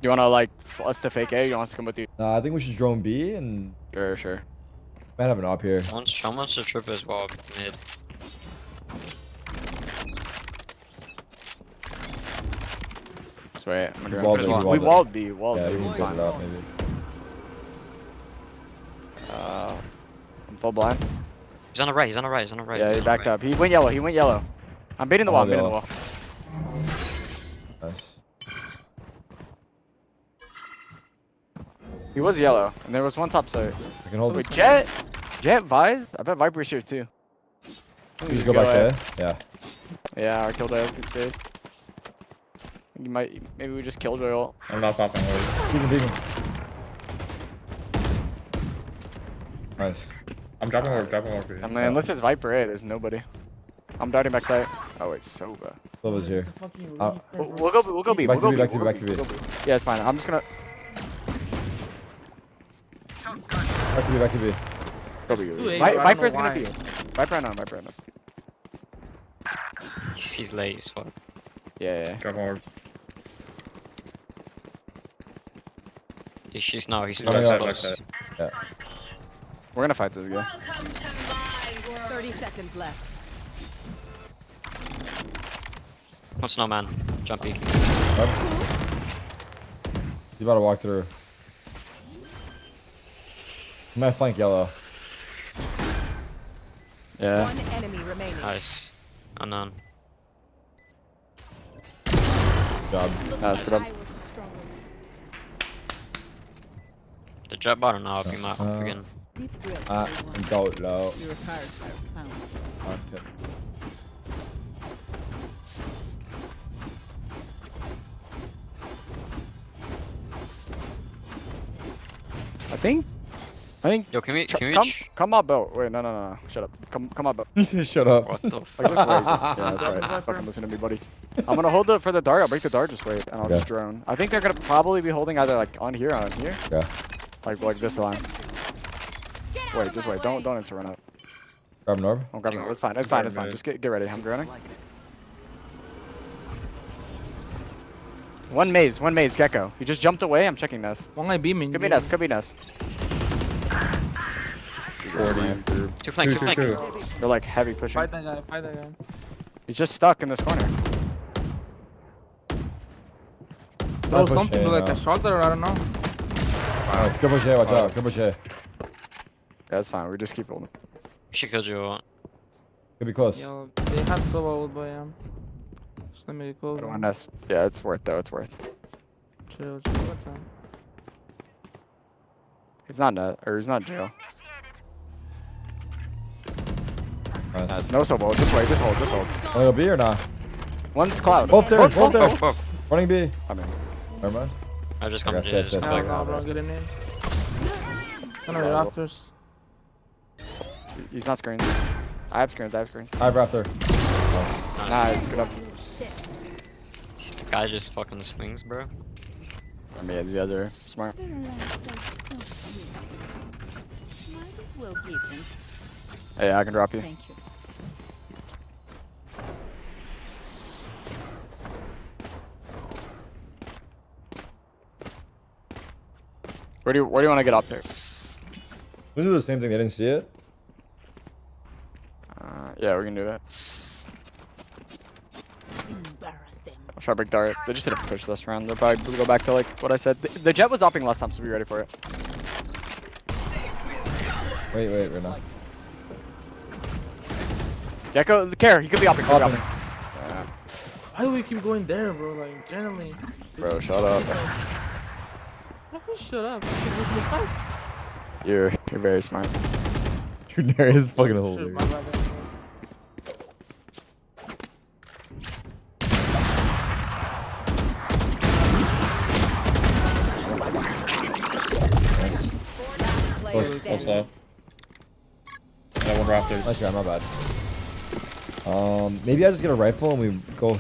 You want to like us to fake A? You want us to come with you? I think we should drone B and... Sure. Might have an op here. Someone wants to trip as well mid. Sweet. I'm gonna Walled drone. B, We walled walled B. Walled Yeah, B. we can get it out maybe. I'm full blind. He's on the right. Yeah, he backed up. He went yellow. I'm baiting the wall. Nice. He was yellow, and there was one top side. I can hold Wait, it. Jet Vise? I bet Viper's here too. You just go back there? Yeah. Yeah, I killed good space. You might, maybe we just killjoy ult. I'm not popping orb. Peeking. Nice. I'm dropping orb. I mean, unless it's Viper A, there's nobody. I'm darting back side. Oh wait, Sova. Sova's here. We'll go B. Back to B. Yeah, it's fine. I'm just gonna Back to B. go B. Viper's gonna be. Viper right now. He's late as fuck. Yeah. Dropping orb. He's not Backside. Yeah. We're gonna fight this guy. Welcome to my world. 30 seconds left. What's no man? Jump peeking. He's about to walk through. I'm gonna flank yellow. Yeah. One enemy remaining. Nice. Unknown. Good job. That's good. The jet bottom now. Be my again. Go low. Your cars are found. Okay. I think. Yo, can we come up, bro. Wait, no. Shut up. Come up, bro. He said shut up. What the fuck? Like, just wait. Yeah, that's right. Fucking listen to me, buddy. I'm gonna hold it for the dart. I'll break the dart. Just wait, and I'll just drone. I think they're gonna probably be holding either like on here or on here. Yeah. Like this line. Wait, just wait. Don't enter run up. Grab an orb. I'm grabbing it. It's fine. It's fine. It's fine. Just get ready. I'm running. One maze, Gecko. He just jumped away. I'm checking nest. One guy beaming. Could be nest. 40. Two flank. They're like heavy pushing. Fight that guy. He's just stuck in this corner. Throw push something A like now. a shot there, I don't know. Nice. Good push A, watch out. Good push A. Yeah, that's fine. We just keep rolling. She killed you. Could be close. Yo, they have solo ult, but just let me get close. One nest. Yeah, it's worth though. It's worth. Chill. What's on? He's not net, or he's not jail. Nice. No solo. Just wait. Just hold. Wanna go B or not? One's cloud. Both there. Both there. Both. Running B. I mean, Never mind. I just come Okay, to stay, just stay. No, bro, get him in. One of the rafters. he's not screened. I have screens. I have Raptor. Nice. Good up. The guy just fucking swings, bro. I mean, the other smart. Yeah, I can drop you. Thank you. Where do you want to get up there? We do the same thing. They didn't see it. Yeah, we can do that. I'll try to break dart. They just didn't push this round. They'll probably go back to like what I said. The jet was upping last time, so be ready for it. Wait now. Gecko, care. He could be upping. Upping. Yeah. Why do we keep going there, bro? Like, generally. Bro, shut up. Shut up. We can lose the fights. You're very smart. Dude, there is fucking Shit, holding. my bad. Close left. That one Raptors. Nice try, my bad. Maybe I just get a rifle and we go. I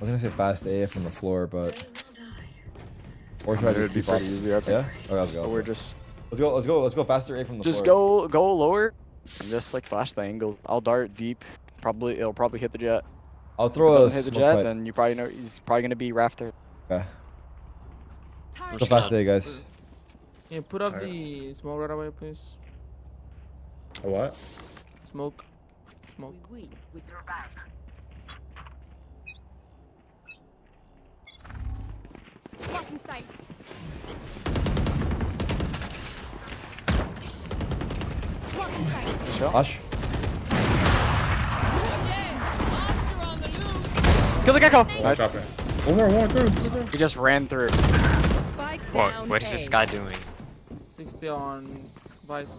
was gonna say fast A from the floor, but. Or should I just keep up? Easy up. Yeah. Okay, let's go. We're just. Let's go faster A from the Just floor. go lower. And just like flash the angle. I'll dart deep. It'll probably hit the jet. I'll If it throw a doesn't hit the smoke jet, pipe. then you probably know he's probably gonna be rafter. Okay. Go fast A, guys. Can you put up the smoke right away, please? A what? Smoke. We survive. Blocking sight. Blocking sight. Hush. Kill the gecko. Nice. Nice. One more through. He just ran through. What is this guy doing? 60 on Vice.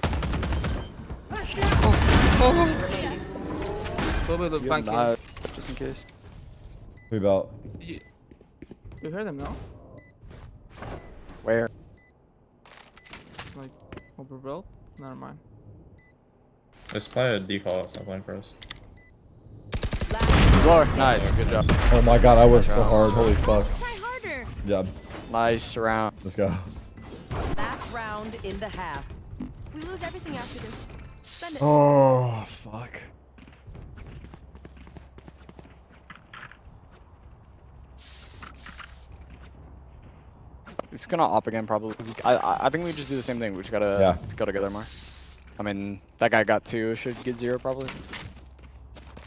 Probably the flank. Just in case. We about. You heard them, no? Where? Like, over belt? Never mind. Let's play a default. Stop playing for us. Lower. Nice. Good job. Oh my god, I worked so hard. Holy fuck. Try harder. Good job. Nice round. Let's go. Last round in the half. We lose everything after this. Spend it. Oh fuck. It's gonna op again probably. I think we just do the same thing. We just gotta go together more. I mean, that guy got 2. Should get 0 probably.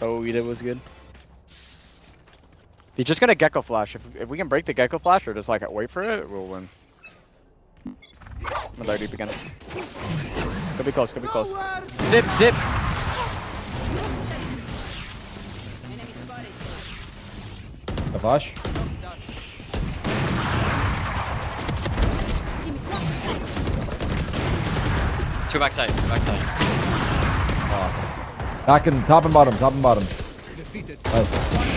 Oh, we did was good. He's just gonna gecko flash. If we can break the gecko flash or just like wait for it, we'll win. I'm gonna dive deep again. Could be close. Could be close. Zip. Avash. Two backside. Back in top and bottom.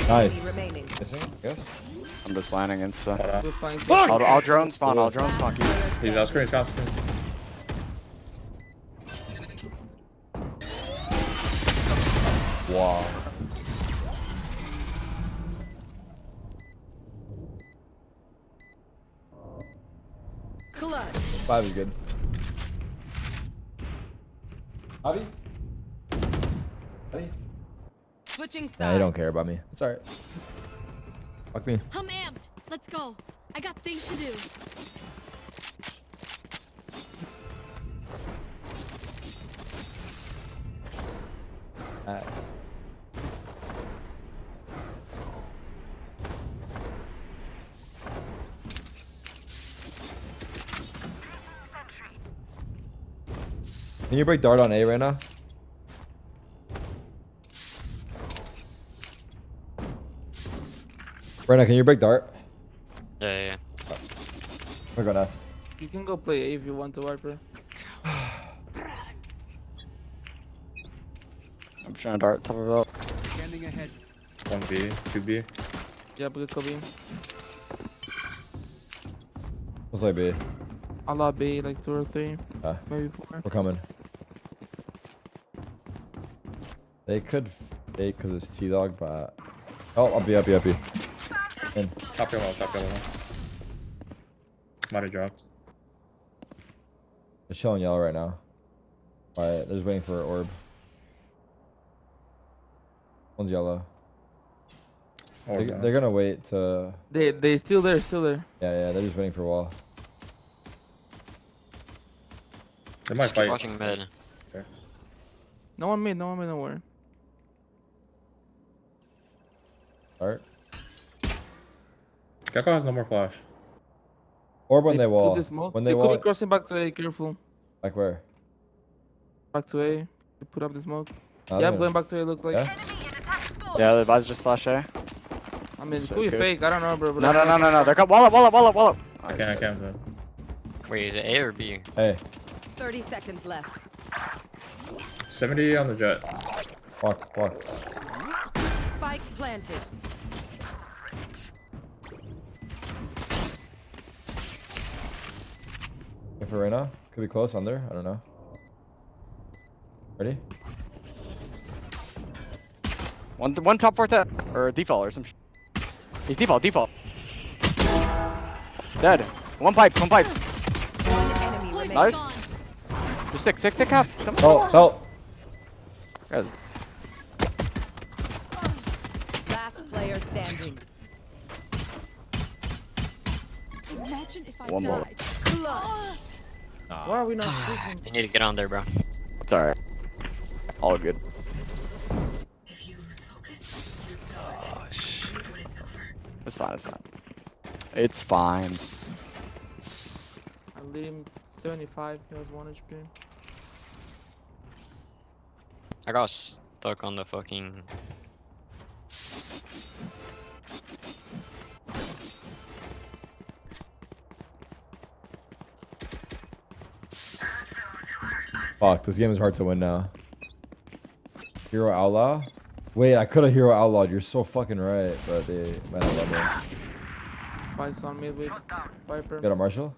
Nice. Missing, I guess. I'm just planning and stuff. Fuck! I'll drone spawn. He's out screen. Shot screen. Wow. Clutch. 5 is good. Javi? Switching sides. Nah, he don't care about me. It's alright. Fuck me. I'm amped. Let's go. I got things to do. Can you break dart on A right now? Brenna, can you break dart? Yeah. We're going S. You can go play A if you want to, Viper. I'm trying to dart top of it up. Scanning ahead. 1B, 2B. Yeah, but it could be. What's like B? Allah B, like 2 or 3. Maybe 4. We're coming. They could fake because it's T-Dog, but... Oh, up B. In. Top yellow. Might have dropped. They're chilling yellow right now. Alright, they're just waiting for orb. One's yellow. They're gonna wait to... They still there. Yeah, they're just waiting for wall. They might Just fight. keep watching mid. Okay. No one made, don't worry. Alright. Gekko has no more flash. Orb when they wall. Put the smoke. When They they could wall. be crossing back to A, careful. Like where? Back to A. They put up the smoke. Oh, Yeah, they're going back to A, looks like. Yeah? Yeah, the Vaz just flashed there. I mean, So could be good. fake, I don't know, bro. But No. They're wall up. I can't. Man. Wait, is it A or B? Hey. 30 seconds left. 70 on the jet. Walk. Spike planted. If for right now, could be close under. I don't know. Ready? One top 4 or default or some shit. He's default. Dead. One pipes. One enemy remaining. Nice. Just sick half. Help. Guys. Last player standing. Imagine if I One more. died. Why are we not speaking? You need to get on there, bro. It's alright. All good. If you lose focus, you die. When it's over. It's fine. I lead him 75. He has 1 HP. I got stuck on the fucking... Fuck, this game is hard to win now. Hero Outlaw? Wait, I could have Hero Outlawed. You're so fucking right, but they might not let me. Fights on mid with Viper. Got a Marshall?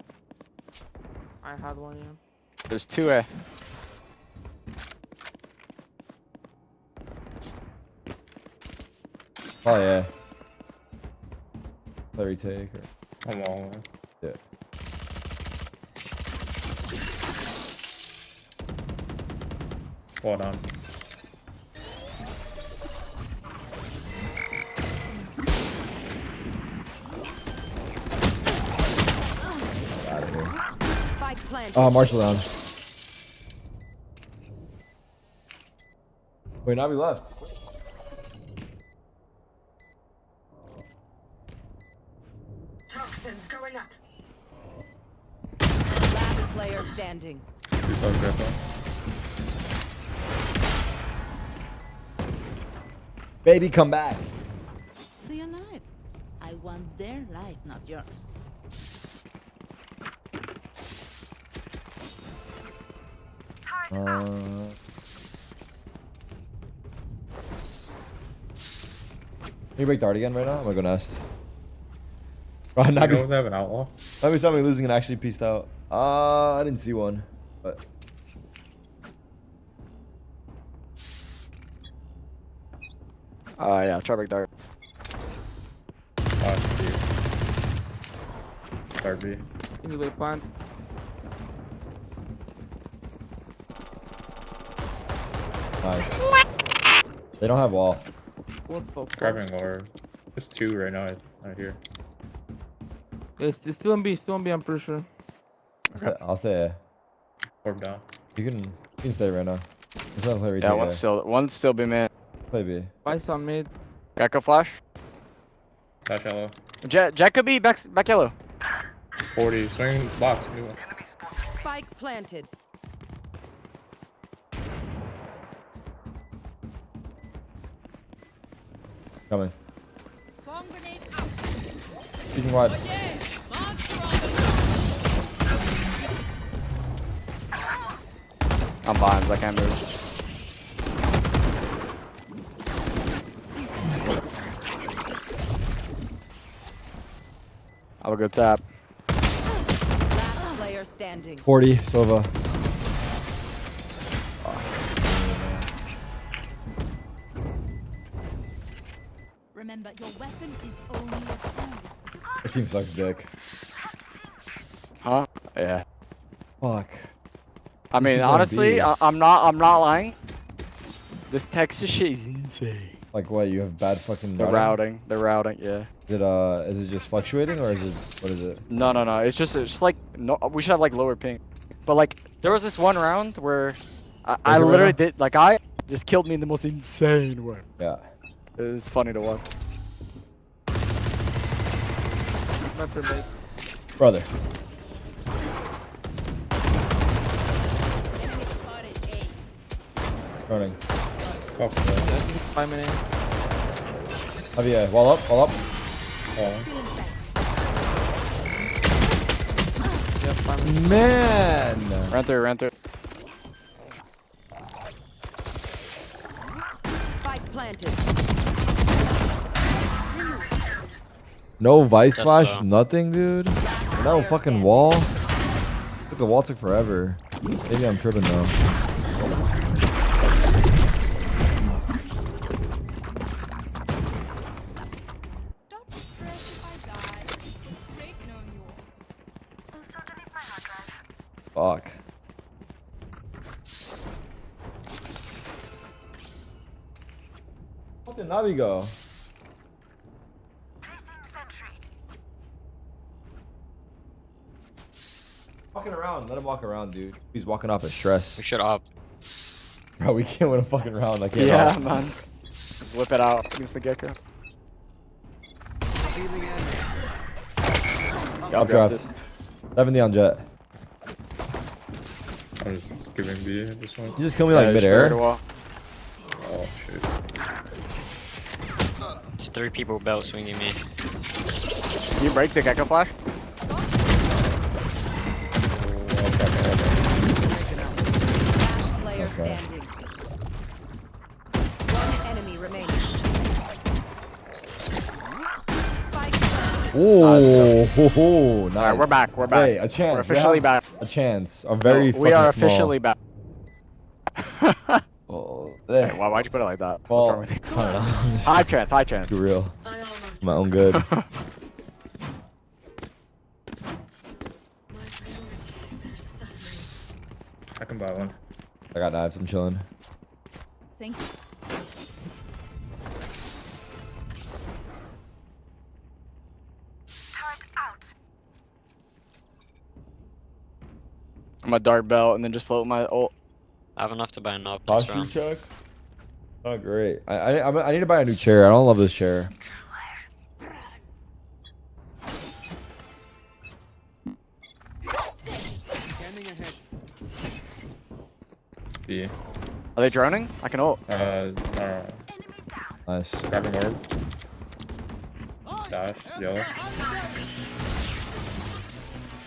I had one, yeah. There's 2A. Oh yeah. Play retake or... I'm all. Yeah. Well done. Out of here. Spike planted. Oh, Marshall down. Wait, now we left. Toxins going up. Last player standing. Baby, come back. Stay alive. I want their life, not yours. Can you break dart again right now? I'm gonna go nest. You know if they have an outlaw? Let me stop me losing and actually pieced out. I didn't see one, but Yeah, try break dart. Start B. Can you lay plant? nice. They don't have wall. What the fuck? Grabbing orb. There's 2 right now. Right here. It's still on B. Still on B. I'm pretty sure. I'll stay A. Orb down. You can stay right now. It's not play retake. Yeah, one's still B main. Play B. Vice on mid. Gecko flash. Dash yellow. Jet could be back yellow. 40. Swing box. New one. Spike planted. Coming. Swarm grenade out. Keeping wide. I'm behind, I can't move. I will go tap. Last player standing. 40, Sova. Remember, your weapon is only a tool. Our team sucks dick. Huh? Yeah. Fuck. I mean, honestly, I'm not lying. This Texas shit is insane. Like what? You have bad fucking The routing, yeah. Is it just fluctuating or is it what is it? No. It's just like no. We should have like lower ping. But like there was this one round where I literally did like I just killed me in the most insane way. Yeah. It was funny to watch. Brother. Running. I think it's 5 minutes. Oh yeah, wall up. Yeah, 5 minutes. Man. Ran through. Spike planted. No vice That's flash, nothing, dude. No fucking wall. The wall took forever. Maybe I'm tripping though. Fuck. How did Navi go? Walking around, let him walk around, dude. He's walking off his stress. We should op. Bro, we can't win a fucking round. I can't. Yeah, man. Just whip it out against the Gecko. Updraft. 70 on jet. I'm just giving B at this one. You just kill me like midair. Oh shit. It's 3 people belt swinging me. Can you break the Gecko flash? Player standing. One enemy remaining. Oh, nice. Alright, we're back. Hey, a chance. We're officially back. A chance. A very fucking small. We are officially back. Oh, Hey, why'd you put it like that? Well, What's wrong with you? I don't know. High chance. Too real. My own good. I can buy one. I got knives. I'm chilling. Thank you. I'm a dark belt and then just float my ult. I have enough to buy an op this Posture round. check. Oh, great. I need to buy a new chair. I don't love this chair. B. Are they droning? I can ult. Nice. Grabbing orb. Dash, yellow.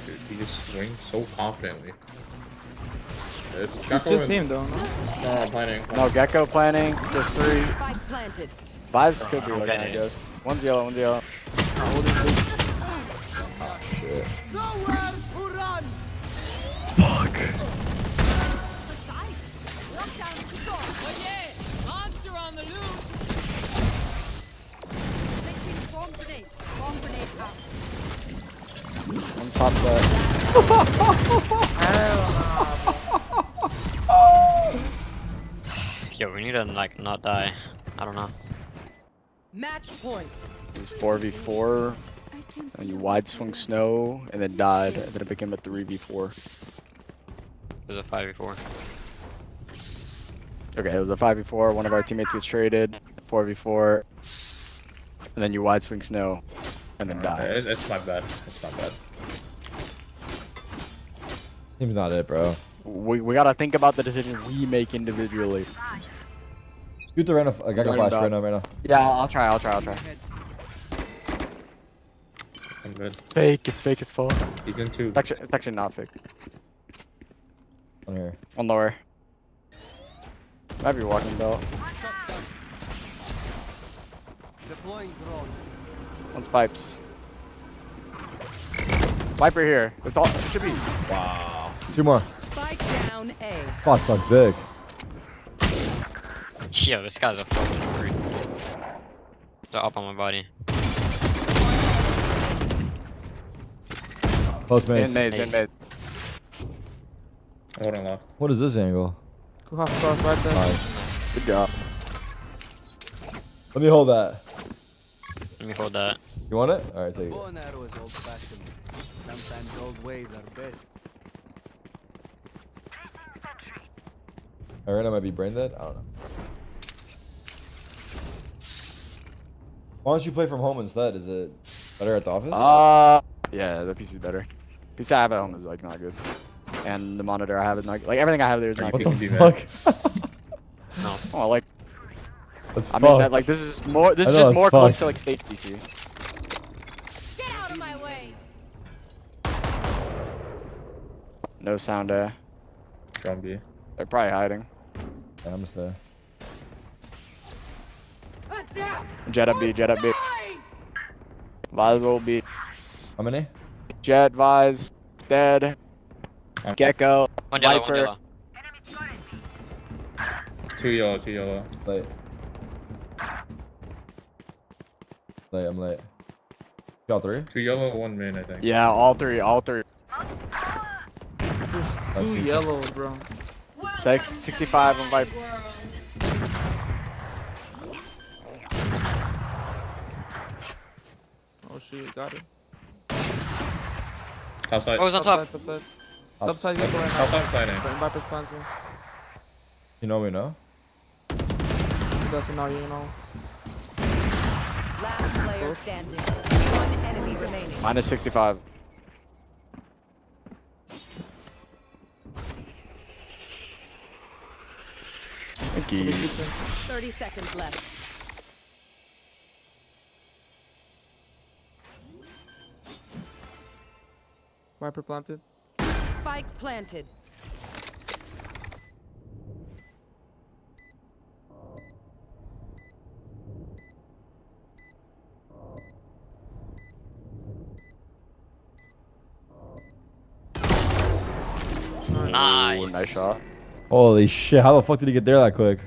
Dude, he just swings so confidently. It's just him though, no? No, I'm planning. No, Gecko planning. There's 3. Spike planted. Vibes could be looking, I guess. One's yellow. Shit. Nowhere to run. Fuck. Monster on the loose. Placing swarm grenade. Swarm grenade out. One's top set. Yo, we need to like not die. I don't know. Match point. It was 4v4, and you wide swing snow, and then died, and then it became a 3v4. It was a 5v4. Okay, it was a 5v4. One of our teammates gets traded. 4v4, and then you wide swing snow, and then die. It's my bad. It's my bad. Seems not it, bro. We gotta think about the decisions we make individually. Shoot the Reyna. I got a flash. Reyna. Yeah, I'll try. I'm good. Fake. It's fake as fuck. He's in 2. It's actually not fake. On here. One lower. Might be walking belt. Deploying drone. One's pipes. Viper here. It's all. It should be. Wow. 2 more. Spike down A. Boss sucks big. Yo, this guy's a fucking freak. They're up on my body. Close maze. In maze. Holding left. What is this angle? Go half cross right side. Nice. Good job. Let me hold that. Let me hold that. You want it? Alright, take it. Bow and arrow is old-fashioned. Sometimes old ways are best. Reyna might be brain dead. I don't know. Why don't you play from home instead? Is it better at the office? Yeah, the PC is better. PC I have at home is like not good, and the monitor I have is not good. Like everything I have there is not What good. the fuck? No. Oh, like. That's I mean, fucked. that, like this is more. This is I know, just it's more close fucked. to like stage PC. Get out of my way. No sound. Drone B. They're probably hiding. Yeah, I'm just there. Adapt. Jet up B. Vise will be. How many? Jet, Vise, dead. Gecko, One yellow, Viper. one yellow. 2 yellow. Late. I'm late. Got 3? 2 yellow, 1 main, I think. Yeah, all three. There's That's 2 huge. yellow, bro. 65 on Viper. Oh shit, got it. Top side. Oh, he's on top. Top side. Top side, you go right Top now. side planning. Viper's planting. You know we know? He doesn't know, you know. Last player standing. One enemy remaining. Minus 65. Thank you. 30 seconds left. Viper planted. Spike planted. Nice. Ooh, nice shot. Holy shit, how the fuck did he get there that quick?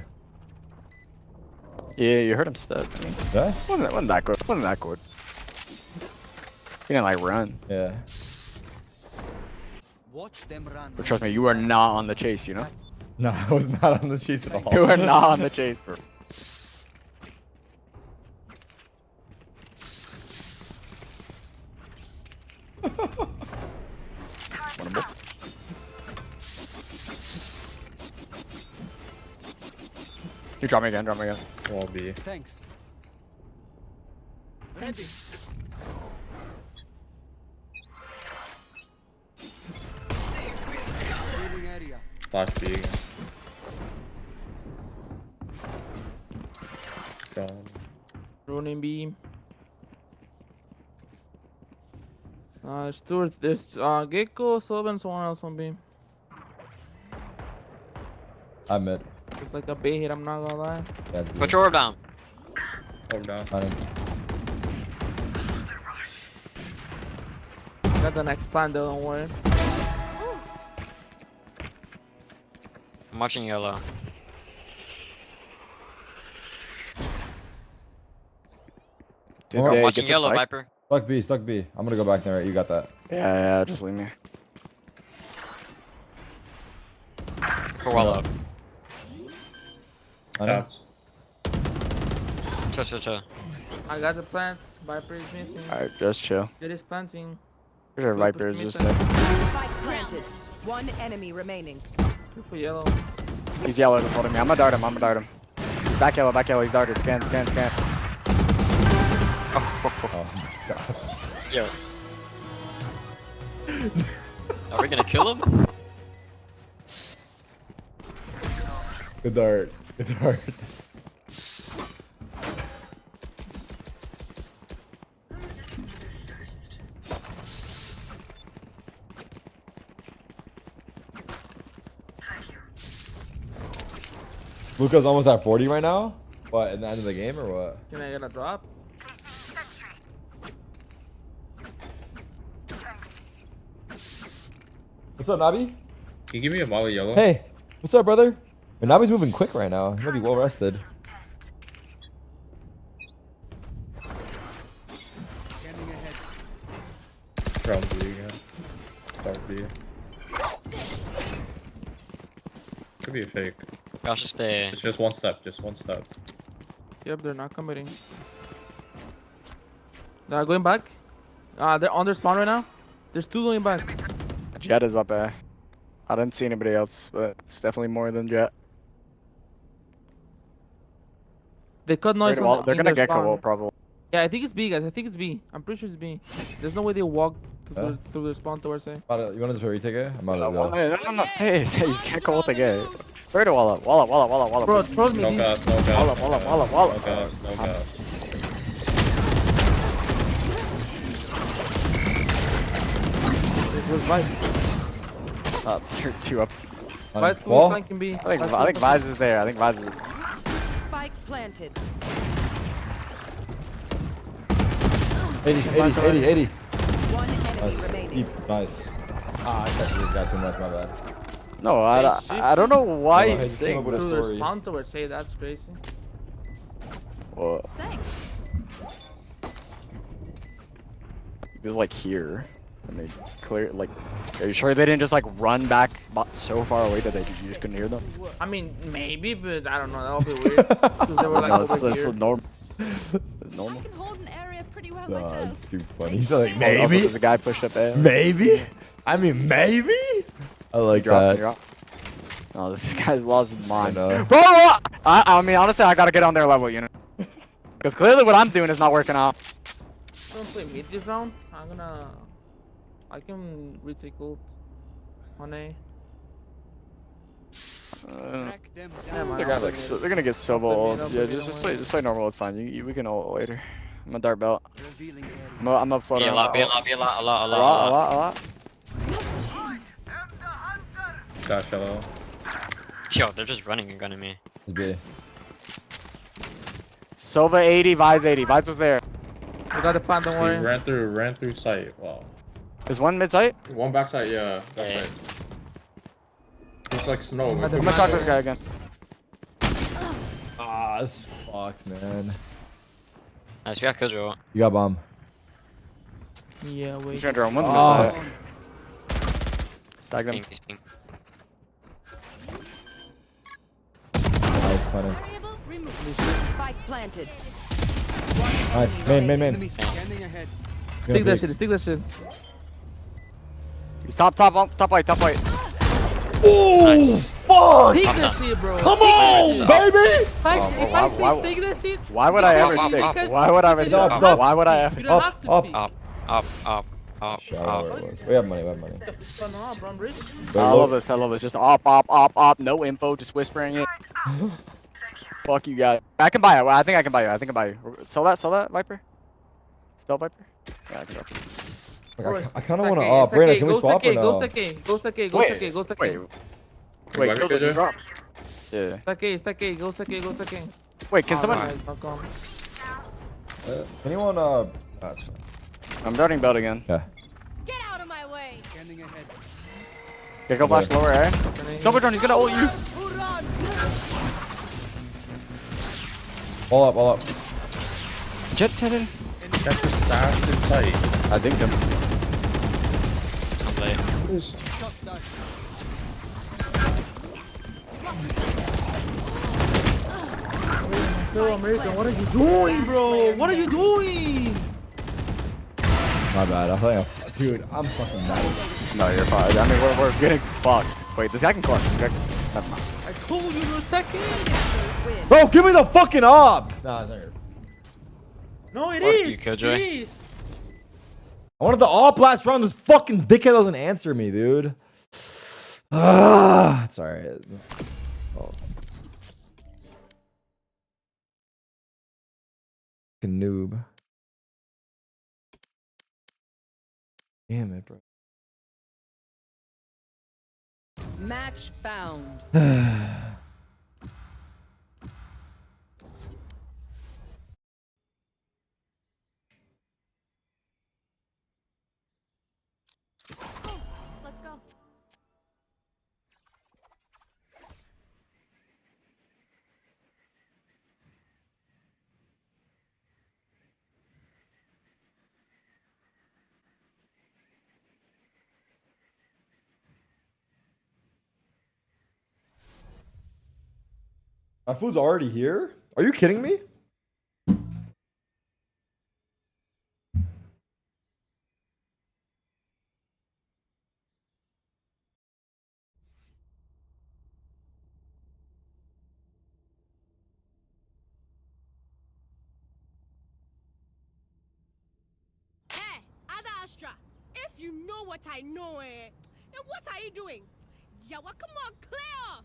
Yeah, you heard him step. I mean, Yeah? wasn't that good. Wasn't that good. He didn't like run. Yeah. Watch them run. But trust me, you are not on the chase, you know? No, I was not on the chase at all. You are not on the chase, bro. You drop me again, Wall B. Thanks. Ready. Healing area. Flash B again. Gone. Running beam. Stuart, there's Gecko, Sylvan, someone else on beam. I'm mid. It's like a bait hit, I'm not gonna lie. Yeah, it's Put your orb down. Orb down. Got the next plan, though, don't worry. I'm watching yellow. Did Or- I'm they watching get the yellow, spike? Viper. Stuck B, stuck B. I'm gonna go back there. You got that. Yeah, just leave me. For well up. I know. Taps. Chill. I got the plant. Viper is missing. Alright, just chill. It is planting. Here's our Viper is just there. Spike planted. One enemy remaining. 2 for yellow. He's yellow, just holding me. I'm gonna dart him. Back yellow, he's darted. Scan. Oh my god. Yo. Are we gonna kill him? Good dart. Luca's almost at 40 right now? What, in the end of the game or what? Can I get a drop? What's up, Nabi? Can you give me a molly yellow? Hey, what's up, brother? And Nabi's moving quick right now. He might be well rested. From B again. Dark B. Could be a fake. I'll just stay. It's just one step. Yep, they're not committing. They're going back. They're on their spawn right now. There's 2 going back. Jet is up A. I didn't see anybody else, but it's definitely more than Jet. They cut noise. They're gonna get Kowal probably. Yeah, I think it's B, guys. I think it's B. I'm pretty sure it's B. There's no way they walk through their spawn towards A. You want to just retake it? I'm out of go. No, stay. He's can't go to get. Throw the wall up. Wall up. Bro, trust me. No gas. Wall up. No gas. Where's Vice? They're 2 up. Vice cool flanking B. I think Vice is there. Spike planted. 80. One enemy Nice. remaining. Nice. I trusted this guy too much, my bad. No, I don't know why Hey, he's saying with a Through their story. spawn towards A. That's crazy. Well, Thanks. he was like here. And they clear, like, are you sure they didn't just like run back so far away that you just couldn't hear them? I mean, maybe, but I don't know. That would be weird. Because they were like over here. Normal. I can hold an area pretty well No, myself. it's too funny. He's like, Also, maybe? there's a guy pushed up A. Maybe? I mean, maybe? I like that. Oh, this guy's lost his mind. I know. Bro, I mean, honestly, I gotta get on their level, you know? Because clearly what I'm doing is not working out. Don't play mid this round. I can retake ult on A. They're gonna get Sobel ult. Yeah, just play normal. It's fine. We can ult later. I'm a dart belt. I'm up floating. Be a lot. Gosh, hello. Yo, they're just running and gunning me. It's B. Sova 80, Vise 80. Vise was there. We got the plant, don't worry. He ran through sight. Wow. There's one mid sight? One back side, yeah. Back side. It's like snow. I'm gonna shock this guy again. Ah, this fucked, man. Nice, we got Killjoy. You got bomb. Yeah, wait. He's trying to run one Oh. Tag them. Ping. Nice, punting. Spike planted. Nice. Main. Stick that shit. He's top right. Oh, fuck! Take that shit, bro. Come on, baby! If I say take that shit. Why would I ever stick? Why would I ever stick? Why would I ever You stick? don't have to be. Up. Shout where it was. We have money. Bro, I'm rich. I love this. Just op. No info, just whispering it. Fuck you guys. I can buy it. I think I can buy you. Sell that, Viper? Still Viper? Yeah, I can drop it. I kind of want to op. Brandon, can we swap or no? Go stack A. Wait, kill just dropped. Yeah. Stack A. Go stack A. Wait, can someone... Anyone, that's fine. I'm darting belt again. Yeah. Get out of my way. Okay, go flash lower, eh? Silverdrone, he's gonna ult you. All up. Jet in. That's just dashed in sight. I think him. I'm late. Yo, American, what are you doing, bro? What are you doing? My bad. I think dude, I'm fucking mad. No, you're fine. I mean, we're getting fucked. Wait, this guy can clutch. Never mind. I told you to stack in. Bro, give me the fucking op. Nah, it's not yours. No, it Fuck is. you, Killjoy. It is. I wanted the op last round. This fucking dickhead doesn't answer me, dude. Ah, it's alright. Oh. Fucking noob. Damn it, bro. Match found. Let's go. My food's already here? Are you kidding me? Hey, Ada Astra, if you know what I know, then what are you doing? Yeah, well, come on, clear off.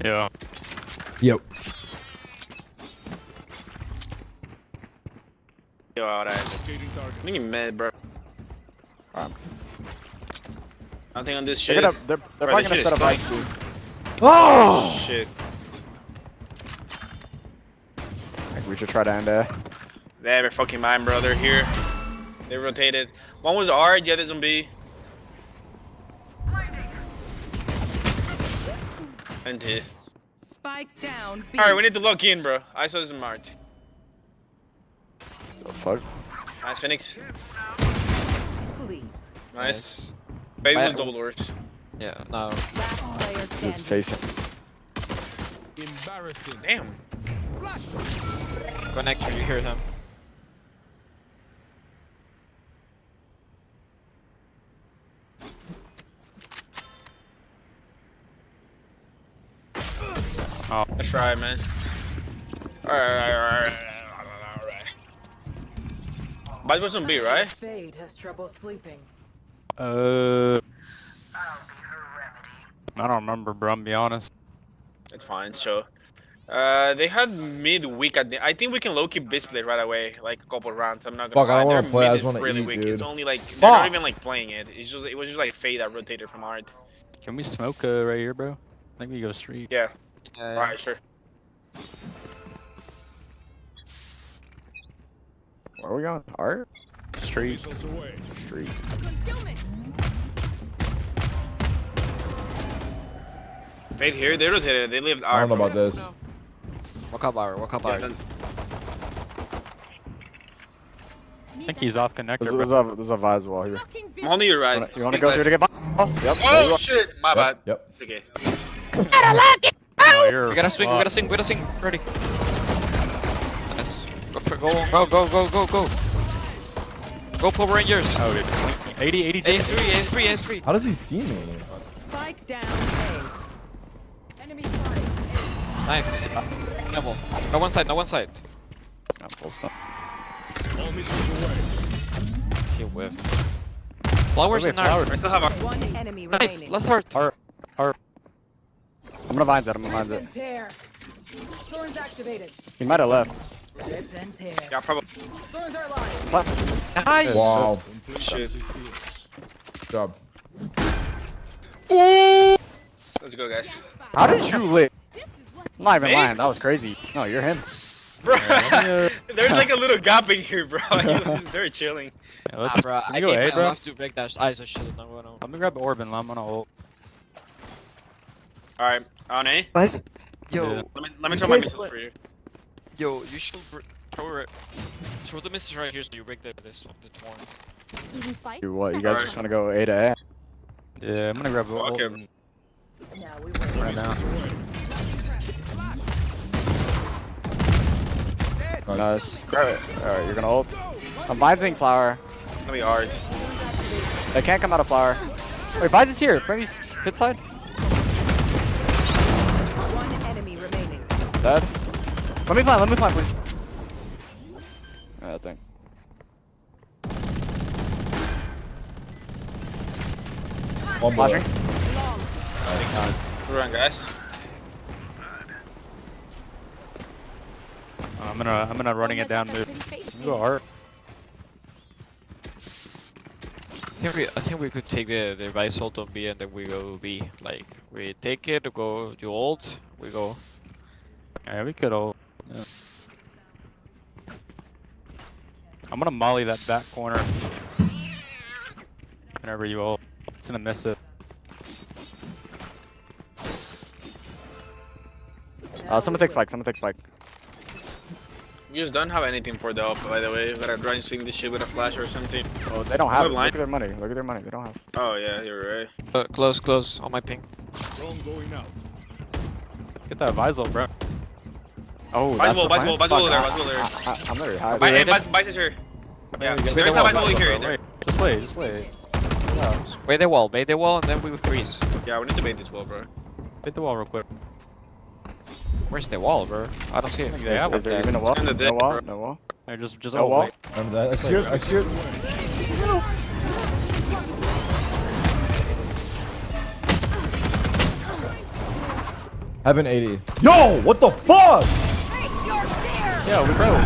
Yeah. Yep. Yo, alright. I'm getting mad, bro. Nothing on this shit. They're Bro, probably this gonna shit set is up like fine. Oh! Shit. Like we should try to end it. Never fucking mind, bro. They're here. They rotated. One was R, the other's on B. And hit. Spike down. B. Alright, we need to lock in, bro. I saw this marked. The fuck? Nice, Phoenix. Please. Nice. Baby was double doors. Yeah, no. Last player Just standing. facing. Embarrassing. Damn. Connector, you hear him. Oh. Let's try, man. Alright. But it was on B, right? Fade has trouble sleeping. I don't remember, bro. I'm be honest. It's fine, so. They had mid weak at the. I think we can low keep this play right away, like a couple rounds. I'm not gonna. Fuck, I don't lie. wanna Their play, I mid just is wanna really eat, weak. dude. It's only like they're Fuck. not even like playing it. It was just like Fade that rotated from hard. Can we smoke right here, bro? I think we go street. Yeah. Yeah. Alright, sure. Where are we going? Art? Street. Street. Fade here. They rotated. They lived I R. don't know about this. Walk up, Bar. Walk up, Yeah, Bar. then- I think he's off connector. There's a Vise wall here. I'm only your right. You wanna go through to get by? Oh, yep. there you Oh go. shit! My bad. Yep. Okay. Oh, we gotta swing, we gotta sing, we gotta sing. Ready. Nice. Go. Go, Power Rangers. Oh, it's 80. AS3. How does he see me? Spike down. A. Enemy spotted. Nice. Level. No one side. No, full stop. All missiles away. He whiffed. Flowers in our. I still have a. One enemy Nice. remaining. Let's hurt. Art. I'm gonna vines it. Tear. Thorns activated. He might have left. Rip and tear. Yeah, probably. Thorns are live. What? Nice. Wow. Shit. Good job. Let's go, guys. How did you live? I'm not even Me? lying. That was crazy. No, you're him. Bro, there's like a little gap in here, bro. He was just there chilling. Yeah, let's, bro, can I we go A, think I bro? have to break that ice or shit. I'm gonna. Let me grab Orb and I'm gonna ult. Alright, on A. Guys, Yeah. yo, Let me These throw my guys missiles let- for you. Yo, you should throw the missiles right here so you break this ones. Even fight? You what? You guys Alright. just wanna go A to A? Yeah, I'm gonna grab ult Okay. and- right now. Nice. Grab it. Alright, you're gonna ult. I'm Vising Flower. Let me hard. They can't come out of Flower. Wait, Vise is here. Maybe pit side? One enemy remaining. Dead. Let me plant, please. Yeah, I think. One more. Flashing. Good run, guys. I'm gonna running it down mid. You go hard. I think we could take the revive ult on B and then we go B. Like we take it, go do ult, we go. Yeah, we could ult. Yeah. I'm gonna molly that back corner. Whenever you ult. It's gonna miss it. Someone take spike, You just don't have anything for the up, by the way. Gotta try and swing this shit with a flash or something. Oh, they don't have it. Good line. Look at their money. They don't have. Oh, yeah, you're right. Close on my ping. Let's get that Visal, bro. Oh, Vice that's wall, the Vice plan? wall, Vice wall Fuck, there, Vice wall there. I'm very high. Hey, Vice is here. Yeah, Get there is the a wall, Vice wall here. bro. Just wait. Yeah. Bait the wall, and then we will freeze. Yeah, we need to bait this wall, bro. Hit the wall real quick. Where's the wall, bro? I don't see it. Is there even a wall? kinda dead, No wall? bro. No wall? Hey, just no wall? Remember that? I see it. Heaven 80. Yo, what the fuck? Yeah, we bro.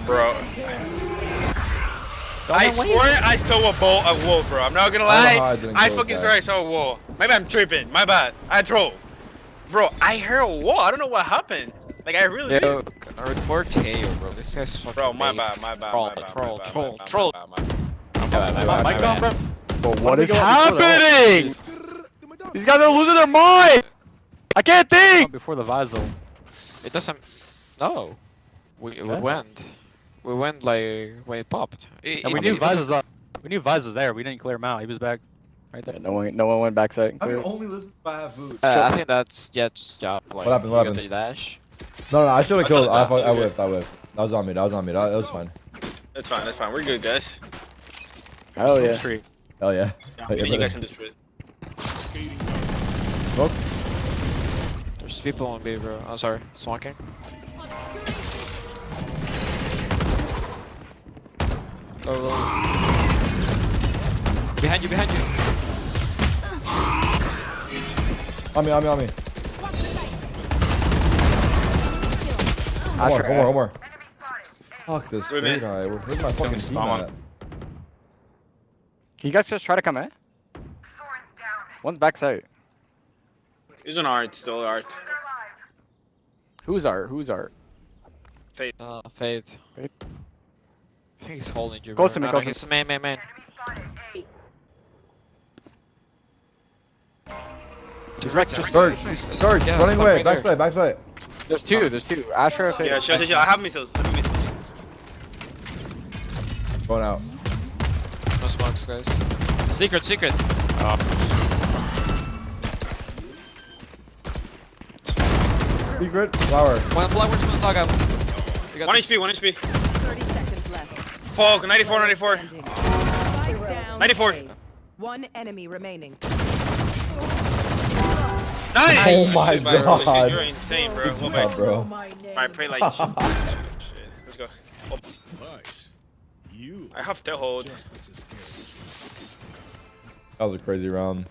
Bro. I swear I saw a wall, bro. I'm not gonna I don't lie. know how I didn't I close fucking that. swear I saw a wall. Maybe I'm tripping. My bad. I troll. Bro, I heard a wall. I don't know what happened. Like, I really Yo, did. report Teo, bro. This guy's fucking Bro, my bait. bad, my bad, Troll, my bad, troll, my bad, troll, my bad, troll. my bad, my bad. Mic on, bro. But what me is go up before the happening? These guys are losing their mind! I can't think! Before the Visal. It doesn't. No. We went. We went like when it popped. And we knew Vise was up. We knew Vise was there. We didn't clear him out. He was back. Right there. No one went backside. I mean, only listen if I have food. I think that's Jet's job. Like, What happened? What you got happened? the dash. No, I should have killed. I thought whiffed. That was on me. That was fine. It's fine, it's fine. We're good, guys. Hell yeah. Hell yeah. Yeah, you guys in the street. Smoke. There's people on B, bro. Oh, sorry. Smoking. Oh, behind you. On me. One more. Fuck this Wait a minute. fade eye. Where's my fucking spawn. team at? Can you guys just try to come in? One's backside. He's on art, still art. Who's art? Fade. Fade. I think he's holding you. Close bro. to me, No, close to he's main. He's right Surge, running away. Backside. There's two. Asher, Fade. Yeah, chill. I have missiles. Let me missiles. Going out. No smokes, guys. Secret. Secret. Flower. One flower, one dog out. 1 HP. 30 seconds left. Fog, 94. Spike down 94. A. One enemy remaining. Nice! Oh my Bro, god. you're insane, bro. Good job, bro. Alright, pray like shit. Let's go. Oh. I have to hold. That was a crazy round.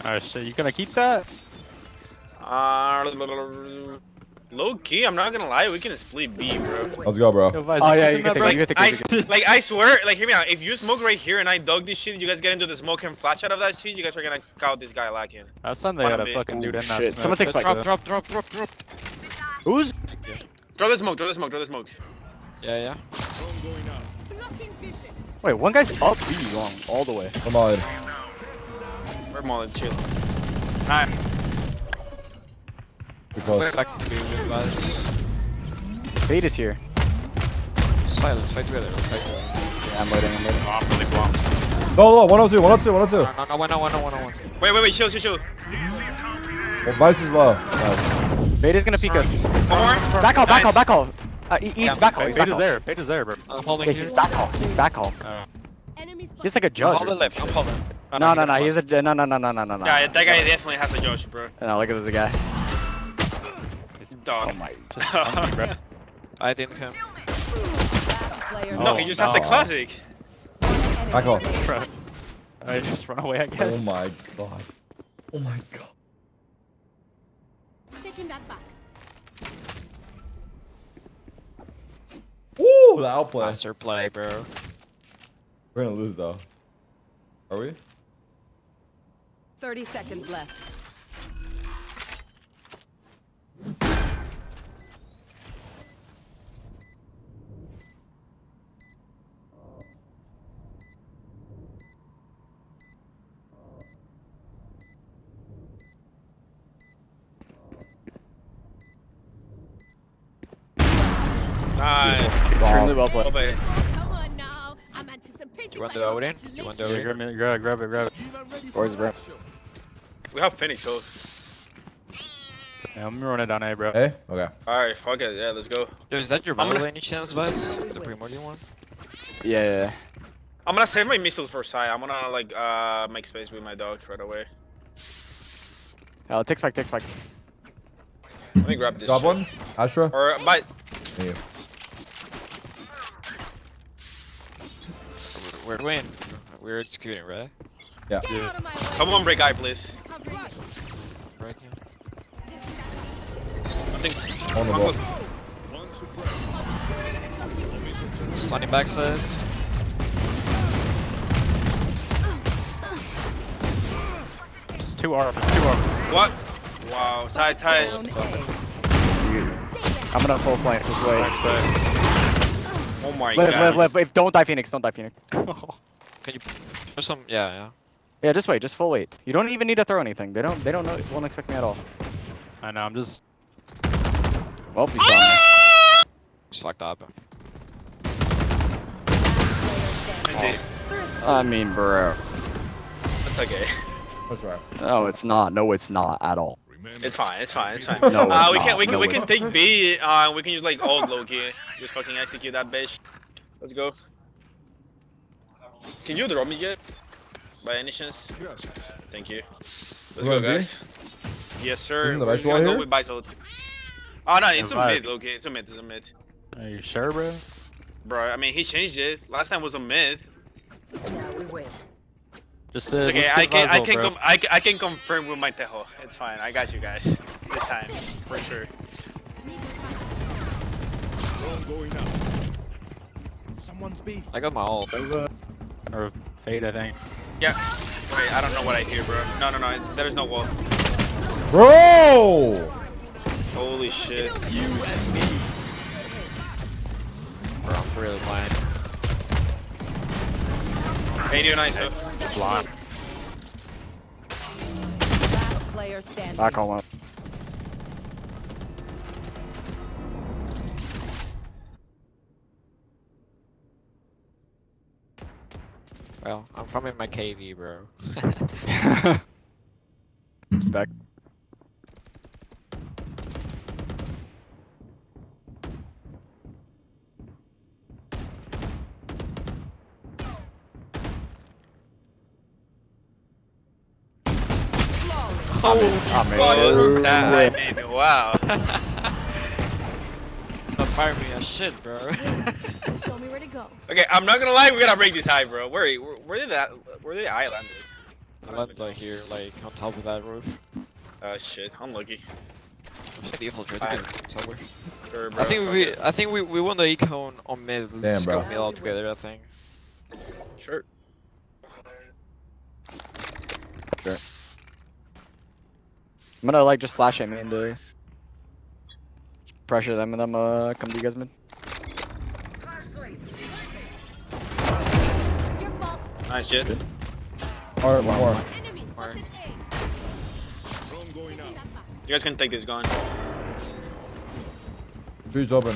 Oh shit, you gonna keep that? Low key, I'm not gonna lie, we can split B, bro. Let's go, bro. Oh yeah, you can take it. You can take it. Like I swear, like hear me out. If you smoke right here and I dug this shit, you guys get into the smoke and flash out of that shit, you guys are gonna count this guy lacking. That's something they got a fucking dude in that. Shit. Someone takes Drop, like drop, drop, drop, drop. Who's? Draw the smoke, draw the smoke, draw the smoke. Yeah. Wait, one guy's up B long all the way. Come on. We're Mullen, chill. Alright. Because Back to you guys. Fade is here. Silence, fight together. Fight together. Yeah, I'm waiting. Oh, I'm really bomb. Go, 102, 102, 102. No, 101. Wait, chill. Well, Vice is low. Nice. Fade is gonna peek us. One more. Back hall. He's back hall. Fade is there, bro. I'm holding Yeah, here. he's back hall. He's like a judge. I'm holding left. I'm holding. No. He's a no. Yeah, that guy definitely has a Josh, bro. No, look at this guy. Dog. Oh my. I didn't come. No, he just has the classic. Back off. I just run away, I guess. Oh my god. Oh my god. Taking that back. Ooh, the outplay. Master play, bro. We're gonna lose though. Are we? 30 seconds left. Nice. Extremely well played. Oh, baby. Come on now. I'm anticipating. You want the Odin? You want the Odin? Grab it. Where's bro? We have Phoenix, so. Yeah, I'm running down A, bro. Hey? Okay. Alright, fuck it. Yeah, let's go. Yo, is that your I'm bubble gonna- any chance, guys? The primordial one? Yeah. I'm gonna save my missiles for side. I'm gonna like make space with my dog right away. Takes back. Let me grab this. Drop shit. one. Astra. Or bite. Thank you. We're winning. We're executing, right? Yeah. Someone break eye, please. Right here. I think. On the I'm ball. close. Stunning backside. Just 2 R. What? Wow, side tight. I'm gonna full flank. Just wait. Oh my Live. god. Wait, don't die, Phoenix. Don't die, Phoenix. Can you push some? Yeah. Yeah, just wait. Just full wait. You don't even need to throw anything. They don't know. Won't expect me at all. I know. I'm just. Well, he's gone. It's fucked up. I mean, bro. It's okay. That's right. No, it's not. No, it's not at all. It's fine. No, it's we can not. we can take B. We can use like old Loki. Just fucking execute that bitch. Let's go. Can you drop me yet? By any chance? Thank you. Let's go, guys. Yes, sir. Isn't the We're best gonna one go here? with Bisolt. Oh no, it's a Revive. mid, Loki. It's a mid. Are you sure, bro? Bro, I mean he changed it. Last time was a mid. Now we win. Just It's okay. I can confirm with my Tejo. It's fine. I got you guys this time for sure. Someone's B. I got my ult. Or fade, I think. Yeah. Wait, I don't know what I hear, bro. No. There is no wall. Bro! Holy shit. Bro, I'm really playing. 89, so. Blind. Last player standing. Back on one. Well, I'm farming my KD, bro. Respect. Fuck that, baby. Wow. Not firing me as shit, bro. Show me where to go. Okay, I'm not gonna lie, we gotta break this high, bro. Where did the island? I landed like here, like on top of that roof. Shit, unlucky. Default try to get somewhere. Sure, bro. I think we won the econ on mid. We Damn, just bro. got mid all together. I think. Sure. Sure. I'm gonna like just flash at me and pressure them and then come to you guys mid. Nice shit. Alright, one more. You guys can take this gun. Dude's open.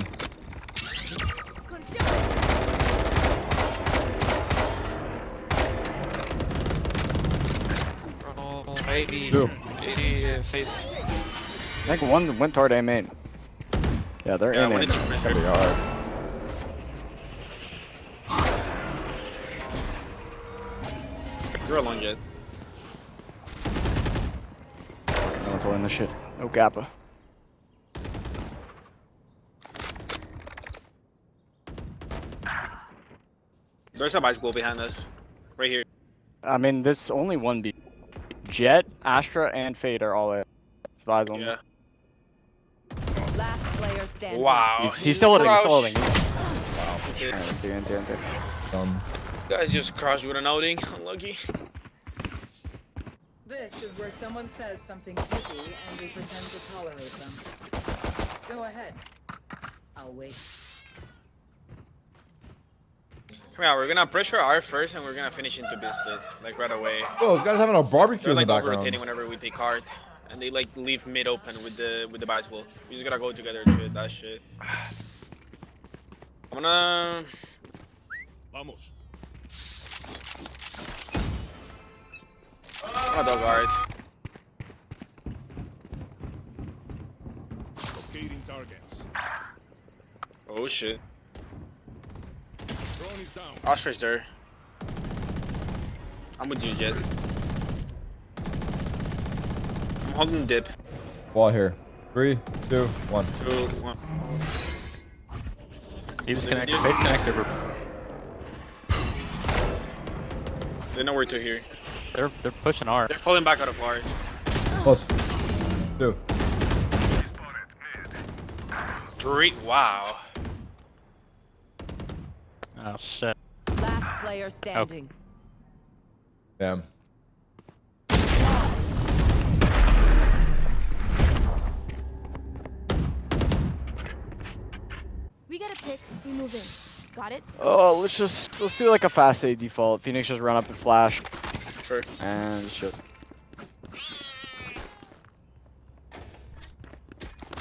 Oh, 80. Two. 80 fate. I think one went toward A main. Yeah, they're Yeah, A main. one It's is gonna be hard. You're alone, Jet. No one's holding this shit. No Kappa. There's a bicycle behind us. Right here. I mean, there's only one B. Jet, Astra, and Fade are all A. It's Vise only. Yeah. Last player standing. Wow. He's still holding. He's still holding. Dumb. Guys just crushed with an outing. Unlucky. This is where someone says something pithy and we pretend to tolerate them. Go ahead. I'll wait. Yeah, we're gonna pressure R first and we're gonna finish into B split. Like right away. Oh, those guys having a barbecue They're in the like background. rotating whenever we take card. And they like leave mid open with the bicycle. We just gotta go together to that shit. I'm gonna Vamos. I'm gonna dog guard. Locating targets. Oh shit. Drone is down. Ostra's there. I'm with you, Jet. I'm holding dip. Wall here. 3, 2, 1. 2, 1. He disconnected. Fade's connected. They know where to here. They're pushing R. They're falling back out of R. Close. 2. 3. Wow. Oh shit. Last player standing. Damn. We get a pick, we move in. Got it? Oh, let's do like a fast A default. Phoenix just run up and flash. Sure. And shit.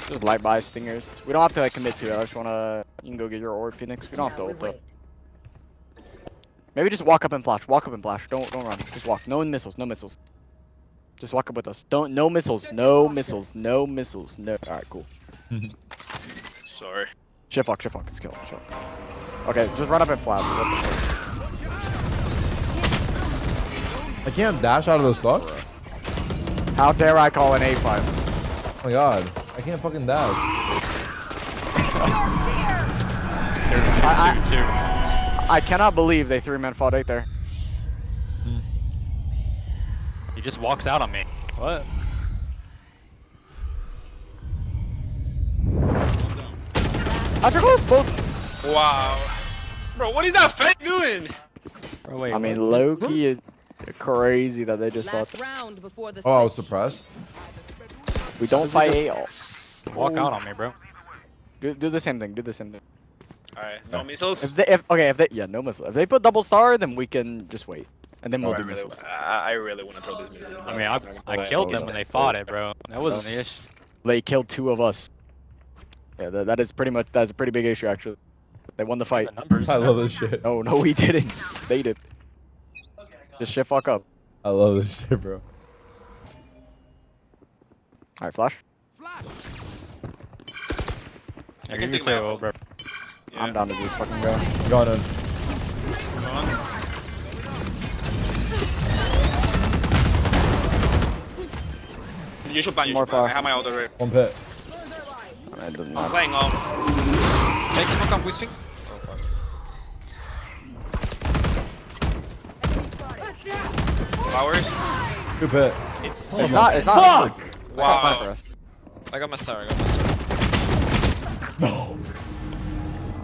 Just light buy stingers. We don't have to like commit to it. I just wanna. You can go get your orb, Phoenix. We don't have to ult up. Maybe just walk up and flash. Walk up and flash. Don't run. Just walk. No missiles. No missiles. Just walk up with us. No missiles. No missiles. No missiles. No. All right, cool. Sorry. Shift walk. Let's kill him. Okay, just run up and flash. I can't dash out of the suck. How dare I call an A5? Oh my god. I can't fucking dash. I cannot believe they 3-man fought 8 there. He just walks out on me. What? Both. Wow. Bro, what is that fake doing? Bro, wait, I mean, Loki is crazy that they just fought. Round before the Oh, I was suppressed. We don't fight A. Walk out on me, bro. Do the same thing. Alright, no missiles. If they no missile. If they put double star, then we can just wait, and then we'll do missiles. I really want to throw this missile. I mean, I killed them when they fought it, bro. That wasn't the issue. They killed 2 of us. Yeah, that's a pretty big issue actually. They won the fight. I love this shit. No, we didn't. They did. Just shit fuck up. I love this shit, bro. Alright, flash. I can take my ult, bro. Yeah. I'm down to just fucking go. Got in. You should ban. I have my ult already. One pit. I'm playing off. Take smoke up, we swing. Oh fuck. Flowers. 2 pit. It's not. Fuck! Wow. I got my star. No.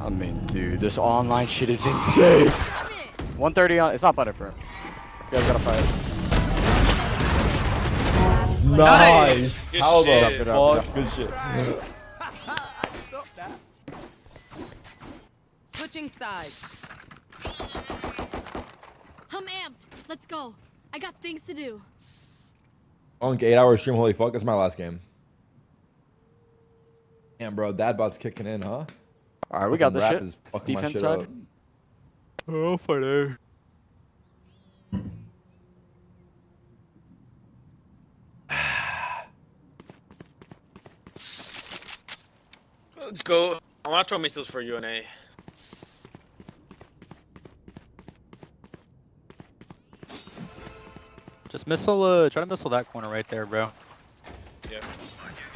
I mean, dude, this online shit is insane. 130 on. It's not butter, bro. You guys gotta fight. Nice. Good How shit. the fuck? Good shit. Switching sides. I'm amped. Let's go. I got things to do. On 8-hour stream, holy fuck, that's my last game. Damn, bro, dad bot's kicking in, huh? All right, we got this rap shit. is fucking my Defense shit side. up. Oh, fighter. Let's go. I want to throw missiles for you and A. Just missile, try to missile that corner right there, bro. Yeah.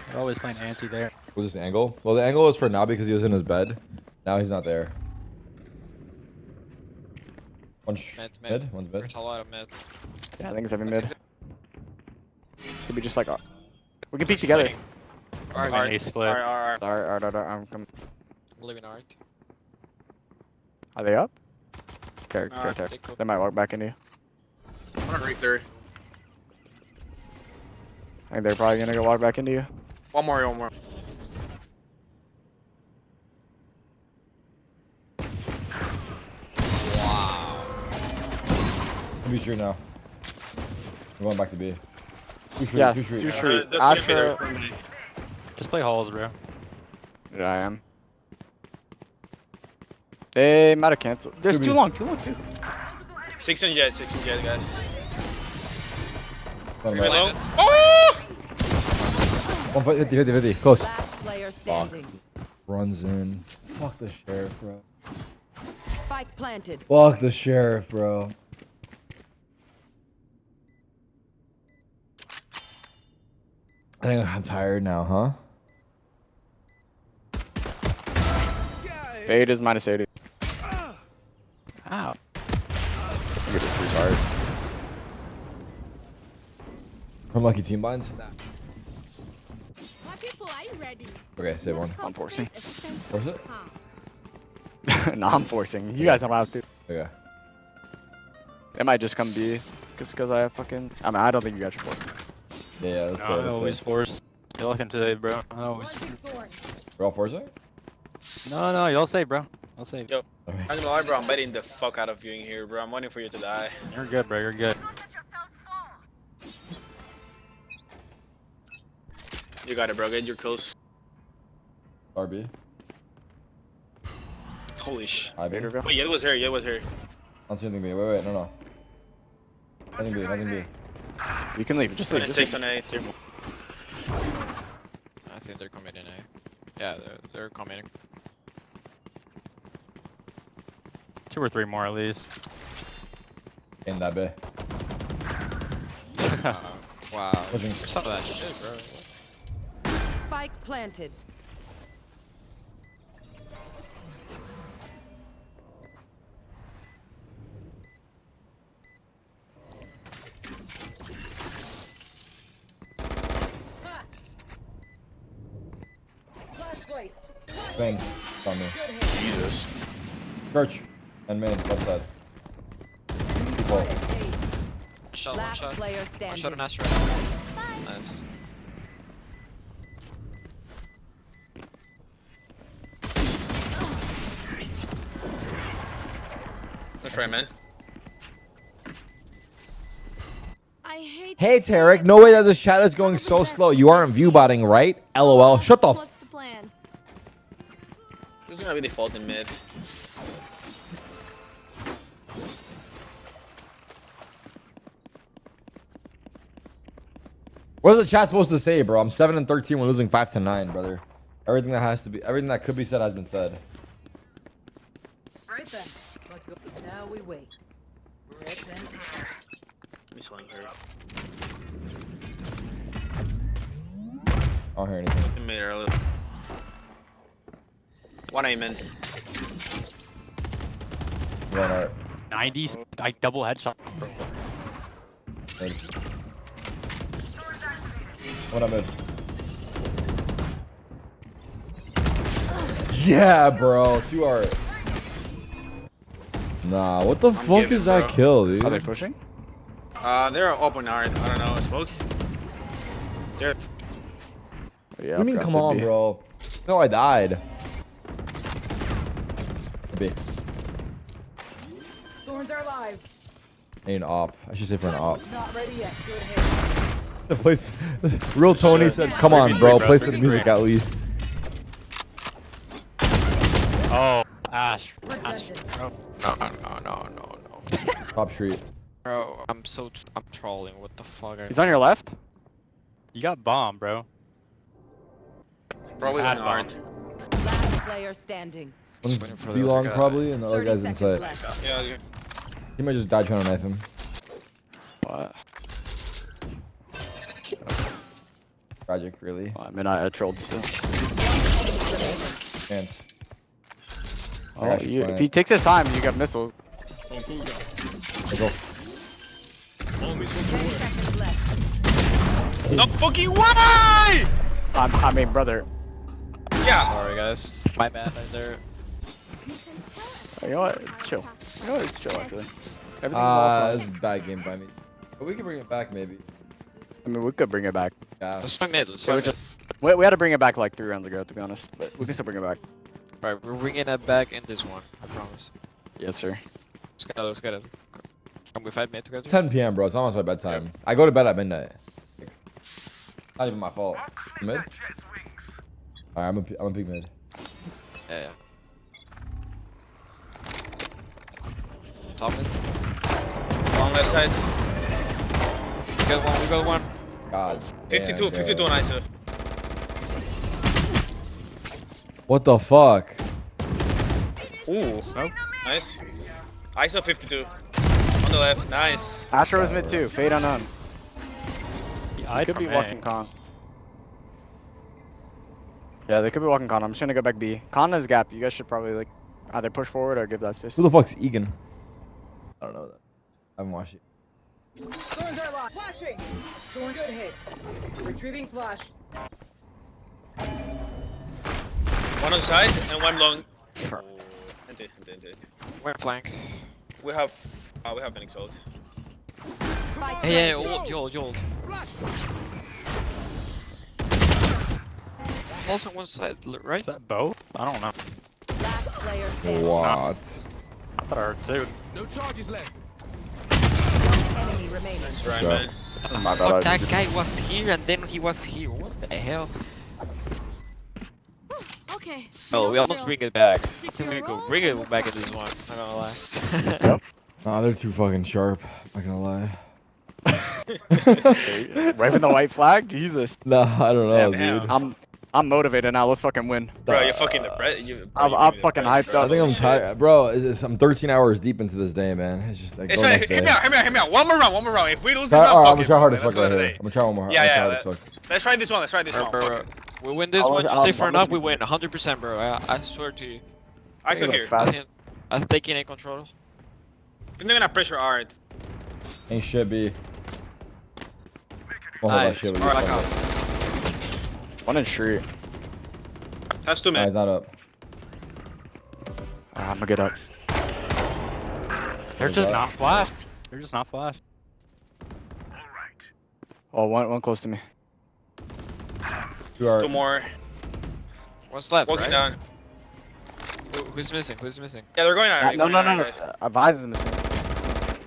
They're always playing anti there. Was this angle? Well, the angle was for now because he was in his bed. Now he's not there. One's mid. One's mid. There's a lot of mid. Yeah, I think it's every mid. Could be just like, we can peek together. Alright, A split. Alright, I'm coming. Living art. Are they up? Okay, they could. they might walk back into you. I'm gonna read through. I think they're probably gonna go walk back into you. One more. Wow. Be sure now. I'm going back to B. Two street, Yeah, two street. two street. That's gonna be there Astra. for me. Just play halls, bro. Yeah, I am. They might have canceled. There's Could too be. long. 6 on jet, guys. One Give me more. low. Oh! 50. Close. Last player standing. Runs in. Fuck the sheriff, bro. Spike planted. Fuck the sheriff, bro. I think I'm tired now, huh? Fade is minus 80. Ow. I get this retard. Unlucky team binds. My people, are you ready? Okay, save one. I'm forcing. Force it? No, I'm forcing. You guys don't have to. Okay. It might just come B. Because I have fucking. I mean, I don't think you guys should force it. Yeah, let's No, say. I Let's always say. force. You're looking today, bro. I always. We're all forcing? No, y'all save, bro. I'll save. Yo, I'm gonna lie, bro. I'm betting the fuck out of you in here, bro. I'm waiting for you to die. You're good, bro. You're good. You got it, bro. Get your kills. RB. Holy sh. IB. Wait, yeah, it was here. Yeah, it was here. I don't see anything B. Wait, no. Nothing B. You can leave. Just leave. Minus Just 6 leave. on A. Here. I think they're committing A. Yeah, they're committing. 2 or 3 more at least. In that B. Wow. Pushing. Some of that shit, bro. Spike planted. Flash placed. Bang. It's on me. Jesus. Church. And main. Left side. Default. One Last shot. player One standing. shot on Astra. Nice. Let's try, man. I hate Hey, Tarek. No way that this chat is going so slow. You aren't viewbotting, right? LOL. Shut the What's the plan? Who's gonna be defaulting mid? What is the chat supposed to say, bro? I'm 7-13 when losing 5-9, brother. Everything that could be said has been said. Right then. Let's go. Now we wait. Rip and tear. Let me slam her. I don't hear anything. He made it early. One amen. One art. 90, like double headshot, bro. One up mid. Yeah, bro. 2 art. Nah, what the fuck giving, is that bro. kill, dude? Are they pushing? They're open art. I don't know. Smoke. They're Yeah. What do you mean, come on, bro? No, I died. B. Thorns are live. I need an op. I should say for an op. Not ready yet. Good hit. The place. Real Tony said, "Come on, bro. Play some music at least." Oh, Ash. Ash. No. Top street. Bro, I'm trolling. What the fuck? He's on your left. You got bomb, bro. probably Bad on art. Last player standing. One's B long probably, and the other guy's inside. Yeah. He might just die trying to knife him. What? Tragic, really. I mean, I trolled still. Man. Oh, if he takes his time, you got missiles. Let's go. No fucking way! I mean, brother. Yeah. Sorry, guys. My bad. There. You know what? It's chill. You know what? It's chill, actually. Everything's all It's a bad game by me. But we can bring it back, maybe. I mean, we could bring it back. Yeah. Let's try mid. Let's Yeah, try we mid. we had to bring it back like 3 rounds ago, to be honest. But we can still bring it back. Right, we're bringing it back in this one. I promise. Yes, sir. Let's get it. Can we fight mid together? It's 10 p.m., bro. It's almost my bedtime. I go to bed at midnight. Not even my fault. Mid? Alright, I'm a peek mid. Yeah. Top mid. Long left side. We got one. God. 52, damn, 52 bro. on ISO. What the fuck? Ooh. Nice. ISO 52. On the left. Nice. Astro is mid too. Fade unknown. I Could be walking con. Yeah, they could be walking con. I'm just gonna go back B. Con is gap. You guys should probably like either push forward or give that space. Who the fuck's Egan? I don't know that. I haven't watched it. Thorns are live. Flashing. Thorns good hit. Retrieving flash. One on side and one long. One flank. We have Phoenix ult. Hey, ult. Also on one side, right? Is that both? I don't know. Last player standing. What? I thought I heard two. No charges left. Enemy remaining. That's right, Sure. man. My Fuck, bad. that guy was here and then he was here. What the hell? Okay. Oh, we almost bring it back. I think we could bring it back in this one. Not gonna lie. Nah, they're too fucking sharp. Not gonna lie. Waving the white flag? Jesus. Nah, I don't know, Damn. dude. I'm motivated now. Let's fucking win. Bro, you're fucking the I'm fucking hyped I up. think I'm tired, bro. I'm 13 hours deep into this day, man. It's just like. It's go right. next Hear day. me out. Hear me out. One more round. If we lose this Alright, round, I'm fuck gonna it, try hard bro. as Let's fuck go right here. today. I'm gonna try one more. Yeah, I'm yeah. gonna try hard as fuck. Let's try this one. Fuck it. We win this one. Just stay for an up. We win 100%, bro. I swear to you. ISO here. I'm taking a control. They're gonna pressure art. Ain't shit, B. Won't hold that Nice. shit with you. Alright, Fuck I it. One in street. That's 2 Nah, men. he's not up. I'm gonna get up. They're just not flash. They're just not flash. Oh, one close to me. 2 art. 2 more. One's left, Walking right? down. Who's missing? Who's missing? Yeah, they're going out. No. Vise is missing.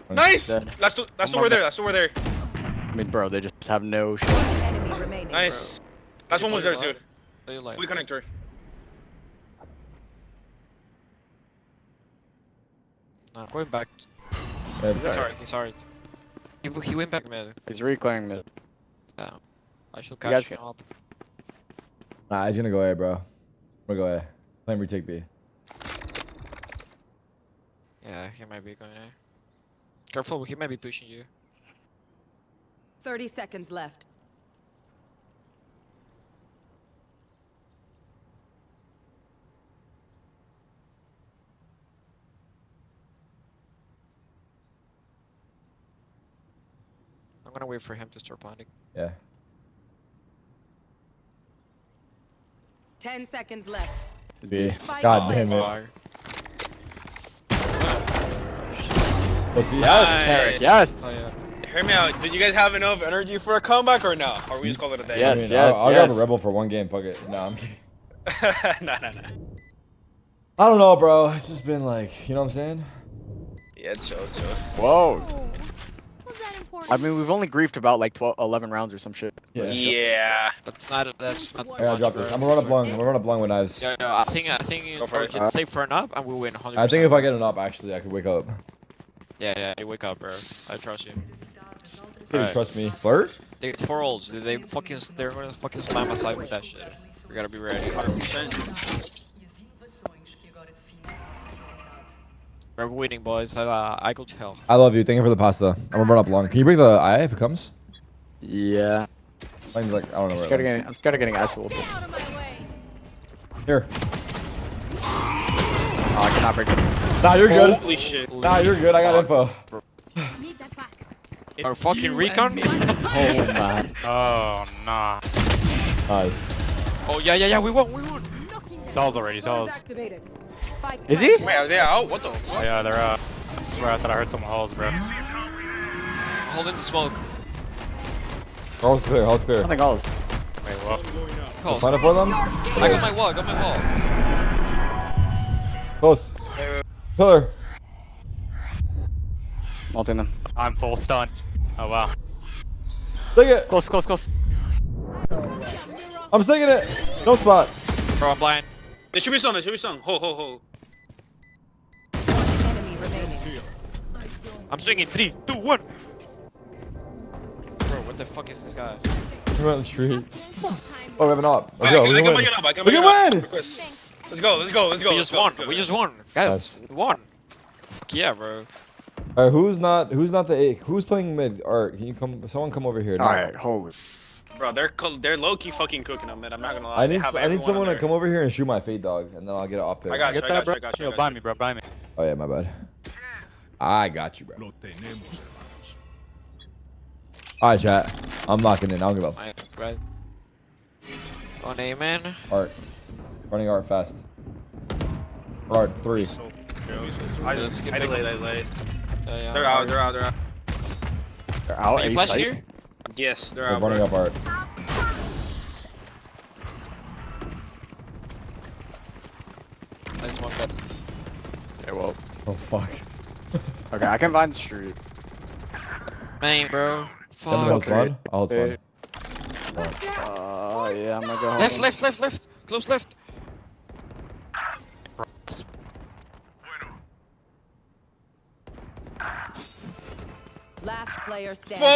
Nice. Dead. Last two were there. Last two were there. I mean, bro, they just have no shit. Enemy remaining. Nice. Last one was there too. What do you like? We connector. Nah, going back. Yeah, He's alright. He went back mid. He's reclaiming mid. Yeah. I should You guys catch him up. Nah, he's gonna go A, bro. I'm gonna go A. Plan retake B. Yeah, he might be going A. Careful, he might be pushing you. 30 seconds left. I'm gonna wait for him to start planting. Yeah. 10 seconds left. B. God damn it. Fire. Let's see. Yes, yes. Oh yeah. Hear me out. Did you guys have enough energy for a comeback or no? Or we just call it a day? Yes. I mean, I'll grab a rebel for one game. Fuck it. No, I'm kidding. Nah. I don't know, bro. It's just been like, you know what I'm saying? Yeah, it's chill. Whoa. Was that important? I mean, we've only griefed about like 11 rounds or some shit. Yeah. That's not I much, gotta drop this. bro. I'm gonna run up long. I'm gonna run up long with knives. Yeah, I think Go for we it. can save for an up and we win 100%. I think if I get an up, actually, I could wake up. Yeah, you wake up, bro. I trust you. You Alright. trust me? Flirt? They 4 ults. They're gonna fucking slam us out with that shit. We gotta be ready. 100%. We're winning, boys. I go to hell. I love you. Thank you for the pasta. I'm gonna run up long. Can you bring the eye if it comes? Yeah. Mine's like, I don't know I'm where scared, it I'm scared of getting ice-walled. is. Here. Oh, I cannot break it. Nah, you're good. Holy shit. Nah, you're good. I got info. Our fucking recon? Oh, man. Oh, nah. Nice. Oh, yeah, we won. Sal's already, Sal's. Activated. Is he? Wait, are they out? What the Oh, fuck? yeah, they're I swear I thought I heard someone halls, bro. Holding smoke. All's clear. All's clear. Nothing else. Wait, what? Close. Find it for them? I got my wall. Close. Pillar. Multing them. I'm full stun. Oh, wow. Take it. Close, close, close. I'm sticking it. No spot. Bro, I'm blind. They should be stunned. Hold. Enemy remaining. I'm swinging. 3, 2, 1. Bro, what the fuck is this guy? We're on the street. Oh, we have an op. Let's Wait, go. I We can can make win. it up. I can We make can it up. win. Request. Let's go. We just won. We just won. Guys, Nice. we won. Fuck yeah, bro. All right, who's not the eight? Who's playing mid? Art, can you come? Someone come over here. All right, holy. Bro, they're low key fucking cooking them, man. I'm not gonna lie. I They need have I need everyone someone on to there. come over here and shoot my fate dog, and then I'll get an up pick. I got you. Get that, bro? I got you. Yo, buy me, bro. Buy me. Oh yeah, my bad. I got you, bro. All right, chat. I'm locking in. I don't give up. Right. On A, man. Art, running art fast. Art 3. Let's get I big. delayed. Yeah, They're out. They're out. They're out. Are you A flash site? here? Yes, they're They're out. running bro. up art. Nice one, bet. Okay, well. Oh fuck. Okay, I can find the street. Man, bro. Tell me hold Fuck. spawn. I'll hold spawn. Yeah, I'm gonna go home. Left. Close left. Last player standing.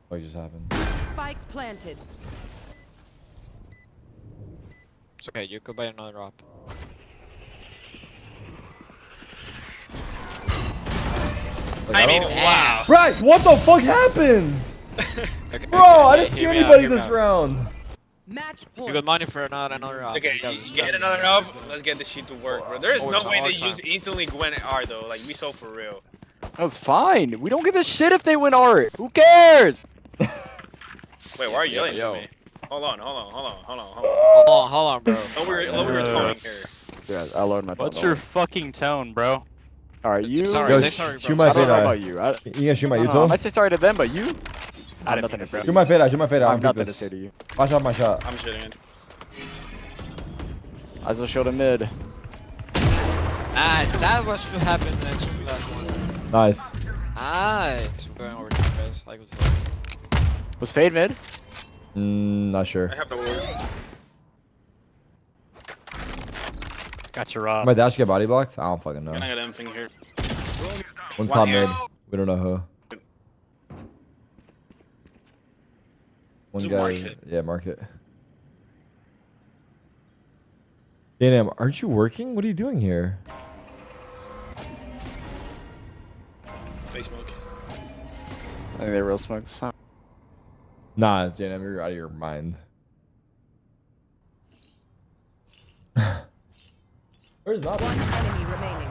What just happened? Spike planted. It's okay, you could buy another drop. Like, I mean, don't- wow. Bryce, what the fuck happened? Okay, Bro, I didn't see hear me out, anybody hear me this out. round. Match You point. got money for another round. Okay, You got this, you get got another this. up. Let's get this shit to work, bro. There is no Overtime, way they overtime. use instantly Gwen R though. Like we so for real. That was fine. We don't give a shit if they win art. Who cares? Wait, why are you Yo, yelling yo. to me? Hold on, Hold on, bro. Lower your tone here. Yeah, I lowered my What's tone. your fucking tone, bro? Alright, you. Sorry, Yo, say sorry, shoot bro. my I don't fade know eye. about you. You gonna shoot my I util? might say sorry to them, but you. I have didn't nothing mean to it, say. bro. Shoot my fade eye. Shoot my fade eye. I I'm have nothing to this. say to you. Flash off my shot. I'm shitting it. I just showed a mid. Nice, that was should happen then. Should be last one. Nice. Nice. We're going overtime, guys. I go to Was fade mid? Not sure. I have the word. Got your rob. My dash get body blocked? I don't fucking know. And I got anything here. One's One top here. mid. We don't know who. One Zoom guy. market. Yeah, market. Damn, aren't you working? What are you doing here? Face smoke. I think they real smoke this time. Nah, JNM, you're out of your mind. Where's that? One enemy remaining.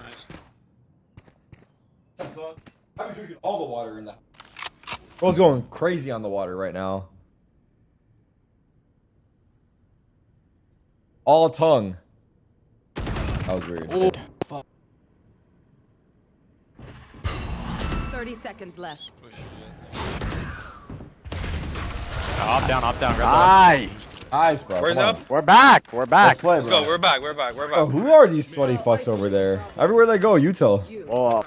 Nice. I was drinking all the water in that. Bro's going crazy on the water right now. All tongue. That was weird. Ooh. 30 seconds left. Up, down, grab that. Nice. Nice, bro. Where's Come on. up? We're back. We're back. Let's play, Let's bro. go. We're back. We're back. We're back. Oh, who are these sweaty fucks over there? Everywhere they go, you tell. Well,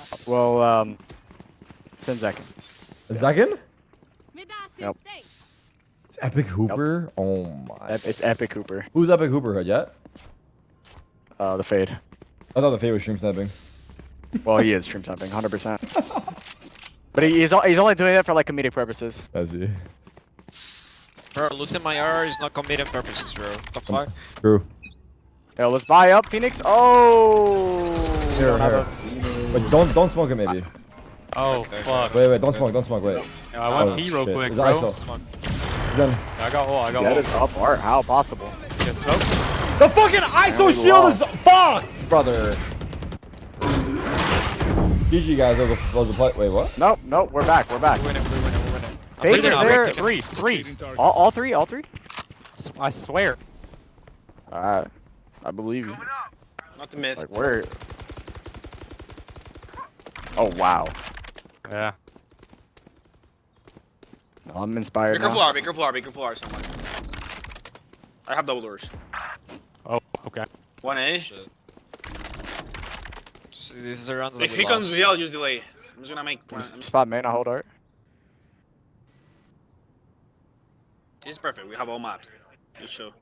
Sinzek. Second? Nope. It's Epic Hooper? Oh my. It's Epic Hooper. Who's Epic Hooper, yet? The Fade. I thought the Fade was stream sniping. Well, he is stream sniping, 100%. But he's only doing that for like comedic purposes. I see. Bro, losing my R is not committing purposes, bro. What the fuck? True. Yo, let's buy up, Phoenix. Oh. Here, here. Wait, don't smoke it, maybe. Oh, fuck. Wait, don't smoke, wait. Yo, I want P real shit. quick, Is bro. ISO? Then I got ult, I got That ult. is up art. How possible? Get smoked? the fucking ISO shield is fucked, brother. GG guys, that was a play. Wait, what? Nope, we're back. We're winning. Fade is there. Three. All three. I swear. Alright, I believe you. Not the myth. Like where? Oh wow. Yeah. I'm inspired Baker now. floor, Baker floor, Baker floor, someone. I have double doors. Oh, okay. 1A. Shit. So this is a round that If we he comes lost. V, I'll just delay. I'm just gonna make one. Spot main. I hold art. This is perfect. We have all maps. Just show.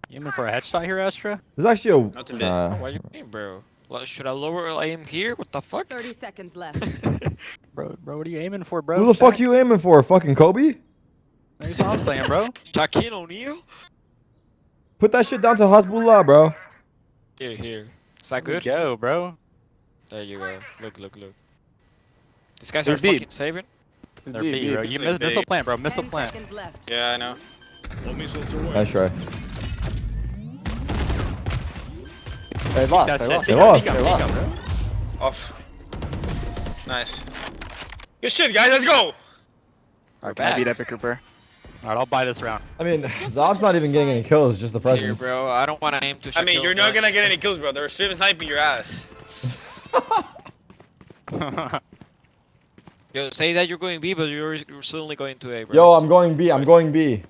You aiming for a headshot here, Astra? This is actually a. Not to mid. What do you mean, bro? Should I lower aim here? What the fuck? 30 seconds left. Bro, what are you aiming for, bro? Who the fuck you aiming for? Fucking Kobe? That's what I'm saying, bro. Shaquille O'Neal? Put that shit down to Hasbullah, bro. Here. Is that good? Go, bro. There you go. Look. These guys They're are deep. fucking saving. They're B, bro. You They're missile big. plant, bro. Missile 10 plant. seconds left. Yeah, I know. Nice try. They lost. That's They it. lost. They lost. Peek up, bro. Off. Nice. Good shit, guys. Let's go. Alright, can I beat Epic Cooper? Alright, I'll buy this round. I mean, the op's not even getting any kills, it's just the Here, presence. bro. I don't want to aim to Shaquille I mean, you're not O'Neal. gonna get any kills, bro. They're straight sniping your ass. Yo, say that you're going B, but you're suddenly going to A, bro. Yo, I'm going B. I'm going B.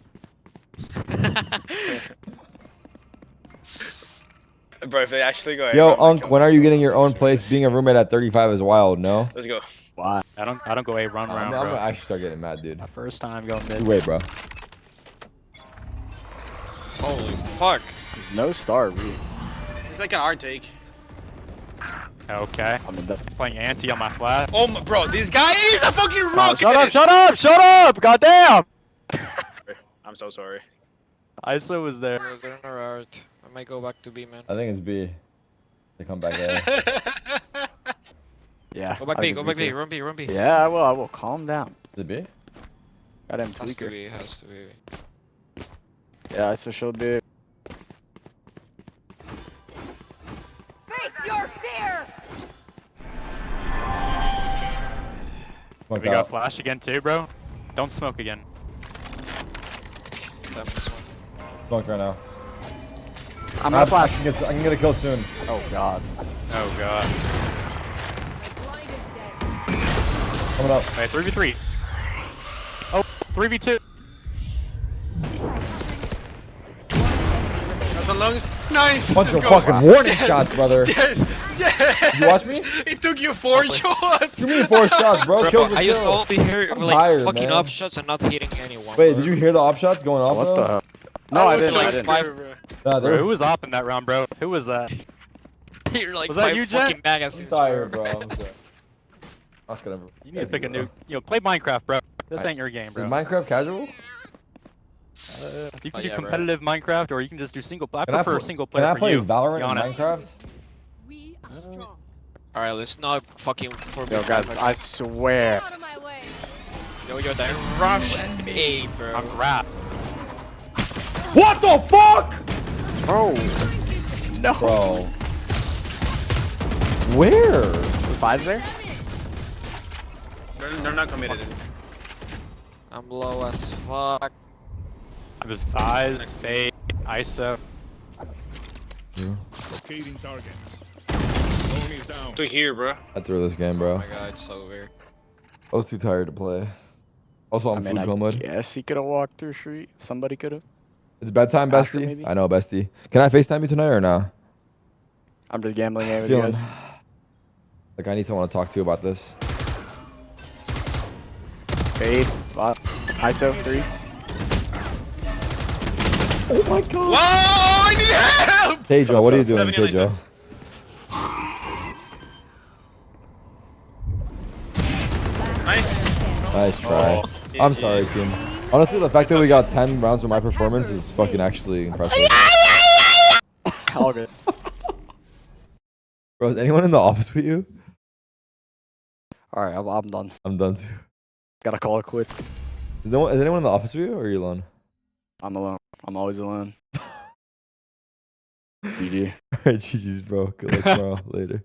Bro, if they actually go. Yo, I'm gonna Unk, kill when are you myself. getting your own place? Being a roommate at 35 is wild, no? Let's go. Why? I don't go A run round, I'm bro. gonna actually start getting mad, dude. My first time going You mid. wait, bro. Holy fuck. No star, really. It's like an R take. Okay. I mean, that's... Playing anti on my flash. Oh my, bro, this guy is a fucking Oh, rocket. shut up! Goddamn! I'm so sorry. ISO was there. They're in our art. I might go back to B, man. I think it's B. They come back A. Yeah. Go back I B, think go it's back B, too. run B, run B. Yeah, I will. Calm down. Is it B? Got him Has to tweaker. be, has to be. Yeah, ISO should be. Face your fear! Smoke We got out. flash again too, bro. Don't smoke again. Time this one. Smoked right now. I'm gonna I flash. can get a kill soon. Oh god. Oh god. Blind is dead. Coming up. Wait, 3v3. Oh, 3v2. That's one long. Nice. Bunch Let's of go. fucking warning shots, brother. Yes. You watch me? It took you 4 shots. You mean 4 shots, bro? Bro, Kills a I used to kill. all be here I'm like tired, fucking man. up shots and not hitting anyone. Wait, bro. did you hear the op shots going off? What though? the? No, I was didn't. so I didn't. scared, bro. Nah, they Bro, were- who was op in that round, bro? Who was that? You're like Was that 5 you, Jack? fucking I'm magazines. tired, bro. I'm sorry. Not gonna. You need to pick a new. Yo, play Minecraft, bro. This ain't your game, Is bro. Minecraft casual? You can Oh, do yeah, bro. competitive Minecraft, or you can just do single player. I Can I prefer pl- single Can player I for play you. Valorant Be in honest. Minecraft? We are strong. Alright, let's not fucking forbid. Yo, guys, I swear. Out of my way. Yo, they rush A, bro. I'm crap. What the fuck? Bro. No. Bro. Where? Five's there? They're not committed. I'm low as fuck. I was Vized, Fade, ISO. Locating targets. Drone is down. To here, bro. I threw this game, bro. Oh my god, it's so weird. I was too tired to play. Also, I'm food coma mode. Yes, he could have walked through street. Somebody could have. It's bedtime, After, bestie. maybe? I know, bestie. Can I FaceTime you tonight or no? I'm just gambling here with you Feeling guys. like I need someone to talk to about this. Fade. ISO 3. Oh my god. Whoa! I need help! Hey Joe, what are you doing? 70 Hey Joe. Nice. Nice try. Oh, I'm sorry, team. Honestly, the fact that we got 10 rounds for my performance is fucking actually impressive. All good. Bro, is anyone in the office with you? Alright, I'm done. I'm done too. Gotta call it quits. Is anyone in the office with you or are you alone? I'm alone. I'm always alone. GG. Alright, GG's, bro. Good luck tomorrow. Later.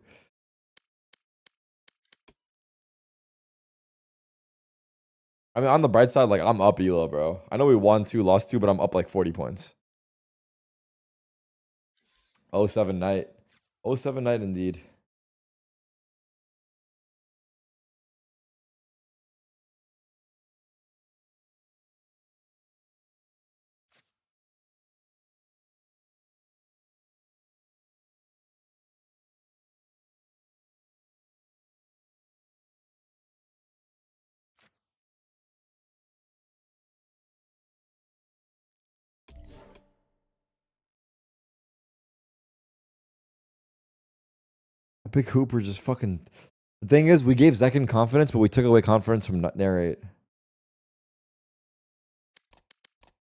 I mean, on the bright side, like, I'm up Elo, bro. I know we won 2, lost 2, but I'm up like 40 points. 07 night. 07 night indeed. Epic Hooper just fucking. The thing is, we gave Zekin confidence, but we took away confidence from Narrate.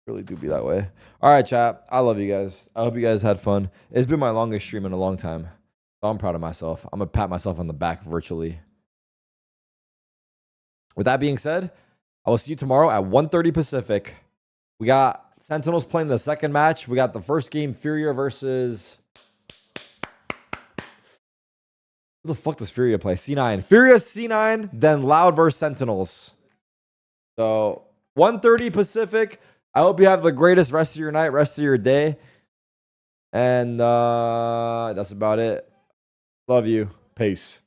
Really do be that way. All right, chat. I love you guys. I hope you guys had fun. It's been my longest stream in a long time. So I'm proud of myself. I'm going to pat myself on the back virtually. With that being said, I will see you tomorrow at 1:30 Pacific. We got Sentinels playing the second match. We got the first game, Furia versus... Who the fuck does Furia play? C9. Furia C9, then Loud versus Sentinels. So 1:30 Pacific. I hope you have the greatest rest of your night, rest of your day. And that's about it. Love you. Peace.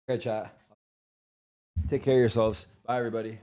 Okay, chat. Take care of yourselves. Bye, everybody.